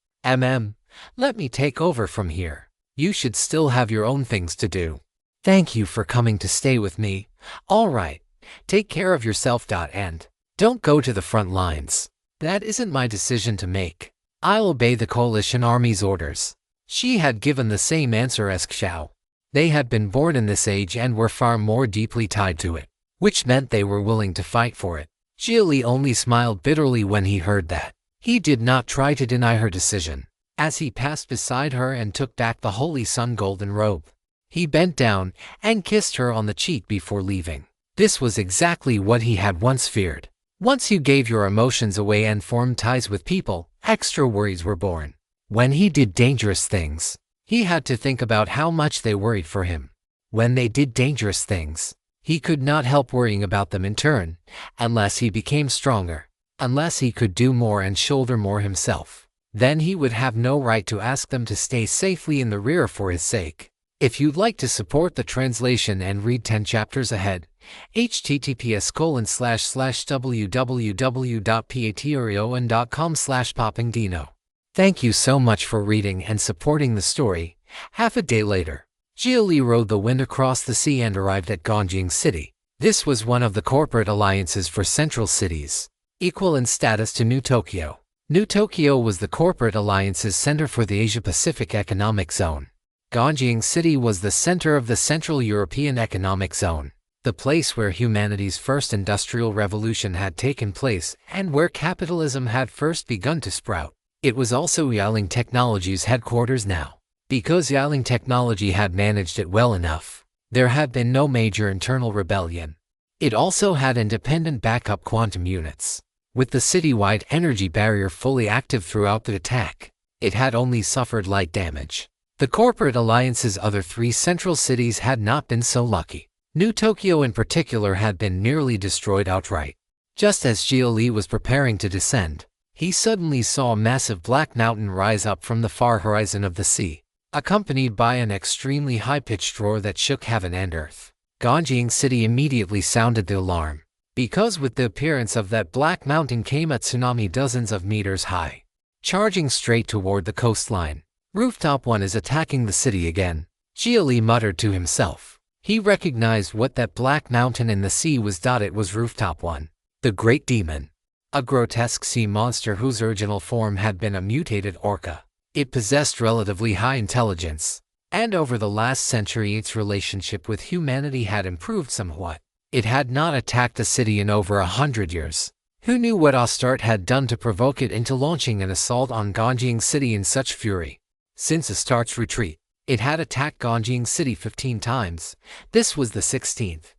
Let me take over from here. You should still have your own things to do. Thank you for coming to stay with me. All right, take care of yourself. And don't go to the front lines. That isn't my decision to make. I'll obey the coalition army's orders. She had given the same answer as Xiao. They had been born in this age and were far more deeply tied to it, which meant they were willing to fight for it. Xia Li only smiled bitterly when he heard that. He did not try to deny her decision. As he passed beside her and took back the Holy Sun golden robe, he bent down and kissed her on the cheek before leaving. This was exactly what he had once feared. Once you gave your emotions away and formed ties with people, extra worries were born. When he did dangerous things, he had to think about how much they worried for him. When they did dangerous things, he could not help worrying about them in turn, unless he became stronger, unless he could do more and shoulder more himself. Then he would have no right to ask them to stay safely in the rear for his sake. If you'd like to support the translation and read 10 chapters ahead, https://www.patreon.com/poppingdino. Thank you so much for reading and supporting the story. Half a day later, Xia Li rode the wind across the sea and arrived at Ganjing City. This was one of the corporate alliances for central cities, equal in status to New Tokyo. New Tokyo was the corporate alliance's center for the Asia-Pacific Economic Zone. Ganjing City was the center of the Central European Economic Zone, the place where humanity's first industrial revolution had taken place and where capitalism had first begun to sprout. It was also Yaling Technology's headquarters now. Because Yaling Technology had managed it well enough, there had been no major internal rebellion. It also had independent backup quantum units. With the citywide energy barrier fully active throughout the attack, it had only suffered light damage. The corporate alliance's other 3 central cities had not been so lucky. New Tokyo in particular had been nearly destroyed outright. Just as Xia Li was preparing to descend, he suddenly saw a massive black mountain rise up from the far horizon of the sea, accompanied by an extremely high-pitched roar that shook heaven and earth. Ganjing City immediately sounded the alarm, because with the appearance of that black mountain came a tsunami dozens of meters high, charging straight toward the coastline. Rooftop 1 is attacking the city again, Xia Li muttered to himself. He recognized what that black mountain in the sea was. It was Rooftop 1, the Great Demon, a grotesque sea monster whose original form had been a mutated orca. It possessed relatively high intelligence, and over the last century its relationship with humanity had improved somewhat. It had not attacked the city in over 100 years. Who knew what Astarte had done to provoke it into launching an assault on Ganjing City in such fury? Since Astarte's retreat, it had attacked Ganjing City 15 times. This was the 16th.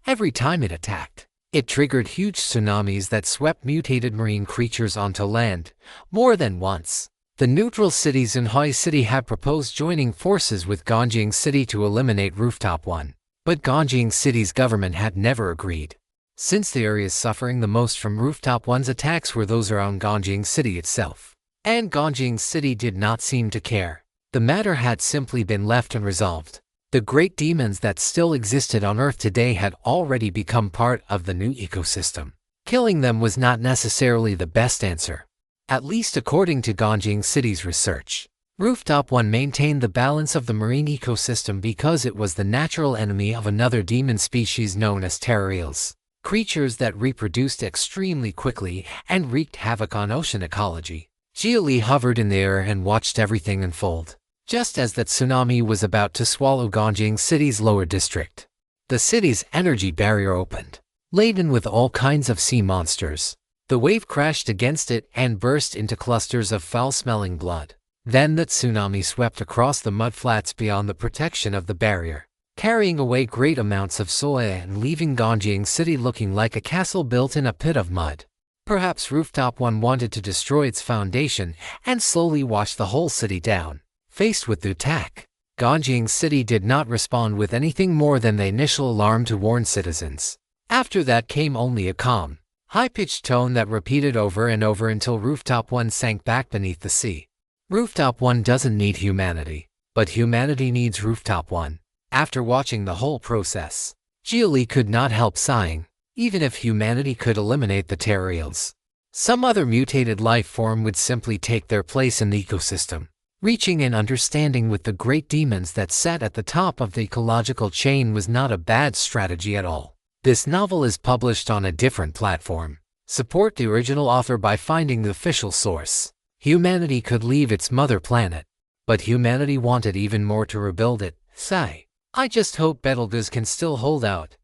Every time it attacked, it triggered huge tsunamis that swept mutated marine creatures onto land. More than once, the neutral cities in Hoi City had proposed joining forces with Ganjing City to eliminate Rooftop 1, but Ganjing City's government had never agreed. Since the areas suffering the most from Rooftop 1's attacks were those around Ganjing City itself, and Ganjing City did not seem to care. The matter had simply been left unresolved. The great demons that still existed on Earth today had already become part of the new ecosystem. Killing them was not necessarily the best answer, at least according to Ganjing City's research. Rooftop 1 maintained the balance of the marine ecosystem because it was the natural enemy of another demon species known as terrestrials, creatures that reproduced extremely quickly and wreaked havoc on ocean ecology. Xia Li hovered in the air and watched everything unfold. Just as that tsunami was about to swallow Ganjing City's lower district, the city's energy barrier opened, laden with all kinds of sea monsters. The wave crashed against it and burst into clusters of foul-smelling blood. Then the tsunami swept across the mudflats beyond the protection of the barrier, carrying away great amounts of soil and leaving Ganjing City looking like a castle built in a pit of mud. Perhaps Rooftop 1 wanted to destroy its foundation and slowly wash the whole city down. Faced with the attack, Ganjing City did not respond with anything more than the initial alarm to warn citizens. After that came only a calm, high-pitched tone that repeated over and over until Rooftop 1 sank back beneath the sea. Rooftop 1 doesn't need humanity, but humanity needs Rooftop 1. After watching the whole process, Xia Li could not help sighing. Even if humanity could eliminate the Terrials, some other mutated life form would simply take their place in the ecosystem. Reaching an understanding with the great demons that sat at the top of the ecological chain was not a bad strategy at all. This novel is published on a different platform. Support the original author by finding the official source. Humanity could leave its mother planet, but humanity wanted even more to rebuild it. Sigh. I just hope Betelgeuse can still hold out.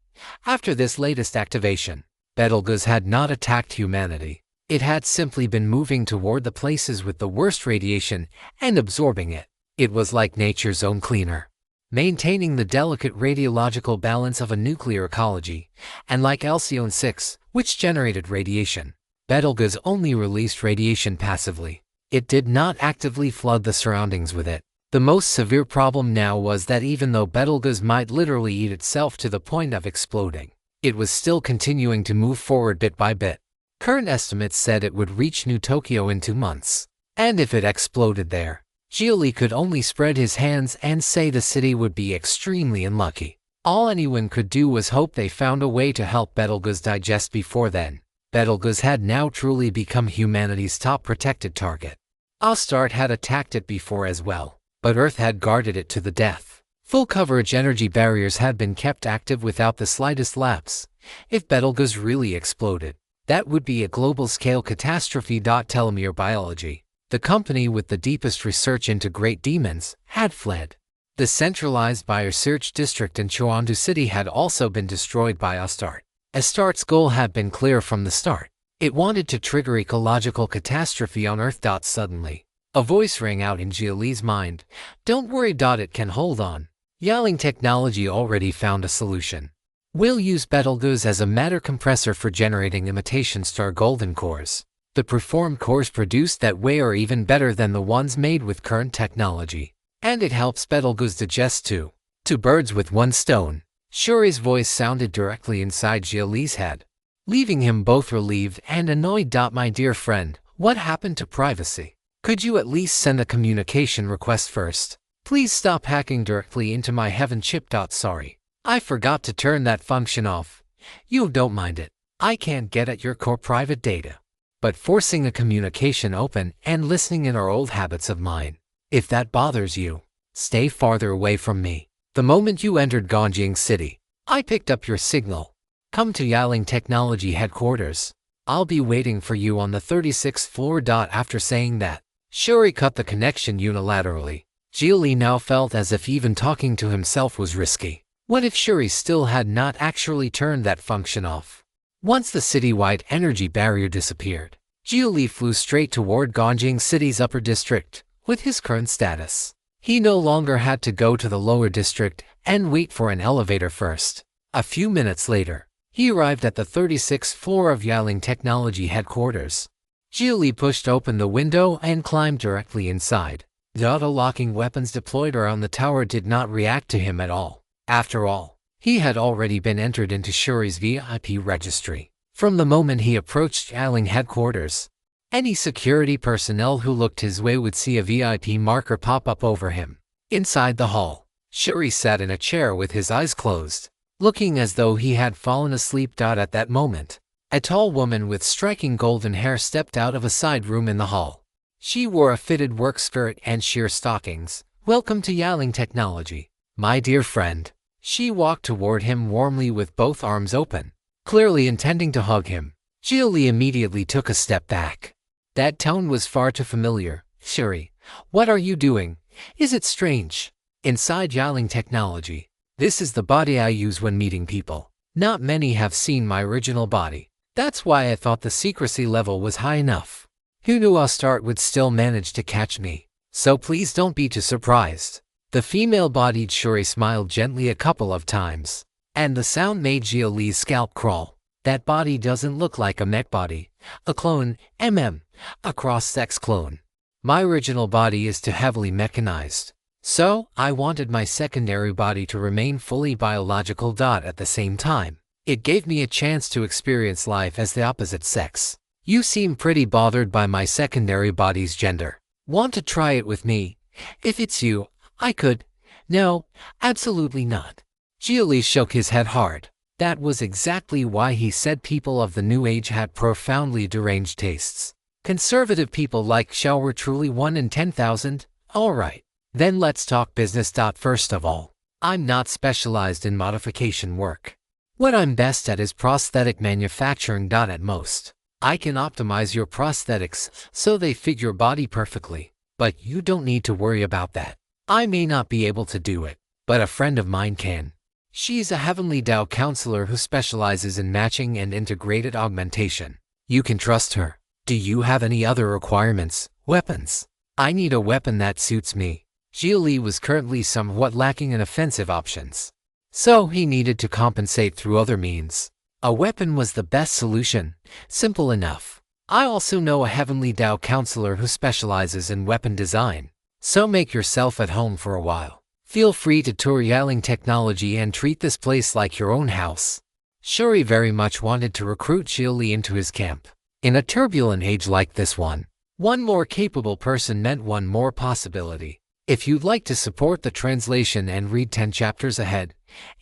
After this latest activation, Betelgeuse had not attacked humanity. It had simply been moving toward the places with the worst radiation and absorbing it. It was like nature's own cleaner, maintaining the delicate radiological balance of a nuclear ecology, and like Alcyone 6, which generated radiation, Betelgeuse only released radiation passively. It did not actively flood the surroundings with it. The most severe problem now was that even though Betelgeuse might literally eat itself to the point of exploding, it was still continuing to move forward bit by bit. Current estimates said it would reach New Tokyo in 2 months. And if it exploded there, Xia Li could only spread his hands and say the city would be extremely unlucky. All anyone could do was hope they found a way to help Betelgeuse digest before then. Betelgeuse had now truly become humanity's top protected target. Astarte had attacked it before as well, but Earth had guarded it to the death. Full coverage energy barriers had been kept active without the slightest lapse. If Betelgeuse really exploded, that would be a global-scale catastrophe. Telomere Biology, the company with the deepest research into great demons, had fled. The centralized bioresearch district in Chuandu City had also been destroyed by Astarte. Astarte's goal had been clear from the start. It wanted to trigger ecological catastrophe on Earth. Suddenly, a voice rang out in Xia Li's mind. Don't worry. It can hold on. Yaling Technology already found a solution. We'll use Betelgeuse as a matter compressor for generating imitation star golden cores. The preformed cores produced that way are even better than the ones made with current technology. And it helps Betelgeuse digest two birds with one stone. Shuri's voice sounded directly inside Xia Li's head, leaving him both relieved and annoyed. My dear friend, what happened to privacy? Could you at least send a communication request first? Please stop hacking directly into my heaven chip. Sorry, I forgot to turn that function off. You don't mind it. I can't get at your core private data. But forcing a communication open and listening in are old habits of mine. If that bothers you, stay farther away from me. The moment you entered Ganjing City, I picked up your signal. Come to Yaling Technology headquarters. I'll be waiting for you on the 36th floor. After saying that, Shuri cut the connection unilaterally. Xia Li now felt as if even talking to himself was risky. What if Shuri still had not actually turned that function off? Once the citywide energy barrier disappeared, Xia Li flew straight toward Ganjing City's upper district. With his current status, he no longer had to go to the lower district and wait for an elevator first. A few minutes later, he arrived at the 36th floor of Yaling Technology headquarters. Xia Li pushed open the window and climbed directly inside. The auto-locking weapons deployed around the tower did not react to him at all. After all, he had already been entered into Shuri's VIP registry. From the moment he approached Yaling headquarters, any security personnel who looked his way would see a VIP marker pop up over him. Inside the hall, Shuri sat in a chair with his eyes closed, looking as though he had fallen asleep. At that moment, a tall woman with striking golden hair stepped out of a side room in the hall. She wore a fitted work skirt and sheer stockings. Welcome to Yaling Technology, my dear friend. She walked toward him warmly with both arms open, clearly intending to hug him. Xia Li immediately took a step back. That tone was far too familiar. Shuri, what are you doing? Is it strange? Inside Yaling Technology, this is the body I use when meeting people. Not many have seen my original body. That's why I thought the secrecy level was high enough. Who knew Astarte would still manage to catch me? so please don't be too surprised. The female-bodied Shuri smiled gently a couple of times, and the sound made Xia Li's scalp crawl. That body doesn't look like a mech body, a clone, a cross-sex clone. My original body is too heavily mechanized, so I wanted my secondary body to remain fully biological. At the same time, it gave me a chance to experience life as the opposite sex. You seem pretty bothered by my secondary body's gender. Want to try it with me? If it's you, I could. No, absolutely not. Xia Li shook his head hard. That was exactly why he said people of the new age had profoundly deranged tastes. Conservative people like Xiao were truly 1 in 10,000. Alright, then let's talk business. First of all, I'm not specialized in modification work. What I'm best at is prosthetic manufacturing. At most, I can optimize your prosthetics so they fit your body perfectly, but you don't need to worry about that. I may not be able to do it, but a friend of mine can. She's a Heavenly Dao counselor who specializes in matching and integrated augmentation. You can trust her. Do you have any other requirements? Weapons. I need a weapon that suits me. Xia Li was currently somewhat lacking in offensive options, so he needed to compensate through other means. A weapon was the best solution. Simple enough. I also know a Heavenly Dao counselor who specializes in weapon design, so make yourself at home for a while. Feel free to tour Yaling Technology and treat this place like your own house. Shuri very much wanted to recruit Xia Li into his camp. In a turbulent age like this one more capable person meant one more possibility. If you'd like to support the translation and read 10 chapters ahead,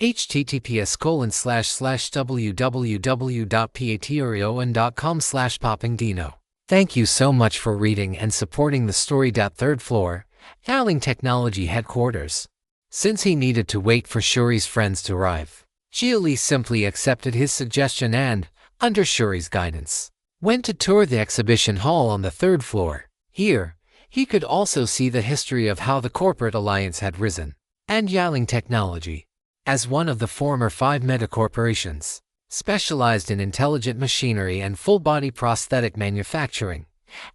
https://www.patreon.com/poppingdino. Thank you so much for reading and supporting the story. Third floor, Yaling Technology headquarters. Since he needed to wait for Shuri's friends to arrive, Xia Li simply accepted his suggestion and, under Shuri's guidance, went to tour the exhibition hall on the 3rd floor. Here, he could also see the history of how the corporate alliance had risen, and Yaling Technology, as one of the former 5 metacorporations, specialized in intelligent machinery and full-body prosthetic manufacturing,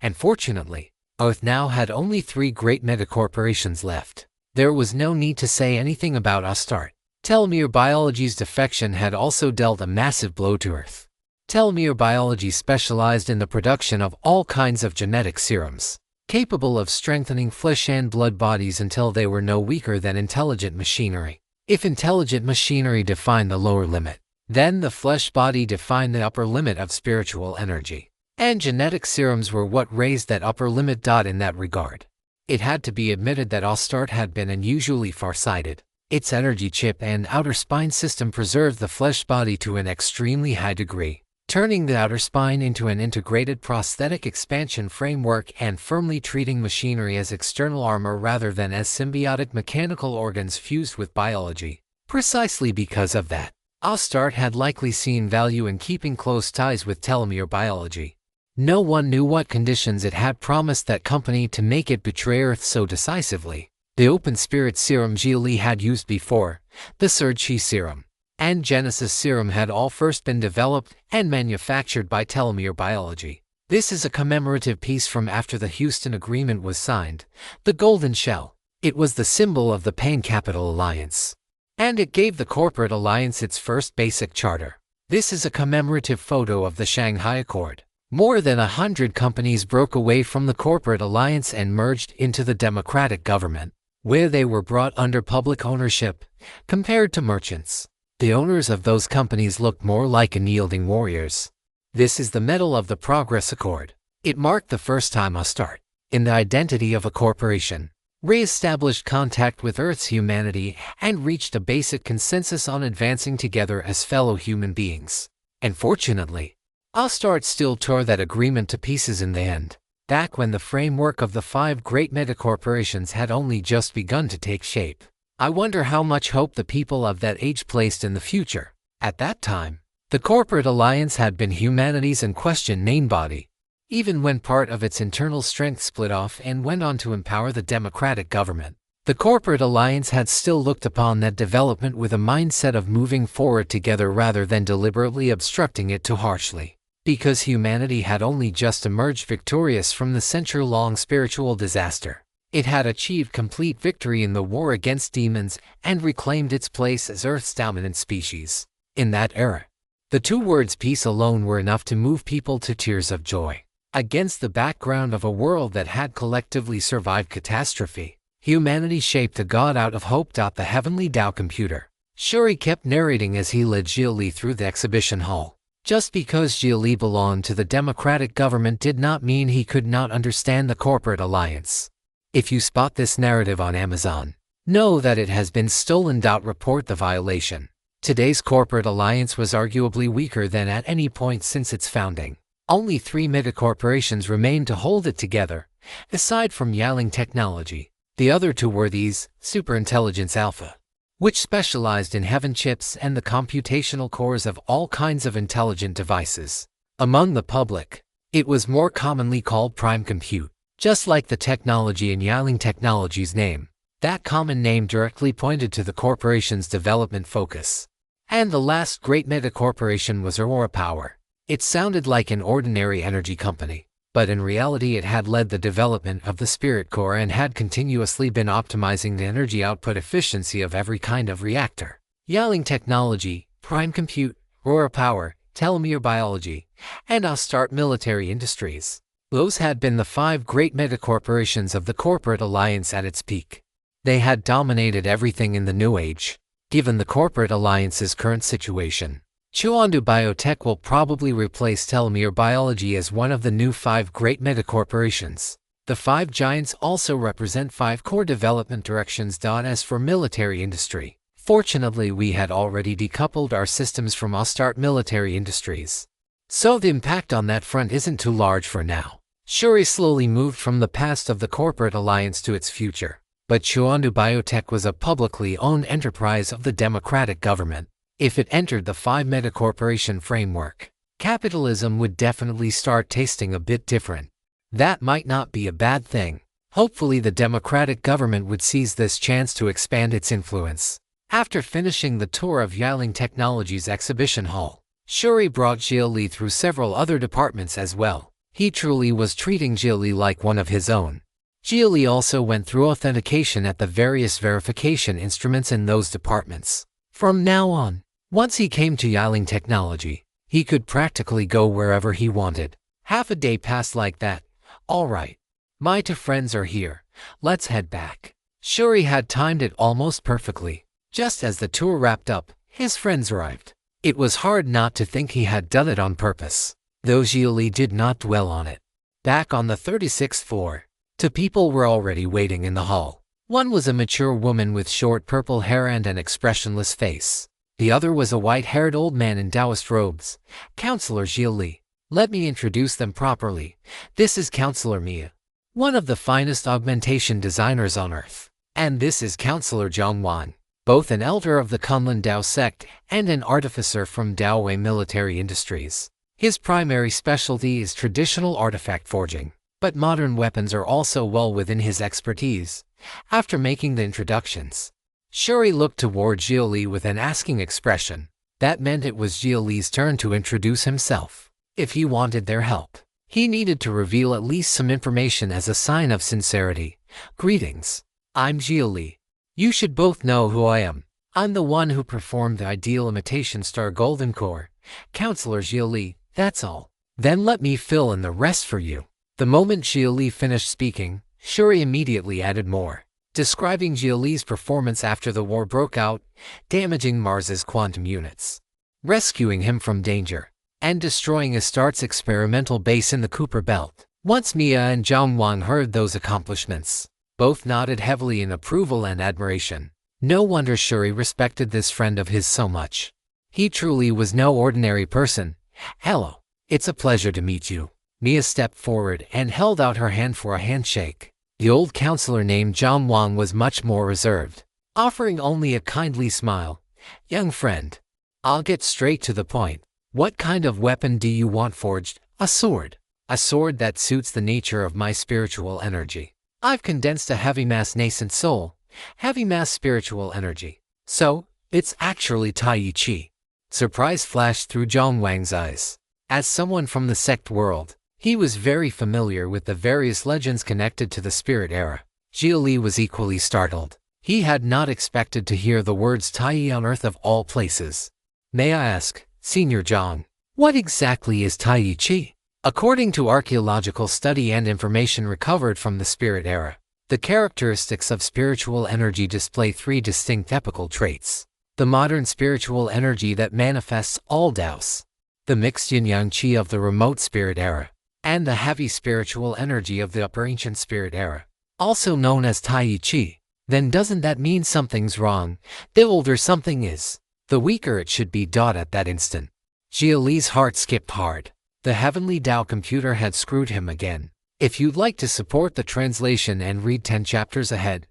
and fortunately, Earth now had only 3 great metacorporations left. There was no need to say anything about Astarte. Telomere Biology's defection had also dealt a massive blow to Earth. Telomere Biology specialized in the production of all kinds of genetic serums, capable of strengthening flesh and blood bodies until they were no weaker than intelligent machinery. If intelligent machinery defined the lower limit, then the flesh body defined the upper limit of spiritual energy. And genetic serums were what raised that upper limit. In that regard, it had to be admitted that Astarte had been unusually far-sighted. Its energy chip and outer spine system preserved the flesh body to an extremely high degree, turning the outer spine into an integrated prosthetic expansion framework and firmly treating machinery as external armor rather than as symbiotic mechanical organs fused with biology. Precisely because of that, Astarte had likely seen value in keeping close ties with Telomere Biology. No one knew what conditions it had promised that company to make it betray Earth so decisively. The Open Spirit Serum Xia Li had used before, the Surge Chi Serum, and Genesis Serum had all first been developed and manufactured by Telomere Biology. This is a commemorative piece from after the Houston Agreement was signed, the Golden Shell. It was the symbol of the Pan-Capital Alliance, and it gave the corporate alliance its first basic charter. This is a commemorative photo of the Shanghai Accord. More than 100 companies broke away from the corporate alliance and merged into the democratic government, where they were brought under public ownership. Compared to merchants, the owners of those companies looked more like unyielding warriors. This is the Medal of the Progress Accord. It marked the first time Astarte, in the identity of a corporation, re-established contact with Earth's humanity and reached a basic consensus on advancing together as fellow human beings. And fortunately, Astarte still tore that agreement to pieces in the end, back when the framework of the 5 great metacorporations had only just begun to take shape. I wonder how much hope the people of that age placed in the future. At that time, the corporate alliance had been humanity's unquestioned main body, even when part of its internal strength split off and went on to empower the democratic government. The corporate alliance had still looked upon that development with a mindset of moving forward together rather than deliberately obstructing it too harshly. Because humanity had only just emerged victorious from the century-long spiritual disaster, It had achieved complete victory in the war against demons and reclaimed its place as Earth's dominant species. In that era, the two words peace alone were enough to move people to tears of joy. Against the background of a world that had collectively survived catastrophe, humanity shaped a god out of hope. The heavenly Tao computer. Shuri kept narrating as he led Xia Li through the exhibition hall. Just because Xia Li belonged to the democratic government did not mean he could not understand the corporate alliance. If you spot this narrative on Amazon, know that it has been stolen. Report the violation. Today's corporate alliance was arguably weaker than at any point since its founding. Only 3 megacorporations remained to hold it together, aside from Yaling Technology. The other 2 were these, Superintelligence Alpha, which specialized in heaven chips and the computational cores of all kinds of intelligent devices. Among the public, it was more commonly called Prime Compute, just like the technology in Yaling Technology's name. That common name directly pointed to the corporation's development focus. And the last great metacorporation was Overpowered. It sounded like an ordinary energy company, but in reality it had led the development of the Spirit Core and had continuously been optimizing the energy output efficiency of every kind of reactor. Yaling Technology, Prime Compute, Overpowered, Telomere Biology, and Astarte Military Industries. Those had been the 5 great metacorporations of the corporate alliance at its peak. They had dominated everything in the New Age. Given the corporate alliance's current situation, Chuandu Biotech will probably replace Telomere Biology as one of the new 5 great metacorporations. The 5 giants also represent 5 core development directions. As for military industry, fortunately we had already decoupled our systems from Astarte Military Industries, so the impact on that front isn't too large for now. Shuri slowly moved from the past of the corporate alliance to its future. But Chuandu Biotech was a publicly owned enterprise of the democratic government. If it entered the 5 metacorporation framework, capitalism would definitely start tasting a bit different. That might not be a bad thing. Hopefully the democratic government would seize this chance to expand its influence. After finishing the tour of Yaling Technology's exhibition hall, Shuri brought Xia Li through several other departments as well. He truly was treating Xia Li like one of his own. Xia Li also went through authentication at the various verification instruments in those departments. From now on, once he came to Yaling Technology, he could practically go wherever he wanted. Half a day passed like that. All right, my 2 friends are here. Let's head back. Shuri had timed it almost perfectly. Just as the tour wrapped up, his friends arrived. It was hard not to think he had done it on purpose, though Xia Li did not dwell on it. Back on the 36th floor, 2 people were already waiting in the hall. One was a mature woman with short purple hair and an expressionless face. The other was a white-haired old man in Taoist robes, Counselor Xia Li. Let me introduce them properly. This is Counselor Mia, one of the finest augmentation designers on Earth. And this is Counselor Zhongwan, both an elder of the Kunlun Dao sect and an artificer from Daowei Military Industries. His primary specialty is traditional artifact forging, but modern weapons are also well within his expertise. After making the introductions, Shuri looked toward Xia Li with an asking expression. That meant it was Xia Li's turn to introduce himself. If he wanted their help, he needed to reveal at least some information as a sign of sincerity. Greetings. I'm Xia Li. You should both know who I am. I'm the one who performed the ideal imitation star Golden Core. Counselor Xia Li, that's all. Then let me fill in the rest for you. The moment Xia Li finished speaking, Shuri immediately added more, describing Xia Li's performance after the war broke out, damaging Mars's quantum units, rescuing him from danger, and destroying Astarte's experimental base in the Cooper Belt. Once Mia and Zhongwan heard those accomplishments, both nodded heavily in approval and admiration. No wonder Shuri respected this friend of his so much. He truly was no ordinary person. Hello, it's a pleasure to meet you. Mia stepped forward and held out her hand for a handshake. The old counselor named Zhongwan was much more reserved, offering only a kindly smile. Young friend, I'll get straight to the point. What kind of weapon do you want forged? A sword. A sword that suits the nature of my spiritual energy. I've condensed a heavy mass nascent soul, heavy mass spiritual energy. So, it's actually Tai Chi. Surprise flashed through Zhongwang's eyes. As someone from the sect world, he was very familiar with the various legends connected to the spirit era. Xia Li was equally startled. He had not expected to hear the words Tai on Earth of all places. May I ask, Senior Zhang, what exactly is Tai Chi? According to archaeological study and information recovered from the Spirit Era, the characteristics of spiritual energy display three distinct epical traits. The modern spiritual energy that manifests all Taos, the mixed yin-yang qi of the remote Spirit Era, and the heavy spiritual energy of the upper ancient Spirit Era, also known as Tai Chi. Then doesn't that mean something's wrong? The older something is, the weaker it should be. At that instant, Xia Li's heart skipped hard. The heavenly Tao computer had screwed him again. If you'd like to support the translation and read 10 chapters ahead,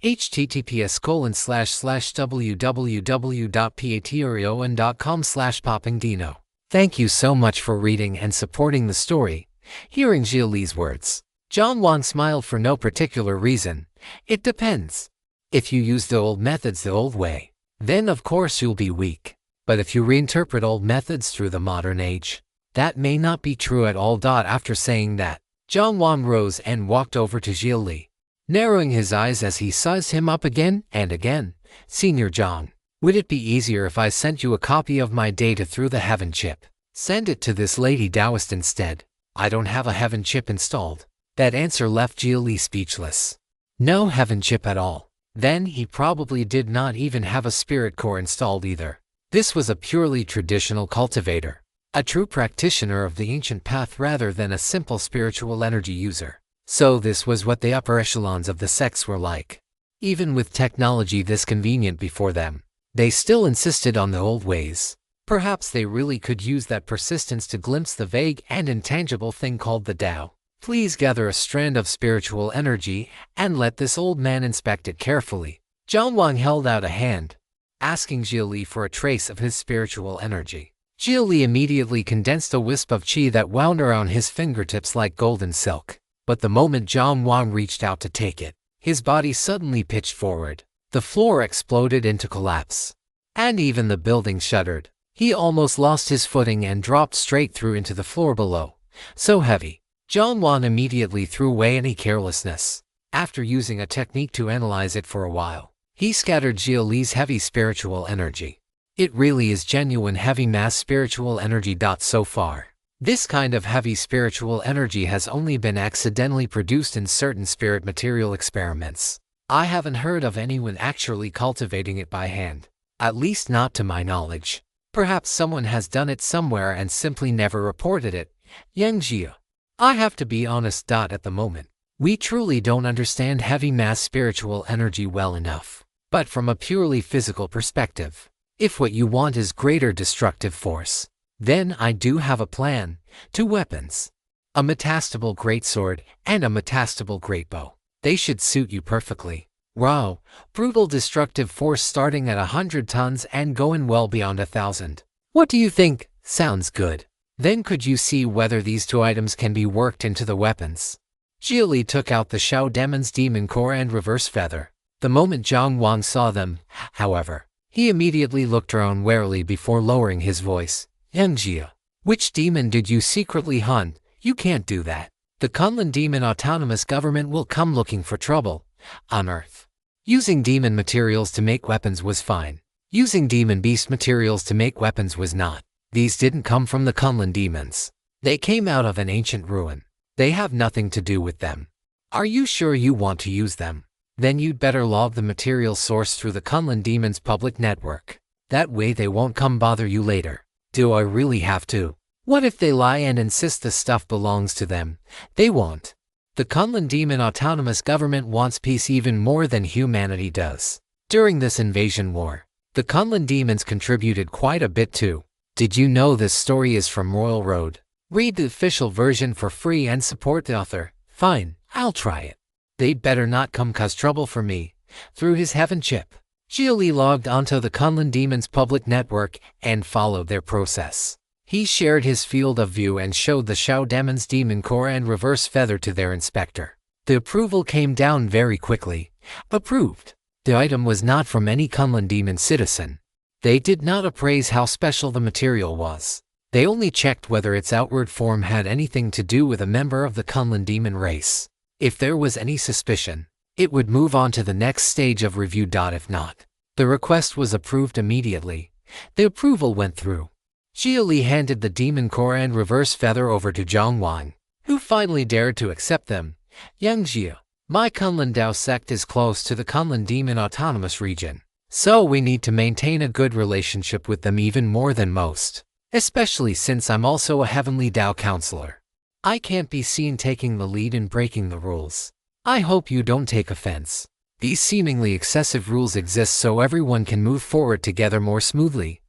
https://www.patreon.com/poppingdino. Thank you so much for reading and supporting the story. Hearing Xia Li's words, Zhang Wang smiled for no particular reason. It depends. If you use the old methods the old way, then of course you'll be weak. But if you reinterpret old methods through the modern age, that may not be true at all. After saying that, Zhang Wang rose and walked over to Xia Li, narrowing his eyes as he sized him up again and again. Senior Zhang, would it be easier if I sent you a copy of my data through the heaven chip? Send it to this lady Taoist instead. I don't have a heaven chip installed. That answer left Xia Li speechless. No heaven chip at all. Then he probably did not even have a spirit core installed either. This was a purely traditional cultivator, a true practitioner of the ancient path rather than a simple spiritual energy user. So this was what the upper echelons of the sects were like. Even with technology this convenient before them, they still insisted on the old ways. Perhaps they really could use that persistence to glimpse the vague and intangible thing called the Tao. Please gather a strand of spiritual energy and let this old man inspect it carefully. Zhang Wang held out a hand, asking Xia Li for a trace of his spiritual energy. Xia Li immediately condensed a wisp of qi that wound around his fingertips like golden silk. But the moment Zhang Wang reached out to take it, his body suddenly pitched forward. The floor exploded into collapse, and even the building shuddered. He almost lost his footing and dropped straight through into the floor below. So heavy. Zhang Wang immediately threw away any carelessness. After using a technique to analyze it for a while, he scattered Xia Li's heavy spiritual energy. It really is genuine heavy mass spiritual energy. So far, this kind of heavy spiritual energy has only been accidentally produced in certain spirit material experiments. I haven't heard of anyone actually cultivating it by hand, at least not to my knowledge. Perhaps someone has done it somewhere and simply never reported it. Yang Jia, I have to be honest. At the moment, we truly don't understand heavy mass spiritual energy well enough. But from a purely physical perspective, if what you want is greater destructive force, then I do have a plan. 2 weapons. A metastable greatsword and a metastable greatbow. They should suit you perfectly. Wow, brutal destructive force starting at 100 tons and going well beyond 1,000. What do you think? Sounds good. Then could you see whether these 2 items can be worked into the weapons? Xia Li took out the Shao Demon's Demon Core and Reverse Feather. The moment Zhang Wang saw them, however, he immediately looked around warily before lowering his voice. Yang Jia, which demon did you secretly hunt? You can't do that. The Kunlun Demon Autonomous Government will come looking for trouble on Earth. Using demon materials to make weapons was fine. Using demon beast materials to make weapons was not. These didn't come from the Kunlun demons. They came out of an ancient ruin. They have nothing to do with them. Are you sure you want to use them? Then you'd better log the material source through the Kunlun demons public network. That way they won't come bother you later. Do I really have to? What if they lie and insist the stuff belongs to them? They won't. The Kunlun Demon Autonomous Government wants peace even more than humanity does. During this invasion war, the Kunlun demons contributed quite a bit too. Did you know this story is from Royal Road? Read the official version for free and support the author. Fine, I'll try it. They'd better not come cause trouble for me. Through his heaven chip, Xia Li logged onto the Kunlun Demons public network and followed their process. He shared his field of view and showed the Shao Demon's Demon Core and Reverse Feather to their inspector. The approval came down very quickly. Approved. The item was not from any Kunlun Demon citizen. They did not appraise how special the material was. They only checked whether its outward form had anything to do with a member of the Kunlun Demon race. If there was any suspicion, it would move on to the next stage of review. If not, the request was approved immediately. The approval went through. Xia Li handed the demon core and reverse feather over to Zhang Wang, who finally dared to accept them. Yang Jia, my Kunlun Dao sect is close to the Kunlun Demon Autonomous Region, so we need to maintain a good relationship with them even more than most, especially since I'm also a Heavenly Dao counselor. I can't be seen taking the lead in breaking the rules. I hope you don't take offense. These seemingly excessive rules exist so everyone can move forward together more smoothly.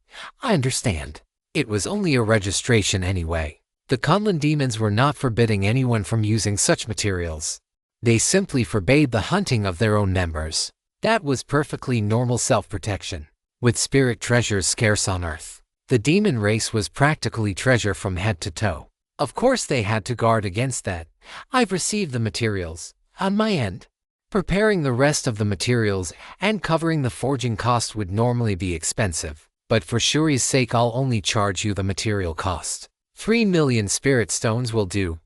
I understand. It was only a registration anyway. The Kunlun demons were not forbidding anyone from using such materials. They simply forbade the hunting of their own members. That was perfectly normal self-protection. With spirit treasures scarce on Earth, the demon race was practically treasure from head to toe. Of course they had to guard against that. I've received the materials. On my end, preparing the rest of the materials and covering the forging cost would normally be expensive, but for Shuri's sake I'll only charge you the material cost. 3 million spirit stones will do.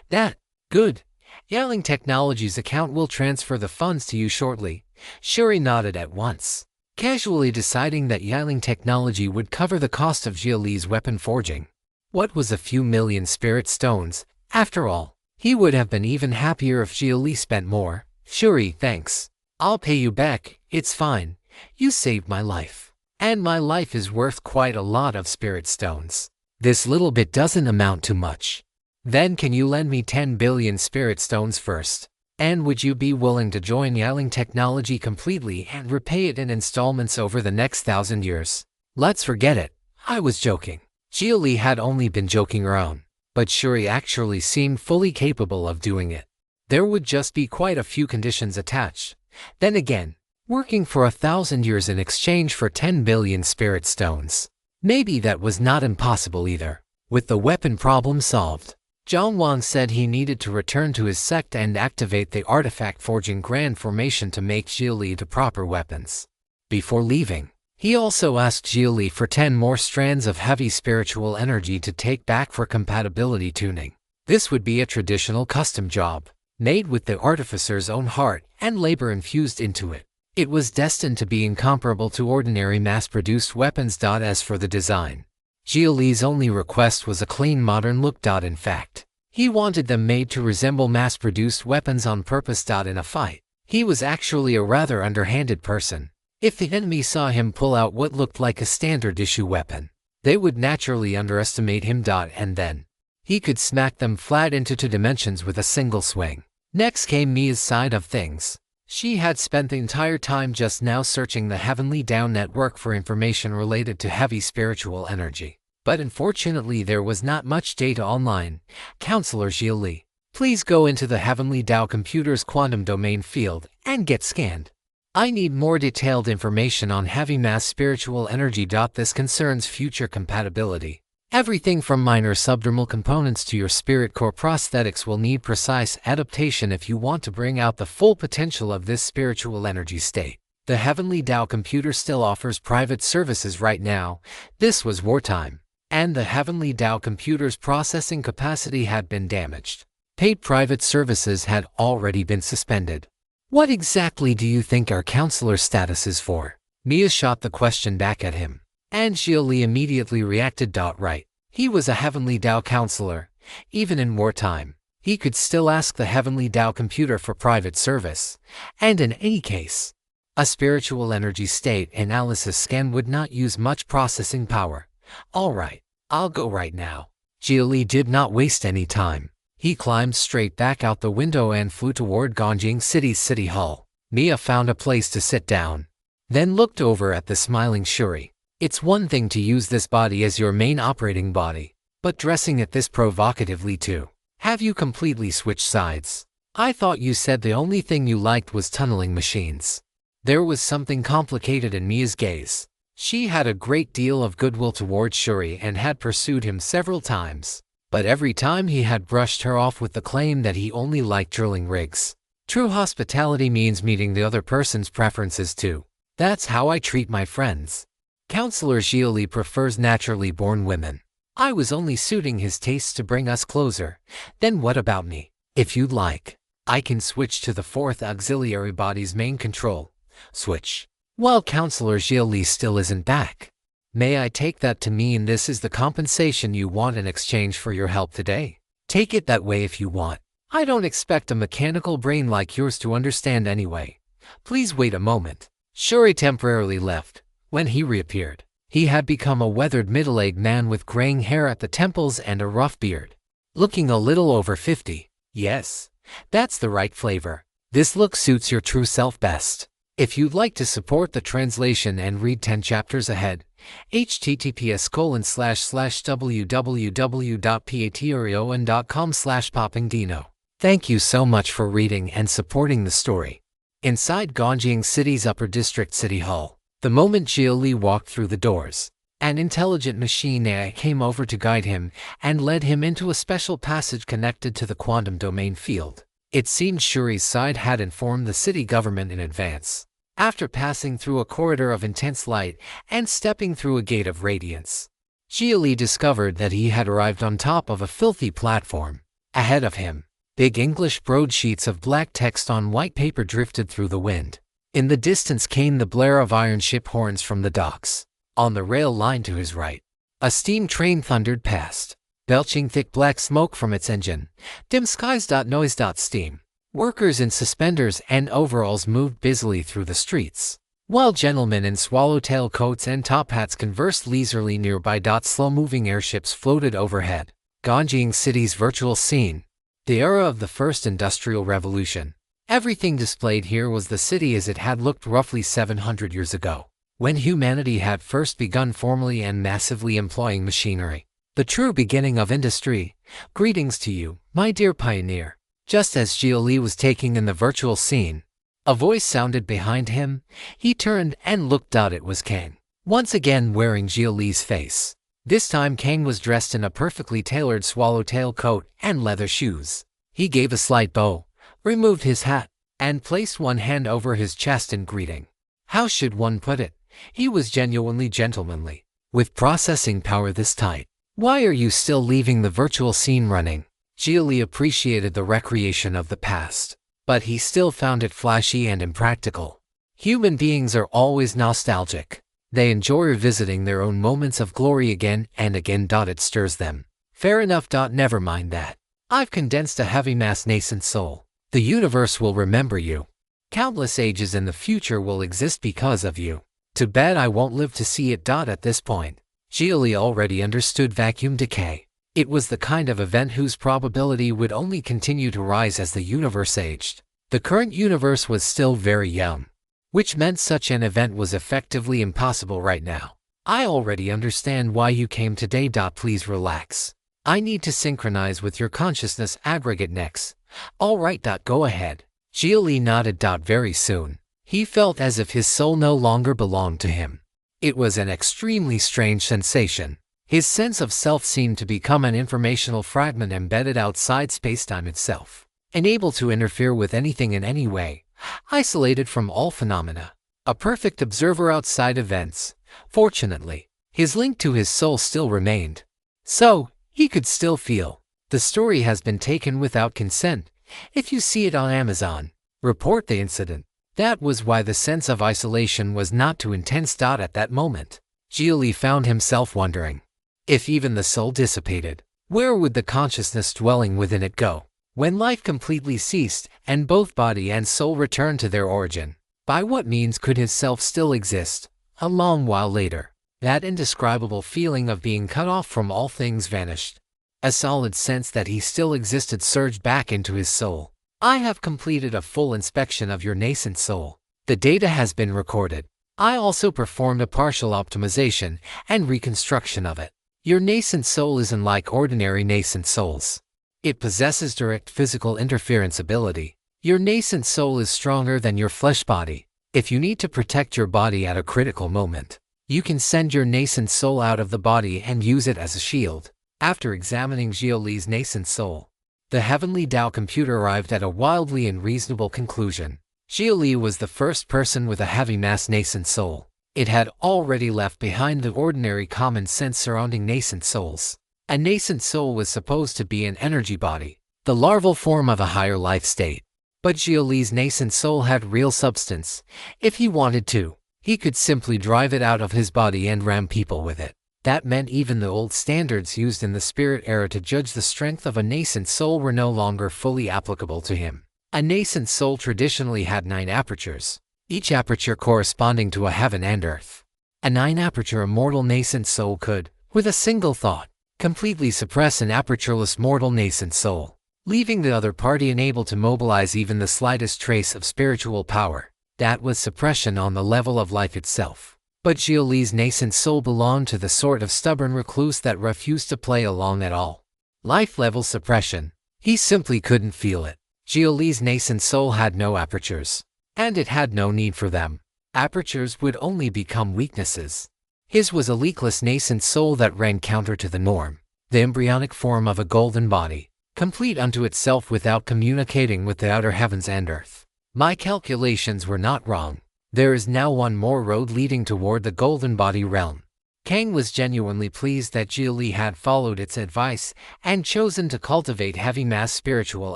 That, good. Yaling Technologies account will transfer the funds to you shortly. Shuri nodded at once, casually deciding that Yaling Technology would cover the cost of Xia Li's weapon forging. What was a few million spirit stones? After all, he would have been even happier if Xia Li spent more. Shuri, thanks. I'll pay you back. It's fine. You saved my life. And my life is worth quite a lot of spirit stones. This little bit doesn't amount to much. Then can you lend me 10 billion spirit stones first? And would you be willing to join Yaling Technology completely and repay it in installments over the next 1,000 years? Let's forget it. I was joking. Xia Li had only been joking around, but Shuri actually seemed fully capable of doing it. There would just be quite a few conditions attached. Then again, working for 1,000 years in exchange for 10 billion spirit stones. Maybe that was not impossible either. With the weapon problem solved, Zhang Wang said he needed to return to his sect and activate the artifact forging grand formation to make Xia Li the proper weapons. Before leaving, he also asked Xia Li for 10 more strands of heavy spiritual energy to take back for compatibility tuning. This would be a traditional custom job, made with the artificer's own heart and labor infused into it. It was destined to be incomparable to ordinary mass-produced weapons. As for the design, Xia Li's only request was a clean modern look. In fact, he wanted them made to resemble mass-produced weapons on purpose. In a fight, he was actually a rather underhanded person. If the enemy saw him pull out what looked like a standard-issue weapon, they would naturally underestimate him. And then, he could smack them flat into 2 dimensions with a single swing. Next came Mia's side of things. She had spent the entire time just now searching the Heavenly Dao network for information related to heavy spiritual energy. But unfortunately there was not much data online. Counselor Xia Li, please go into the Heavenly Dao computer's quantum domain field and get scanned. I need more detailed information on heavy mass spiritual energy. This concerns future compatibility. Everything from minor subdermal components to your spirit core prosthetics will need precise adaptation if you want to bring out the full potential of this spiritual energy state. The Heavenly Dao computer still offers private services right now. This was wartime, and the Heavenly Dao computer's processing capacity had been damaged. Paid private services had already been suspended. What exactly do you think our counselor's status is for? Mia shot the question back at him. And Xia Li immediately reacted. Right. He was a Heavenly Dao counselor. Even in wartime, he could still ask the Heavenly Dao computer for private service. And in any case, a spiritual energy state analysis scan would not use much processing power. All right, I'll go right now. Xia Li did not waste any time. He climbed straight back out the window and flew toward Gongjing City's city hall. Mia found a place to sit down, then looked over at the smiling Shuri. It's one thing to use this body as your main operating body, but dressing it this provocatively too. Have you completely switched sides? I thought you said the only thing you liked was tunneling machines. There was something complicated in Mia's gaze. She had a great deal of goodwill towards Shuri and had pursued him several times, but every time he had brushed her off with the claim that he only liked drilling rigs. True hospitality means meeting the other person's preferences too. That's how I treat my friends. Counselor Xia Li prefers naturally born women. I was only suiting his tastes to bring us closer. Then what about me? If you'd like, I can switch to the fourth auxiliary body's main control switch, while Counselor Xia Li still isn't back. May I take that to mean this is the compensation you want in exchange for your help today? Take it that way if you want. I don't expect a mechanical brain like yours to understand anyway. Please wait a moment. Shuri temporarily left. When he reappeared, he had become a weathered middle-aged man with graying hair at the temples and a rough beard. Looking a little over 50. Yes, that's the right flavor. This look suits your true self best. If you'd like to support the translation and read 10 chapters ahead, https://www.patreon.com/poppingdino. Thank you so much for reading and supporting the story. Inside Gongjiang City's Upper District City Hall, the moment Xia Li walked through the doors, an intelligent machine AI came over to guide him and led him into a special passage connected to the quantum domain field. It seemed Shuri's side had informed the city government in advance. After passing through a corridor of intense light and stepping through a gate of radiance, Xia Li discovered that he had arrived on top of a filthy platform. Ahead of him, big English broadsheets of black text on white paper drifted through the wind. In the distance came the blare of iron ship horns from the docks. On the rail line to his right, a steam train thundered past, belching thick black smoke from its engine. Dim skies. Noise. Steam. Workers in suspenders and overalls moved busily through the streets, while gentlemen in swallowtail coats and top hats conversed leisurely nearby. Slow-moving airships floated overhead. Gongjiang City's virtual scene. The era of the First Industrial Revolution. Everything displayed here was the city as it had looked roughly 700 years ago, when humanity had first begun formally and massively employing machinery. The true beginning of industry. Greetings to you, my dear pioneer. Just as Xia Li was taking in the virtual scene, a voice sounded behind him. He turned and looked out. It was Kang, once again wearing Xia Li's face. This time Kang was dressed in a perfectly tailored swallowtail coat and leather shoes. He gave a slight bow, removed his hat, and placed one hand over his chest in greeting. How should one put it? He was genuinely gentlemanly. With processing power this tight, why are you still leaving the virtual scene running? Xia Li appreciated the recreation of the past, but he still found it flashy and impractical. Human beings are always nostalgic. They enjoy revisiting their own moments of glory again and again. It stirs them. Fair enough. Never mind that. I've condensed a heavy mass nascent soul. The universe will remember you. Countless ages in the future will exist because of you. Too bad I won't live to see it. At this point, Xia Li already understood vacuum decay. It was the kind of event whose probability would only continue to rise as the universe aged. The current universe was still very young, which meant such an event was effectively impossible right now. I already understand why you came today. Please relax. I need to synchronize with your consciousness aggregate next. All right. Go ahead. Xia Li nodded. Very soon, he felt as if his soul no longer belonged to him. It was an extremely strange sensation. His sense of self seemed to become an informational fragment embedded outside spacetime itself, unable to interfere with anything in any way, isolated from all phenomena, a perfect observer outside events. Fortunately, his link to his soul still remained, so he could still feel. The story has been taken without consent. If you see it on Amazon, report the incident. That was why the sense of isolation was not too intense. At that moment, Xia Li found himself wondering, if even the soul dissipated, where would the consciousness dwelling within it go? When life completely ceased and both body and soul returned to their origin, by what means could his self still exist? A long while later, that indescribable feeling of being cut off from all things vanished. A solid sense that he still existed surged back into his soul. I have completed a full inspection of your nascent soul. The data has been recorded. I also performed a partial optimization and reconstruction of it. Your nascent soul isn't like ordinary nascent souls. It possesses direct physical interference ability. Your nascent soul is stronger than your flesh body. If you need to protect your body at a critical moment, you can send your nascent soul out of the body and use it as a shield. After examining Xia Li's nascent soul, the Heavenly Tao computer arrived at a wildly unreasonable conclusion. Xia Li was the first person with a heavy mass nascent soul. It had already left behind the ordinary common sense surrounding nascent souls. A nascent soul was supposed to be an energy body, the larval form of a higher life state. But Xia Li's nascent soul had real substance. If he wanted to, he could simply drive it out of his body and ram people with it. That meant even the old standards used in the spirit era to judge the strength of a nascent soul were no longer fully applicable to him. A nascent soul traditionally had 9 apertures, each aperture corresponding to a heaven and earth. A 9-aperture immortal nascent soul could, with a single thought, completely suppress an apertureless mortal nascent soul, leaving the other party unable to mobilize even the slightest trace of spiritual power. That was suppression on the level of life itself. But Xia Li's nascent soul belonged to the sort of stubborn recluse that refused to play along at all. Life-level suppression. He simply couldn't feel it. Xia Li's nascent soul had no apertures, and it had no need for them. Apertures would only become weaknesses. His was a leakless nascent soul that ran counter to the norm, the embryonic form of a golden body, complete unto itself without communicating with the outer heavens and earth. My calculations were not wrong. There is now one more road leading toward the golden body realm. Kang was genuinely pleased that Xia Li had followed its advice and chosen to cultivate heavy mass spiritual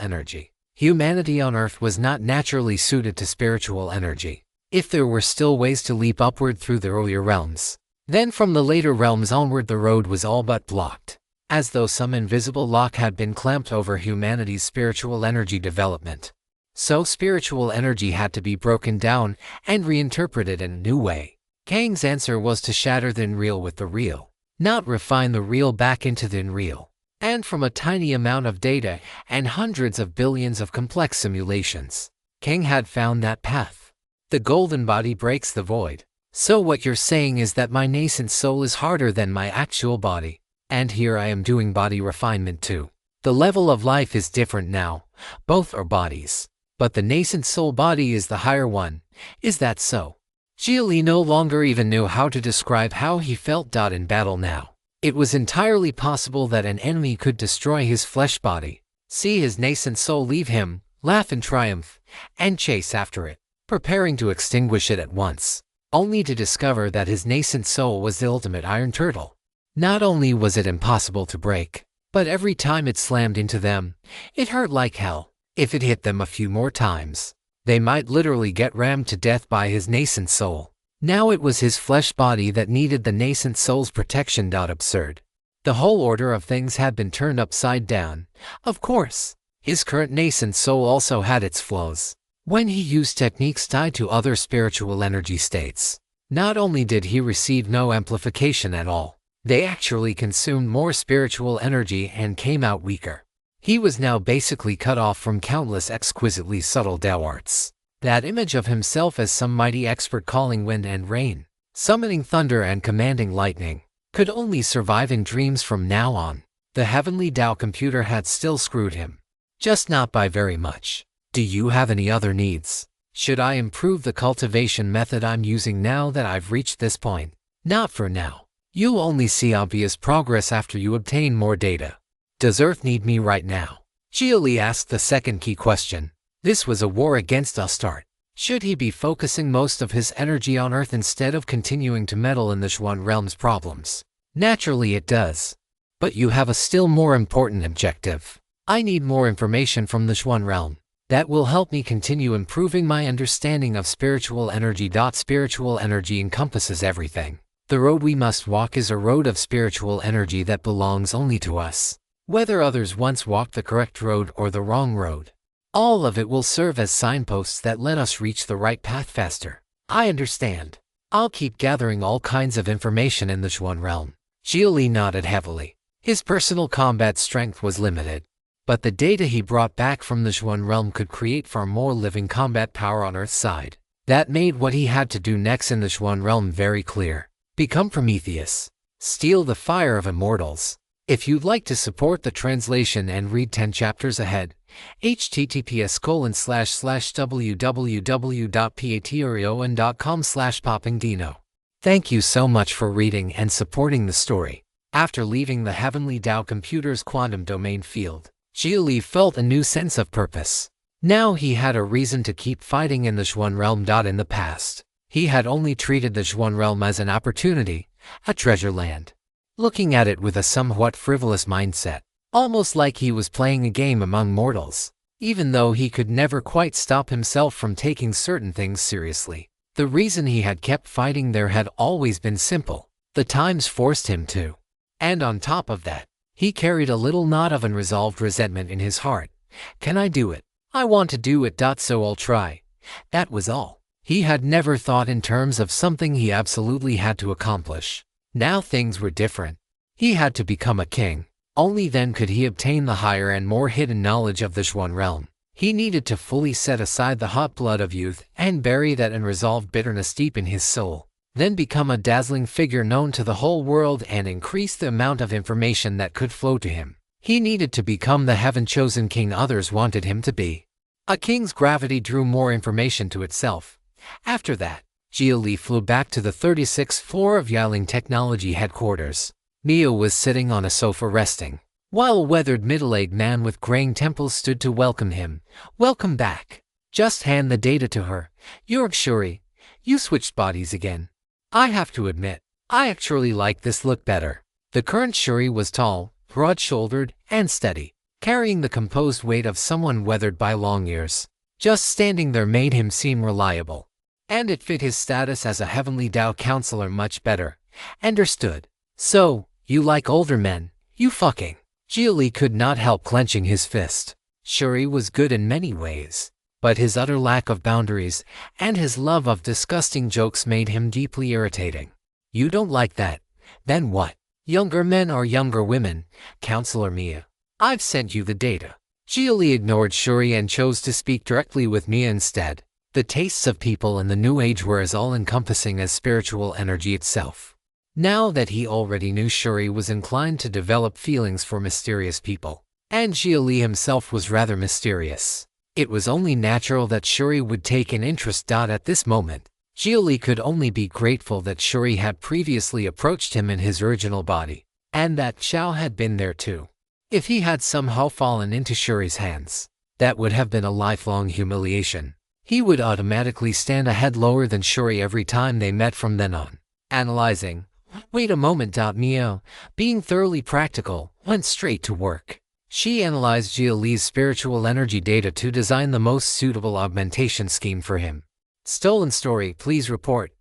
energy. Humanity on Earth was not naturally suited to spiritual energy. If there were still ways to leap upward through the earlier realms, then from the later realms onward the road was all but blocked, as though some invisible lock had been clamped over humanity's spiritual energy development. So spiritual energy had to be broken down and reinterpreted in a new way. Kang's answer was to shatter the unreal with the real, not refine the real back into the unreal. And from a tiny amount of data and hundreds of billions of complex simulations, Kang had found that path. The golden body breaks the void. So what you're saying is that my nascent soul is harder than my actual body. And here I am doing body refinement too. The level of life is different now. Both are bodies. But the nascent soul body is the higher one. Is that so? Xia Li no longer even knew how to describe how he felt. In battle now, it was entirely possible that an enemy could destroy his flesh body, see his nascent soul leave him, laugh in triumph, and chase after it, preparing to extinguish it at once, only to discover that his nascent soul was the ultimate iron turtle. Not only was it impossible to break, but every time it slammed into them, it hurt like hell. If it hit them a few more times, they might literally get rammed to death by his nascent soul. Now it was his flesh body that needed the nascent soul's protection. Absurd. The whole order of things had been turned upside down. Of course, his current nascent soul also had its flaws. When he used techniques tied to other spiritual energy states, not only did he receive no amplification at all, they actually consumed more spiritual energy and came out weaker. He was now basically cut off from countless exquisitely subtle Dao arts. That image of himself as some mighty expert calling wind and rain, summoning thunder and commanding lightning, could only survive in dreams from now on. The heavenly Dao computer had still screwed him, just not by very much. Do you have any other needs? Should I improve the cultivation method I'm using now that I've reached this point? Not for now. You'll only see obvious progress after you obtain more data. Does Earth need me right now? Xia Li asked the second key question. This was a war against Astarte. Should he be focusing most of his energy on Earth instead of continuing to meddle in the Xuan realm's problems? Naturally it does. But you have a still more important objective. I need more information from the Xuan realm. That will help me continue improving my understanding of spiritual energy. Spiritual energy encompasses everything. The road we must walk is a road of spiritual energy that belongs only to us. Whether others once walked the correct road or the wrong road, all of it will serve as signposts that let us reach the right path faster. I understand. I'll keep gathering all kinds of information in the Xuan realm. Xia Li nodded heavily. His personal combat strength was limited, but the data he brought back from the Xuan realm could create far more living combat power on Earth's side. That made what he had to do next in the Xuan realm very clear. Become Prometheus. Steal the fire of immortals. If you'd like to support the translation and read 10 chapters ahead, https://www.patreon.com/poppingdino. Thank you so much for reading and supporting the story. After leaving the Heavenly Dao Computer's quantum domain field, Xia Li felt a new sense of purpose. Now he had a reason to keep fighting in the Xuan realm. In the past, he had only treated the Xuan realm as an opportunity, a treasure land, looking at it with a somewhat frivolous mindset, almost like he was playing a game among mortals. even though he could never quite stop himself from taking certain things seriously. The reason he had kept fighting there had always been simple. The times forced him to. And on top of that, he carried a little knot of unresolved resentment in his heart. Can I do it? I want to do it. So I'll try. That was all. He had never thought in terms of something he absolutely had to accomplish. Now things were different. He had to become a king. Only then could he obtain the higher and more hidden knowledge of the Xuan realm. He needed to fully set aside the hot blood of youth and bury that unresolved bitterness deep in his soul. Then become a dazzling figure known to the whole world and increase the amount of information that could flow to him. He needed to become the heaven-chosen king others wanted him to be. A king's gravity drew more information to itself. After that, Xia Li flew back to the 36th floor of Yaling Technology headquarters. Mia was sitting on a sofa resting, while a weathered middle-aged man with graying temples stood to welcome him. Welcome back. Just hand the data to her. You're Shuri. You switched bodies again. I have to admit, I actually like this look better. The current Shuri was tall, broad-shouldered, and steady, carrying the composed weight of someone weathered by long years. Just standing there made him seem reliable. And it fit his status as a Heavenly Dao counselor much better. Understood. So, you like older men, you fucking. Xia Li could not help clenching his fist. Shuri was good in many ways, but his utter lack of boundaries and his love of disgusting jokes made him deeply irritating. You don't like that? Then what? Younger men or younger women, Counselor Mia? I've sent you the data. Xia Li ignored Shuri and chose to speak directly with Mia instead. The tastes of people in the New Age were as all-encompassing as spiritual energy itself. Now that he already knew Shuri was inclined to develop feelings for mysterious people, and Xia Li himself was rather mysterious, it was only natural that Shuri would take an interest. At this moment, Xia Li could only be grateful that Shuri had previously approached him in his original body, and that Xiao had been there too. If he had somehow fallen into Shuri's hands, that would have been a lifelong humiliation. He would automatically stand a head lower than Shuri every time they met from then on. Analyzing. Wait a moment. Mia, being thoroughly practical, went straight to work. She analyzed Xia Li's spiritual energy data to design the most suitable augmentation scheme for him. Stolen story, please report.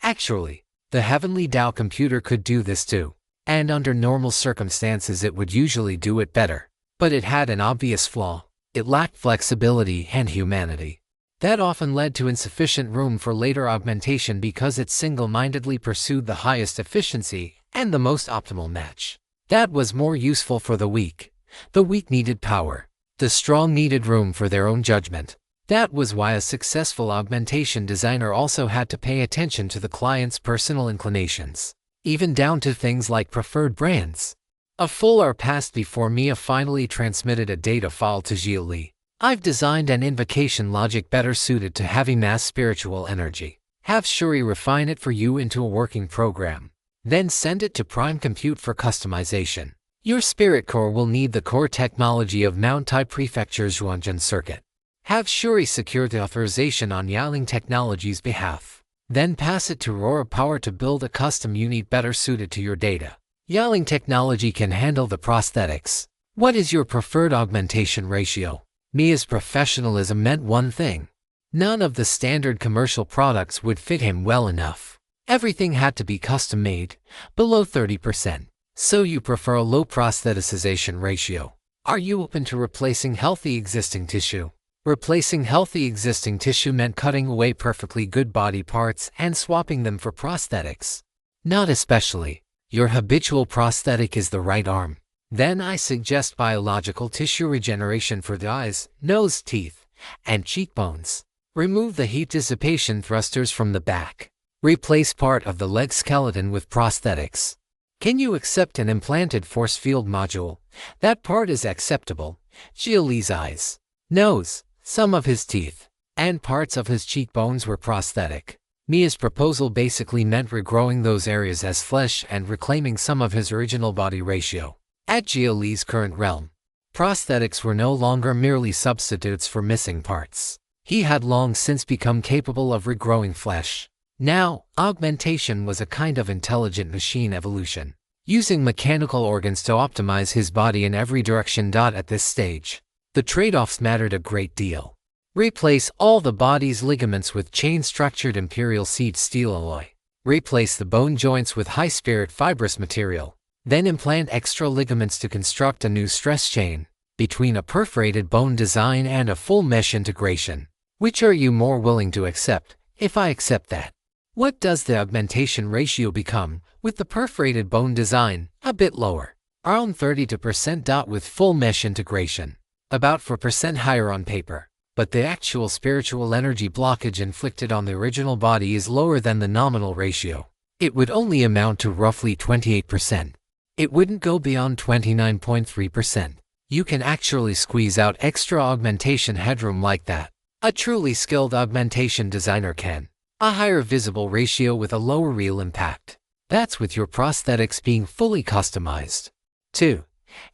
Actually, the Heavenly Dao computer could do this too, and under normal circumstances it would usually do it better. But it had an obvious flaw. It lacked flexibility and humanity. That often led to insufficient room for later augmentation because it single-mindedly pursued the highest efficiency and the most optimal match. That was more useful for the weak. The weak needed power. The strong needed room for their own judgment. That was why a successful augmentation designer also had to pay attention to the client's personal inclinations, even down to things like preferred brands. A full hour passed before Mia finally transmitted a data file to Xia Li. I've designed an invocation logic better suited to heavy mass spiritual energy. Have Shuri refine it for you into a working program. Then send it to Prime Compute for customization. Your spirit core will need the core technology of Mountai Prefecture's Zhuangzhen circuit. Have Shuri secure the authorization on Yaling Technology's behalf. Then pass it to Overpowered to build a custom unit better suited to your data. Yaling Technology can handle the prosthetics. What is your preferred augmentation ratio? Mia's professionalism meant one thing. None of the standard commercial products would fit him well enough. Everything had to be custom-made, below 30%. So you prefer a low prostheticization ratio. Are you open to replacing healthy existing tissue? Replacing healthy existing tissue meant cutting away perfectly good body parts and swapping them for prosthetics. Not especially. Your habitual prosthetic is the right arm. Then I suggest biological tissue regeneration for the eyes, nose, teeth, and cheekbones. Remove the heat dissipation thrusters from the back. Replace part of the leg skeleton with prosthetics. Can you accept an implanted force field module? That part is acceptable. Xia Li's eyes, nose, some of his teeth, and parts of his cheekbones were prosthetic. Mia's proposal basically meant regrowing those areas as flesh and reclaiming some of his original body ratio. At Xia Li's current realm, prosthetics were no longer merely substitutes for missing parts. He had long since become capable of regrowing flesh. Now, augmentation was a kind of intelligent machine evolution, using mechanical organs to optimize his body in every direction. At this stage, The trade-offs mattered a great deal. Replace all the body's ligaments with chain-structured imperial seed steel alloy. Replace the bone joints with high-spirit fibrous material. Then implant extra ligaments to construct a new stress chain between a perforated bone design and a full mesh integration. Which are you more willing to accept? If I accept that, what does the augmentation ratio become with the perforated bone design? A bit lower, around 32% with full mesh integration, about 4% higher on paper. But the actual spiritual energy blockage inflicted on the original body is lower than the nominal ratio. It would only amount to roughly 28%. It wouldn't go beyond 29.3%. You can actually squeeze out extra augmentation headroom like that. A truly skilled augmentation designer can. A higher visible ratio with a lower real impact. That's with your prosthetics being fully customized. 2.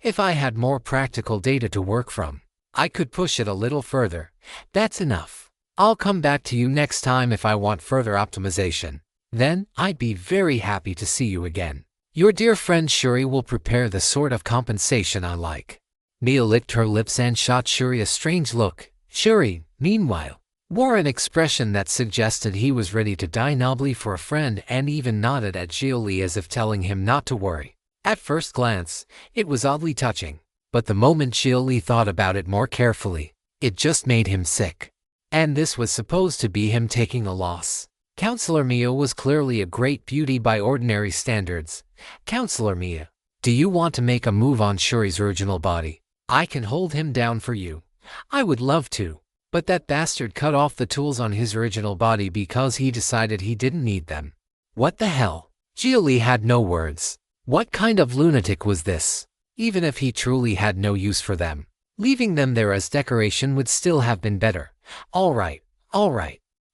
If I had more practical data to work from, I could push it a little further. That's enough. I'll come back to you next time if I want further optimization. Then, I'd be very happy to see you again. Your dear friend Shuri will prepare the sort of compensation I like. Mia licked her lips and shot Shuri a strange look. Shuri, meanwhile, wore an expression that suggested he was ready to die nobly for a friend and even nodded at Xia Li as if telling him not to worry. At first glance, it was oddly touching. But the moment Xia Li thought about it more carefully, it just made him sick. And this was supposed to be him taking a loss. Counselor Mia was clearly a great beauty by ordinary standards. Counselor Mia, do you want to make a move on Shuri's original body? I can hold him down for you. I would love to. But that bastard cut off the tools on his original body because he decided he didn't need them. What the hell? Xia Li had no words. What kind of lunatic was this? Even if he truly had no use for them, leaving them there as decoration would still have been better. All right.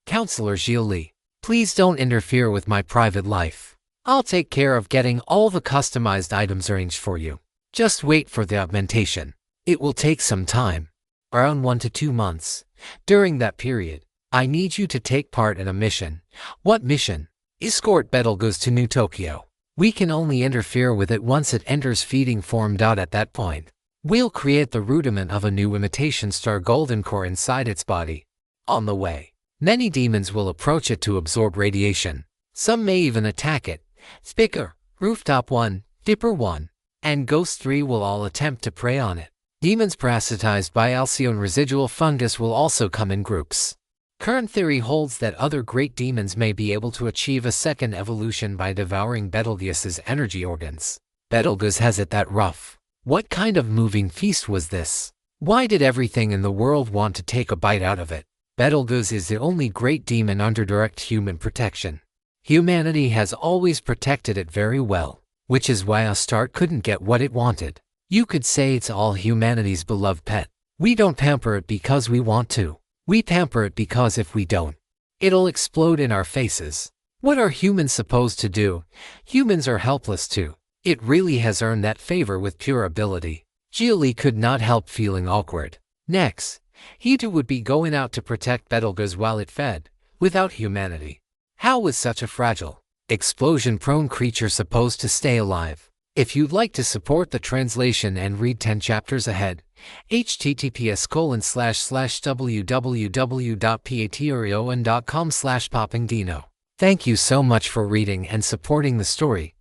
Counselor Xia Li, please don't interfere with my private life. I'll take care of getting all the customized items arranged for you. Just wait for the augmentation. It will take some time, around 1 to 2 months. During that period, I need you to take part in a mission. What mission? Escort Betelgeuse to New Tokyo. We can only interfere with it once it enters feeding form. At that point, we'll create the rudiment of a new imitation star golden core inside its body. On the way, many demons will approach it to absorb radiation. Some may even attack it. Spicker, Rooftop 1, Dipper 1, and Ghost 3 will all attempt to prey on it. Demons parasitized by Alcyone residual fungus will also come in groups. Current theory holds that other great demons may be able to achieve a second evolution by devouring Betelgeuse's energy organs. Betelgeuse has it that rough. What kind of moving feast was this? Why did everything in the world want to take a bite out of it? Betelgeuse is the only great demon under direct human protection. Humanity has always protected it very well, which is why Astarte couldn't get what it wanted. You could say it's all humanity's beloved pet. We don't pamper it because we want to. We pamper it because if we don't, it'll explode in our faces. What are humans supposed to do? Humans are helpless too. It really has earned that favor with pure ability. Xia Li could not help feeling awkward. Next, he too would be going out to protect Betelgeuse while it fed, without humanity. How was such a fragile, explosion-prone creature supposed to stay alive? If you'd like to support the translation and read 10 chapters ahead, https://www.patreon.com/poppingdino. Thank you so much for reading and supporting the story.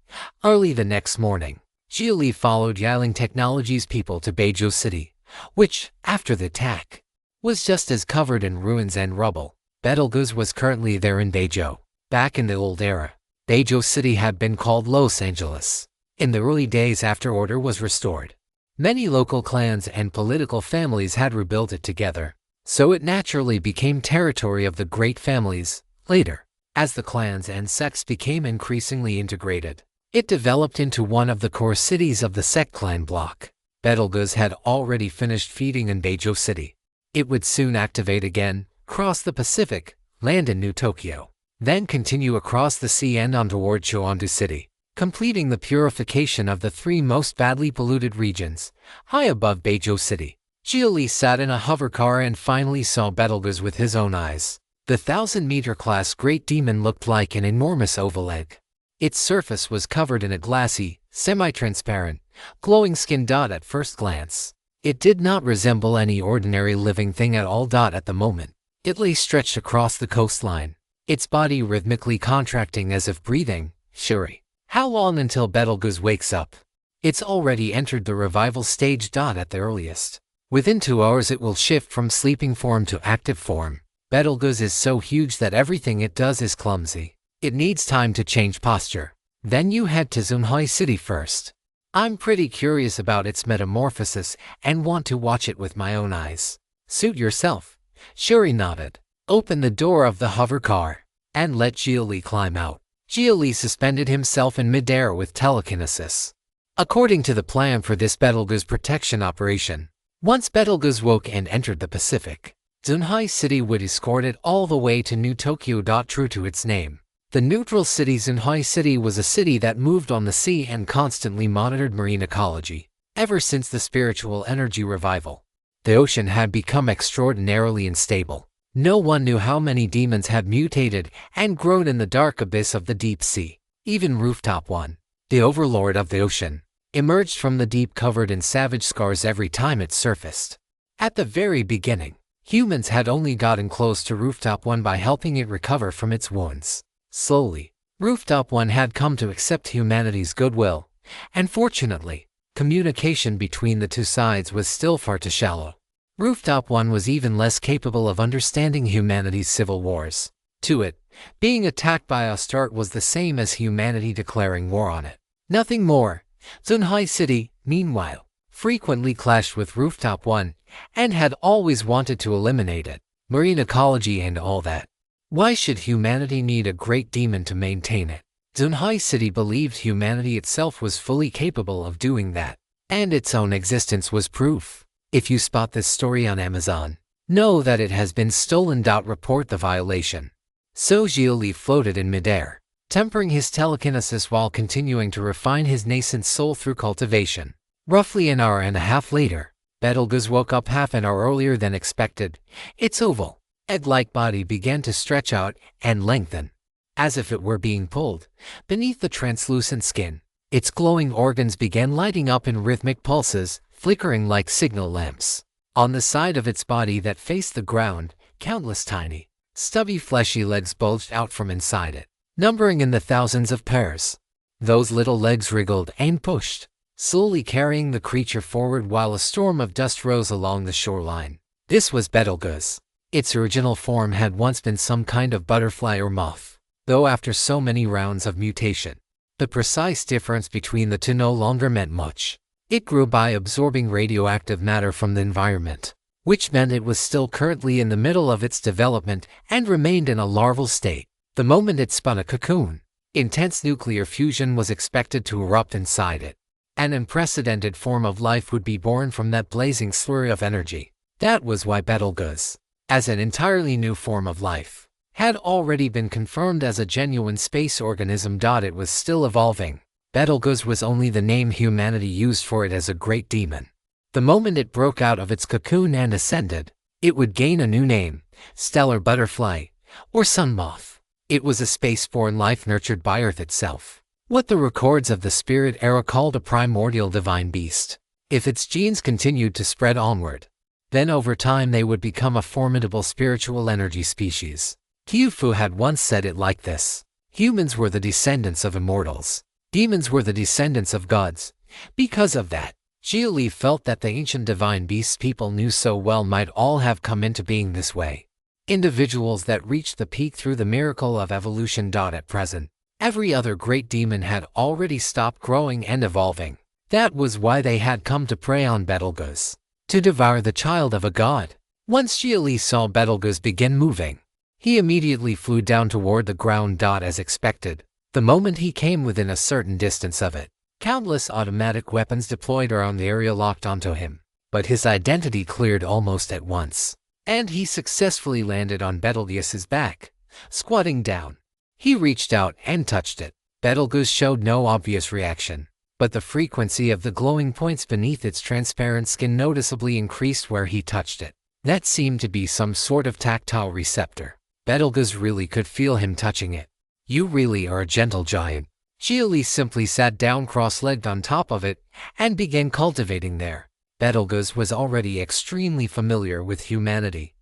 Early the next morning, Xia Li followed Yiling Technologies people to Beizhou City, which, after the attack, was just as covered in ruins and rubble. Betelgeuse was currently there in Beizhou. Back in the old era, Beizhou City had been called Los Angeles. In the early days after order was restored, many local clans and political families had rebuilt it together, so it naturally became territory of the great families. Later, as the clans and sects became increasingly integrated, it developed into one of the core cities of the sect clan block. Betelgeuse had already finished feeding in Beizhou City. It would soon activate again, cross the Pacific, land in New Tokyo, then continue across the sea and on toward Chengdu City, completing the purification of the 3 most badly polluted regions, high above Beizhou City. Xia Li sat in a hovercar and finally saw Betelgeuse with his own eyes. The 1,000-meter class great demon looked like an enormous oval egg. Its surface was covered in a glassy, semi-transparent, glowing skin. At first glance, It did not resemble any ordinary living thing at all. At the moment, it lay stretched across the coastline, its body rhythmically contracting as if breathing. Shuri. How long until Betelgeuse wakes up? It's already entered the revival stage. At the earliest, within 2 hours it will shift from sleeping form to active form. Betelgeuse is so huge that everything it does is clumsy. It needs time to change posture. Then you head to Zunhai City first. I'm pretty curious about its metamorphosis and want to watch it with my own eyes. Suit yourself. Shuri nodded. Open the door of the hover car and let Xia Li climb out. Xia Li suspended himself in midair with telekinesis. According to the plan for this Betelgeuse protection operation, once Betelgeuse woke and entered the Pacific, Zunhai City would escort it all the way to New Tokyo. True to its name, the neutral city Zunhai City was a city that moved on the sea and constantly monitored marine ecology. Ever since the spiritual energy revival, the ocean had become extraordinarily unstable. No one knew how many demons had mutated and grown in the dark abyss of the deep sea. Even Rooftop One, the overlord of the ocean, emerged from the deep covered in savage scars every time it surfaced. At the very beginning, humans had only gotten close to Rooftop One by helping it recover from its wounds. Slowly, Rooftop One had come to accept humanity's goodwill, and fortunately, communication between the two sides was still far too shallow. Rooftop One was even less capable of understanding humanity's civil wars. To it, being attacked by Astarte was the same as humanity declaring war on it. Nothing more. Zunhai City, meanwhile, frequently clashed with Rooftop One and had always wanted to eliminate it. Marine ecology and all that. Why should humanity need a great demon to maintain it? Zunhai City believed humanity itself was fully capable of doing that, and its own existence was proof. If you spot this story on Amazon, know that it has been stolen. Report the violation. So Xia Li floated in midair, tempering his telekinesis while continuing to refine his nascent soul through cultivation. Roughly an hour and a half later, Betelgeuse woke up half an hour earlier than expected. Its oval, egg-like body began to stretch out and lengthen, as if it were being pulled beneath the translucent skin. Its glowing organs began lighting up in rhythmic pulses, flickering like signal lamps. On the side of its body that faced the ground, countless tiny, stubby fleshy legs bulged out from inside it, numbering in the thousands of pairs. Those little legs wriggled and pushed, slowly carrying the creature forward while a storm of dust rose along the shoreline. This was Betelgeuse. Its original form had once been some kind of butterfly or moth, though after so many rounds of mutation, the precise difference between the two no longer meant much. It grew by absorbing radioactive matter from the environment, which meant it was still currently in the middle of its development and remained in a larval state. The moment it spun a cocoon, intense nuclear fusion was expected to erupt inside it. An unprecedented form of life would be born from that blazing slurry of energy. That was why Betelgeuse, as an entirely new form of life, had already been confirmed as a genuine space organism. It was still evolving. Betelgeuse was only the name humanity used for it as a great demon. The moment it broke out of its cocoon and ascended, it would gain a new name, stellar butterfly, or sun moth. It was a space-born life nurtured by Earth itself, what the records of the Spirit era called a primordial divine beast. If its genes continued to spread onward, then over time they would become a formidable spiritual energy species. Fu had once said it like this: humans were the descendants of immortals. Demons were the descendants of gods. Because of that, Xia Li felt that the ancient divine beasts people knew so well might all have come into being this way. Individuals that reached the peak through the miracle of evolution. At present, every other great demon had already stopped growing and evolving. That was why they had come to prey on Betelgeuse, to devour the child of a god. Once Xia Li saw Betelgeuse begin moving, he immediately flew down toward the ground. As expected, the moment he came within a certain distance of it, countless automatic weapons deployed around the area locked onto him. But his identity cleared almost at once, and he successfully landed on Betelgeuse's back. Squatting down, he reached out and touched it. Betelgeuse showed no obvious reaction, but the frequency of the glowing points beneath its transparent skin noticeably increased where he touched it. That seemed to be some sort of tactile receptor. Betelgeuse really could feel him touching it. You really are a gentle giant. Xia Li simply sat down cross-legged on top of it and began cultivating there. Betelgeuse was already extremely familiar with humanity.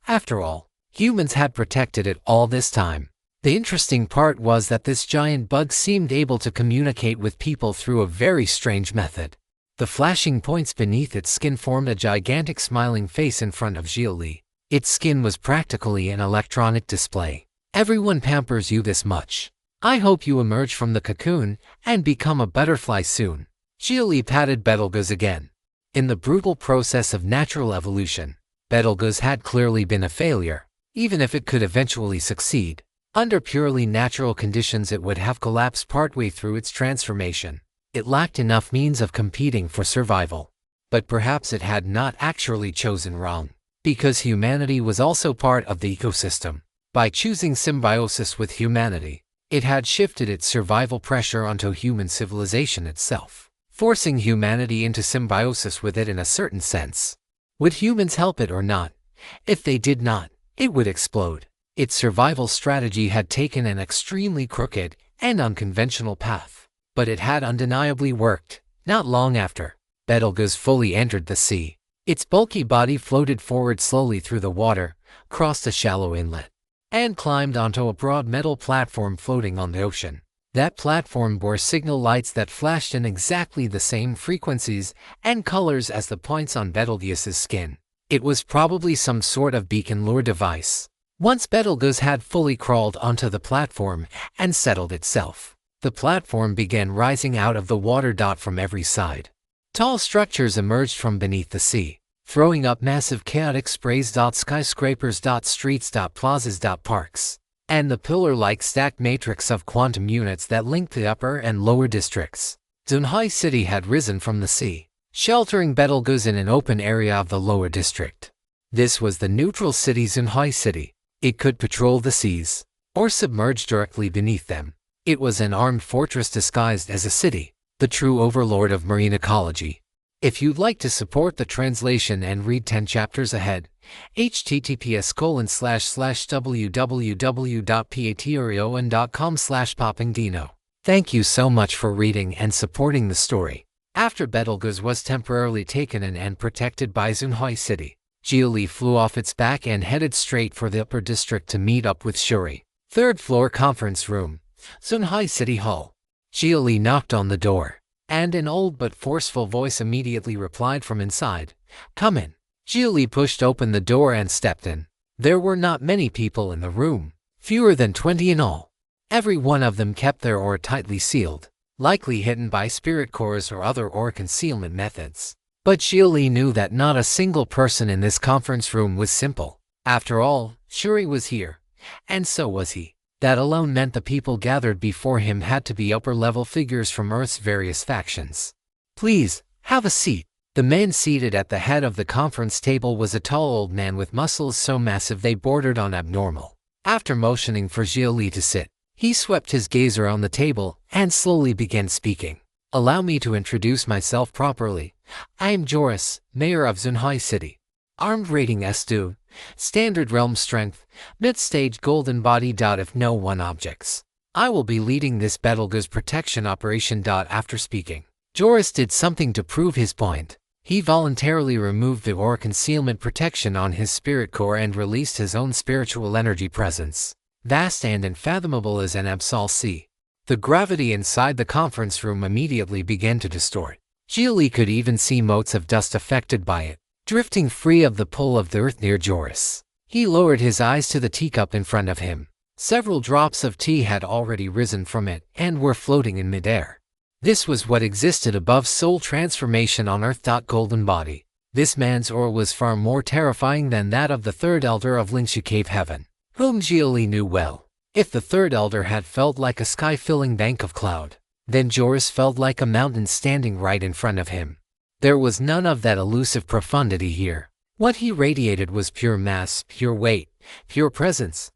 After all, humans had protected it all this time. The interesting part was that this giant bug seemed able to communicate with people through a very strange method. The flashing points beneath its skin formed a gigantic smiling face in front of Xia Li. Its skin was practically an electronic display. Everyone pampers you this much. I hope you emerge from the cocoon and become a butterfly soon. Xia Li patted Betelgeuse again. In the brutal process of natural evolution, Betelgeuse had clearly been a failure. Even if it could eventually succeed, under purely natural conditions it would have collapsed partway through its transformation. It lacked enough means of competing for survival. But perhaps it had not actually chosen wrong, because humanity was also part of the ecosystem. By choosing symbiosis with humanity, it had shifted its survival pressure onto human civilization itself, forcing humanity into symbiosis with it in a certain sense. Would humans help it or not? If they did not, it would explode. Its survival strategy had taken an extremely crooked and unconventional path, but it had undeniably worked. Not long after, Betelgeuse fully entered the sea. Its bulky body floated forward slowly through the water, crossed a shallow inlet, and climbed onto a broad metal platform floating on the ocean. That platform bore signal lights that flashed in exactly the same frequencies and colors as the points on Betelgeuse's skin. It was probably some sort of beacon lure device. Once Betelgeuse had fully crawled onto the platform and settled itself, the platform began rising out of the water. From every side, tall structures emerged from beneath the sea, throwing up massive chaotic sprays. Skyscrapers. Streets. Plazas. Parks, and the pillar-like stacked matrix of quantum units that linked the upper and lower districts. Zunhai City had risen from the sea, sheltering Betelgeuse in an open area of the lower district. This was the neutral city Zunhai City. It could patrol the seas, or submerge directly beneath them. It was an armed fortress disguised as a city, the true overlord of marine ecology. If you'd like to support the translation and read 10 chapters ahead, https://www.patreon.com/poppingdino. Thank you so much for reading and supporting the story. After Betelgeuse was temporarily taken in and protected by Zunhai City, Xia Li flew off its back and headed straight for the upper district to meet up with Shuri. Third floor conference room, Zunhai City Hall. Xia Li knocked on the door, and an old but forceful voice immediately replied from inside, "Come in." Xia Li pushed open the door and stepped in. There were not many people in the room, fewer than 20 in all. Every one of them kept their aura tightly sealed, likely hidden by spirit cores or other aura concealment methods. But Xia Li knew that not a single person in this conference room was simple. After all, Shuri was here, and so was he. That alone meant the people gathered before him had to be upper-level figures from Earth's various factions. "Please, have a seat." The man seated at the head of the conference table was a tall old man with muscles so massive they bordered on abnormal. After motioning for Xia Li to sit, he swept his gaze around the table and slowly began speaking. "Allow me to introduce myself properly. I am Joris, Mayor of Zunhai City. Armed rating S2, standard realm strength, mid-stage golden body. If no one objects, I will be leading this Betelgeuse protection operation. After speaking, Joris did something to prove his point. He voluntarily removed the aura concealment protection on his spirit core and released his own spiritual energy presence, vast and unfathomable as an abyssal sea. The gravity inside the conference room immediately began to distort. Xia Li could even see motes of dust affected by it, drifting free of the pull of the earth near Joris. He lowered his eyes to the teacup in front of him. Several drops of tea had already risen from it and were floating in midair. This was what existed above soul transformation on Earth. Golden body. This man's aura was far more terrifying than that of the third elder of Lingshu Cave Heaven, whom Xia Li knew well. If the third elder had felt like a sky-filling bank of cloud, then Joris felt like a mountain standing right in front of him. There was none of that elusive profundity here. What he radiated was pure mass, pure weight, pure presence.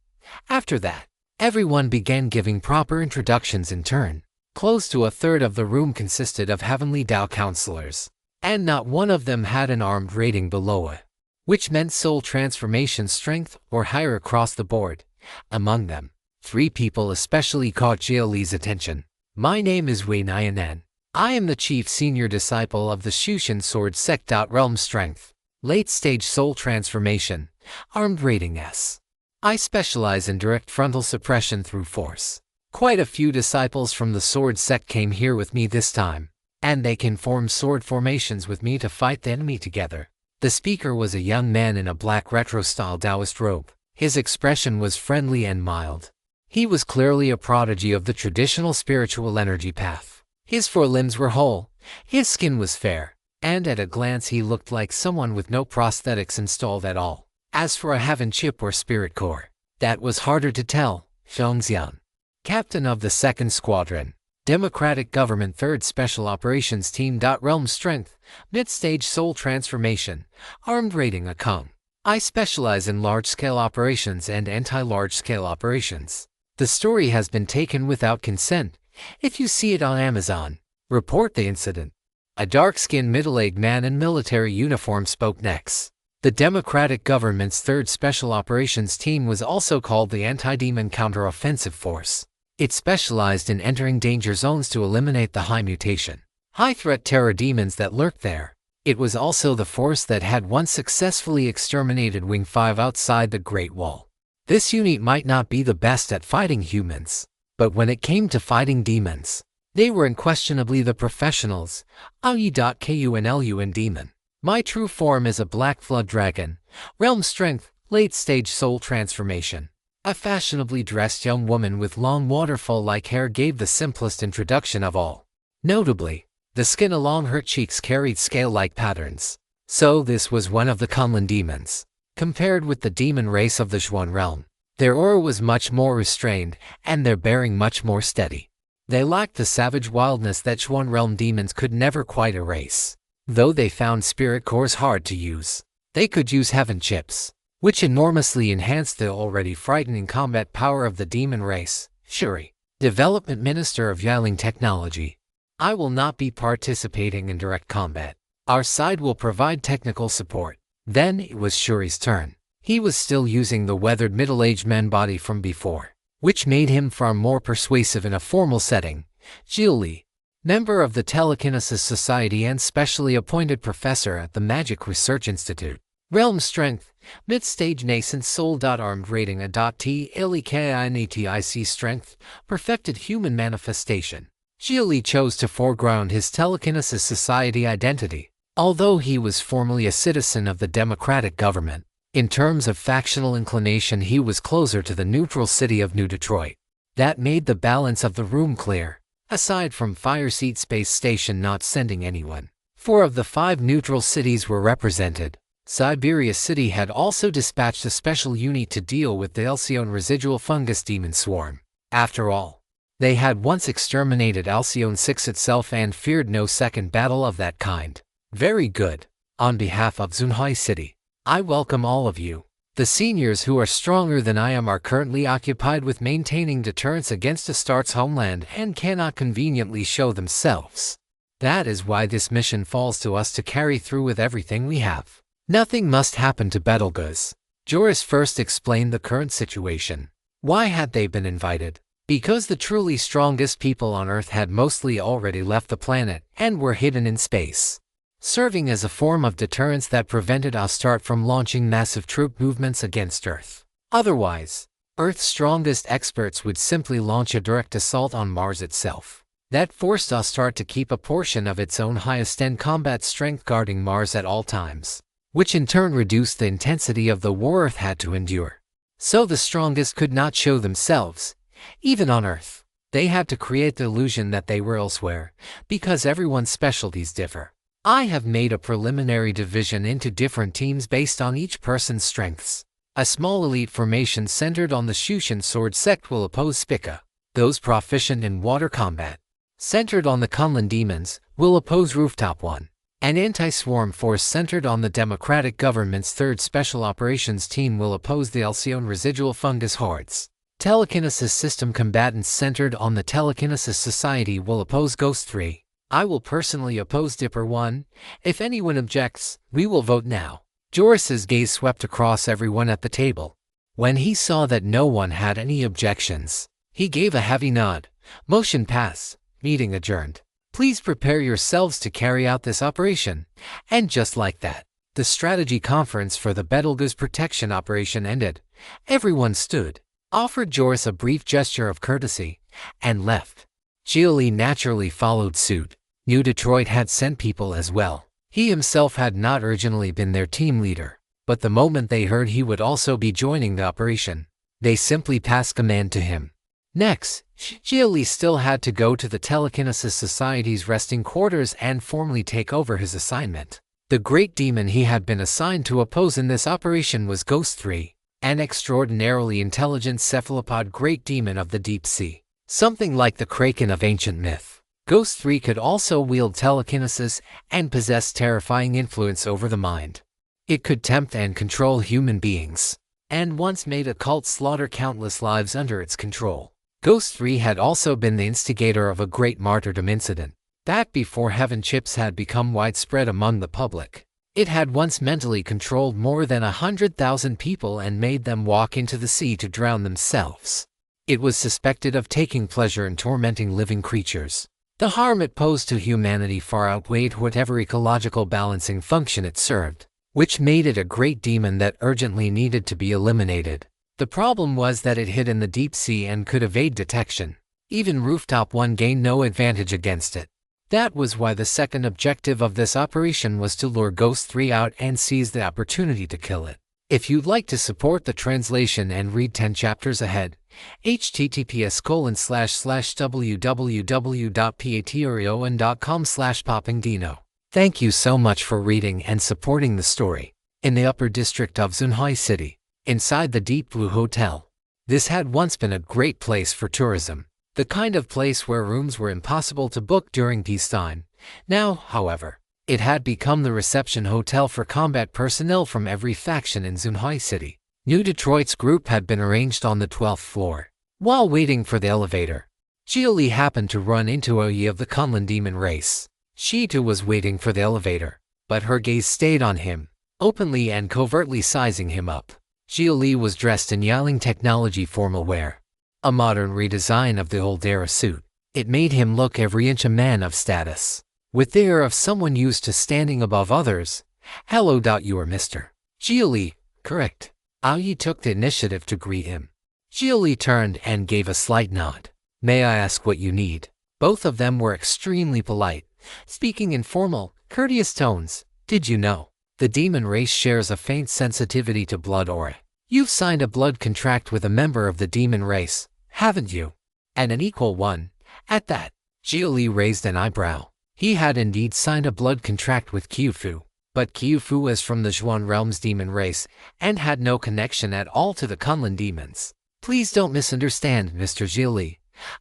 After that, everyone began giving proper introductions in turn. Close to a third of the room consisted of heavenly Tao counselors, and not one of them had an armed rating below it, which meant soul transformation strength or higher across the board. Among them, 3 people especially caught Xia Li's attention. "My name is Wei Nianan. I am the chief senior disciple of the Shushin Sword Sect. Realm Strength, Late Stage Soul Transformation, Armed Rating S. I specialize in direct frontal suppression through force. Quite a few disciples from the Sword Sect came here with me this time, and they can form sword formations with me to fight the enemy together. The speaker was a young man in a black retro-style Taoist robe. His expression was friendly and mild. He was clearly a prodigy of the traditional spiritual energy path. His forelimbs were whole, his skin was fair, and at a glance he looked like someone with no prosthetics installed at all. As for a heaven chip or spirit core, that was harder to tell. Xiongxian, captain of the 2nd Squadron, Democratic Government 3rd Special Operations Team. Realm Strength, Mid-Stage Soul Transformation, Armed Rating A Kung. I specialize in large-scale operations and anti-large-scale operations. The story has been taken without consent. If you see it on Amazon, report the incident. A dark-skinned middle-aged man in military uniform spoke next. The Democratic Government's 3rd Special Operations Team was also called the Anti-Demon Counter-Offensive Force. It specialized in entering danger zones to eliminate the high-mutation, high-threat terror demons that lurked there. It was also the force that had once successfully exterminated Wing 5 outside the Great Wall. This unit might not be the best at fighting humans, but when it came to fighting demons, they were unquestionably the professionals. IE.KUNLU and Demon. My true form is a Black Flood Dragon. Realm Strength, Late Stage Soul Transformation. A fashionably dressed young woman with long waterfall-like hair gave the simplest introduction of all. Notably, the skin along her cheeks carried scale-like patterns. So this was one of the Kunlun demons. Compared with the demon race of the Xuan realm, their aura was much more restrained, and their bearing much more steady. They lacked the savage wildness that Xuan realm demons could never quite erase. Though they found spirit cores hard to use, they could use heaven chips, which enormously enhanced the already frightening combat power of the demon race. Shuri, Development Minister of Yiling Technology. I will not be participating in direct combat. Our side will provide technical support. Then it was Shuri's turn. He was still using the weathered middle-aged man body from before, which made him far more persuasive in a formal setting. Xia Li, member of the Telekinesis Society and specially appointed professor at the Magic Research Institute. Realm Strength, Mid-Stage Nascent Soul. Armed Rating A.T. Likinetic Strength, Perfected Human Manifestation. Xia Li chose to foreground his Telekinesis Society identity, although he was formerly a citizen of the democratic government. In terms of factional inclination, he was closer to the neutral city of New Detroit. That made the balance of the room clear. Aside from Fireseat Space Station not sending anyone, 4 of the 5 neutral cities were represented. Siberia City had also dispatched a special unit to deal with the Alcyone residual fungus demon swarm. After all, they had once exterminated Alcyone 6 itself and feared no second battle of that kind. Very good. On behalf of Zunhai City, I welcome all of you. The seniors who are stronger than I am are currently occupied with maintaining deterrence against Astarte's homeland and cannot conveniently show themselves. That is why this mission falls to us to carry through with everything we have. Nothing must happen to Betelgeuse. Joris first explained the current situation. Why had they been invited? Because the truly strongest people on Earth had mostly already left the planet and were hidden in space, serving as a form of deterrence that prevented Astarte from launching massive troop movements against Earth. Otherwise, Earth's strongest experts would simply launch a direct assault on Mars itself. That forced Astarte to keep a portion of its own highest-end combat strength guarding Mars at all times, which in turn reduced the intensity of the war Earth had to endure. So the strongest could not show themselves, even on Earth. They had to create the illusion that they were elsewhere, because everyone's specialties differ. I have made a preliminary division into different teams based on each person's strengths. A small elite formation centered on the Shushin Sword Sect will oppose Spica. Those proficient in water combat, centered on the Kunlun demons, will oppose Rooftop 1. An anti-swarm force centered on the Democratic Government's 3rd Special Operations Team will oppose the Alcyone residual fungus hordes. Telekinesis system combatants centered on the Telekinesis Society will oppose Ghost 3. I will personally oppose Dipper 1. If anyone objects, we will vote now. Joris's gaze swept across everyone at the table. When he saw that no one had any objections, he gave a heavy nod. Motion passed. Meeting adjourned. Please prepare yourselves to carry out this operation. And just like that, the strategy conference for the Betelgeuse protection operation ended. Everyone stood, offered Joris a brief gesture of courtesy, and left. Xia Li naturally followed suit. New Detroit had sent people as well. He himself had not originally been their team leader, but the moment they heard he would also be joining the operation, they simply passed command to him. Next, Xia Li still had to go to the Telekinesis Society's resting quarters and formally take over his assignment. The great demon he had been assigned to oppose in this operation was Ghost 3, an extraordinarily intelligent cephalopod great demon of the deep sea. Something like the Kraken of ancient myth, Ghost 3 could also wield telekinesis and possess terrifying influence over the mind. It could tempt and control human beings, and once made a cult slaughter countless lives under its control. Ghost 3 had also been the instigator of a great martyrdom incident, that before heaven chips had become widespread among the public. It had once mentally controlled more than 100,000 people and made them walk into the sea to drown themselves. It was suspected of taking pleasure in tormenting living creatures. The harm it posed to humanity far outweighed whatever ecological balancing function it served, which made it a great demon that urgently needed to be eliminated. The problem was that it hid in the deep sea and could evade detection. Even Rooftop 1 gained no advantage against it. That was why the second objective of this operation was to lure Ghost 3 out and seize the opportunity to kill it. If you'd like to support the translation and read 10 chapters ahead, https://www.patreon.com/poppingdino. Thank you so much for reading and supporting the story. In the upper district of Zunhai City, inside the Deep Blue Hotel, this had once been a great place for tourism, the kind of place where rooms were impossible to book during peacetime. Now, however, it had become the reception hotel for combat personnel from every faction in Zunhai City. New Detroit's group had been arranged on the 12th floor. While waiting for the elevator, Xia Li happened to run into Yi of the Kunlun demon race. She too was waiting for the elevator, but her gaze stayed on him, openly and covertly sizing him up. Xia Li was dressed in Yaling technology formal wear, a modern redesign of the old era suit. It made him look every inch a man of status, with the air of someone used to standing above others. "Hello. You are Mr. Xia Li, correct?" Yi took the initiative to greet him. Xia Li turned and gave a slight nod. "May I ask what you need?" Both of them were extremely polite, speaking in formal, courteous tones. "Did you know? The demon race shares a faint sensitivity to blood aura. You've signed a blood contract with a member of the demon race, haven't you? And an equal one, at that." Xia Li raised an eyebrow. He had indeed signed a blood contract with Qiufu, but Qiufu is from the Zhuan realm's demon race and had no connection at all to the Kunlun demons. "Please don't misunderstand, Mr. Xia Li.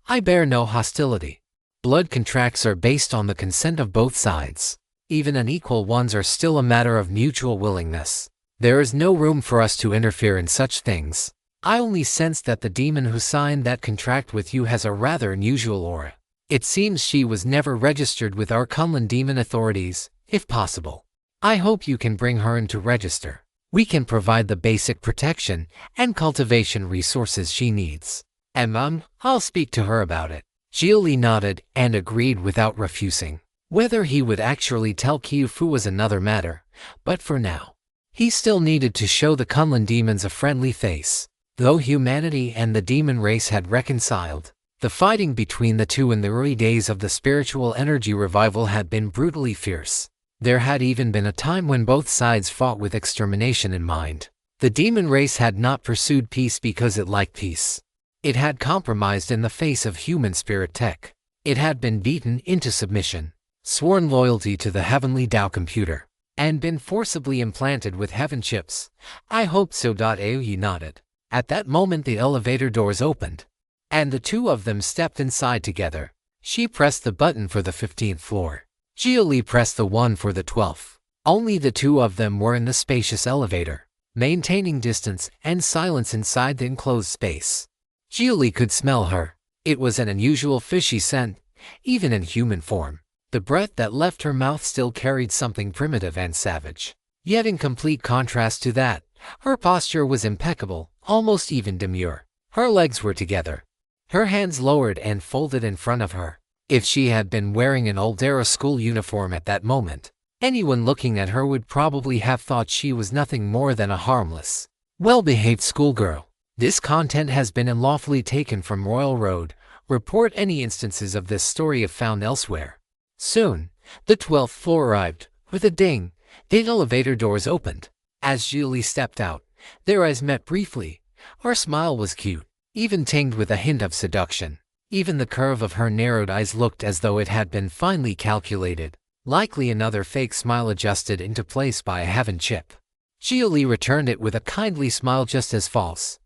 I bear no hostility. Blood contracts are based on the consent of both sides. Even unequal ones are still a matter of mutual willingness. There is no room for us to interfere in such things. I only sense that the demon who signed that contract with you has a rather unusual aura. It seems she was never registered with our Kunlun demon authorities, if possible. I hope you can bring her in to register. We can provide the basic protection and cultivation resources she needs. And I'll speak to her about it." Xia Li nodded and agreed without refusing. Whether he would actually tell Qiufu was another matter, but for now, he still needed to show the Kunlun demons a friendly face. Though humanity and the demon race had reconciled, the fighting between the two in the early days of the spiritual energy revival had been brutally fierce. There had even been a time when both sides fought with extermination in mind. The demon race had not pursued peace because it liked peace. It had compromised in the face of human spirit tech. It had been beaten into submission, sworn loyalty to the heavenly Tao computer, and been forcibly implanted with heaven chips. "I hope so." Aoyi nodded. At that moment the elevator doors opened, and the two of them stepped inside together. She pressed the button for the 15th floor. Xia Li pressed the one for the 12th. Only the two of them were in the spacious elevator, maintaining distance and silence inside the enclosed space. Xia Li could smell her. It was an unusual fishy scent, even in human form. The breath that left her mouth still carried something primitive and savage. Yet in complete contrast to that, her posture was impeccable, almost even demure. Her legs were together, her hands lowered and folded in front of her. If she had been wearing an old era school uniform at that moment, anyone looking at her would probably have thought she was nothing more than a harmless, well-behaved schoolgirl. This content has been unlawfully taken from Royal Road. Report any instances of this story if found elsewhere. Soon, the 12th floor arrived. With a ding, the elevator doors opened. As Xia Li stepped out, their eyes met briefly. Her smile was cute, even tinged with a hint of seduction. Even the curve of her narrowed eyes looked as though it had been finely calculated, likely another fake smile adjusted into place by a heaven chip. Xia Li returned it with a kindly smile just as false.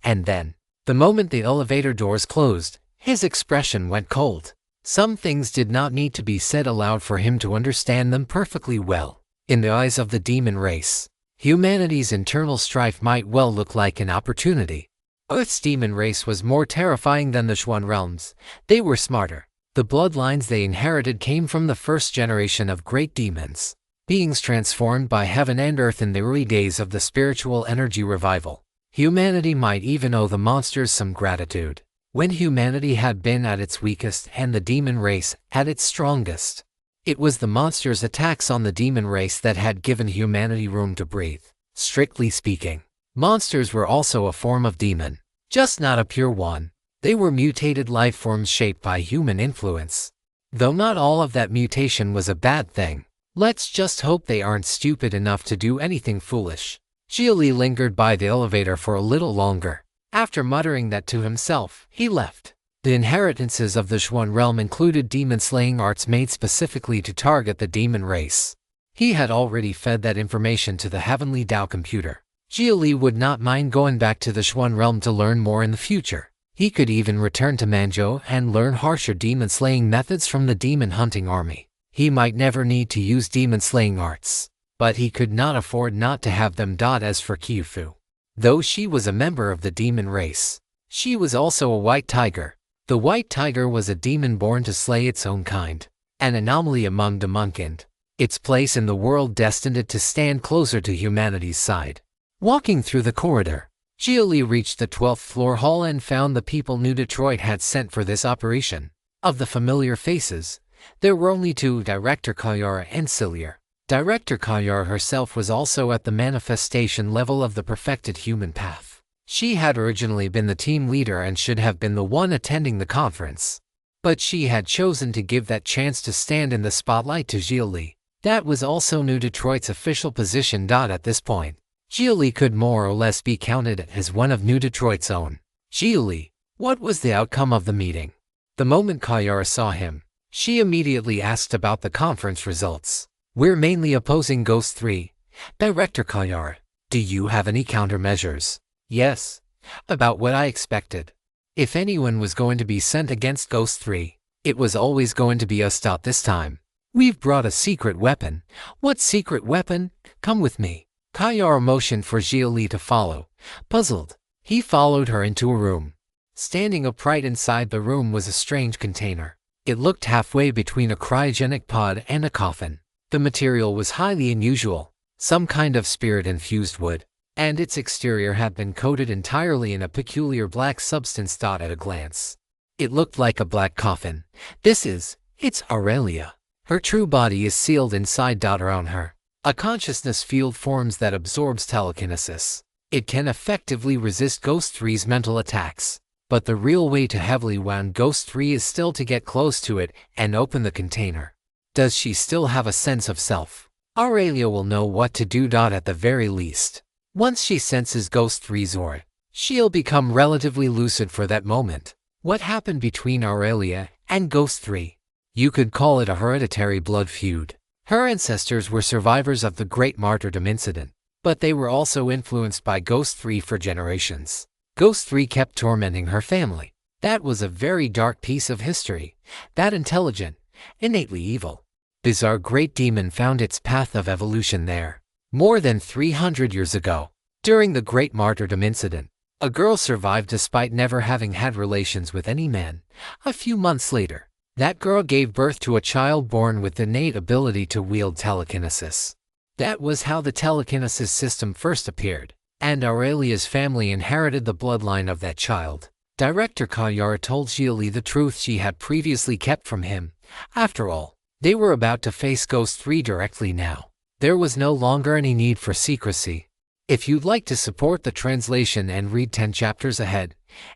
And then, the moment the elevator doors closed, his expression went cold. Some things did not need to be said aloud for him to understand them perfectly well. In the eyes of the demon race, humanity's internal strife might well look like an opportunity. Earth's demon race was more terrifying than the Xuan realms. They were smarter. The bloodlines they inherited came from the first generation of great demons, beings transformed by heaven and earth in the early days of the spiritual energy revival. Humanity might even owe the monsters some gratitude, when humanity had been at its weakest and the demon race at its strongest. It was the monsters' attacks on the demon race that had given humanity room to breathe. Strictly speaking, monsters were also a form of demon, just not a pure one. They were mutated life forms shaped by human influence. Though not all of that mutation was a bad thing, let's just hope they aren't stupid enough to do anything foolish. Xia Li lingered by the elevator for a little longer. After muttering that to himself, he left. The inheritances of the Xuan realm included demon-slaying arts made specifically to target the demon race. He had already fed that information to the heavenly Tao computer. Xia Li would not mind going back to the Xuan realm to learn more in the future. He could even return to Manzhou and learn harsher demon-slaying methods from the demon-hunting army. He might never need to use demon-slaying arts, but he could not afford not to have them. As for Qiufu, though she was a member of the demon race, she was also a white tiger. The white tiger was a demon born to slay its own kind, an anomaly among the mankind, its place in the world destined it to stand closer to humanity's side. Walking through the corridor, Xia Li reached the 12th floor hall and found the people New Detroit had sent for this operation. Of the familiar faces, there were only two: Director Kayara and Cillier. Director Kayara herself was also at the manifestation level of the perfected human path. She had originally been the team leader and should have been the one attending the conference. But she had chosen to give that chance to stand in the spotlight to Xia Li. That was also New Detroit's official position. At this point, Xia Li could more or less be counted as one of New Detroit's own. Xia Li, what was the outcome of the meeting? The moment Kayara saw him, she immediately asked about the conference results. We're mainly opposing Ghost 3. Director Kayara, do you have any countermeasures? Yes, about what I expected. If anyone was going to be sent against Ghost 3, it was always going to be us. This time, we've brought a secret weapon. What secret weapon? Come with me. Kayara motioned for Xia Li to follow. Puzzled, he followed her into a room. Standing upright inside the room was a strange container. It looked halfway between a cryogenic pod and a coffin. The material was highly unusual, some kind of spirit-infused wood, and its exterior had been coated entirely in a peculiar black substance. At a glance, it looked like a black coffin. It's Aurelia. Her true body is sealed inside. Around her, a consciousness field forms that absorbs telekinesis. It can effectively resist Ghost 3's mental attacks. But the real way to heavily wound Ghost 3 is still to get close to it and open the container. Does she still have a sense of self? Aurelia will know what to do. At the very least, once she senses Ghost 3's aura, she'll become relatively lucid for that moment. What happened between Aurelia and Ghost 3? You could call it a hereditary blood feud. Her ancestors were survivors of the Great Martyrdom incident, but they were also influenced by Ghost 3 for generations. Ghost 3 kept tormenting her family. That was a very dark piece of history. That intelligent, innately evil, bizarre great demon found its path of evolution there. More than 300 years ago, during the Great Martyrdom incident, a girl survived despite never having had relations with any man. A few months later, that girl gave birth to a child born with innate ability to wield telekinesis. That was how the telekinesis system first appeared, and Aurelia's family inherited the bloodline of that child. Director Kayara told Xia Li the truth she had previously kept from him. After all, they were about to face Ghost 3 directly now. There was no longer any need for secrecy. If you'd like to support the translation and read 10 chapters ahead,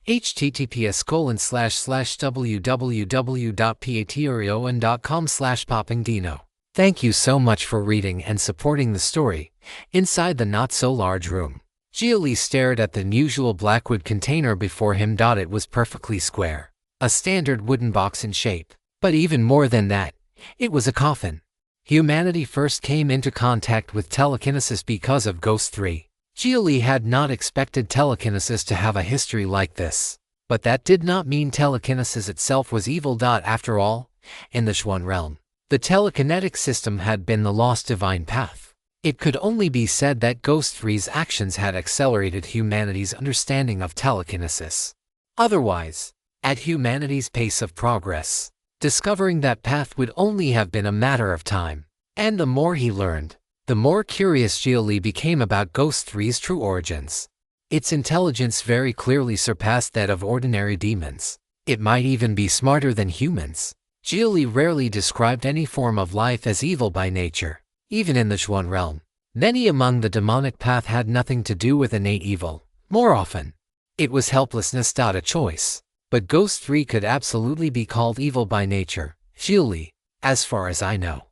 https://www.patreon.com/poppingdino. Thank you so much for reading and supporting the story. Inside the not-so-large room, Xia Li stared at the unusual blackwood container before him. It was perfectly square, a standard wooden box in shape. But even more than that, it was a coffin. Humanity first came into contact with telekinesis because of Ghost 3. Xia Li had not expected telekinesis to have a history like this. But that did not mean telekinesis itself was evil. After all, in the Xuan realm, the telekinetic system had been the lost divine path. It could only be said that Ghost 3's actions had accelerated humanity's understanding of telekinesis. Otherwise, at humanity's pace of progress, discovering that path would only have been a matter of time. And the more he learned, the more curious Xia Li became about Ghost 3's true origins. Its intelligence very clearly surpassed that of ordinary demons. It might even be smarter than humans. Xia Li rarely described any form of life as evil by nature. Even in the Xuan realm, many among the demonic path had nothing to do with innate evil. More often, it was helplessness. A choice. But Ghost 3 could absolutely be called evil by nature. Xia Li, as far as I know,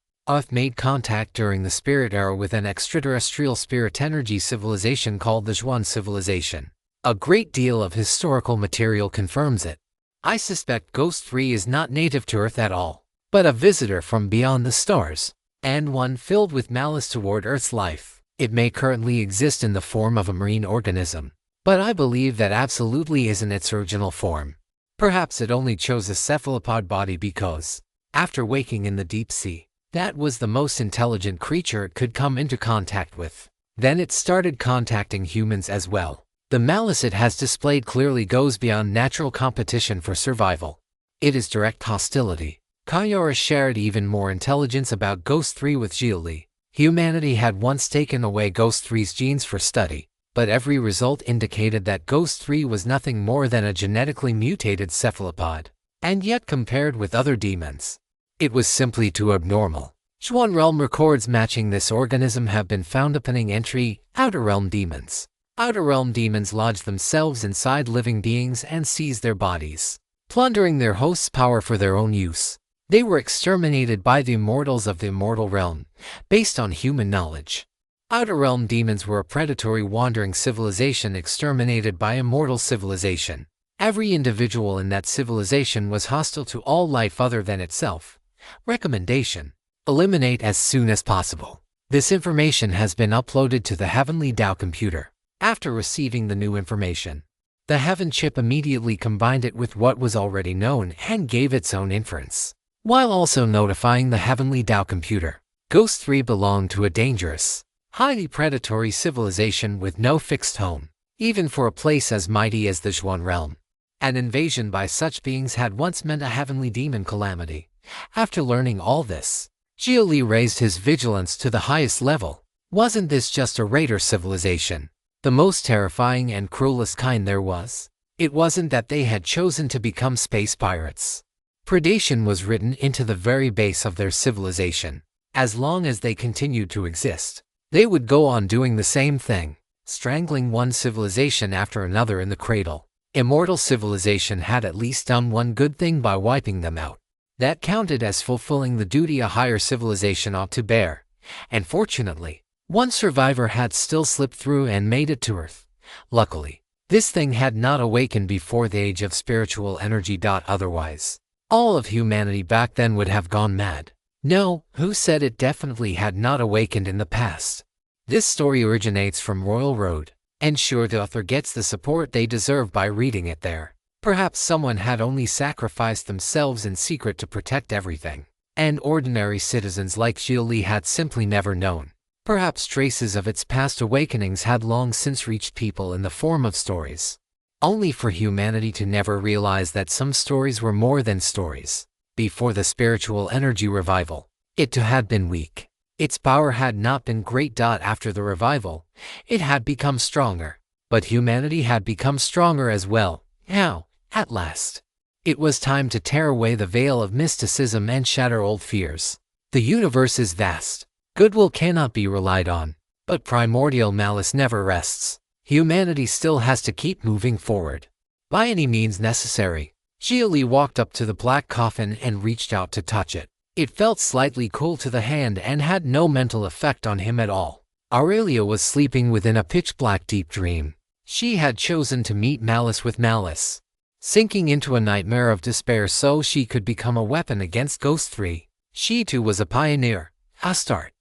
made contact during the Spirit Era with an extraterrestrial spirit energy civilization called the Xuan Civilization. A great deal of historical material confirms it. I suspect Ghost 3 is not native to Earth at all, but a visitor from beyond the stars, and one filled with malice toward Earth's life. It may currently exist in the form of a marine organism, but I believe that absolutely isn't its original form. Perhaps it only chose a cephalopod body because, after waking in the deep sea, that was the most intelligent creature it could come into contact with. Then it started contacting humans as well. The malice it has displayed clearly goes beyond natural competition for survival. It is direct hostility. Kayara shared even more intelligence about Ghost 3 with Xia Li. Humanity had once taken away Ghost 3's genes for study, but every result indicated that Ghost 3 was nothing more than a genetically mutated cephalopod. And yet compared with other demons, it was simply too abnormal. Xuan Realm records matching this organism have been found opening entry, Outer Realm demons. Outer Realm demons lodge themselves inside living beings and seize their bodies, plundering their host's power for their own use. They were exterminated by the immortals of the immortal realm, based on human knowledge. Outer Realm demons were a predatory wandering civilization exterminated by immortal civilization. Every individual in that civilization was hostile to all life other than itself. Recommendation: eliminate as soon as possible. This information has been uploaded to the Heavenly Dao computer. After receiving the new information, the Heaven chip immediately combined it with what was already known and gave its own inference, while also notifying the Heavenly Dao computer. Ghost 3 belonged to a dangerous, highly predatory civilization with no fixed home, even for a place as mighty as the Xuan realm. An invasion by such beings had once meant a heavenly demon calamity. After learning all this, Xia Li raised his vigilance to the highest level. Wasn't this just a raider civilization? The most terrifying and cruelest kind there was. It wasn't that they had chosen to become space pirates. Predation was written into the very base of their civilization. As long as they continued to exist, they would go on doing the same thing, strangling one civilization after another in the cradle. Immortal civilization had at least done one good thing by wiping them out. That counted as fulfilling the duty a higher civilization ought to bear. And fortunately, one survivor had still slipped through and made it to Earth. Luckily, this thing had not awakened before the age of spiritual energy. Otherwise, all of humanity back then would have gone mad. No, who said it definitely had not awakened in the past? This story originates from Royal Road. Ensure the author gets the support they deserve by reading it there. Perhaps someone had only sacrificed themselves in secret to protect everything, and ordinary citizens like Xia Li had simply never known. Perhaps traces of its past awakenings had long since reached people in the form of stories, only for humanity to never realize that some stories were more than stories. Before the spiritual energy revival, it too had been weak. Its power had not been great. After the revival, it had become stronger, but humanity had become stronger as well. How? At last, it was time to tear away the veil of mysticism and shatter old fears. The universe is vast. Goodwill cannot be relied on, but primordial malice never rests. Humanity still has to keep moving forward. By any means necessary. Xia Li walked up to the black coffin and reached out to touch it. It felt slightly cool to the hand and had no mental effect on him at all. Aurelia was sleeping within a pitch-black deep dream. She had chosen to meet malice with malice, sinking into a nightmare of despair so she could become a weapon against Ghost 3. She too was a pioneer. A start.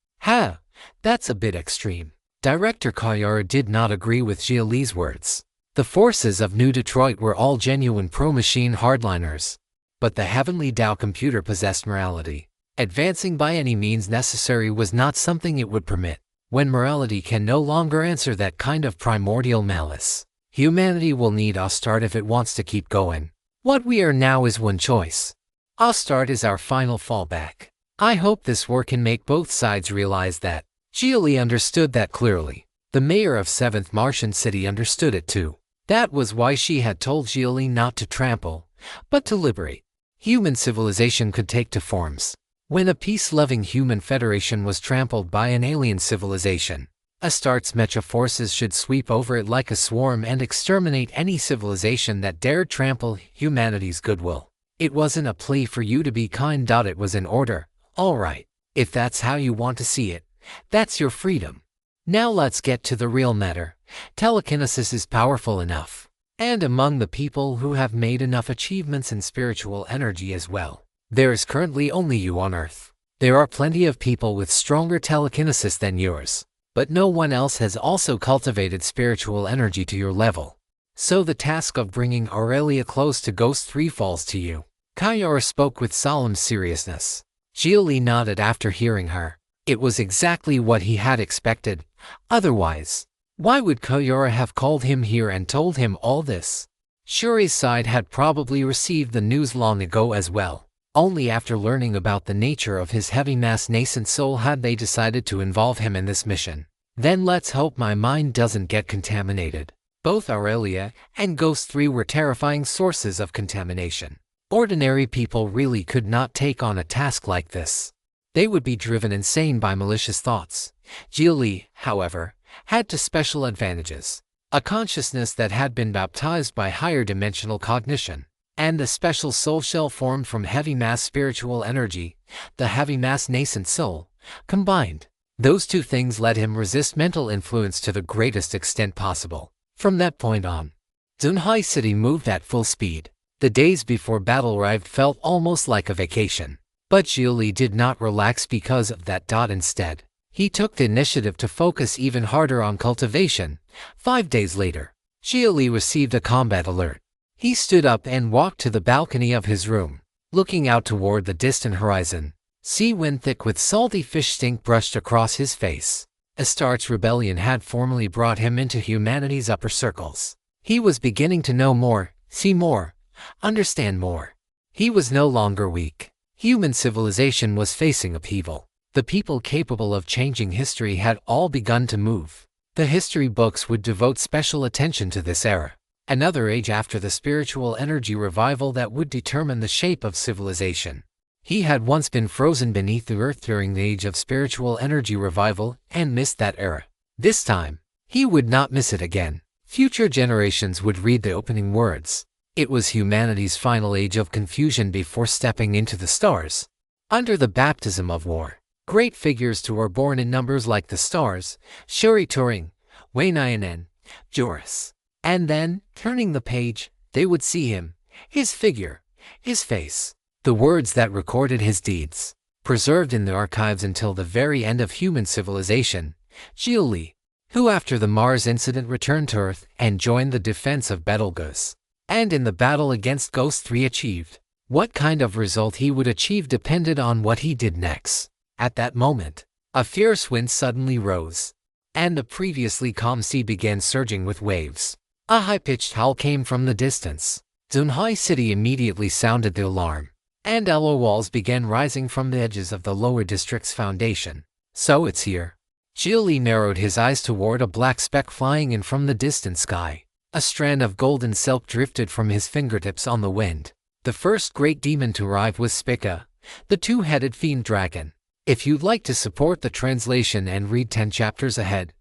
That's a bit extreme. Director Kayara did not agree with Xia Li's words. The forces of New Detroit were all genuine pro-machine hardliners. But the Heavenly Tao computer possessed morality. Advancing by any means necessary was not something it would permit. When morality can no longer answer that kind of primordial malice, humanity will need Astarte if it wants to keep going. What we are now is one choice. Astarte is our final fallback. I hope this work can make both sides realize that. Xia Li understood that clearly. The mayor of 7th Martian City understood it too. That was why she had told Xia Li not to trample, but to liberate. Human civilization could take two forms. When a peace-loving human federation was trampled by an alien civilization, Astarte's mecha forces should sweep over it like a swarm and exterminate any civilization that dared trample humanity's goodwill. It wasn't a plea for you to be kind. It was an order. All right, if that's how you want to see it, that's your freedom. Now let's get to the real matter. Telekinesis is powerful enough, and among the people who have made enough achievements in spiritual energy as well. There is currently only you on Earth. There are plenty of people with stronger telekinesis than yours, but no one else has also cultivated spiritual energy to your level. So the task of bringing Aurelia close to Ghost 3 falls to you. Kayara spoke with solemn seriousness. Xia Li nodded after hearing her. It was exactly what he had expected. Otherwise, why would Kayara have called him here and told him all this? Shuri's side had probably received the news long ago as well. Only after learning about the nature of his heavy mass nascent soul had they decided to involve him in this mission. Then let's hope my mind doesn't get contaminated. Both Aurelia and Ghost 3 were terrifying sources of contamination. Ordinary people really could not take on a task like this. They would be driven insane by malicious thoughts. Xia Li, however, had two special advantages: a consciousness that had been baptized by higher dimensional cognition, and a special soul shell formed from heavy mass spiritual energy, the heavy mass nascent soul. Combined, those two things let him resist mental influence to the greatest extent possible. From that point on, Zunhai City moved at full speed. The days before battle arrived felt almost like a vacation. But Xia Li did not relax because of that. Instead, he took the initiative to focus even harder on cultivation. 5 days later, Xia Li received a combat alert. He stood up and walked to the balcony of his room, looking out toward the distant horizon. Sea wind thick with salty fish stink brushed across his face. Astarte's rebellion had formally brought him into humanity's upper circles. He was beginning to know more, see more, understand more. He was no longer weak. Human civilization was facing upheaval. The people capable of changing history had all begun to move. The history books would devote special attention to this era, another age after the spiritual energy revival that would determine the shape of civilization. He had once been frozen beneath the earth during the age of spiritual energy revival and missed that era. This time, he would not miss it again. Future generations would read the opening words. It was humanity's final age of confusion before stepping into the stars. Under the baptism of war, great figures too were born in numbers like the stars: Shuri Turing, Wei Nyanen, Joris. And then, turning the page, they would see him, his figure, his face, the words that recorded his deeds, preserved in the archives until the very end of human civilization. Xia Li, who after the Mars incident returned to Earth and joined the defense of Betelgeuse, and in the battle against Ghost 3 achieved. What kind of result he would achieve depended on what he did next. At that moment, a fierce wind suddenly rose, and the previously calm sea began surging with waves. A high-pitched howl came from the distance. Zunhai City immediately sounded the alarm, and alloy walls began rising from the edges of the lower district's foundation. So it's here. Xia Li narrowed his eyes toward a black speck flying in from the distant sky. A strand of golden silk drifted from his fingertips on the wind. The first great demon to arrive was Spica, the two-headed fiend dragon. If you'd like to support the translation and read 10 chapters ahead,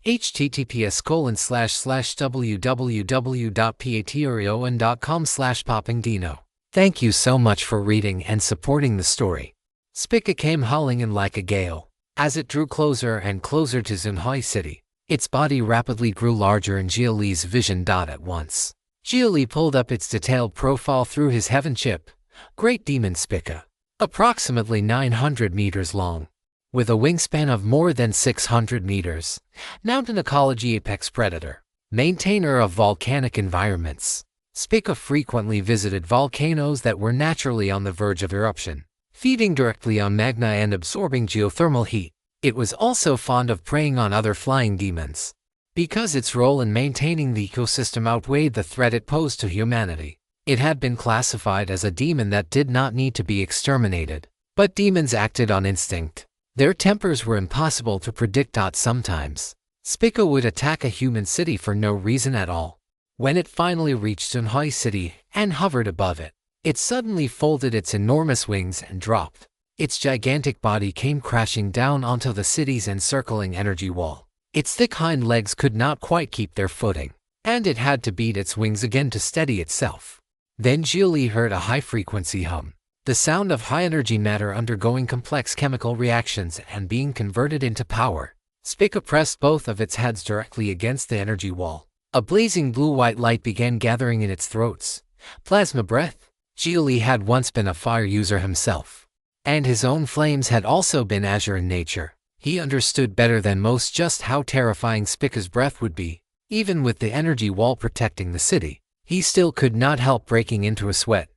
https://www.patreon.com/poppingdino. Thank you so much for reading and supporting the story. Spica came howling in like a gale. As it drew closer and closer to Xunhai City, its body rapidly grew larger in Xia Li's vision. At once, Xia Li pulled up its detailed profile through his heaven chip. Great Demon Spica, approximately 900 meters long, with a wingspan of more than 600 meters, mountain ecology apex predator, maintainer of volcanic environments. Spica frequently visited volcanoes that were naturally on the verge of eruption, feeding directly on magma and absorbing geothermal heat. It was also fond of preying on other flying demons, because its role in maintaining the ecosystem outweighed the threat it posed to humanity. It had been classified as a demon that did not need to be exterminated. But demons acted on instinct. Their tempers were impossible to predict. Sometimes, Spica would attack a human city for no reason at all. When it finally reached Xunhai City and hovered above it, it suddenly folded its enormous wings and dropped. Its gigantic body came crashing down onto the city's encircling energy wall. Its thick hind legs could not quite keep their footing, and it had to beat its wings again to steady itself. Then Xia Li heard a high-frequency hum, the sound of high-energy matter undergoing complex chemical reactions and being converted into power. Spica pressed both of its heads directly against the energy wall. A blazing blue-white light began gathering in its throats. Plasma breath. Xia Li had once been a fire user himself, and his own flames had also been azure in nature. He understood better than most just how terrifying Spica's breath would be. Even with the energy wall protecting the city, he still could not help breaking into a sweat.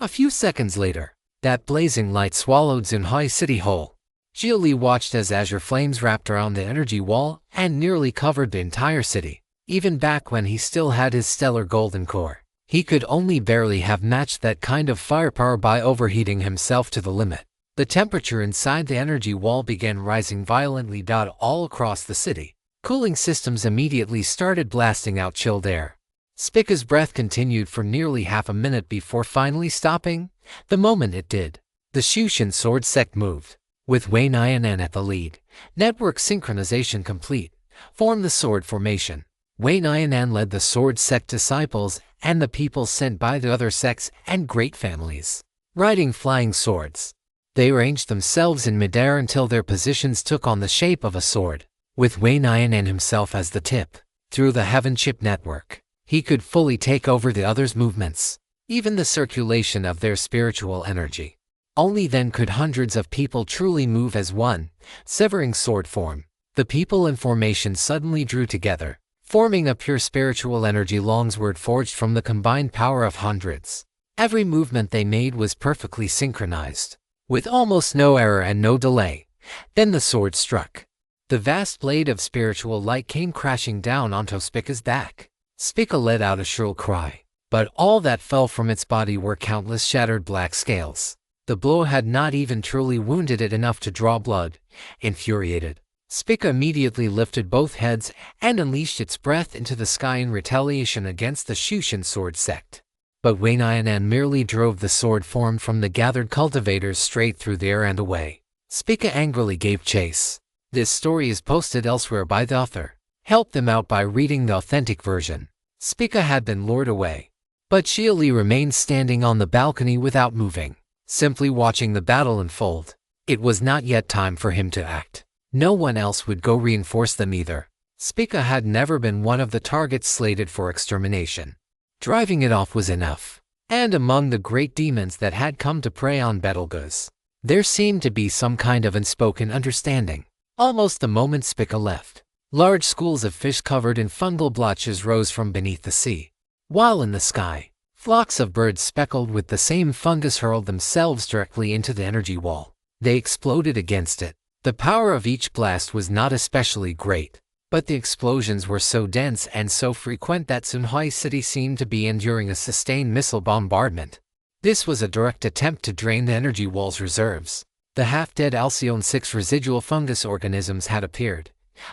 A few seconds later, that blazing light swallowed Xunhai City whole. Xia Li watched as azure flames wrapped around the energy wall and nearly covered the entire city. Even back when he still had his stellar golden core, he could only barely have matched that kind of firepower by overheating himself to the limit. The temperature inside the energy wall began rising violently. All across the city, cooling systems immediately started blasting out chilled air. Spica's breath continued for nearly half a minute before finally stopping. The moment it did, the Shushan sword sect moved. With Wei Nianan at the lead, network synchronization complete, formed the sword formation. Wei Nianan led the sword sect disciples and the people sent by the other sects and great families, riding flying swords. They arranged themselves in midair until their positions took on the shape of a sword. With Wei Nianan himself as the tip, through the heaven chip network, he could fully take over the others' movements, even the circulation of their spiritual energy. Only then could hundreds of people truly move as one, severing sword form. The people in formation suddenly drew together, forming a pure spiritual energy longsword forged from the combined power of hundreds. Every movement they made was perfectly synchronized, with almost no error and no delay. Then the sword struck. The vast blade of spiritual light came crashing down onto Spica's back. Spica let out a shrill cry, but all that fell from its body were countless shattered black scales. The blow had not even truly wounded it enough to draw blood. Infuriated, Spica immediately lifted both heads and unleashed its breath into the sky in retaliation against the Shushan sword sect. But Wei Nianan merely drove the sword formed from the gathered cultivators straight through the air and away. Spica angrily gave chase. This story is posted elsewhere by the author. Help them out by reading the authentic version. Spica had been lured away, but Xia Li remained standing on the balcony without moving, simply watching the battle unfold. It was not yet time for him to act. No one else would go reinforce them either. Spica had never been one of the targets slated for extermination. Driving it off was enough. And among the great demons that had come to prey on Betelgeuse, there seemed to be some kind of unspoken understanding. Almost the moment Spica left, large schools of fish covered in fungal blotches rose from beneath the sea, while in the sky, flocks of birds speckled with the same fungus hurled themselves directly into the energy wall. They exploded against it. The power of each blast was not especially great, but the explosions were so dense and so frequent that Xunhai City seemed to be enduring a sustained missile bombardment. This was a direct attempt to drain the energy wall's reserves. The half-dead Alcyone 6 residual fungus organisms had appeared.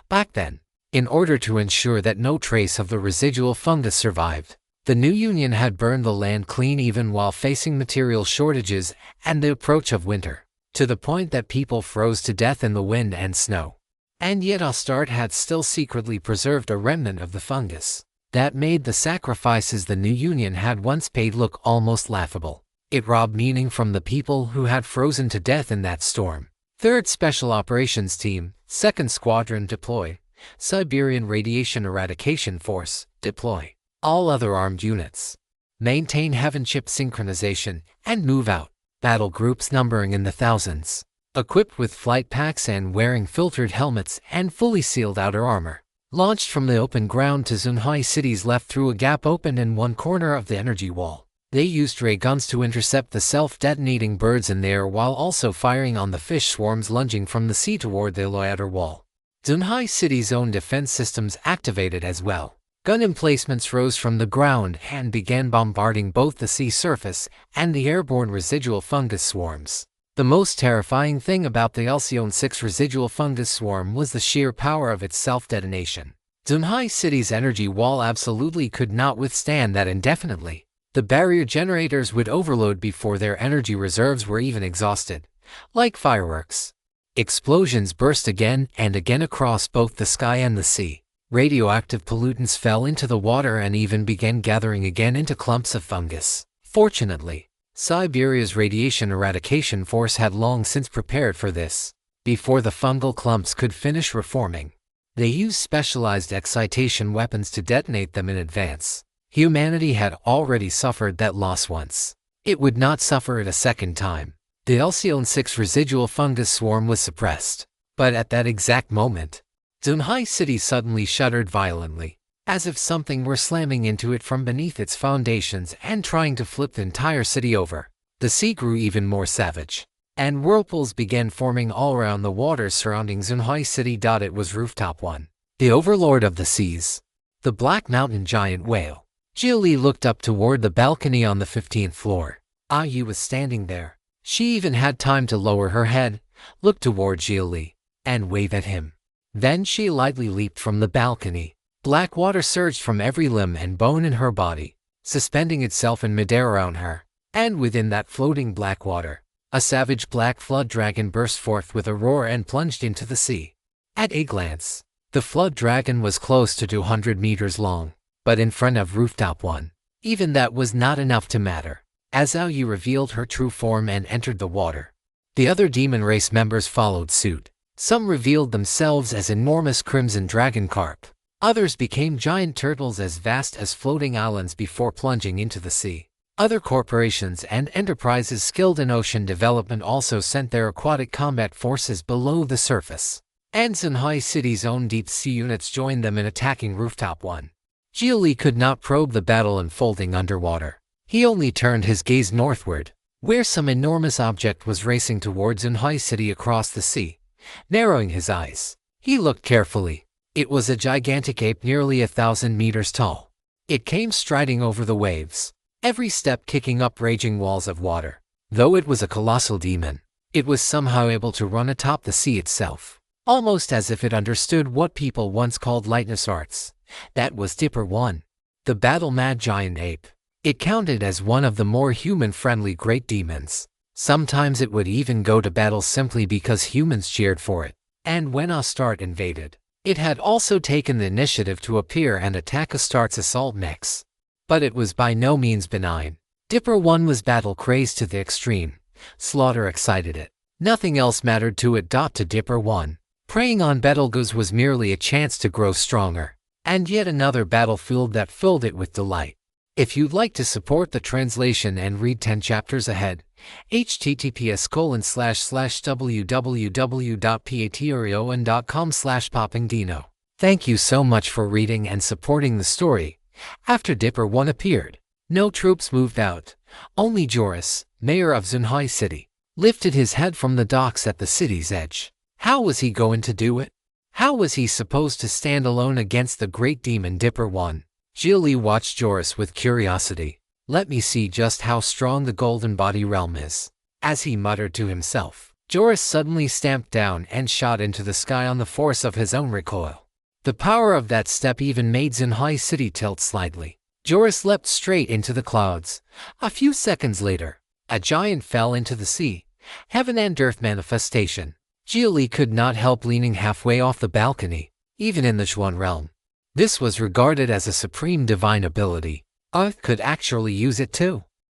Back then, In order to ensure that no trace of the residual fungus survived, the new Union had burned the land clean even while facing material shortages and the approach of winter, to the point that people froze to death in the wind and snow. And yet Astarte had still secretly preserved a remnant of the fungus. That made the sacrifices the new Union had once paid look almost laughable. It robbed meaning from the people who had frozen to death in that storm. 3rd Special Operations Team, 2nd Squadron deploy. Siberian Radiation Eradication Force, deploy. All other armed units. Maintain heaven-ship synchronization and move out. Battle groups numbering in the thousands. Equipped with flight packs and wearing filtered helmets and fully sealed outer armor. Launched from the open ground to Zunhai cities left through a gap opened in one corner of the energy wall. They used ray guns to intercept the self-detonating birds in the air while also firing on the fish swarms lunging from the sea toward the outer wall. Zunhai city's own defense systems activated as well. Gun emplacements rose from the ground and began bombarding both the sea surface and the airborne residual fungus swarms. The most terrifying thing about the Alcyon 6 residual fungus swarm was the sheer power of its self-detonation. Zunhai city's energy wall absolutely could not withstand that indefinitely. The barrier generators would overload before their energy reserves were even exhausted. Like fireworks. Explosions burst again and again across both the sky and the sea. Radioactive pollutants fell into the water and even began gathering again into clumps of fungus. Fortunately, Siberia's Radiation Eradication Force had long since prepared for this. Before the fungal clumps could finish reforming, they used specialized excitation weapons to detonate them in advance. Humanity had already suffered that loss once. It would not suffer it a second time. The Alcyon 6 residual fungus swarm was suppressed. But at that exact moment, Zunhai City suddenly shuddered violently, as if something were slamming into it from beneath its foundations and trying to flip the entire city over. The sea grew even more savage, and whirlpools began forming all around the waters surrounding Zunhai City. It was Rooftop 1, the overlord of the seas, the Black Mountain giant whale. Xia Li looked up toward the balcony on the 15th floor. Yi was standing there. She even had time to lower her head, look toward Xia Li, and wave at him. Then she lightly leaped from the balcony. Black water surged from every limb and bone in her body, suspending itself in midair around her. And within that floating black water, a savage black flood dragon burst forth with a roar and plunged into the sea. At a glance, the flood dragon was close to 200 meters long, but in front of Rooftop 1, even that was not enough to matter, as Yi revealed her true form and entered the water. The other demon race members followed suit. Some revealed themselves as enormous crimson dragon carp. Others became giant turtles as vast as floating islands before plunging into the sea. Other corporations and enterprises skilled in ocean development also sent their aquatic combat forces below the surface. And Zunhai City's own deep-sea units joined them in attacking Rooftop 1. Xia Li could not probe the battle unfolding underwater. He only turned his gaze northward, where some enormous object was racing towards Zunhai City across the sea. Narrowing his eyes, he looked carefully. It was a gigantic ape nearly 1,000 meters tall. It came striding over the waves, every step kicking up raging walls of water. Though it was a colossal demon, it was somehow able to run atop the sea itself, almost as if it understood what people once called lightness arts. That was Dipper 1, the battle-mad giant ape. It counted as one of the more human-friendly great demons. Sometimes it would even go to battle simply because humans cheered for it. And when Astarte invaded, it had also taken the initiative to appear and attack Astarte's assault mechs. But it was by no means benign. Dipper 1 was battle-crazed to the extreme. Slaughter excited it. Nothing else mattered to it. To Dipper 1, preying on Betelgeuse was merely a chance to grow stronger. And yet another battlefield that filled it with delight. If you'd like to support the translation and read 10 chapters ahead, https://www.patreon.com/poppingdino. Thank you so much for reading and supporting the story. After Dipper 1 appeared, no troops moved out. Only Joris, mayor of Zunhai City, lifted his head from the docks at the city's edge. How was he going to do it? How was he supposed to stand alone against the great demon Dipper 1? Xia Li watched Joris with curiosity. Let me see just how strong the Golden Body Realm is. As he muttered to himself, Joris suddenly stamped down and shot into the sky on the force of his own recoil. The power of that step even made Xinhai City tilt slightly. Joris leapt straight into the clouds. A few seconds later, a giant fell into the sea. Heaven and earth manifestation. Xia Li could not help leaning halfway off the balcony, even in the Xuan realm. This was regarded as a supreme divine ability. Earth could actually use it too.